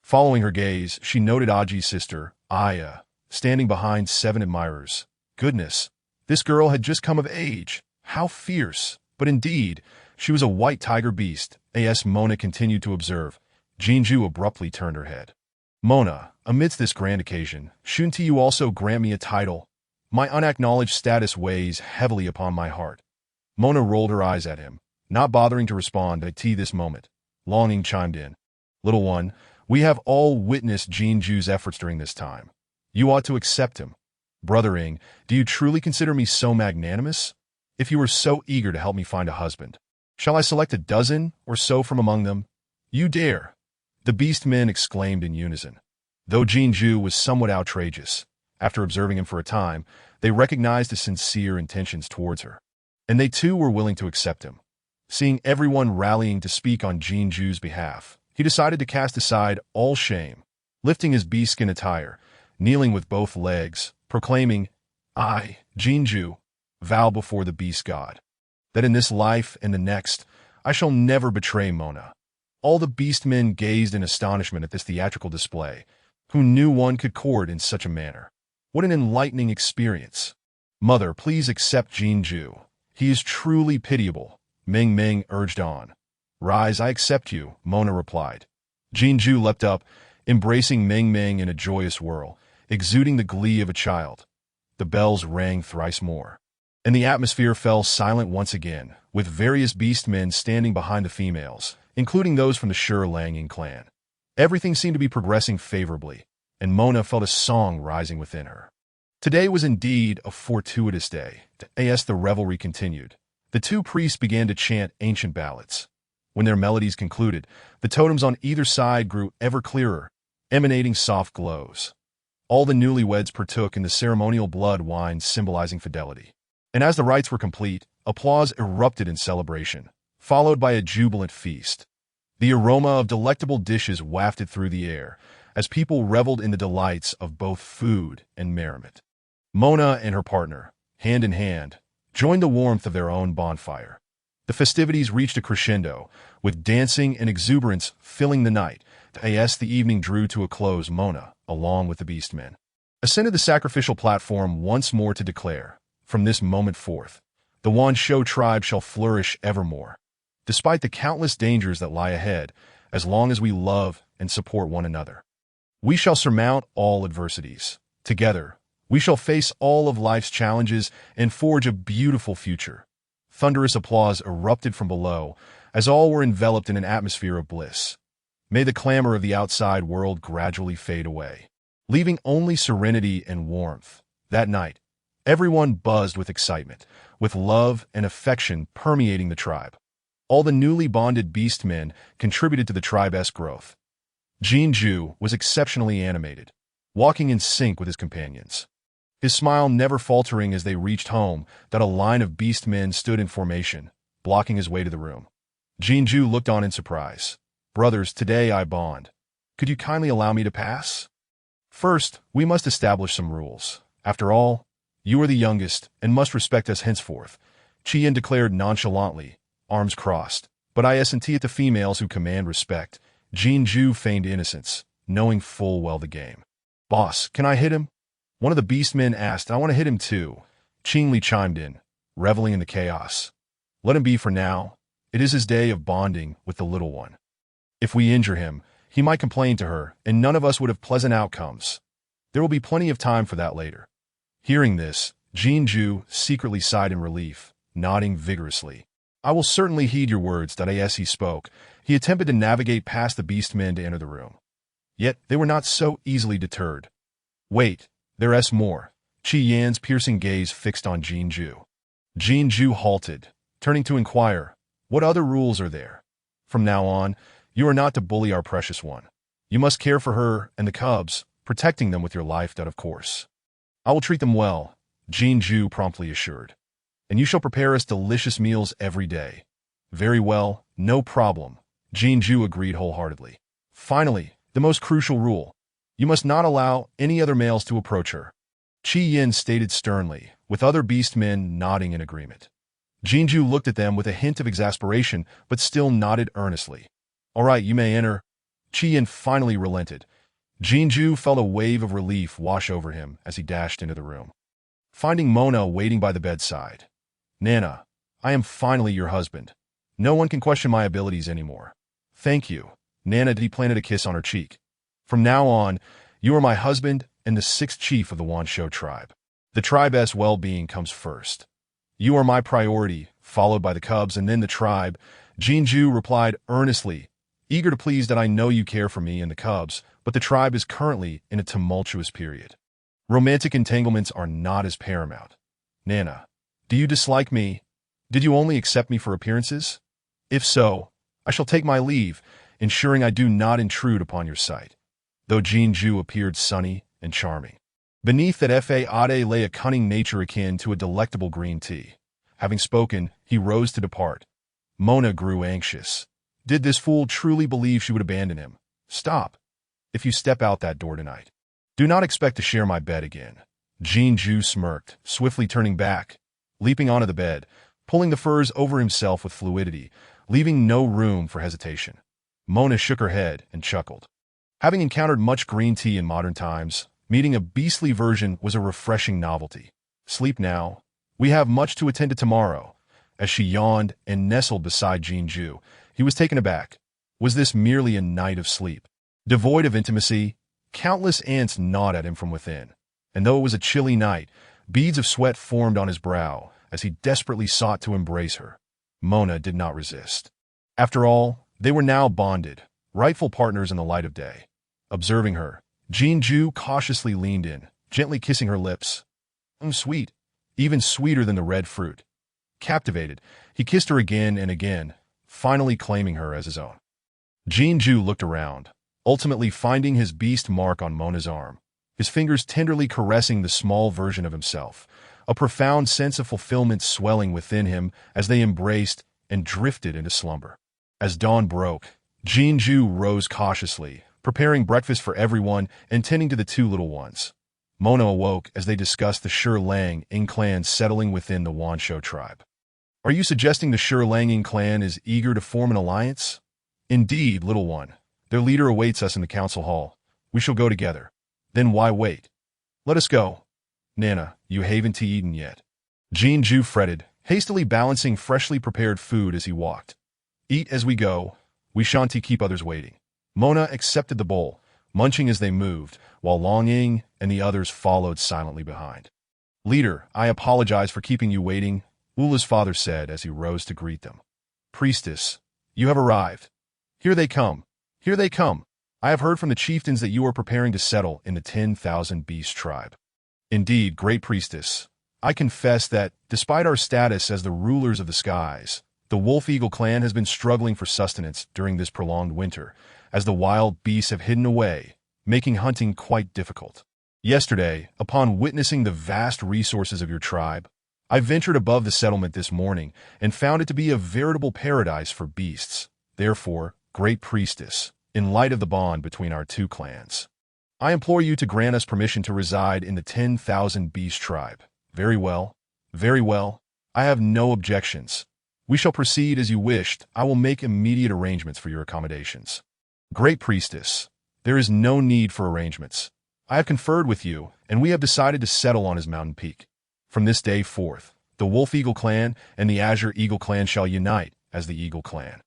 Following her gaze, she noted Aji's sister, Aya, standing behind 7 admirers. Goodness, this girl had just come of age. How fierce! But indeed, she was a white tiger beast, as Mona continued to observe. Jinju abruptly turned her head. "Mona, amidst this grand occasion, shouldn't you also grant me a title? My unacknowledged status weighs heavily upon my heart." Mona rolled her eyes at him, not bothering to respond at this moment. Long Ying chimed in. "Little one, we have all witnessed Jinju's efforts during this time. You ought to accept him. Brother Ying, do you truly consider me so magnanimous? If you were so eager to help me find a husband, shall I select a dozen or so from among them?" "You dare!" the beastmen exclaimed in unison. Though Jinju was somewhat outrageous, after observing him for a time, they recognized his sincere intentions towards her, and they too were willing to accept him. Seeing everyone rallying to speak on Jinju's behalf, he decided to cast aside all shame, lifting his beastskin attire, kneeling with both legs, proclaiming, "I, Jinju, vow before the beast god, that in this life and the next, I shall never betray Mona." All the beastmen gazed in astonishment at this theatrical display. Who knew one could court in such a manner? What an enlightening experience. "Mother, please accept Jinju. He is truly pitiable," Ming Ming urged on. "Rise, I accept you," Mona replied. Jinju leapt up, embracing Ming Ming in a joyous whirl, exuding the glee of a child. The bells rang thrice more, and the atmosphere fell silent once again, with various beastmen standing behind the females, including those from the Shur Lang clan. Everything seemed to be progressing favorably, and Mona felt a song rising within her. Today was indeed a fortuitous day. As the revelry continued, the 2 priests began to chant ancient ballads. When their melodies concluded, the totems on either side grew ever clearer, emanating soft glows. All the newlyweds partook in the ceremonial blood wine symbolizing fidelity. And as the rites were complete, applause erupted in celebration, followed by a jubilant feast. The aroma of delectable dishes wafted through the air as people reveled in the delights of both food and merriment. Mona and her partner, hand in hand, joined the warmth of their own bonfire. The festivities reached a crescendo, with dancing and exuberance filling the night. As the evening drew to a close, Mona, along with the beastmen, ascended the sacrificial platform once more to declare, "From this moment forth, the Wan Shou tribe shall flourish evermore. Despite the countless dangers that lie ahead, as long as we love and support one another, we shall surmount all adversities. Together, we shall face all of life's challenges and forge a beautiful future." Thunderous applause erupted from below, as all were enveloped in an atmosphere of bliss. May the clamor of the outside world gradually fade away, leaving only serenity and warmth. That night, everyone buzzed with excitement, with love and affection permeating the tribe. All the newly bonded beastmen contributed to the tribe's growth. Jinju was exceptionally animated, walking in sync with his companions. His smile never faltering as they reached home, that a line of beast men stood in formation, blocking his way to the room. Jinju looked on in surprise. "Brothers, today I bond. Could you kindly allow me to pass? First, we must establish some rules. After all, you are the youngest and must respect us henceforth," Qian declared nonchalantly, arms crossed. "But I S&T at the females who command respect." Jinju feigned innocence, knowing full well the game. "Boss, can I hit him?" one of the beastmen asked. "I want to hit him too," Qingli chimed in, reveling in the chaos. "Let him be for now. It is his day of bonding with the little one. If we injure him, he might complain to her, and none of us would have pleasant outcomes. There will be plenty of time for that later." Hearing this, Jinju secretly sighed in relief, nodding vigorously. "I will certainly heed your words." As he spoke, he attempted to navigate past the beastmen to enter the room. Yet they were not so easily deterred. "Wait, there's more." Qi Yan's piercing gaze fixed on Jinju. Jinju halted, turning to inquire, "What other rules are there? From now on, you are not to bully our precious one. You must care for her and the cubs, protecting them with your life, of course." "I will treat them well," Jinju promptly assured. "And you shall prepare us delicious meals every day." "Very well, no problem," Jinju agreed wholeheartedly. "Finally, the most crucial rule. You must not allow any other males to approach her," Qi Yin stated sternly, with other beastmen nodding in agreement. Jinju looked at them with a hint of exasperation, but still nodded earnestly. "All right, you may enter." Qi Yin finally relented. Jinju felt a wave of relief wash over him as he dashed into the room, finding Mona waiting by the bedside. "Nana, I am finally your husband. No one can question my abilities anymore." "Thank you." Nana planted a kiss on her cheek. "From now on, you are my husband and the sixth chief of the Wanshou tribe. The tribe's well-being comes first. You are my priority, followed by the cubs and then the tribe," Jinju replied earnestly, eager to please. "That I know you care for me and the cubs, but the tribe is currently in a tumultuous period. Romantic entanglements are not as paramount. Nana, do you dislike me? Did you only accept me for appearances? If so, I shall take my leave, ensuring I do not intrude upon your sight." Though Jinju appeared sunny and charming, beneath that facade lay a cunning nature akin to a delectable green tea. Having spoken, he rose to depart. Mona grew anxious. Did this fool truly believe she would abandon him? "Stop. If you step out that door tonight, do not expect to share my bed again." Jinju smirked, swiftly turning back, leaping onto the bed, pulling the furs over himself with fluidity, leaving no room for hesitation. Mona shook her head and chuckled. Having encountered much green tea in modern times, meeting a beastly version was a refreshing novelty. "Sleep now. We have much to attend to tomorrow." As she yawned and nestled beside Jinju, he was taken aback. Was this merely a night of sleep, devoid of intimacy? Countless ants gnawed at him from within, and though it was a chilly night, beads of sweat formed on his brow as he desperately sought to embrace her. Mona did not resist. After all, they were now bonded, rightful partners in the light of day. Observing her, Jinju cautiously leaned in, gently kissing her lips. Sweet, even sweeter than the red fruit. Captivated, he kissed her again and again, finally claiming her as his own. Jinju looked around, ultimately finding his beast mark on Mona's arm, his fingers tenderly caressing the small version of himself, a profound sense of fulfillment swelling within him as they embraced and drifted into slumber. As dawn broke, Jinju rose cautiously, preparing breakfast for everyone and tending to the two little ones. Mona awoke as they discussed the Shi-Lang clan settling within the Wanshou tribe. "Are you suggesting the Shi-Lang clan is eager to form an alliance?" "Indeed, little one. Their leader awaits us in the council hall. We shall go together." "Then why wait? Let us go." "Nana, you haven't eaten yet." Jinju fretted, hastily balancing freshly prepared food as he walked. "Eat as we go. We shan't keep others waiting." Mona accepted the bowl, munching as they moved, while Long Ying and the others followed silently behind. "Leader, I apologize for keeping you waiting," Ula's father said as he rose to greet them. "Priestess, you have arrived. Here they come. Here they come. I have heard from the chieftains that you are preparing to settle in the 10,000 Beast tribe." "Indeed, great priestess. I confess that, despite our status as the rulers of the skies, the Wolf Eagle clan has been struggling for sustenance during this prolonged winter, as the wild beasts have hidden away, making hunting quite difficult. Yesterday, upon witnessing the vast resources of your tribe, I ventured above the settlement this morning and found it to be a veritable paradise for beasts. Therefore, Great Priestess, in light of the bond between our two clans, I implore you to grant us permission to reside in the 10,000 Beast tribe. Very well. Very well. I have no objections. We shall proceed as you wished. I will make immediate arrangements for your accommodations. Great Priestess, there is no need for arrangements. I have conferred with you, and we have decided to settle on his mountain peak. From this day forth, the Wolf Eagle clan and the Azure Eagle clan shall unite as the Eagle clan.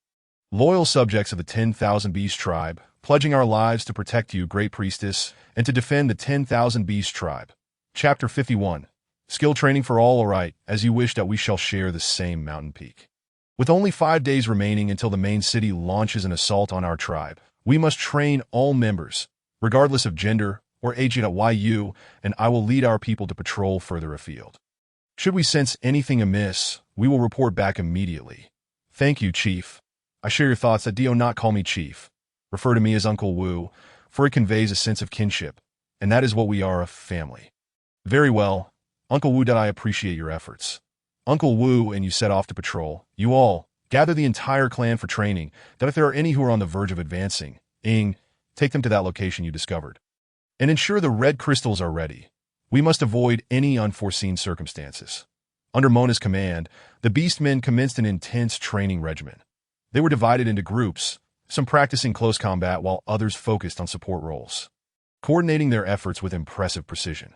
Loyal subjects of the 10,000 Beast tribe, pledging our lives to protect you, Great Priestess, and to defend the 10,000 Beast tribe. Chapter 51. Skill training for all. Alright, as you wish that we shall share the same mountain peak. With only 5 days remaining until the main city launches an assault on our tribe, we must train all members, regardless of gender or age at YU, and I will lead our people to patrol further afield. Should we sense anything amiss, we will report back immediately. Thank you, Chief. I share your thoughts that do not call me Chief. Refer to me as Uncle Wu, for it conveys a sense of kinship, and that is what we are, a family. Very well, Uncle Wu. I appreciate your efforts. Uncle Wu and you set off to patrol. You all gather the entire clan for training, that if there are any who are on the verge of advancing, take them to that location you discovered. And ensure the red crystals are ready. We must avoid any unforeseen circumstances. Under Mona's command, the Beastmen commenced an intense training regimen. They were divided into groups, some practicing close combat while others focused on support roles, coordinating their efforts with impressive precision.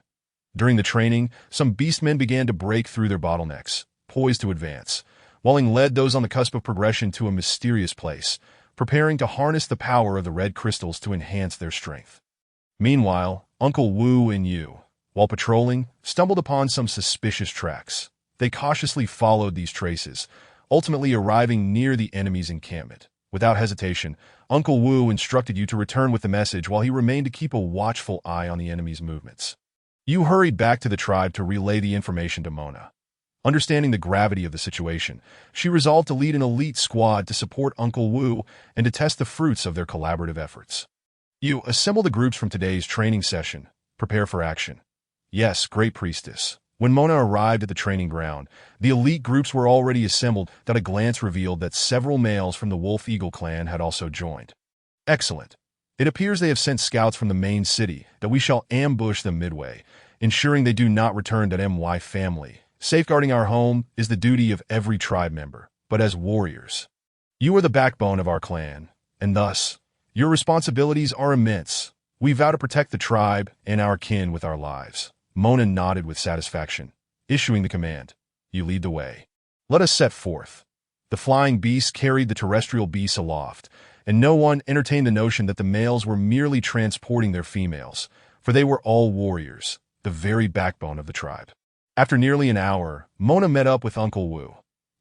During the training, some Beastmen began to break through their bottlenecks, poised to advance, while Ing led those on the cusp of progression to a mysterious place, preparing to harness the power of the red crystals to enhance their strength. Meanwhile, Uncle Wu and you, while patrolling, stumbled upon some suspicious tracks. They cautiously followed these traces, ultimately arriving near the enemy's encampment. Without hesitation, Uncle Wu instructed you to return with the message while he remained to keep a watchful eye on the enemy's movements. You hurried back to the tribe to relay the information to Mona. Understanding the gravity of the situation, she resolved to lead an elite squad to support Uncle Wu and to test the fruits of their collaborative efforts. You assemble the groups from today's training session. Prepare for action. Yes, Great Priestess. When Mona arrived at the training ground, the elite groups were already assembled. That a glance revealed that several males from the Wolf Eagle clan had also joined. Excellent. It appears they have sent scouts from the main city, that we shall ambush them midway, ensuring they do not return to MY family. Safeguarding our home is the duty of every tribe member, but as warriors, you are the backbone of our clan, and thus, your responsibilities are immense. We vow to protect the tribe and our kin with our lives. Mona nodded with satisfaction, issuing the command. You lead the way. Let us set forth. The flying beasts carried the terrestrial beasts aloft, and no one entertained the notion that the males were merely transporting their females, for they were all warriors, the very backbone of the tribe. After nearly an hour, Mona met up with Uncle Wu.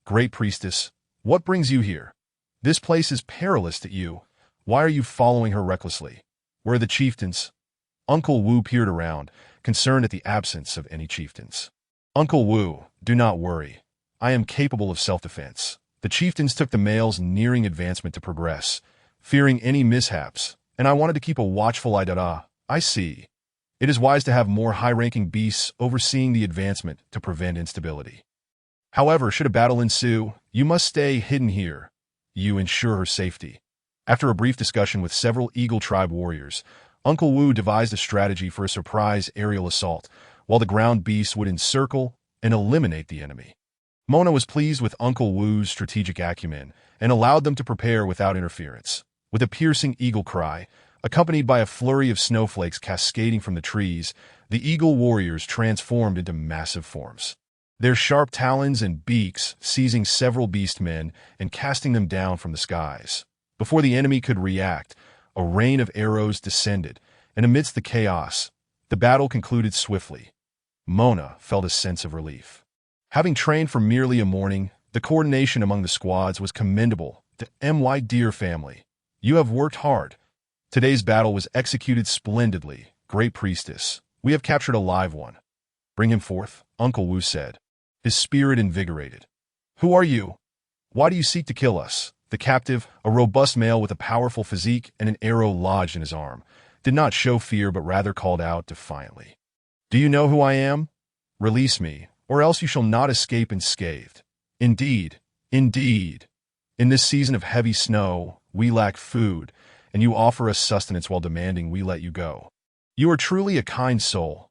Great Priestess, what brings you here? This place is perilous to you. Why are you following her recklessly? Where are the chieftains? Uncle Wu peered around, concerned at the absence of any chieftains. Uncle Wu, do not worry. I am capable of self-defense. The chieftains took the males nearing advancement to progress, fearing any mishaps, and I wanted to keep a watchful eye. I see. It is wise to have more high-ranking beasts overseeing the advancement to prevent instability. However, should a battle ensue, you must stay hidden here. You ensure her safety. After a brief discussion with several Eagle Tribe warriors, Uncle Wu devised a strategy for a surprise aerial assault, while the ground beasts would encircle and eliminate the enemy. Mona was pleased with Uncle Wu's strategic acumen and allowed them to prepare without interference. With a piercing eagle cry, accompanied by a flurry of snowflakes cascading from the trees, the eagle warriors transformed into massive forms. Their sharp talons and beaks seizing several beastmen and casting them down from the skies. Before the enemy could react, a rain of arrows descended, and amidst the chaos, the battle concluded swiftly. Mona felt a sense of relief. Having trained for merely a morning, the coordination among the squads was commendable. To MY dear family, you have worked hard. Today's battle was executed splendidly. Great Priestess, we have captured a live one. Bring him forth, Uncle Wu said, his spirit invigorated. Who are you? Why do you seek to kill us? The captive, a robust male with a powerful physique and an arrow lodged in his arm, did not show fear but rather called out defiantly. "Do you know who I am? Release me, or else you shall not escape unscathed. Indeed, indeed. In this season of heavy snow, we lack food, and you offer us sustenance while demanding we let you go. You are truly a kind soul."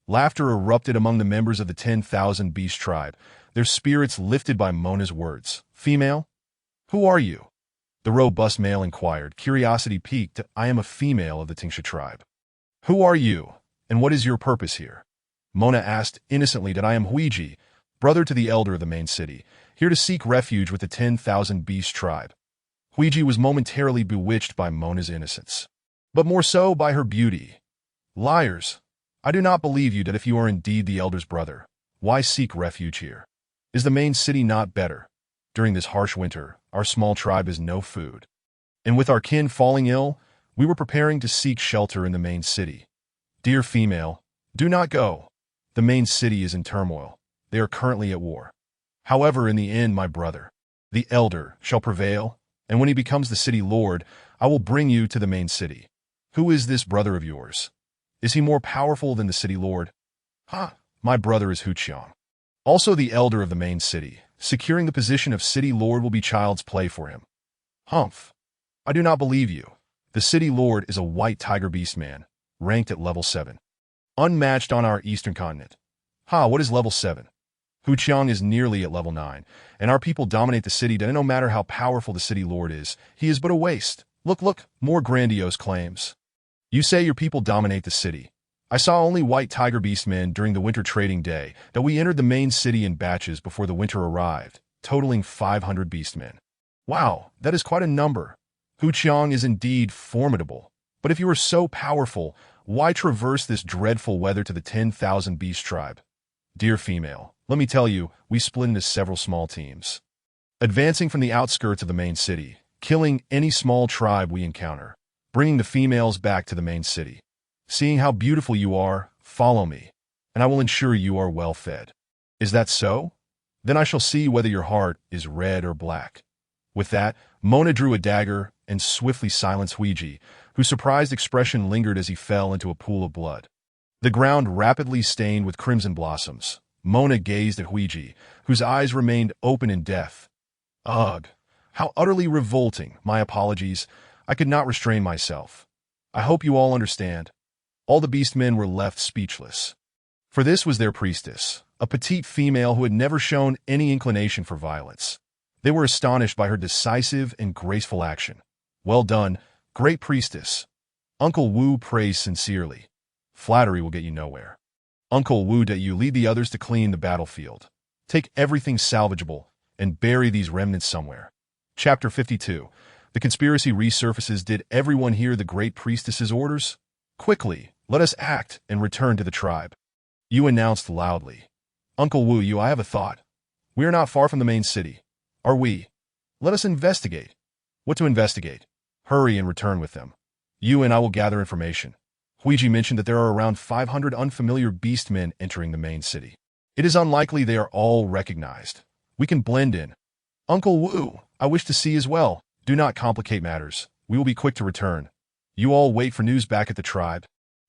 Laughter erupted among the members of the 10,000 Beast tribe, their spirits lifted by Mona's words. "Female? Who are you?" The robust male inquired, curiosity piqued. "I am a female of the Tingsha tribe." "Who are you, and what is your purpose here?" Mona asked innocently. "That I am Huiji, brother to the elder of the main city, here to seek refuge with the 10,000 Beast tribe." Huiji was momentarily bewitched by Mona's innocence, but more so by her beauty. "Liars! I do not believe you that if you are indeed the elder's brother, why seek refuge here? Is the main city not better? During this harsh winter, our small tribe has no food. And with our kin falling ill, we were preparing to seek shelter in the main city. Dear female, do not go. The main city is in turmoil. They are currently at war. However, in the end, my brother, the elder, shall prevail, and when he becomes the city lord, I will bring you to the main city. Who is this brother of yours? Is he more powerful than the city lord?" "Ha! My brother is Huqiang, also the elder of the main city. Securing the position of city lord will be child's play for him." "Humph! I do not believe you. The city lord is a white tiger beast man, ranked at level 7. Unmatched on our eastern continent." "Ha! What is level 7? Huqiang is nearly at level 9, and our people dominate the city. Then no matter how powerful the city lord is, he is but a waste. Look, more grandiose claims. You say your people dominate the city. I saw only white tiger beast men during the winter trading day that we entered the main city in batches before the winter arrived, totaling 500 beastmen. Wow, that is quite a number. Huqiang is indeed formidable. But if you are so powerful, why traverse this dreadful weather to the 10,000 Beast tribe? Dear female, let me tell you, we split into several small teams, advancing from the outskirts of the main city, killing any small tribe we encounter, bringing the females back to the main city. Seeing how beautiful you are, follow me, and I will ensure you are well fed. Is that so? Then I shall see whether your heart is red or black." With that, Mona drew a dagger and swiftly silenced Huiji, whose surprised expression lingered as he fell into a pool of blood. The ground rapidly stained with crimson blossoms. Mona gazed at Huiji, whose eyes remained open in death. Ugh, how utterly revolting. My apologies. I could not restrain myself. I hope you all understand. All the beastmen were left speechless. For this was their priestess, a petite female who had never shown any inclination for violence. They were astonished by her decisive and graceful action. "Well done, great priestess." Uncle Wu praised sincerely. "Flattery will get you nowhere. Uncle Wu, that you lead the others to clean the battlefield. Take everything salvageable and bury these remnants somewhere." Chapter 52. The conspiracy resurfaces. Did everyone hear the great priestess's orders? "Quickly, let us act and return to the tribe." Yu announced loudly. "Uncle Wu, I have a thought. We are not far from the main city. Are we? Let us investigate." "What to investigate?" "Hurry and return with them. You and I will gather information." Huiji mentioned that there are around 500 unfamiliar beastmen entering the main city. It is unlikely they are all recognized. We can blend in. "Uncle Wu, I wish to see as well. Do not complicate matters. We will be quick to return. You all wait for news back at the tribe."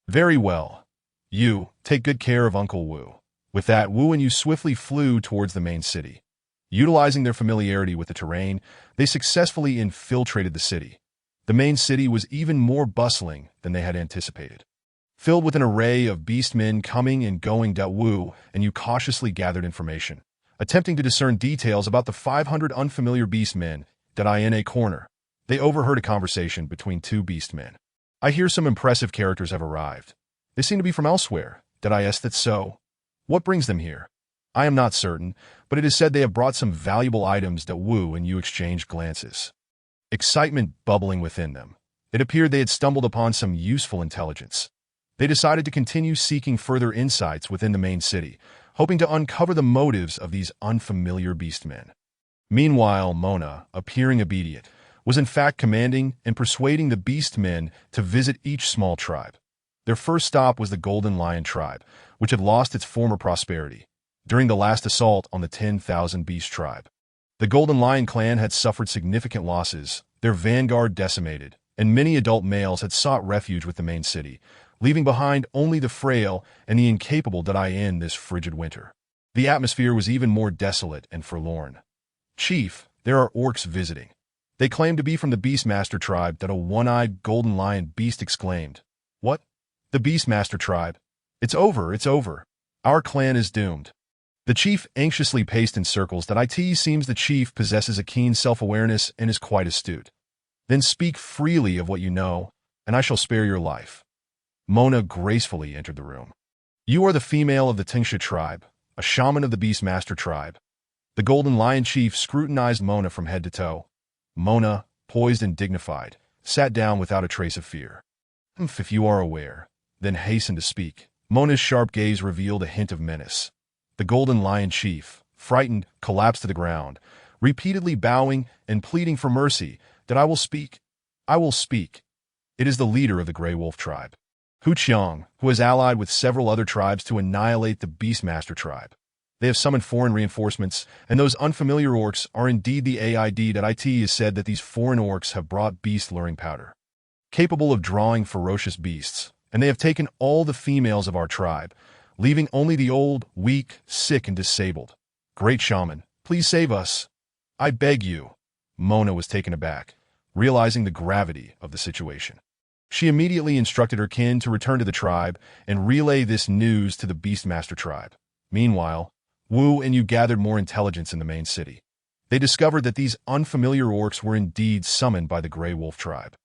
"Very well. You, take good care of Uncle Wu." With that, Wu and Yu swiftly flew towards the main city. Utilizing their familiarity with the terrain, they successfully infiltrated the city. The main city was even more bustling than they had anticipated. Filled with an array of beastmen coming and going, Wu and Yu cautiously gathered information, attempting to discern details about the 500 unfamiliar beastmen. In a corner, they overheard a conversation between two beastmen. "I hear some impressive characters have arrived. They seem to be from elsewhere. Is that so? What brings them here?" "I am not certain, but it is said they have brought some valuable items." Wu and Yu exchanged glances, excitement bubbling within them. It appeared they had stumbled upon some useful intelligence. They decided to continue seeking further insights within the main city, hoping to uncover the motives of these unfamiliar beastmen. Meanwhile, Mona, appearing obedient, was in fact commanding and persuading the beastmen to visit each small tribe. Their first stop was the Golden Lion tribe, which had lost its former prosperity during the last assault on the 10,000 Beast tribe. The Golden Lion clan had suffered significant losses, their vanguard decimated, and many adult males had sought refuge with the main city, leaving behind only the frail and the incapable to die in this frigid winter. The atmosphere was even more desolate and forlorn. "Chief, there are orcs visiting. They claim to be from the Beastmaster tribe," that a one-eyed golden lion beast exclaimed. "What? The Beastmaster tribe? It's over, it's over. Our clan is doomed." The chief anxiously paced in circles. That it seems the chief possesses a keen self-awareness and is quite astute. "Then speak freely of what you know, and I shall spare your life." Mona gracefully entered the room. "You are the female of the Tingsha tribe, a shaman of the Beastmaster tribe." The Golden Lion chief scrutinized Mona from head to toe. Mona, poised and dignified, sat down without a trace of fear. If you are aware, then hasten to speak." Mona's sharp gaze revealed a hint of menace. The Golden Lion chief, frightened, collapsed to the ground, repeatedly bowing and pleading for mercy. "That I will speak. I will speak." It is the leader of the Grey Wolf tribe, Hu Qiang, who has allied with several other tribes to annihilate the Beastmaster tribe. They have summoned foreign reinforcements, and those unfamiliar orcs are indeed the AID. It is said that these foreign orcs have brought beast-luring powder, capable of drawing ferocious beasts, and they have taken all the females of our tribe, leaving only the old, weak, sick, and disabled. Great shaman, please save us. I beg you. Mona was taken aback, realizing the gravity of the situation. She immediately instructed her kin to return to the tribe and relay this news to the Beastmaster tribe. Meanwhile, Wu and you gathered more intelligence in the main city. They discovered that these unfamiliar orcs were indeed summoned by the Grey Wolf tribe,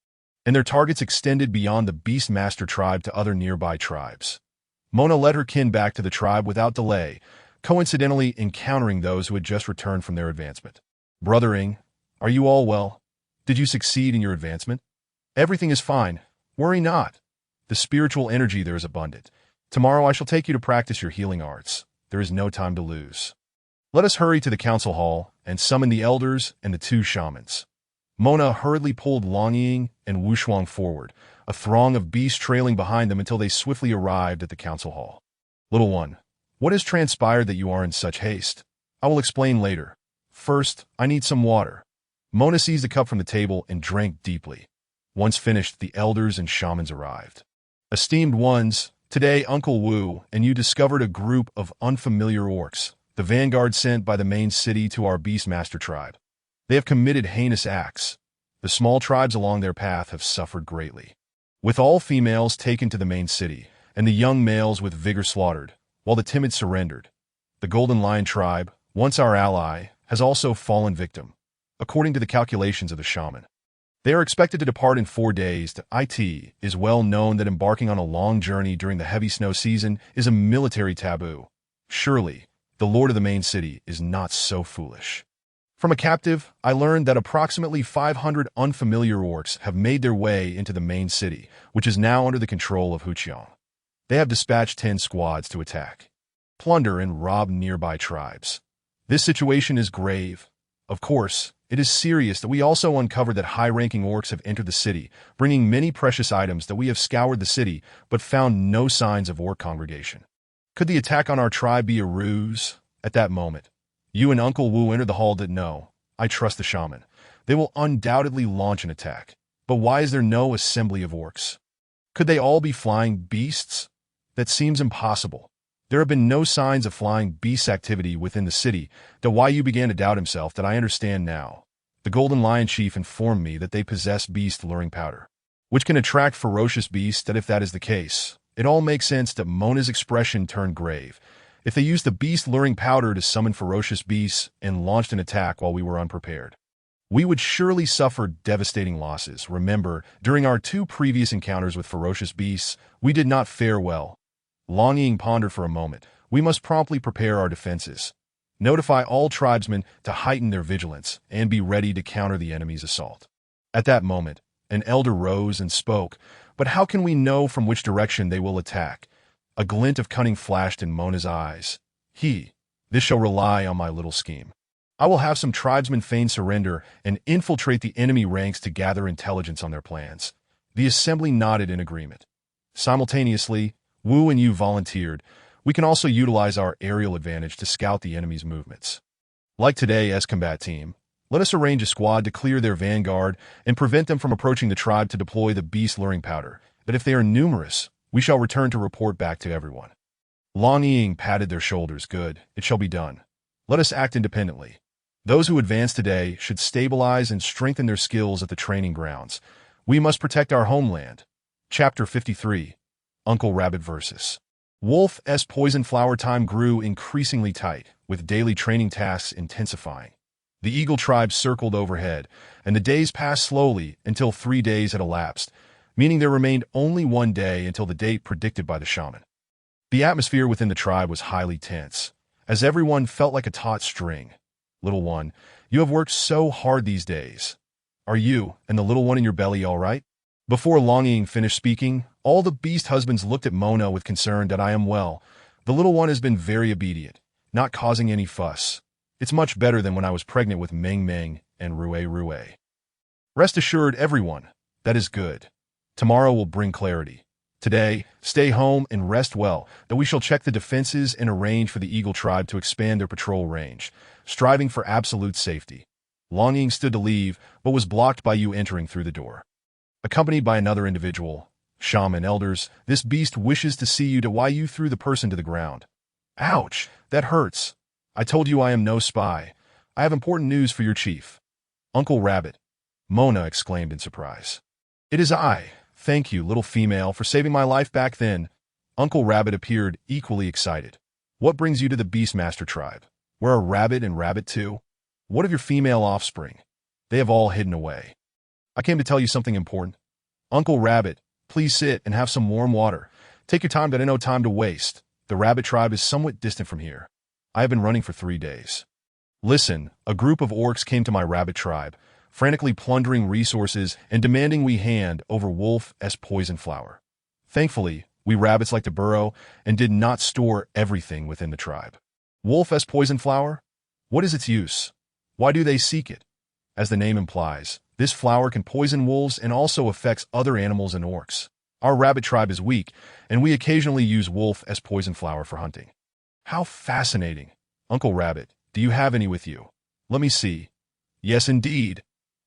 and their targets extended beyond the Beastmaster tribe to other nearby tribes. Mona led her kin back to the tribe without delay, coincidentally encountering those who had just returned from their advancement. "Brothering, are you all well? Did you succeed in your advancement?" "Everything is fine. Worry not. The spiritual energy there is abundant. Tomorrow I shall take you to practice your healing arts. There is no time to lose. Let us hurry to the council hall and summon the elders and the two shamans." Mona hurriedly pulled Longying and Wushuang forward, a throng of beasts trailing behind them until they swiftly arrived at the council hall. "Little one, what has transpired that you are in such haste? I will explain later. First, I need some water." Mona seized a cup from the table and drank deeply. Once finished, the elders and shamans arrived. "Esteemed ones, today Uncle Wu and you discovered a group of unfamiliar orcs, the vanguard sent by the main city to our Beastmaster tribe. They have committed heinous acts. The small tribes along their path have suffered greatly. With all females taken to the main city, and the young males with vigor slaughtered, while the timid surrendered. The Golden Lion tribe, once our ally, has also fallen victim, according to the calculations of the shaman. They are expected to depart in 4 days. It is well known that embarking on a long journey during the heavy snow season is a military taboo. Surely, the lord of the main city is not so foolish. From a captive, I learned that approximately 500 unfamiliar orcs have made their way into the main city, which is now under the control of Hu Qiang. They have dispatched 10 squads to attack, plunder, and rob nearby tribes. This situation is grave. Of course, it is serious that we also uncovered that high-ranking orcs have entered the city, bringing many precious items. That we have scoured the city, but found no signs of orc congregation. Could the attack on our tribe be a ruse? At that moment, you and Uncle Wu entered the hall. No, I trust the shaman. They will undoubtedly launch an attack. But why is there no assembly of orcs? Could they all be flying beasts? That seems impossible. There have been no signs of flying beast activity within the city. Why you began to doubt himself. That I understand now. The Golden Lion chief informed me that they possess beast-luring powder, which can attract ferocious beasts. That if that is the case, it all makes sense. That Mona's expression turned grave. If they used the beast-luring powder to summon ferocious beasts and launched an attack while we were unprepared, we would surely suffer devastating losses. Remember, during our 2 previous encounters with ferocious beasts, we did not fare well. Longying pondered for a moment. We must promptly prepare our defenses. Notify all tribesmen to heighten their vigilance and be ready to counter the enemy's assault. At that moment, an elder rose and spoke. But how can we know from which direction they will attack? A glint of cunning flashed in Mona's eyes. This shall rely on my little scheme. I will have some tribesmen feign surrender and infiltrate the enemy ranks to gather intelligence on their plans. The assembly nodded in agreement. Simultaneously, Wu and you volunteered. We can also utilize our aerial advantage to scout the enemy's movements. Like today as combat team, let us arrange a squad to clear their vanguard and prevent them from approaching the tribe to deploy the beast luring powder. But if they are numerous, we shall return to report back to everyone. Long Ying patted their shoulders. Good, it shall be done. Let us act independently. Those who advance today should stabilize and strengthen their skills at the training grounds. We must protect our homeland. Chapter 53. Uncle Rabbit vs. Wolf's poison flower. Time grew increasingly tight, with daily training tasks intensifying. The eagle tribe circled overhead, and the days passed slowly until 3 days had elapsed, meaning there remained only 1 day until the date predicted by the shaman. The atmosphere within the tribe was highly tense, as everyone felt like a taut string. Little one, you have worked so hard these days. Are you and the little one in your belly all right? Before Longing finished speaking, all the beast husbands looked at Mona with concern. That I am well. The little one has been very obedient, not causing any fuss. It's much better than when I was pregnant with Meng Meng and Rue Rue. Rest assured, everyone. That is good. Tomorrow will bring clarity. Today, stay home and rest well, that we shall check the defenses and arrange for the Eagle tribe to expand their patrol range, striving for absolute safety. Longing stood to leave, but was blocked by you entering through the door. Accompanied by another individual, shaman elders, this beast wishes to see you. To why you threw the person to the ground. Ouch, that hurts. I told you I am no spy. I have important news for your chief. Uncle Rabbit, Mona exclaimed in surprise. It is I. Thank you, little female, for saving my life back then. Uncle Rabbit appeared equally excited. What brings you to the Beastmaster tribe? Where are Rabbit and Rabbit too? What of your female offspring? They have all hidden away. I came to tell you something important. Uncle Rabbit, please sit and have some warm water. Take your time, that I no time to waste. The Rabbit tribe is somewhat distant from here. I have been running for 3 days. Listen, a group of orcs came to my Rabbit tribe, frantically plundering resources and demanding we hand over Wolf's poison flower. Thankfully, we rabbits like to burrow and did not store everything within the tribe. Wolf's poison flower? What is its use? Why do they seek it? As the name implies, this flower can poison wolves and also affects other animals and orcs. Our rabbit tribe is weak, and we occasionally use Wolf's poison flower for hunting. How fascinating. Uncle Rabbit, do you have any with you? Let me see. Yes, indeed.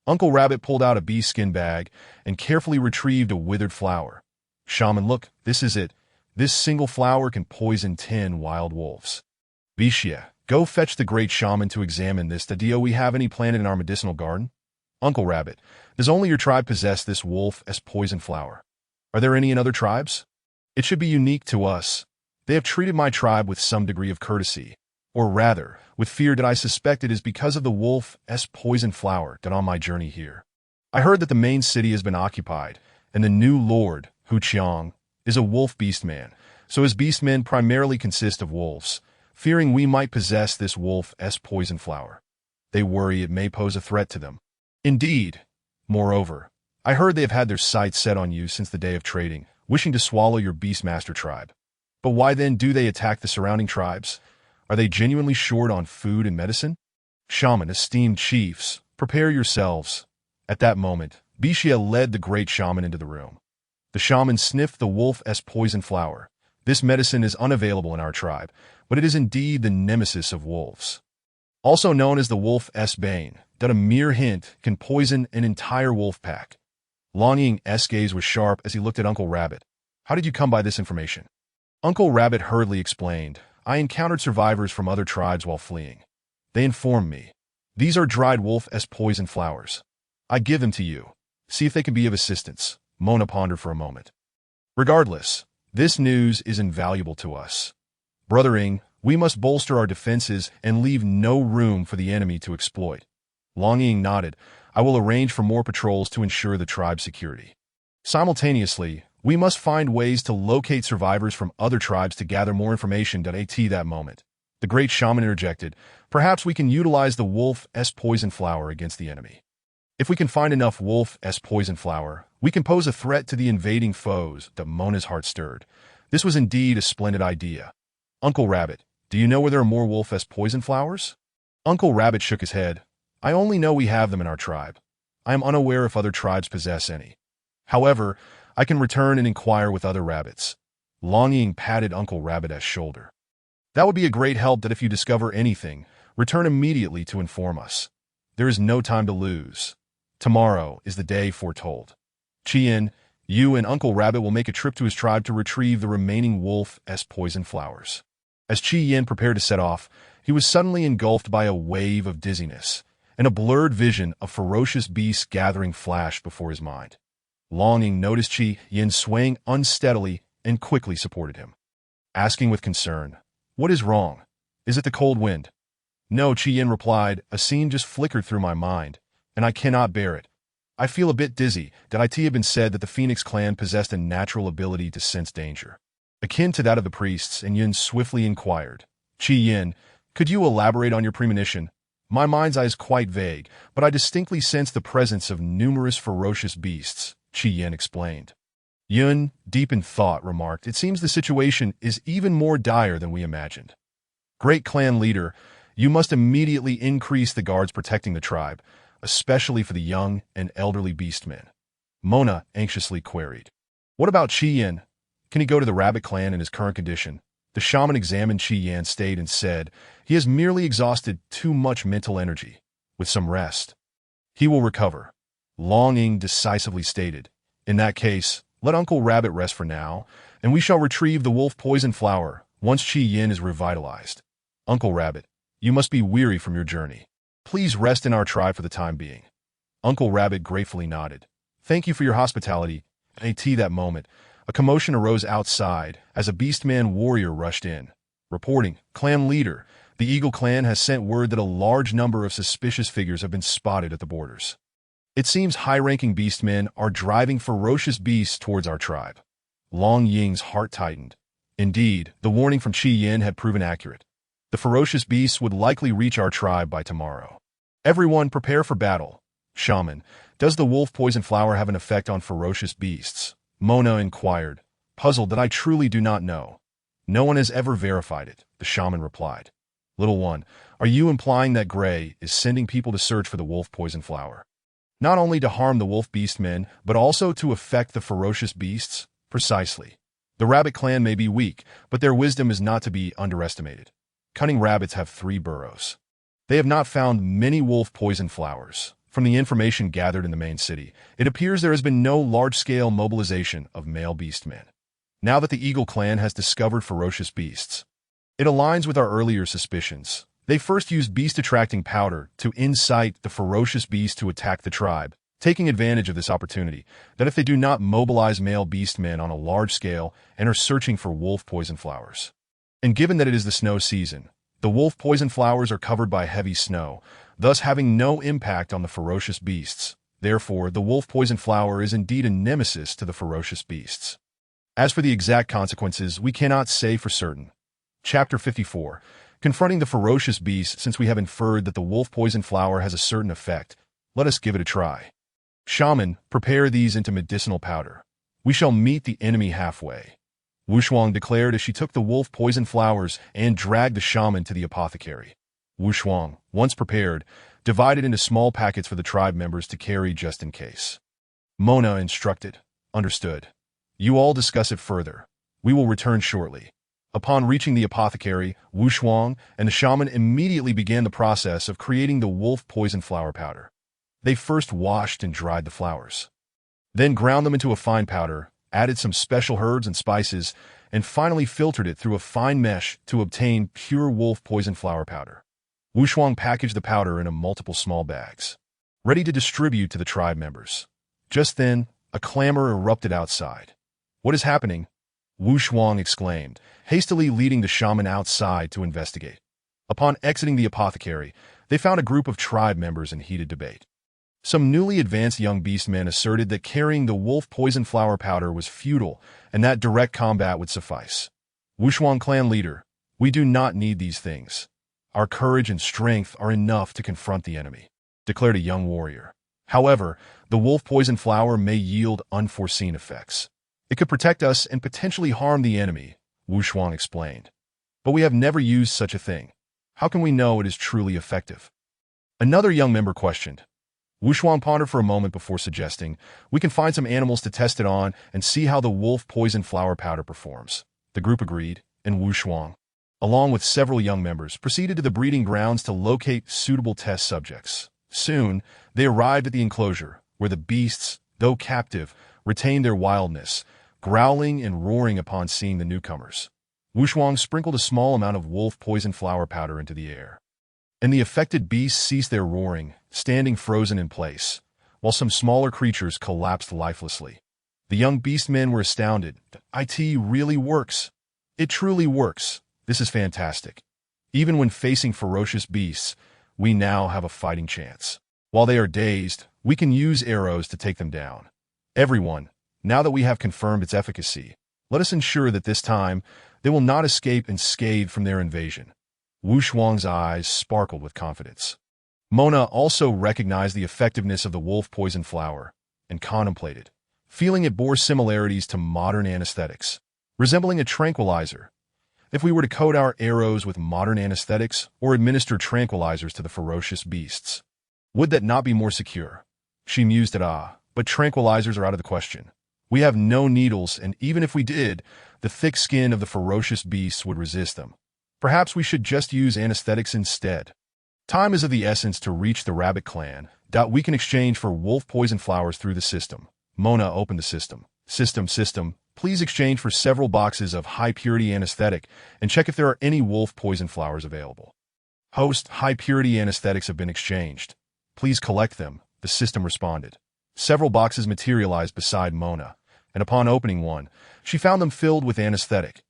Uncle Rabbit pulled out a bee skin bag and carefully retrieved a withered flower. Shaman, look, this is it. This single flower can poison 10 wild wolves. Bishia, go fetch the great shaman to examine this. Do we have any planted in our medicinal garden? Uncle Rabbit, does only your tribe possess this Wolf's poison flower? Are there any in other tribes? It should be unique to us. They have treated my tribe with some degree of courtesy, or rather, with fear. That I suspect it is because of the Wolf's poison flower that on my journey here. I heard that the main city has been occupied, and the new lord, Hu Qiang, is a wolf beastman, so his beastmen primarily consist of wolves, fearing we might possess this Wolf's poison flower. They worry it may pose a threat to them. Indeed. Moreover, I heard they have had their sights set on you since the day of trading, wishing to swallow your Beastmaster tribe. But why then do they attack the surrounding tribes? Are they genuinely short on food and medicine? Shaman, esteemed chiefs, prepare yourselves. At that moment, Bishia led the great shaman into the room. The shaman sniffed the Wolf's poison flower. This medicine is unavailable in our tribe, but it is indeed the nemesis of wolves. Also known as the Wolf's bane, that a mere hint can poison an entire wolf pack. Longing's gaze was sharp as he looked at Uncle Rabbit. How did you come by this information? Uncle Rabbit hurriedly explained. I encountered survivors from other tribes while fleeing. They informed me. These are dried Wolf's poison flowers. I give them to you. See if they can be of assistance. Mona pondered for a moment. Regardless, this news is invaluable to us. Brothering, we must bolster our defenses and leave no room for the enemy to exploit. Longing nodded. I will arrange for more patrols to ensure the tribe's security. Simultaneously, we must find ways to locate survivors from other tribes to gather more information. At that moment, the great shaman interjected, perhaps we can utilize the Wolf's poison flower against the enemy. If we can find enough Wolf's poison flower, we can pose a threat to the invading foes. That Mona's heart stirred. This was indeed a splendid idea. Uncle Rabbit, do you know where there are more Wolf's poison flowers? Uncle Rabbit shook his head. I only know we have them in our tribe. I am unaware if other tribes possess any. However, I can return and inquire with other rabbits. Longing patted Uncle Rabbit's shoulder. That would be a great help. That if you discover anything, Return immediately to inform us. There is no time to lose. Tomorrow is the day foretold. Qian, you and Uncle Rabbit will make a trip to his tribe to retrieve the remaining wolf's poison flowers. As Qi Yin prepared to set off, he was suddenly engulfed by a wave of dizziness, and a blurred vision of ferocious beasts gathering flashed before his mind. Longing noticed Qi Yin swaying unsteadily and quickly supported him. Asking with concern, "What is wrong? Is it the cold wind?" "No," Qi Yin replied, "a scene just flickered through my mind, and I cannot bear it. I feel a bit dizzy." That it had been said that the Phoenix clan possessed a natural ability to sense danger, akin to that of the priests, and Yin swiftly inquired, "Qi Yin, could you elaborate on your premonition? My mind's eye is quite vague, but I distinctly sense the presence of numerous ferocious beasts," Qi Yin explained. Yun, deep in thought, remarked, "It seems the situation is even more dire than we imagined. Great clan leader, you must immediately increase the guards protecting the tribe, especially for the young and elderly beastmen." Mona anxiously queried, "What about Qi Yin? Can he go to the rabbit clan in his current condition?" The shaman examined Qi Yan's state and said, "He has merely exhausted too much mental energy. With some rest, he will recover." Longing decisively stated, "In that case, let Uncle Rabbit rest for now, and we shall retrieve the wolf poison flower once Qi Yin is revitalized. Uncle Rabbit, you must be weary from your journey. Please rest in our tribe for the time being." Uncle Rabbit gratefully nodded. "Thank you for your hospitality." At that moment, a commotion arose outside as a beastman warrior rushed in, reporting, "Clan leader, the Eagle clan has sent word that a large number of suspicious figures have been spotted at the borders. It seems high-ranking beastmen are driving ferocious beasts towards our tribe." Long Ying's heart tightened. Indeed, the warning from Qi Yin had proven accurate. The ferocious beasts would likely reach our tribe by tomorrow. "Everyone prepare for battle." "Shaman, does the wolf poison flower have an effect on ferocious beasts?" Mona inquired, puzzled. "That I truly do not know. No one has ever verified it," the shaman replied. "Little one, are you implying that Gray is sending people to search for the wolf poison flower? Not only to harm the wolf beastmen, but also to affect the ferocious beasts?" "Precisely. The rabbit clan may be weak, but their wisdom is not to be underestimated. Cunning rabbits have 3 burrows. They have not found many wolf poison flowers. From the information gathered in the main city, it appears there has been no large-scale mobilization of male beastmen. Now that the Eagle clan has discovered ferocious beasts, it aligns with our earlier suspicions. They first used beast-attracting powder to incite the ferocious beast to attack the tribe, taking advantage of this opportunity, that if they do not mobilize male beastmen on a large scale and are searching for wolf poison flowers. And given that it is the snow season, the wolf poison flowers are covered by heavy snow, thus having no impact on the ferocious beasts. Therefore, the wolf poison flower is indeed a nemesis to the ferocious beasts. As for the exact consequences, we cannot say for certain. Chapter 54. Confronting the ferocious beasts. Since we have inferred that the wolf poison flower has a certain effect, let us give it a try. Shaman, prepare these into medicinal powder. We shall meet the enemy halfway. Wushuang declared as she took the wolf poison flowers and dragged the shaman to the apothecary. Wushuang, once prepared, divided into small packets for the tribe members to carry just in case. Mona instructed, "Understood. You all discuss it further. We will return shortly." Upon reaching the apothecary, Wushuang and the shaman immediately began the process of creating the wolf poison flower powder. They first washed and dried the flowers, then ground them into a fine powder, added some special herbs and spices, and finally filtered it through a fine mesh to obtain pure wolf poison flower powder. Wushuang packaged the powder in multiple small bags, ready to distribute to the tribe members. Just then, a clamor erupted outside. "What is happening?" Wushuang exclaimed, hastily leading the shaman outside to investigate. Upon exiting the apothecary, they found a group of tribe members in heated debate. Some newly advanced young beastmen asserted that carrying the wolf poison flower powder was futile and that direct combat would suffice. "Wushuang clan leader, we do not need these things. Our courage and strength are enough to confront the enemy," declared a young warrior. "However, the wolf poison flower may yield unforeseen effects. It could protect us and potentially harm the enemy," Wushuang explained. "But we have never used such a thing. How can we know it is truly effective?" Another young member questioned. Wushuang pondered for a moment before suggesting, "We can find some animals to test it on and see how the wolf poison flower powder performs." The group agreed, and Wushuang along with several young members, proceeded to the breeding grounds to locate suitable test subjects. Soon, they arrived at the enclosure, where the beasts, though captive, retained their wildness, growling and roaring upon seeing the newcomers. Wushuang sprinkled a small amount of wolf poison flower powder into the air, and the affected beasts ceased their roaring, standing frozen in place, while some smaller creatures collapsed lifelessly. The young beastmen were astounded. "It really works. It truly works. This is fantastic. Even when facing ferocious beasts, we now have a fighting chance. While they are dazed, we can use arrows to take them down. Everyone, now that we have confirmed its efficacy, let us ensure that this time they will not escape unscathed from their invasion." Wu Shuang's eyes sparkled with confidence. Mona also recognized the effectiveness of the wolf poison flower and contemplated, feeling it bore similarities to modern anesthetics, resembling a tranquilizer. If we were to coat our arrows with modern anesthetics or administer tranquilizers to the ferocious beasts, would that not be more secure? She mused at but tranquilizers are out of the question. We have no needles, and even if we did, the thick skin of the ferocious beasts would resist them. Perhaps we should just use anesthetics instead. Time is of the essence to reach the rabbit clan. We can exchange for wolf poison flowers through the system. Mona opened the system. System, please exchange for several boxes of high-purity anesthetic and check if there are any wolf poison flowers available. Host, high-purity anesthetics have been exchanged. Please collect them, the system responded. Several boxes materialized beside Mona, and upon opening one, she found them filled with anesthetic.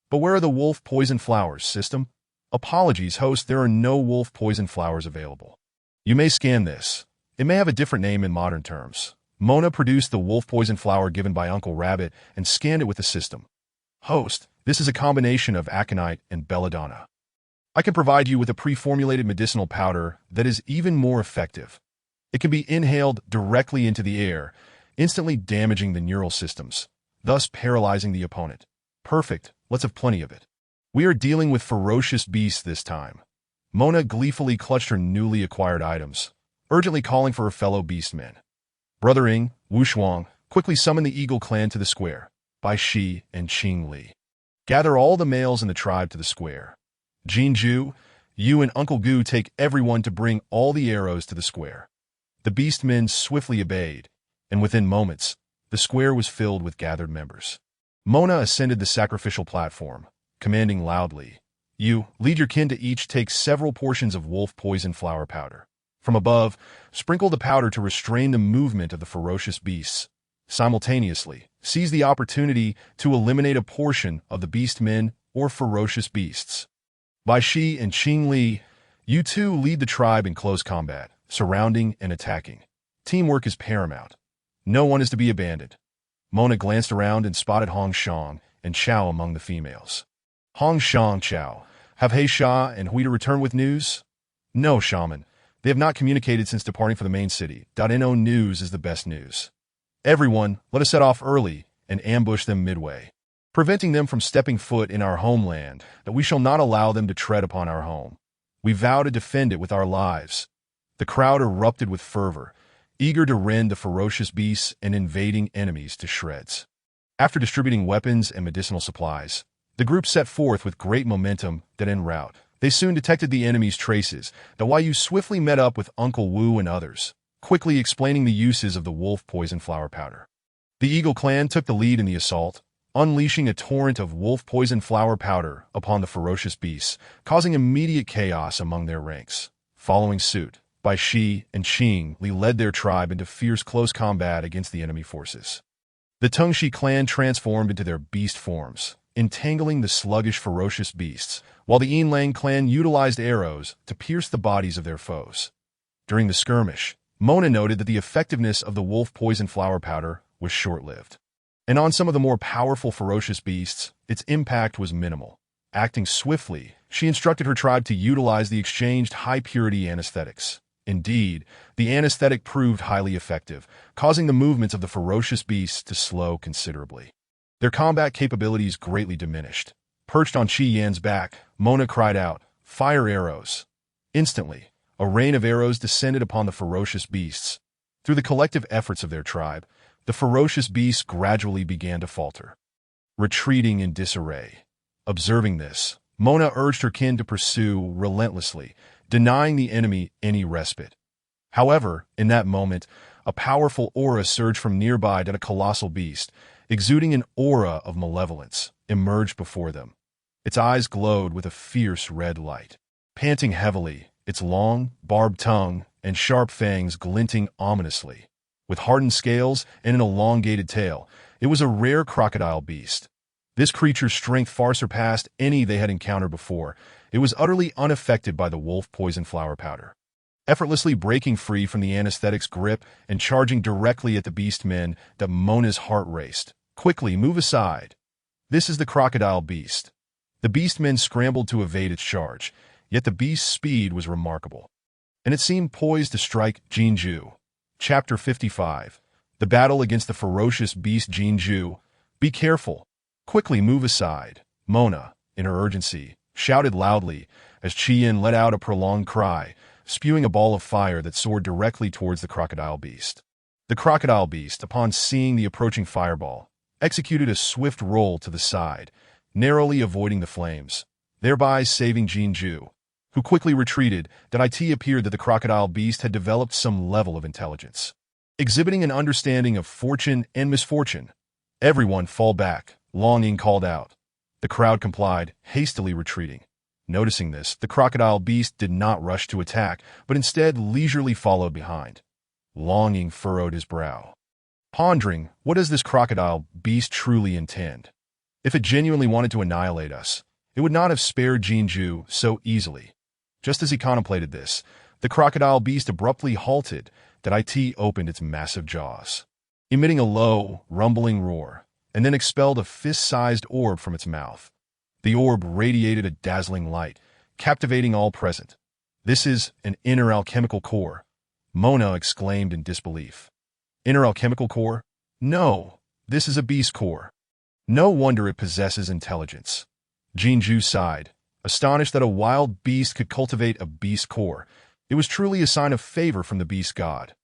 But where are the wolf poison flowers, system? Apologies, host, there are no wolf poison flowers available. You may scan this. It may have a different name in modern terms. Mona produced the wolf poison flower given by Uncle Rabbit and scanned it with the system. Host, this is a combination of aconite and belladonna. I can provide you with a pre-formulated medicinal powder that is even more effective. It can be inhaled directly into the air, instantly damaging the neural systems, thus paralyzing the opponent. Perfect, let's have plenty of it. We are dealing with ferocious beasts this time. Mona gleefully clutched her newly acquired items, urgently calling for her fellow beastmen. Brother Ing, Wushuang, quickly summon the Eagle clan to the square. Bai Shi and Qing Li. Gather all the males in the tribe to the square. Jinju, you and Uncle Gu take everyone to bring all the arrows to the square. The beastmen swiftly obeyed, and within moments, the square was filled with gathered members. Mona ascended the sacrificial platform, commanding loudly, "You, lead your kin to each take several portions of wolf poison flower powder. From above, sprinkle the powder to restrain the movement of the ferocious beasts. Simultaneously, seize the opportunity to eliminate a portion of the beastmen or ferocious beasts. Bai Shi and Qing Li, you two lead the tribe in close combat, surrounding and attacking. Teamwork is paramount. No one is to be abandoned." Mona glanced around and spotted Hong Shang and Chao among the females. Hong Shang, Chao, have He Sha and Hui to return with news? No, shaman. They have not communicated since departing for the main city. No news is the best news. Everyone, let us set off early and ambush them midway, preventing them from stepping foot in our homeland, that we shall not allow them to tread upon our home. We vow to defend it with our lives. The crowd erupted with fervor, eager to rend the ferocious beasts and invading enemies to shreds. After distributing weapons and medicinal supplies, the group set forth with great momentum. En route, they soon detected the enemy's traces. The Yu swiftly met up with Uncle Wu and others, quickly explaining the uses of the wolf poison flower powder. The Eagle clan took the lead in the assault, unleashing a torrent of wolf poison flower powder upon the ferocious beasts, causing immediate chaos among their ranks. Following suit, Bai Shi and Qing Li led their tribe into fierce close combat against the enemy forces. The Tengshi clan transformed into their beast forms, entangling the sluggish ferocious beasts, while the Yinlang clan utilized arrows to pierce the bodies of their foes. During the skirmish, Mona noted that the effectiveness of the wolf poison flower powder was short-lived, and on some of the more powerful ferocious beasts, its impact was minimal. Acting swiftly, she instructed her tribe to utilize the exchanged high-purity anesthetics. Indeed, the anesthetic proved highly effective, causing the movements of the ferocious beasts to slow considerably. Their combat capabilities greatly diminished. Perched on Qi Yan's back, Mona cried out, "Fire arrows!" Instantly, a rain of arrows descended upon the ferocious beasts. Through the collective efforts of their tribe, the ferocious beasts gradually began to falter, retreating in disarray. Observing this, Mona urged her kin to pursue relentlessly, denying the enemy any respite. However, in that moment, a powerful aura surged from nearby that a colossal beast, exuding an aura of malevolence, emerged before them. Its eyes glowed with a fierce red light. Panting heavily, its long, barbed tongue and sharp fangs glinting ominously. With hardened scales and an elongated tail, it was a rare crocodile beast. This creature's strength far surpassed any they had encountered before. It was utterly unaffected by the wolf poison flower powder. Effortlessly breaking free from the anesthetic's grip and charging directly at the beastmen, that Mona's heart raced. Quickly, move aside. This is the crocodile beast. The beastmen scrambled to evade its charge, yet the beast's speed was remarkable. And it seemed poised to strike Jinju. Chapter 55. The battle against the ferocious beast Jinju. Be careful. Quickly move aside. Mona, in her urgency, shouted loudly as Chien let out a prolonged cry, spewing a ball of fire that soared directly towards the crocodile beast. The crocodile beast, upon seeing the approaching fireball, executed a swift roll to the side, narrowly avoiding the flames, thereby saving Jinju, who quickly retreated. That it appeared that the crocodile beast had developed some level of intelligence. Exhibiting an understanding of fortune and misfortune. Everyone fall back, Longing called out. The crowd complied, hastily retreating. Noticing this, the crocodile beast did not rush to attack, but instead leisurely followed behind. Longing furrowed his brow, pondering, what does this crocodile beast truly intend? If it genuinely wanted to annihilate us, it would not have spared Jinju so easily. Just as he contemplated this, the crocodile beast abruptly halted. That it opened its massive jaws, emitting a low, rumbling roar, and then expelled a fist-sized orb from its mouth. The orb radiated a dazzling light, captivating all present. This is an inner alchemical core, Mona exclaimed in disbelief. Inner alchemical core? No, this is a beast core. No wonder it possesses intelligence. Jinju sighed, astonished that a wild beast could cultivate a beast core. It was truly a sign of favor from the beast god.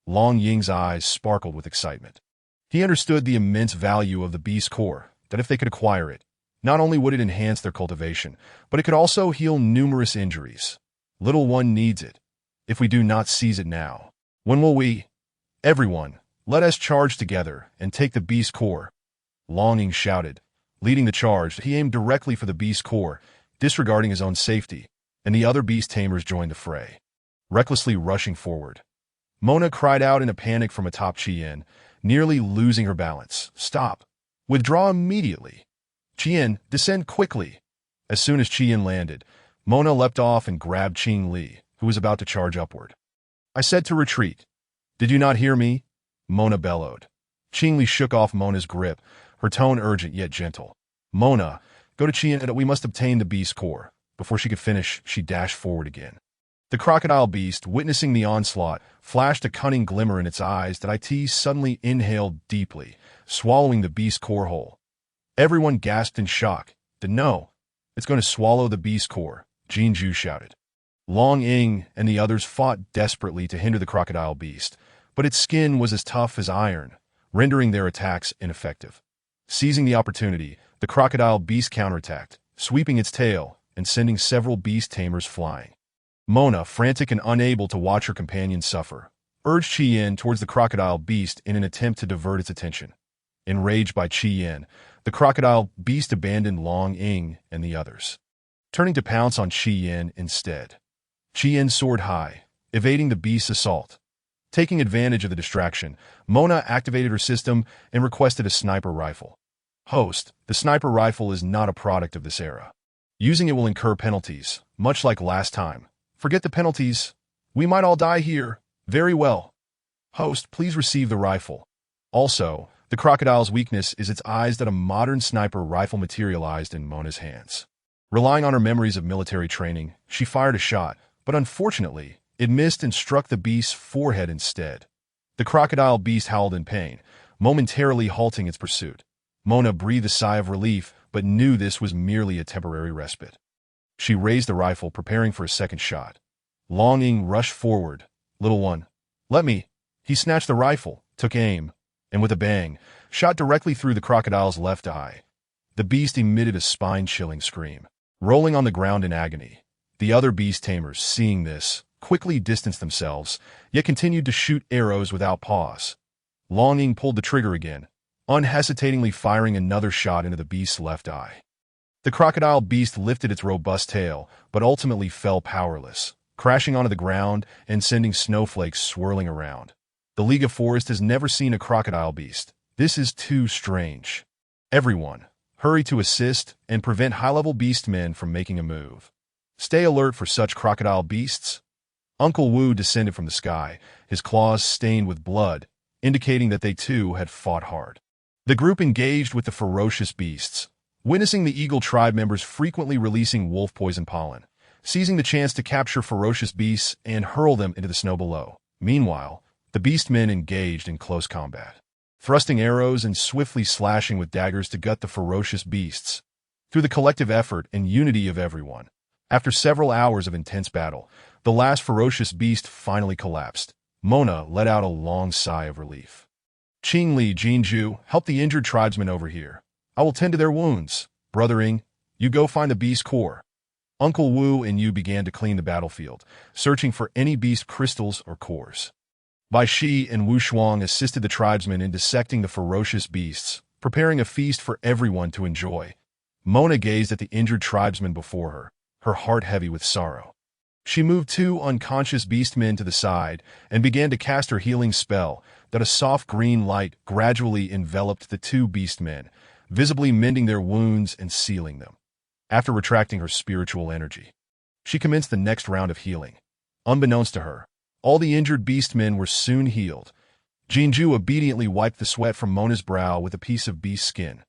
Long Ying's eyes sparkled with excitement. He understood the immense value of the beast core, that if they could acquire it, not only would it enhance their cultivation, but it could also heal numerous injuries. Little one needs it. If we do not seize it now, when will we? Everyone, let us charge together and take the beast core. Longing shouted. Leading the charge, he aimed directly for the beast core, disregarding his own safety, and the other beast tamers joined the fray. Recklessly rushing forward, Mona cried out in a panic from atop Chien, nearly losing her balance. Stop. Withdraw immediately. Chien, descend quickly. As soon as Chien landed, Mona leapt off and grabbed Qing Li, who was about to charge upward. I said to retreat. Did you not hear me? Mona bellowed. Qing Li shook off Mona's grip, her tone urgent yet gentle. Mona, go to Chien, and we must obtain the beast core. Before she could finish, she dashed forward again. The crocodile beast, witnessing the onslaught, flashed a cunning glimmer in its eyes. That it suddenly inhaled deeply, swallowing the beast core whole. Everyone gasped in shock. No, it's going to swallow the beast core, Jinju shouted. Long Ying and the others fought desperately to hinder the crocodile beast, but its skin was as tough as iron, rendering their attacks ineffective. Seizing the opportunity, the crocodile beast counterattacked, sweeping its tail and sending several beast tamers flying. Mona, frantic and unable to watch her companion suffer, urged Chien towards the crocodile beast in an attempt to divert its attention. Enraged by Chien, the crocodile beast abandoned Long Ying and the others, turning to pounce on Chien instead. Chien soared high, evading the beast's assault. Taking advantage of the distraction, Mona activated her system and requested a sniper rifle. Host, the sniper rifle is not a product of this era. Using it will incur penalties, much like last time. Forget the penalties. We might all die here. Very well. Host, please receive the rifle. Also, the crocodile's weakness is its eyes. That a modern sniper rifle materialized in Mona's hands. Relying on her memories of military training, she fired a shot, but unfortunately, it missed and struck the beast's forehead instead. The crocodile beast howled in pain, momentarily halting its pursuit. Mona breathed a sigh of relief, but knew this was merely a temporary respite. She raised the rifle, preparing for a second shot. Longing rushed forward. Little one, let me. He snatched the rifle, took aim, and with a bang, shot directly through the crocodile's left eye. The beast emitted a spine-chilling scream. rolling on the ground in agony. The other beast tamers, seeing this, quickly distanced themselves, yet continued to shoot arrows without pause. Longing pulled the trigger again, unhesitatingly firing another shot into the beast's left eye. The crocodile beast lifted its robust tail, but ultimately fell powerless, crashing onto the ground and sending snowflakes swirling around. The League of Forest has never seen a crocodile beast. This is too strange. Everyone, hurry to assist and prevent high-level beastmen from making a move. Stay alert for such crocodile beasts. Uncle Wu descended from the sky, his claws stained with blood, indicating that they too had fought hard. The group engaged with the ferocious beasts, witnessing the eagle tribe members frequently releasing wolf poison pollen, seizing the chance to capture ferocious beasts and hurl them into the snow below. Meanwhile, the beastmen engaged in close combat, thrusting arrows and swiftly slashing with daggers to gut the ferocious beasts. Through the collective effort and unity of everyone, after several hours of intense battle, the last ferocious beast finally collapsed. Mona let out a long sigh of relief. Qingli, Jinju, help the injured tribesmen over here. I will tend to their wounds. Brother Ing, you go find the beast core. Uncle Wu and you began to clean the battlefield, searching for any beast crystals or cores. Bai Shi and Wu Shuang assisted the tribesmen in dissecting the ferocious beasts, preparing a feast for everyone to enjoy. Mona gazed at the injured tribesmen before her, her heart heavy with sorrow. She moved two unconscious beastmen to the side and began to cast her healing spell that a soft green light gradually enveloped the two beastmen, visibly mending their wounds and sealing them. After retracting her spiritual energy, she commenced the next round of healing. Unbeknownst to her, all the injured beastmen were soon healed. Jinju obediently wiped the sweat from Mona's brow with a piece of beast skin.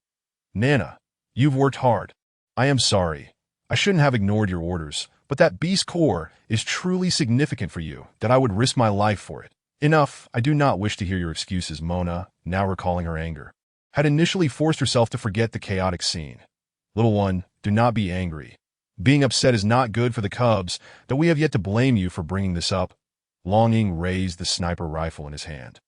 Nana, you've worked hard. I am sorry. I shouldn't have ignored your orders, but that beast core is truly significant for you that I would risk my life for it. Enough, I do not wish to hear your excuses. Mona, now recalling her anger, had initially forced herself to forget the chaotic scene. Little one, do not be angry. Being upset is not good for the cubs, though we have yet to blame you for bringing this up. Longing raised the sniper rifle in his hand.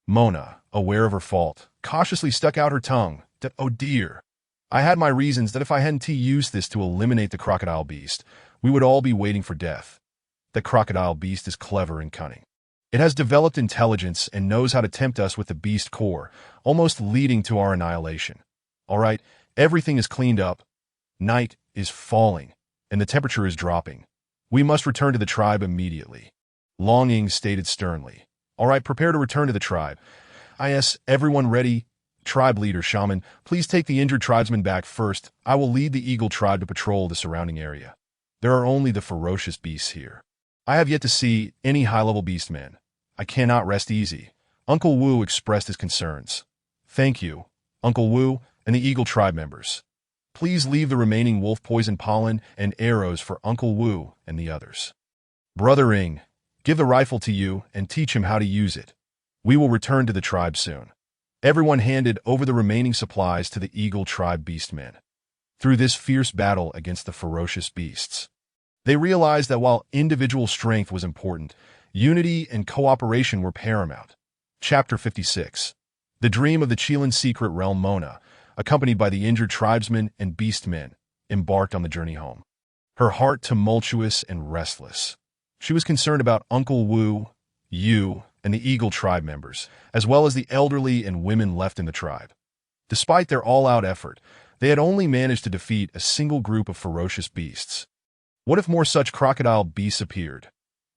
Mona, aware of her fault, cautiously stuck out her tongue. That, oh dear. I had my reasons that if I hadn't used this to eliminate the crocodile beast, we would all be waiting for death. The crocodile beast is clever and cunning. It has developed intelligence and knows how to tempt us with the beast core, almost leading to our annihilation. All right, everything is cleaned up. Night is falling, and the temperature is dropping. We must return to the tribe immediately. Longing stated sternly. All right, prepare to return to the tribe. Yes, everyone ready? Tribe leader, shaman, please take the injured tribesmen back first. I will lead the eagle tribe to patrol the surrounding area. There are only the ferocious beasts here. I have yet to see any high-level beastmen. I cannot rest easy. Uncle Wu expressed his concerns. Thank you, Uncle Wu and the eagle tribe members. Please leave the remaining wolf poison pollen and arrows for Uncle Wu and the others. Brother Ing, give the rifle to you and teach him how to use it. We will return to the tribe soon. Everyone handed over the remaining supplies to the eagle tribe beastmen. Through this fierce battle against the ferocious beasts, they realized that while individual strength was important, unity and cooperation were paramount. Chapter 56. The Dream of the Qilin Secret Realm. Mona, accompanied by the injured tribesmen and beastmen, embarked on the journey home. Her heart tumultuous and restless. She was concerned about Uncle Wu, Yu, and the eagle tribe members, as well as the elderly and women left in the tribe. Despite their all-out effort, they had only managed to defeat a single group of ferocious beasts. What if more such crocodile beasts appeared?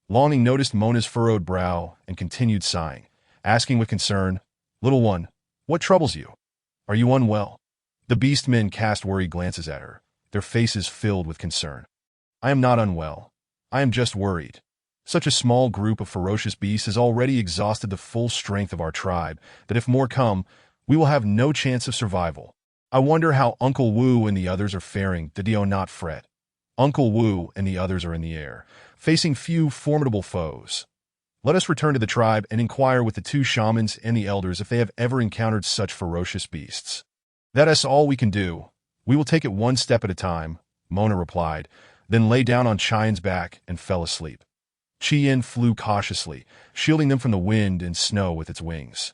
Longing noticed Mona's furrowed brow and continued sighing, asking with concern, Little one, what troubles you? Are you unwell? The beastmen cast worried glances at her, their faces filled with concern. I am not unwell. I am just worried. Such a small group of ferocious beasts has already exhausted the full strength of our tribe, that if more come, we will have no chance of survival. I wonder how Uncle Wu and the others are faring. Did not fret. Uncle Wu and the others are in the air, facing few formidable foes. Let us return to the tribe and inquire with the two shamans and the elders if they have ever encountered such ferocious beasts. That is all we can do. We will take it one step at a time, Mona replied, then lay down on Qian's back and fell asleep. Qian flew cautiously, shielding them from the wind and snow with its wings.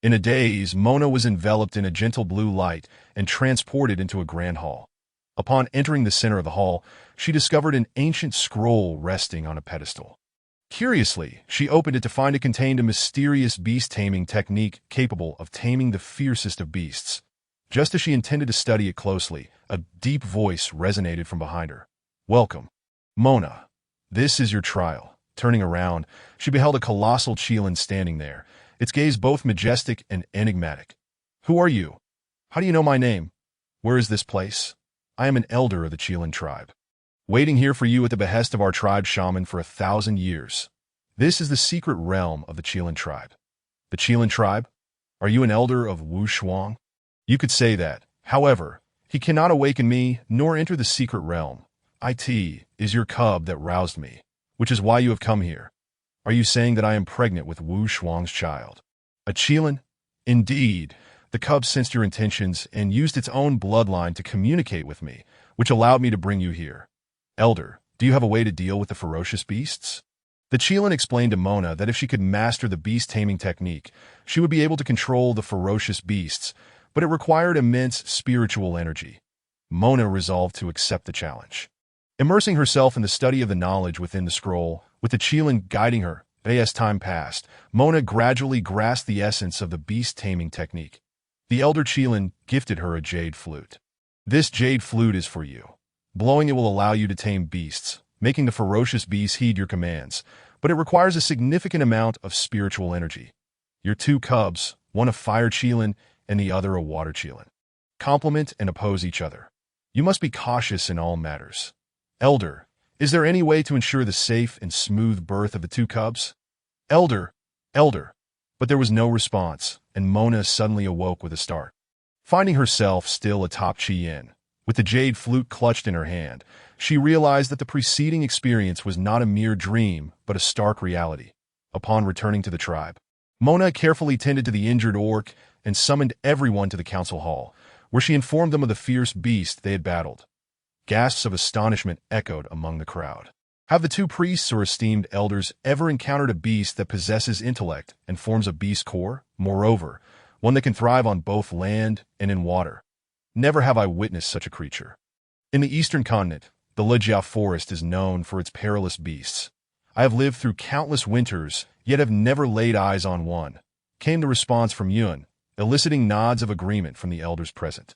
In a daze, Mona was enveloped in a gentle blue light and transported into a grand hall. Upon entering the center of the hall, she discovered an ancient scroll resting on a pedestal. Curiously, she opened it to find it contained a mysterious beast-taming technique capable of taming the fiercest of beasts. Just as she intended to study it closely, a deep voice resonated from behind her. "Welcome, Mona. This is your trial." Turning around, she beheld a colossal Qilin standing there, its gaze both majestic and enigmatic. "Who are you? How do you know my name? Where is this place?" "I am an elder of the Qilin tribe, waiting here for you at the behest of our tribe shaman for 1,000 years. This is the secret realm of the Qilin tribe." "The Qilin tribe? Are you an elder of Wu Shuang?" "You could say that. However, he cannot awaken me nor enter the secret realm. It is your cub that roused me, which is why you have come here. Are you saying that I am pregnant with Wu Shuang's child?" "A Qilin?" "Indeed. The cub sensed your intentions and used its own bloodline to communicate with me, which allowed me to bring you here. Elder, do you have a way to deal with the ferocious beasts?" The Qilin explained to Mona that if she could master the beast-taming technique, she would be able to control the ferocious beasts, but it required immense spiritual energy. Mona resolved to accept the challenge. Immersing herself in the study of the knowledge within the scroll, with the Qilin guiding her, as time passed, Mona gradually grasped the essence of the beast-taming technique. The elder Qilin gifted her a jade flute. "This jade flute is for you. Blowing it will allow you to tame beasts, making the ferocious beasts heed your commands, but it requires a significant amount of spiritual energy. Your two cubs, one a fire Qilin and the other a water Qilin, complement and oppose each other. You must be cautious in all matters. Elder, is there any way to ensure the safe and smooth birth of the two cubs?" Elder. But there was no response, and Mona suddenly awoke with a start. Finding herself still atop Qi-Yin, with the jade flute clutched in her hand, she realized that the preceding experience was not a mere dream, but a stark reality. Upon returning to the tribe, Mona carefully tended to the injured orc and summoned everyone to the council hall, where she informed them of the fierce beast they had battled. Gasps of astonishment echoed among the crowd. Have the two priests or esteemed elders ever encountered a beast that possesses intellect and forms a beast core? Moreover, one that can thrive on both land and in water. Never have I witnessed such a creature. In the eastern continent, the Lejiao forest is known for its perilous beasts. I have lived through countless winters, yet have never laid eyes on one, came the response from Yun, eliciting nods of agreement from the elders present.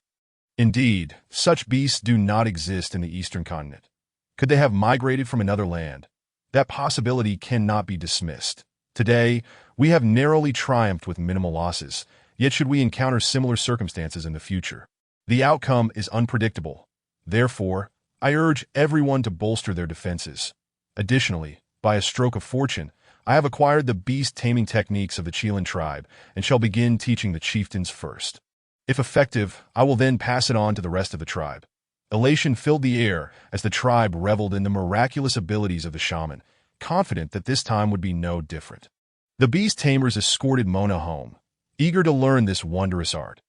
Indeed, such beasts do not exist in the eastern continent. Could they have migrated from another land? That possibility cannot be dismissed. Today, we have narrowly triumphed with minimal losses, yet should we encounter similar circumstances in the future, the outcome is unpredictable. Therefore, I urge everyone to bolster their defenses. Additionally, by a stroke of fortune, I have acquired the beast-taming techniques of the Qilin tribe and shall begin teaching the chieftains first. If effective, I will then pass it on to the rest of the tribe. Elation filled the air as the tribe reveled in the miraculous abilities of the shaman, confident that this time would be no different. The beast tamers escorted Mona home, eager to learn this wondrous art.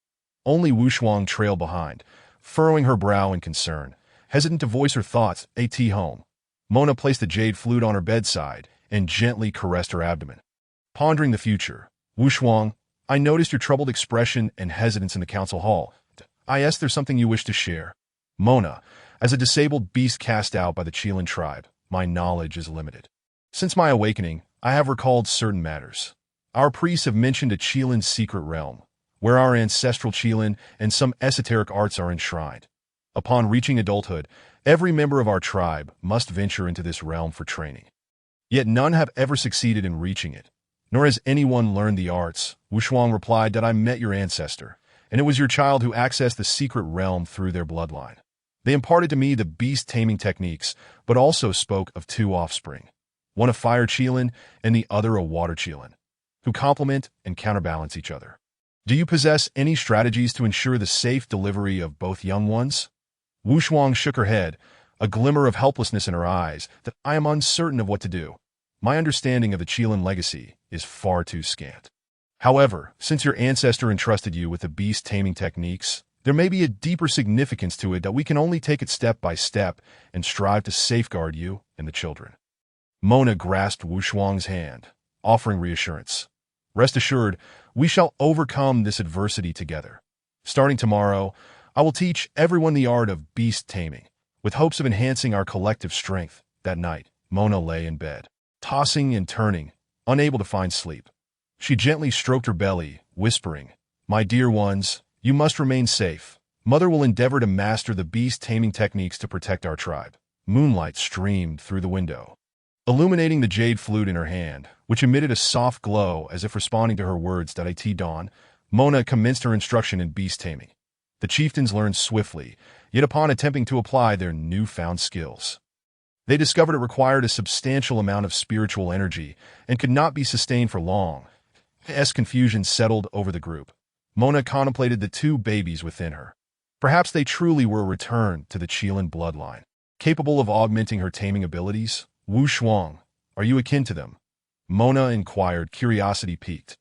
Only Wu Shuang trailed behind, furrowing her brow in concern, hesitant to voice her thoughts. At home, Mona placed the jade flute on her bedside and gently caressed her abdomen. Pondering the future, "Wu Shuang, I noticed your troubled expression and hesitance in the council hall. There's something you wish to share?" "Mona, as a disabled beast cast out by the Qilin tribe, my knowledge is limited. Since my awakening, I have recalled certain matters. Our priests have mentioned a Qilin secret realm, where our ancestral Qilin and some esoteric arts are enshrined. Upon reaching adulthood, every member of our tribe must venture into this realm for training. Yet none have ever succeeded in reaching it, nor has anyone learned the arts." Wu Shuang replied that I met your ancestor, and it was your child who accessed the secret realm through their bloodline. They imparted to me the beast-taming techniques, but also spoke of two offspring, one a fire Qilin and the other a water Qilin, who complement and counterbalance each other. Do you possess any strategies to ensure the safe delivery of both young ones? Wu Shuang shook her head, a glimmer of helplessness in her eyes, that I am uncertain of what to do. My understanding of the Qilin legacy is far too scant. However, since your ancestor entrusted you with the beast-taming techniques, there may be a deeper significance to it that we can only take it step by step and strive to safeguard you and the children. Mona grasped Wu Shuang's hand, offering reassurance. Rest assured, we shall overcome this adversity together. Starting tomorrow, I will teach everyone the art of beast taming, with hopes of enhancing our collective strength. That night, Mona lay in bed, tossing and turning, unable to find sleep. She gently stroked her belly, whispering, "My dear ones, you must remain safe. Mother will endeavor to master the beast-taming techniques to protect our tribe." Moonlight streamed through the window, illuminating the jade flute in her hand, which emitted a soft glow as if responding to her words. At dawn, Mona commenced her instruction in beast-taming. The chieftains learned swiftly, yet upon attempting to apply their newfound skills, they discovered it required a substantial amount of spiritual energy and could not be sustained for long. As confusion settled over the group, Mona contemplated the two babies within her. Perhaps they truly were a return to the Qilin bloodline, capable of augmenting her taming abilities. Wu Shuang, are you akin to them? Mona inquired, curiosity piqued.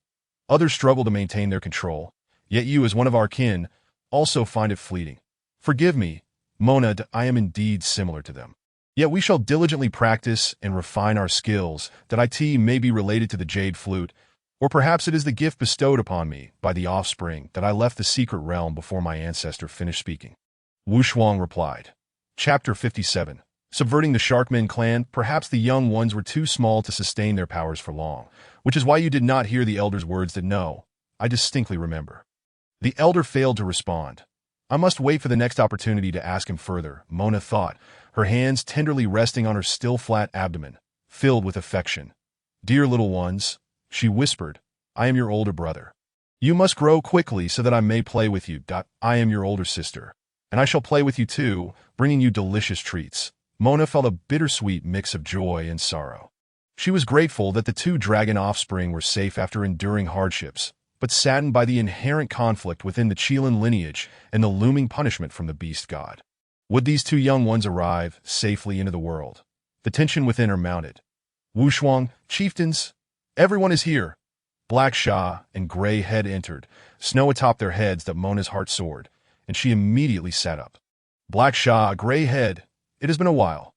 Others struggle to maintain their control, yet you, as one of our kin, also find it fleeting. Forgive me, Mona, I am indeed similar to them. Yet we shall diligently practice and refine our skills, that it may be related to the jade flute, or perhaps it is the gift bestowed upon me by the offspring that I left the secret realm before my ancestor finished speaking. Wu Shuang replied. Chapter 57. Subverting the Sharkmen clan. Perhaps the young ones were too small to sustain their powers for long, which is why you did not hear the elder's words. That no, I distinctly remember. The elder failed to respond. I must wait for the next opportunity to ask him further, Mona thought, her hands tenderly resting on her still flat abdomen, filled with affection. Dear little ones, she whispered, I am your older brother. You must grow quickly so that I may play with you. I am your older sister, and I shall play with you too, bringing you delicious treats. Mona felt a bittersweet mix of joy and sorrow. She was grateful that the two dragon offspring were safe after enduring hardships, but saddened by the inherent conflict within the Qilin lineage and the looming punishment from the beast god. Would these two young ones arrive safely into the world? The tension within her mounted. Wu Shuang, chieftains, everyone is here. Black Sha and Gray Head entered, snow atop their heads. That Mona's heart soared, and she immediately sat up. Black Sha, Gray Head, it has been a while.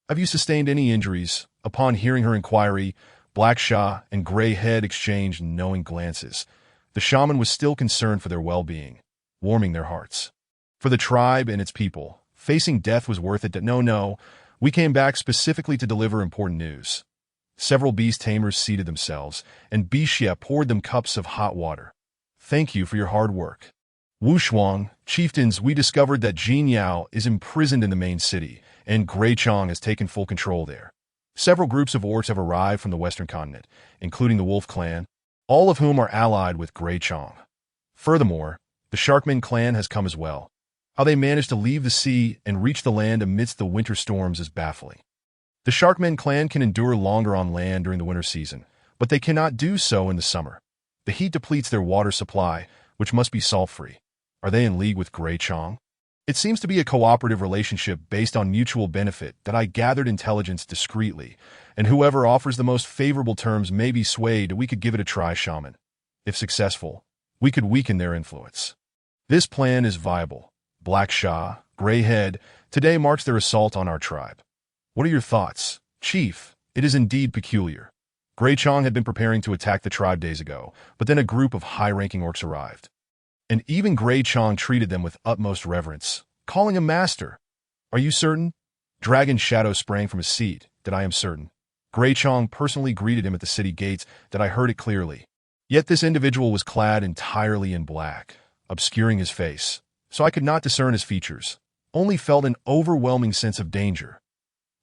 Have you sustained any injuries? Upon hearing her inquiry, Black Sha and Gray Head exchanged knowing glances. The shaman was still concerned for their well-being, warming their hearts. For the tribe and its people, facing death was worth it. No, we came back specifically to deliver important news. Several beast tamers seated themselves, and Bixia poured them cups of hot water. Thank you for your hard work. Wu Shuang, chieftains, we discovered that Jin Yao is imprisoned in the main city, and Gray Chong has taken full control there. Several groups of orcs have arrived from the western continent, including the Wolf clan, all of whom are allied with Gray Chong. Furthermore, the Sharkmen clan has come as well. How they managed to leave the sea and reach the land amidst the winter storms is baffling. The Sharkmen clan can endure longer on land during the winter season, but they cannot do so in the summer. The heat depletes their water supply, which must be salt-free. Are they in league with Gray Chong? It seems to be a cooperative relationship based on mutual benefit. That I gathered intelligence discreetly, and whoever offers the most favorable terms may be swayed. We could give it a try, shaman. If successful, we could weaken their influence. This plan is viable. Black Sha, Gray Head, today marks their assault on our tribe. What are your thoughts? Chief, it is indeed peculiar. Gray Chong had been preparing to attack the tribe days ago, but then a group of high-ranking orcs arrived. And even Gray Chong treated them with utmost reverence, calling him master. Are you certain? Dragon Shadow sprang from his seat. That I am certain. Gray Chong personally greeted him at the city gates. That I heard it clearly. Yet this individual was clad entirely in black, obscuring his face, so I could not discern his features, only felt an overwhelming sense of danger.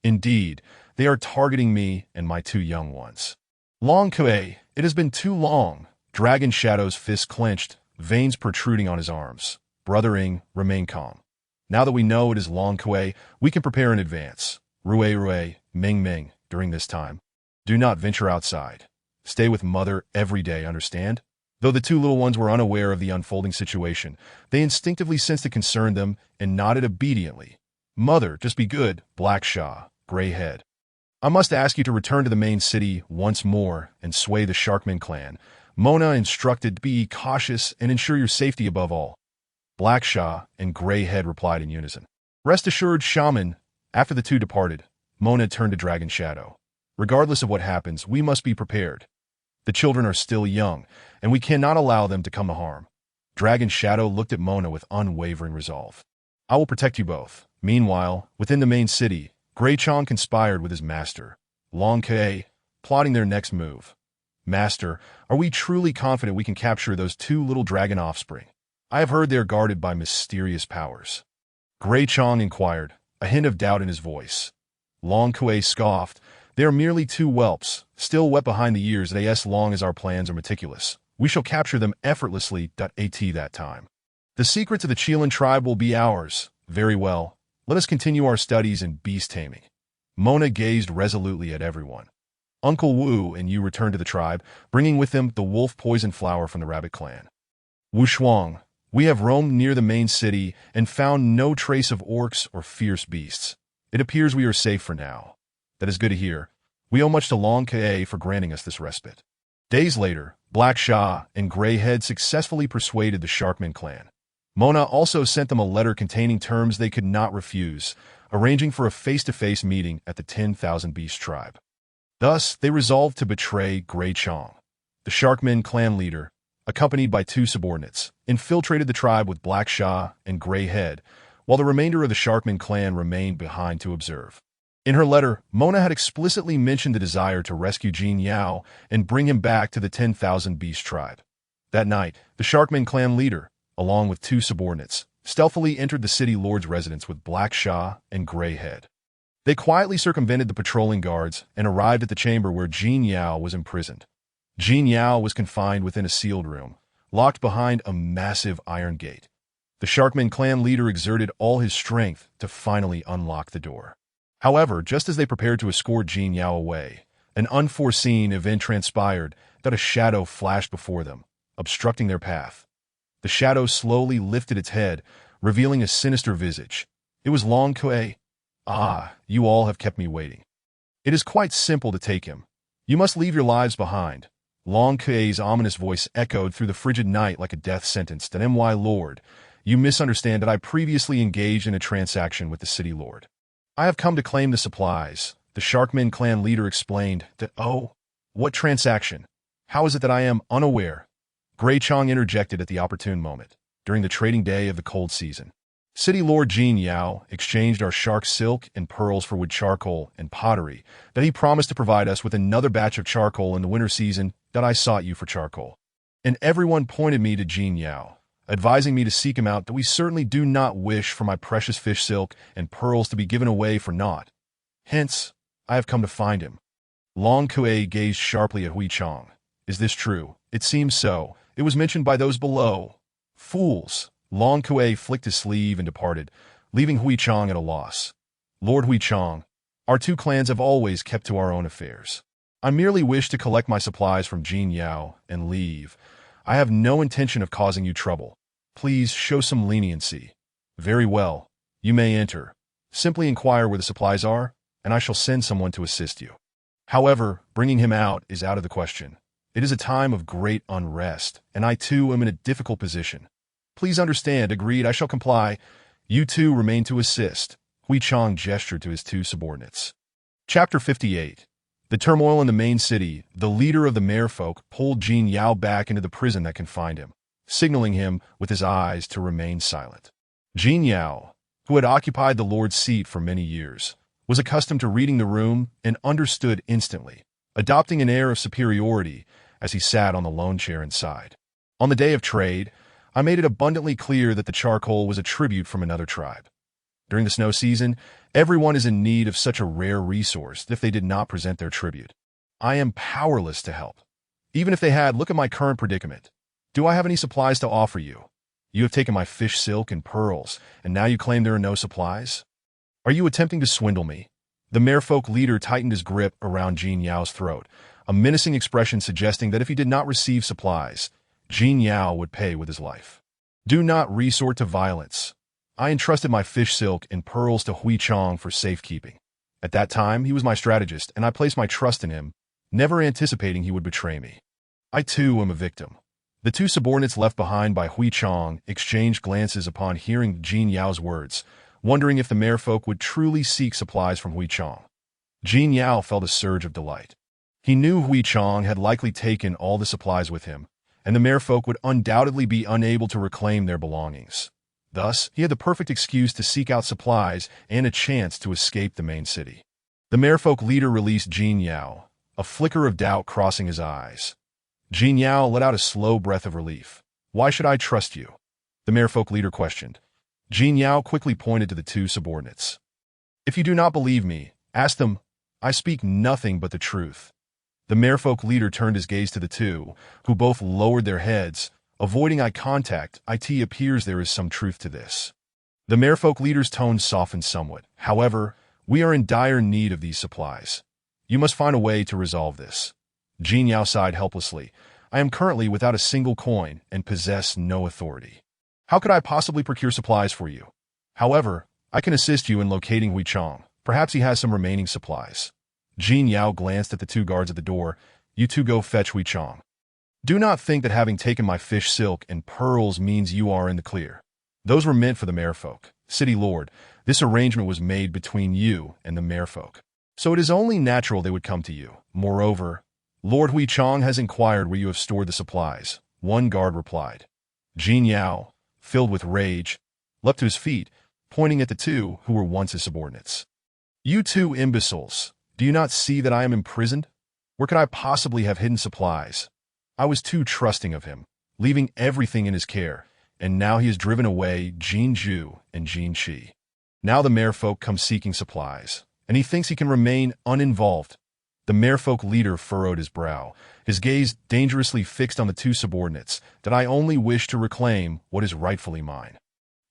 Indeed, they are targeting me and my two young ones. Long Kuei, it has been too long. Dragon Shadow's fist clenched, veins protruding on his arms. Brothering, remain calm. Now that we know it is Long Kuei, we can prepare in advance. Rui, Ming, during this time. Do not venture outside. Stay with Mother every day, understand? Though the two little ones were unaware of the unfolding situation, they instinctively sensed it concerned them and nodded obediently. Mother, just be good. Black Sha, Gray Head. I must ask you to return to the main city once more and sway the Sharkmen clan. Mona instructed, be cautious and ensure your safety above all. Black Sha and Gray Head replied in unison. Rest assured, shaman. After the two departed, Mona turned to Dragon Shadow. Regardless of what happens, we must be prepared. The children are still young, and we cannot allow them to come to harm. Dragon Shadow looked at Mona with unwavering resolve. I will protect you both. Meanwhile, within the main city, Gray Chong conspired with his master, Long Kei, plotting their next move. Master, are we truly confident we can capture those two little dragon offspring? I have heard they are guarded by mysterious powers. Gray Chong inquired, a hint of doubt in his voice. Long Kei scoffed. They are merely two whelps, still wet behind the ears as long as our plans are meticulous. We shall capture them effortlessly. At that time. The secrets of the Chilan tribe will be ours. Very well. Let us continue our studies in beast taming. Mona gazed resolutely at everyone. Uncle Wu and you returned to the tribe, bringing with them the wolf poison flower from the rabbit clan. Wu Shuang, we have roamed near the main city and found no trace of orcs or fierce beasts. It appears we are safe for now. That is good to hear. We owe much to Long Kei for granting us this respite. Days later, Black Sha and Greyhead successfully persuaded the Sharkman clan. Mona also sent them a letter containing terms they could not refuse, arranging for a face-to-face meeting at the 10,000 Beast tribe. Thus, they resolved to betray Gray Chong. The Sharkman clan leader, accompanied by two subordinates, infiltrated the tribe with Black Sha and Greyhead, while the remainder of the Sharkman clan remained behind to observe. In her letter, Mona had explicitly mentioned the desire to rescue Jin Yao and bring him back to the 10,000 Beast tribe. That night, the Sharkman clan leader, along with two subordinates, stealthily entered the city lord's residence with Black Sha and Greyhead. They quietly circumvented the patrolling guards and arrived at the chamber where Jin Yao was imprisoned. Jin Yao was confined within a sealed room, locked behind a massive iron gate. The Sharkman clan leader exerted all his strength to finally unlock the door. However, just as they prepared to escort Jin Yao away, an unforeseen event transpired that a shadow flashed before them, obstructing their path. The shadow slowly lifted its head, revealing a sinister visage. It was Long Kei. Ah, you all have kept me waiting. It is quite simple to take him. You must leave your lives behind. Long Kei's ominous voice echoed through the frigid night like a death sentence. My lord, you misunderstand that I previously engaged in a transaction with the city lord. I have come to claim the supplies. The Sharkman clan leader explained that, oh, what transaction? How is it that I am unaware? Gray Chong interjected at the opportune moment, during the trading day of the cold season. City Lord Jin Yao exchanged our shark silk and pearls for wood charcoal and pottery that he promised to provide us with another batch of charcoal in the winter season that I sought you for charcoal. And everyone pointed me to Jin Yao, advising me to seek him out, that we certainly do not wish for my precious fish silk and pearls to be given away for naught. Hence, I have come to find him. Long Kei gazed sharply at Hui Chong. Is this true? It seems so. It was mentioned by those below. Fools! Long Kei flicked his sleeve and departed, leaving Hui Chong at a loss. Lord Hui Chong, our two clans have always kept to our own affairs. I merely wish to collect my supplies from Jin Yao and leave. I have no intention of causing you trouble. Please show some leniency. Very well. You may enter. Simply inquire where the supplies are, and I shall send someone to assist you. However, bringing him out is out of the question. It is a time of great unrest, and I too am in a difficult position. Please understand. Agreed, I shall comply. You two remain to assist. Hui Chong gestured to his two subordinates. Chapter 58. The turmoil in the main city. The leader of the merfolk pulled Jin Yao back into the prison that confined him, signaling him with his eyes to remain silent. Jin Yao, who had occupied the lord's seat for many years, was accustomed to reading the room and understood instantly, adopting an air of superiority as he sat on the lone chair inside. On the day of trade, I made it abundantly clear that the charcoal was a tribute from another tribe. During the snow season, everyone is in need of such a rare resource if they did not present their tribute. I am powerless to help. Even if they had, look at my current predicament. Do I have any supplies to offer you? You have taken my fish silk and pearls, and now you claim there are no supplies? Are you attempting to swindle me? The merfolk leader tightened his grip around Jin Yao's throat, a menacing expression suggesting that if he did not receive supplies, Jin Yao would pay with his life. Do not resort to violence. I entrusted my fish silk and pearls to Hui Chong for safekeeping. At that time, he was my strategist, and I placed my trust in him, never anticipating he would betray me. I too am a victim. The two subordinates left behind by Hui Chong exchanged glances upon hearing Jin Yao's words, wondering if the merfolk would truly seek supplies from Hui Chong. Jin Yao felt a surge of delight. He knew Hui Chong had likely taken all the supplies with him, and the merfolk would undoubtedly be unable to reclaim their belongings. Thus, he had the perfect excuse to seek out supplies and a chance to escape the main city. The merfolk leader released Jin Yao, a flicker of doubt crossing his eyes. Jin Yao let out a slow breath of relief. "Why should I trust you?" the merfolk leader questioned. Jin Yao quickly pointed to the two subordinates. "If you do not believe me, ask them. I speak nothing but the truth." The merfolk leader turned his gaze to the two, who both lowered their heads. Avoiding eye contact, it appears there is some truth to this. The merfolk leader's tone softened somewhat. "However, we are in dire need of these supplies. You must find a way to resolve this." Jin Yao sighed helplessly. "I am currently without a single coin and possess no authority. How could I possibly procure supplies for you? However, I can assist you in locating Hui Chong. Perhaps he has some remaining supplies." Jin Yao glanced at the two guards at the door. "You two go fetch Hui Chong. Do not think that having taken my fish silk and pearls means you are in the clear. Those were meant for the merfolk. City Lord, this arrangement was made between you and the merfolk, so it is only natural they would come to you. Moreover, Lord Hui Chong has inquired where you have stored the supplies," one guard replied. Jin Yao, filled with rage, leapt to his feet, pointing at the two who were once his subordinates. "You two imbeciles, do you not see that I am imprisoned? Where could I possibly have hidden supplies? I was too trusting of him, leaving everything in his care, and now he has driven away Jin Ju and Jin Qi. Now the merfolk come seeking supplies, and he thinks he can remain uninvolved." The merfolk leader furrowed his brow, his gaze dangerously fixed on the two subordinates. "That I only wish to reclaim what is rightfully mine.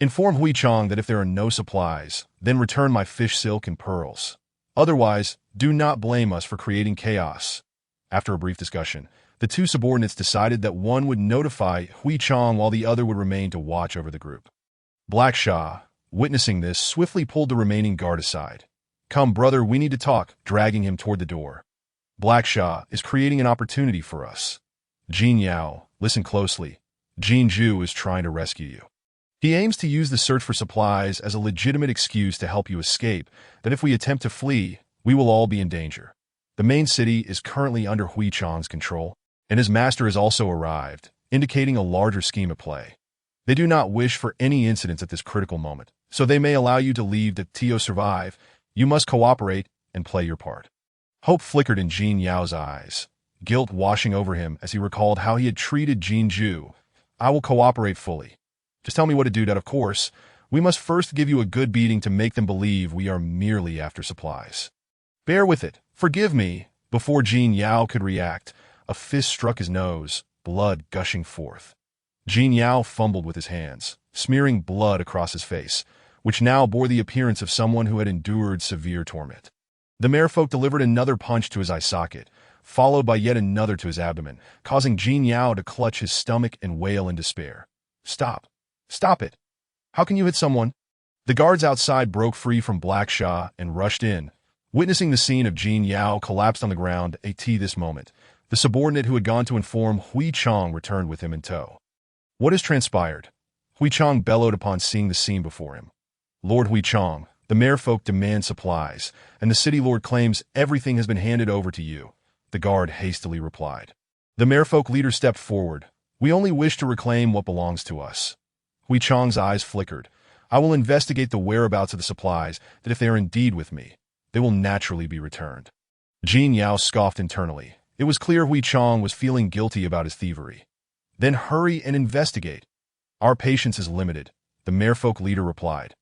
Inform Hui Chong that if there are no supplies, then return my fish silk and pearls. Otherwise, do not blame us for creating chaos." After a brief discussion, the two subordinates decided that one would notify Hui Chong while the other would remain to watch over the group. Black Shah, witnessing this, swiftly pulled the remaining guard aside. "Come, brother, we need to talk," dragging him toward the door. "Black Shah is creating an opportunity for us." Jin Yao, listen closely. "Jin Ju is trying to rescue you. He aims to use the search for supplies as a legitimate excuse to help you escape, that if we attempt to flee, we will all be in danger. The main city is currently under Hui Chang's control, and his master has also arrived, indicating a larger scheme at play. They do not wish for any incidents at this critical moment, so they may allow you to leave to survive. You must cooperate and play your part." Hope flickered in Jin Yao's eyes, guilt washing over him as he recalled how he had treated Jin Ju. "I will cooperate fully. Just tell me what to do. That, of course, we must first give you a good beating to make them believe we are merely after supplies. Bear with it. Forgive me." Before Jin Yao could react, a fist struck his nose, blood gushing forth. Jin Yao fumbled with his hands, smearing blood across his face, which now bore the appearance of someone who had endured severe torment. The merfolk delivered another punch to his eye socket, followed by yet another to his abdomen, causing Jin Yao to clutch his stomach and wail in despair. "Stop! Stop it! How can you hit someone?" The guards outside broke free from Black Shah and rushed in. Witnessing the scene of Jin Yao collapsed on the ground at this moment, the subordinate who had gone to inform Hui Chong returned with him in tow. "What has transpired?" Hui Chong bellowed upon seeing the scene before him. "Lord Hui Chong, the merfolk demand supplies, and the city lord claims everything has been handed over to you," the guard hastily replied. The merfolk leader stepped forward. "We only wish to reclaim what belongs to us." Hui Chong's eyes flickered. "I will investigate the whereabouts of the supplies, that if they are indeed with me, they will naturally be returned." Jin Yao scoffed internally. It was clear Hui Chong was feeling guilty about his thievery. "Then hurry and investigate." "Our patience is limited," the merfolk leader replied.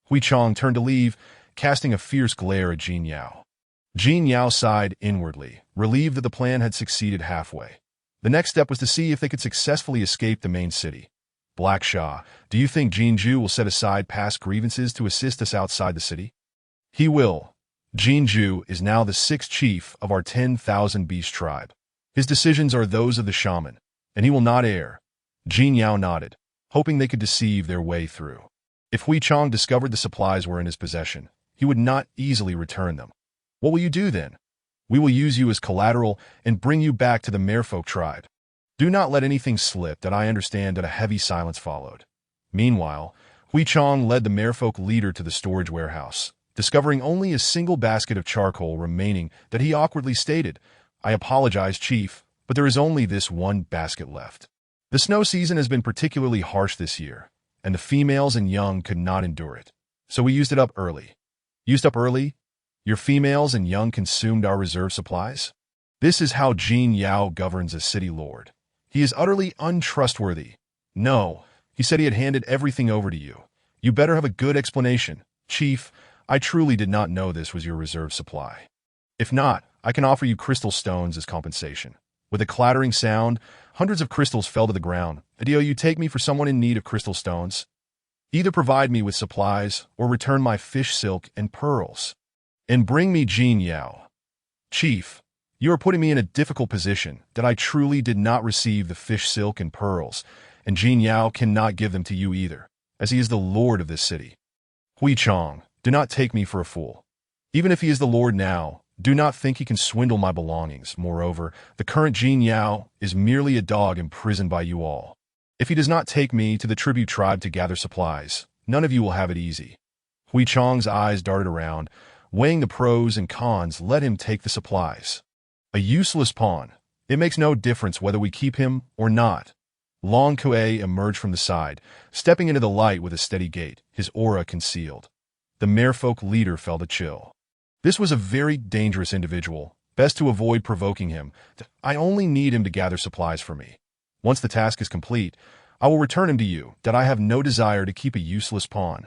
Hui Chong turned to leave, casting a fierce glare at Jin Yao. Jin Yao sighed inwardly, relieved that the plan had succeeded halfway. The next step was to see if they could successfully escape the main city. "Black Shah, do you think Jin Ju will set aside past grievances to assist us outside the city?" "He will. Jin Ju is now the 6th chief of our 10,000 beast tribe. His decisions are those of the shaman, and he will not err." Jin Yao nodded, hoping they could deceive their way through. If Hui Chong discovered the supplies were in his possession, he would not easily return them. "What will you do then?" "We will use you as collateral and bring you back to the merfolk tribe. Do not let anything slip." That I understand that a heavy silence followed. Meanwhile, Hui Chong led the merfolk leader to the storage warehouse, discovering only a single basket of charcoal remaining that he awkwardly stated, "I apologize, chief, but there is only this one basket left." The snow season has been particularly harsh this year, and the females and young could not endure it. So we used it up early. Used up early? Your females and young consumed our reserve supplies? This is how Jin Yao governs as city lord. He is utterly untrustworthy. No, he said he had handed everything over to you. You better have a good explanation. Chief, I truly did not know this was your reserve supply. If not, I can offer you crystal stones as compensation. With a clattering sound, hundreds of crystals fell to the ground. Do you take me for someone in need of crystal stones? Either provide me with supplies or return my fish silk and pearls. And bring me Jin Yao. Chief, you are putting me in a difficult position that I truly did not receive the fish silk and pearls, and Jin Yao cannot give them to you either, as he is the lord of this city. Hui Chong, do not take me for a fool. Even if he is the lord now, do not think he can swindle my belongings. Moreover, the current Jin Yao is merely a dog imprisoned by you all. If he does not take me to the tribute tribe to gather supplies, none of you will have it easy. Hui Chong's eyes darted around, weighing the pros and cons. Let him take the supplies. A useless pawn. It makes no difference whether we keep him or not. Long Kuei emerged from the side, stepping into the light with a steady gait, his aura concealed. The merfolk leader felt a chill. This was a very dangerous individual. Best to avoid provoking him. I only need him to gather supplies for me. Once the task is complete, I will return him to you, that I have no desire to keep a useless pawn.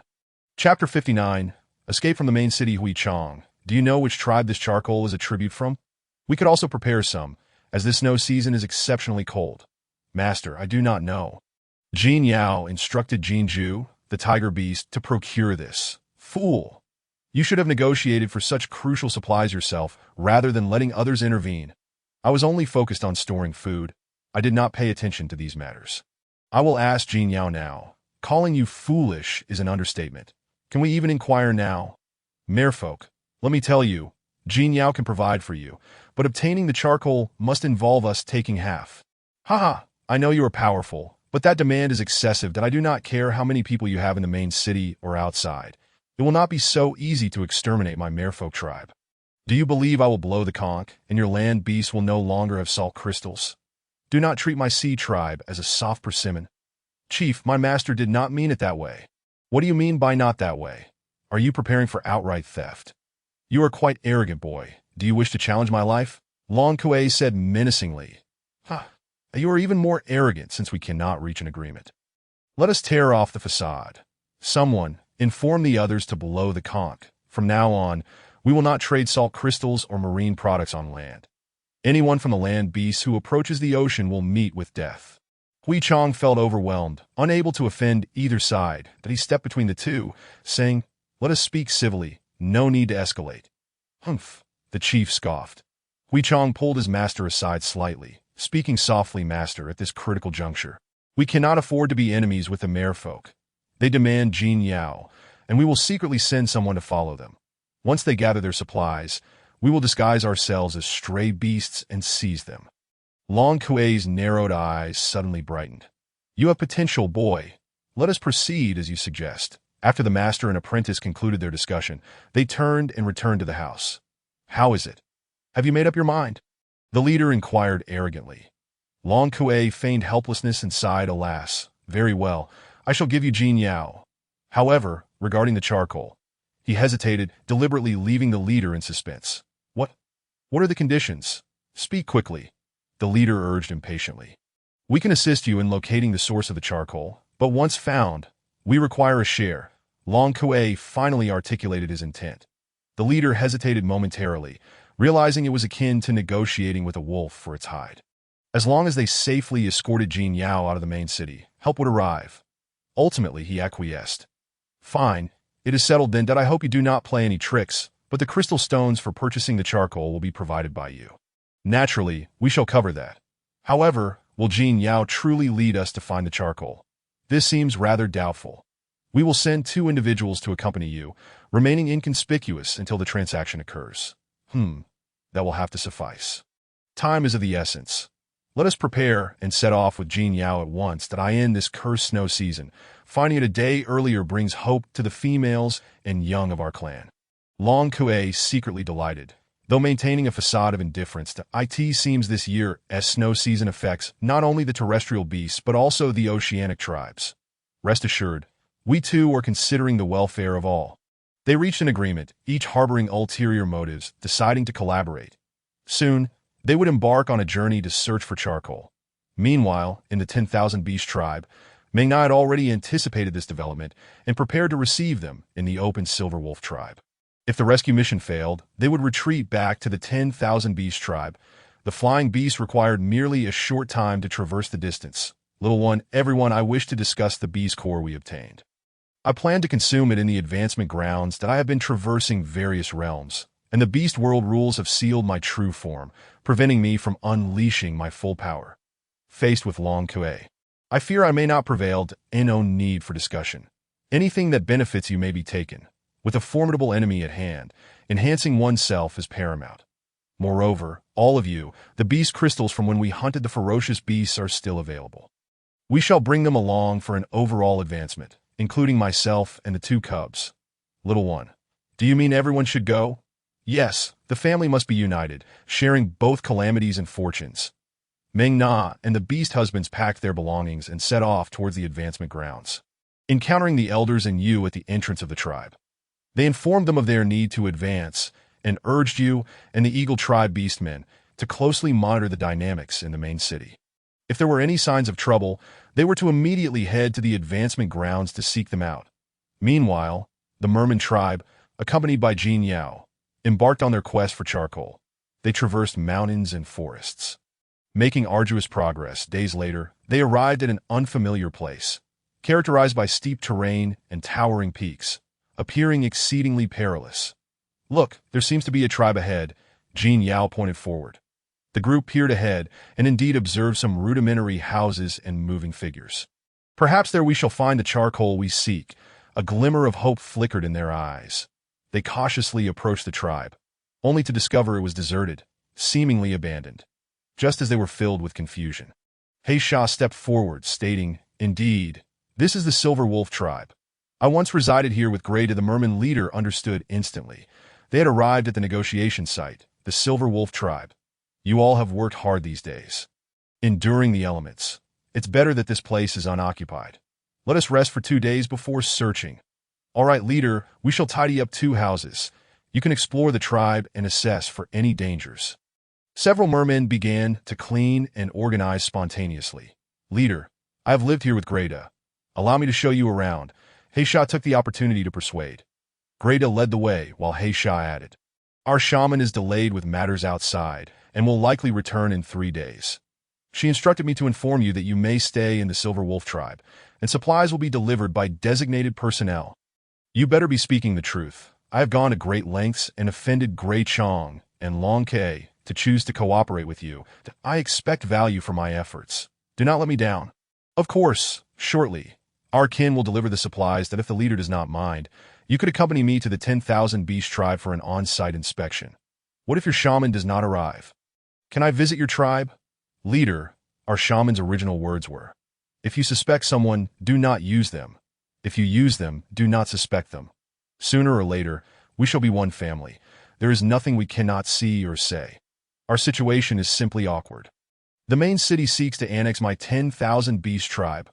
Chapter 59. Escape from the main city. Hui Chong, do you know which tribe this charcoal is a tribute from? We could also prepare some, as this snow season is exceptionally cold. Master, I do not know. Jin Yao instructed Jinju, the tiger beast, to procure this. Fool! You should have negotiated for such crucial supplies yourself, rather than letting others intervene. I was only focused on storing food. I did not pay attention to these matters. I will ask Jin Yao now. Calling you foolish is an understatement. Can we even inquire now? Merfolk, let me tell you, Jin Yao can provide for you, but obtaining the charcoal must involve us taking half. Haha, I know you are powerful, but that demand is excessive that I do not care how many people you have in the main city or outside. It will not be so easy to exterminate my merfolk tribe. Do you believe I will blow the conch, and your land beasts will no longer have salt crystals? Do not treat my sea tribe as a soft persimmon. Chief, my master did not mean it that way. What do you mean by not that way? Are you preparing for outright theft? You are quite arrogant, boy. Do you wish to challenge my life? Long Kuei said menacingly. You are even more arrogant since we cannot reach an agreement. Let us tear off the facade. Someone, inform the others to blow the conch. From now on, we will not trade salt crystals or marine products on land. Anyone from the land beasts who approaches the ocean will meet with death. Hui Chong felt overwhelmed, unable to offend either side, that he stepped between the two, saying, let us speak civilly, no need to escalate. Humph, the chief scoffed. Hui Chong pulled his master aside slightly, speaking softly, Master, at this critical juncture. We cannot afford to be enemies with the merfolk. They demand Jin Yao, and we will secretly send someone to follow them. Once they gather their supplies, we will disguise ourselves as stray beasts and seize them. Long Kuei's narrowed eyes suddenly brightened. You have potential, boy. Let us proceed as you suggest. After the master and apprentice concluded their discussion, they turned and returned to the house. How is it? Have you made up your mind? The leader inquired arrogantly. Long Kuei feigned helplessness and sighed, alas. Very well, I shall give you Jin Yao. However, regarding the charcoal, he hesitated, deliberately leaving the leader in suspense. What are the conditions? Speak quickly, the leader urged impatiently. We can assist you in locating the source of the charcoal, but once found, we require a share. Long Kuei finally articulated his intent. The leader hesitated momentarily, realizing it was akin to negotiating with a wolf for its hide. As long as they safely escorted Jin Yao out of the main city, help would arrive. Ultimately, he acquiesced. Fine, it is settled then that I hope you do not play any tricks, but the crystal stones for purchasing the charcoal will be provided by you. Naturally, we shall cover that. However, will Jin Yao truly lead us to find the charcoal? This seems rather doubtful. We will send 2 individuals to accompany you, remaining inconspicuous until the transaction occurs. That will have to suffice. Time is of the essence. Let us prepare and set off with Jin Yao at once that I end this cursed snow season. Finding it a day earlier brings hope to the females and young of our clan. Long Kuei secretly delighted. Though maintaining a facade of indifference to it seems this year as snow season affects not only the terrestrial beasts but also the oceanic tribes. Rest assured, we too are considering the welfare of all. They reached an agreement, each harboring ulterior motives, deciding to collaborate. Soon, they would embark on a journey to search for charcoal. Meanwhile, in the 10,000 Beast tribe, Ming Na had already anticipated this development and prepared to receive them in the open Silver Wolf tribe. If the rescue mission failed, they would retreat back to the 10,000 Beast tribe. The flying beast required merely a short time to traverse the distance. Little one, everyone, I wish to discuss the beast core we obtained. I plan to consume it in the advancement grounds that I have been traversing various realms, and the beast world rules have sealed my true form, preventing me from unleashing my full power. Faced with Long Kue, I fear I may not prevail and no need for discussion. Anything that benefits you may be taken. With a formidable enemy at hand, enhancing oneself is paramount. Moreover, all of you, the beast crystals from when we hunted the ferocious beasts are still available. We shall bring them along for an overall advancement, including myself and the two cubs. Little one, do you mean everyone should go? Yes, the family must be united, sharing both calamities and fortunes. Ming Na and the beast husbands packed their belongings and set off towards the advancement grounds. Encountering the elders and you at the entrance of the tribe, they informed them of their need to advance and urged you and the Eagle Tribe beastmen to closely monitor the dynamics in the main city. If there were any signs of trouble, they were to immediately head to the advancement grounds to seek them out. Meanwhile, the Merman tribe, accompanied by Jin Yao, embarked on their quest for charcoal. They traversed mountains and forests. Making arduous progress, days later, they arrived at an unfamiliar place, characterized by steep terrain and towering peaks, appearing exceedingly perilous. Look, there seems to be a tribe ahead, Jin Yao pointed forward. The group peered ahead and indeed observed some rudimentary houses and moving figures. Perhaps there we shall find the charcoal we seek. A glimmer of hope flickered in their eyes. They cautiously approached the tribe, only to discover it was deserted, seemingly abandoned. Just as they were filled with confusion, He Sha stepped forward, stating, "Indeed, this is the Silver Wolf tribe. I once resided here with Greta." The Merman leader understood instantly. They had arrived at the negotiation site, the Silver Wolf tribe. You all have worked hard these days, enduring the elements. It's better that this place is unoccupied. Let us rest for 2 days before searching. All right, leader, we shall tidy up 2 houses. You can explore the tribe and assess for any dangers. Several mermen began to clean and organize spontaneously. Leader, I have lived here with Greta. Allow me to show you around. He Sha took the opportunity to persuade. Greta led the way while He Sha added, "Our shaman is delayed with matters outside and will likely return in 3 days. She instructed me to inform you that you may stay in the Silver Wolf tribe, and supplies will be delivered by designated personnel. You better be speaking the truth. I have gone to great lengths and offended Gray Chong and Long Kei to choose to cooperate with you. I expect value for my efforts. Do not let me down." "Of course, shortly. Our kin will deliver the supplies that if the leader does not mind, you could accompany me to the 10,000 Beast tribe for an on-site inspection. What if your shaman does not arrive? Can I visit your tribe?" "Leader," our shaman's original words were, "if you suspect someone, do not use them. If you use them, do not suspect them. Sooner or later, we shall be one family. There is nothing we cannot see or say. Our situation is simply awkward. The main city seeks to annex my 10,000 Beast tribe.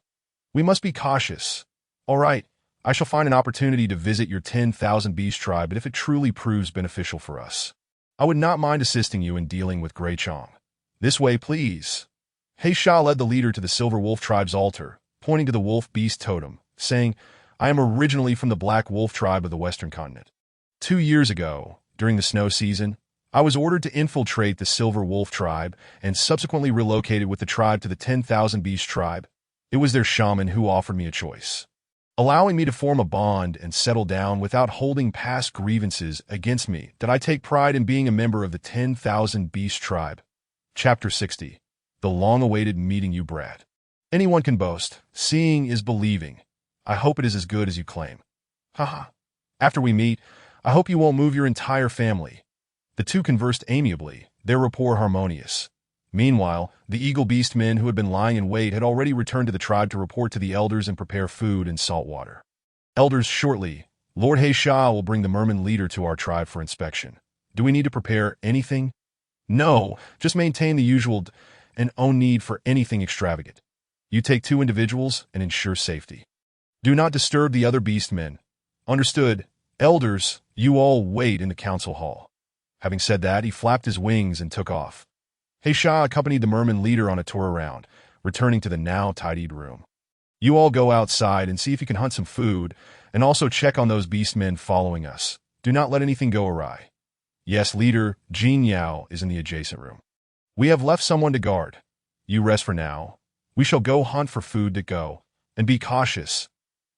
We must be cautious. All right, I shall find an opportunity to visit your 10,000 Beast tribe, but if it truly proves beneficial for us, I would not mind assisting you in dealing with Grey Chong. This way, please." He Sha led the leader to the Silver Wolf tribe's altar, pointing to the wolf beast totem, saying, "I am originally from the Black Wolf tribe of the Western Continent. 2 years ago, during the snow season, I was ordered to infiltrate the Silver Wolf tribe and subsequently relocated with the tribe to the 10,000 Beast tribe. It was their shaman who offered me a choice, allowing me to form a bond and settle down without holding past grievances against me, that I take pride in being a member of the 10,000 Beast tribe." Chapter 60. The long-awaited meeting, you brat. Anyone can boast. Seeing is believing. I hope it is as good as you claim. Haha. After we meet, I hope you won't move your entire family. The two conversed amiably, their rapport harmonious. Meanwhile, the Eagle Beast men who had been lying in wait had already returned to the tribe to report to the elders and prepare food and salt water. "Elders, shortly, Lord He Sha will bring the Merman leader to our tribe for inspection. Do we need to prepare anything? No, just maintain the usual and no need for anything extravagant. You take 2 individuals and ensure safety. Do not disturb the other beastmen. Understood. Elders, you all wait in the council hall. Having said that, he flapped his wings and took off. Heisha accompanied the merman leader on a tour around, returning to the now tidied room. You all go outside and see if you can hunt some food, and also check on those beastmen following us. Do not let anything go awry. Yes, leader, Jin Yao is in the adjacent room. We have left someone to guard. You rest for now. We shall go hunt for food to go, and be cautious.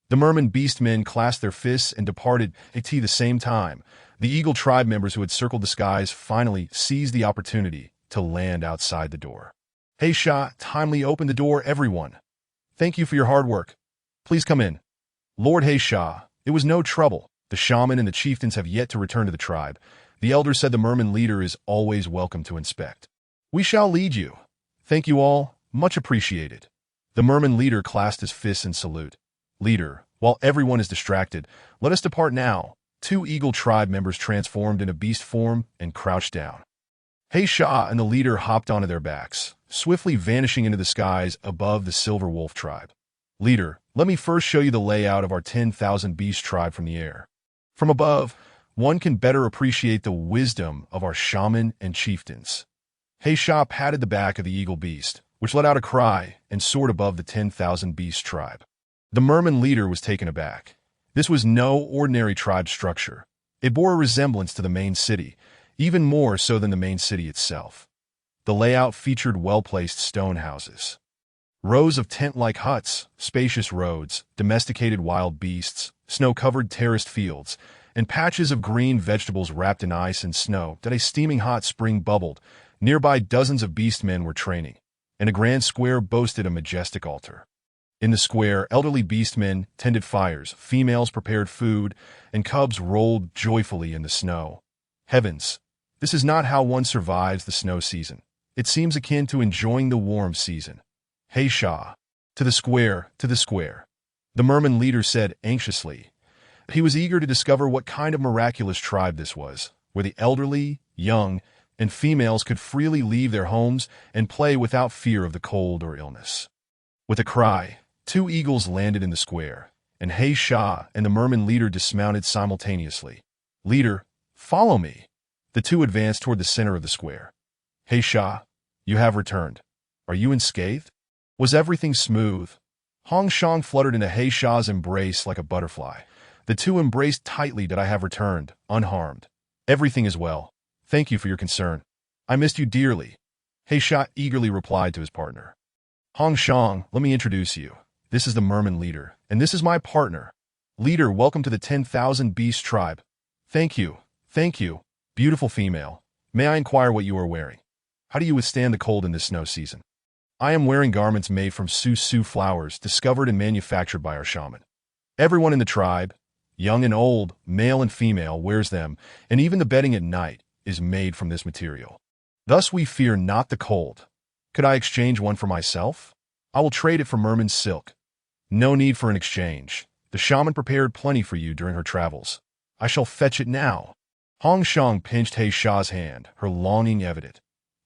The merman beastmen clasped their fists and departed at the same time. The Eagle tribe members who had circled the skies finally seized the opportunity to land outside the door. Heisha timely opened the door, everyone. Thank you for your hard work. Please come in. Lord Heisha, it was no trouble. The shaman and the chieftains have yet to return to the tribe. The elder said the merman leader is always welcome to inspect. We shall lead you. Thank you all. Much appreciated. The merman leader clasped his fists in salute. Leader, while everyone is distracted, let us depart now. 2 Eagle tribe members transformed into beast form and crouched down. Heisha and the leader hopped onto their backs, swiftly vanishing into the skies above the Silver Wolf tribe. Leader, let me first show you the layout of our 10,000 beast tribe from the air. From above, one can better appreciate the wisdom of our shaman and chieftains. Heisha patted the back of the eagle beast, which let out a cry and soared above the 10,000 beast tribe. The merman leader was taken aback. This was no ordinary tribe structure. It bore a resemblance to the main city, even more so than the main city itself. The layout featured well-placed stone houses. Rows of tent-like huts, spacious roads, domesticated wild beasts, snow-covered terraced fields, and patches of green vegetables wrapped in ice and snow that a steaming hot spring bubbled. Nearby dozens of beastmen were training, and a grand square boasted a majestic altar. In the square, elderly beastmen tended fires, females prepared food, and cubs rolled joyfully in the snow. Heavens, this is not how one survives the snow season. It seems akin to enjoying the warm season. Heisha. To the square, to the square. The merman leader said anxiously. He was eager to discover what kind of miraculous tribe this was, where the elderly, young, and females could freely leave their homes and play without fear of the cold or illness. With a cry, 2 eagles landed in the square, and Heisha and the merman leader dismounted simultaneously. Leader, follow me. The 2 advanced toward the center of the square. Heisha, you have returned. Are you unscathed? Was everything smooth? Hong Shang fluttered into Heisha's embrace like a butterfly. The 2 embraced tightly. That I have returned, unharmed. Everything is well. Thank you for your concern. I missed you dearly. Heisha eagerly replied to his partner. Hong Shang, let me introduce you. This is the merman leader, and this is my partner. Leader, welcome to the 10,000 beast tribe. Thank you. Thank you. Beautiful female. May I inquire what you are wearing? How do you withstand the cold in this snow season? I am wearing garments made from su flowers discovered and manufactured by our shaman. Everyone in the tribe, young and old, male and female, wears them, and even the bedding at night is made from this material. Thus we fear not the cold. Could I exchange one for myself? I will trade it for merman silk. No need for an exchange. The shaman prepared plenty for you during her travels. I shall fetch it now. Hong Shang pinched Heisha's hand, her longing evident.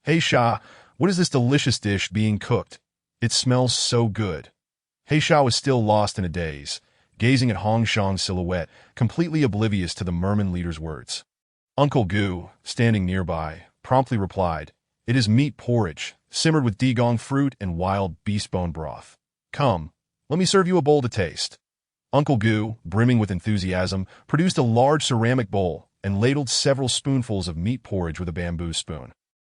Heisha, what is this delicious dish being cooked? It smells so good. Heisha was still lost in a daze, gazing at Hong Shang's silhouette, completely oblivious to the merman leader's words. Uncle Gu, standing nearby, promptly replied, It is meat porridge, simmered with digong fruit and wild beast bone broth. Come, let me serve you a bowl to taste. Uncle Gu, brimming with enthusiasm, produced a large ceramic bowl and ladled several spoonfuls of meat porridge with a bamboo spoon,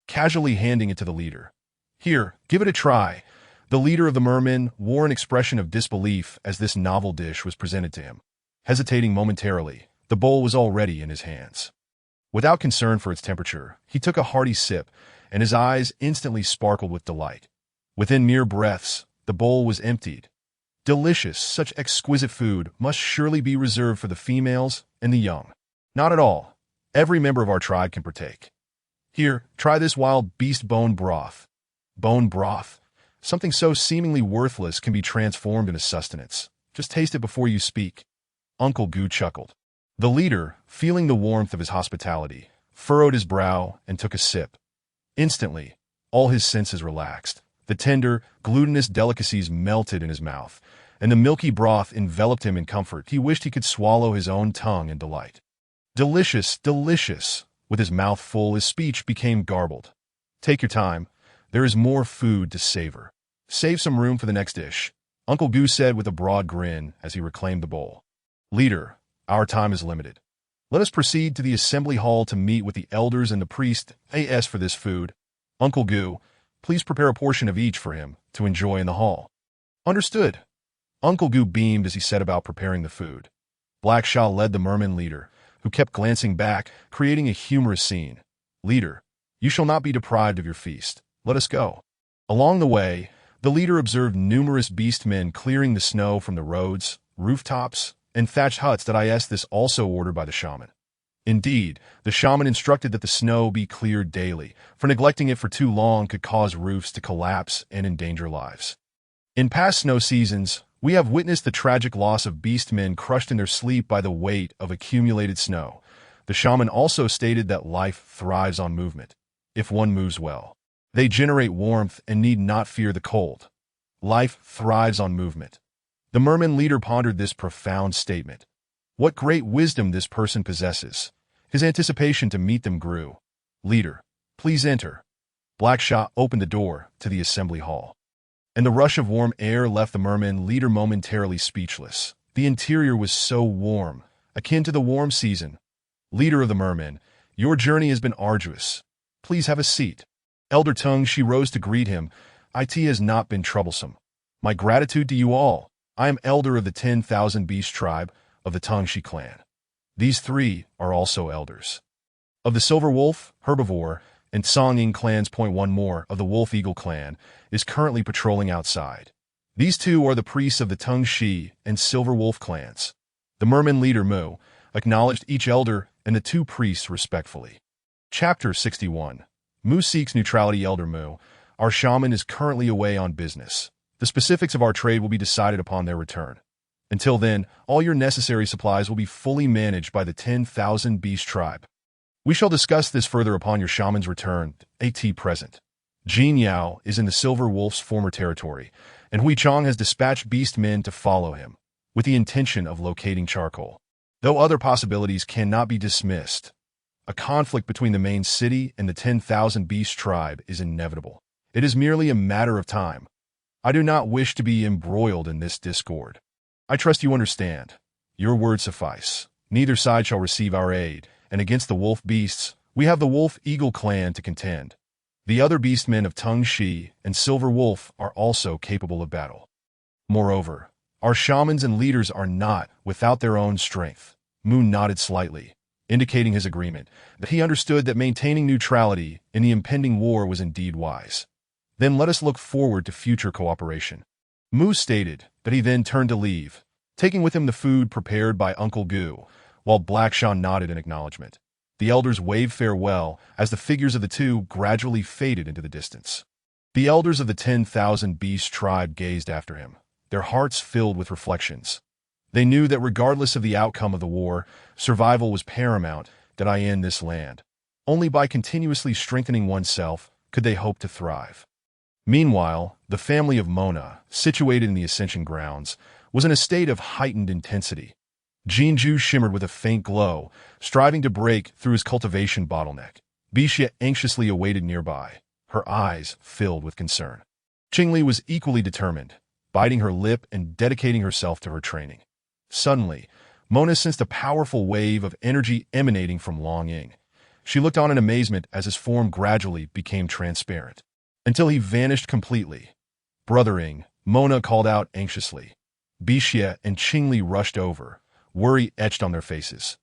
casually handing it to the leader. Here, give it a try. The leader of the mermen wore an expression of disbelief as this novel dish was presented to him. Hesitating momentarily, the bowl was already in his hands. Without concern for its temperature, he took a hearty sip, and his eyes instantly sparkled with delight. Within mere breaths, the bowl was emptied. Delicious, such exquisite food must surely be reserved for the females and the young. Not at all. Every member of our tribe can partake. Here, try this wild beast bone broth. Bone broth. Something so seemingly worthless can be transformed into sustenance. Just taste it before you speak. Uncle Gu chuckled. The leader, feeling the warmth of his hospitality, furrowed his brow, and took a sip. Instantly, all his senses relaxed. The tender, glutinous delicacies melted in his mouth, and the milky broth enveloped him in comfort. He wished he could swallow his own tongue in delight. Delicious, delicious! With his mouth full, his speech became garbled. Take your time. There is more food to savor. Save some room for the next dish, Uncle Goose said with a broad grin as he reclaimed the bowl. Leader, our time is limited. Let us proceed to the assembly hall to meet with the elders and the priest as for this food. Uncle Goo, please prepare a portion of each for him to enjoy in the hall. Understood. Uncle Goo beamed as he set about preparing the food. Black Shah led the merman leader, who kept glancing back, creating a humorous scene. Leader, you shall not be deprived of your feast. Let us go. Along the way, the leader observed numerous beastmen clearing the snow from the roads, rooftops, and thatched huts. This also ordered by the shaman. Indeed, the shaman instructed that the snow be cleared daily, for neglecting it for too long could cause roofs to collapse and endanger lives. In past snow seasons, we have witnessed the tragic loss of beastmen crushed in their sleep by the weight of accumulated snow. The shaman also stated that life thrives on movement. If one moves well, they generate warmth and need not fear the cold. Life thrives on movement. The merman leader pondered this profound statement. What great wisdom this person possesses. His anticipation to meet them grew. Leader, please enter. Black Shah opened the door to the assembly hall, and the rush of warm air left the merman leader momentarily speechless. The interior was so warm, akin to the warm season. Leader of the mermen, your journey has been arduous. Please have a seat. Elder Tung Shi rose to greet him. It has not been troublesome. My gratitude to you all. I am elder of the 10,000 Beast tribe of the Tung Shi clan. These three are also elders of the Silver Wolf, Herbivore, and Song Ying clans. One more of the Wolf Eagle clan is currently patrolling outside. These two are the priests of the Tung Shi and Silver Wolf clans. The merman leader Mu acknowledged each elder and the two priests respectfully. Chapter 61. Mu seeks neutrality. Elder Mu, our shaman is currently away on business. The specifics of our trade will be decided upon their return. Until then, all your necessary supplies will be fully managed by the 10,000 Beast tribe. We shall discuss this further upon your shaman's return. At present, Jin Yao is in the Silver Wolf's former territory, and Hui Chong has dispatched beast men to follow him, with the intention of locating charcoal. Though other possibilities cannot be dismissed, a conflict between the main city and the 10,000 Beast tribe is inevitable. It is merely a matter of time. I do not wish to be embroiled in this discord. I trust you understand. Your words suffice. Neither side shall receive our aid, and against the wolf beasts, we have the Wolf Eagle clan to contend. The other beastmen of Tung Shi and Silver Wolf are also capable of battle. Moreover, our shamans and leaders are not without their own strength. Moon nodded slightly, indicating his agreement that he understood that maintaining neutrality in the impending war was indeed wise. Then let us look forward to future cooperation. Mu stated that he then turned to leave, taking with him the food prepared by Uncle Goo, while Black Shah nodded in acknowledgement. The elders waved farewell as the figures of the two gradually faded into the distance. The elders of the 10,000 Beast tribe gazed after him, their hearts filled with reflections. They knew that regardless of the outcome of the war, survival was paramount in this land. Only by continuously strengthening oneself could they hope to thrive. Meanwhile, the family of Mona, situated in the Ascension grounds, was in a state of heightened intensity. Jinju shimmered with a faint glow, striving to break through his cultivation bottleneck. Bixia anxiously awaited nearby, her eyes filled with concern. Qingli was equally determined, biting her lip and dedicating herself to her training. Suddenly, Mona sensed a powerful wave of energy emanating from Long Ying. She looked on in amazement as his form gradually became transparent, until he vanished completely. Brothering, Mona called out anxiously. Bixia and Qingli rushed over, worry etched on their faces.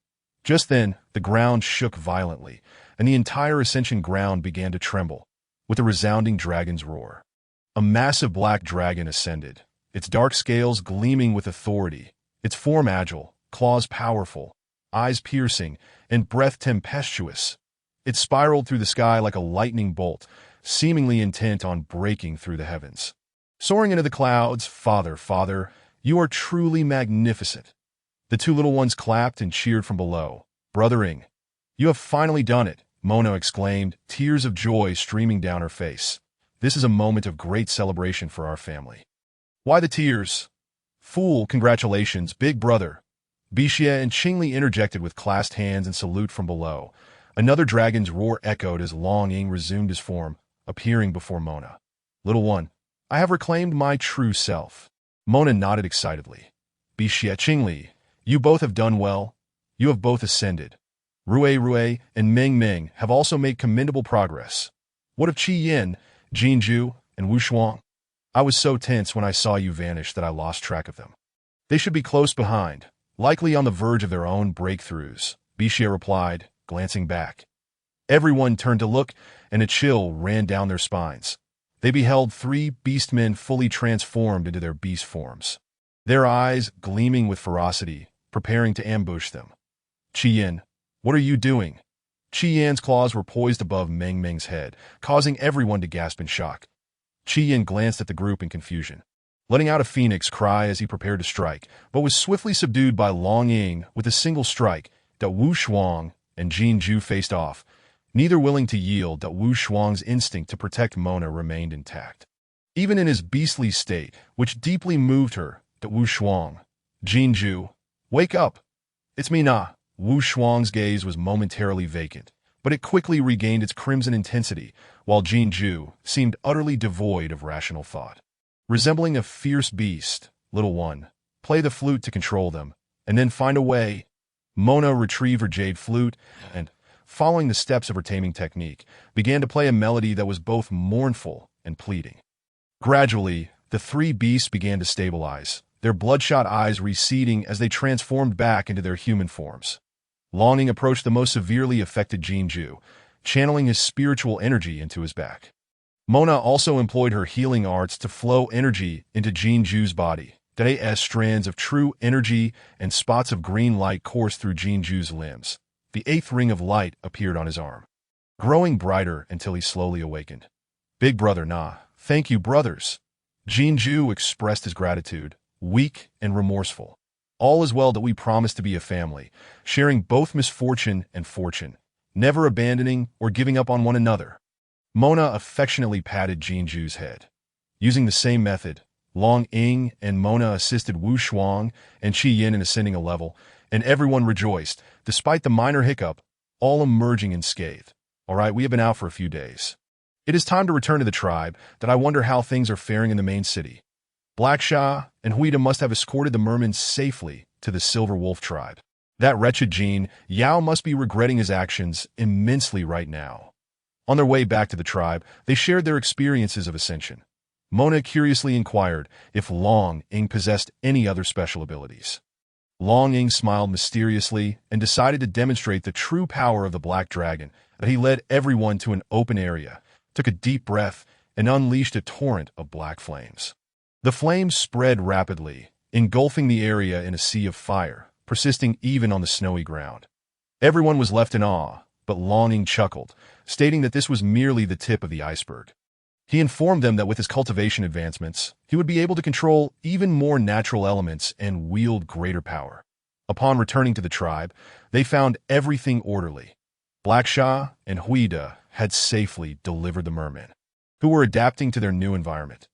Just then, the ground shook violently, and the entire Ascension ground began to tremble, with a resounding dragon's roar. A massive black dragon ascended, its dark scales gleaming with authority, its form agile, claws powerful, eyes piercing, and breath tempestuous. It spiraled through the sky like a lightning bolt, seemingly intent on breaking through the heavens. Soaring into the clouds, Father, you are truly magnificent. The two little ones clapped and cheered from below. Brothering, You have finally done it, Mona exclaimed, tears of joy streaming down her face. This is a moment of great celebration for our family. Why the tears? Fool, congratulations, big brother. Bixia and Qingli interjected with clasped hands and salute from below. Another dragon's roar echoed as Long Ying resumed his form, appearing before Mona. Little one, I have reclaimed my true self. Mona nodded excitedly. Bixia, Qingli, you both have done well. You have both ascended. Rui and Ming have also made commendable progress. What of Qi Yin, Jinju, and Wu Shuang? I was so tense when I saw you vanish that I lost track of them. They should be close behind, likely on the verge of their own breakthroughs, Bixia replied, glancing back. Everyone turned to look, and a chill ran down their spines. They beheld 3 beastmen fully transformed into their beast forms, their eyes gleaming with ferocity, preparing to ambush them. Qi Yin, what are you doing? Qi Yan's claws were poised above Ming's head, causing everyone to gasp in shock. Qi Yin glanced at the group in confusion, letting out a phoenix cry as he prepared to strike, but was swiftly subdued by Long Ying with a single strike that Wu Shuang and Jinju faced off, neither willing to yield that Wu Shuang's instinct to protect Mona remained intact. Even in his beastly state, which deeply moved her, that Wu Shuang, Jinju, wake up! It's me Na. Wu Shuang's gaze was momentarily vacant, but it quickly regained its crimson intensity, while Jinju seemed utterly devoid of rational thought. Resembling a fierce beast, little one, play the flute to control them, and then find a way. Mona retrieved her jade flute and, following the steps of her taming technique, began to play a melody that was both mournful and pleading. Gradually, the 3 beasts began to stabilize, their bloodshot eyes receding as they transformed back into their human forms. Long Ying approached the most severely affected Jinju, channeling his spiritual energy into his back. Mona also employed her healing arts to flow energy into Jinju's body. As strands of true energy and spots of green light coursed through Jinju's limbs. The 8th ring of light appeared on his arm, growing brighter until he slowly awakened. Big brother Na, thank you, brothers. Jinju expressed his gratitude, weak and remorseful. All is well that we promised to be a family, sharing both misfortune and fortune, never abandoning or giving up on one another. Mona affectionately patted Jinju's head. Using the same method, Long Ying and Mona assisted Wu Shuang and Qi Yin in ascending a level, and everyone rejoiced, despite the minor hiccup, all emerging unscathed. All right, we have been out for a few days. It is time to return to the tribe, that I wonder how things are faring in the main city. Black Sha and Huida must have escorted the mermen safely to the Silver Wolf tribe. That wretched Jin Yao must be regretting his actions immensely right now. On their way back to the tribe, they shared their experiences of ascension. Mona curiously inquired if Long Ying possessed any other special abilities. Long Ying smiled mysteriously and decided to demonstrate the true power of the Black Dragon, that he led everyone to an open area, took a deep breath, and unleashed a torrent of black flames. The flames spread rapidly, engulfing the area in a sea of fire, persisting even on the snowy ground. Everyone was left in awe, but Long Ying chuckled, stating that this was merely the tip of the iceberg. He informed them that with his cultivation advancements, he would be able to control even more natural elements and wield greater power. Upon returning to the tribe, they found everything orderly. Black Sha and Huida had safely delivered the mermen, who were adapting to their new environment.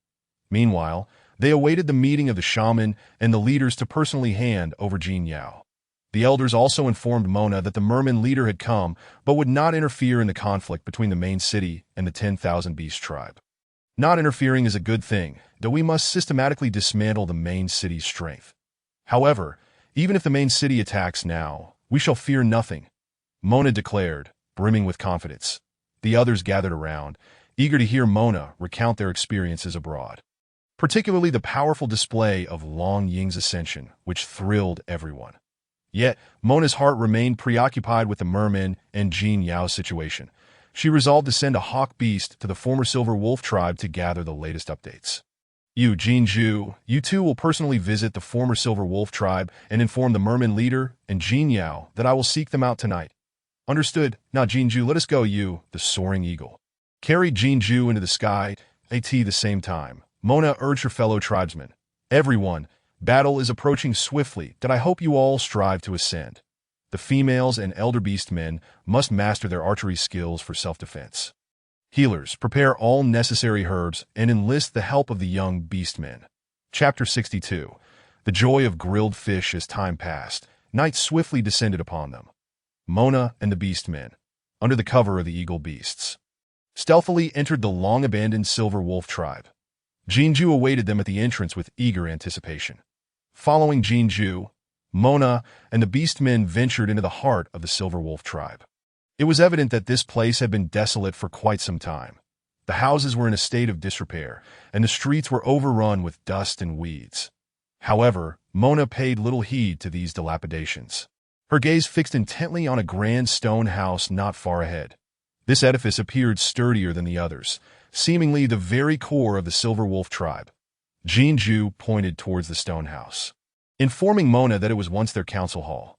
Meanwhile, they awaited the meeting of the shaman and the leaders to personally hand over Jin Yao. The elders also informed Mona that the merman leader had come, but would not interfere in the conflict between the main city and the 10,000 Beast tribe. Not interfering is a good thing, though we must systematically dismantle the main city's strength. However, even if the main city attacks now, we shall fear nothing, Mona declared, brimming with confidence. The others gathered around, eager to hear Mona recount their experiences abroad, particularly the powerful display of Long Ying's ascension, which thrilled everyone. Yet, Mona's heart remained preoccupied with the mermen and Jin Yao's situation. She resolved to send a hawk beast to the former Silver Wolf tribe to gather the latest updates. You, Jinju, you too will personally visit the former Silver Wolf tribe and inform the merman leader and Jin Yao that I will seek them out tonight. Understood. Now, Jinju, let us go. You, the soaring eagle, carried Jinju into the sky. At the same time, Mona urged her fellow tribesmen. Everyone, battle is approaching swiftly, that I hope you all strive to ascend. The females and elder beastmen must master their archery skills for self-defense. Healers, prepare all necessary herbs and enlist the help of the young beastmen. Chapter 62. The joy of grilled fish. As time passed, night swiftly descended upon them. Mona and the beastmen, under the cover of the eagle beasts, stealthily entered the long-abandoned Silver Wolf tribe. Jinju awaited them at the entrance with eager anticipation. Following Jinju, Mona and the beastmen ventured into the heart of the Silver Wolf tribe. It was evident that this place had been desolate for quite some time. The houses were in a state of disrepair, and the streets were overrun with dust and weeds. However, Mona paid little heed to these dilapidations. Her gaze fixed intently on a grand stone house not far ahead. This edifice appeared sturdier than the others, seemingly the very core of the Silver Wolf tribe. Jinju pointed towards the stone house, informing Mona that it was once their council hall.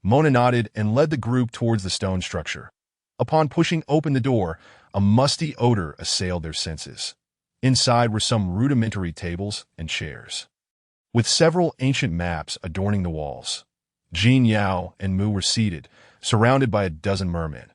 Mona nodded and led the group towards the stone structure. Upon pushing open the door, a musty odor assailed their senses. Inside were some rudimentary tables and chairs, with several ancient maps adorning the walls. Jin Yao and Mu were seated, surrounded by a dozen mermen.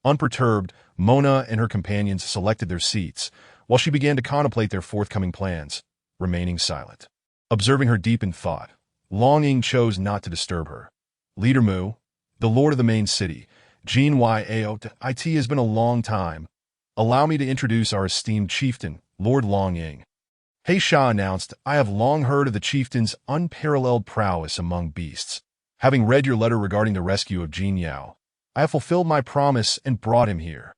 Unperturbed, Mona and her companions selected their seats, while she began to contemplate their forthcoming plans, remaining silent. Observing her deep in thought, Longing chose not to disturb her. Leader Mu, the lord of the main city, Jin Yao, it has been a long time. Allow me to introduce our esteemed chieftain, Lord Longying. He Sha announced, I have long heard of the chieftain's unparalleled prowess among beasts. Having read your letter regarding the rescue of Jin Yao, I have fulfilled my promise and brought him here.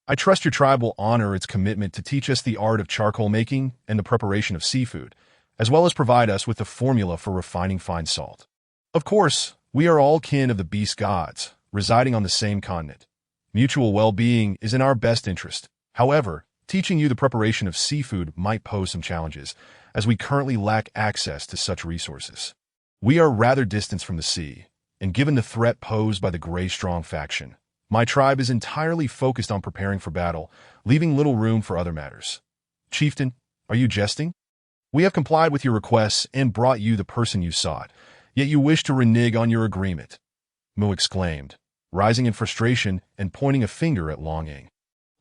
I trust your tribe will honor its commitment to teach us the art of charcoal making and the preparation of seafood, as well as provide us with the formula for refining fine salt. Of course, we are all kin of the beast gods, residing on the same continent. Mutual well-being is in our best interest. However, teaching you the preparation of seafood might pose some challenges, as we currently lack access to such resources. We are rather distant from the sea, and given the threat posed by the Grey Strong faction, my tribe is entirely focused on preparing for battle, leaving little room for other matters. Chieftain, are you jesting? We have complied with your requests and brought you the person you sought, yet you wish to renege on your agreement, Mu exclaimed, rising in frustration and pointing a finger at Longing.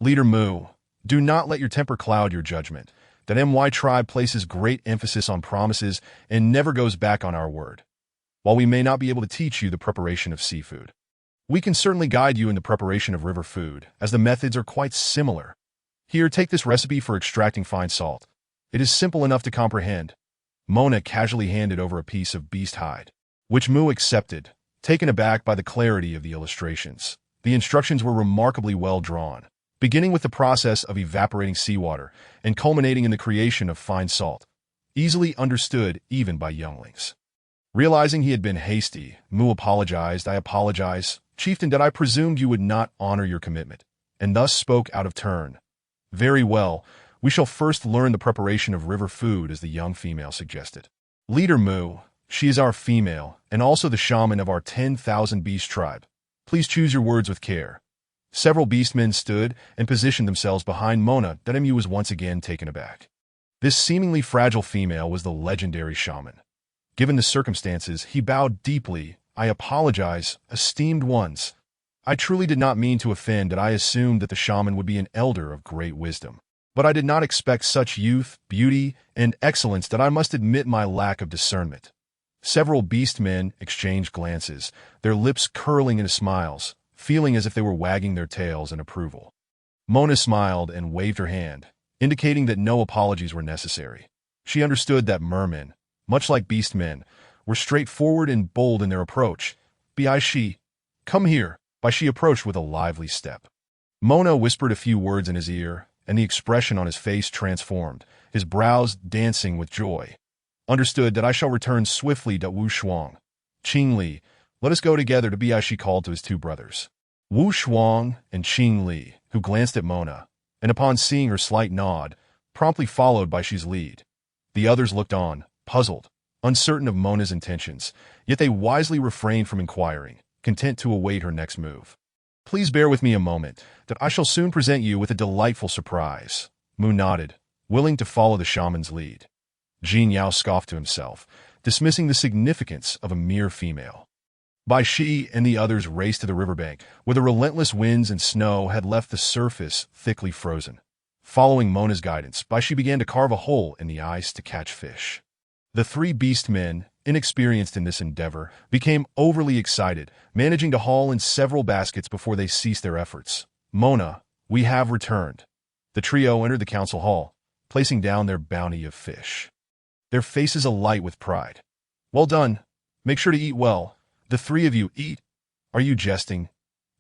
Leader Mu, do not let your temper cloud your judgment. That MY tribe places great emphasis on promises and never goes back on our word. While we may not be able to teach you the preparation of seafood, we can certainly guide you in the preparation of river food, as the methods are quite similar. Here, take this recipe for extracting fine salt. It is simple enough to comprehend. Mona casually handed over a piece of beast hide, which Mu accepted, taken aback by the clarity of the illustrations. The instructions were remarkably well drawn, beginning with the process of evaporating seawater and culminating in the creation of fine salt, easily understood even by younglings. Realizing he had been hasty, Mu apologized. I apologize, Chieftain, that I presumed you would not honor your commitment, and thus spoke out of turn. Very well, we shall first learn the preparation of river food, as the young female suggested. Leader Mu, she is our female, and also the shaman of our 10,000 beast tribe. Please choose your words with care. Several beastmen stood and positioned themselves behind Mona. Mu was once again taken aback. This seemingly fragile female was the legendary shaman. Given the circumstances, he bowed deeply. I apologize, esteemed ones. I truly did not mean to offend. I assumed that the shaman would be an elder of great wisdom. But I did not expect such youth, beauty, and excellence. That I must admit my lack of discernment. Several beastmen exchanged glances, their lips curling into smiles, feeling as if they were wagging their tails in approval. Mona smiled and waved her hand, indicating that no apologies were necessary. She understood that mermen, much like beastmen, were straightforward and bold in their approach. She, come here. She approached with a lively step. Mona whispered a few words in his ear, and the expression on his face transformed, his brows dancing with joy. Understood that I shall return swiftly to Wu Shuang. Qing Li, let us go together to She called to his two brothers. Wu Shuang and Qing Li, who glanced at Mona, and upon seeing her slight nod, promptly followed by She's lead. The others looked on, puzzled, uncertain of Mona's intentions, yet they wisely refrained from inquiring, content to await her next move. Please bear with me a moment, that I shall soon present you with a delightful surprise. Mu nodded, willing to follow the shaman's lead. Jin Yao scoffed to himself, dismissing the significance of a mere female. Bai Shi and the others raced to the riverbank, where the relentless winds and snow had left the surface thickly frozen. Following Mona's guidance, Bai Shi began to carve a hole in the ice to catch fish. The three beast men, inexperienced in this endeavor, became overly excited, managing to haul in several baskets before they ceased their efforts. "Mona, we have returned." The trio entered the council hall, placing down their bounty of fish, their faces alight with pride. "Well done. Make sure to eat well. The three of you eat." "Are you jesting?"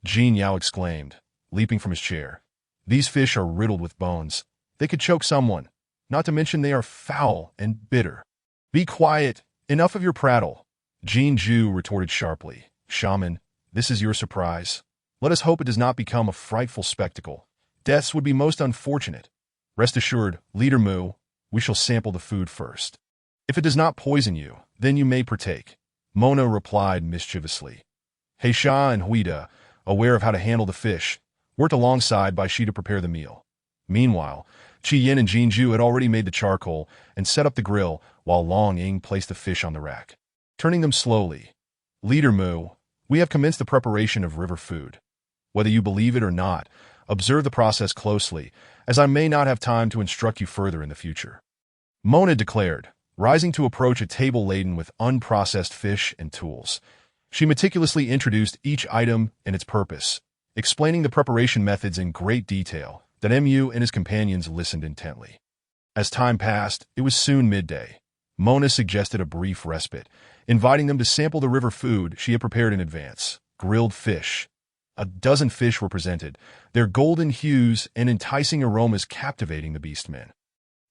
Jin Yao exclaimed, leaping from his chair. "These fish are riddled with bones. They could choke someone. Not to mention they are foul and bitter." "Be quiet. Enough of your prattle," Jin Ju retorted sharply. "Shaman, this is your surprise. Let us hope it does not become a frightful spectacle. Deaths would be most unfortunate. Rest assured, Leader Mu, we shall sample the food first. If it does not poison you, then you may partake," Mona replied mischievously. Heisha and Huida, aware of how to handle the fish, worked alongside Bai Shi to prepare the meal. Meanwhile, Qi Yin and Jin Ju had already made the charcoal and set up the grill, while Long Ying placed the fish on the rack, turning them slowly. "Leader Mu, we have commenced the preparation of river food. Whether you believe it or not, observe the process closely, as I may not have time to instruct you further in the future," Mona declared, rising to approach a table laden with unprocessed fish and tools. She meticulously introduced each item and its purpose, explaining the preparation methods in great detail, that Mu and his companions listened intently. As time passed, it was soon midday. Mona suggested a brief respite, inviting them to sample the river food she had prepared in advance. Grilled fish. A dozen fish were presented, their golden hues and enticing aromas captivating the beastmen.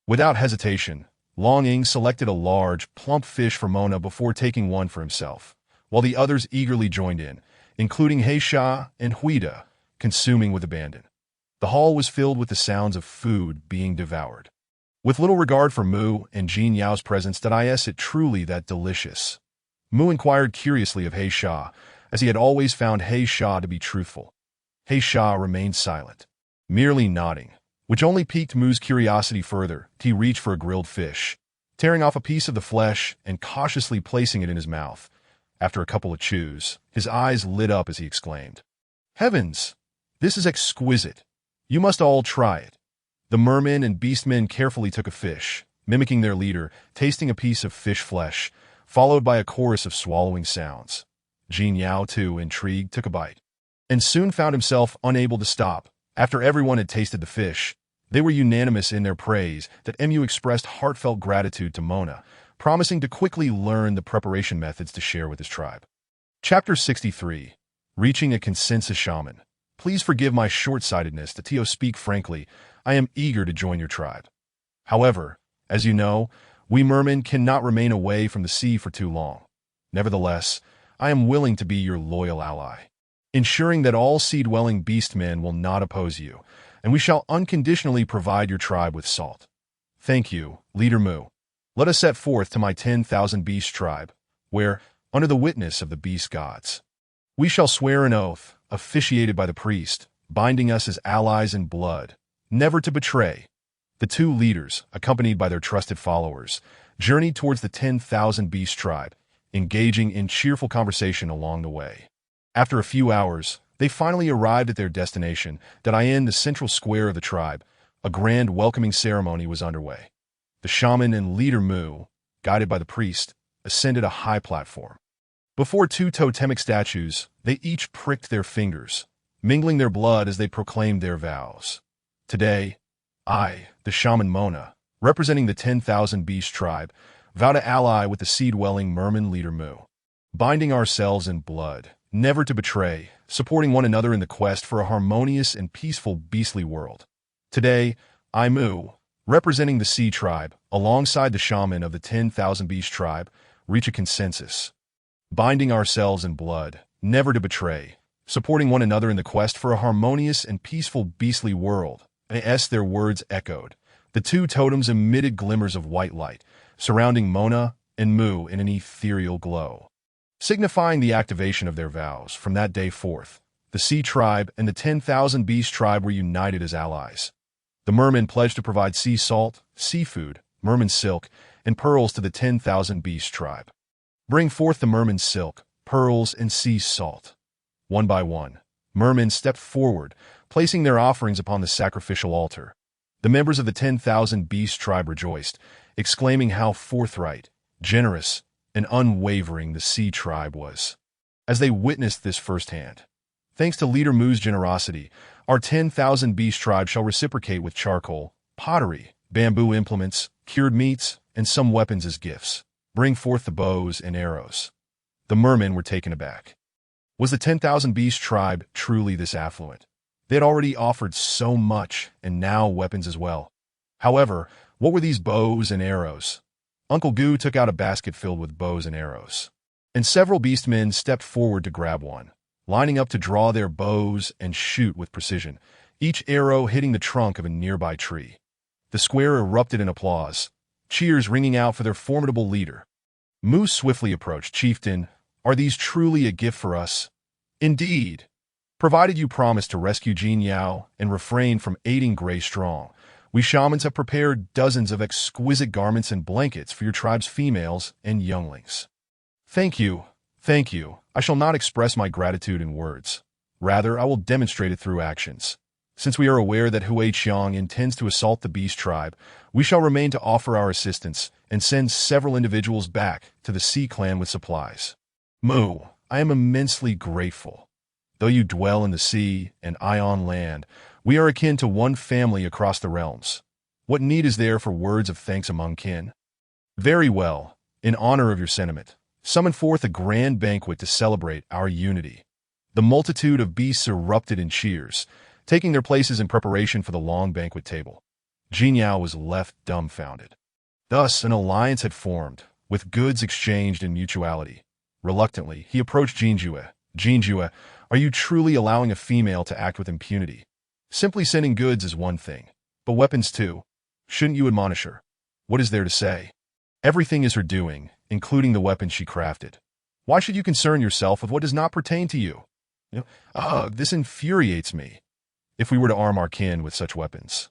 Without hesitation, Long Ying selected a large, plump fish for Mona before taking one for himself, while the others eagerly joined in, including Heisha and Huida, consuming with abandon. The hall was filled with the sounds of food being devoured. With little regard for Mu and Jin Yao's presence, did I it truly that delicious? Mu inquired curiously of Heisha, as he had always found Heisha to be truthful. Heisha remained silent, merely nodding, which only piqued Mu's curiosity further. He reached for a grilled fish, tearing off a piece of the flesh and cautiously placing it in his mouth. After a couple of chews, his eyes lit up as he exclaimed, "Heavens! This is exquisite. You must all try it." The mermen and beastmen carefully took a fish, mimicking their leader, tasting a piece of fish flesh, followed by a chorus of swallowing sounds. Jin Yao, too, intrigued, took a bite, and soon found himself unable to stop. After everyone had tasted the fish, they were unanimous in their praise that Mu expressed heartfelt gratitude to Mona, promising to quickly learn the preparation methods to share with his tribe. Chapter 63. Reaching a Consensus. Shaman. Please forgive my short-sightedness. To Tio speak frankly, I am eager to join your tribe. However, as you know, we mermen cannot remain away from the sea for too long. Nevertheless, I am willing to be your loyal ally, ensuring that all sea-dwelling beastmen will not oppose you, and we shall unconditionally provide your tribe with salt. Thank you, Leader Mu. Let us set forth to my 10,000 beast tribe, where, under the witness of the beast gods, we shall swear an oath, officiated by the priest, binding us as allies in blood, never to betray. The two leaders, accompanied by their trusted followers, journeyed towards the 10,000 beast tribe, engaging in cheerful conversation along the way. After a few hours, they finally arrived at their destination, Dadayan, the central square of the tribe. A grand welcoming ceremony was underway. The shaman and Leader Mu, guided by the priest, ascended a high platform. Before two totemic statues, they each pricked their fingers, mingling their blood as they proclaimed their vows. Today, I, the shaman Mona, representing the 10,000 beast tribe, vow to ally with the sea-dwelling merman Leader Mu, binding ourselves in blood, never to betray, supporting one another in the quest for a harmonious and peaceful beastly world. Today, I Mu, representing the sea tribe, alongside the shaman of the 10,000 beast tribe, reach a consensus, binding ourselves in blood, never to betray, supporting one another in the quest for a harmonious and peaceful beastly world. As their words echoed, the two totems emitted glimmers of white light, surrounding Mona and Mu in an ethereal glow, signifying the activation of their vows. From that day forth, the sea tribe and the 10,000 beast tribe were united as allies. The mermen pledged to provide sea salt, seafood, merman silk, and pearls to the 10,000 beast tribe. Bring forth the merman silk, pearls, and sea salt. One by one, mermen stepped forward, placing their offerings upon the sacrificial altar. The members of the 10,000 Beast tribe rejoiced, exclaiming how forthright, generous, and unwavering the Sea tribe was. As they witnessed this firsthand, thanks to Leader Mu's generosity, our 10,000 Beast tribe shall reciprocate with charcoal, pottery, bamboo implements, cured meats, and some weapons as gifts. Bring forth the bows and arrows. The mermen were taken aback. Was the 10,000 Beast tribe truly this affluent? They had already offered so much, and now weapons as well. However, what were these bows and arrows? Uncle Goo took out a basket filled with bows and arrows, and several beastmen stepped forward to grab one, lining up to draw their bows and shoot with precision, each arrow hitting the trunk of a nearby tree. The square erupted in applause, cheers ringing out for their formidable leader. Mu swiftly approached. Chieftain, are these truly a gift for us? Indeed. Provided you promise to rescue Jin Yao and refrain from aiding Grey Strong, we shamans have prepared dozens of exquisite garments and blankets for your tribe's females and younglings. Thank you. Thank you. I shall not express my gratitude in words. Rather, I will demonstrate it through actions. Since we are aware that Hui Qiang intends to assault the Beast tribe, we shall remain to offer our assistance and send several individuals back to the Sea clan with supplies. Mu, I am immensely grateful. Though you dwell in the sea and I on land, we are akin to one family across the realms. What need is there for words of thanks among kin? Very well. In honor of your sentiment, summon forth a grand banquet to celebrate our unity. The multitude of beasts erupted in cheers, taking their places in preparation for the long banquet table. Jin Yao was left dumbfounded. Thus, an alliance had formed, with goods exchanged in mutuality. Reluctantly, he approached Jinjue. Jinjue, are you truly allowing a female to act with impunity? Simply sending goods is one thing, but weapons too. Shouldn't you admonish her? What is there to say? Everything is her doing, including the weapons she crafted. Why should you concern yourself with what does not pertain to you? This infuriates me. If we were to arm our kin with such weapons,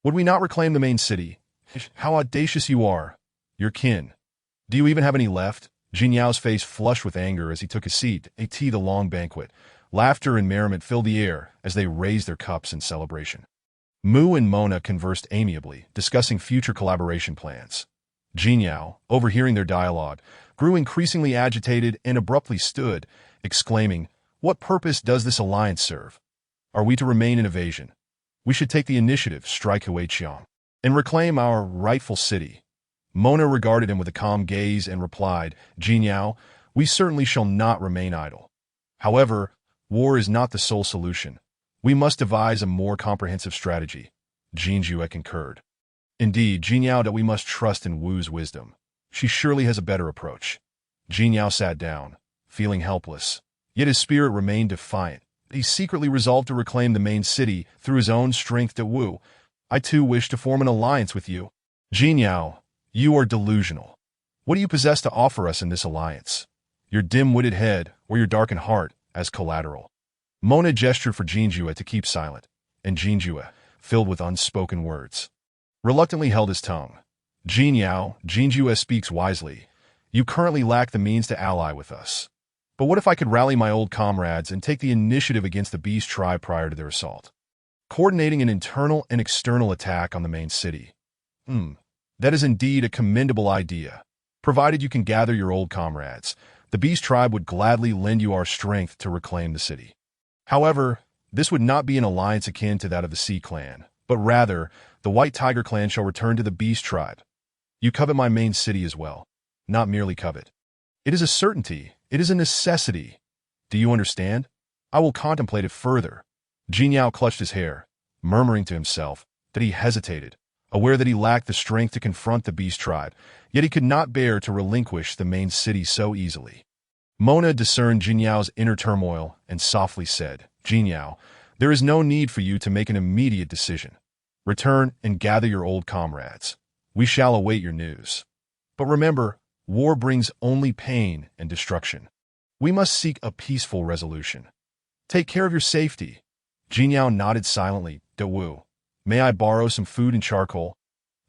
would we not reclaim the main city? How audacious you are. Your kin. Do you even have any left? Jin Yao's face flushed with anger as he took his seat at the long banquet. Laughter and merriment filled the air as they raised their cups in celebration. Mu and Mona conversed amiably, discussing future collaboration plans. Jin Yao, overhearing their dialogue, grew increasingly agitated and abruptly stood, exclaiming, "What purpose does this alliance serve? Are we to remain in evasion? We should take the initiative, strike Hui Qiang, and reclaim our rightful city." Mona regarded him with a calm gaze and replied, "Jin Yao, we certainly shall not remain idle. However, war is not the sole solution. We must devise a more comprehensive strategy." Jinjue concurred. Indeed, Jin Yao, that we must trust in Wu's wisdom. She surely has a better approach. Jin Yao sat down, feeling helpless, yet his spirit remained defiant. He secretly resolved to reclaim the main city through his own strength to Wu. I too wish to form an alliance with you. Jin Yao, you are delusional. What do you possess to offer us in this alliance? Your dim-witted head or your darkened heart as collateral? Mona gestured for Jinjue to keep silent, and Jinjue, filled with unspoken words, reluctantly held his tongue. Jin Yao, Jinjue speaks wisely. You currently lack the means to ally with us. But what if I could rally my old comrades and take the initiative against the Beast tribe prior to their assault? Coordinating an internal and external attack on the main city. That is indeed a commendable idea. Provided you can gather your old comrades, the Beast tribe would gladly lend you our strength to reclaim the city. However, this would not be an alliance akin to that of the Sea clan, but rather, the White Tiger clan shall return to the Beast tribe. You covet my main city as well. Not merely covet. It is a certainty. It is a necessity. Do you understand? I will contemplate it further. Jin Yao clutched his hair, murmuring to himself that he hesitated, aware that he lacked the strength to confront the Beast tribe, yet he could not bear to relinquish the main city so easily. Mona discerned Jin Yao's inner turmoil and softly said, Jin Yao, there is no need for you to make an immediate decision. Return and gather your old comrades. We shall await your news. But remember, war brings only pain and destruction. We must seek a peaceful resolution. Take care of your safety. Jin Yao nodded silently. Dawu, may I borrow some food and charcoal?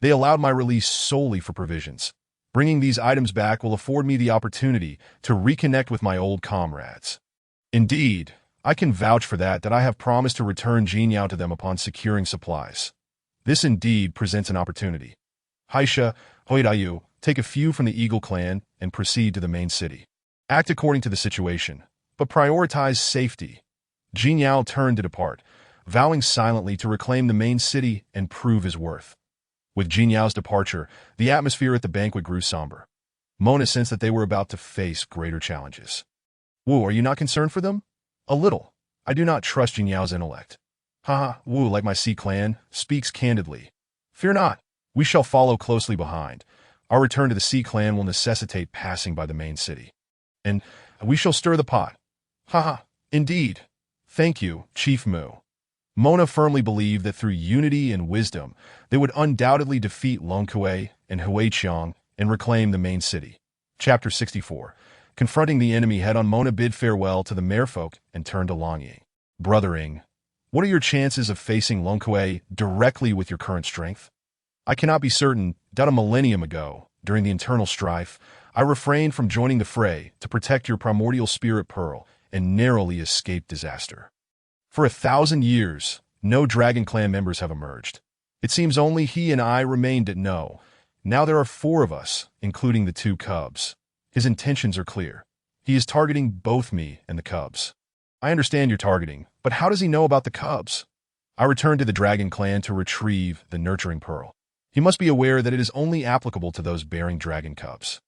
They allowed my release solely for provisions. Bringing these items back will afford me the opportunity to reconnect with my old comrades. Indeed, I can vouch for that I have promised to return Jinyao to them upon securing supplies. This indeed presents an opportunity. Haisha, Hoidayu, take a few from the Eagle clan and proceed to the main city. Act according to the situation, but prioritize safety. Jinyao turned to depart, vowing silently to reclaim the main city and prove his worth. With Jinyao's departure, the atmosphere at the banquet grew somber. Mona sensed that they were about to face greater challenges. Wu, are you not concerned for them? A little. I do not trust Jinyao's intellect. Haha, Wu, like my Sea clan, speaks candidly. Fear not. We shall follow closely behind. Our return to the Sea clan will necessitate passing by the main city. And we shall stir the pot. Haha, indeed. Thank you, Chief Mu. Mona firmly believed that through unity and wisdom, they would undoubtedly defeat Longkue and Huiqiang and reclaim the main city. Chapter 64. Confronting the enemy head-on, Mona bid farewell to the merfolk and turned to Longying. Brothering, what are your chances of facing Longkue directly with your current strength? I cannot be certain that a millennium ago, during the internal strife, I refrained from joining the fray to protect your primordial spirit pearl and narrowly escaped disaster. For 1,000 years, no Dragon Clan members have emerged. It seems only he and I remained at No. Now there are 4 of us, including the 2 cubs. His intentions are clear. He is targeting both me and the cubs. I understand your targeting, but how does he know about the cubs? I returned to the Dragon Clan to retrieve the nurturing pearl. He must be aware that it is only applicable to those bearing dragon cubs.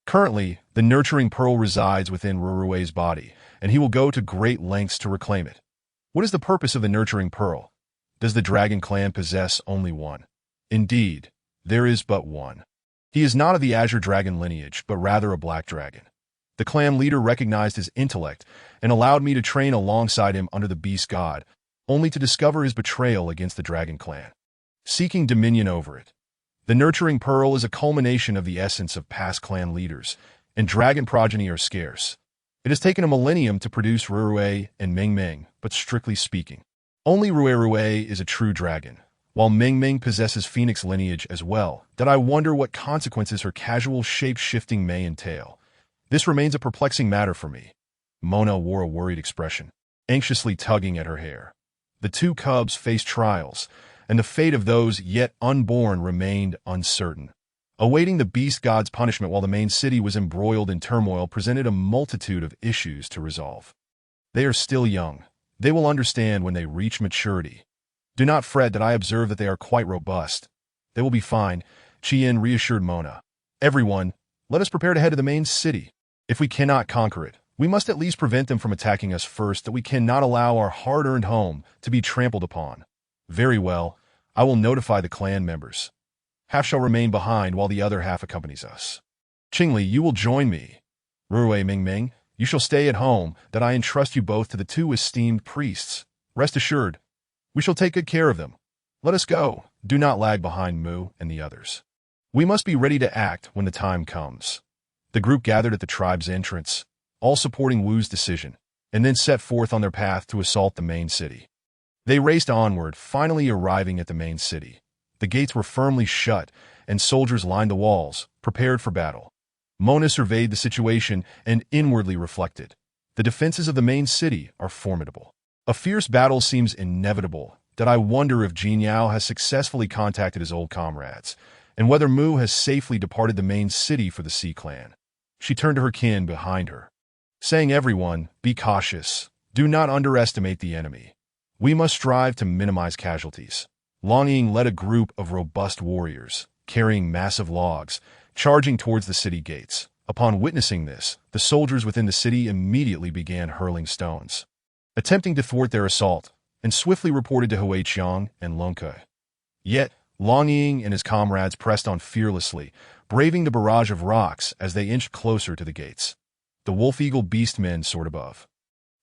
Currently, the nurturing pearl resides within Rurue's body, and he will go to great lengths to reclaim it. What is the purpose of the nurturing pearl? Does the Dragon Clan possess only one? Indeed, there is but one. He is not of the Azure Dragon lineage, but rather a black dragon. The clan leader recognized his intellect and allowed me to train alongside him under the Beast God, only to discover his betrayal against the Dragon Clan, seeking dominion over it. The nurturing pearl is a culmination of the essence of past clan leaders, and dragon progeny are scarce. It has taken a millennium to produce Rurue and Mingming, but strictly speaking, only Rurue is a true dragon, while Mingming possesses phoenix lineage as well, that I wonder what consequences her casual shape-shifting may entail. This remains a perplexing matter for me. Mona wore a worried expression, anxiously tugging at her hair. The 2 cubs faced trials, and the fate of those yet unborn remained uncertain. Awaiting the Beast God's punishment while the main city was embroiled in turmoil presented a multitude of issues to resolve. They are still young. They will understand when they reach maturity. Do not fret that I observe that they are quite robust. They will be fine, Chien reassured Mona. Everyone, let us prepare to head to the main city. If we cannot conquer it, we must at least prevent them from attacking us first, that we cannot allow our hard-earned home to be trampled upon. Very well, I will notify the clan members. Half shall remain behind while the other half accompanies us. Qingli, you will join me. Rurue Mingming, you shall stay at home, that I entrust you both to the 2 esteemed priests. Rest assured, we shall take good care of them. Let us go. Do not lag behind Mu and the others. We must be ready to act when the time comes. The group gathered at the tribe's entrance, all supporting Wu's decision, and then set forth on their path to assault the main city. They raced onward, finally arriving at the main city. The gates were firmly shut, and soldiers lined the walls, prepared for battle. Mona surveyed the situation and inwardly reflected. The defenses of the main city are formidable. A fierce battle seems inevitable, that I wonder if Jinyao has successfully contacted his old comrades, and whether Mu has safely departed the main city for the Sea clan. She turned to her kin behind her, saying, everyone, be cautious. Do not underestimate the enemy. We must strive to minimize casualties. Longying led a group of robust warriors, carrying massive logs, charging towards the city gates. Upon witnessing this, the soldiers within the city immediately began hurling stones, attempting to thwart their assault, and swiftly reported to Huiqiang and Longke. Yet, Longying and his comrades pressed on fearlessly, braving the barrage of rocks as they inched closer to the gates. The wolf-eagle beastmen soared above,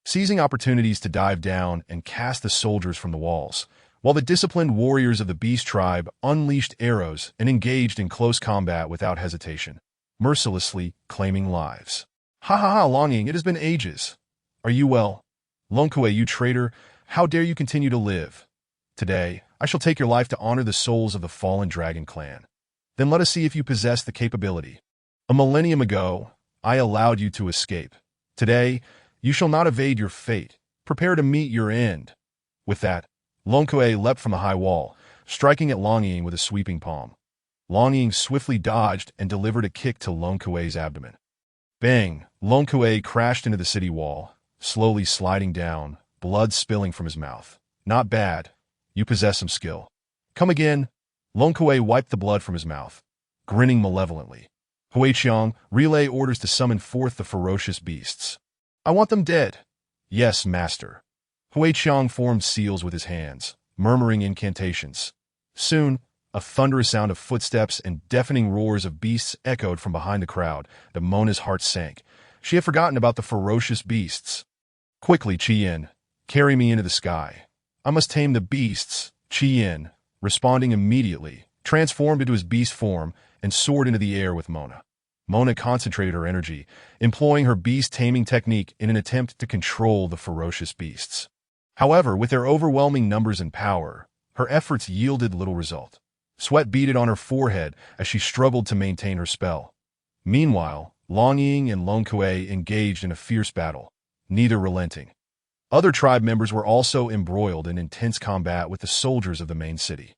seizing opportunities to dive down and cast the soldiers from the walls, while the disciplined warriors of the beast tribe unleashed arrows and engaged in close combat without hesitation, mercilessly claiming lives. Ha ha ha, Longing, it has been ages. Are you well? Longkue, you traitor, how dare you continue to live? Today, I shall take your life to honor the souls of the fallen dragon clan. Then let us see if you possess the capability. A millennium ago, I allowed you to escape. Today, you shall not evade your fate. Prepare to meet your end. With that, Lonkue leapt from the high wall, striking at Long Ying with a sweeping palm. Long Ying swiftly dodged and delivered a kick to Lonkue's abdomen. Bang! Lonkue crashed into the city wall, slowly sliding down, blood spilling from his mouth. Not bad. You possess some skill. Come again. Lonkue wiped the blood from his mouth, grinning malevolently. Huiqiang, relay orders to summon forth the ferocious beasts. I want them dead. Yes, master. Huiqiang formed seals with his hands, murmuring incantations. Soon, a thunderous sound of footsteps and deafening roars of beasts echoed from behind the crowd. Mona's heart sank. She had forgotten about the ferocious beasts. Quickly, Qian, carry me into the sky. I must tame the beasts. Qian, responding immediately, transformed into his beast form and soared into the air with Mona. Mona concentrated her energy, employing her beast-taming technique in an attempt to control the ferocious beasts. However, with their overwhelming numbers and power, her efforts yielded little result. Sweat beaded on her forehead as she struggled to maintain her spell. Meanwhile, Long Ying and Lonkue engaged in a fierce battle, neither relenting. Other tribe members were also embroiled in intense combat with the soldiers of the main city.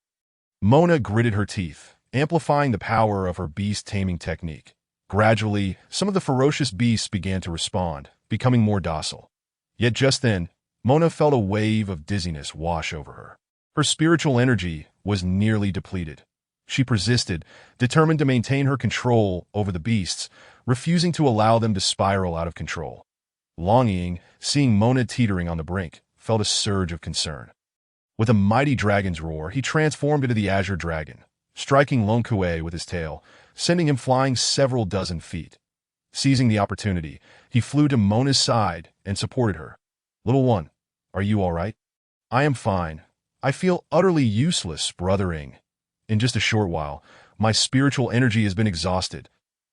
Mona gritted her teeth, amplifying the power of her beast-taming technique. Gradually, some of the ferocious beasts began to respond, becoming more docile. Yet just then, Mona felt a wave of dizziness wash over her. Her spiritual energy was nearly depleted. She persisted, determined to maintain her control over the beasts, refusing to allow them to spiral out of control. Long Ying, seeing Mona teetering on the brink, felt a surge of concern. With a mighty dragon's roar, he transformed into the Azure Dragon, striking Lonkue with his tail, sending him flying several dozen feet. Seizing the opportunity, he flew to Mona's side and supported her. Little one, are you all right? I am fine. I feel utterly useless, Brother Ying. In just a short while, my spiritual energy has been exhausted.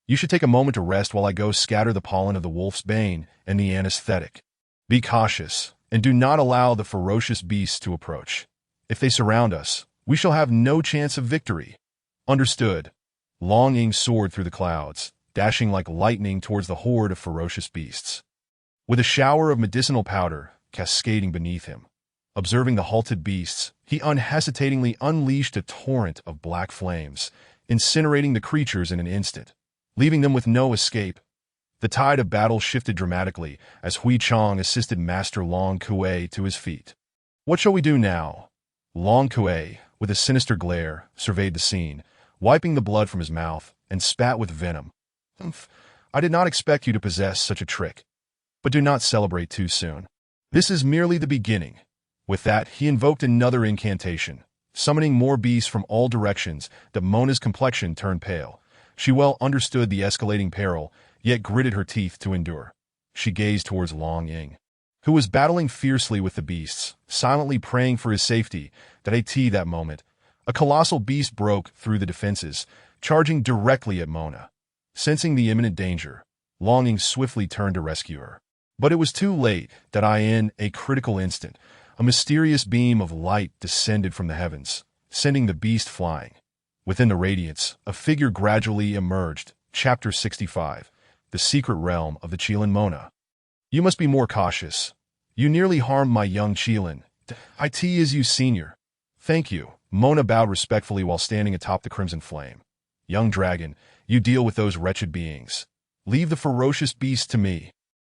You should take a moment to rest while I go scatter the pollen of the wolf's bane and the anesthetic. Be cautious, and do not allow the ferocious beasts to approach. If they surround us, we shall have no chance of victory. Understood. Long Ying soared through the clouds, dashing like lightning towards the horde of ferocious beasts. With a shower of medicinal powder cascading beneath him, observing the halted beasts, he unhesitatingly unleashed a torrent of black flames, incinerating the creatures in an instant, leaving them with no escape. The tide of battle shifted dramatically as Huiqiang assisted Master Long Kue to his feet. What shall we do now? Long Kue, with a sinister glare, surveyed the scene, wiping the blood from his mouth, and spat with venom. I did not expect you to possess such a trick. But do not celebrate too soon. This is merely the beginning. With that, he invoked another incantation, summoning more beasts from all directions. Mona's complexion turned pale. She well understood the escalating peril, yet gritted her teeth to endure. She gazed towards Long Ying, who was battling fiercely with the beasts, silently praying for his safety. That moment, a colossal beast broke through the defenses, charging directly at Mona. Sensing the imminent danger, Long Ying swiftly turned to rescue her. But it was too late. In a critical instant, a mysterious beam of light descended from the heavens, sending the beast flying. Within the radiance, a figure gradually emerged. Chapter 65. The Secret Realm of the Qilin Mona. You must be more cautious. You nearly harmed my young Qilin. It is you, senior. Thank you. Mona bowed respectfully while standing atop the crimson flame. Young dragon, you deal with those wretched beings. Leave the ferocious beasts to me.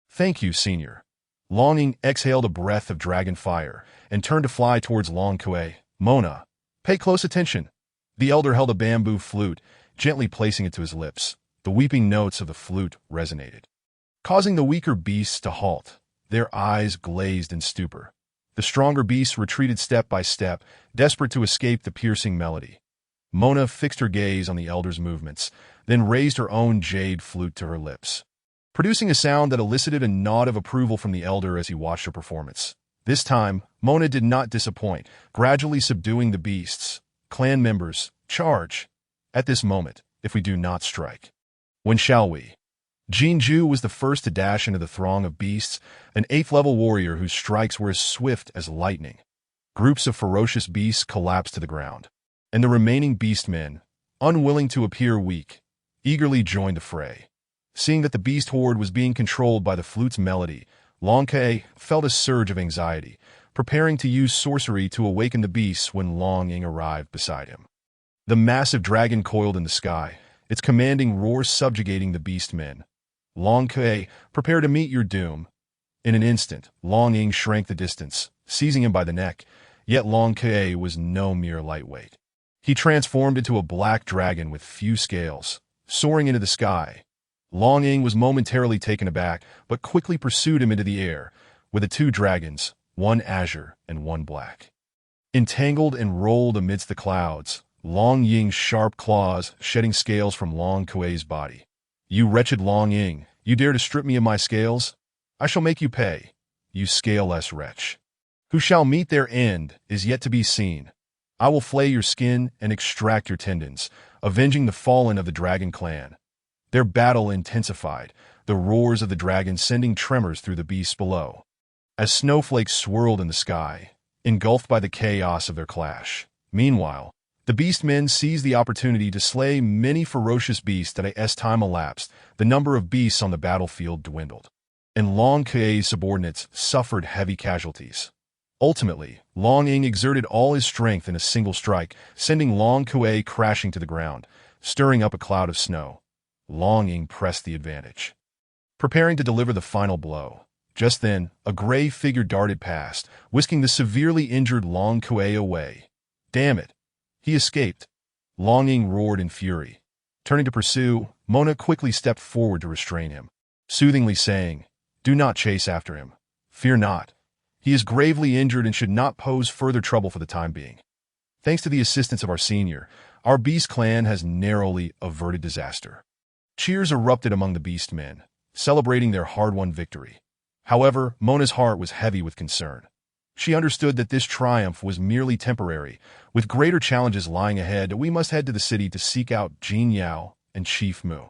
Thank you, senior. Long Ying exhaled a breath of dragon fire and turned to fly towards Long Kue. Mona, pay close attention. The elder held a bamboo flute, gently placing it to his lips. The weeping notes of the flute resonated, causing the weaker beasts to halt, their eyes glazed in stupor. The stronger beasts retreated step by step, desperate to escape the piercing melody. Mona fixed her gaze on the elder's movements, then raised her own jade flute to her lips, producing a sound that elicited a nod of approval from the elder as he watched her performance. This time, Mona did not disappoint, gradually subduing the beasts. Clan members, charge! At this moment, if we do not strike. When shall we? Jinju was the first to dash into the throng of beasts, an 8th-level warrior whose strikes were as swift as lightning. Groups of ferocious beasts collapsed to the ground, and the remaining beastmen, unwilling to appear weak, eagerly joined the fray. Seeing that the beast horde was being controlled by the flute's melody, Long Ke felt a surge of anxiety, preparing to use sorcery to awaken the beasts when Long Ying arrived beside him. The massive dragon coiled in the sky, its commanding roar subjugating the beast men. Long Ke, prepare to meet your doom. In an instant, Long Ying shrank the distance, seizing him by the neck, yet Long Ke was no mere lightweight. He transformed into a black dragon with few scales, soaring into the sky. Long Ying was momentarily taken aback, but quickly pursued him into the air, with the two dragons, one azure and one black. Entangled and rolled amidst the clouds, Long Ying's sharp claws shedding scales from Long Kuei's body. You wretched Long Ying, you dare to strip me of my scales? I shall make you pay, you scaleless wretch. Who shall meet their end is yet to be seen. I will flay your skin and extract your tendons, avenging the fallen of the dragon clan. Their battle intensified, the roars of the dragon sending tremors through the beasts below. As snowflakes swirled in the sky, engulfed by the chaos of their clash. Meanwhile, the beast men seized the opportunity to slay many ferocious beasts that as time elapsed, the number of beasts on the battlefield dwindled. And Long Kuei's subordinates suffered heavy casualties. Ultimately, Long Ying exerted all his strength in a single strike, sending Long Kuei crashing to the ground, stirring up a cloud of snow. Long Ying pressed the advantage, preparing to deliver the final blow. Just then, a gray figure darted past, whisking the severely injured Long Kuei away. Damn it! He escaped. Long Ying roared in fury. Turning to pursue, Mona quickly stepped forward to restrain him, soothingly saying, "Do not chase after him. Fear not. He is gravely injured and should not pose further trouble for the time being. Thanks to the assistance of our senior, our beast clan has narrowly averted disaster." Cheers erupted among the beast men, celebrating their hard-won victory. However, Mona's heart was heavy with concern. She understood that this triumph was merely temporary. With greater challenges lying ahead, we must head to the city to seek out Jin Yao and Chief Mu.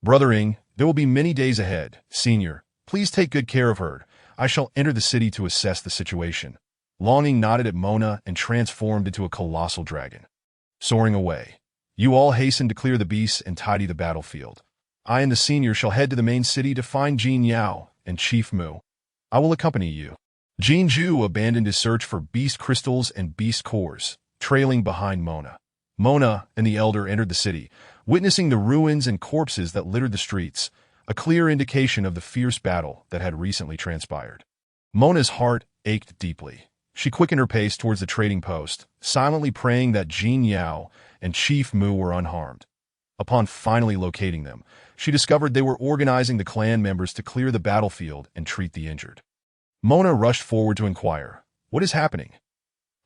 Brother Ying, there will be many days ahead. Senior, please take good care of her. I shall enter the city to assess the situation. Long Ying nodded at Mona and transformed into a colossal dragon. Soaring away, you all hasten to clear the beasts and tidy the battlefield. I and the senior shall head to the main city to find Jin Yao and Chief Mu. I will accompany you. Jin Ju abandoned his search for beast crystals and beast cores, trailing behind Mona. Mona and the elder entered the city, witnessing the ruins and corpses that littered the streets, a clear indication of the fierce battle that had recently transpired. Mona's heart ached deeply. She quickened her pace towards the trading post, silently praying that Jin Yao and Chief Mu were unharmed. Upon finally locating them, she discovered they were organizing the clan members to clear the battlefield and treat the injured. Mona rushed forward to inquire, "What is happening?"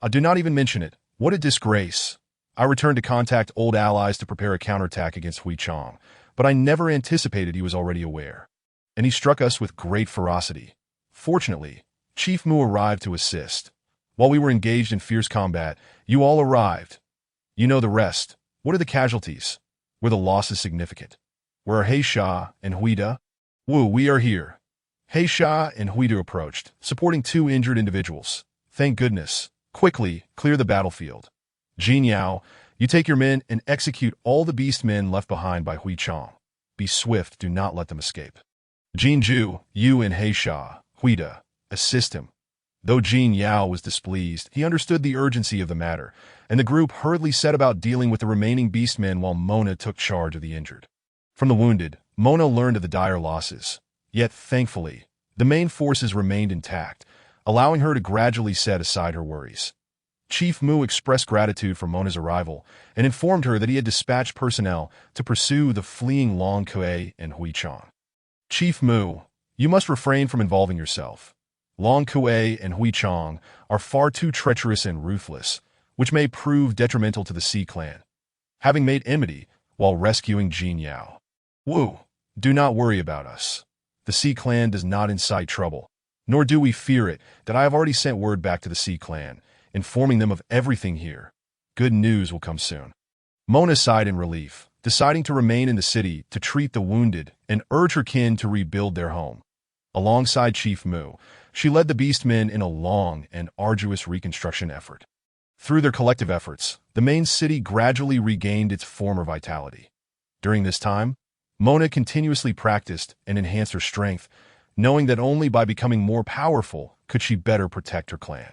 "Do not even mention it. What a disgrace. I returned to contact old allies to prepare a counterattack against Hui Chong, but I never anticipated he was already aware. And he struck us with great ferocity. Fortunately, Chief Mu arrived to assist. While we were engaged in fierce combat, you all arrived. You know the rest. What are the casualties? Were the losses significant? Where are He Sha and Huida?" "Wu, we are here." He Sha and Huida approached, supporting two injured individuals. "Thank goodness. Quickly, clear the battlefield. Jin Yao, you take your men and execute all the beast men left behind by Hui Chong. Be swift, do not let them escape. Jin Ju, you and He Sha, Huida, assist him." Though Jin Yao was displeased, he understood the urgency of the matter, and the group hurriedly set about dealing with the remaining beastmen while Mona took charge of the injured. From the wounded, Mona learned of the dire losses. Yet, thankfully, the main forces remained intact, allowing her to gradually set aside her worries. Chief Mu expressed gratitude for Mona's arrival and informed her that he had dispatched personnel to pursue the fleeing Long Kuei and Hui Chong. "Chief Mu, you must refrain from involving yourself. Long Kuei and Hui Chong are far too treacherous and ruthless, which may prove detrimental to the Sea Clan, having made enmity while rescuing Jin Yao. Wu, do not worry about us. The Sea Clan does not incite trouble, nor do we fear it, that I have already sent word back to the Sea Clan, informing them of everything here. Good news will come soon." Mona sighed in relief, deciding to remain in the city to treat the wounded and urge her kin to rebuild their home. Alongside Chief Mu, she led the beastmen in a long and arduous reconstruction effort. Through their collective efforts, the main city gradually regained its former vitality. During this time, Mona continuously practiced and enhanced her strength, knowing that only by becoming more powerful could she better protect her clan.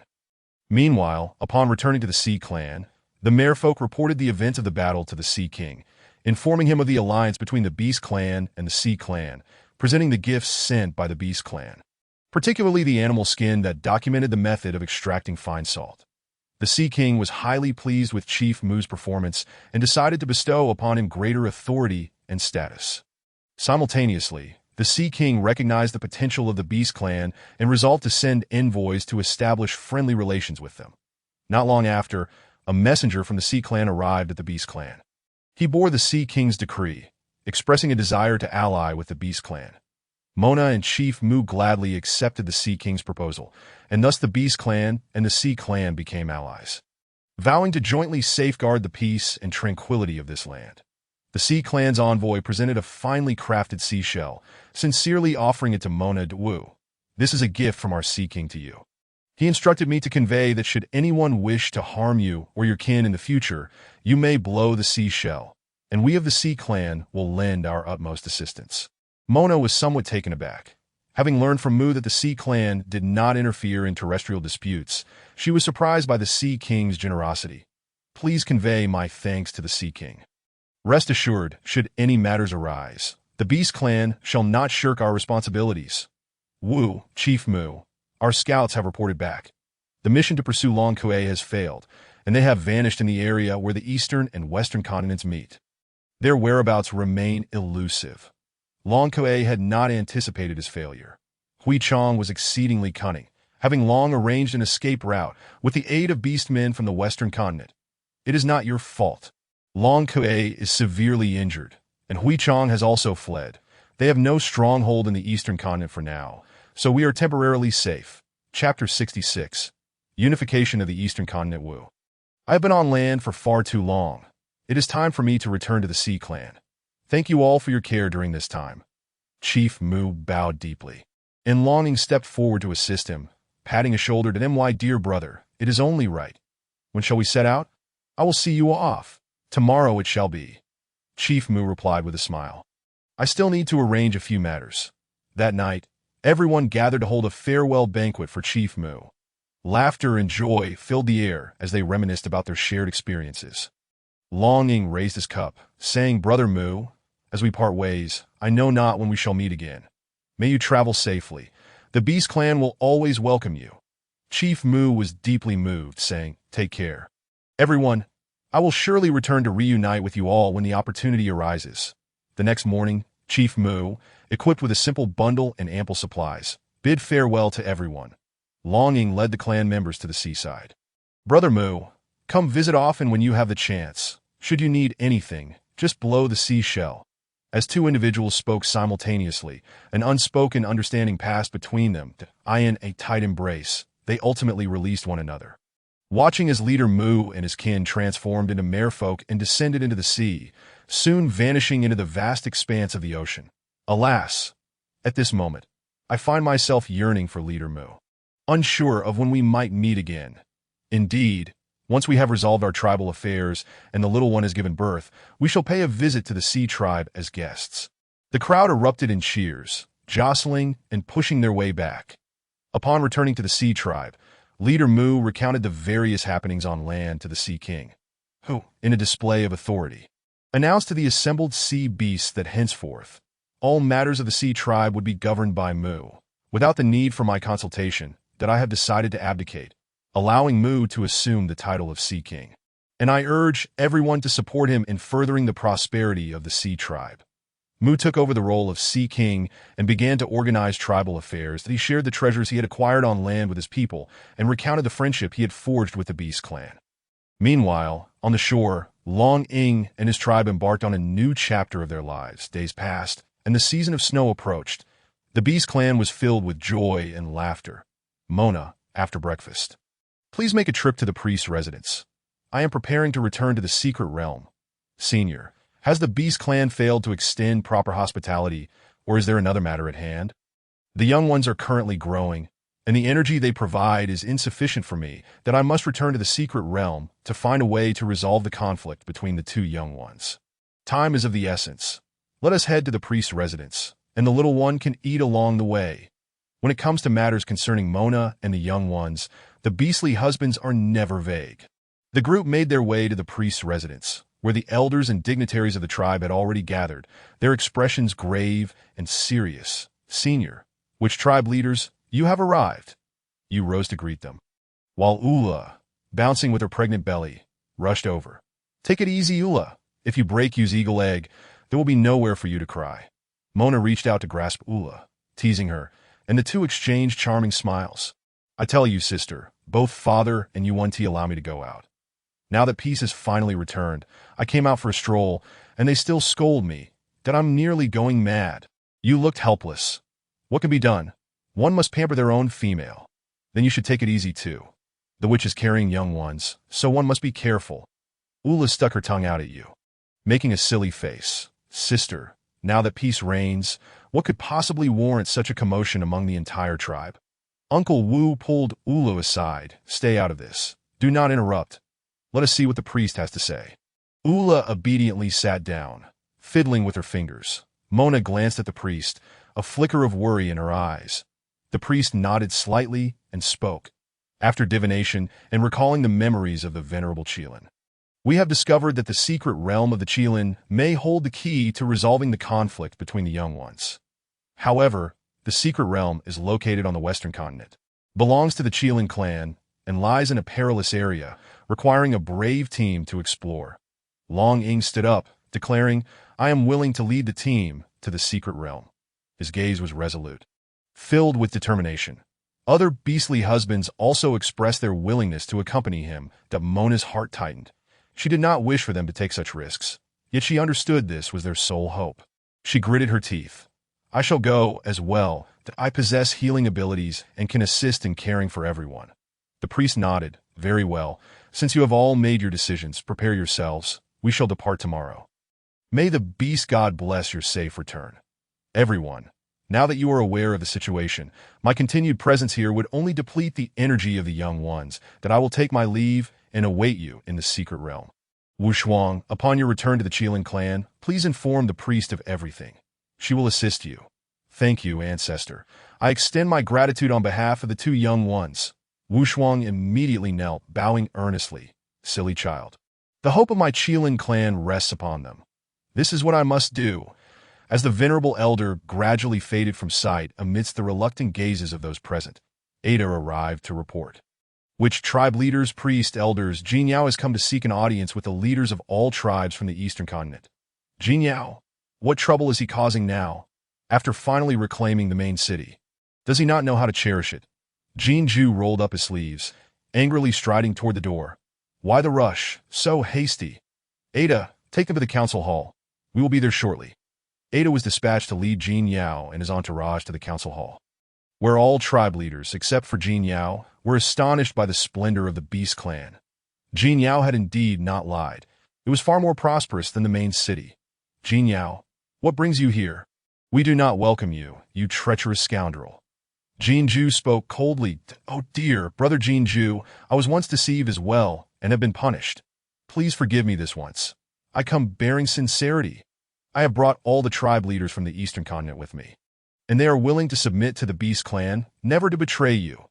Meanwhile, upon returning to the Sea Clan, the Merfolk reported the event of the battle to the Sea King, informing him of the alliance between the Beast Clan and the Sea Clan, presenting the gifts sent by the Beast Clan, particularly the animal skin that documented the method of extracting fine salt. The Sea King was highly pleased with Chief Mu's performance and decided to bestow upon him greater authority and status. Simultaneously, the Sea King recognized the potential of the Beast Clan and resolved to send envoys to establish friendly relations with them. Not long after, a messenger from the Sea Clan arrived at the Beast Clan. He bore the Sea King's decree, expressing a desire to ally with the Beast Clan. Mona and Chief Mu gladly accepted the Sea King's proposal, and thus the Beast Clan and the Sea Clan became allies, vowing to jointly safeguard the peace and tranquility of this land. The Sea Clan's envoy presented a finely crafted seashell, sincerely offering it to Mona Wu. "This is a gift from our Sea King to you. He instructed me to convey that should anyone wish to harm you or your kin in the future, you may blow the seashell, and we of the Sea Clan will lend our utmost assistance." Mona was somewhat taken aback. Having learned from Mu that the Sea Clan did not interfere in terrestrial disputes, she was surprised by the Sea King's generosity. "Please convey my thanks to the Sea King. Rest assured, should any matters arise, the Beast Clan shall not shirk our responsibilities. Wu, Chief Mu, our scouts have reported back. The mission to pursue Long Kue has failed, and they have vanished in the area where the eastern and western continents meet. Their whereabouts remain elusive." Long Kue had not anticipated his failure. Hui Chong was exceedingly cunning, having long arranged an escape route with the aid of beastmen from the western continent. "It is not your fault. Long Kue is severely injured, and Hui Chong has also fled. They have no stronghold in the eastern continent for now, so we are temporarily safe." Chapter 66. Unification of the Eastern Continent. Wu. "I have been on land for far too long. It is time for me to return to the Sea Clan. Thank you all for your care during this time." Chief Mu bowed deeply, and longing stepped forward to assist him, patting his shoulder to him. "My dear brother, it is only right. When shall we set out? I will see you off. Tomorrow it shall be." Chief Mu replied with a smile. "I still need to arrange a few matters." That night, everyone gathered to hold a farewell banquet for Chief Mu. Laughter and joy filled the air as they reminisced about their shared experiences. Longing raised his cup, saying, "Brother Mu, as we part ways, I know not when we shall meet again. May you travel safely. The Beast Clan will always welcome you." Chief Mu was deeply moved, saying, "Take care. Everyone, I will surely return to reunite with you all when the opportunity arises." The next morning, Chief Mu, equipped with a simple bundle and ample supplies, bid farewell to everyone. Longing led the clan members to the seaside. "Brother Mu, come visit often when you have the chance. Should you need anything, just blow the seashell." As two individuals spoke simultaneously, an unspoken understanding passed between them. In a tight embrace, they ultimately released one another. Watching as leader Mu and his kin transformed into merfolk and descended into the sea, soon vanishing into the vast expanse of the ocean. Alas, at this moment, I find myself yearning for leader Mu, unsure of when we might meet again. Indeed, once we have resolved our tribal affairs and the little one has given birth, we shall pay a visit to the Sea Tribe as guests. The crowd erupted in cheers, jostling and pushing their way back. Upon returning to the Sea Tribe, leader Mu recounted the various happenings on land to the Sea King, who, in a display of authority, announced to the assembled sea beasts that henceforth, all matters of the Sea Tribe would be governed by Mu, without the need for my consultation, that I have decided to abdicate, allowing Mu to assume the title of Sea King. And I urge everyone to support him in furthering the prosperity of the Sea Tribe. Mu took over the role of Sea King and began to organize tribal affairs. That he shared the treasures he had acquired on land with his people and recounted the friendship he had forged with the Beast Clan. Meanwhile, on the shore, Long Ing and his tribe embarked on a new chapter of their lives. Days passed, and the season of snow approached. The Beast Clan was filled with joy and laughter. Mona, after breakfast, "Please make a trip to the priest's residence. I am preparing to return to the secret realm." "Senior, has the Beast Clan failed to extend proper hospitality, or is there another matter at hand?" "The young ones are currently growing, and the energy they provide is insufficient for me, that I must return to the secret realm to find a way to resolve the conflict between the two young ones." Time is of the essence. Let us head to the priest's residence, and the little one can eat along the way. When it comes to matters concerning Mona and the young ones, the beastly husbands are never vague. The group made their way to the priest's residence, where the elders and dignitaries of the tribe had already gathered, their expressions grave and serious. Senior, which tribe leaders, you have arrived. You rose to greet them, while Ula, bouncing with her pregnant belly, rushed over. Take it easy, Ula. If you break U's eagle egg, there will be nowhere for you to cry. Mona reached out to grasp Ula, teasing her, and the two exchanged charming smiles. I tell you, sister, both father and Yuanti allow me to go out. Now that peace has finally returned, I came out for a stroll, and they still scold me that I'm nearly going mad. You looked helpless. What can be done? One must pamper their own female. Then you should take it easy too. The witch is carrying young ones, so one must be careful. Ula stuck her tongue out at you, making a silly face. Sister, now that peace reigns, what could possibly warrant such a commotion among the entire tribe? Uncle Wu pulled Ula aside. Stay out of this. Do not interrupt. Let us see what the priest has to say. Ula obediently sat down, fiddling with her fingers. Mona glanced at the priest, a flicker of worry in her eyes. The priest nodded slightly and spoke. After divination and recalling the memories of the venerable Qilin, we have discovered that the secret realm of the Qilin may hold the key to resolving the conflict between the young ones. However, the secret realm is located on the western continent, belongs to the Qilin clan, and lies in a perilous area, requiring a brave team to explore. Long Ying stood up, declaring, I am willing to lead the team to the secret realm. His gaze was resolute, filled with determination. Other beastly husbands also expressed their willingness to accompany him. That Mona's heart tightened. She did not wish for them to take such risks, yet she understood this was their sole hope. She gritted her teeth. I shall go as well, that I possess healing abilities and can assist in caring for everyone. The priest nodded. Very well. Since you have all made your decisions, prepare yourselves. We shall depart tomorrow. May the beast god bless your safe return. Everyone, now that you are aware of the situation, my continued presence here would only deplete the energy of the young ones, that I will take my leave and await you in the secret realm. Wu Shuang, upon your return to the Qilin clan, please inform the priest of everything. She will assist you. Thank you, ancestor. I extend my gratitude on behalf of the two young ones. Wu Shuang immediately knelt, bowing earnestly. Silly child. The hope of my Qilin clan rests upon them. This is what I must do. As the venerable elder gradually faded from sight amidst the reluctant gazes of those present, Ada arrived to report. Which tribe leaders, priest, elders, Jin Yao has come to seek an audience with the leaders of all tribes from the eastern continent. Jin Yao, what trouble is he causing now, after finally reclaiming the main city? Does he not know how to cherish it? Jin Ju rolled up his sleeves, angrily striding toward the door. Why the rush? So hasty. Ada, take them to the council hall. We will be there shortly. Ada was dispatched to lead Jin Yao and his entourage to the council hall, where all tribe leaders, except for Jin Yao, were astonished by the splendor of the Beast clan. Jin Yao had indeed not lied. It was far more prosperous than the main city. Jin Yao, what brings you here? We do not welcome you, you treacherous scoundrel. Jin Ju spoke coldly. Oh dear, brother Jin Ju, I was once deceived as well, and have been punished. Please forgive me this once. I come bearing sincerity. I have brought all the tribe leaders from the eastern continent with me, and they are willing to submit to the Beast clan, never to betray you.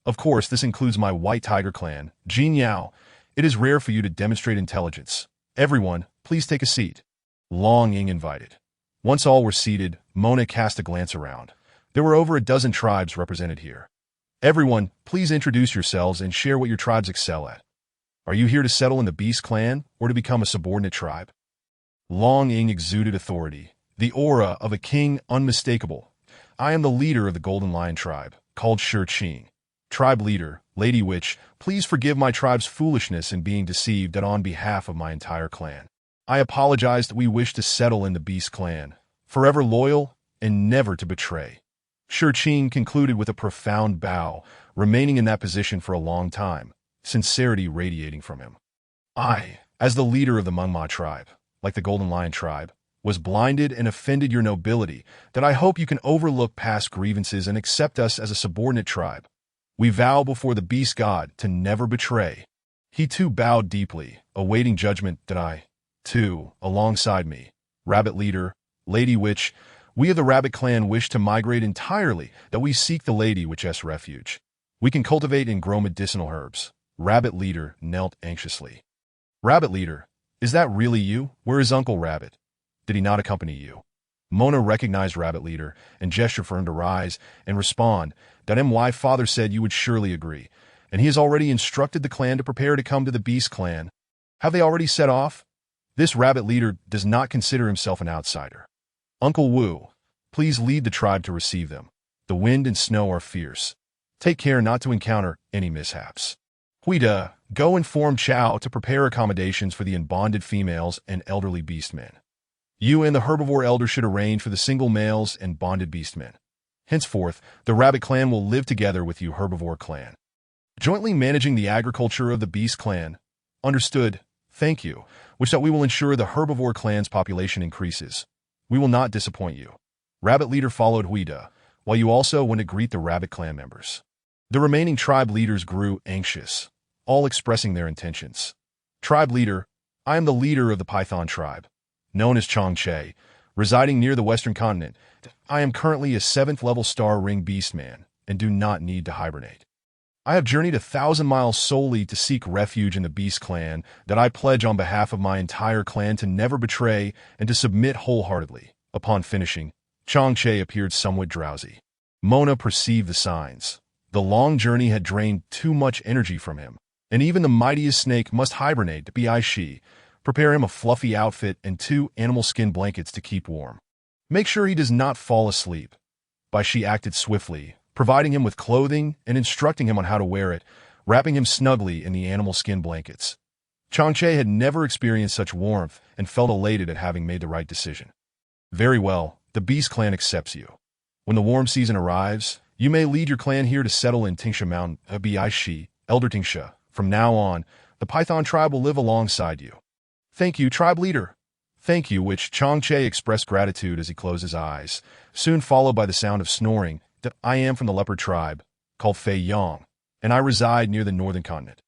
Of course, this includes my White Tiger clan. Jin Yao, it is rare for you to demonstrate intelligence. Everyone, please take a seat. Long Ying invited. Once all were seated, Mona cast a glance around. There were over a dozen tribes represented here. Everyone, please introduce yourselves and share what your tribes excel at. Are you here to settle in the Beast clan or to become a subordinate tribe? Long Ying exuded authority, the aura of a king unmistakable. I am the leader of the Golden Lion tribe, called Shi Qing. Tribe leader, Lady Witch, please forgive my tribe's foolishness in being deceived that on behalf of my entire clan. I apologize that we wish to settle in the Beast clan, forever loyal and never to betray. Shi Qing concluded with a profound bow, remaining in that position for a long time, sincerity radiating from him. I, as the leader of the Mengma tribe, like the Golden Lion tribe, was blinded and offended your nobility, that I hope you can overlook past grievances and accept us as a subordinate tribe. We vow before the Beast God to never betray. He too bowed deeply, awaiting judgment. Did I 2. Alongside me. Rabbit Leader, Lady Witch, we of the Rabbit Clan wish to migrate entirely, that we seek the Lady Witch's refuge. We can cultivate and grow medicinal herbs. Rabbit Leader knelt anxiously. Rabbit Leader, is that really you? Where is Uncle Rabbit? Did he not accompany you? Mona recognized Rabbit Leader and gestured for him to rise and respond that my father said you would surely agree, and he has already instructed the clan to prepare to come to the Beast Clan. Have they already set off? This Rabbit Leader does not consider himself an outsider. Uncle Wu, please lead the tribe to receive them. The wind and snow are fierce. Take care not to encounter any mishaps. Huida, go inform Chow to prepare accommodations for the unbonded females and elderly beastmen. You and the herbivore elder should arrange for the single males and bonded beastmen. Henceforth, the Rabbit Clan will live together with you herbivore clan. Jointly managing the agriculture of the Beast Clan. Understood. Thank you. Which that we will ensure the herbivore clan's population increases. We will not disappoint you. Rabbit Leader followed Huida, while you also went to greet the Rabbit Clan members. The remaining tribe leaders grew anxious, all expressing their intentions. Tribe Leader, I am the leader of the Python tribe, known as Changche, residing near the Western Continent. I am currently a 7th level Star Ring Beastman, and do not need to hibernate. I have journeyed 1,000 miles solely to seek refuge in the Beast Clan that I pledge on behalf of my entire clan to never betray and to submit wholeheartedly. Upon finishing, Changche appeared somewhat drowsy. Mona perceived the signs. The long journey had drained too much energy from him, and even the mightiest snake must hibernate to be she. Prepare him a fluffy outfit and 2 animal skin blankets to keep warm. Make sure he does not fall asleep. She acted swiftly, providing him with clothing and instructing him on how to wear it, wrapping him snugly in the animal skin blankets. Changche had never experienced such warmth and felt elated at having made the right decision. Very well, the Beast Clan accepts you. When the warm season arrives, you may lead your clan here to settle in Tingsha Mountain, Biaishi, Elder Tingsha. From now on, the Python tribe will live alongside you. Thank you, Tribe Leader. Thank you, which Changche expressed gratitude as he closed his eyes, soon followed by the sound of snoring. That I am from the leopard tribe, called Fei Yang, and I reside near the northern continent.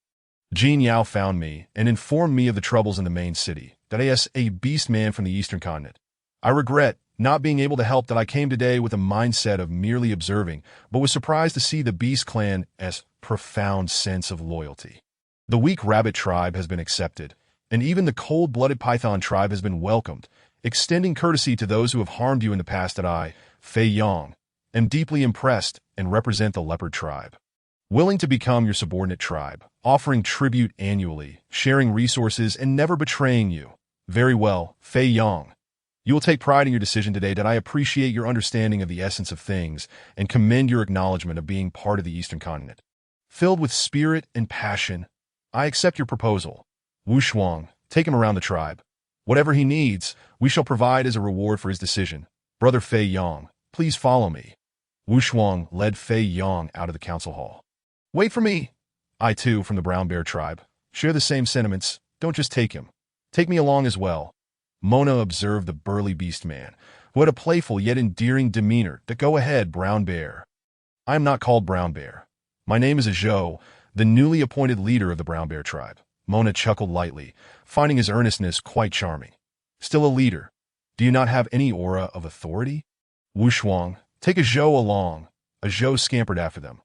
Jin Yao found me and informed me of the troubles in the main city, that I am a beast man from the eastern continent. I regret not being able to help that I came today with a mindset of merely observing, but was surprised to see the Beast Clan as profound sense of loyalty. The weak rabbit tribe has been accepted, and even the cold-blooded python tribe has been welcomed, extending courtesy to those who have harmed you in the past that I, Fei Yang, am deeply impressed and represent the leopard tribe. Willing to become your subordinate tribe, offering tribute annually, sharing resources, and never betraying you. Very well, Fei Yang. You will take pride in your decision today that I appreciate your understanding of the essence of things and commend your acknowledgement of being part of the Eastern Continent. Filled with spirit and passion, I accept your proposal. Wu Shuang, take him around the tribe. Whatever he needs, we shall provide as a reward for his decision. Brother Fei Yang, please follow me. Wu Shuang led Fei Yang out of the council hall. Wait for me. I too, from the Brown Bear tribe, share the same sentiments. Don't just take him. Take me along as well. Mona observed the burly beast man, who had a playful yet endearing demeanor. To go ahead, Brown Bear. I am not called Brown Bear. My name is Zhou, the newly appointed leader of the Brown Bear tribe. Mona chuckled lightly, finding his earnestness quite charming. Still a leader. Do you not have any aura of authority? Wu Shuang, take Zhou along. Zhou scampered after them.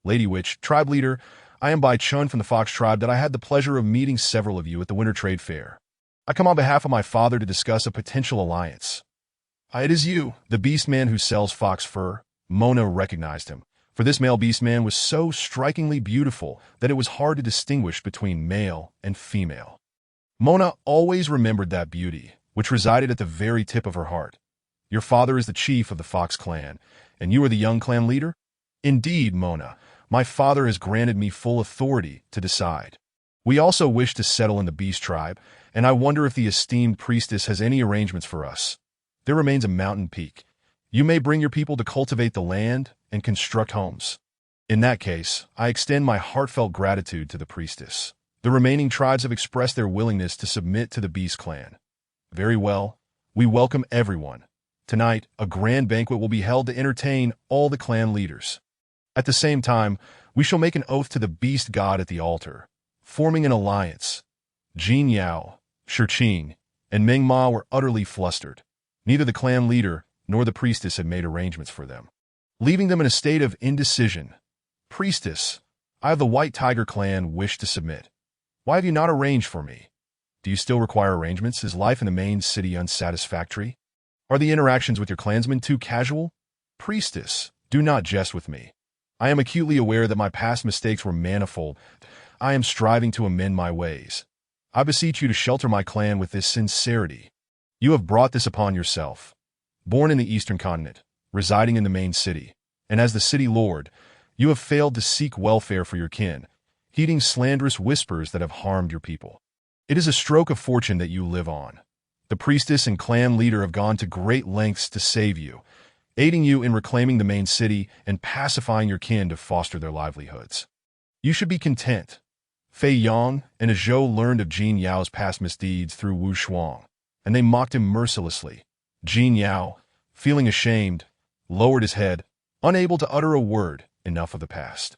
Lady Witch, tribe leader, I am Bai Chun from the Fox tribe that I had the pleasure of meeting several of you at the Winter Trade Fair. I come on behalf of my father to discuss a potential alliance. It is you, the beast man who sells fox fur. Mona recognized him, for this male beast man was so strikingly beautiful that it was hard to distinguish between male and female. Mona always remembered that beauty, which resided at the very tip of her heart. Your father is the chief of the Fox clan, and you are the young clan leader? Indeed, Mona, my father has granted me full authority to decide. We also wish to settle in the beast tribe, and I wonder if the esteemed priestess has any arrangements for us. There remains a mountain peak. You may bring your people to cultivate the land and construct homes. In that case, I extend my heartfelt gratitude to the priestess. The remaining tribes have expressed their willingness to submit to the Beast Clan. Very well, we welcome everyone. Tonight, a grand banquet will be held to entertain all the clan leaders. At the same time, we shall make an oath to the beast god at the altar, forming an alliance. Jin Yao, Shiqing, and Ming Ma were utterly flustered. Neither the clan leader nor the priestess had made arrangements for them, leaving them in a state of indecision. Priestess, I of the White Tiger clan wish to submit. Why have you not arranged for me? Do you still require arrangements? Is life in the main city unsatisfactory? Are the interactions with your clansmen too casual? Priestess, do not jest with me. I am acutely aware that my past mistakes were manifold. I am striving to amend my ways. I beseech you to shelter my clan with this sincerity. You have brought this upon yourself. Born in the Eastern Continent, residing in the main city, and as the city lord, you have failed to seek welfare for your kin, heeding slanderous whispers that have harmed your people. It is a stroke of fortune that you live on. The priestess and clan leader have gone to great lengths to save you, aiding you in reclaiming the main city and pacifying your kin to foster their livelihoods. You should be content. Fei Yang and Zhou learned of Jin Yao's past misdeeds through Wu Shuang, and they mocked him mercilessly. Jin Yao, feeling ashamed, lowered his head, unable to utter a word. Enough of the past.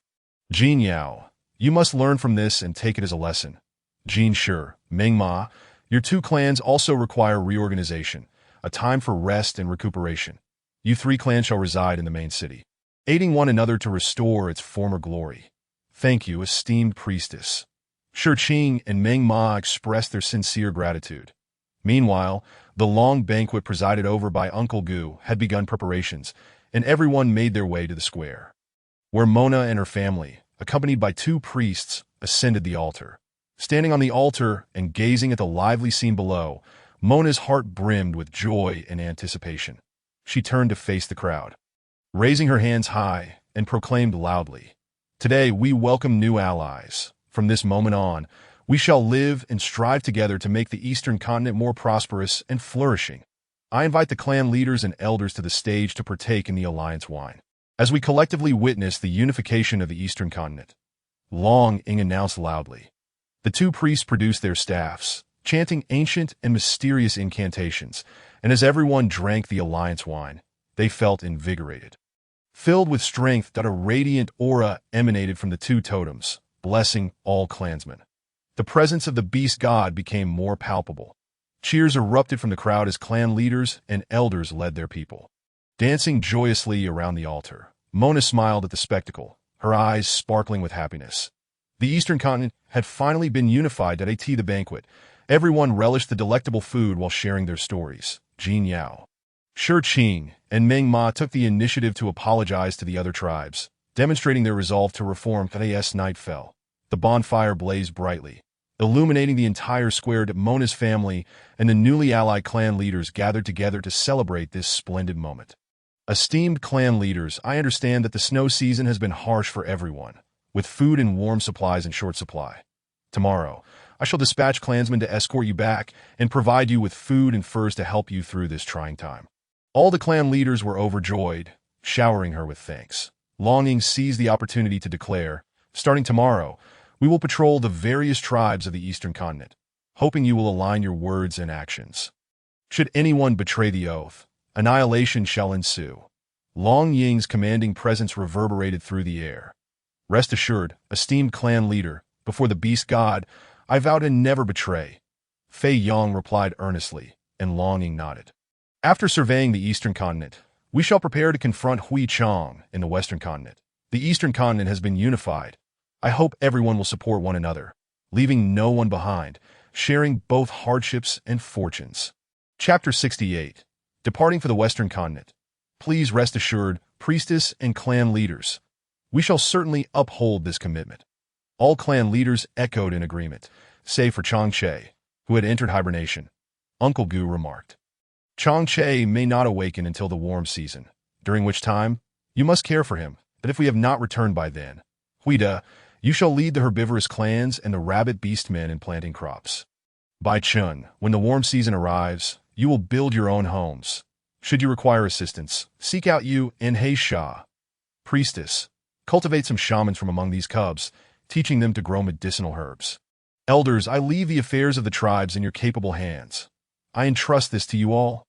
Jin Yao, you must learn from this and take it as a lesson. Jin Shi, Ming Ma, your two clans also require reorganization, a time for rest and recuperation. You three clans shall reside in the main city, aiding one another to restore its former glory. Thank you, esteemed priestess. Shi Qing and Ming Ma expressed their sincere gratitude. Meanwhile, the long banquet presided over by Uncle Gu had begun preparations, and everyone made their way to the square, where Mona and her family, accompanied by two priests, ascended the altar. Standing on the altar and gazing at the lively scene below, Mona's heart brimmed with joy and anticipation. She turned to face the crowd, raising her hands high, and proclaimed loudly, "Today we welcome new allies. From this moment on, we shall live and strive together to make the Eastern Continent more prosperous and flourishing. I invite the clan leaders and elders to the stage to partake in the alliance wine, as we collectively witness the unification of the Eastern Continent." Long Ing announced loudly. The two priests produced their staffs, chanting ancient and mysterious incantations, and as everyone drank the alliance wine, they felt invigorated. Filled with strength, a radiant aura emanated from the two totems, blessing all clansmen. The presence of the beast god became more palpable. Cheers erupted from the crowd as clan leaders and elders led their people. Dancing joyously around the altar, Mona smiled at the spectacle, her eyes sparkling with happiness. The Eastern Continent had finally been unified at the banquet. Everyone relished the delectable food while sharing their stories. Jin Yao, Shi Qing, and Ming Ma took the initiative to apologize to the other tribes, demonstrating their resolve to reform. As night fell, the bonfire blazed brightly, illuminating the entire square. Mona's family and the newly allied clan leaders gathered together to celebrate this splendid moment. Esteemed clan leaders, I understand that the snow season has been harsh for everyone, with food and warm supplies in short supply. Tomorrow, I shall dispatch clansmen to escort you back and provide you with food and furs to help you through this trying time. All the clan leaders were overjoyed, showering her with thanks. Longing seized the opportunity to declare, starting tomorrow, we will patrol the various tribes of the Eastern Continent, hoping you will align your words and actions. Should anyone betray the oath, annihilation shall ensue. Long Ying's commanding presence reverberated through the air. Rest assured, esteemed clan leader, before the beast god, I vow to never betray. Fei Yang replied earnestly, and Long Ying nodded. After surveying the Eastern Continent, we shall prepare to confront Hui Chang in the Western Continent. The Eastern Continent has been unified. I hope everyone will support one another, leaving no one behind, sharing both hardships and fortunes. Chapter 68. Departing for the Western Continent. Please rest assured, priestess and clan leaders, we shall certainly uphold this commitment. All clan leaders echoed in agreement, save for Chang Che, who had entered hibernation. Uncle Gu remarked, Chang Che may not awaken until the warm season, during which time you must care for him, but if we have not returned by then, Huida, you shall lead the herbivorous clans and the rabbit beastmen in planting crops. Bai Chun, when the warm season arrives, you will build your own homes. Should you require assistance, seek out you and Hei Sha. Priestess, cultivate some shamans from among these cubs, teaching them to grow medicinal herbs. Elders, I leave the affairs of the tribes in your capable hands. I entrust this to you all.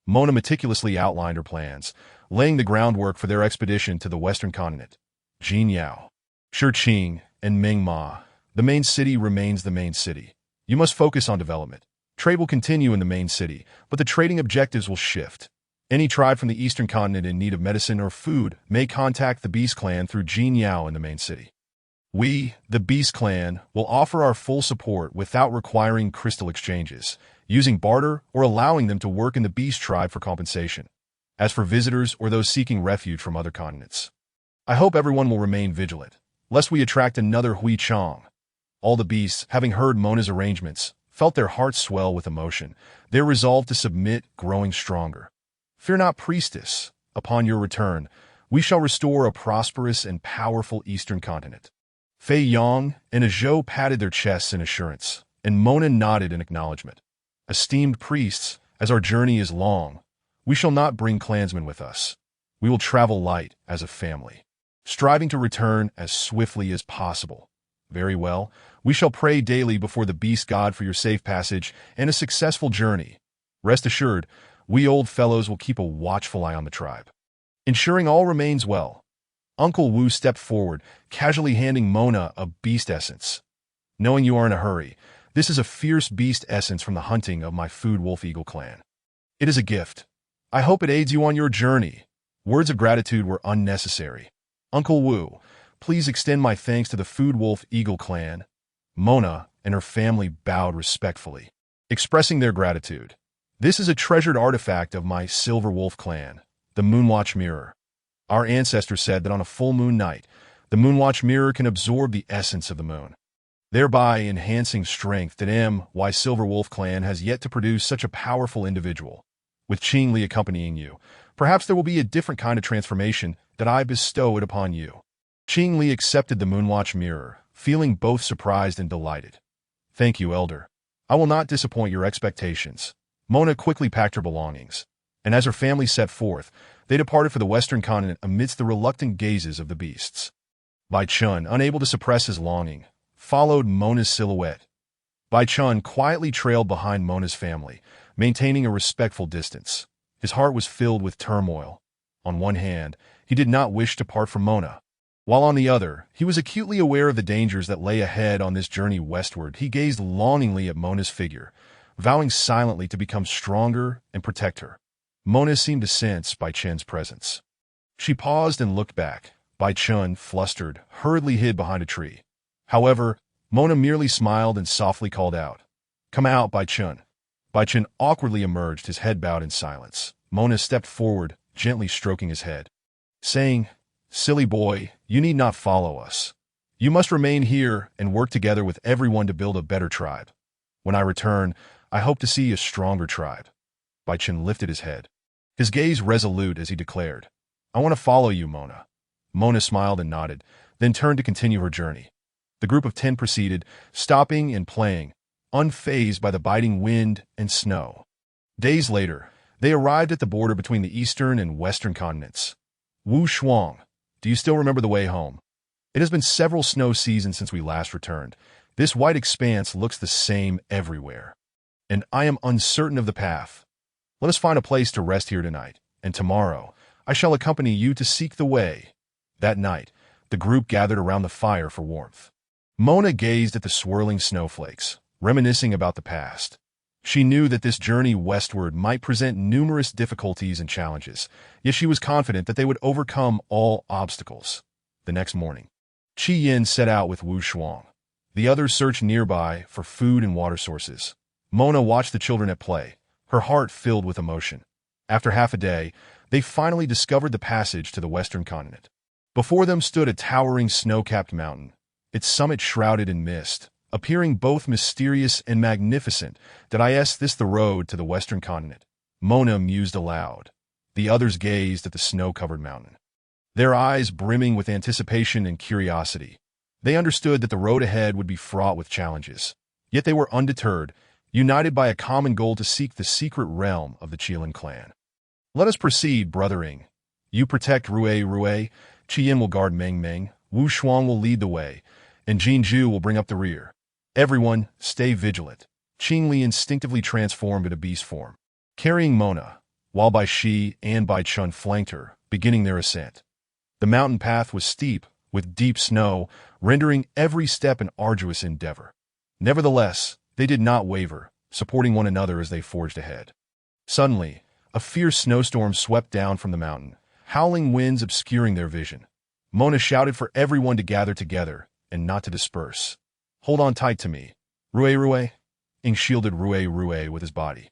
Mona meticulously outlined her plans, laying the groundwork for their expedition to the Western Continent. Jin Yao, Shi Qing, and Ming Ma, the main city remains the main city. You must focus on development, Trade will continue in the main city, but the trading objectives will shift. Any tribe from the eastern continent in need of medicine or food may contact the Beast Clan through Jin Yao in the main city. We, the Beast Clan, will offer our full support without requiring crystal exchanges, using barter or allowing them to work in the Beast tribe for compensation. As for visitors or those seeking refuge from other continents, I hope everyone will remain vigilant, lest we attract another Hui Chong. All the beasts, having heard Mona's arrangements, felt their hearts swell with emotion, their resolve to submit growing stronger. Fear not, priestess. Upon your return, we shall restore a prosperous and powerful eastern continent. Fei Yong and Azhou patted their chests in assurance, and Mona nodded in acknowledgement. Esteemed priests, as our journey is long, we shall not bring clansmen with us. We will travel light as a family, striving to return as swiftly as possible. Very well, we shall pray daily before the beast god for your safe passage and a successful journey. Rest assured, we old fellows will keep a watchful eye on the tribe, ensuring all remains well. Uncle Wu stepped forward, casually handing Mona a beast essence. Knowing you are in a hurry, this is a fierce beast essence from the hunting of my Food Wolf Eagle clan. It is a gift. I hope it aids you on your journey. Words of gratitude were unnecessary. Uncle Wu, please extend my thanks to the Food Wolf Eagle clan. Mona and her family bowed respectfully, expressing their gratitude. This is a treasured artifact of my Silver Wolf clan, the Moonwatch Mirror. Our ancestors said that on a full moon night, the Moonwatch Mirror can absorb the essence of the moon, thereby enhancing strength. That why Silver Wolf clan has yet to produce such a powerful individual. With Qing Li accompanying you, perhaps there will be a different kind of transformation that I bestow it upon you. Qing Li accepted the Moonwatch Mirror, feeling both surprised and delighted. Thank you, Elder. I will not disappoint your expectations. Mona quickly packed her belongings, and as her family set forth, they departed for the western continent amidst the reluctant gazes of the beasts. Bai Chun, unable to suppress his longing, followed Mona's silhouette. Bai Chun quietly trailed behind Mona's family, maintaining a respectful distance. His heart was filled with turmoil. On one hand, he did not wish to part from Mona, while on the other, he was acutely aware of the dangers that lay ahead on this journey westward. He gazed longingly at Mona's figure, vowing silently to become stronger and protect her. Mona seemed to sense Bai Chun's presence. She paused and looked back. Bai Chun, flustered, hurriedly hid behind a tree. However, Mona merely smiled and softly called out, "Come out, Bai Chun." Bai Chun awkwardly emerged, his head bowed in silence. Mona stepped forward, gently stroking his head, saying, "Silly boy, you need not follow us. You must remain here and work together with everyone to build a better tribe. When I return, I hope to see a stronger tribe." Bai Chun lifted his head, his gaze resolute as he declared, "I want to follow you, Mona." Mona smiled and nodded, then turned to continue her journey. The group of 10 proceeded, stopping and playing, unfazed by the biting wind and snow. Days later, they arrived at the border between the eastern and western continents. Wu Shuang, do you still remember the way home? It has been several snow seasons since we last returned. This white expanse looks the same everywhere, and I am uncertain of the path. Let us find a place to rest here tonight, and tomorrow I shall accompany you to seek the way. That night, the group gathered around the fire for warmth. Mona gazed at the swirling snowflakes, reminiscing about the past. She knew that this journey westward might present numerous difficulties and challenges, yet she was confident that they would overcome all obstacles. The next morning, Qi Yin set out with Wu Shuang. The others searched nearby for food and water sources. Mona watched the children at play, her heart filled with emotion. After half a day, they finally discovered the passage to the western continent. Before them stood a towering snow-capped mountain, its summit shrouded in mist, appearing both mysterious and magnificent. Did I ask this the road to the western continent? Mona mused aloud. The others gazed at the snow-covered mountain, their eyes brimming with anticipation and curiosity. They understood that the road ahead would be fraught with challenges, yet they were undeterred, united by a common goal to seek the secret realm of the Qilin clan. Let us proceed, brothering. You protect Rue, Qiyin will guard Meng, Wu Shuang will lead the way, and Jinju will bring up the rear. Everyone, stay vigilant. Qing Li instinctively transformed into beast form, carrying Mona, while Bai Shi and Bai Chun flanked her, beginning their ascent. The mountain path was steep, with deep snow, rendering every step an arduous endeavor. Nevertheless, they did not waver, supporting one another as they forged ahead. Suddenly, a fierce snowstorm swept down from the mountain, howling winds obscuring their vision. Mona shouted for everyone to gather together and not to disperse. "Hold on tight to me. Rue Rue." Ing shielded Rue Rue with his body,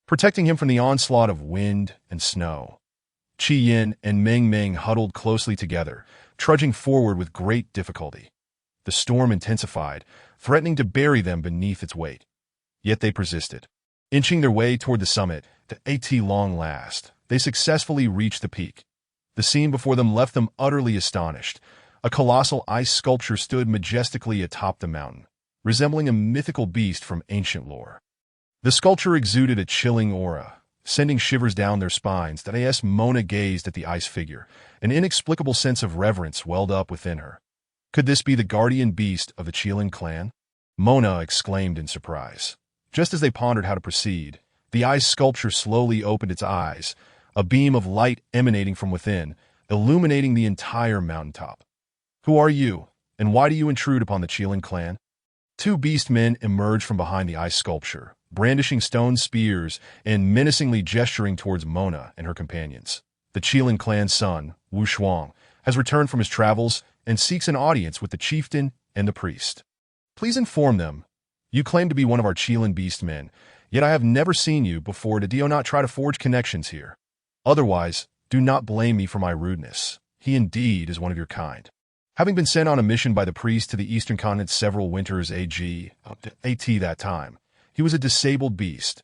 protecting him from the onslaught of wind and snow. Qi Yin and Ming Ming huddled closely together, trudging forward with great difficulty. The storm intensified, threatening to bury them beneath its weight. Yet they persisted. Inching their way toward the summit, at long last, they successfully reached the peak. The scene before them left them utterly astonished. A colossal ice sculpture stood majestically atop the mountain, resembling a mythical beast from ancient lore. The sculpture exuded a chilling aura, sending shivers down their spines as Mona gazed at the ice figure. An inexplicable sense of reverence welled up within her. Could this be the guardian beast of the Qilin clan? Mona exclaimed in surprise. Just as they pondered how to proceed, the ice sculpture slowly opened its eyes, a beam of light emanating from within, illuminating the entire mountaintop. "Who are you, and why do you intrude upon the Qilin clan?" Two beast men emerged from behind the ice sculpture, brandishing stone spears and menacingly gesturing towards Mona and her companions. The Qilin clan's son, Wu Shuang, has returned from his travels and seeks an audience with the chieftain and the priest. "Please inform them. You claim to be one of our Qilin beast men, yet I have never seen you before. Do not try to forge connections here. Otherwise, do not blame me for my rudeness. He indeed is one of your kind." Having been sent on a mission by the priest to the eastern continent several winters at that time, he was a disabled beast.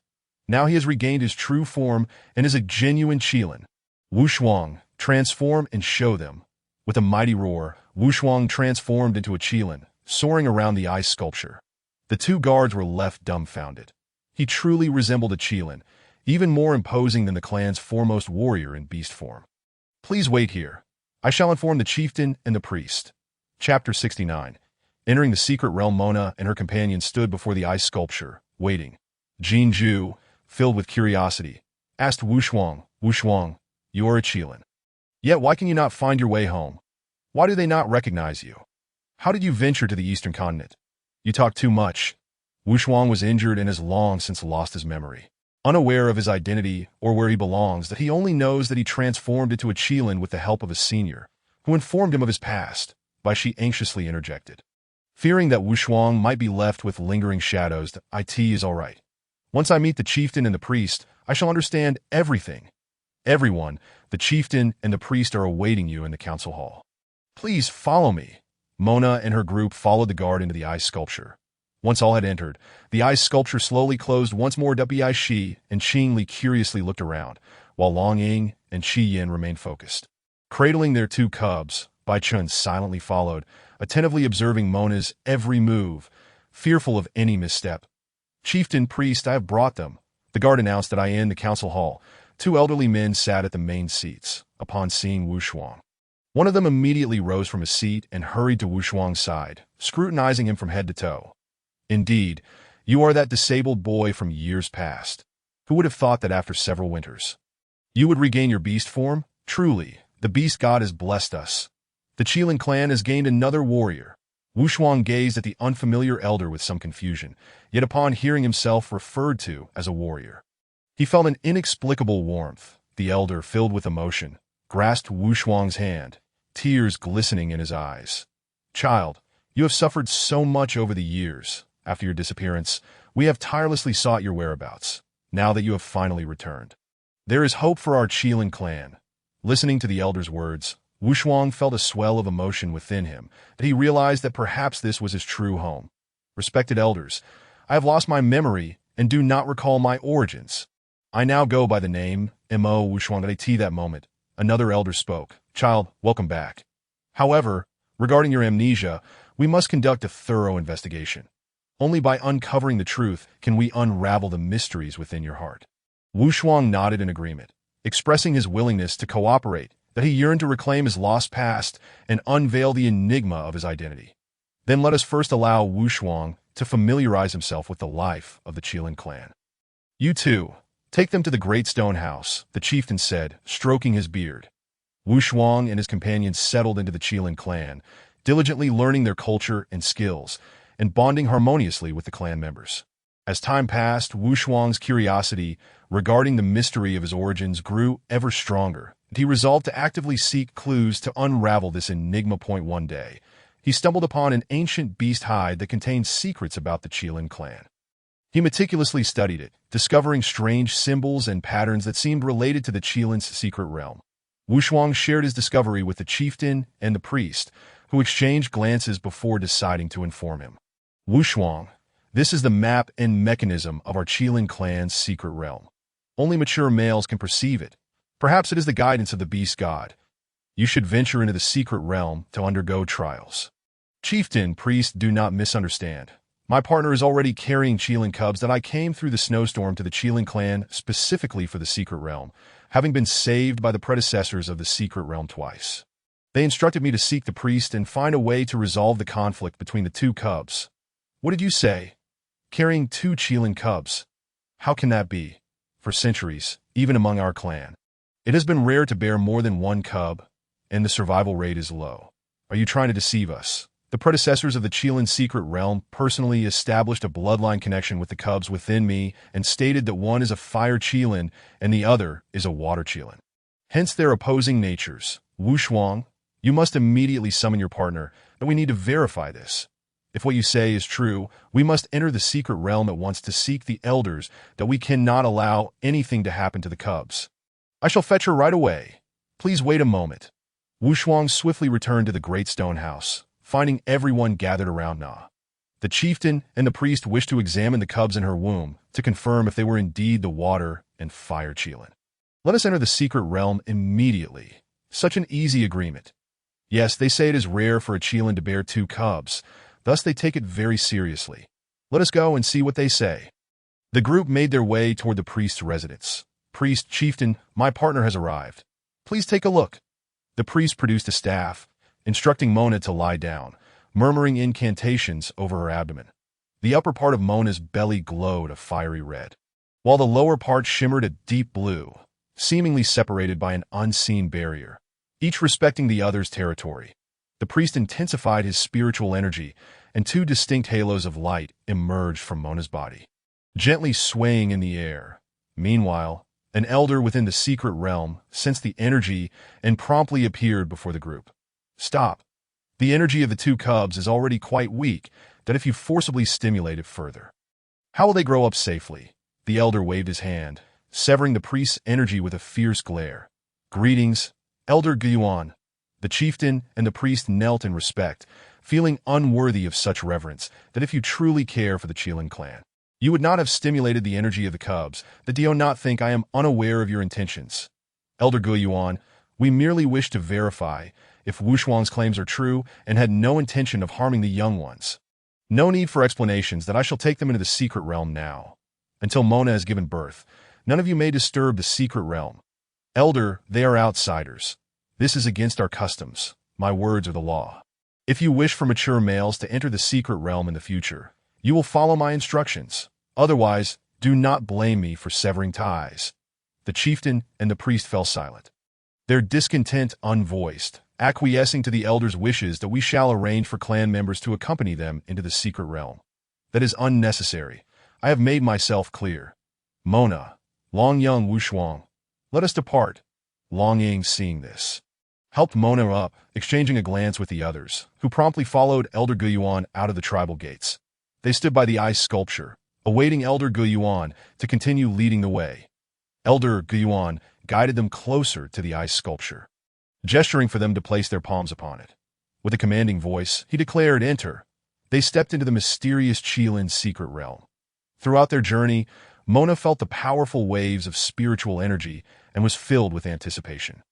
Now he has regained his true form and is a genuine Qilin. "Wu Shuang, transform and show them." With a mighty roar, Wu Shuang transformed into a Qilin, soaring around the ice sculpture. The two guards were left dumbfounded. He truly resembled a Qilin, even more imposing than the clan's foremost warrior in beast form. "Please wait here. I shall inform the chieftain and the priest." Chapter 69. Entering the secret realm, Mona and her companions stood before the ice sculpture, waiting. Jin Ju, filled with curiosity, asked Wu Shuang, "Wu Shuang, you are a Qilin. Yet why can you not find your way home? Why do they not recognize you? How did you venture to the eastern continent? You talk too much." Wu Shuang was injured and has long since lost his memory. Unaware of his identity or where he belongs, he only knows that he transformed into a Qilin with the help of a senior, who informed him of his past, she anxiously interjected. Fearing that Wu Shuang might be left with lingering shadows, "It is all right. Once I meet the chieftain and the priest, I shall understand everything. Everyone, the chieftain and the priest are awaiting you in the council hall. Please follow me." Mona and her group followed the guard into the ice sculpture. Once all had entered, the ice sculpture slowly closed once more. Shi and Qing Li curiously looked around, while Long Ying and Qi Yin remained focused. Cradling their two cubs, Bai Chun silently followed, attentively observing Mona's every move, fearful of any misstep. "Chieftain, priest, I have brought them," the guard announced in the council hall. Two elderly men sat at the main seats, upon seeing Wu Shuang. One of them immediately rose from his seat and hurried to Wu Shuang's side, scrutinizing him from head to toe. "Indeed, you are that disabled boy from years past. Who would have thought that after several winters you would regain your beast form? Truly, the beast god has blessed us. The Qilin clan has gained another warrior." Wu Shuang gazed at the unfamiliar elder with some confusion, yet upon hearing himself referred to as a warrior, he felt an inexplicable warmth. The elder, filled with emotion, grasped Wu Shuang's hand, tears glistening in his eyes. "Child, you have suffered so much over the years. After your disappearance, we have tirelessly sought your whereabouts. Now that you have finally returned, there is hope for our Qilin clan." Listening to the elder's words, Wu Shuang felt a swell of emotion within him, that he realized that perhaps this was his true home. "Respected elders, I have lost my memory and do not recall my origins. I now go by the name Mo Wu Shuang." At that moment, another elder spoke. "Child, welcome back. However, regarding your amnesia, we must conduct a thorough investigation. Only by uncovering the truth can we unravel the mysteries within your heart." Wu Shuang nodded in agreement, expressing his willingness to cooperate, that he yearned to reclaim his lost past and unveil the enigma of his identity. "Then let us first allow Wu Shuang to familiarize himself with the life of the Qilin clan. You two, take them to the Great Stone House," the chieftain said, stroking his beard. Wu Shuang and his companions settled into the Qilin clan, diligently learning their culture and skills, and bonding harmoniously with the clan members. As time passed, Wu Shuang's curiosity regarding the mystery of his origins grew ever stronger, and he resolved to actively seek clues to unravel this enigma. One day, he stumbled upon an ancient beast hide that contained secrets about the Qilin clan. He meticulously studied it, discovering strange symbols and patterns that seemed related to the Qilin's secret realm. Wu Shuang shared his discovery with the chieftain and the priest, who exchanged glances before deciding to inform him. Wu Shuang, this is the map and mechanism of our Qilin clan's secret realm. Only mature males can perceive it. Perhaps it is the guidance of the beast god. You should venture into the secret realm to undergo trials. Chieftain, priest, do not misunderstand. My partner is already carrying Qilin cubs that I came through the snowstorm to the Qilin clan specifically for the secret realm, having been saved by the predecessors of the secret realm twice. They instructed me to seek the priest and find a way to resolve the conflict between the two cubs. What did you say? Carrying 2 Qilin cubs. How can that be? For centuries, even among our clan, it has been rare to bear more than 1 cub, and the survival rate is low. Are you trying to deceive us? The predecessors of the Qilin secret realm personally established a bloodline connection with the cubs within me and stated that one is a fire Qilin and the other is a water Qilin. Hence their opposing natures. Wu Shuang, you must immediately summon your partner, and we need to verify this. If what you say is true, we must enter the secret realm at once to seek the elders, that we cannot allow anything to happen to the cubs. I shall fetch her right away. Please wait a moment. Wu Shuang swiftly returned to the great stone house, finding everyone gathered around Na. The chieftain and the priest wished to examine the cubs in her womb to confirm if they were indeed the water and fire Qilin. Let us enter the secret realm immediately. Such an easy agreement. Yes, they say it is rare for a Qilin to bear 2 cubs, thus they take it very seriously. Let us go and see what they say. The group made their way toward the priest's residence. Priest, chieftain, my partner has arrived. Please take a look. The priest produced a staff, instructing Mona to lie down, murmuring incantations over her abdomen. The upper part of Mona's belly glowed a fiery red, while the lower part shimmered a deep blue, seemingly separated by an unseen barrier, each respecting the other's territory. The priest intensified his spiritual energy, and 2 distinct halos of light emerged from Mona's body, gently swaying in the air. Meanwhile, an elder within the secret realm sensed the energy and promptly appeared before the group. Stop. The energy of the 2 cubs is already quite weak, that if you forcibly stimulate it further, how will they grow up safely? The elder waved his hand, severing the priest's energy with a fierce glare. Greetings, Elder Guiyuan. The chieftain and the priest knelt in respect, feeling unworthy of such reverence, that if you truly care for the Qilin clan, you would not have stimulated the energy of the cubs, that do you not think I am unaware of your intentions. Elder Guiyuan, we merely wish to verify if Wu Shuang's claims are true and had no intention of harming the young ones. No need for explanations, that I shall take them into the secret realm now. Until Mona has given birth, none of you may disturb the secret realm. Elder, they are outsiders. This is against our customs. My words are the law. If you wish for mature males to enter the secret realm in the future, you will follow my instructions. Otherwise, do not blame me for severing ties. The chieftain and the priest fell silent, their discontent unvoiced, acquiescing to the elder's wishes that we shall arrange for clan members to accompany them into the secret realm. That is unnecessary. I have made myself clear. Mona, Long Young Wu Shuang, let us depart. Long Ying, seeing this, helped Mona up, exchanging a glance with the others, who promptly followed Elder Guiyuan out of the tribal gates. They stood by the ice sculpture, awaiting Elder Guiyuan to continue leading the way. Elder Guiyuan guided them closer to the ice sculpture, gesturing for them to place their palms upon it. With a commanding voice, he declared, "Enter." They stepped into the mysterious Qilin secret realm. Throughout their journey, Mona felt the powerful waves of spiritual energy and was filled with anticipation.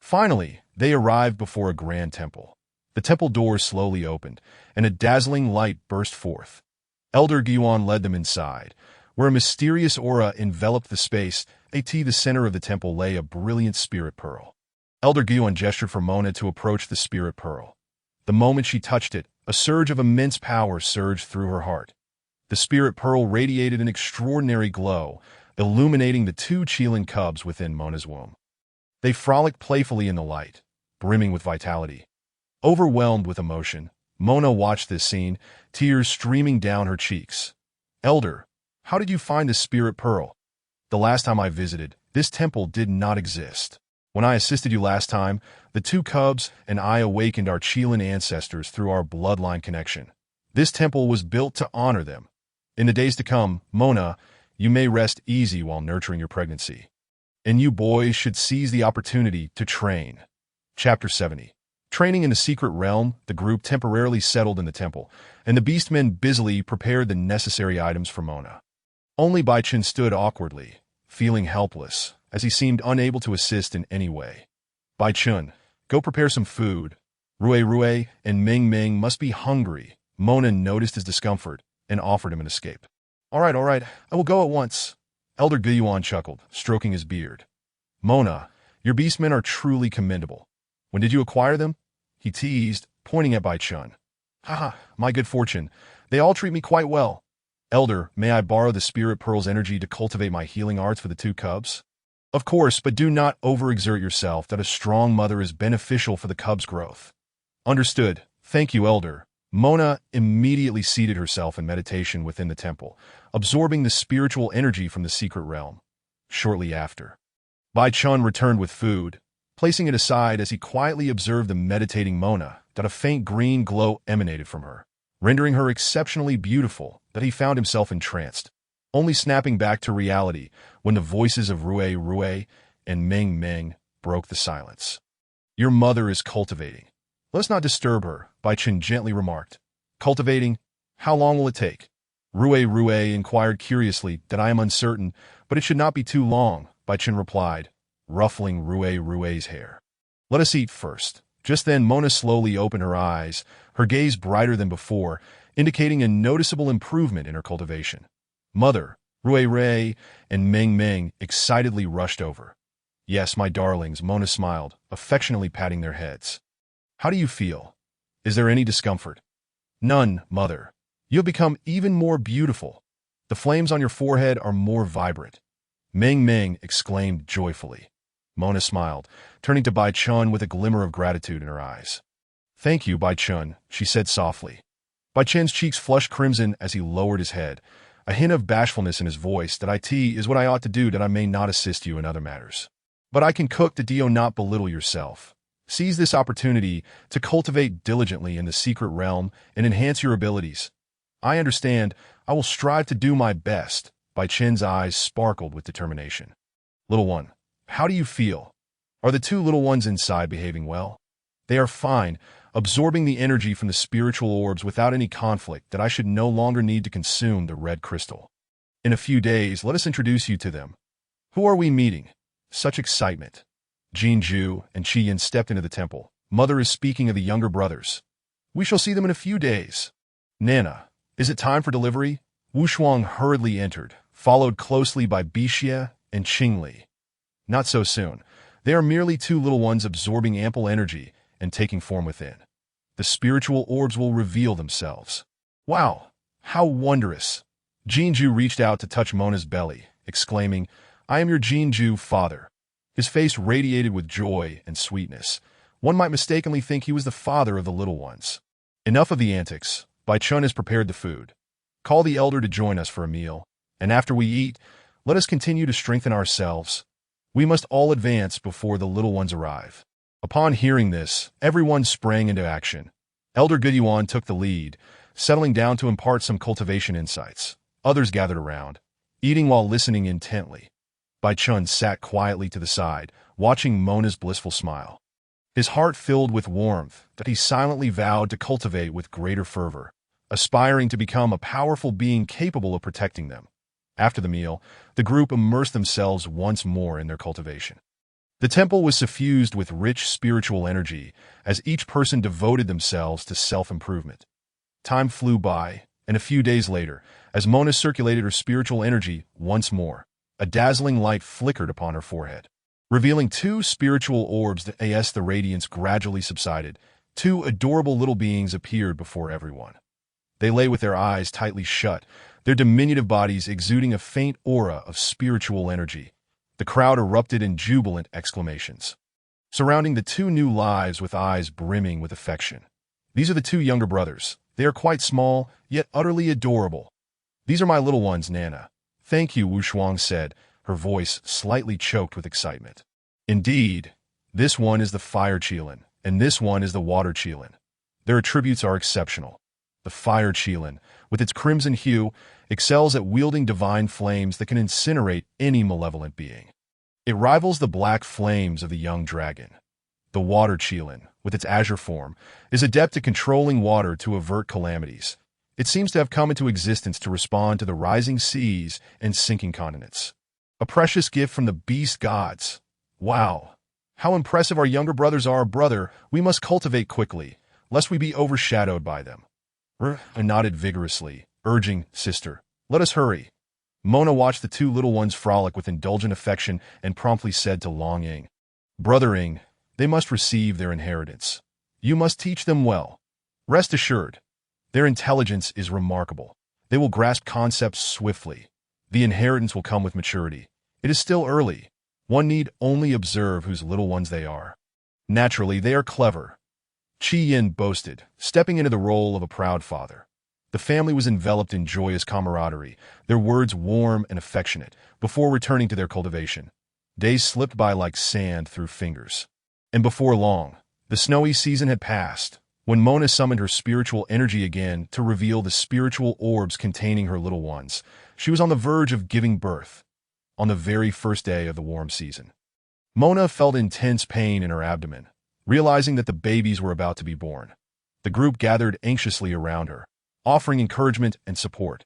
Finally, they arrived before a grand temple. The temple doors slowly opened, and a dazzling light burst forth. Elder Guiyuan led them inside, where a mysterious aura enveloped the space. At the center of the temple lay a brilliant spirit pearl. Elder Guiyuan gestured for Mona to approach the spirit pearl. The moment she touched it, a surge of immense power surged through her heart. The spirit pearl radiated an extraordinary glow, illuminating the 2 Qilin cubs within Mona's womb. They frolicked playfully in the light, brimming with vitality. Overwhelmed with emotion, Mona watched this scene, tears streaming down her cheeks. Elder, How did you find the spirit pearl? The last time I visited, this temple did not exist. When I assisted you last time, the two cubs and I awakened our Chilean ancestors through our bloodline connection. This temple was built to honor them. In the days to come, Mona, you may rest easy while nurturing your pregnancy. And you boys should seize the opportunity to train. Chapter 70. Training in the secret realm, the group temporarily settled in the temple, and the beastmen busily prepared the necessary items for Mona. Only Baichin stood awkwardly, feeling helpless, as he seemed unable to assist in any way. Baichin, go prepare some food. Rue and Ming must be hungry. Mona noticed his discomfort and offered him an escape. All right, I will go at once. Elder Guyuan chuckled, stroking his beard. Mona, your beastmen are truly commendable. When did you acquire them? He teased, pointing at Baichin. Haha, my good fortune. They all treat me quite well. Elder, may I borrow the spirit pearl's energy to cultivate my healing arts for the two cubs? Of course, but do not overexert yourself. That a strong mother is beneficial for the cub's growth. Understood. Thank you, Elder. Mona immediately seated herself in meditation within the temple, absorbing the spiritual energy from the secret realm. Shortly after, Baichin returned with food, placing it aside as he quietly observed the meditating Mona, that a faint green glow emanated from her, rendering her exceptionally beautiful, that he found himself entranced, only snapping back to reality when the voices of Rue and Ming broke the silence. Your mother is cultivating. Let's not disturb her, Baichin gently remarked. Cultivating? How long will it take? Rue inquired curiously. That I am uncertain, but it should not be too long, Baichin replied, ruffling Rue's hair. Let us eat first. Just then Mona slowly opened her eyes, her gaze brighter than before, indicating a noticeable improvement in her cultivation. Mother, Rue and Ming excitedly rushed over. Yes, my darlings, Mona smiled, affectionately patting their heads. How do you feel? Is there any discomfort? None, Mother. You have become even more beautiful. The flames on your forehead are more vibrant. Ming exclaimed joyfully. Mona smiled, turning to Baichin with a glimmer of gratitude in her eyes. Thank you, Baichin, she said softly. Baichin's cheeks flushed crimson as he lowered his head, a hint of bashfulness in his voice. That it is what I ought to do, that I may not assist you in other matters. But I can cook, that do not belittle yourself. Seize this opportunity to cultivate diligently in the secret realm and enhance your abilities. I understand. I will strive to do my best. Baichin's eyes sparkled with determination. Little one, how do you feel? Are the two little ones inside behaving well? They are fine, absorbing the energy from the spiritual orbs without any conflict. That I should no longer need to consume the red crystal. In a few days, let us introduce you to them. Who are we meeting? Such excitement. Jinju and Qiyin stepped into the temple. Mother is speaking of the younger brothers. We shall see them in a few days. Nana, is it time for delivery? Wu Shuang hurriedly entered, followed closely by Bixia and Qingli. Not so soon. They are merely two little ones absorbing ample energy and taking form within. The spiritual orbs will reveal themselves. Wow, how wondrous. Jinju reached out to touch Mona's belly, exclaiming, I am your Jinju father. His face radiated with joy and sweetness. One might mistakenly think he was the father of the little ones. Enough of the antics. Baichin has prepared the food. Call the elder to join us for a meal, and after we eat, let us continue to strengthen ourselves. We must all advance before the little ones arrive. Upon hearing this, everyone sprang into action. Elder Guyuan took the lead, settling down to impart some cultivation insights. Others gathered around, eating while listening intently. Baichin sat quietly to the side, watching Mona's blissful smile. His heart filled with warmth that he silently vowed to cultivate with greater fervor, aspiring to become a powerful being capable of protecting them. After the meal, the group immersed themselves once more in their cultivation. The temple was suffused with rich spiritual energy as each person devoted themselves to self-improvement. Time flew by, and a few days later, as Mona circulated her spiritual energy once more, a dazzling light flickered upon her forehead, revealing two spiritual orbs. As the radiance gradually subsided, two adorable little beings appeared before everyone. They lay with their eyes tightly shut, their diminutive bodies exuding a faint aura of spiritual energy. The crowd erupted in jubilant exclamations, surrounding the two new lives with eyes brimming with affection. These are the two younger brothers. They are quite small, yet utterly adorable. These are my little ones, Nana. Thank you, Wu Shuang said, her voice slightly choked with excitement. Indeed, this one is the fire Qilin, and this one is the water Qilin. Their attributes are exceptional. The fire Qilin, with its crimson hue, excels at wielding divine flames that can incinerate any malevolent being. It rivals the black flames of the young dragon. The water Qilin, with its azure form, is adept at controlling water to avert calamities. It seems to have come into existence to respond to the rising seas and sinking continents. A precious gift from the beast gods. Wow! How impressive our younger brothers are, brother. We must cultivate quickly, lest we be overshadowed by them. I nodded vigorously, urging, Sister, let us hurry. Mona watched the two little ones frolic with indulgent affection and promptly said to Long Ying, Brother Ying, they must receive their inheritance. You must teach them well. Rest assured, their intelligence is remarkable. They will grasp concepts swiftly. The inheritance will come with maturity. It is still early. One need only observe whose little ones they are. Naturally, they are clever. Qi Yin boasted, stepping into the role of a proud father. The family was enveloped in joyous camaraderie, their words warm and affectionate, before returning to their cultivation. Days slipped by like sand through fingers. And before long, the snowy season had passed, when Mona summoned her spiritual energy again to reveal the spiritual orbs containing her little ones. She was on the verge of giving birth, on the very first day of the warm season. Mona felt intense pain in her abdomen, realizing that the babies were about to be born. The group gathered anxiously around her, offering encouragement and support.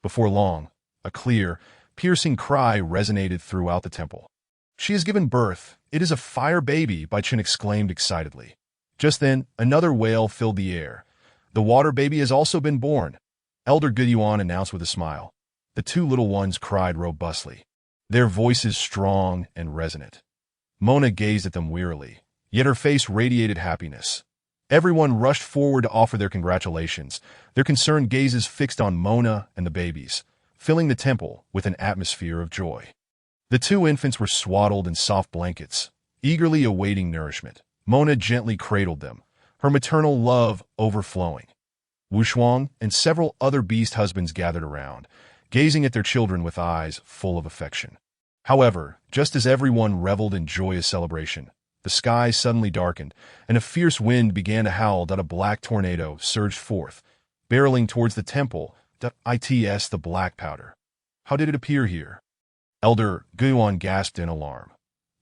Before long, a clear, piercing cry resonated throughout the temple. She has given birth. It is a fire baby, Bai Chen exclaimed excitedly. Just then, another wail filled the air. The water baby has also been born, Elder Guiyuan announced with a smile. The two little ones cried robustly, their voices strong and resonant. Mona gazed at them wearily, yet her face radiated happiness. Everyone rushed forward to offer their congratulations, their concerned gazes fixed on Mona and the babies, filling the temple with an atmosphere of joy. The two infants were swaddled in soft blankets, eagerly awaiting nourishment. Mona gently cradled them, her maternal love overflowing. Wu Shuang and several other beast husbands gathered around, gazing at their children with eyes full of affection. However, just as everyone reveled in joyous celebration, the sky suddenly darkened, and a fierce wind began to howl. A black tornado surged forth, barreling towards the temple. It's the black powder. How did it appear here? Elder Guiyuan gasped in alarm.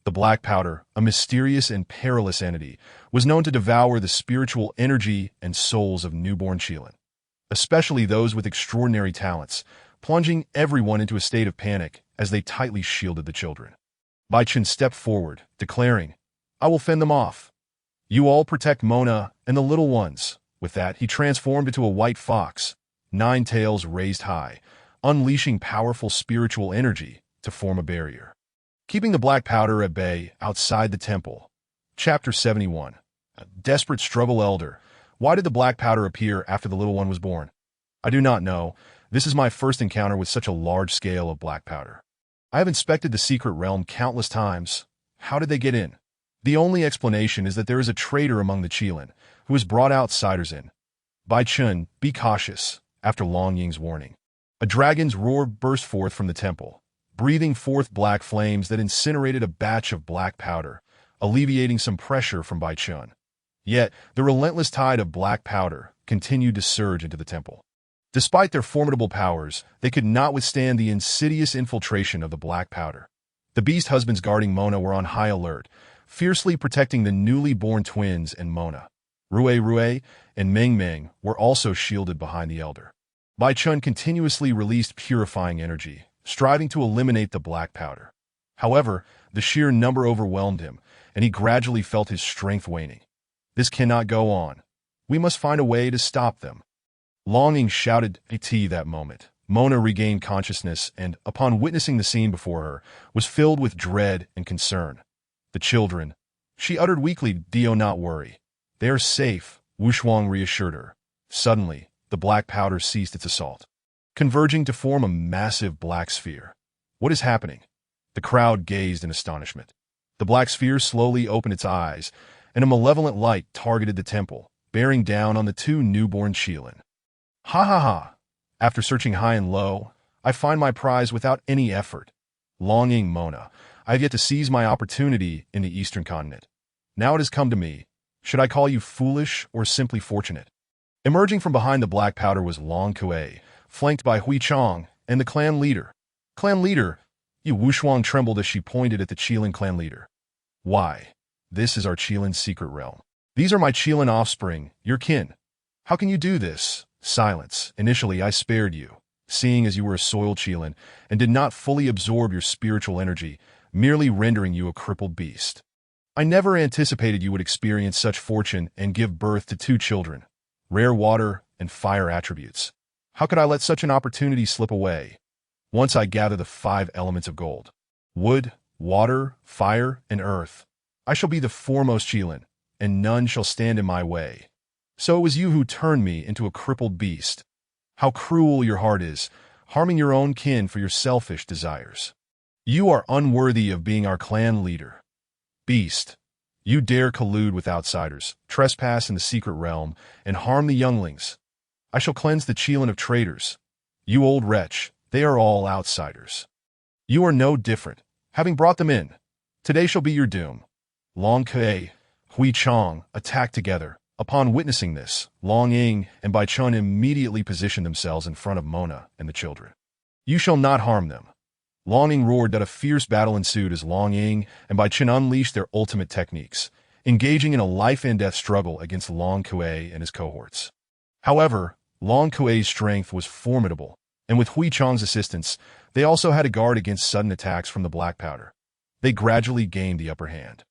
The black powder, a mysterious and perilous entity, was known to devour the spiritual energy and souls of newborn Qilin, especially those with extraordinary talents, plunging everyone into a state of panic as they tightly shielded the children. Bai Chen stepped forward, declaring, I will fend them off. You all protect Mona and the little ones. With that, he transformed into a white fox, 9 tails raised high, unleashing powerful spiritual energy to form a barrier, keeping the black powder at bay outside the temple. Chapter 71. A desperate struggle. Elder, why did the black powder appear after the little one was born? I do not know. This is my first encounter with such a large scale of black powder. I have inspected the secret realm countless times. How did they get in? The only explanation is that there is a traitor among the Qilin who has brought outsiders in. Bai Chen, be cautious. After Long Ying's warning, a dragon's roar burst forth from the temple, breathing forth black flames that incinerated a batch of black powder, alleviating some pressure from Bai Chen. Yet, the relentless tide of black powder continued to surge into the temple. Despite their formidable powers, they could not withstand the insidious infiltration of the black powder. The beast husbands guarding Mona were on high alert, fiercely protecting the newly born twins and Mona. Rue and Meng Meng were also shielded behind the elder. Bai Chen continuously released purifying energy, striving to eliminate the black powder. However, the sheer number overwhelmed him, and he gradually felt his strength waning. This cannot go on. We must find a way to stop them. Long Ying shouted at that moment. Mona regained consciousness and, upon witnessing the scene before her, was filled with dread and concern. The children, she uttered weakly, "Do not worry. They are safe," Wu Shuang reassured her. Suddenly, the black powder ceased its assault, converging to form a massive black sphere. What is happening? The crowd gazed in astonishment. The black sphere slowly opened its eyes, and a malevolent light targeted the temple, bearing down on the two newborn Qilin. Ha ha ha! After searching high and low, I find my prize without any effort. Longing Mona, I have yet to seize my opportunity in the eastern continent. Now it has come to me. Should I call you foolish or simply fortunate? Emerging from behind the black powder was Long Kuei, flanked by Hui Chong and the clan leader. Clan leader, Yu Wushuang trembled as she pointed at the Qilin clan leader. Why? This is our Qilin secret realm. These are my Qilin offspring, your kin. How can you do this? Silence. Initially, I spared you, seeing as you were a soiled Qilin, and did not fully absorb your spiritual energy, merely rendering you a crippled beast. I never anticipated you would experience such fortune and give birth to 2 children, rare water and fire attributes. How could I let such an opportunity slip away? Once I gather the 5 elements of gold, wood, water, fire, and earth, I shall be the foremost Qilin, and none shall stand in my way. So it was you who turned me into a crippled beast. How cruel your heart is, harming your own kin for your selfish desires. You are unworthy of being our clan leader. Beast, you dare collude with outsiders, trespass in the secret realm, and harm the younglings. I shall cleanse the Qilin of traitors. You old wretch, they are all outsiders. You are no different, having brought them in. Today shall be your doom. Long Kuei, Hui Chong attacked together. Upon witnessing this, Long Ying and Bai Chun immediately positioned themselves in front of Mona and the children. You shall not harm them. Long Ying roared that a fierce battle ensued as Long Ying and Bai Chun unleashed their ultimate techniques, engaging in a life-and-death struggle against Long Kuei and his cohorts. However, Long Kuei's strength was formidable, and with Hui Chong's assistance, they also had to guard against sudden attacks from the black powder. They gradually gained the upper hand.